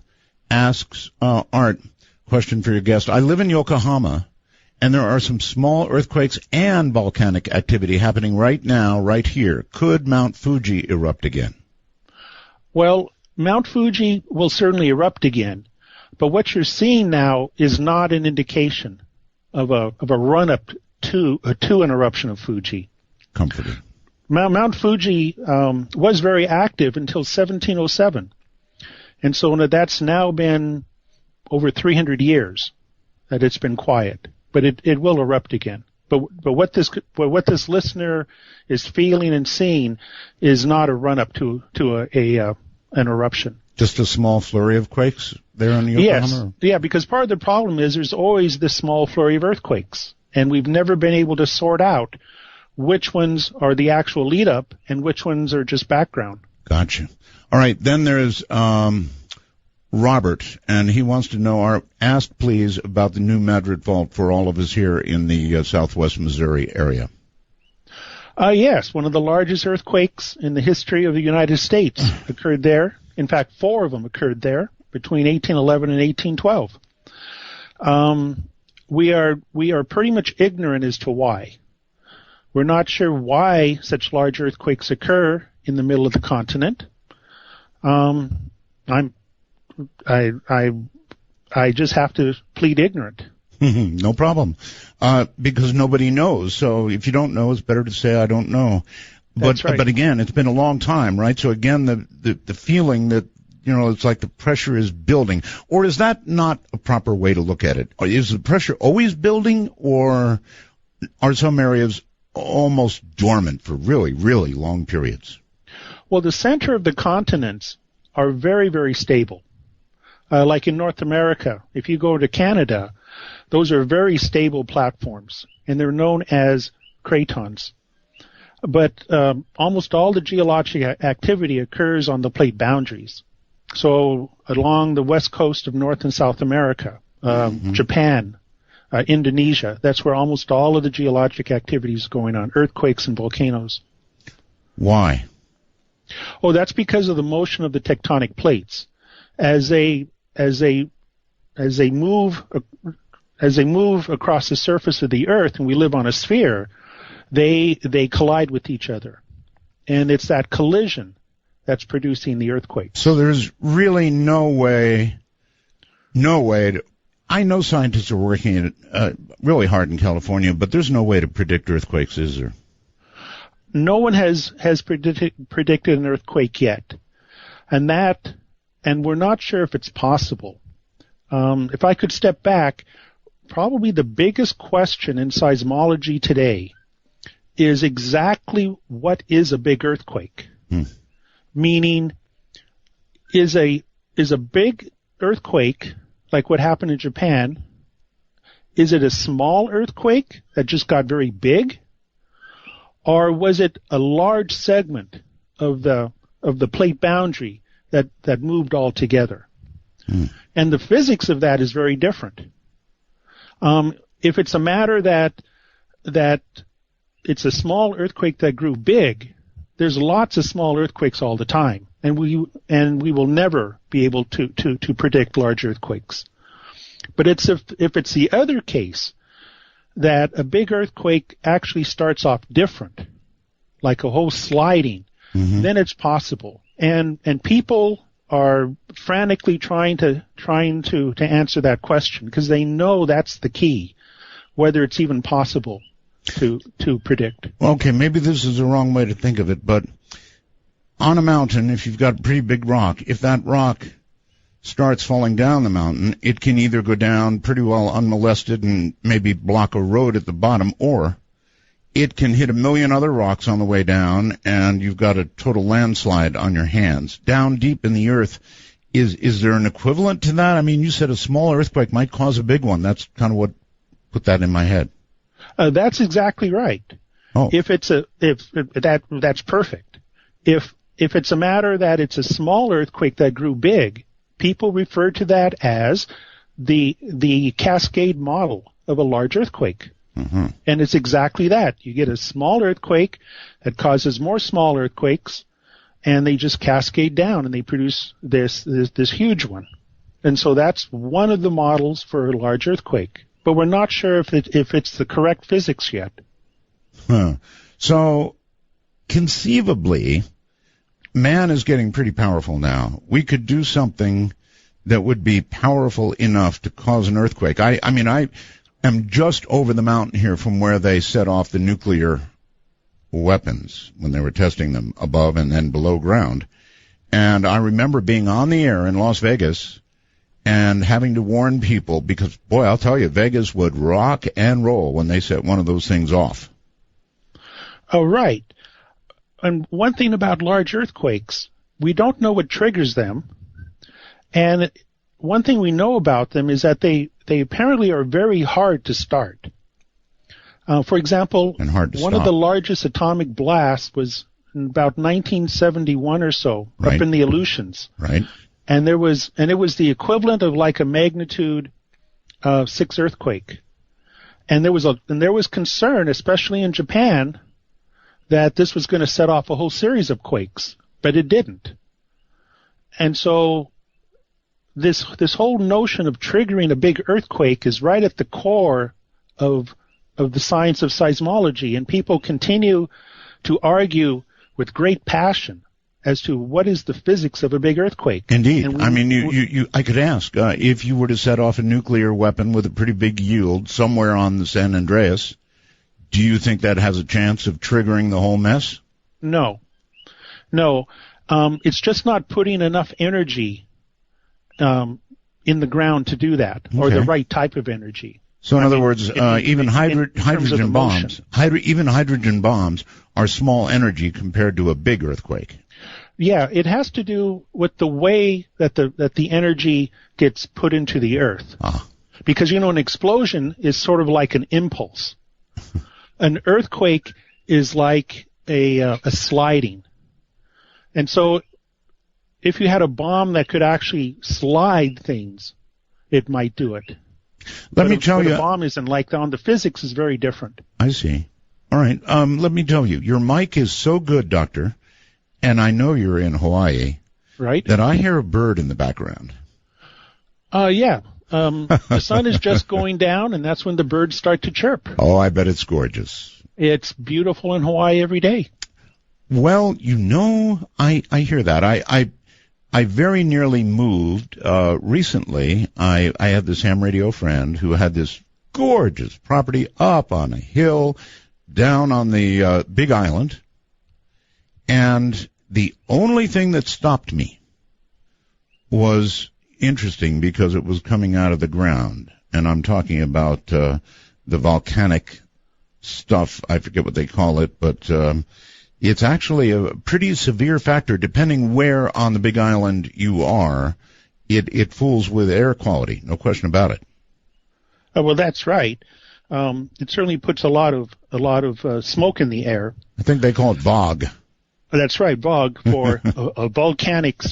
asks, Art, question for your guest. I live in Yokohama, and there are some small earthquakes and volcanic activity happening right now, right here. Could Mount Fuji erupt again? Well, Mount Fuji will certainly erupt again, but what you're seeing now is not an indication of a run-up to an eruption of Fuji. Comforting. Mount Fuji was very active until 1707, and so that's now been over 300 years that it's been quiet. But it will erupt again. But what this listener is feeling and seeing is not a run-up to an eruption. Just a small flurry of quakes there in Yokohama? Yes. Yeah, because part of the problem is there's always this small flurry of earthquakes, and we've never been able to sort out which ones are the actual lead-up and which ones are just background. Gotcha. All right, then there's Robert, and he wants to know, ask please about the New Madrid Fault for all of us here in the southwest Missouri area. Yes, one of the largest earthquakes in the history of the United States occurred there. In fact, 4 of them occurred there between 1811 and 1812. We are pretty much ignorant as to why. We're not sure why such large earthquakes occur in the middle of the continent. I just have to plead ignorant. No problem. Because nobody knows. So if you don't know, it's better to say I don't know. That's right. But again, it's been a long time, right? So again, the feeling that, it's like the pressure is building. Or is that not a proper way to look at it? Is the pressure always building, or are some areas almost dormant for really, really long periods? Well, the center of the continents are very, very stable. Like in North America, if you go to Canada, those are very stable platforms, and they're known as cratons. But almost all the geologic activity occurs on the plate boundaries. So along the west coast of North and South America, Japan, Indonesia, that's where almost all of the geologic activity is going on, earthquakes and volcanoes. Why? Oh, that's because of the motion of the tectonic plates. As they move across the surface of the Earth, and we live on a sphere, they collide with each other, and it's that collision that's producing the earthquake. So there's really no way to. I know scientists are working really hard in California, but there's no way to predict earthquakes, is there? No one has predicted an earthquake yet, and we're not sure if it's possible. If I could step back, probably the biggest question in seismology today is exactly what is a big earthquake? Meaning, is a big earthquake like what happened in Japan? Is it a small earthquake that just got very big? Or was it a large segment of the plate boundary that moved all together? And the physics of that is very different. If it's a matter that it's a small earthquake that grew big, there's lots of small earthquakes all the time, and we will never be able to predict large earthquakes. But if it's the other case, that a big earthquake actually starts off different, like a whole sliding, then it's possible. And people are frantically trying to answer that question because they know that's the key, whether it's even possible to predict. Okay, maybe this is the wrong way to think of it, but on a mountain, if you've got a pretty big rock, if that rock starts falling down the mountain, it can either go down pretty well unmolested and maybe block a road at the bottom, or it can hit a million other rocks on the way down, and you've got a total landslide on your hands. Down deep in the earth, is there an equivalent to that? I mean, you said a small earthquake might cause a big one. That's kind of what put that in my head. That's exactly right. Oh. That's perfect. If it's a matter that it's a small earthquake that grew big, people refer to that as the cascade model of a large earthquake. And it's exactly that. You get a small earthquake that causes more small earthquakes, and they just cascade down, and they produce this huge one. And so that's one of the models for a large earthquake. But we're not sure if it's the correct physics yet. So, conceivably, man is getting pretty powerful now. We could do something that would be powerful enough to cause an earthquake. I am just over the mountain here from where they set off the nuclear weapons when they were testing them above and then below ground. And I remember being on the air in Las Vegas and having to warn people because, boy, I'll tell you, Vegas would rock and roll when they set one of those things off. Oh, right. And one thing about large earthquakes, we don't know what triggers them. And one thing we know about them is that they apparently are very hard to start. For example, one of the largest atomic blasts was in about 1971 or so, up in the Aleutians. Right. And it was the equivalent of like a magnitude 6 earthquake. And there was concern, especially in Japan, that this was going to set off a whole series of quakes, but it didn't. And so this whole notion of triggering a big earthquake is right at the core of the science of seismology, and people continue to argue with great passion as to what is the physics of a big earthquake. Indeed. I could ask, if you were to set off a nuclear weapon with a pretty big yield somewhere on the San Andreas, do you think that has a chance of triggering the whole mess? No. It's just not putting enough energy in the ground to do that, or the right type of energy. So in other words, even hydrogen bombs are small energy compared to a big earthquake. Yeah, it has to do with the way that the energy gets put into the earth. Because an explosion is sort of like an impulse. An earthquake is like a sliding. And so if you had a bomb that could actually slide things, it might do it. Let me tell you, a bomb isn't like that. The physics is very different. I see. All right. Let me tell you, your mic is so good, Doctor, and I know you're in Hawaii, right? That I hear a bird in the background. Yeah. The sun is just going down, and that's when the birds start to chirp. Oh, I bet it's gorgeous. It's beautiful in Hawaii every day. Well, I hear that. I very nearly moved recently. I had this ham radio friend who had this gorgeous property up on a hill down on the Big Island, and the only thing that stopped me was interesting because it was coming out of the ground, and I'm talking about the volcanic stuff. I forget what they call it, but It's actually a pretty severe factor, depending where on the Big Island you are. It fools with air quality, no question about it. Well, that's right. It certainly puts a lot of smoke in the air. I think they call it VOG. That's right, VOG, for a volcanic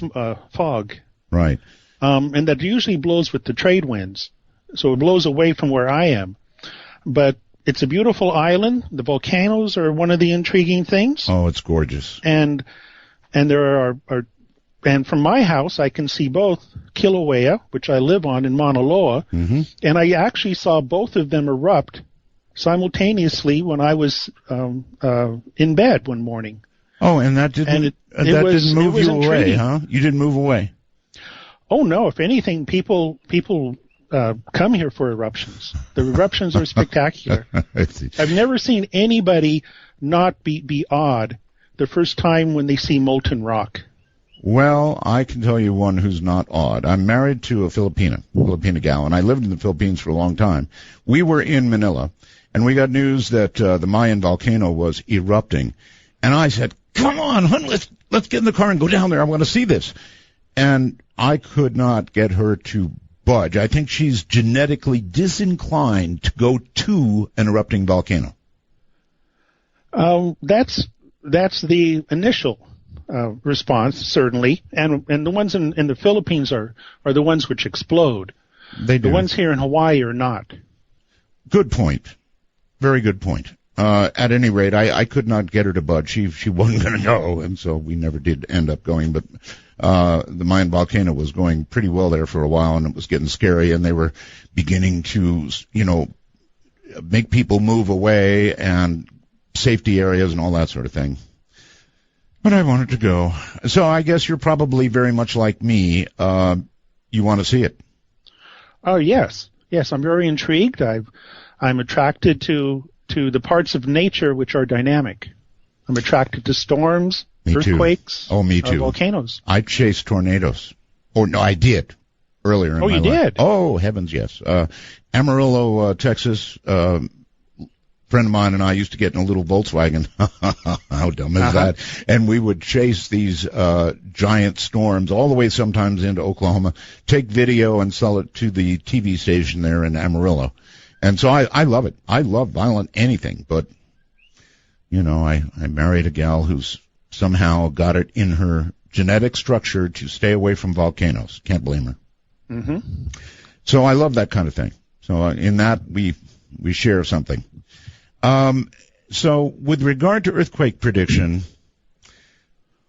fog. Right. And that usually blows with the trade winds. So it blows away from where I am. But it's a beautiful island. The volcanoes are one of the intriguing things. Oh, it's gorgeous. And there are and from my house, I can see both Kilauea, which I live on in Mauna Loa, and I actually saw both of them erupt simultaneously when I was in bed one morning. Oh, and that didn't didn't move you away, huh? You didn't move away. Oh no! If anything, people come here for eruptions. The eruptions are spectacular. I've never seen anybody not be awed the first time when they see molten rock. Well, I can tell you one who's not awed. I'm married to a Filipina gal, and I lived in the Philippines for a long time. We were in Manila, and we got news that the Mayan volcano was erupting. And I said, come on, hon, let's get in the car and go down there. I want to see this. And I could not get her to budge. I think she's genetically disinclined to go to an erupting volcano. That's the initial response, certainly, and the ones in the Philippines are the ones which explode. They do. The ones here in Hawaii are not. Good point. Very good point. At any rate, I could not get her to budge. She wasn't going to go, and so we never did end up going. But the Mayan volcano was going pretty well there for a while, and it was getting scary, and they were beginning to, make people move away and safety areas and all that sort of thing. But I wanted to go. So I guess you're probably very much like me. You want to see it. Oh, yes. Yes, I'm very intrigued. I'm attracted to the parts of nature which are dynamic. I'm attracted to storms, earthquakes, me too. Volcanoes. I chase tornadoes. Or no, I did earlier in my life. Oh, you did? Oh, heavens, yes. Amarillo, Texas, friend of mine and I used to get in a little Volkswagen. How dumb is that? And we would chase these giant storms all the way sometimes into Oklahoma, take video and sell it to the TV station there in Amarillo. And so I love it. I love violent anything. But, I married a gal who's somehow got it in her genetic structure to stay away from volcanoes. Can't blame her. Mm-hmm. So I love that kind of thing. So in that, we share something. So with regard to earthquake prediction,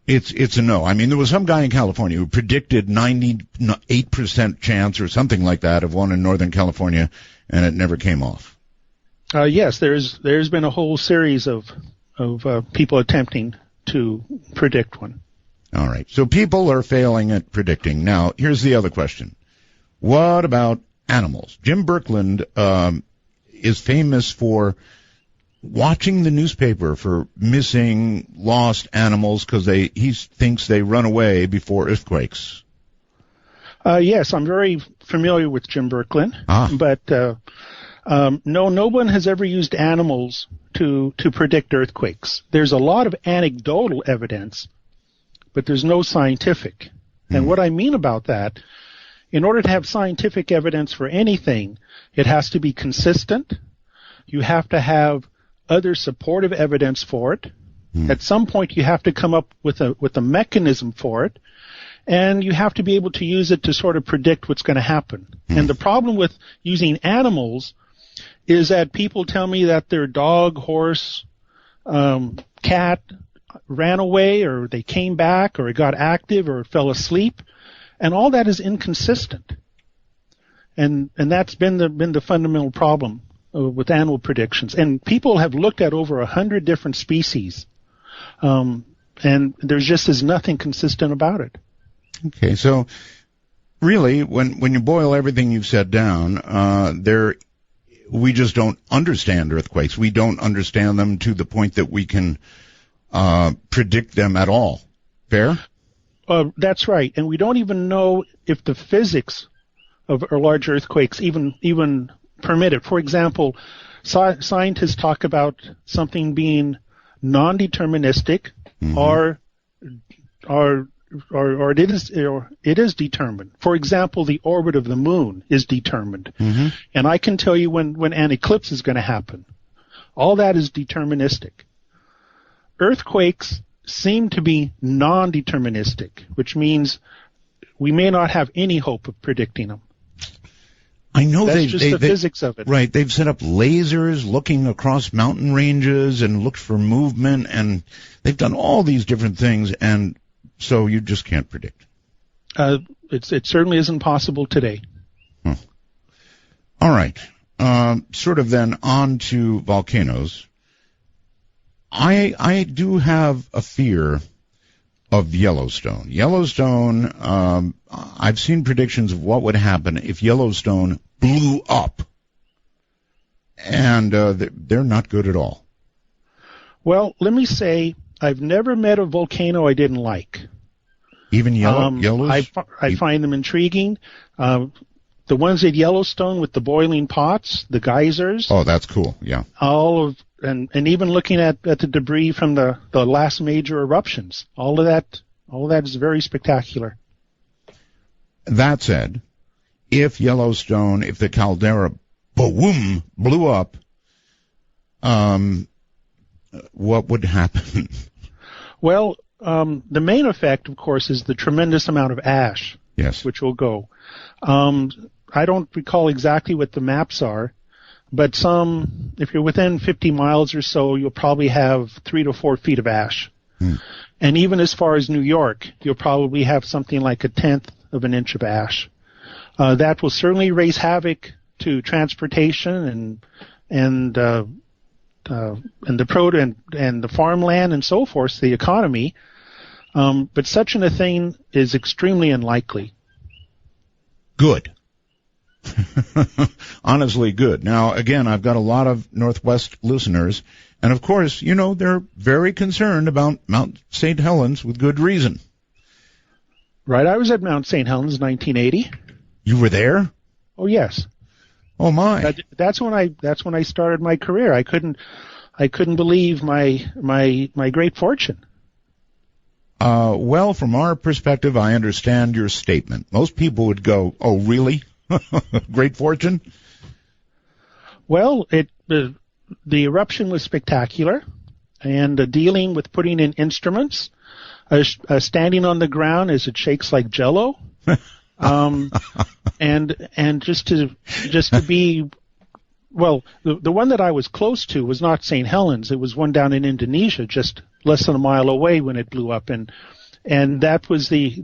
it's a no. I mean, there was some guy in California who predicted 98% chance or something like that of one in Northern California, and it never came off. Yes, there's been a whole series of people attempting to predict one. All right. So people are failing at predicting. Now, here's the other question. What about animals? Jim Birkeland is famous for watching the newspaper for missing, lost animals because he thinks they run away before earthquakes. Yes, I'm very familiar with Jim Birkeland, but no one has ever used animals to predict earthquakes. There's a lot of anecdotal evidence, but there's no scientific. And what I mean about that, in order to have scientific evidence for anything, it has to be consistent. You have to have other supportive evidence for it. At some point, you have to come up with a mechanism for it, and you have to be able to use it to sort of predict what's going to happen. And the problem with using animals is that people tell me that their dog, horse, cat ran away, or they came back, or it got active, or fell asleep, and all that is inconsistent. And that's been the fundamental problem with animal predictions. And people have looked at over 100 different species, and there's just is nothing consistent about it. Okay, so really, when you boil everything you've said down, we just don't understand earthquakes. We don't understand them to the point that we can predict them at all. Fair? That's right, and we don't even know if the physics of large earthquakes even permit it. For example, scientists talk about something being non-deterministic, or it is determined. For example, the orbit of the moon is determined. And I can tell you when an eclipse is going to happen. All that is deterministic. Earthquakes seem to be non-deterministic, which means we may not have any hope of predicting them. I know that's just the physics of it. Right. They've set up lasers looking across mountain ranges and looked for movement, and they've done all these different things, and so you just can't predict. It certainly isn't possible today. All right. Sort of then on to volcanoes. I do have a fear of Yellowstone. Yellowstone, I've seen predictions of what would happen if Yellowstone blew up, and they're not good at all. Well, let me say, I've never met a volcano I didn't like. Even Yellowstone? I find them intriguing. The ones at Yellowstone with the boiling pots, the geysers. Oh, that's cool, yeah. And even looking at the debris from the last major eruptions, all of that is very spectacular. That said, if the caldera, boom, blew up, what would happen? Well, the main effect, of course, is the tremendous amount of ash, which will go. I don't recall exactly what the maps are, but if you're within 50 miles or so, you'll probably have 3 to 4 feet of ash. And even as far as New York, you'll probably have something like 1/10 of an inch of ash. That will certainly raise havoc to transportation and the farmland and so forth, the economy. But such a thing is extremely unlikely. Good. Honestly, good. Now, again, I've got a lot of Northwest listeners, and of course, they're very concerned about Mount St. Helens with good reason. Right, I was at Mount St. Helens in 1980. You were there? Oh, yes. Oh my! That's when I started my career. I couldn't believe my great fortune. Well, from our perspective, I understand your statement. Most people would go, "Oh, really? Great fortune?" Well, the eruption was spectacular, and dealing with putting in instruments, standing on the ground as it shakes like Jello, and just to be. Well, the one that I was close to was not St. Helens. It was one down in Indonesia, just less than a mile away when it blew up, and that was the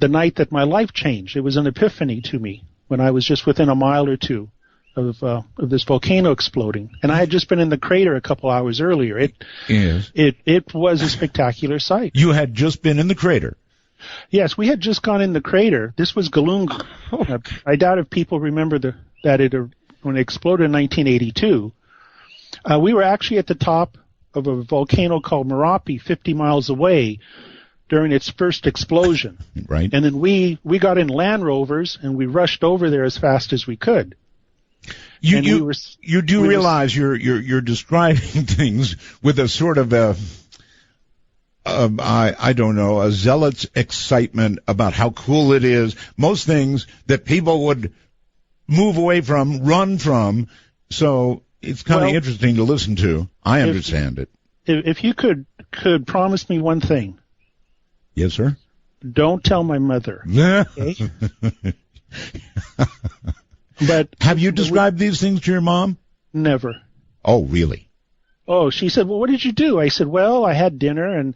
night that my life changed. It was an epiphany to me when I was just within a mile or two of this volcano exploding, and I had just been in the crater a couple hours earlier. It was a spectacular sight. You had just been in the crater. Yes, we had just gone in the crater. This was Galungu. I doubt if people remember when it exploded in 1982. We were actually at the top of a volcano called Merapi, 50 miles away, during its first explosion. Right. And then we got in Land Rovers and we rushed over there as fast as we could. You do realize you're describing things with a sort of I don't know, a zealot's excitement about how cool it is. Most things that people would move away from, run from. So it's kind of interesting to listen to. I understand it. If you could promise me one thing. Yes, sir. Don't tell my mother. Okay? But have you described these things to your mom? Never. Oh, really? Oh, she said, "Well, what did you do?" I said, "Well, I had dinner and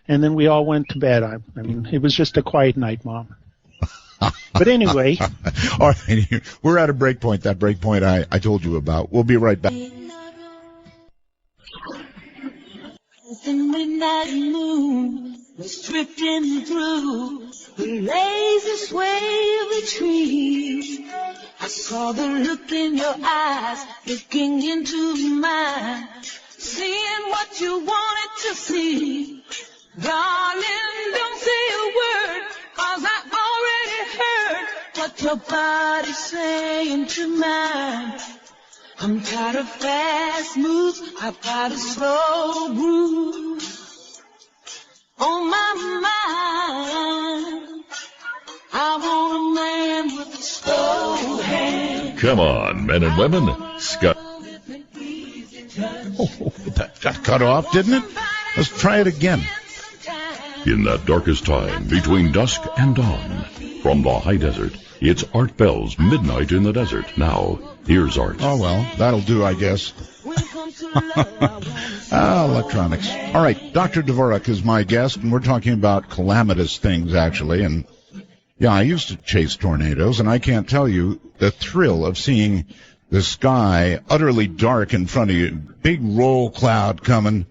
then we all went to bed. I mean, it was just a quiet night, Mom." But anyway. All right, we're at a break point. That break point I told you about. We'll be right back. The midnight moon was drifting through the lazy sway of the trees. I saw the look in your eyes, looking into mine, seeing what you wanted to see. Darling, don't say a word, 'cause I already heard what your body's saying to mine. I'm tired of fast moves, I've got a slow groove on my mind. I want a man with a slow hand. Come on, men and women. Scott. Oh, that got cut off, didn't it? Let's try it again. In that darkest time between dusk and dawn, from the high desert, it's Art Bell's Midnight in the Desert. Now, here's Art. Oh, well, that'll do, I guess. Electronics. All right, Dr. Dvorak is my guest, and we're talking about calamitous things, actually. And, yeah, I used to chase tornadoes, and I can't tell you the thrill of seeing the sky utterly dark in front of you, big roll cloud coming,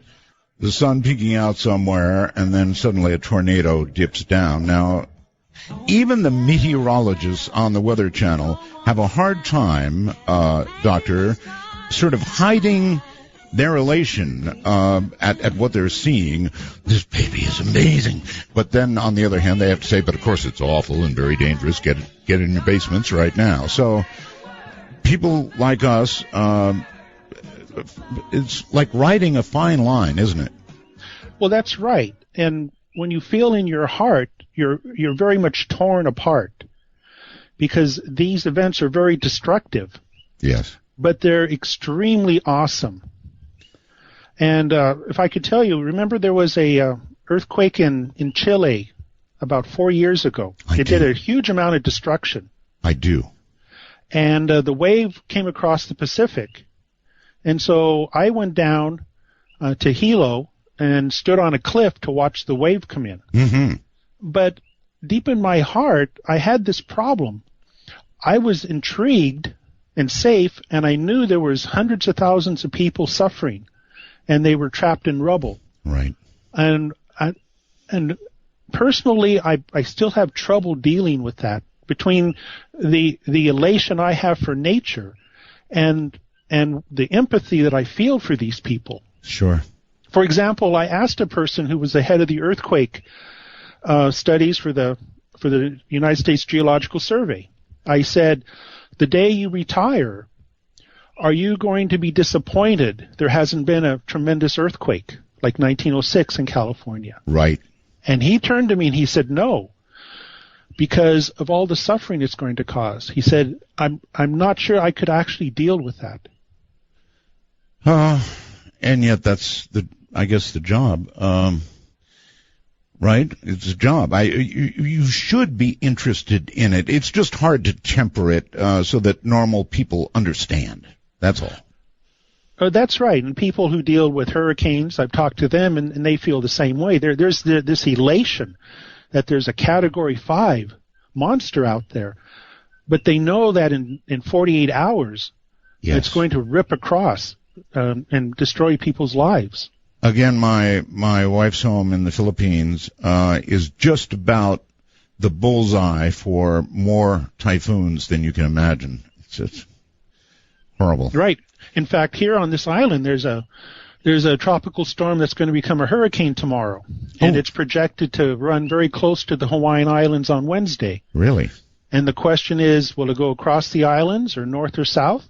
the sun peeking out somewhere, and then suddenly a tornado dips down. Now, even the meteorologists on the Weather Channel have a hard time, Doctor, sort of hiding their elation at what they're seeing. This baby is amazing. But then, on the other hand, they have to say, but of course it's awful and very dangerous. Get in your basements right now. So people like us, it's like riding a fine line, isn't it? Well, that's right. And when you feel in your heart, you're very much torn apart because these events are very destructive. Yes. But they're extremely awesome. And if I could tell you, remember there was a earthquake in Chile about 4 years ago. It did a huge amount of destruction. I do. And the wave came across the Pacific. And so I went down to Hilo and stood on a cliff to watch the wave come in. Mm-hmm. But deep in my heart, I had this problem. I was intrigued and safe, and I knew there was hundreds of thousands of people suffering, and they were trapped in rubble. Right. And personally, I still have trouble dealing with that, between the elation I have for nature and the empathy that I feel for these people. Sure. For example, I asked a person who was the head of the earthquake studies for the United States Geological Survey. I said, the day you retire, are you going to be disappointed there hasn't been a tremendous earthquake like 1906 in California? Right. And he turned to me and he said, no, because of all the suffering it's going to cause. He said, I'm not sure I could actually deal with that. And yet that's I guess the job. Right? It's a job. You should be interested in it. It's just hard to temper it so that normal people understand. That's all. Oh, that's right. And people who deal with hurricanes, I've talked to them, and they feel the same way. There's this elation that there's a Category 5 monster out there, but they know that in 48 hours, it's going to rip across and destroy people's lives. Again, my wife's home in the Philippines is just about the bullseye for more typhoons than you can imagine. It's horrible. Right. In fact, here on this island, there's a tropical storm that's going to become a hurricane tomorrow, and it's projected to run very close to the Hawaiian Islands on Wednesday. Really? And the question is, will it go across the islands or north or south?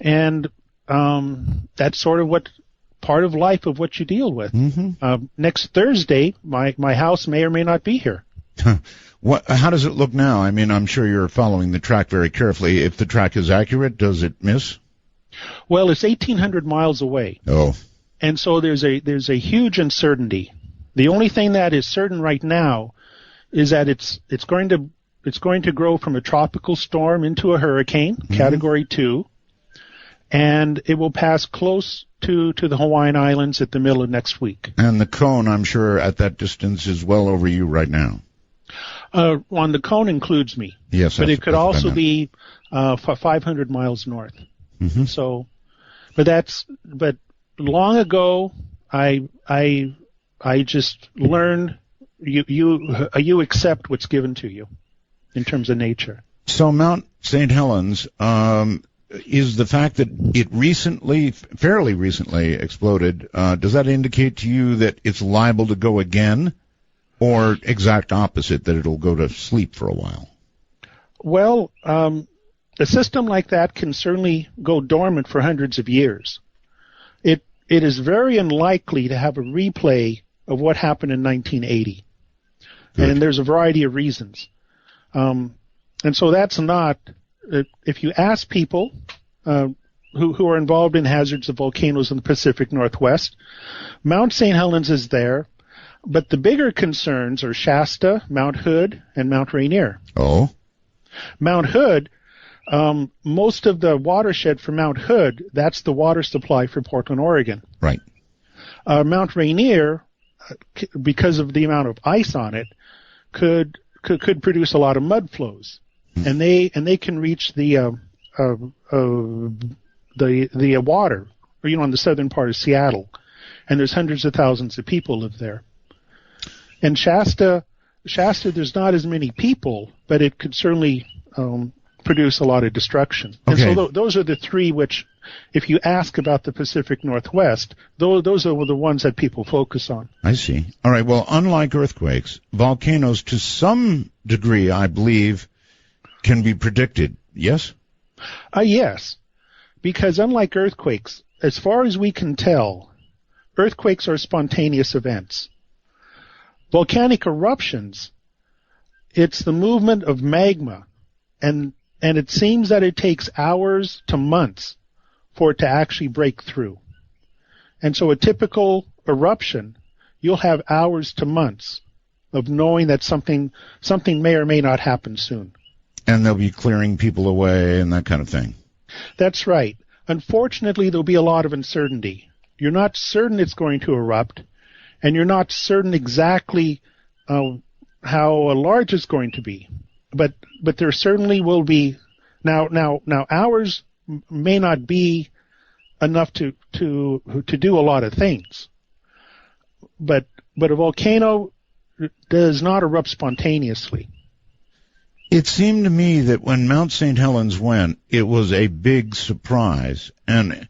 And that's sort of what part of life of what you deal with. Mm-hmm. Next Thursday, my house may or may not be here. How does it look now? I mean, I'm sure you're following the track very carefully. If the track is accurate, does it miss? Well, it's 1,800 miles away. Oh. And so there's a huge uncertainty. The only thing that is certain right now is that it's going to grow from a tropical storm into a hurricane, Category 2, and it will pass close to the Hawaiian Islands at the middle of next week. And the cone, I'm sure, at that distance is well over you right now. On the cone includes me. Yes, but it could also be 500 miles north. Mm-hmm. So, but long ago, I just learned you accept what's given to you in terms of nature. So Mount St. Helens is the fact that it fairly recently exploded. Does that indicate to you that it's liable to go again, or exact opposite, that it'll go to sleep for a while? Well, a system like that can certainly go dormant for hundreds of years. It is very unlikely to have a replay of what happened in 1980. Good. And there's a variety of reasons. And so that's not, if you ask people who are involved in hazards of volcanoes in the Pacific Northwest, Mount St. Helens is there, but the bigger concerns are Shasta, Mount Hood, and Mount Rainier. Oh. Mount Hood, most of the watershed for Mount Hood, that's the water supply for Portland, Oregon. Right. Mount Rainier, because of the amount of ice on it, could produce a lot of mud flows, and they can reach the water, or on the southern part of Seattle, and there's hundreds of thousands of people live there. And Shasta, there's not as many people, but it could certainly produce a lot of destruction. Okay. And so those are the three which, if you ask about the Pacific Northwest, those are the ones that people focus on. I see. All right. Well, unlike earthquakes, volcanoes, to some degree, I believe, can be predicted. Yes? Yes. Because unlike earthquakes, as far as we can tell, earthquakes are spontaneous events. Volcanic eruptions, it's the movement of magma, and it seems that it takes hours to months for it to actually break through. And so a typical eruption, you'll have hours to months of knowing that something may or may not happen soon. And they'll be clearing people away and that kind of thing. That's right. Unfortunately, there'll be a lot of uncertainty. You're not certain it's going to erupt, and you're not certain exactly how large it's going to be. But there certainly will be. Now hours may not be enough to do a lot of things. But a volcano does not erupt spontaneously. It seemed to me that when Mount St. Helens went, it was a big surprise. And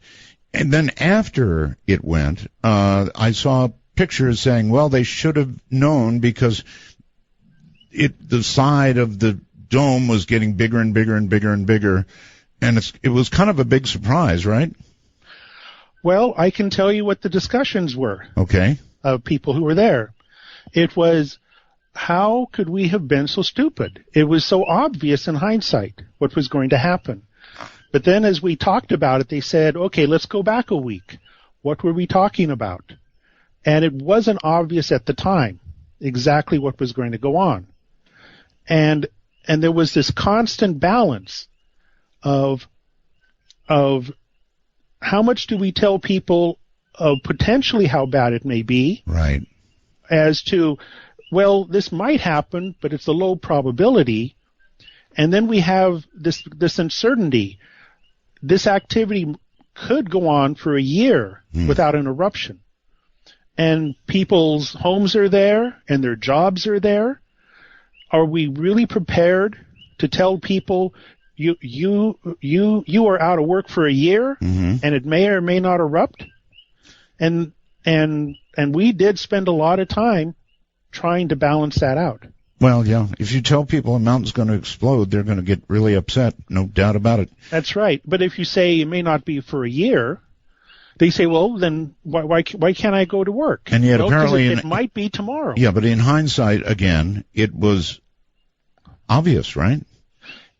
then after it went, I saw pictures saying, well, they should have known because the side of the dome was getting bigger and bigger and bigger and bigger. And it was kind of a big surprise, right? Well, I can tell you what the discussions were. Okay. Of people who were there. It was, how could we have been so stupid? It was so obvious in hindsight what was going to happen. But then as we talked about it, they said, okay, let's go back a week. What were we talking about? And it wasn't obvious at the time exactly what was going to go on. And there was this constant balance of how much do we tell people of potentially how bad it may be, right? As to, well, this might happen, but it's a low probability. And then we have this uncertainty. This activity could go on for a year without an eruption. And people's homes are there and their jobs are there. Are we really prepared to tell people you are out of work for a year and it may or may not erupt? And we did spend a lot of time trying to balance that out. Well, yeah, if you tell people a mountain's going to explode, they're going to get really upset, no doubt about it. That's right. But if you say it may not be for a year, they say, well, then why can't I go to work? And yet apparently it might be tomorrow. Yeah, but in hindsight, again, it was obvious, right?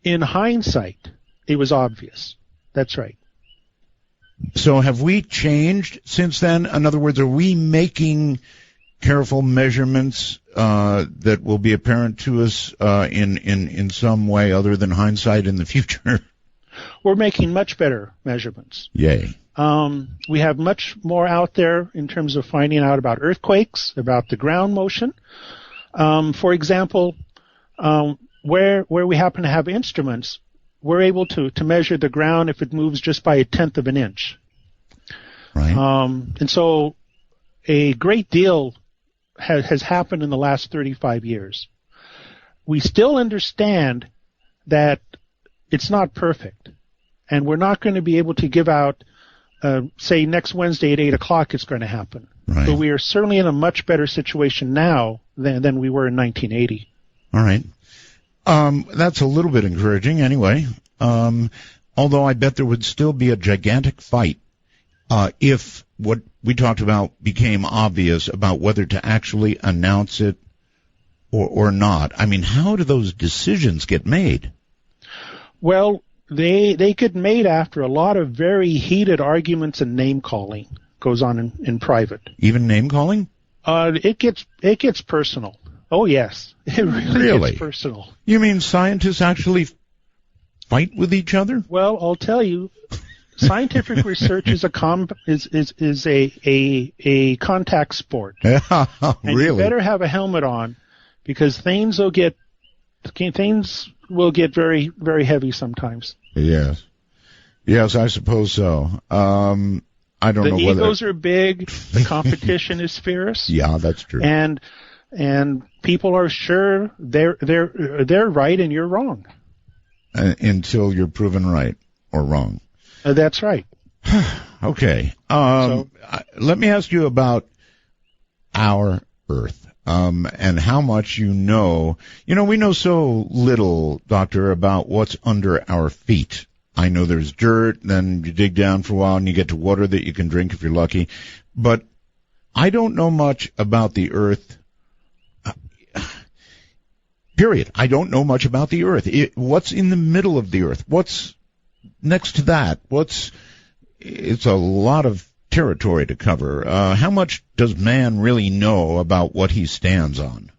In hindsight, it was obvious. That's right. So have we changed since then? In other words, are we making careful measurements that will be apparent to us in some way other than hindsight in the future? We're making much better measurements. Yay. We have much more out there in terms of finding out about earthquakes, about the ground motion. For example, where we happen to have instruments, we're able to measure the ground if it moves just by 1/10 of an inch. Right. And so a great deal has happened in the last 35 years. We still understand that it's not perfect, and we're not going to be able to give out, say, next Wednesday at 8 o'clock it's going to happen. Right. But we are certainly in a much better situation now than we were in 1980. All right. That's a little bit encouraging anyway. although I bet there would still be a gigantic fight if what we talked about became obvious about whether to actually announce it or not. I mean, how do those decisions get made? Well, they get made after a lot of very heated arguments and name-calling goes on in private. Even name-calling? It gets personal. Oh, yes. It really gets personal. You mean scientists actually fight with each other? Well, I'll tell you, scientific research is a contact sport. Yeah, and really? You better have a helmet on, because things will get very, very heavy sometimes. Yes. Yes, I suppose so. I don't know whether... The egos are big. The competition is fierce. Yeah, that's true. And people are sure they're right and you're wrong. Until you're proven right or wrong. That's right. Okay. Let me ask you about our Earth. And how much you know. You know, we know so little, Doctor, about what's under our feet. I know there's dirt, then you dig down for a while and you get to water that you can drink if you're lucky. But I don't know much about the Earth. Period. I don't know much about the Earth. What's in the middle of the Earth? What's next to that? It's a lot of territory to cover. How much does man really know about what he stands on?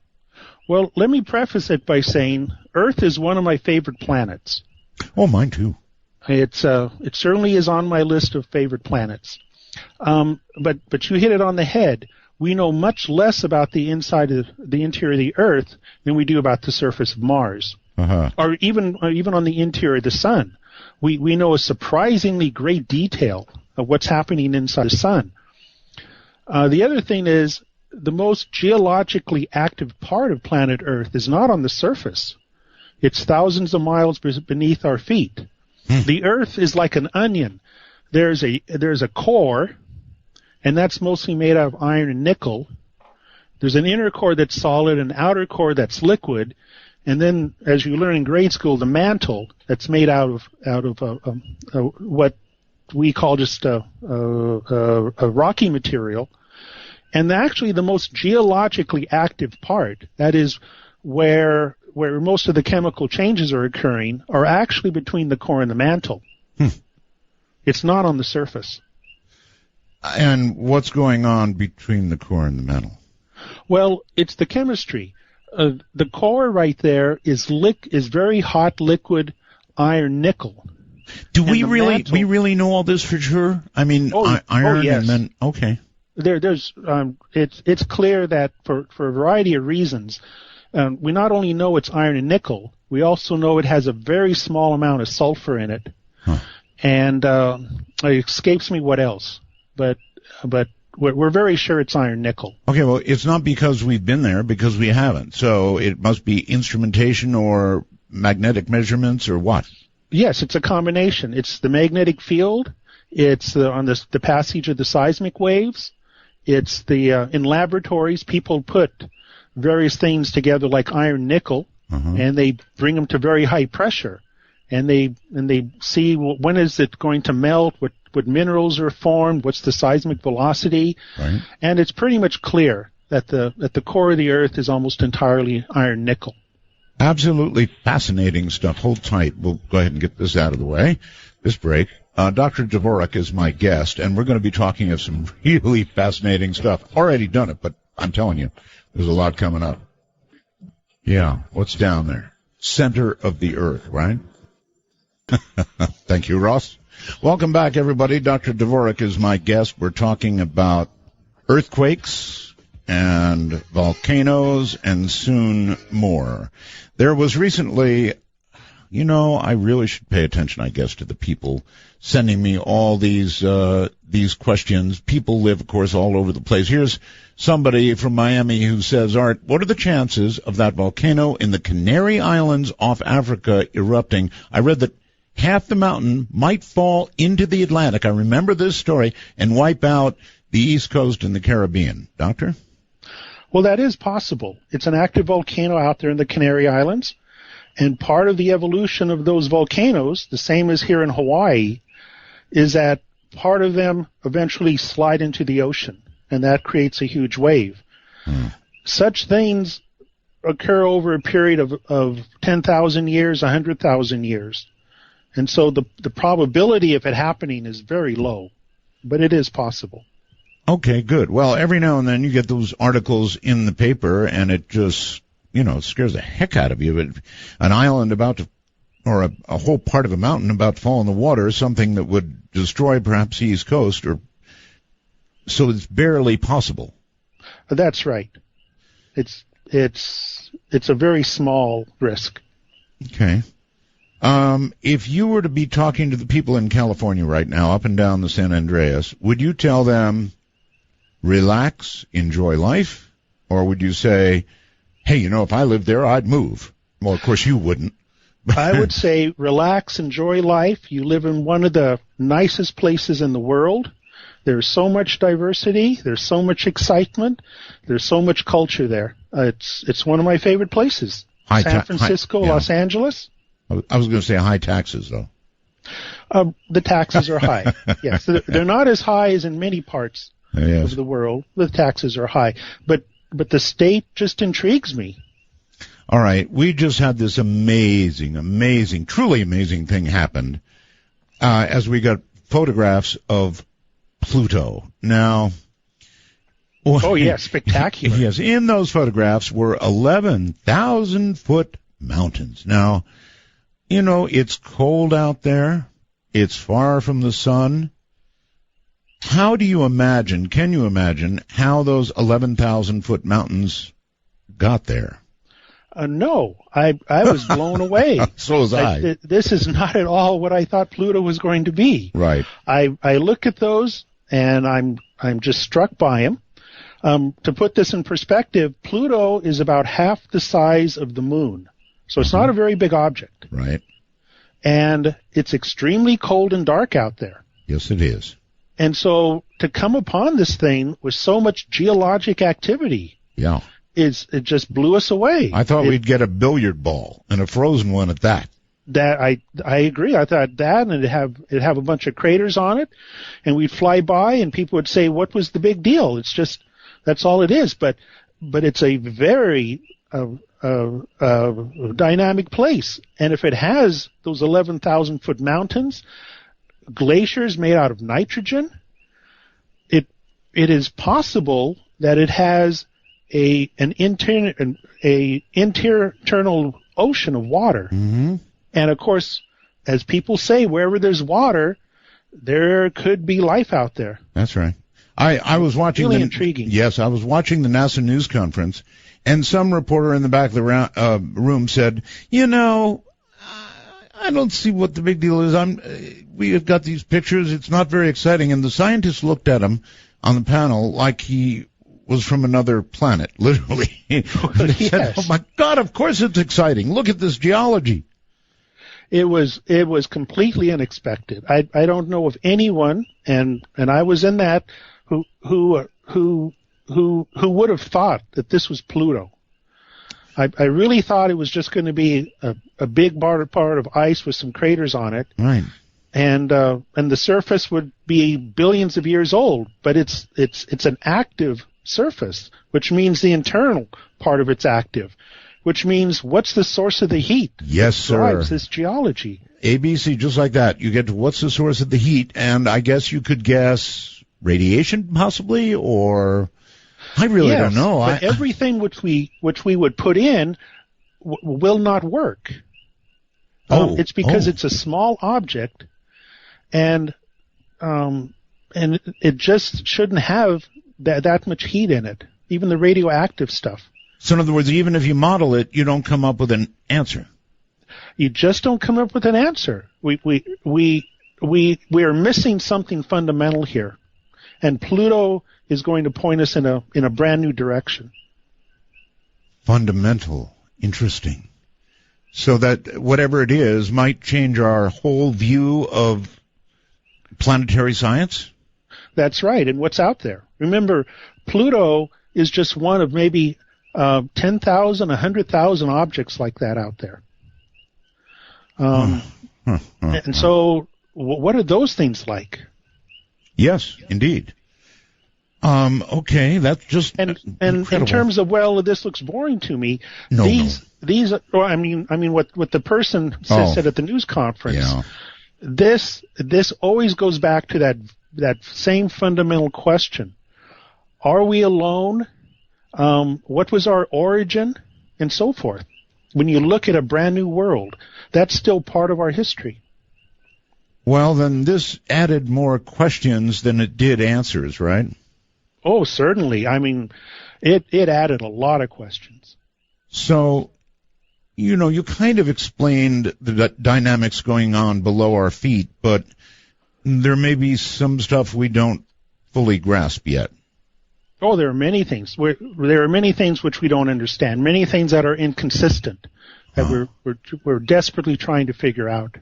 Well, let me preface it by saying Earth is one of my favorite planets. Oh, mine too. It certainly is on my list of favorite planets. But you hit it on the head. We know much less about the interior of the Earth than we do about the surface of Mars, or even on the interior of the Sun. We know a surprisingly great detail of what's happening inside the Sun. The other thing is, the most geologically active part of planet Earth is not on the surface. It's thousands of miles beneath our feet. The Earth is like an onion. There's a core, and that's mostly made out of iron and nickel. There's an inner core that's solid, an outer core that's liquid, and then, as you learn in grade school, the mantle that's made out of what we call just a rocky material. And actually, the most geologically active part, that is where most of the chemical changes are occurring, are actually between the core and the mantle. It's not on the surface. And what's going on between the core and the mantle? Well, it's the chemistry. The core right there is very hot liquid iron nickel. Do we really know all this for sure? I mean, iron yes. and then okay. It's clear that for a variety of reasons, we not only know it's iron and nickel, we also know it has a very small amount of sulfur in it, and it escapes me what else. But we're very sure it's iron nickel. Okay, well, it's not because we've been there, because we haven't. So it must be instrumentation or magnetic measurements or what? Yes, it's a combination. It's the magnetic field. It's on the passage of the seismic waves. It's in laboratories, people put various things together like iron nickel, and they bring them to very high pressure, and they see when is it going to melt, what minerals are formed, what's the seismic velocity, right. And it's pretty much clear that the core of the Earth is almost entirely iron nickel. Absolutely fascinating stuff. Hold tight. We'll go ahead and get this out of the way, this break. Dr. Dvorak is my guest, and we're going to be talking of some really fascinating stuff. Already done it, but I'm telling you, there's a lot coming up. Yeah, what's down there? Center of the Earth, right? Thank you, Ross. Welcome back, everybody. Dr. Dvorak is my guest. We're talking about earthquakes and volcanoes and soon more. There was recently, I really should pay attention, I guess, to the people sending me all these questions. People live, of course, all over the place. Here's somebody from Miami who says, Art, what are the chances of that volcano in the Canary Islands off Africa erupting? I read that half the mountain might fall into the Atlantic. I remember this story, and wipe out the East Coast and the Caribbean. Doctor? Well, that is possible. It's an active volcano out there in the Canary Islands. And part of the evolution of those volcanoes, the same as here in Hawaii, is that part of them eventually slide into the ocean, and that creates a huge wave. Such things occur over a period of 10,000 years, 100,000 years. And so the probability of it happening is very low, but it is possible. Okay, good. Well, every now and then you get those articles in the paper, and it just, it scares the heck out of you. An island about to, or a whole part of a mountain about to fall in the water, something that would destroy perhaps the East Coast, or so it's barely possible. That's right. It's a very small risk. Okay. If you were to be talking to the people in California right now, up and down the San Andreas, would you tell them, relax, enjoy life? Or would you say, hey, if I lived there, I'd move? Well, of course you wouldn't. I would say, relax, enjoy life. You live in one of the nicest places in the world. There's so much diversity. There's so much excitement. There's so much culture there. It's one of my favorite places. San Francisco, Los Angeles. I was going to say high taxes, though. The taxes are high. Yes, they're not as high as in many parts of the world. The taxes are high, but the state just intrigues me. All right, we just had this amazing, truly amazing thing happen as we got photographs of Pluto. Now, oh yeah, spectacular. Yes, in those photographs were 11,000-foot mountains. Now, it's cold out there. It's far from the sun. Can you imagine how those 11,000-foot mountains got there? No, I was blown away. So was I. This is not at all what I thought Pluto was going to be. Right. I look at those, and I'm just struck by them. To put this in perspective, Pluto is about half the size of the moon. So it's not a very big object. Right. And it's extremely cold and dark out there. Yes, it is. And so to come upon this thing with so much geologic activity, it just blew us away. I thought we'd get a billiard ball, and a frozen one at that. That I agree. I thought that, and it'd have a bunch of craters on it, and we'd fly by, and people would say, "What was the big deal?" It's just that's all it is. But it's a very dynamic place, and if it has those 11,000-foot mountains, glaciers made out of nitrogen, it is possible that it has an internal ocean of water. Mm-hmm. And of course, as people say, wherever there's water, there could be life out there. That's right. I was watching really intriguing. Yes, I was watching the NASA news conference, and some reporter in the back of the room said, I don't see what the big deal is. We have got these pictures. It's not very exciting. And the scientists looked at him on the panel like he was from another planet, literally. They said, "Oh my God! Of course it's exciting. Look at this geology." It was completely unexpected. I don't know of anyone, and I was in that, who would have thought that this was Pluto. I really thought it was just going to be a big part of ice with some craters on it. Right. And the surface would be billions of years old, but it's an active surface, which means the internal part of it's active, which means what's the source of the heat? Yes, sir. Drives this geology. ABC, just like that. You get to what's the source of the heat, and I guess you could guess radiation, possibly, or I really don't know. But everything which we would put in will not work. It's because it's a small object, and it just shouldn't have that much heat in it, even the radioactive stuff. So in other words, even if you model it, you don't come up with an answer. You just don't come up with an answer. We are missing something fundamental here, and Pluto is going to point us in a brand new direction. Fundamental, interesting. So that whatever it is might change our whole view of planetary science? That's right, and what's out there. Remember, Pluto is just one of maybe 10,000, 100,000 objects like that out there. And so, what are those things like? Yes, indeed. Okay, that's just and incredible. In terms of, well, this looks boring to me. These, well, I mean, what the person said at the news conference. Yeah. This always goes back to that same fundamental question: are we alone? What was our origin, and so forth? When you look at a brand new world, that's still part of our history. Well, then this added more questions than it did answers, right? Oh, certainly. I mean, it added a lot of questions. So, you kind of explained the dynamics going on below our feet, but there may be some stuff we don't fully grasp yet. Oh, there are many things. There are many things which we don't understand. Many things that are inconsistent that we're desperately trying to figure out.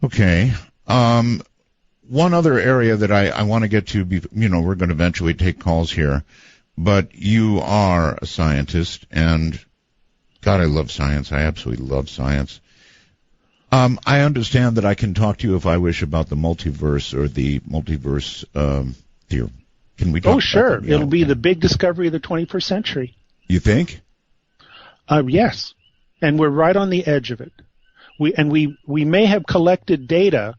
Okay. One other area that I want to get to, we're going to eventually take calls here, but you are a scientist, and God, I love science. I absolutely love science. I understand that I can talk to you if I wish about the multiverse or the multiverse theory. Can we talk about sure. that? It'll be the big discovery of the 21st century. You think? Yes. And we're right on the edge of it. We may have collected data,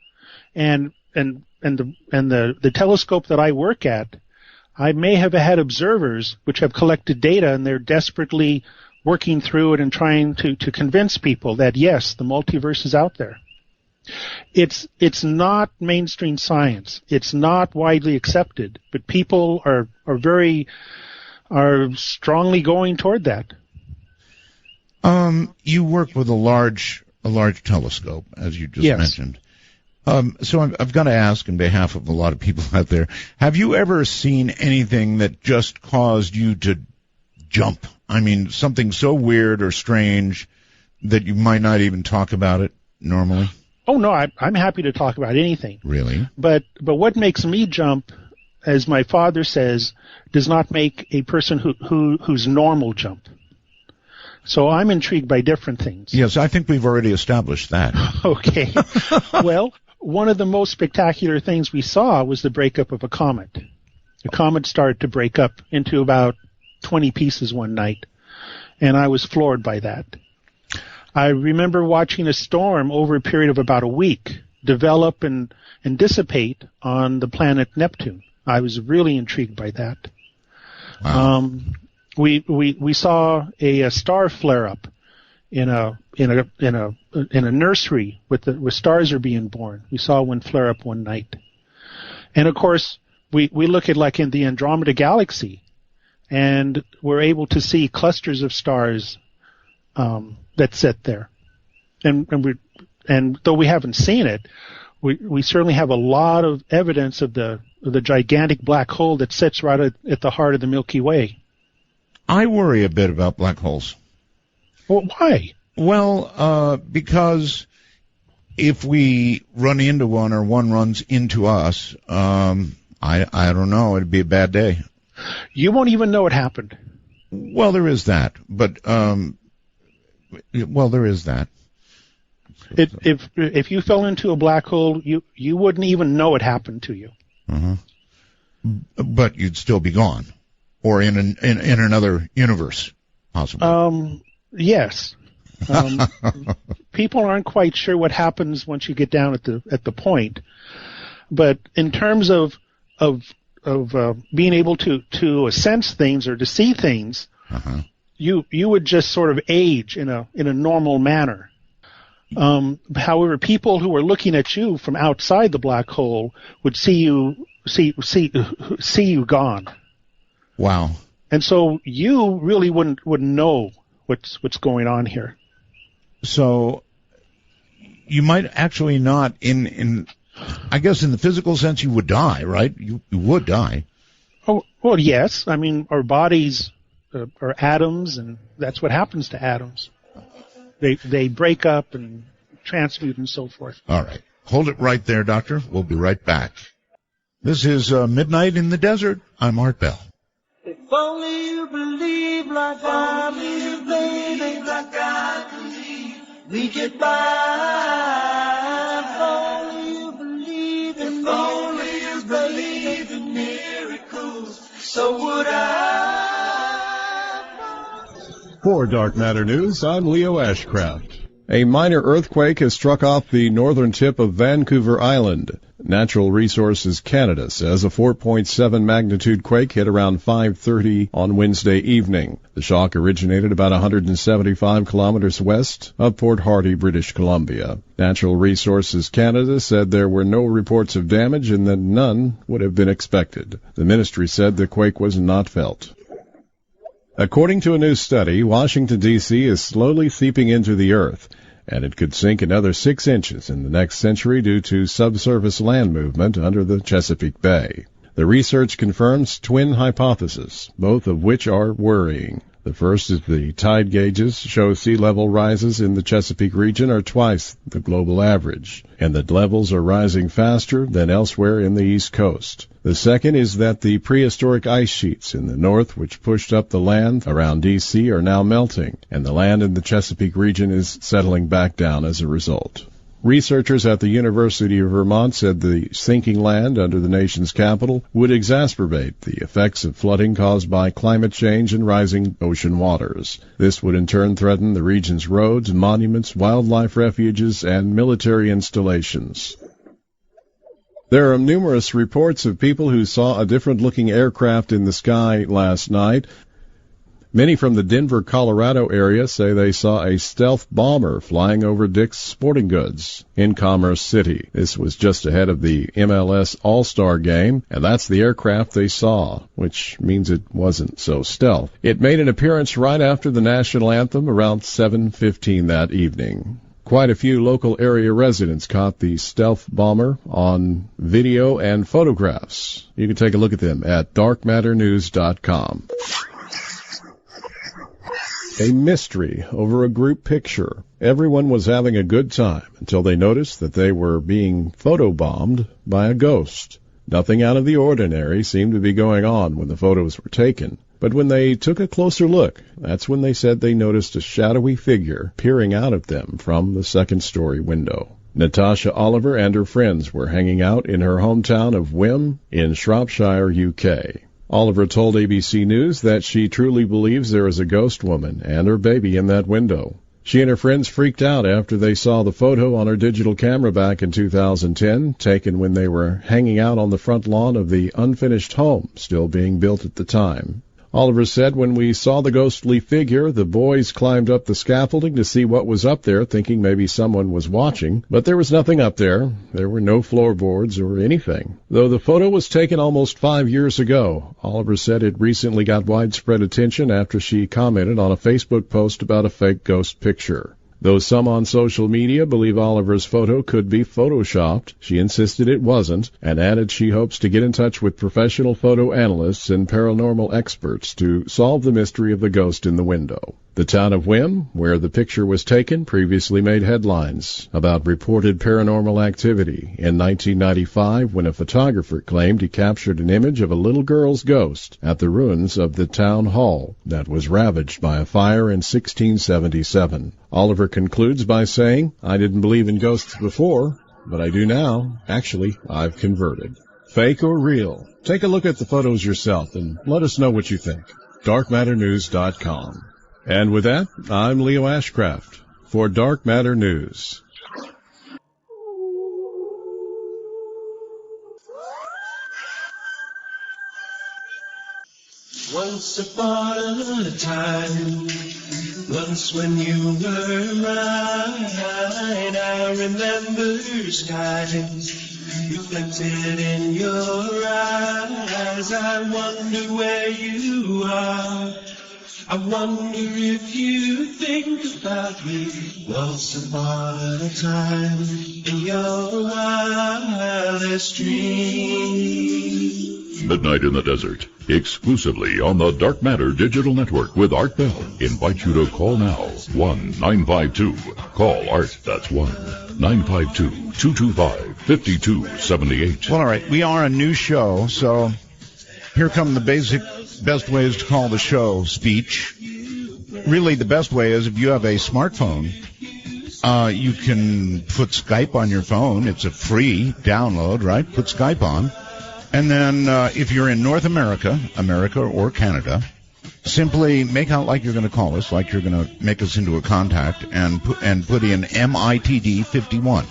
and the telescope that I work at, I may have had observers which have collected data, and they're desperately working through it and trying to convince people that yes, the multiverse is out there. It's not mainstream science. It's not widely accepted, but people are strongly going toward that. You work with a large telescope, as you just mentioned. So I've got to ask on behalf of a lot of people out there, have you ever seen anything that just caused you to jump? I mean, something so weird or strange that you might not even talk about it normally? Oh, no, I'm happy to talk about anything. Really? But what makes me jump, as my father says, does not make a person who's normal jump. So I'm intrigued by different things. Yes, I think we've already established that. Okay. Well, one of the most spectacular things we saw was the breakup of a comet. The comet started to break up into about 20 pieces one night, and I was floored by that. I remember watching a storm over a period of about a week develop and dissipate on the planet Neptune. I was really intrigued by that. Wow. We saw a star flare up in a nursery where stars are being born. We saw one flare up one night, and of course we look at like in the Andromeda Galaxy, and we're able to see clusters of stars that sit there, and though we haven't seen it, we certainly have a lot of evidence of the gigantic black hole that sits right at the heart of the Milky Way. I worry a bit about black holes. Well, why? Well, because if we run into one or one runs into us, I don't know, it'd be a bad day. You won't even know it happened. Well, there is that, but there is that. If you fell into a black hole, you wouldn't even know it happened to you. Uh-huh. But you'd still be gone, or in another universe, possibly. Yes. People aren't quite sure what happens once you get down at the point, but in terms of being able to sense things or to see things, uh-huh. you would just sort of age in a normal manner. However, people who are looking at you from outside the black hole would see you gone. Wow. And so you really wouldn't know what's going on here. So you might actually not I guess in the physical sense you would die, right? You would die. Oh, well, yes. I mean, our bodies are atoms, and that's what happens to atoms. They break up and transmute and so forth. All right. Hold it right there, Doctor. We'll be right back. This is Midnight in the Desert. I'm Art Bell. If only you believe like I believe, baby, like I believe. we get by. If only you believe in miracles. If only you believe in miracles, so would I. For Dark Matter News, I'm Leo Ashcraft. A minor earthquake has struck off the northern tip of Vancouver Island. Natural Resources Canada says a 4.7 magnitude quake hit around 5:30 on Wednesday evening. The shock originated about 175 kilometers west of Port Hardy, British Columbia. Natural Resources Canada said there were no reports of damage and that none would have been expected. The ministry said the quake was not felt. According to a new study, Washington, D.C. is slowly seeping into the earth, and it could sink another 6 inches in the next century due to subsurface land movement under the Chesapeake Bay. The research confirms twin hypotheses, both of which are worrying. The first is the tide gauges show sea level rises in the Chesapeake region are twice the global average, and that levels are rising faster than elsewhere in the East Coast. The second is that the prehistoric ice sheets in the north, which pushed up the land around D.C., are now melting, and the land in the Chesapeake region is settling back down as a result. Researchers at the University of Vermont said the sinking land under the nation's capital would exacerbate the effects of flooding caused by climate change and rising ocean waters. This would in turn threaten the region's roads, monuments, wildlife refuges, and military installations. There are numerous reports of people who saw a different-looking aircraft in the sky last night. Many from the Denver, Colorado area say they saw a stealth bomber flying over Dick's Sporting Goods in Commerce City. This was just ahead of the MLS All-Star game, and that's the aircraft they saw, which means it wasn't so stealth. It made an appearance right after the national anthem around 7:15 that evening. Quite a few local area residents caught the stealth bomber on video and photographs. You can take a look at them at darkmatternews.com. A mystery over a group picture. Everyone was having a good time until they noticed that they were being photobombed by a ghost. Nothing out of the ordinary seemed to be going on when the photos were taken. But when they took a closer look, that's when they said they noticed a shadowy figure peering out at them from the second-story window. Natasha Oliver and her friends were hanging out in her hometown of Wim in Shropshire, UK. Oliver told ABC News that she truly believes there is a ghost woman and her baby in that window. She and her friends freaked out after they saw the photo on her digital camera back in 2010, taken when they were hanging out on the front lawn of the unfinished home still being built at the time. Oliver said, when we saw the ghostly figure, the boys climbed up the scaffolding to see what was up there, thinking maybe someone was watching, but there was nothing up there. There were no floorboards or anything. Though the photo was taken almost 5 years ago, Oliver said it recently got widespread attention after she commented on a Facebook post about a fake ghost picture. Though some on social media believe Oliver's photo could be photoshopped, she insisted it wasn't, and added she hopes to get in touch with professional photo analysts and paranormal experts to solve the mystery of the ghost in the window. The town of Wim, where the picture was taken, previously made headlines about reported paranormal activity in 1995 when a photographer claimed he captured an image of a little girl's ghost at the ruins of the town hall that was ravaged by a fire in 1677. Oliver concludes by saying, "I didn't believe in ghosts before, but I do now. Actually, I've converted." Fake or real? Take a look at the photos yourself and let us know what you think. darkmatternews.com. And with that, I'm Leo Ashcraft for Dark Matter News. Once upon a time, once when you were mine, I remember skies reflected in your eyes. I wonder where you are. I wonder if you think about me. Once upon a time, in your wildest dreams. Midnight in the Desert, exclusively on the Dark Matter Digital Network with Art Bell. Invite you to call now, 1-952. Call Art, that's 1-952-225-5278. Well, all right, we are a new show, so here come the best ways to call the show speech. Really, the best way is if you have a smartphone, You can put Skype on your phone. It's a free download, right? Put Skype on. And then if you're in North America or Canada, simply make out like you're going to call us, like you're going to make us into a contact, and put in MITD 51.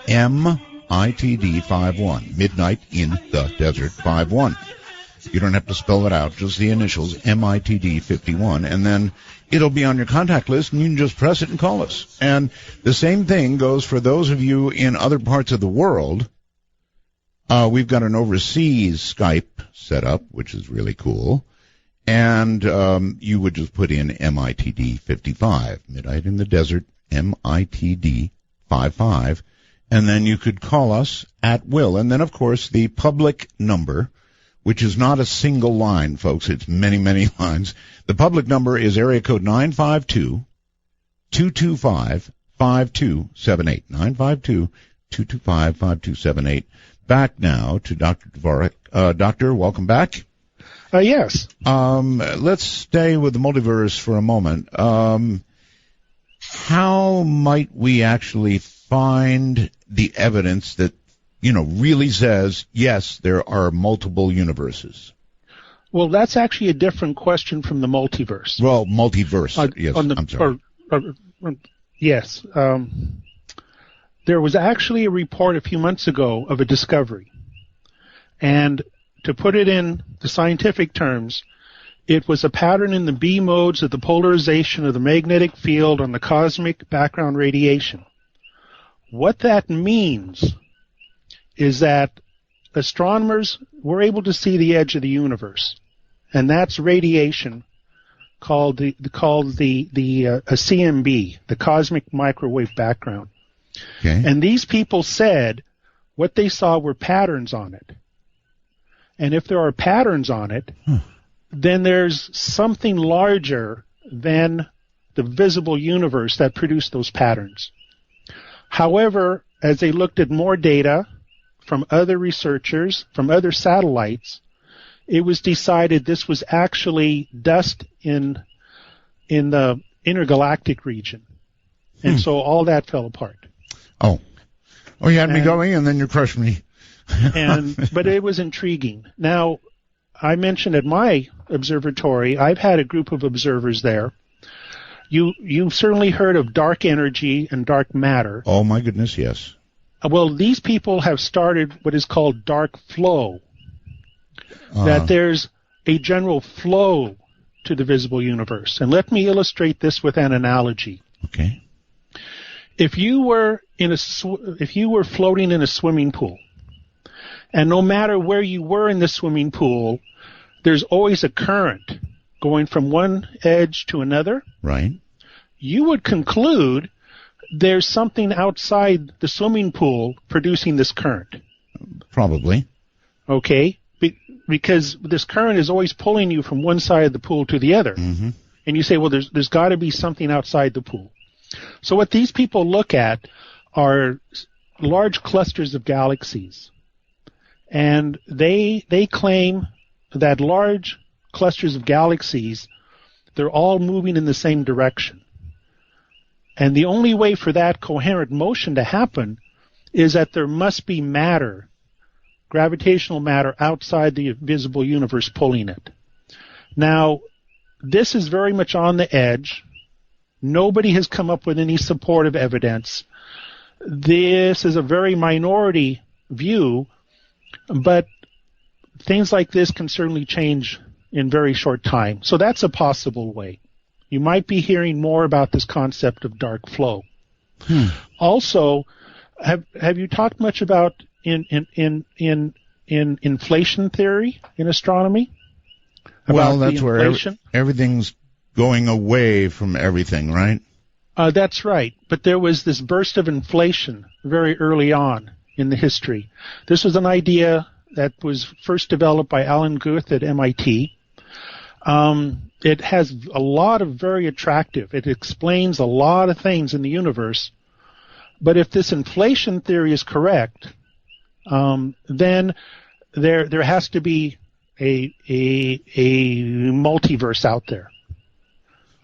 MITD 51. Midnight in the Desert 51. You don't have to spell it out, just the initials, MITD 51, and then it'll be on your contact list, and you can just press it and call us. And the same thing goes for those of you in other parts of the world. We've got an overseas Skype set up, which is really cool. And you would just put in MITD 55, Midnight in the Desert, MITD 55, and then you could call us at will. And then, of course, the public number, which is not a single line, folks. It's many, many lines. The public number is area code 952-225-5278. 952-225-5278. Back now to Dr. Dvorak. Doctor, welcome back. Yes. Let's stay with the multiverse for a moment. How might we actually find the evidence that, really says, yes, there are multiple universes? Well, that's actually a different question from the multiverse. Well, multiverse, yes, I'm sorry. Yes. There was actually a report a few months ago of a discovery. And to put it in the scientific terms, it was a pattern in the B modes of the polarization of the magnetic field on the cosmic background radiation. What that means is that astronomers were able to see the edge of the universe, and that's radiation called a CMB, the cosmic microwave background. Okay. And these people said what they saw were patterns on it. And if there are patterns on it, then there's something larger than the visible universe that produced those patterns. However, as they looked at more data from other researchers, from other satellites, it was decided this was actually dust in the intergalactic region. And so all that fell apart. Oh, you had me going, and then you crushed me. But it was intriguing. Now, I mentioned at my observatory, I've had a group of observers there. You've certainly heard of dark energy and dark matter. Oh, my goodness, yes. Well, these people have started what is called dark flow. That there's a general flow to the visible universe. And let me illustrate this with an analogy. Okay. If you were floating in a swimming pool, and no matter where you were in the swimming pool, there's always a current going from one edge to another. Right. You would conclude there's something outside the swimming pool producing this current. Probably. Okay. Because this current is always pulling you from one side of the pool to the other. Mm-hmm. And you say, well, there's got to be something outside the pool. So what these people look at are large clusters of galaxies. And they claim that large clusters of galaxies, they're all moving in the same direction. And the only way for that coherent motion to happen is that there must be matter, gravitational matter, outside the visible universe pulling it. Now, this is very much on the edge. Nobody has come up with any supportive evidence. This is a very minority view, but things like this can certainly change in very short time. So that's a possible way. You might be hearing more about this concept of dark flow. Also, have you talked much about in inflation theory in astronomy? Well, that's where everything's going away from everything, right? That's right. But there was this burst of inflation very early on in the history. This was an idea that was first developed by Alan Guth at MIT. It has a lot of very attractive, it explains a lot of things in the universe. But if this inflation theory is correct, then there has to be a multiverse out there.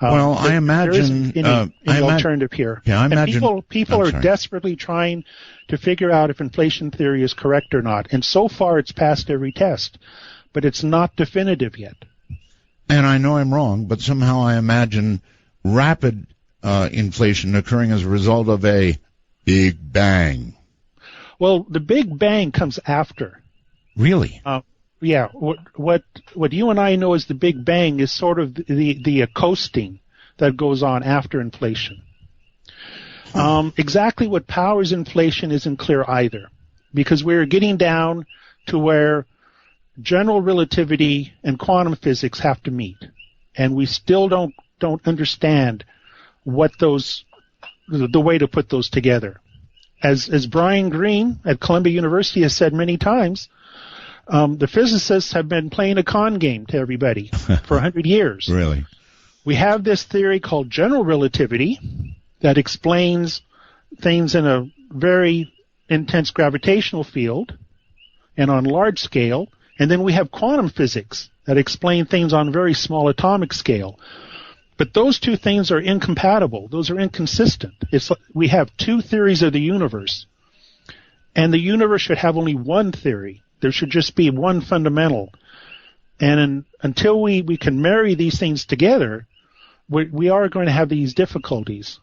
Well, I imagine any alternative here. Yeah, I imagine people are desperately trying to figure out if inflation theory is correct or not, and so far it's passed every test, but it's not definitive yet. And I know I'm wrong, but somehow I imagine rapid inflation occurring as a result of a Big Bang. Well, the Big Bang comes after. Really? Yeah. What you and I know as the Big Bang is sort of the coasting that goes on after inflation. Exactly what powers inflation isn't clear either, because we're getting down to where general relativity and quantum physics have to meet, and we still don't understand what the way to put those together. As Brian Greene at Columbia University has said many times, the physicists have been playing a con game to everybody for 100 years. Really? We have this theory called general relativity that explains things in a very intense gravitational field and on large scale, and then we have quantum physics that explain things on very small atomic scale. But those two things are incompatible. Those are inconsistent. We have two theories of the universe, and the universe should have only one theory. There should just be one fundamental. And until we can marry these things together, we are going to have these difficulties.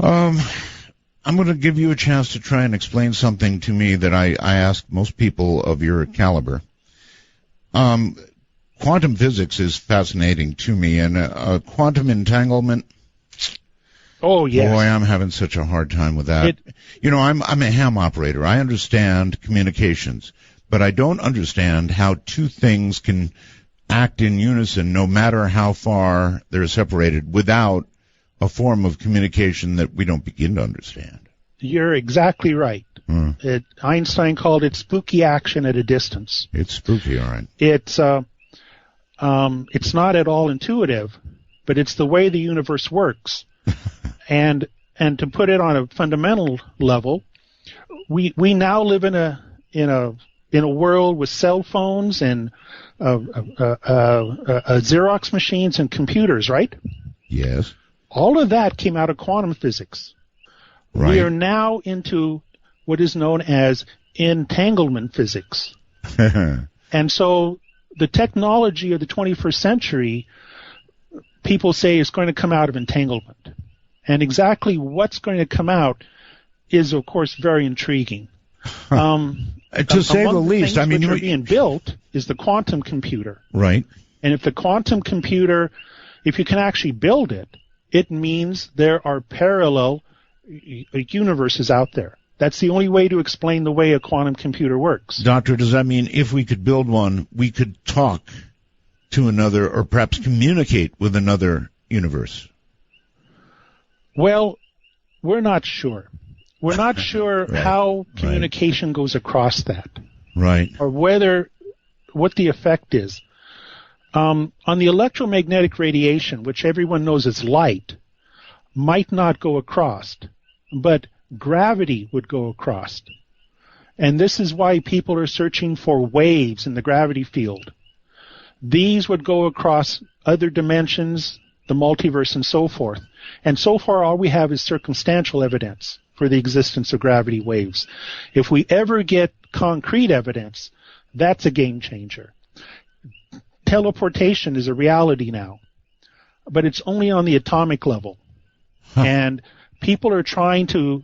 I'm going to give you a chance to try and explain something to me that I ask most people of your caliber. Quantum physics is fascinating to me, and quantum entanglement. Oh, yes. Boy, I'm having such a hard time with that. I'm a ham operator. I understand communications, but I don't understand how two things can act in unison no matter how far they're separated without a form of communication that we don't begin to understand. You're exactly right. Einstein called it spooky action at a distance. It's spooky, all right. It's not at all intuitive, but it's the way the universe works. and to put it on a fundamental level, we now live in a world with cell phones and Xerox machines and computers, right? Yes. All of that came out of quantum physics. Right. We are now into what is known as entanglement physics. And so the technology of the 21st century, people say, is going to come out of entanglement. And exactly what's going to come out is, of course, very intriguing. To say the least, I mean, which are being built is the quantum computer. Right. And if the quantum computer, if you can actually build it, it means there are parallel universes out there. That's the only way to explain the way a quantum computer works. Doctor, does that mean if we could build one, we could talk to another or perhaps communicate with another universe? Well, we're not sure. We're not sure Right. how communication goes across that. Right. Or what the effect is. On the electromagnetic radiation, which everyone knows is light, might not go across, but gravity would go across. And this is why people are searching for waves in the gravity field. These would go across other dimensions, the multiverse, and so forth. And so far, all we have is circumstantial evidence for the existence of gravity waves. If we ever get concrete evidence, that's a game changer. Teleportation is a reality now, but it's only on the atomic level. And people are trying to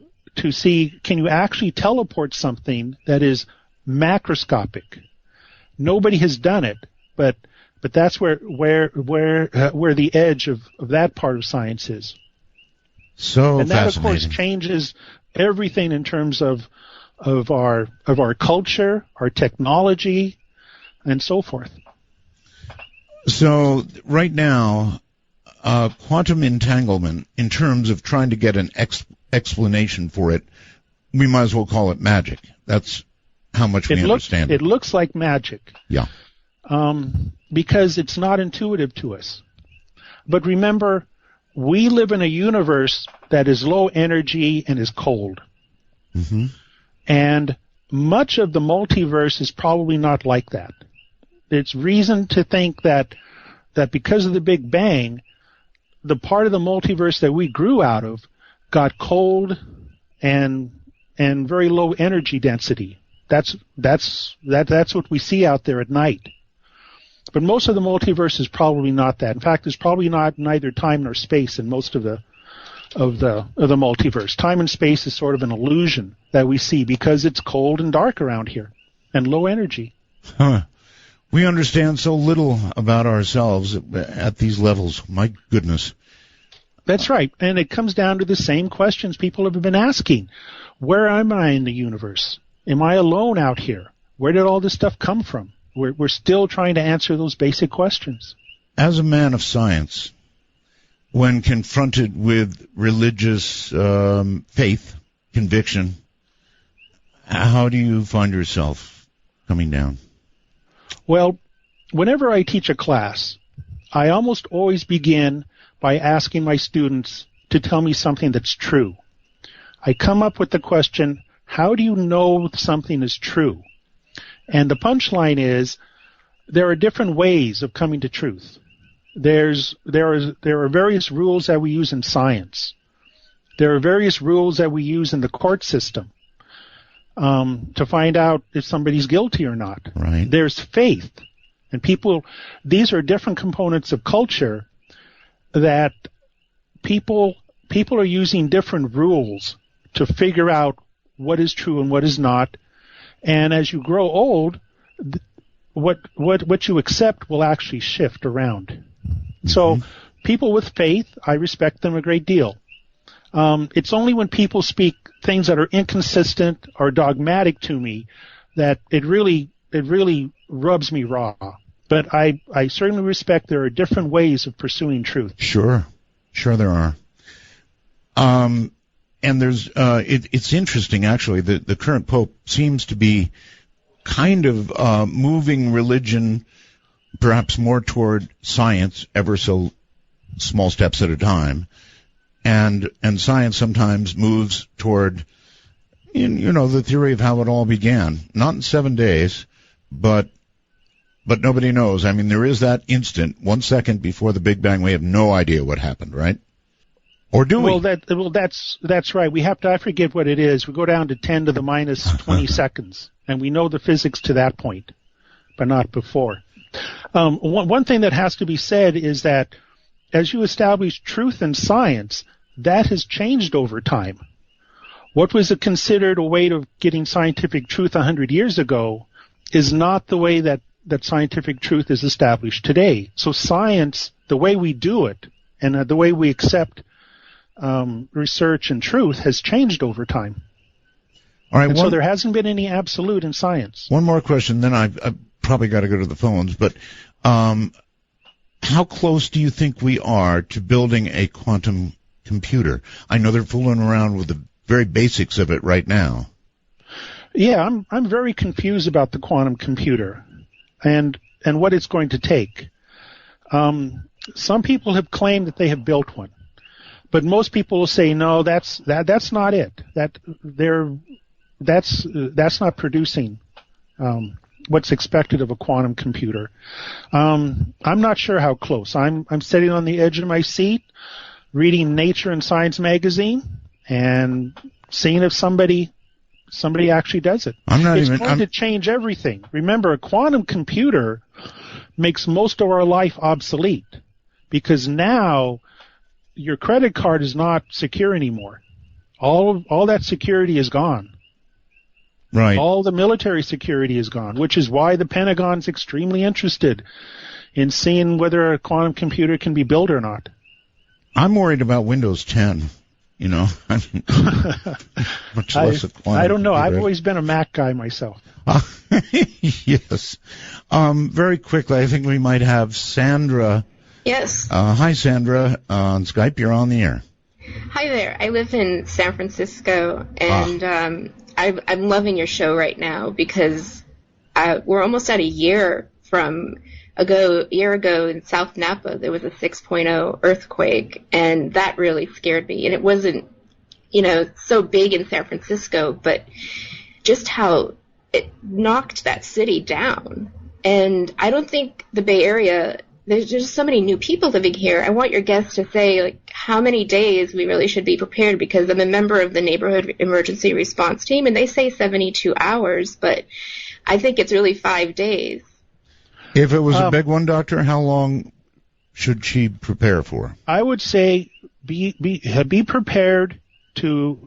see, can you actually teleport something that is macroscopic? Nobody has done it, but that's where the edge of that part of science is. So and that, fascinating. of course, changes everything in terms of our culture, our technology, and so forth. So right now, quantum entanglement, in terms of trying to get an explanation for it, we might as well call it magic. That's how much we understand it. It looks like magic. Yeah. Because it's not intuitive to us. But remember, we live in a universe that is low energy and is cold. Mm-hmm. And much of the multiverse is probably not like that. There's reason to think that that because of the Big Bang, the part of the multiverse that we grew out of got cold and very low energy density. That's what we see out there at night. But most of the multiverse is probably not that. In fact, there's probably neither time nor space in most of the multiverse. Time and space is sort of an illusion that we see because it's cold and dark around here and low energy. Huh. We understand so little about ourselves at these levels. My goodness. That's right. And it comes down to the same questions people have been asking. Where am I in the universe? Am I alone out here? Where did all this stuff come from? We're still trying to answer those basic questions. As a man of science, when confronted with religious faith, conviction, how do you find yourself coming down? Well, whenever I teach a class, I almost always begin by asking my students to tell me something that's true. I come up with the question, how do you know something is true? And the punchline is, there are different ways of coming to truth. There are various rules that we use in science. There are various rules that we use in the court system to find out if somebody's guilty or not. Right. There's faith. And these are different components of culture that people are using different rules to figure out what is true and what is not. And as you grow old, what you accept will actually shift around. Mm-hmm. So people with faith, I respect them a great deal. It's only when people speak things that are inconsistent or dogmatic to me that it really rubs me raw. But I certainly respect there are different ways of pursuing truth. Sure there are. And there's it's interesting actually. The current Pope seems to be kind of moving religion perhaps more toward science, ever so small steps at a time, and science sometimes moves toward the theory of how it all began. Not in 7 days, but nobody knows. I mean, there is that instant, 1 second before the Big Bang. We have no idea what happened, right? Or do we? Well, that's right. We have to. I forget what it is. We go down to 10 to the minus 20 seconds, and we know the physics to that point, but not before. One thing that has to be said is that as you establish truth in science, that has changed over time. What was considered a way of getting scientific truth 100 years ago is not the way that scientific truth is established today. So science, the way we do it, and the way we accept research and truth has changed over time. All right. So there hasn't been any absolute in science. One more question, then I've probably got to go to the phones. But how close do you think we are to building a quantum computer? I know they're fooling around with the very basics of it right now. Yeah, I'm very confused about the quantum computer and what it's going to take. Some people have claimed that they have built one. But most people will say, no, that's not it. That's not producing what's expected of a quantum computer. I'm not sure how close. I'm sitting on the edge of my seat, reading Nature and Science magazine, and seeing if somebody actually does it. It's going to change everything. Remember, a quantum computer makes most of our life obsolete because now your credit card is not secure anymore. All that security is gone. Right. All the military security is gone, which is why the Pentagon's extremely interested in seeing whether a quantum computer can be built or not. I'm worried about Windows 10. Much less a quantum I don't know. computer. I've always been a Mac guy myself. Yes. Very quickly, I think we might have Sandra. Yes. Hi, Sandra. On Skype, you're on the air. Hi there. I live in San Francisco, and I'm loving your show right now because we're almost at a year from a year ago in South Napa. There was a 6.0 earthquake, and that really scared me. And it wasn't, so big in San Francisco, but just how it knocked that city down. And I don't think the Bay Area there's just so many new people living here. I want your guests to say, like, how many days we really should be prepared, because I'm a member of the neighborhood emergency response team, and they say 72 hours, but I think it's really 5 days. If it was a big one, Doctor, how long should she prepare for? I would say be prepared to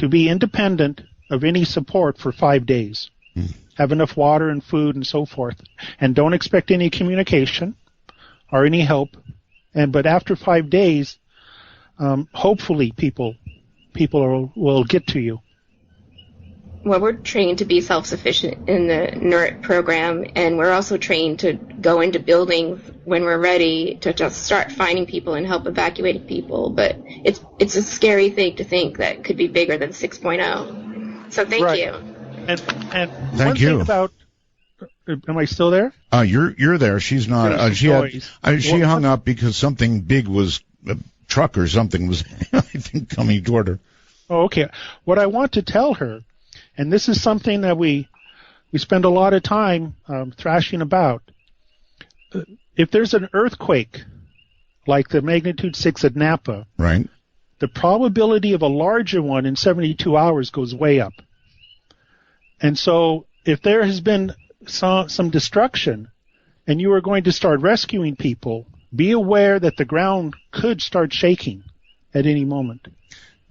be independent of any support for 5 days. Have enough water and food and so forth, and don't expect any communication or any help. But after 5 days, hopefully people will get to you. Well, we're trained to be self-sufficient in the NIRT program, and we're also trained to go into buildings when we're ready to just start finding people and help evacuate people. But it's a scary thing to think that could be bigger than 6.0. So thank you. And Thank one you. thing about, am I still there? You're there. She's not. She hung up because something big was a truck or something was I think coming toward her. Oh, okay. What I want to tell her, and this is something that we spend a lot of time thrashing about. If there's an earthquake, like the magnitude 6 at Napa, right, the probability of a larger one in 72 hours goes way up. And so if there has been some destruction and you are going to start rescuing people, be aware that the ground could start shaking at any moment.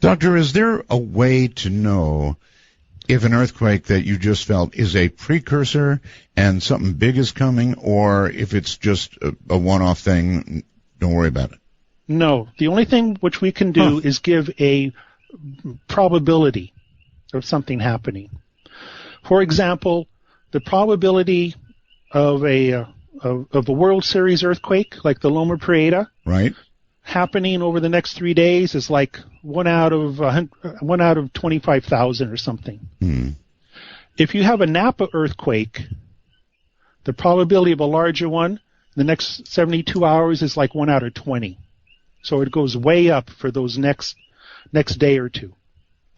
Doctor, is there a way to know if an earthquake that you just felt is a precursor and something big is coming, or if it's just a one-off thing, don't worry about it? No. The only thing which we can do is give a probability of something happening. For example, the probability of a World Series earthquake, like the Loma Prieta, right, happening over the next 3 days is like 1 out of 25,000 or something. If you have a Napa earthquake, the probability of a larger one in the next 72 hours is like 1 out of 20. So it goes way up for those next day or two.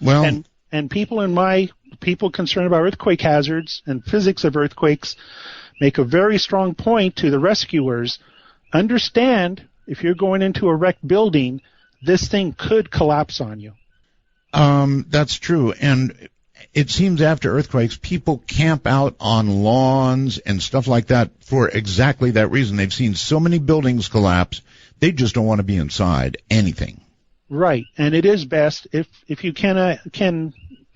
Well, and people concerned about earthquake hazards and physics of earthquakes make a very strong point to the rescuers. Understand, if you're going into a wrecked building, this thing could collapse on you. That's true. And it seems after earthquakes, people camp out on lawns and stuff like that for exactly that reason. They've seen so many buildings collapse, they just don't want to be inside anything. Right. And it is best if you can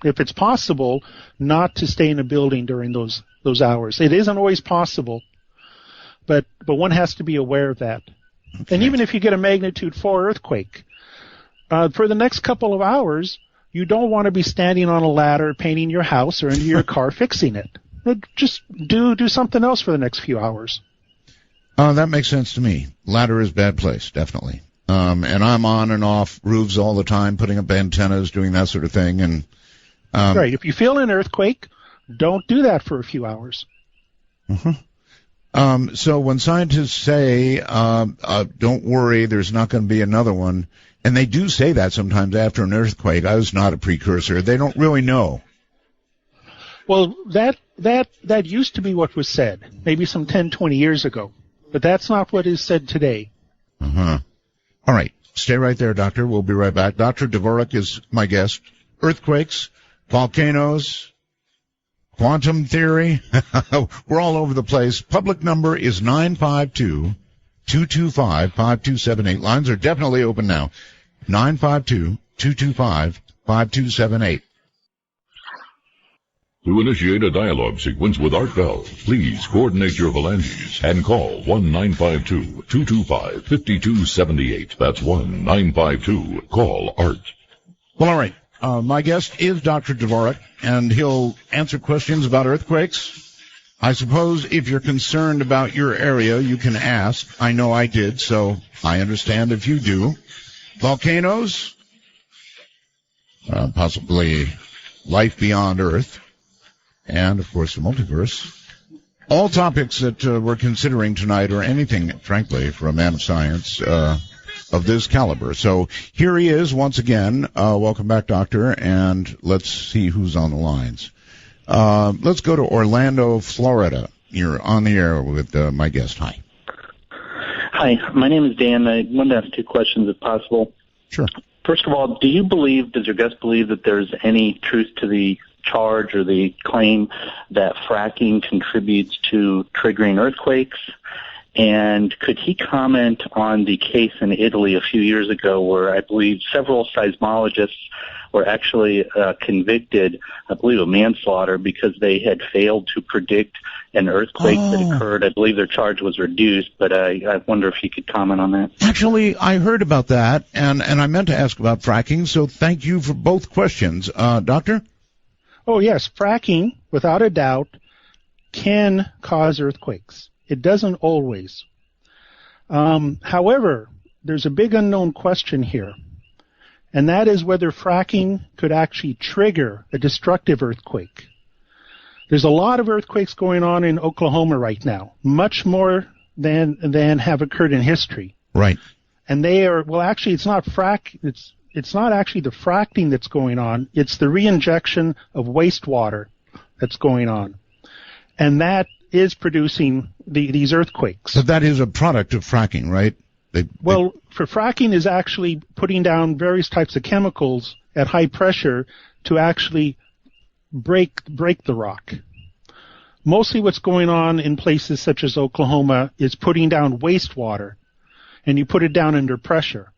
if it's possible, not to stay in a building during those hours. It isn't always possible, but one has to be aware of that. Okay. And even if you get a magnitude 4 earthquake, for the next couple of hours, you don't want to be standing on a ladder painting your house or into your car fixing it. Just do something else for the next few hours. That makes sense to me. Ladder is a bad place, definitely. And I'm on and off roofs all the time, putting up antennas, doing that sort of thing. And right. If you feel an earthquake, don't do that for a few hours. So when scientists say, don't worry, there's not going to be another one, and they do say that sometimes after an earthquake, I was not a precursor. They don't really know. Well, that used to be what was said, maybe some 10, 20 years ago. But that's not what is said today. All right. Stay right there, Doctor. We'll be right back. Dr. Dvorak is my guest. Earthquakes, volcanoes, quantum theory. We're all over the place. Public number is 952-225-5278. Lines are definitely open now. 952-225-5278. To initiate a dialogue sequence with Art Bell, please coordinate your phalanges and call 1-952-225-5278. That's 1-952-CALL-ART. Well, all right. My guest is Dr. Dvorak, and he'll answer questions about earthquakes. I suppose if you're concerned about your area, you can ask. I know I did, so I understand if you do. Volcanoes, possibly life beyond Earth, and, of course, the multiverse. All topics that we're considering tonight, or anything, frankly, for a man of science of this caliber. So here he is once again. Welcome back, Doctor, and let's see who's on the lines. Let's go to Orlando, Florida. You're on the air with my guest. Hi. Hi, my name is Dan. I wanted to ask 2 questions if possible. Sure. First of all, does your guest believe that there's any truth to the charge or the claim that fracking contributes to triggering earthquakes? And could he comment on the case in Italy a few years ago where I believe several seismologists were actually convicted, I believe, of manslaughter because they had failed to predict an earthquake that occurred. I believe their charge was reduced, but I wonder if you could comment on that. Actually, I heard about that, and I meant to ask about fracking, so thank you for both questions. Doctor? Oh, yes. Fracking, without a doubt, can cause earthquakes. It doesn't always. However, there's a big unknown question here, and that is whether fracking could actually trigger a destructive earthquake. There's a lot of earthquakes going on in Oklahoma right now, much more than have occurred in history. Right. And they are, well, actually, it's not it's not actually the fracking that's going on, it's the reinjection of wastewater that's going on. And that is producing these earthquakes. So that is a product of fracking, right? For fracking is actually putting down various types of chemicals at high pressure to actually break the rock. Mostly what's going on in places such as Oklahoma is putting down wastewater, and you put it down under pressure.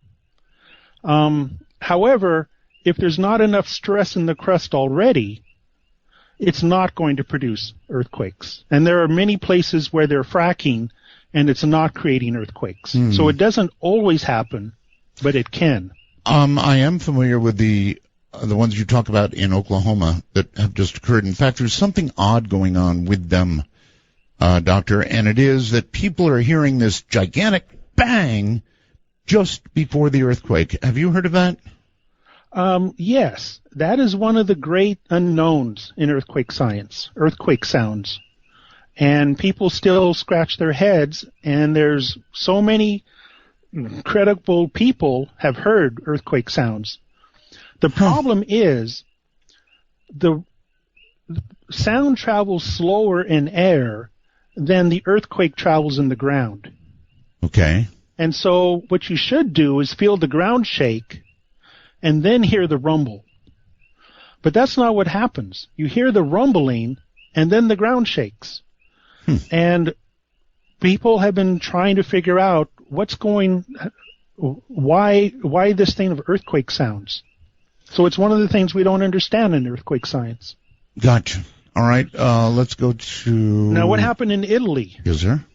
However, if there's not enough stress in the crust already, it's not going to produce earthquakes. And there are many places where they're fracking and it's not creating earthquakes. So it doesn't always happen, but it can. I am familiar with the ones you talk about in Oklahoma that have just occurred. In fact, there's something odd going on with them, Doctor, and it is that people are hearing this gigantic bang just before the earthquake. Have you heard of that? Yes, that is one of the great unknowns in earthquake science, earthquake sounds. And people still scratch their heads, and there's so many credible people have heard earthquake sounds. The problem is the sound travels slower in air than the earthquake travels in the ground. Okay. And so what you should do is feel the ground shake and then hear the rumble. But that's not what happens. You hear the rumbling and then the ground shakes. And people have been trying to figure out why this thing of earthquake sounds. So it's one of the things we don't understand in earthquake science. Gotcha. All right, let's go to... Now, what happened in Italy? Is there?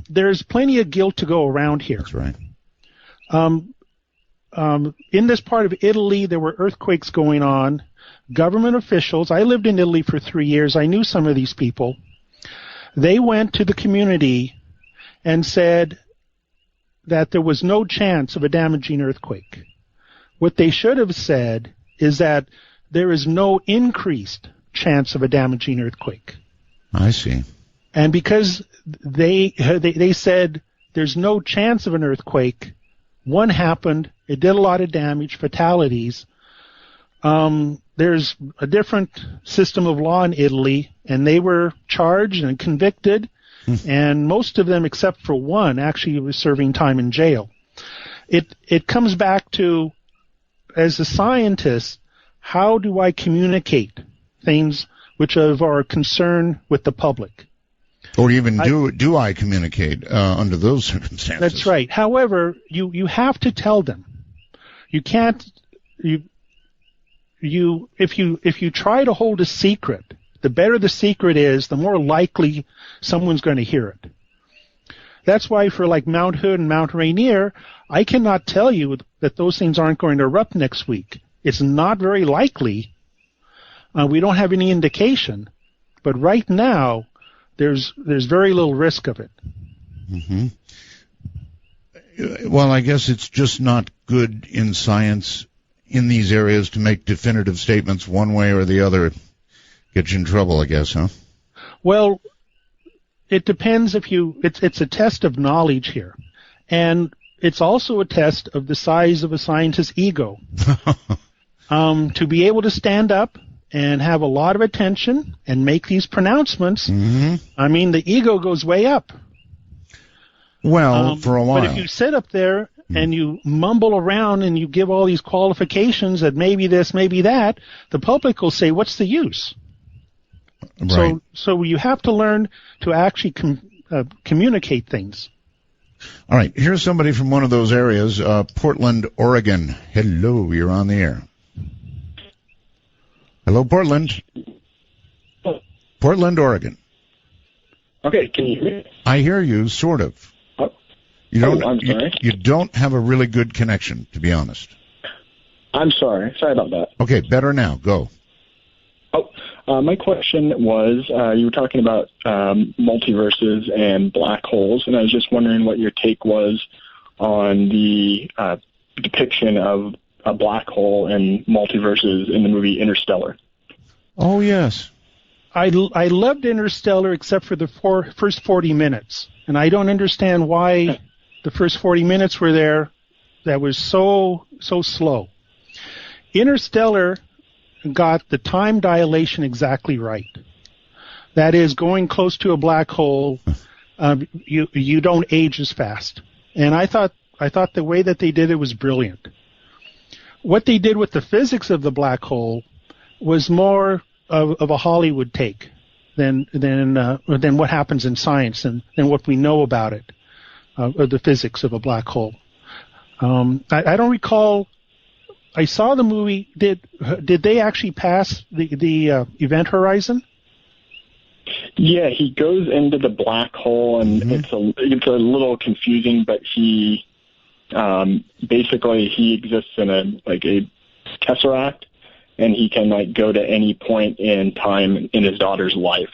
There's plenty of guilt to go around here. That's right. In this part of Italy, there were earthquakes going on. Government officials, I lived in Italy for 3 years. I knew some of these people. They went to the community and said that there was no chance of a damaging earthquake. What they should have said is that there is no increased chance of a damaging earthquake. I see. And because they said there's no chance of an earthquake, one happened, it did a lot of damage, fatalities. There's a different system of law in Italy, and they were charged and convicted, and most of them, except for one, actually was serving time in jail. It comes back to, as a scientist, how do I communicate things which are a concern with the public? Or even do I communicate under those circumstances? That's right. However, you have to tell them. You can't if you try to hold a secret, the better the secret is, the more likely someone's going to hear it. That's why for like Mount Hood and Mount Rainier, I cannot tell you that those things aren't going to erupt next week. It's not very likely. We don't have any indication, but right now there's very little risk of it. Mm-hmm. Well, I guess it's just not good in science in these areas to make definitive statements one way or the other. Get you in trouble, I guess, huh? Well, it depends it's a test of knowledge here. And it's also a test of the size of a scientist's ego. To be able to stand up and have a lot of attention and make these pronouncements, I mean, the ego goes way up. Well, for a while. But if you sit up there and you mumble around and you give all these qualifications that maybe this, maybe that, the public will say, what's the use? Right. So you have to learn to actually communicate things. All right, here's somebody from one of those areas, Portland, Oregon. Hello, you're on the air. Hello, Portland. Portland, Oregon. Okay, can you hear me? I hear you, sort of. You don't. I'm sorry. You don't have a really good connection, to be honest. I'm sorry. Sorry about that. Okay, better now. Go. My question was, you were talking about multiverses and black holes, and I was just wondering what your take was on the depiction of a black hole and multiverses in the movie Interstellar. Oh, yes. I loved Interstellar except for the first 40 minutes, and I don't understand why the first 40 minutes were there. That was so slow. Interstellar got the time dilation exactly right. That is, going close to a black hole, you don't age as fast. And I thought the way that they did it was brilliant. What they did with the physics of the black hole was more of a Hollywood take than what happens in science and what we know about it, of the physics of a black hole. I don't recall. I saw the movie. Did they actually pass the event horizon? Yeah, he goes into the black hole, and it's a little confusing, but he basically he exists in a tesseract, and he can go to any point in time in his daughter's life,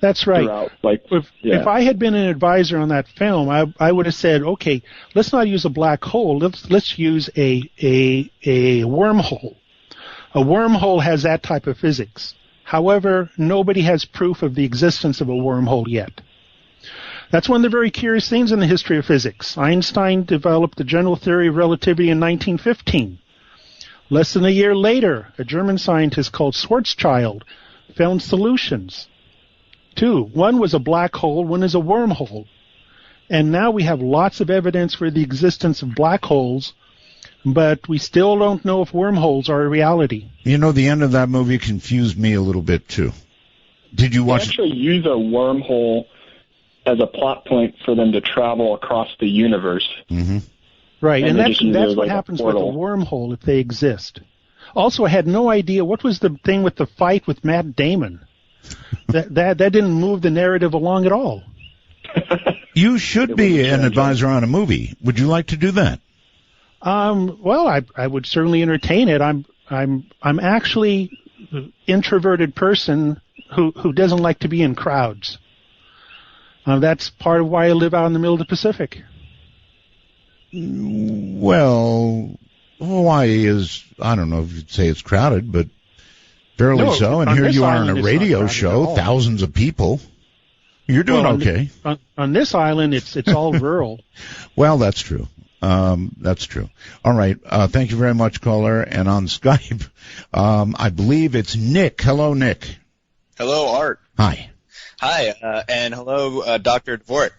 That's right. If I had been an advisor on that film, I would have said, okay, let's not use a black hole. Let's use a wormhole. A wormhole has that type of physics. However, nobody has proof of the existence of a wormhole yet. That's one of the very curious things in the history of physics. Einstein developed the general theory of relativity in 1915. Less than a year later, a German scientist called Schwarzschild found solutions. Two. One was a black hole, one is a wormhole. And now we have lots of evidence for the existence of black holes, but we still don't know if wormholes are a reality. You know, the end of that movie confused me a little bit, too. Did you watch it? They actually use a wormhole as a plot point for them to travel across the universe. Mm-hmm. Right, and that's what happens with a wormhole if they exist. Also, I had no idea, what was the thing with the fight with Matt Damon? That didn't move the narrative along at all. You should be an advisor on a movie. Would you like to do that? Well, I would certainly entertain it. I'm actually an introverted person who doesn't like to be in crowds. That's part of why I live out in the middle of the Pacific. Well, Hawaii is, I don't know if you'd say it's crowded, but fairly so. And here you are on a radio show, thousands of people. You're doing okay. On this island, it's all rural. Well, that's true. That's true. All right. Thank you very much, caller. And on Skype, I believe it's Nick. Hello, Nick. Hello, Art. Hi. Hi, and hello, Dr. Dvorak.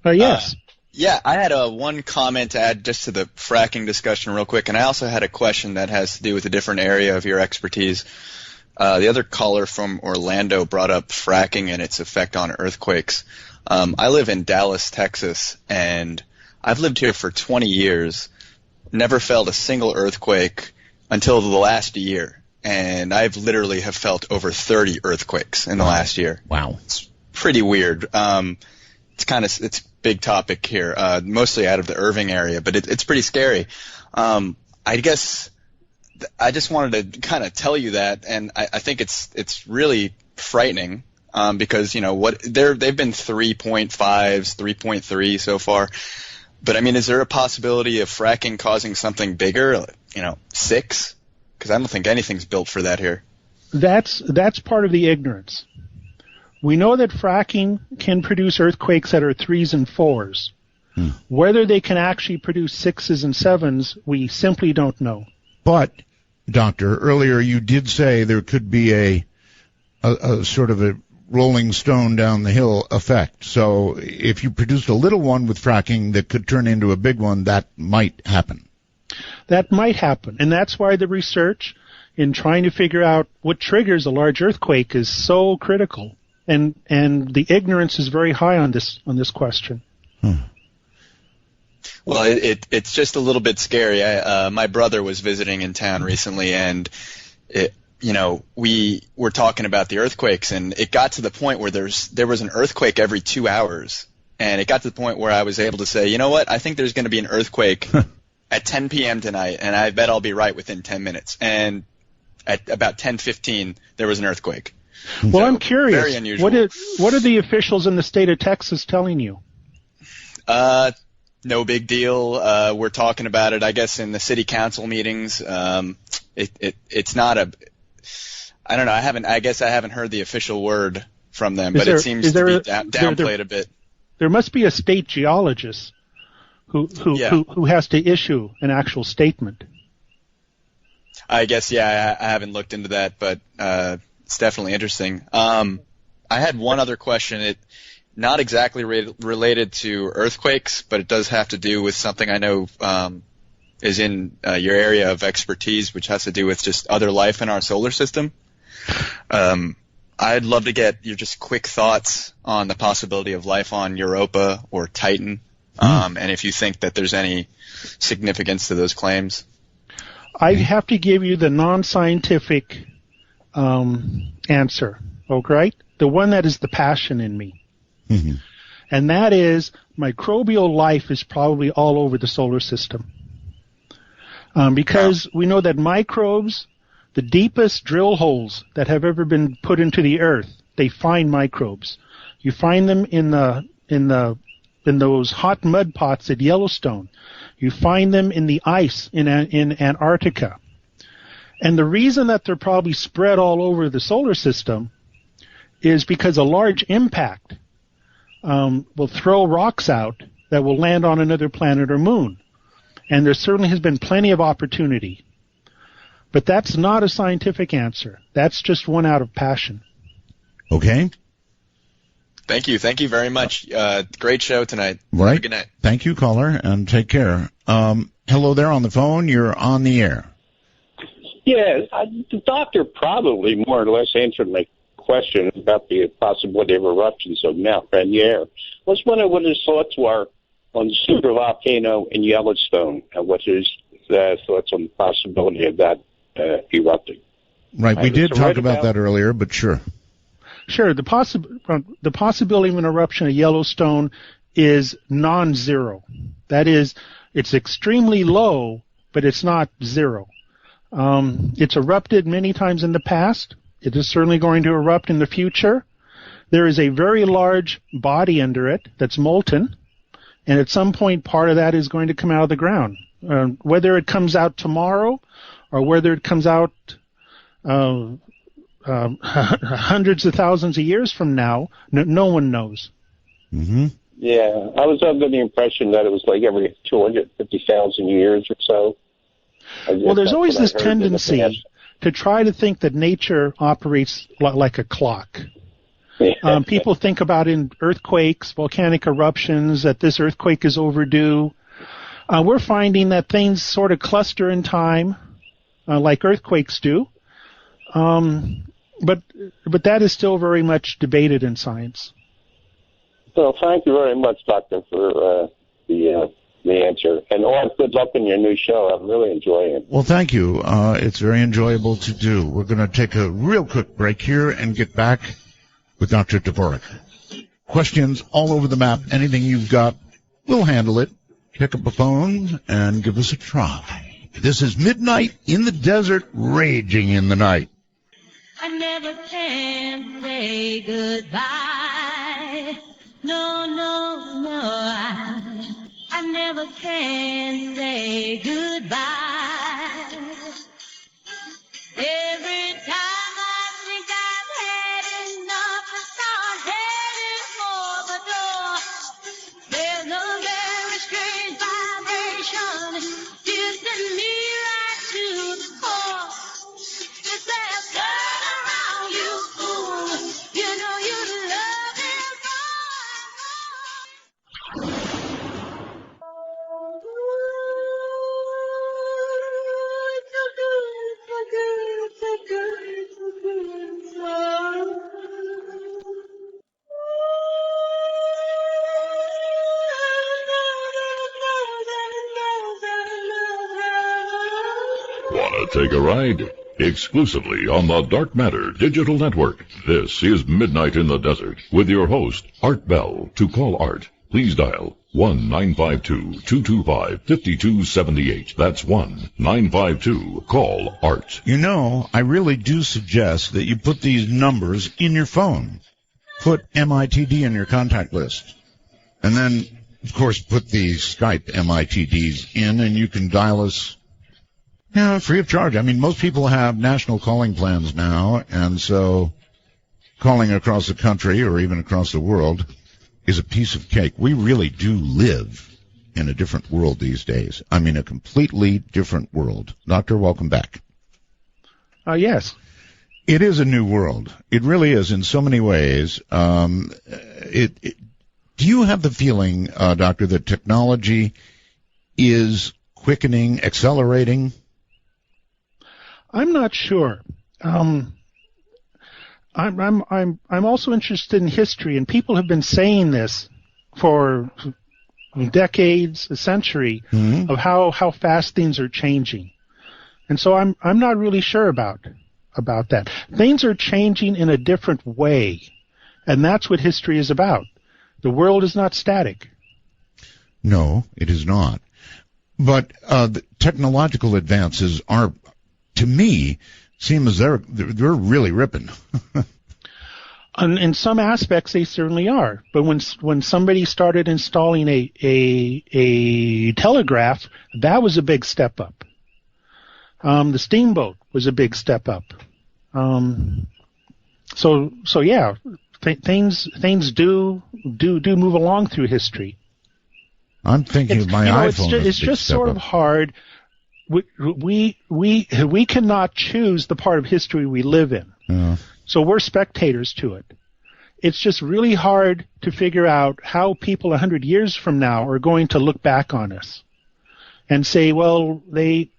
Yes. Yeah, I had one comment to add just to the fracking discussion real quick, and I also had a question that has to do with a different area of your expertise. The other caller from Orlando brought up fracking and its effect on earthquakes. I live in Dallas, Texas, and I've lived here for 20 years, never felt a single earthquake until the last year, and I've literally have felt over 30 earthquakes in the last year. Wow. It's pretty weird. It's big topic here, mostly out of the Irving area, but it's pretty scary. I guess I just wanted to kind of tell you that, and I think it's really frightening because they've been 3.5s, 3.3 so far. But I mean, is there a possibility of fracking causing something bigger? 6? Because I don't think anything's built for that here. That's part of the ignorance. We know that fracking can produce earthquakes that are 3s and 4s. Whether they can actually produce 6s and 7s, we simply don't know. But, Doctor, earlier you did say there could be a sort of a rolling stone down the hill effect. So if you produced a little one with fracking that could turn into a big one, that might happen. That might happen, and that's why the research in trying to figure out what triggers a large earthquake is so critical, and the ignorance is very high on this question. Well, it's just a little bit scary. My brother was visiting in town recently, and we were talking about the earthquakes, and it got to the point where there was an earthquake every 2 hours, and it got to the point where I was able to say, you know what, I think there's going to be an earthquake at 10 p.m. tonight, and I bet I'll be right within 10 minutes. And at about 10:15, there was an earthquake. Well, so, I'm curious. Very unusual. What are the officials in the state of Texas telling you? No big deal. We're talking about it, I guess, in the city council meetings. It's not a. I don't know. I guess I haven't heard the official word from them, but it seems to be downplayed a bit. There must be a state geologist who has to issue an actual statement. I guess, yeah, I haven't looked into that, but it's definitely interesting. I had one other question. Not exactly related to earthquakes, but it does have to do with something I know is in your area of expertise, which has to do with just other life in our solar system. I'd love to get your just quick thoughts on the possibility of life on Europa or Titan, and if you think that there's any significance to those claims. I have to give you the non-scientific answer, okay? The one that is the passion in me. Mm-hmm. And that is microbial life is probably all over the solar system. Because we know that microbes, the deepest drill holes that have ever been put into the earth, they find microbes. You find them in those hot mud pots at Yellowstone. You find them in the ice in Antarctica. And the reason that they're probably spread all over the solar system is because a large impact will throw rocks out that will land on another planet or moon. And there certainly has been plenty of opportunity. But that's not a scientific answer. That's just one out of passion. Okay. Thank you. Thank you very much. Great show tonight. Right. Have a good night. Thank you, caller, and take care. Hello there on the phone. You're on the air. Yeah, the doctor probably more or less answered my question about the possibility of eruptions of Mount Rainier. I was wondering what his thoughts were on the supervolcano in Yellowstone and what his thoughts on the possibility of that erupting. Right, we did talk about that earlier, but sure. Sure, the possibility of an eruption of Yellowstone is non-zero. That is, it's extremely low, but it's not zero. It's erupted many times in the past. It is certainly going to erupt in the future. There is a very large body under it that's molten, and at some point part of that is going to come out of the ground. Whether it comes out tomorrow or whether it comes out hundreds of thousands of years from now, no one knows. Mm-hmm. Yeah, I was under the impression that it was like every 250,000 years or so. Well, there's always this tendency to try to think that nature operates like a clock. People think about in earthquakes, volcanic eruptions, that this earthquake is overdue. We're finding that things sort of cluster in time, like earthquakes do. But that is still very much debated in science. Well, thank you very much, Doctor, for the answer. And good luck in your new show. I'm really enjoying it. Well, thank you. It's very enjoyable to do. We're going to take a real quick break here and get back with Dr. Dvorak. Questions all over the map. Anything you've got, we'll handle it. Pick up a phone and give us a try. This is Midnight in the Desert, raging in the night. I never can say goodbye. No, no, no. I never can say goodbye. Every time I think I've had enough to start heading for the door, there's a very strange vibration kissing me right to the core. It says, turn around, you fool. You know you to take a ride? Exclusively on the Dark Matter Digital Network. This is Midnight in the Desert with your host, Art Bell. To call Art, please dial 1-952-225-5278. That's 1-952-CALL-ART. You know, I really do suggest that you put these numbers in your phone. Put MITD in your contact list. And then, of course, put the Skype MITDs in, and you can dial us free of charge. I mean, most people have national calling plans now, and so calling across the country or even across the world is a piece of cake. We really do live in a different world these days. I mean, a completely different world. Doctor, welcome back. Yes. It is a new world. It really is in so many ways. Do you have the feeling, Doctor, that technology is quickening, accelerating? I'm not sure. I'm also interested in history, and people have been saying this for decades, a century, of how fast things are changing. And so I'm not really sure about that. Things are changing in a different way, and that's what history is about. The world is not static. No, it is not. But the technological advances are, to me, seem as they're really ripping. In some aspects, they certainly are. But when somebody started installing a telegraph, that was a big step up. The steamboat was a big step up. So yeah, things do move along through history. I'm thinking of my iPhone. It's just sort of hard. We cannot choose the part of history we live in. Yeah. So we're spectators to it. It's just really hard to figure out how people 100 years from now are going to look back on us and say, well, they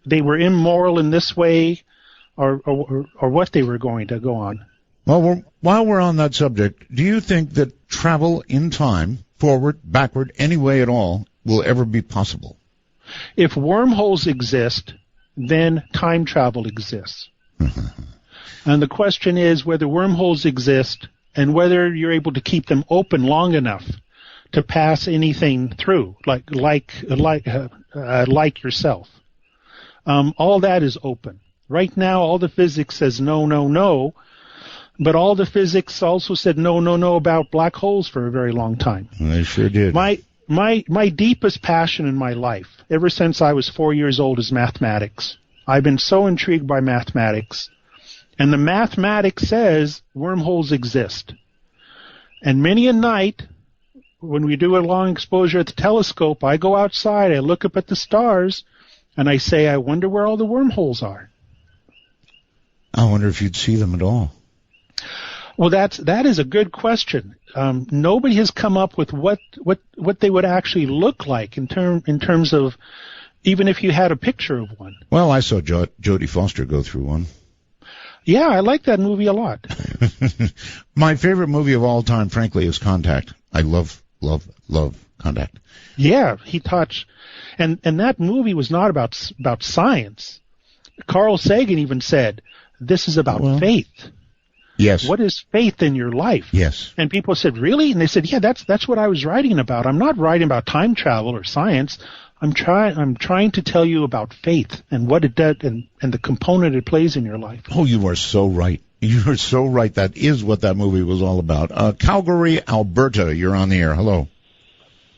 were immoral in this way, or what they were going to go on. Well, while we're on that subject, do you think that travel in time, forward, backward, any way at all, will ever be possible? If wormholes exist, then time travel exists. And the question is whether wormholes exist and whether you're able to keep them open long enough to pass anything through, like yourself. All that is open. Right now, all the physics says no, no, no, but all the physics also said no, no, no about black holes for a very long time. They sure did. My deepest passion in my life, ever since I was 4 years old, is mathematics. I've been so intrigued by mathematics. And the mathematics says wormholes exist. And many a night, when we do a long exposure at the telescope, I go outside, I look up at the stars, and I say, I wonder where all the wormholes are. I wonder if you'd see them at all. Well, that is a good question. Nobody has come up with what they would actually look like in terms of, even if you had a picture of one. Well, I saw Jodie Foster go through one. Yeah, I like that movie a lot. My favorite movie of all time, frankly, is Contact. I love Contact. Yeah, he touched, and that movie was not about science. Carl Sagan even said, "This is about faith." Yes. What is faith in your life? Yes. And people said, "Really?" And they said, "Yeah, that's what I was writing about. I'm not writing about time travel or science. I'm trying to tell you about faith and what it does and the component it plays in your life." Oh, you are so right. You are so right. That is what that movie was all about. Calgary, Alberta, you're on the air. Hello.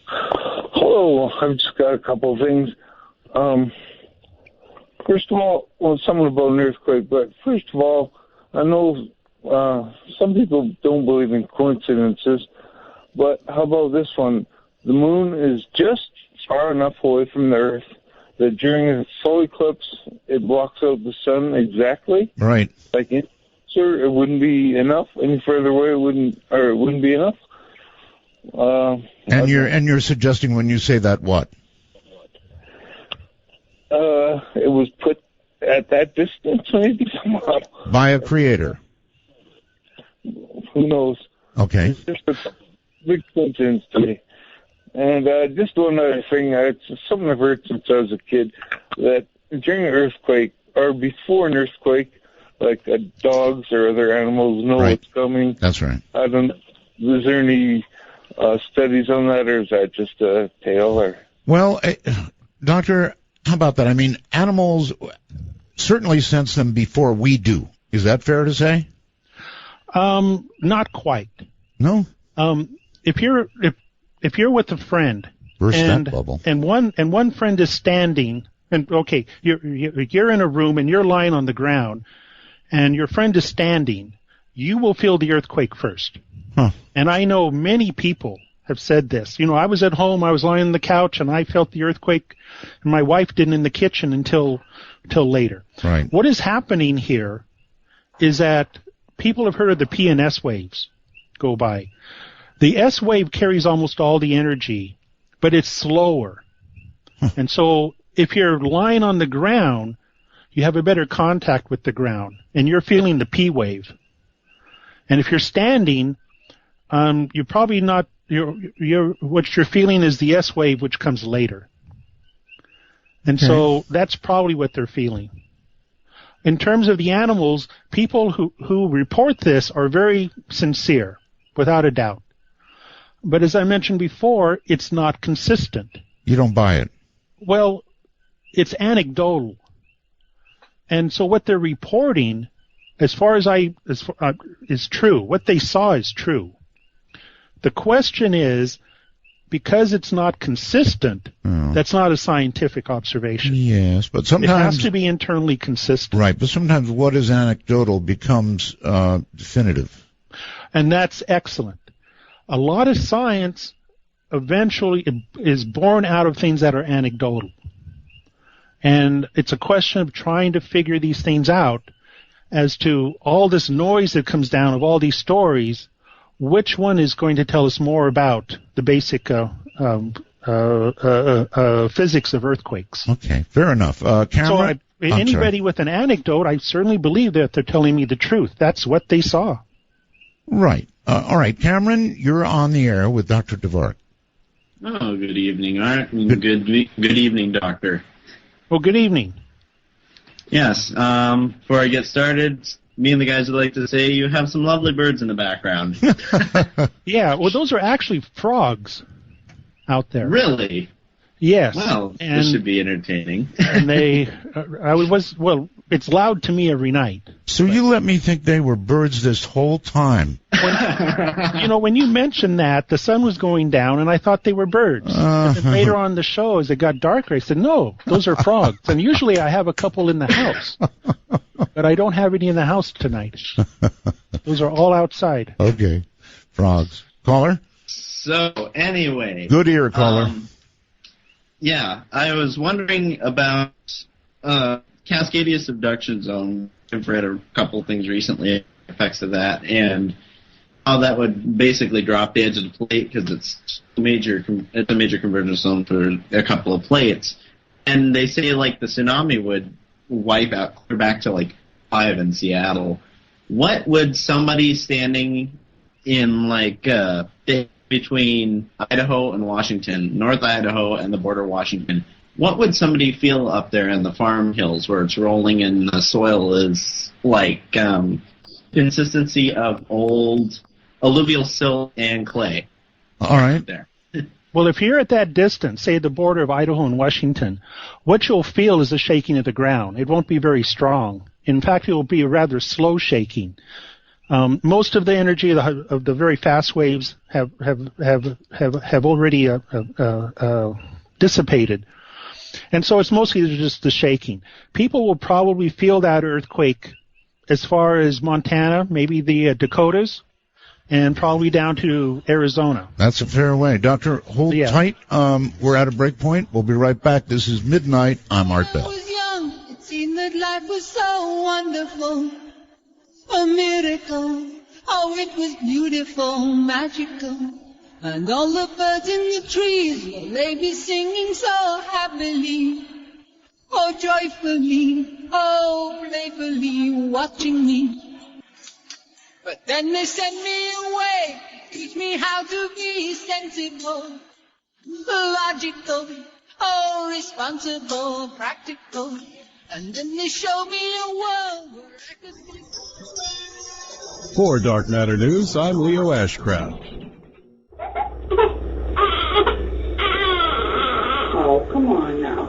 Hello. I've just got a couple of things. First of all, something about an earthquake, but first of all, I know some people don't believe in coincidences, but how about this one? The moon is just far enough away from the Earth that during a solar eclipse, it blocks out the sun exactly. Right. Like, sir, it wouldn't be enough. Any further away, it wouldn't be enough. And you're suggesting when you say that what? It was put at that distance, maybe somehow. By a creator. Who knows? Okay. It's just a big coincidence to me. And just one other thing, it's something I've heard since I was a kid, that during an earthquake or before an earthquake, like dogs or other animals know what's coming. That's right. Is there any studies on that, or is that just a tale? Or well, Doctor, how about that? I mean, animals certainly sense them before we do. Is that fair to say? Not quite. No. If you're with a friend, burst that bubble, and one friend is standing, and okay, you're in a room and you're lying on the ground, and your friend is standing, you will feel the earthquake first. Huh. And I know many people have said this. You know, I was at home, I was lying on the couch, and I felt the earthquake, and my wife didn't in the kitchen until later. Right. What is happening here is that people have heard of the P and S waves go by. The S wave carries almost all the energy, but it's slower. And so if you're lying on the ground, you have a better contact with the ground, and you're feeling the P wave. And if you're standing, you're probably not. What you're feeling is the S wave, which comes later. And so that's probably what they're feeling. In terms of the animals, people who report this are very sincere, without a doubt. But as I mentioned before, it's not consistent. You don't buy it. Well, it's anecdotal. And so what they're reporting, is true. What they saw is true. The question is, because it's not consistent, that's not a scientific observation. Yes, but sometimes it has to be internally consistent. Right, but sometimes what is anecdotal becomes definitive. And that's excellent. A lot of science eventually is born out of things that are anecdotal. And it's a question of trying to figure these things out as to all this noise that comes down of all these stories, which one is going to tell us more about the basic physics of earthquakes. Okay, fair enough. Cameron? So anybody with an anecdote, I certainly believe that they're telling me the truth. That's what they saw. Right. All right, Cameron, you're on the air with Dr. Dvorak. Oh, good evening, Art. Good evening, Doctor. Well, good evening. Yes. Before I get started, me and the guys would like to say you have some lovely birds in the background. Yeah, well, those are actually frogs out there. Really? Yes. Well, this should be entertaining. And it's loud to me every night. So you let me think they were birds this whole time. When you mentioned that, the sun was going down, and I thought they were birds. And then later on in the show, as it got darker, I said, no, those are frogs. And usually I have a couple in the house. But I don't have any in the house tonight. Those are all outside. Okay. Frogs. Caller? So, anyway. Good ear, caller. Yeah, I was wondering about Cascadia abduction zone. I've read a couple things recently, effects of that, and how that would basically drop the edge of the plate because it's a major convergence zone for a couple of plates. And they say like the tsunami would wipe out clear back to like 5 in Seattle. What would somebody standing in like between Idaho and Washington, North Idaho and the border of Washington, what would somebody feel up there in the farm hills where it's rolling and the soil is like consistency of old alluvial silt and clay? All right. There. Well, if you're at that distance, say the border of Idaho and Washington, what you'll feel is a shaking of the ground. It won't be very strong. In fact, it will be a rather slow shaking. Most of the energy of the very fast waves have already dissipated, and so it's mostly just the shaking. People will probably feel that earthquake as far as Montana, maybe the Dakotas, and probably down to Arizona. That's a fair way. Doctor, hold tight. We're at a break point. We'll be right back. This is Midnight. I'm Art Bell. When I was young, it seemed that life was so wonderful. A miracle, oh it was beautiful, magical. And all the birds in the trees, well, they be singing so happily. Oh joyfully, oh playfully, watching me. But then they sent me away, teach me how to be sensible, logical, oh responsible, practical. And then they showed me a world where I could be. For Dark Matter News, I'm Leo Ashcraft. Oh, come on now.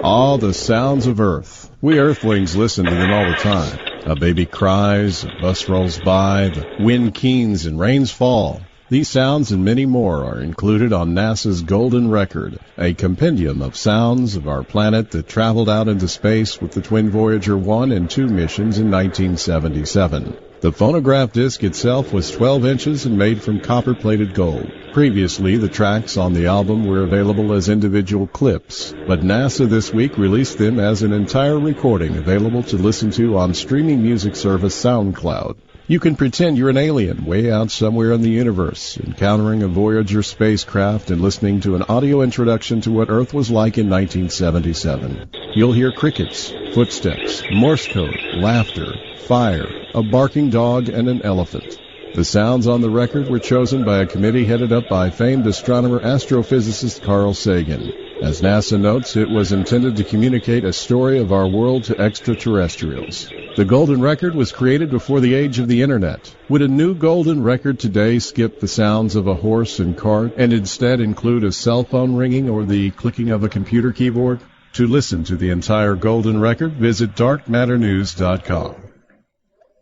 All the sounds of Earth. We Earthlings listen to them all the time. A baby cries, a bus rolls by, the wind keens and rains fall. These sounds and many more are included on NASA's Golden Record, a compendium of sounds of our planet that traveled out into space with the twin Voyager 1 and 2 missions in 1977. The phonograph disc itself was 12 inches and made from copper-plated gold. Previously, the tracks on the album were available as individual clips, but NASA this week released them as an entire recording available to listen to on streaming music service SoundCloud. You can pretend you're an alien way out somewhere in the universe, encountering a Voyager spacecraft and listening to an audio introduction to what Earth was like in 1977. You'll hear crickets, footsteps, Morse code, laughter, fire, a barking dog, and an elephant. The sounds on the record were chosen by a committee headed up by famed astronomer astrophysicist Carl Sagan. As NASA notes, it was intended to communicate a story of our world to extraterrestrials. The Golden Record was created before the age of the Internet. Would a new Golden Record today skip the sounds of a horse and cart and instead include a cell phone ringing or the clicking of a computer keyboard? To listen to the entire Golden Record, visit darkmatternews.com.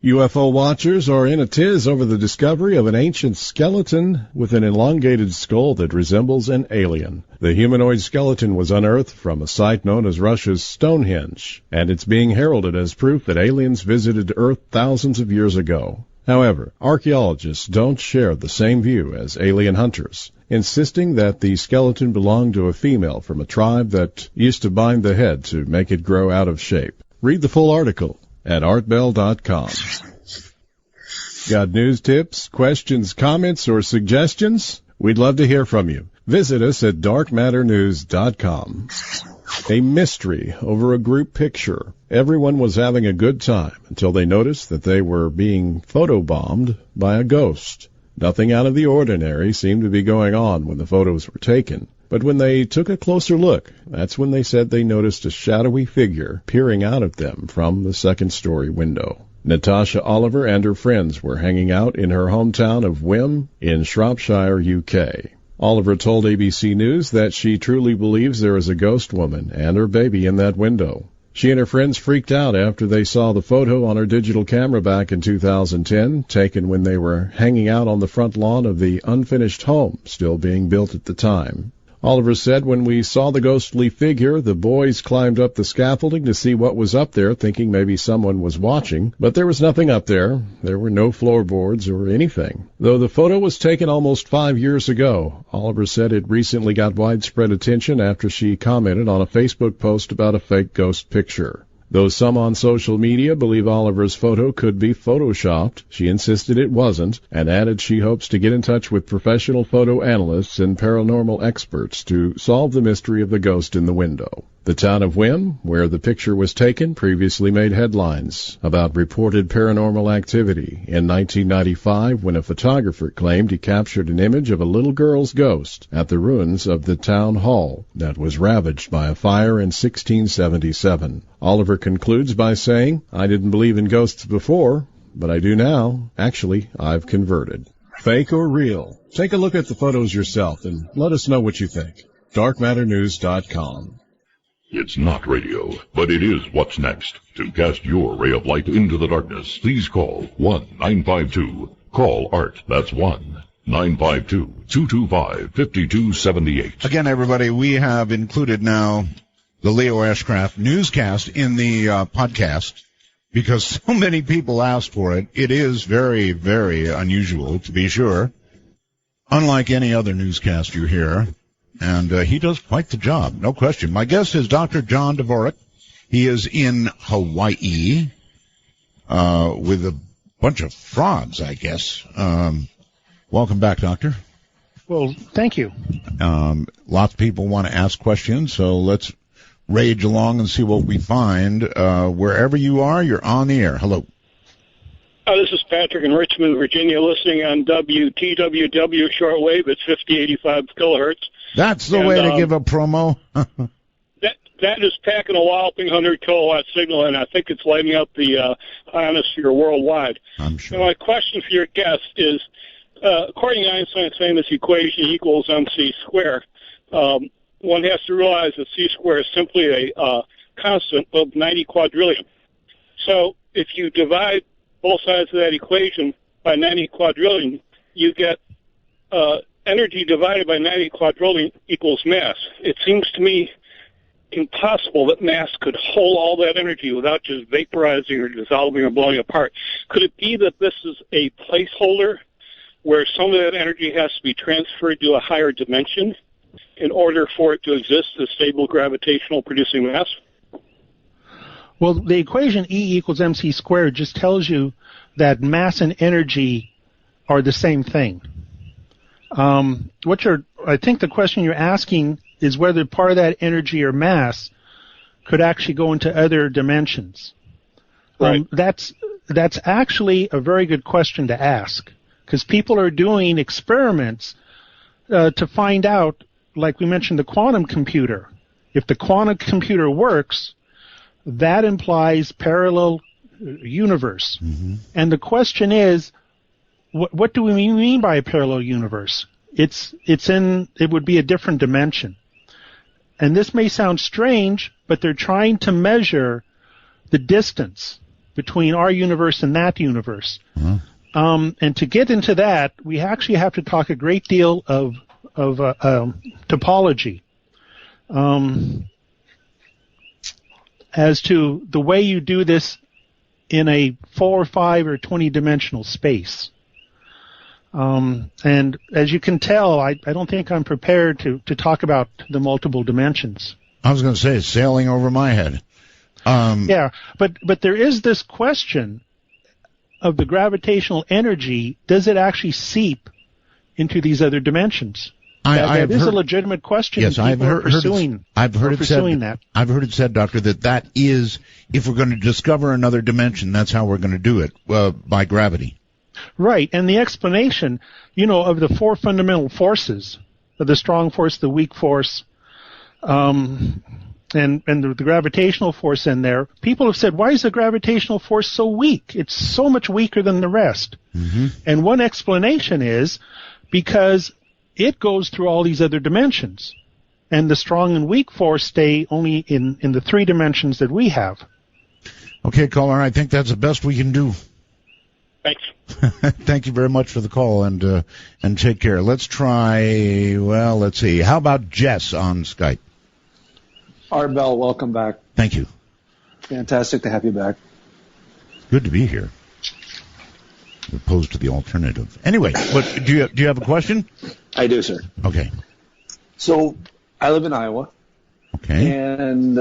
UFO watchers are in a tiz over the discovery of an ancient skeleton with an elongated skull that resembles an alien. The humanoid skeleton was unearthed from a site known as Russia's Stonehenge, and it's being heralded as proof that aliens visited Earth thousands of years ago. However, archaeologists don't share the same view as alien hunters, insisting that the skeleton belonged to a female from a tribe that used to bind the head to make it grow out of shape. Read the full article at artbell.com. Got news, tips, questions, comments, or suggestions? We'd love to hear from you. Visit us at darkmatternews.com. A mystery over a group picture. Everyone was having a good time until they noticed that they were being photobombed by a ghost. Nothing out of the ordinary seemed to be going on when the photos were taken. But when they took a closer look, that's when they said they noticed a shadowy figure peering out at them from the second-story window. Natasha Oliver and her friends were hanging out in her hometown of Wim in Shropshire, UK. Oliver told ABC News that she truly believes there is a ghost woman and her baby in that window. She and her friends freaked out after they saw the photo on her digital camera back in 2010, taken when they were hanging out on the front lawn of the unfinished home still being built at the time. Oliver said, when we saw the ghostly figure, the boys climbed up the scaffolding to see what was up there, thinking maybe someone was watching, but there was nothing up there. There were no floorboards or anything. Though the photo was taken almost 5 years ago, Oliver said it recently got widespread attention after she commented on a Facebook post about a fake ghost picture. Though some on social media believe Oliver's photo could be photoshopped, she insisted it wasn't, and added she hopes to get in touch with professional photo analysts and paranormal experts to solve the mystery of the ghost in the window. The town of Wim, where the picture was taken, previously made headlines about reported paranormal activity in 1995 when a photographer claimed he captured an image of a little girl's ghost at the ruins of the town hall that was ravaged by a fire in 1677. Oliver concludes by saying, "I didn't believe in ghosts before, but I do now. Actually, I've converted." Fake or real? Take a look at the photos yourself and let us know what you think. darkmatternews.com. It's not radio, but it is what's next. To cast your ray of light into the darkness, please call 1-952-CALL-ART. That's 1-952-225-5278. Again, everybody, we have included now the Leo Ashcraft Newscast in the podcast because so many people asked for it. It is very, very unusual, to be sure. Unlike any other newscast you hear. And he does quite the job, no question. My guest is Dr. John Dvorak. He is in Hawaii with a bunch of frogs, I guess. Welcome back, Doctor. Well, thank you. Lots of people want to ask questions, so let's rage along and see what we find. Wherever you are, you're on the air. Hello. This is Patrick in Richmond, Virginia, listening on WTWW shortwave at 5085 kilohertz. That's the way to give a promo. That is packing a walloping 100 kilowatt signal, and I think it's lighting up the ionosphere worldwide. I'm sure. So my question for your guest is, according to Einstein's famous equation equals mc squared, one has to realize that c squared is simply a constant of 90 quadrillion. So if you divide both sides of that equation by 90 quadrillion, you get energy divided by 90 quadrillion equals mass. It seems to me impossible that mass could hold all that energy without just vaporizing or dissolving or blowing apart. Could it be that this is a placeholder where some of that energy has to be transferred to a higher dimension in order for it to exist as stable gravitational producing mass? Well, the equation E equals mc squared just tells you that mass and energy are the same thing. I think the question you're asking is whether part of that energy or mass could actually go into other dimensions. Right. That's actually a very good question to ask, because people are doing experiments to find out, like we mentioned, the quantum computer. If the quantum computer works, that implies parallel universe. Mm-hmm. And the question is, what do we mean by a parallel universe? It would be a different dimension. And this may sound strange, but they're trying to measure the distance between our universe and that universe. Mm-hmm. And to get into that, we actually have to talk a great deal of topology. As to the way you do this in a 4 or 5 or 20-dimensional space. And as you can tell, I don't think I'm prepared to talk about the multiple dimensions. I was going to say, it's sailing over my head. Yeah, but there is this question of the gravitational energy. Does it actually seep into these other dimensions? That is a legitimate question. Yes, I've heard that. I've heard it said, Doctor, that is, if we're going to discover another dimension, that's how we're going to do it, by gravity. Right, and the explanation, of the 4 fundamental forces, of the strong force, the weak force, and the gravitational force in there, people have said, why is the gravitational force so weak? It's so much weaker than the rest. Mm-hmm. And one explanation is because it goes through all these other dimensions, and the strong and weak force stay only in the 3 dimensions that we have. Okay, caller, I think that's the best we can do. Thanks. Thank you very much for the call, and take care. Let's try, let's see. How about Jess on Skype? Art Bell, welcome back. Thank you. Fantastic to have you back. Good to be here. As opposed to the alternative. Anyway, do you have a question? I do, sir. Okay. So, I live in Iowa. Okay. And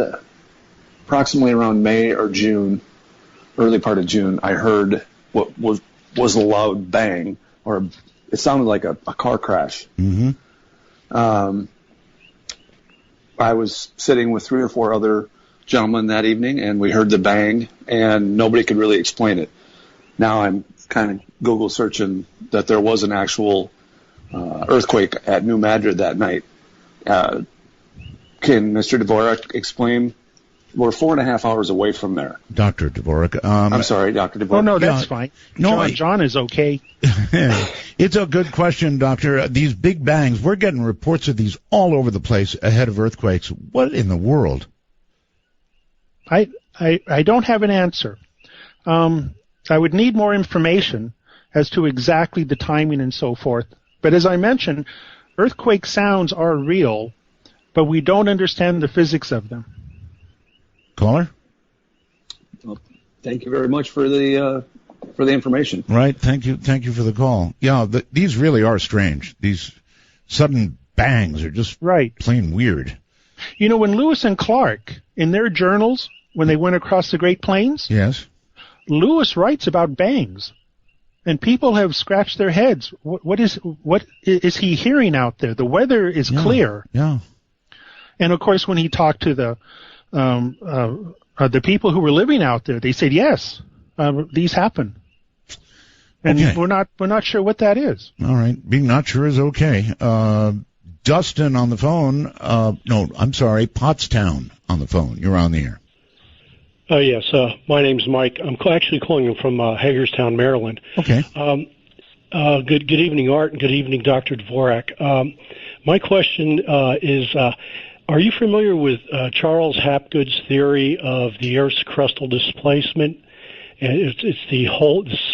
approximately around May or June, early part of June, I heard what was a loud bang, or it sounded like a car crash. Mm-hmm. I was sitting with 3 or 4 other gentlemen that evening, and we heard the bang, and nobody could really explain it. Now I'm kind of Google searching that there was an actual earthquake at New Madrid that night. Can Mr. Dvorak explain? We're 4.5 hours away from there. Dr. Dvorak. I'm sorry, Dr. Dvorak. Oh, no, that's fine. No, John is okay. It's a good question, Doctor. These big bangs, we're getting reports of these all over the place ahead of earthquakes. What in the world? I don't have an answer. I would need more information as to exactly the timing and so forth. But as I mentioned, earthquake sounds are real, but we don't understand the physics of them. Caller? Well, thank you very much for the information. Right. Thank you for the call. Yeah, these really are strange. These sudden bangs are just plain weird. When Lewis and Clark, in their journals, when they went across the Great Plains, yes, Lewis writes about bangs, and people have scratched their heads. What is he hearing out there? The weather is clear. Yeah. And of course, when he talked to the people who were living out there, they said yes, these happen, and we're not sure what that is. All right, being not sure is okay. Dustin on the phone. No, I'm sorry, Pottstown on the phone. You're on the air. Yes, my name's Mike. I'm actually calling you from Hagerstown, Maryland. Okay. Good evening, Art, and good evening, Dr. Dvorak. My question is, are you familiar with Charles Hapgood's theory of the Earth's crustal displacement? And it's the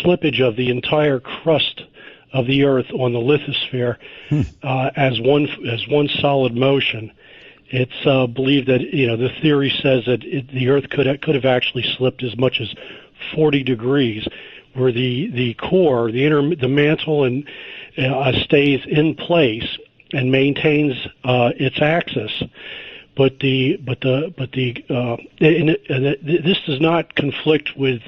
slippage of the entire crust of the Earth on the lithosphere as one solid motion. It's believed that the theory says that the Earth could have actually slipped as much as 40 degrees, where the core, the mantle, and stays in place and maintains its axis. But this does not conflict with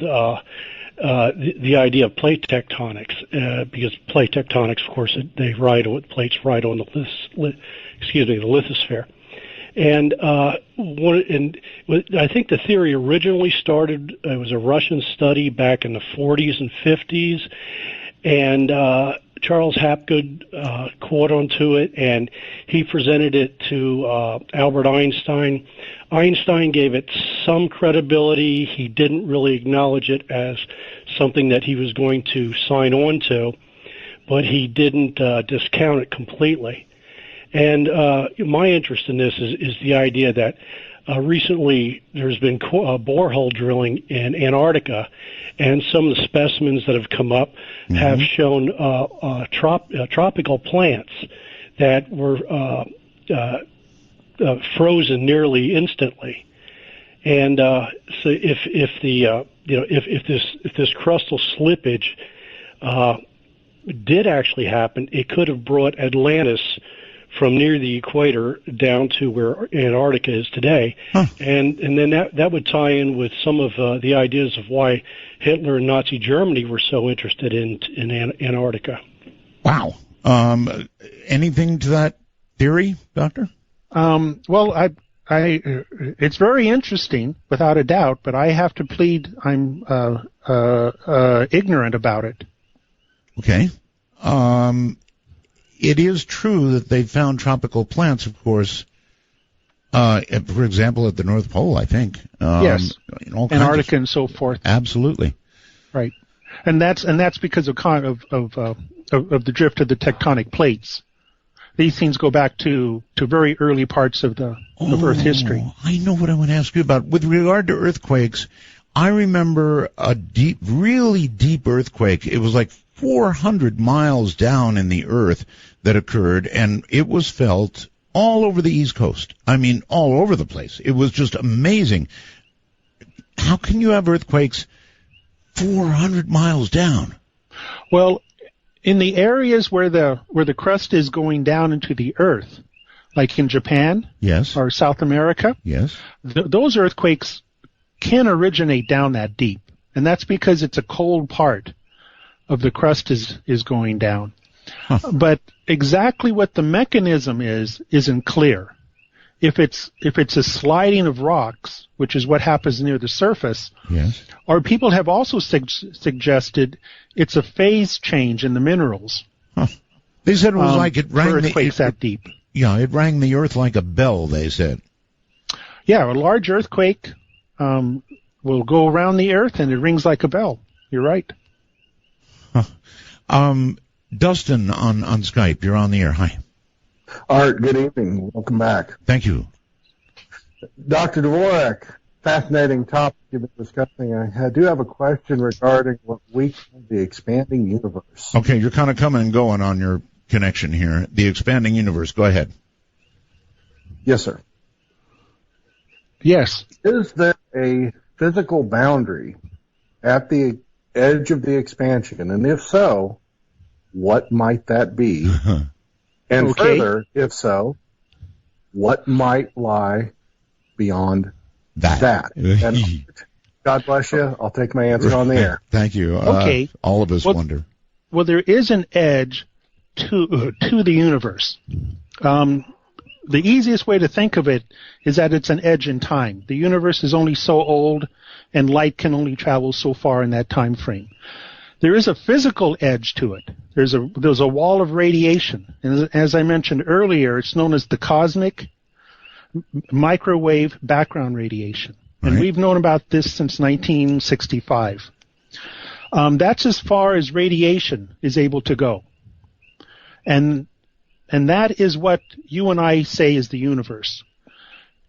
the idea of plate tectonics, because plate tectonics, of course, plates ride on the lithosphere. And I think the theory originally started. It was a Russian study back in the 40s and 50s, and Charles Hapgood caught onto it, and he presented it to Albert Einstein. Einstein gave it some credibility. He didn't really acknowledge it as something that he was going to sign on to, but he didn't discount it completely. And my interest in this is the idea that recently there's been borehole drilling in Antarctica, and some of the specimens that have come up have shown tropical plants that were frozen nearly instantly. And so if this crustal slippage did actually happen, it could have brought Atlantis from near the equator down to where Antarctica is today. And then that would tie in with some of the ideas of why Hitler and Nazi Germany were so interested in Antarctica. Wow. Anything to that theory, Doctor? Well, it's very interesting, without a doubt, but I have to plead I'm ignorant about it. Okay. It is true that they found tropical plants, of course, for example, at the North Pole, I think. Yes, Antarctica and so forth. Absolutely. Right. And that's because of the drift of the tectonic plates. These things go back to very early parts of Earth history. I know what I want to ask you about. With regard to earthquakes, I remember a really deep earthquake. It was like 400 miles down in the earth that occurred, and it was felt all over the East Coast. I mean, all over the place. It was just amazing. How can you have earthquakes 400 miles down? Well, in the areas where the crust is going down into the earth, like in Japan, yes, or South America, yes, those earthquakes can originate down that deep, and that's because it's a cold part of the crust is going down. But exactly what the mechanism isn't clear. If it's a sliding of rocks, which is what happens near the surface, yes, or people have also suggested it's a phase change in the minerals. They said it was like it rang earthquakes that deep. Yeah, it rang the earth like a bell, they said. Yeah, a large earthquake will go around the earth and it rings like a bell. You're right. Dustin on Skype, you're on the air. Hi. Art, good evening. Welcome back. Thank you. Dr. Dvorak, fascinating topic you've been discussing. I do have a question regarding what we call the expanding universe. Okay, you're kind of coming and going on your connection here. The expanding universe. Go ahead. Yes, sir. Yes. Is there a physical boundary at the edge of the expansion? And if so, what might that be? And further, if so, what might lie beyond that? And God bless you. I'll take my answer on the air. Thank you. Okay. All of us wonder. Well, there is an edge to the universe. The easiest way to think of it is that it's an edge in time. The universe is only so old, and light can only travel so far in that time frame. there is a physical edge to it. There's a wall of radiation. And as I mentioned earlier, it's known as the cosmic microwave background radiation. Right. And we've known about this since 1965. That's as far as radiation is able to go. And that is what you and I say is the universe.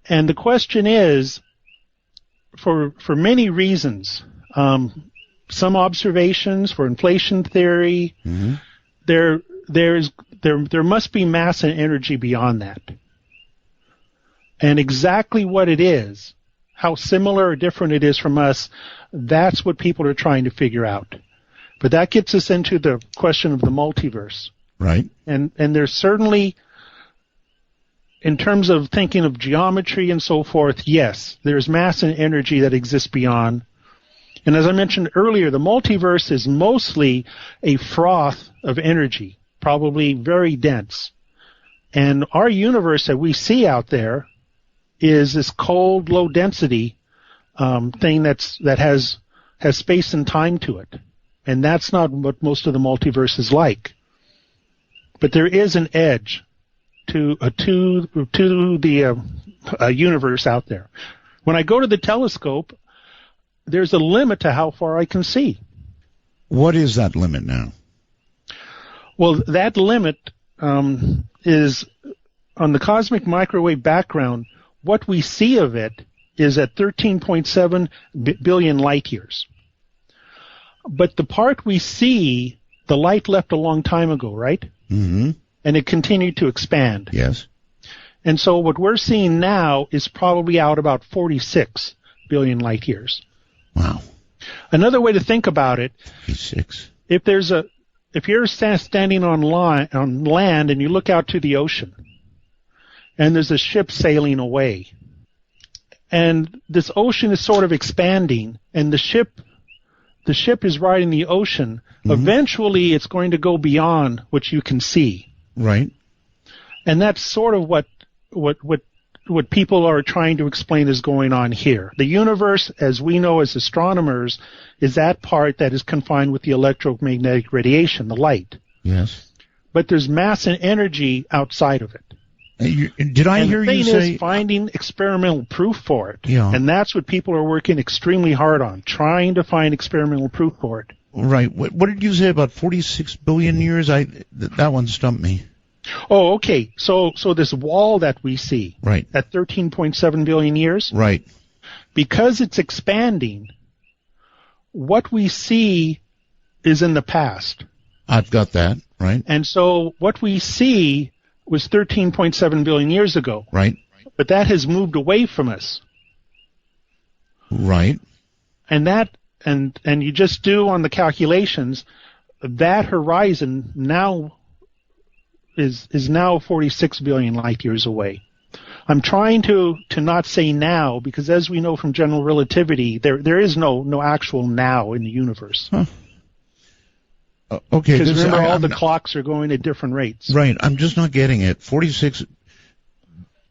And the question is, for many reasons, some observations for inflation theory, there must be mass and energy beyond that. And exactly what it is, how similar or different it is from us, that's what people are trying to figure out. But that gets us into the question of the multiverse. Right. And there's certainly, in terms of thinking of geometry and so forth, yes, there's mass and energy that exists beyond. And as I mentioned earlier, the multiverse is mostly a froth of energy, probably very dense. And our universe that we see out there is this cold, low density thing that has space and time to it. And that's not what most of the multiverse is like. But there is an edge to the universe out there. When I go to the telescope, there's a limit to how far I can see. What is that limit now? Well, that limit is on the cosmic microwave background. What we see of it is at 13.7 billion light years. But the part we see, the light left a long time ago, right? Mm-hmm. And it continued to expand. Yes. And so what we're seeing now is probably out about 46 billion light years. Wow. Another way to think about it, 46. If you're standing on land and you look out to the ocean, and there's a ship sailing away, and this ocean is sort of expanding, and the ship is riding the ocean. Mm-hmm. Eventually, it's going to go beyond what you can see. Right. And that's sort of what people are trying to explain is going on here. The universe, as we know as astronomers, is that part that is confined with the electromagnetic radiation, the light. Yes. But there's mass and energy outside of it. Did I hear you say... the thing is finding experimental proof for it. Yeah. And that's what people are working extremely hard on, trying to find experimental proof for it. Right. What did you say about 46 billion years? That one stumped me. Oh, okay. So this wall that we see, right, at 13.7 billion years, right, because it's expanding, what we see is in the past. I've got that, right. And so what we see was 13.7 billion years ago. Right. But that has moved away from us. Right. And you just do on the calculations, that horizon now is now 46 billion light years away. I'm trying to not say now, because as we know from general relativity, there is no actual now in the universe. Huh. Okay. Because remember, all the clocks are going at different rates. Right. I'm just not getting it. 46.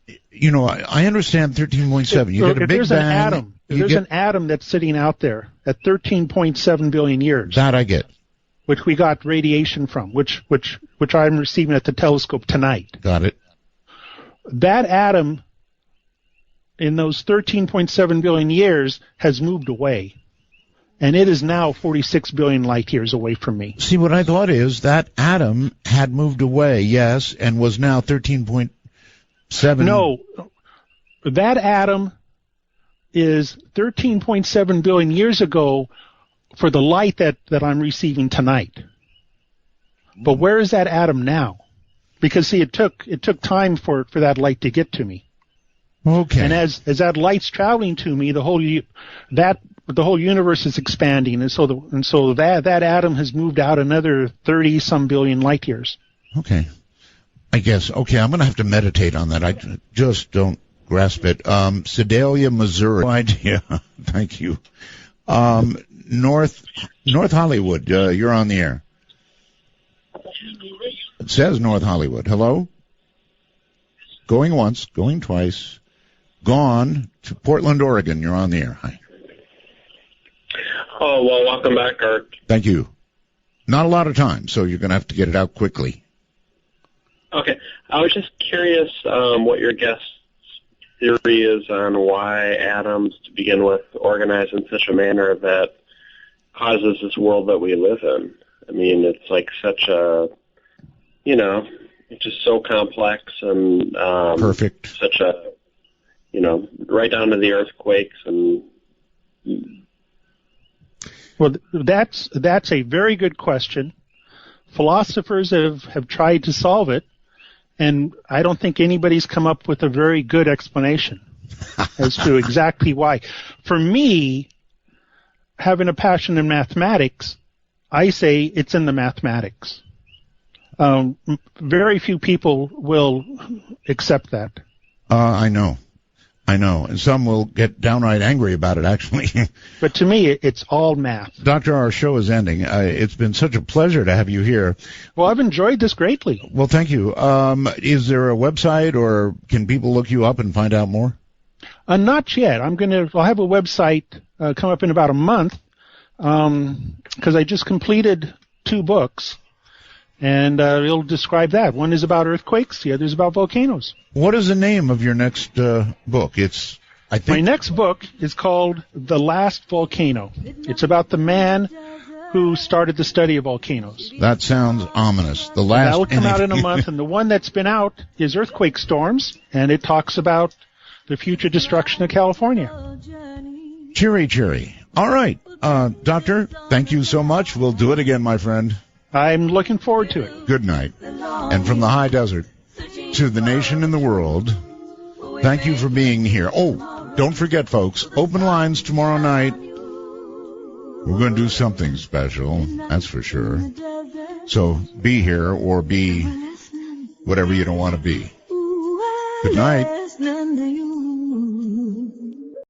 I understand 13.7. You get a big bang. There's an atom that's sitting out there at 13.7 billion years. That I get. Which we got radiation from, which I'm receiving at the telescope tonight. Got it. That atom, in those 13.7 billion years, has moved away. And it is now 46 billion light years away from me. See, what I thought is that atom had moved away, yes, and was now 13.7. No, that atom is 13.7 billion years ago for the light that I'm receiving tonight. But where is that atom now? Because, see, it took time for that light to get to me. Okay. And as that light's traveling to me, the whole universe is expanding, and so that atom has moved out another 30-some billion light years. Okay. I guess. Okay, I'm going to have to meditate on that. I just don't grasp it. Sedalia, Missouri. No idea. Thank you. North Hollywood, you're on the air. It says North Hollywood. Hello? Going once, going twice. Gone to Portland, Oregon. You're on the air. Hi. Oh, well, welcome back, Art. Thank you. Not a lot of time, so you're going to have to get it out quickly. Okay. I was just curious what your guest's theory is on why atoms, to begin with, organize in such a manner that causes this world that we live in. I mean, it's like such a, it's just so complex and perfect. Such a, right down to the earthquakes and. Well, that's a very good question. Philosophers have tried to solve it, and I don't think anybody's come up with a very good explanation as to exactly why. For me, having a passion in mathematics, I say it's in the mathematics. Very few people will accept that. I know. And some will get downright angry about it, actually. But to me, it's all math. Doctor, our show is ending. It's been such a pleasure to have you here. Well, I've enjoyed this greatly. Well, thank you. Is there a website, or can people look you up and find out more? Not yet. I'll have a website come up in about a month, because I just completed 2 books. And it'll describe that. One is about earthquakes, the other is about volcanoes. What is the name of your next book? My next book is called The Last Volcano. It's about the man who started the study of volcanoes. That sounds ominous. The last. That'll come out in a month, and the one that's been out is Earthquake Storms, and it talks about the future destruction of California. Cheery. All right. Doctor, thank you so much. We'll do it again, my friend. I'm looking forward to it. Good night. And from the high desert to the nation and the world, thank you for being here. Oh, don't forget, folks, open lines tomorrow night. We're going to do something special, that's for sure. So be here or be whatever you don't want to be. Good night.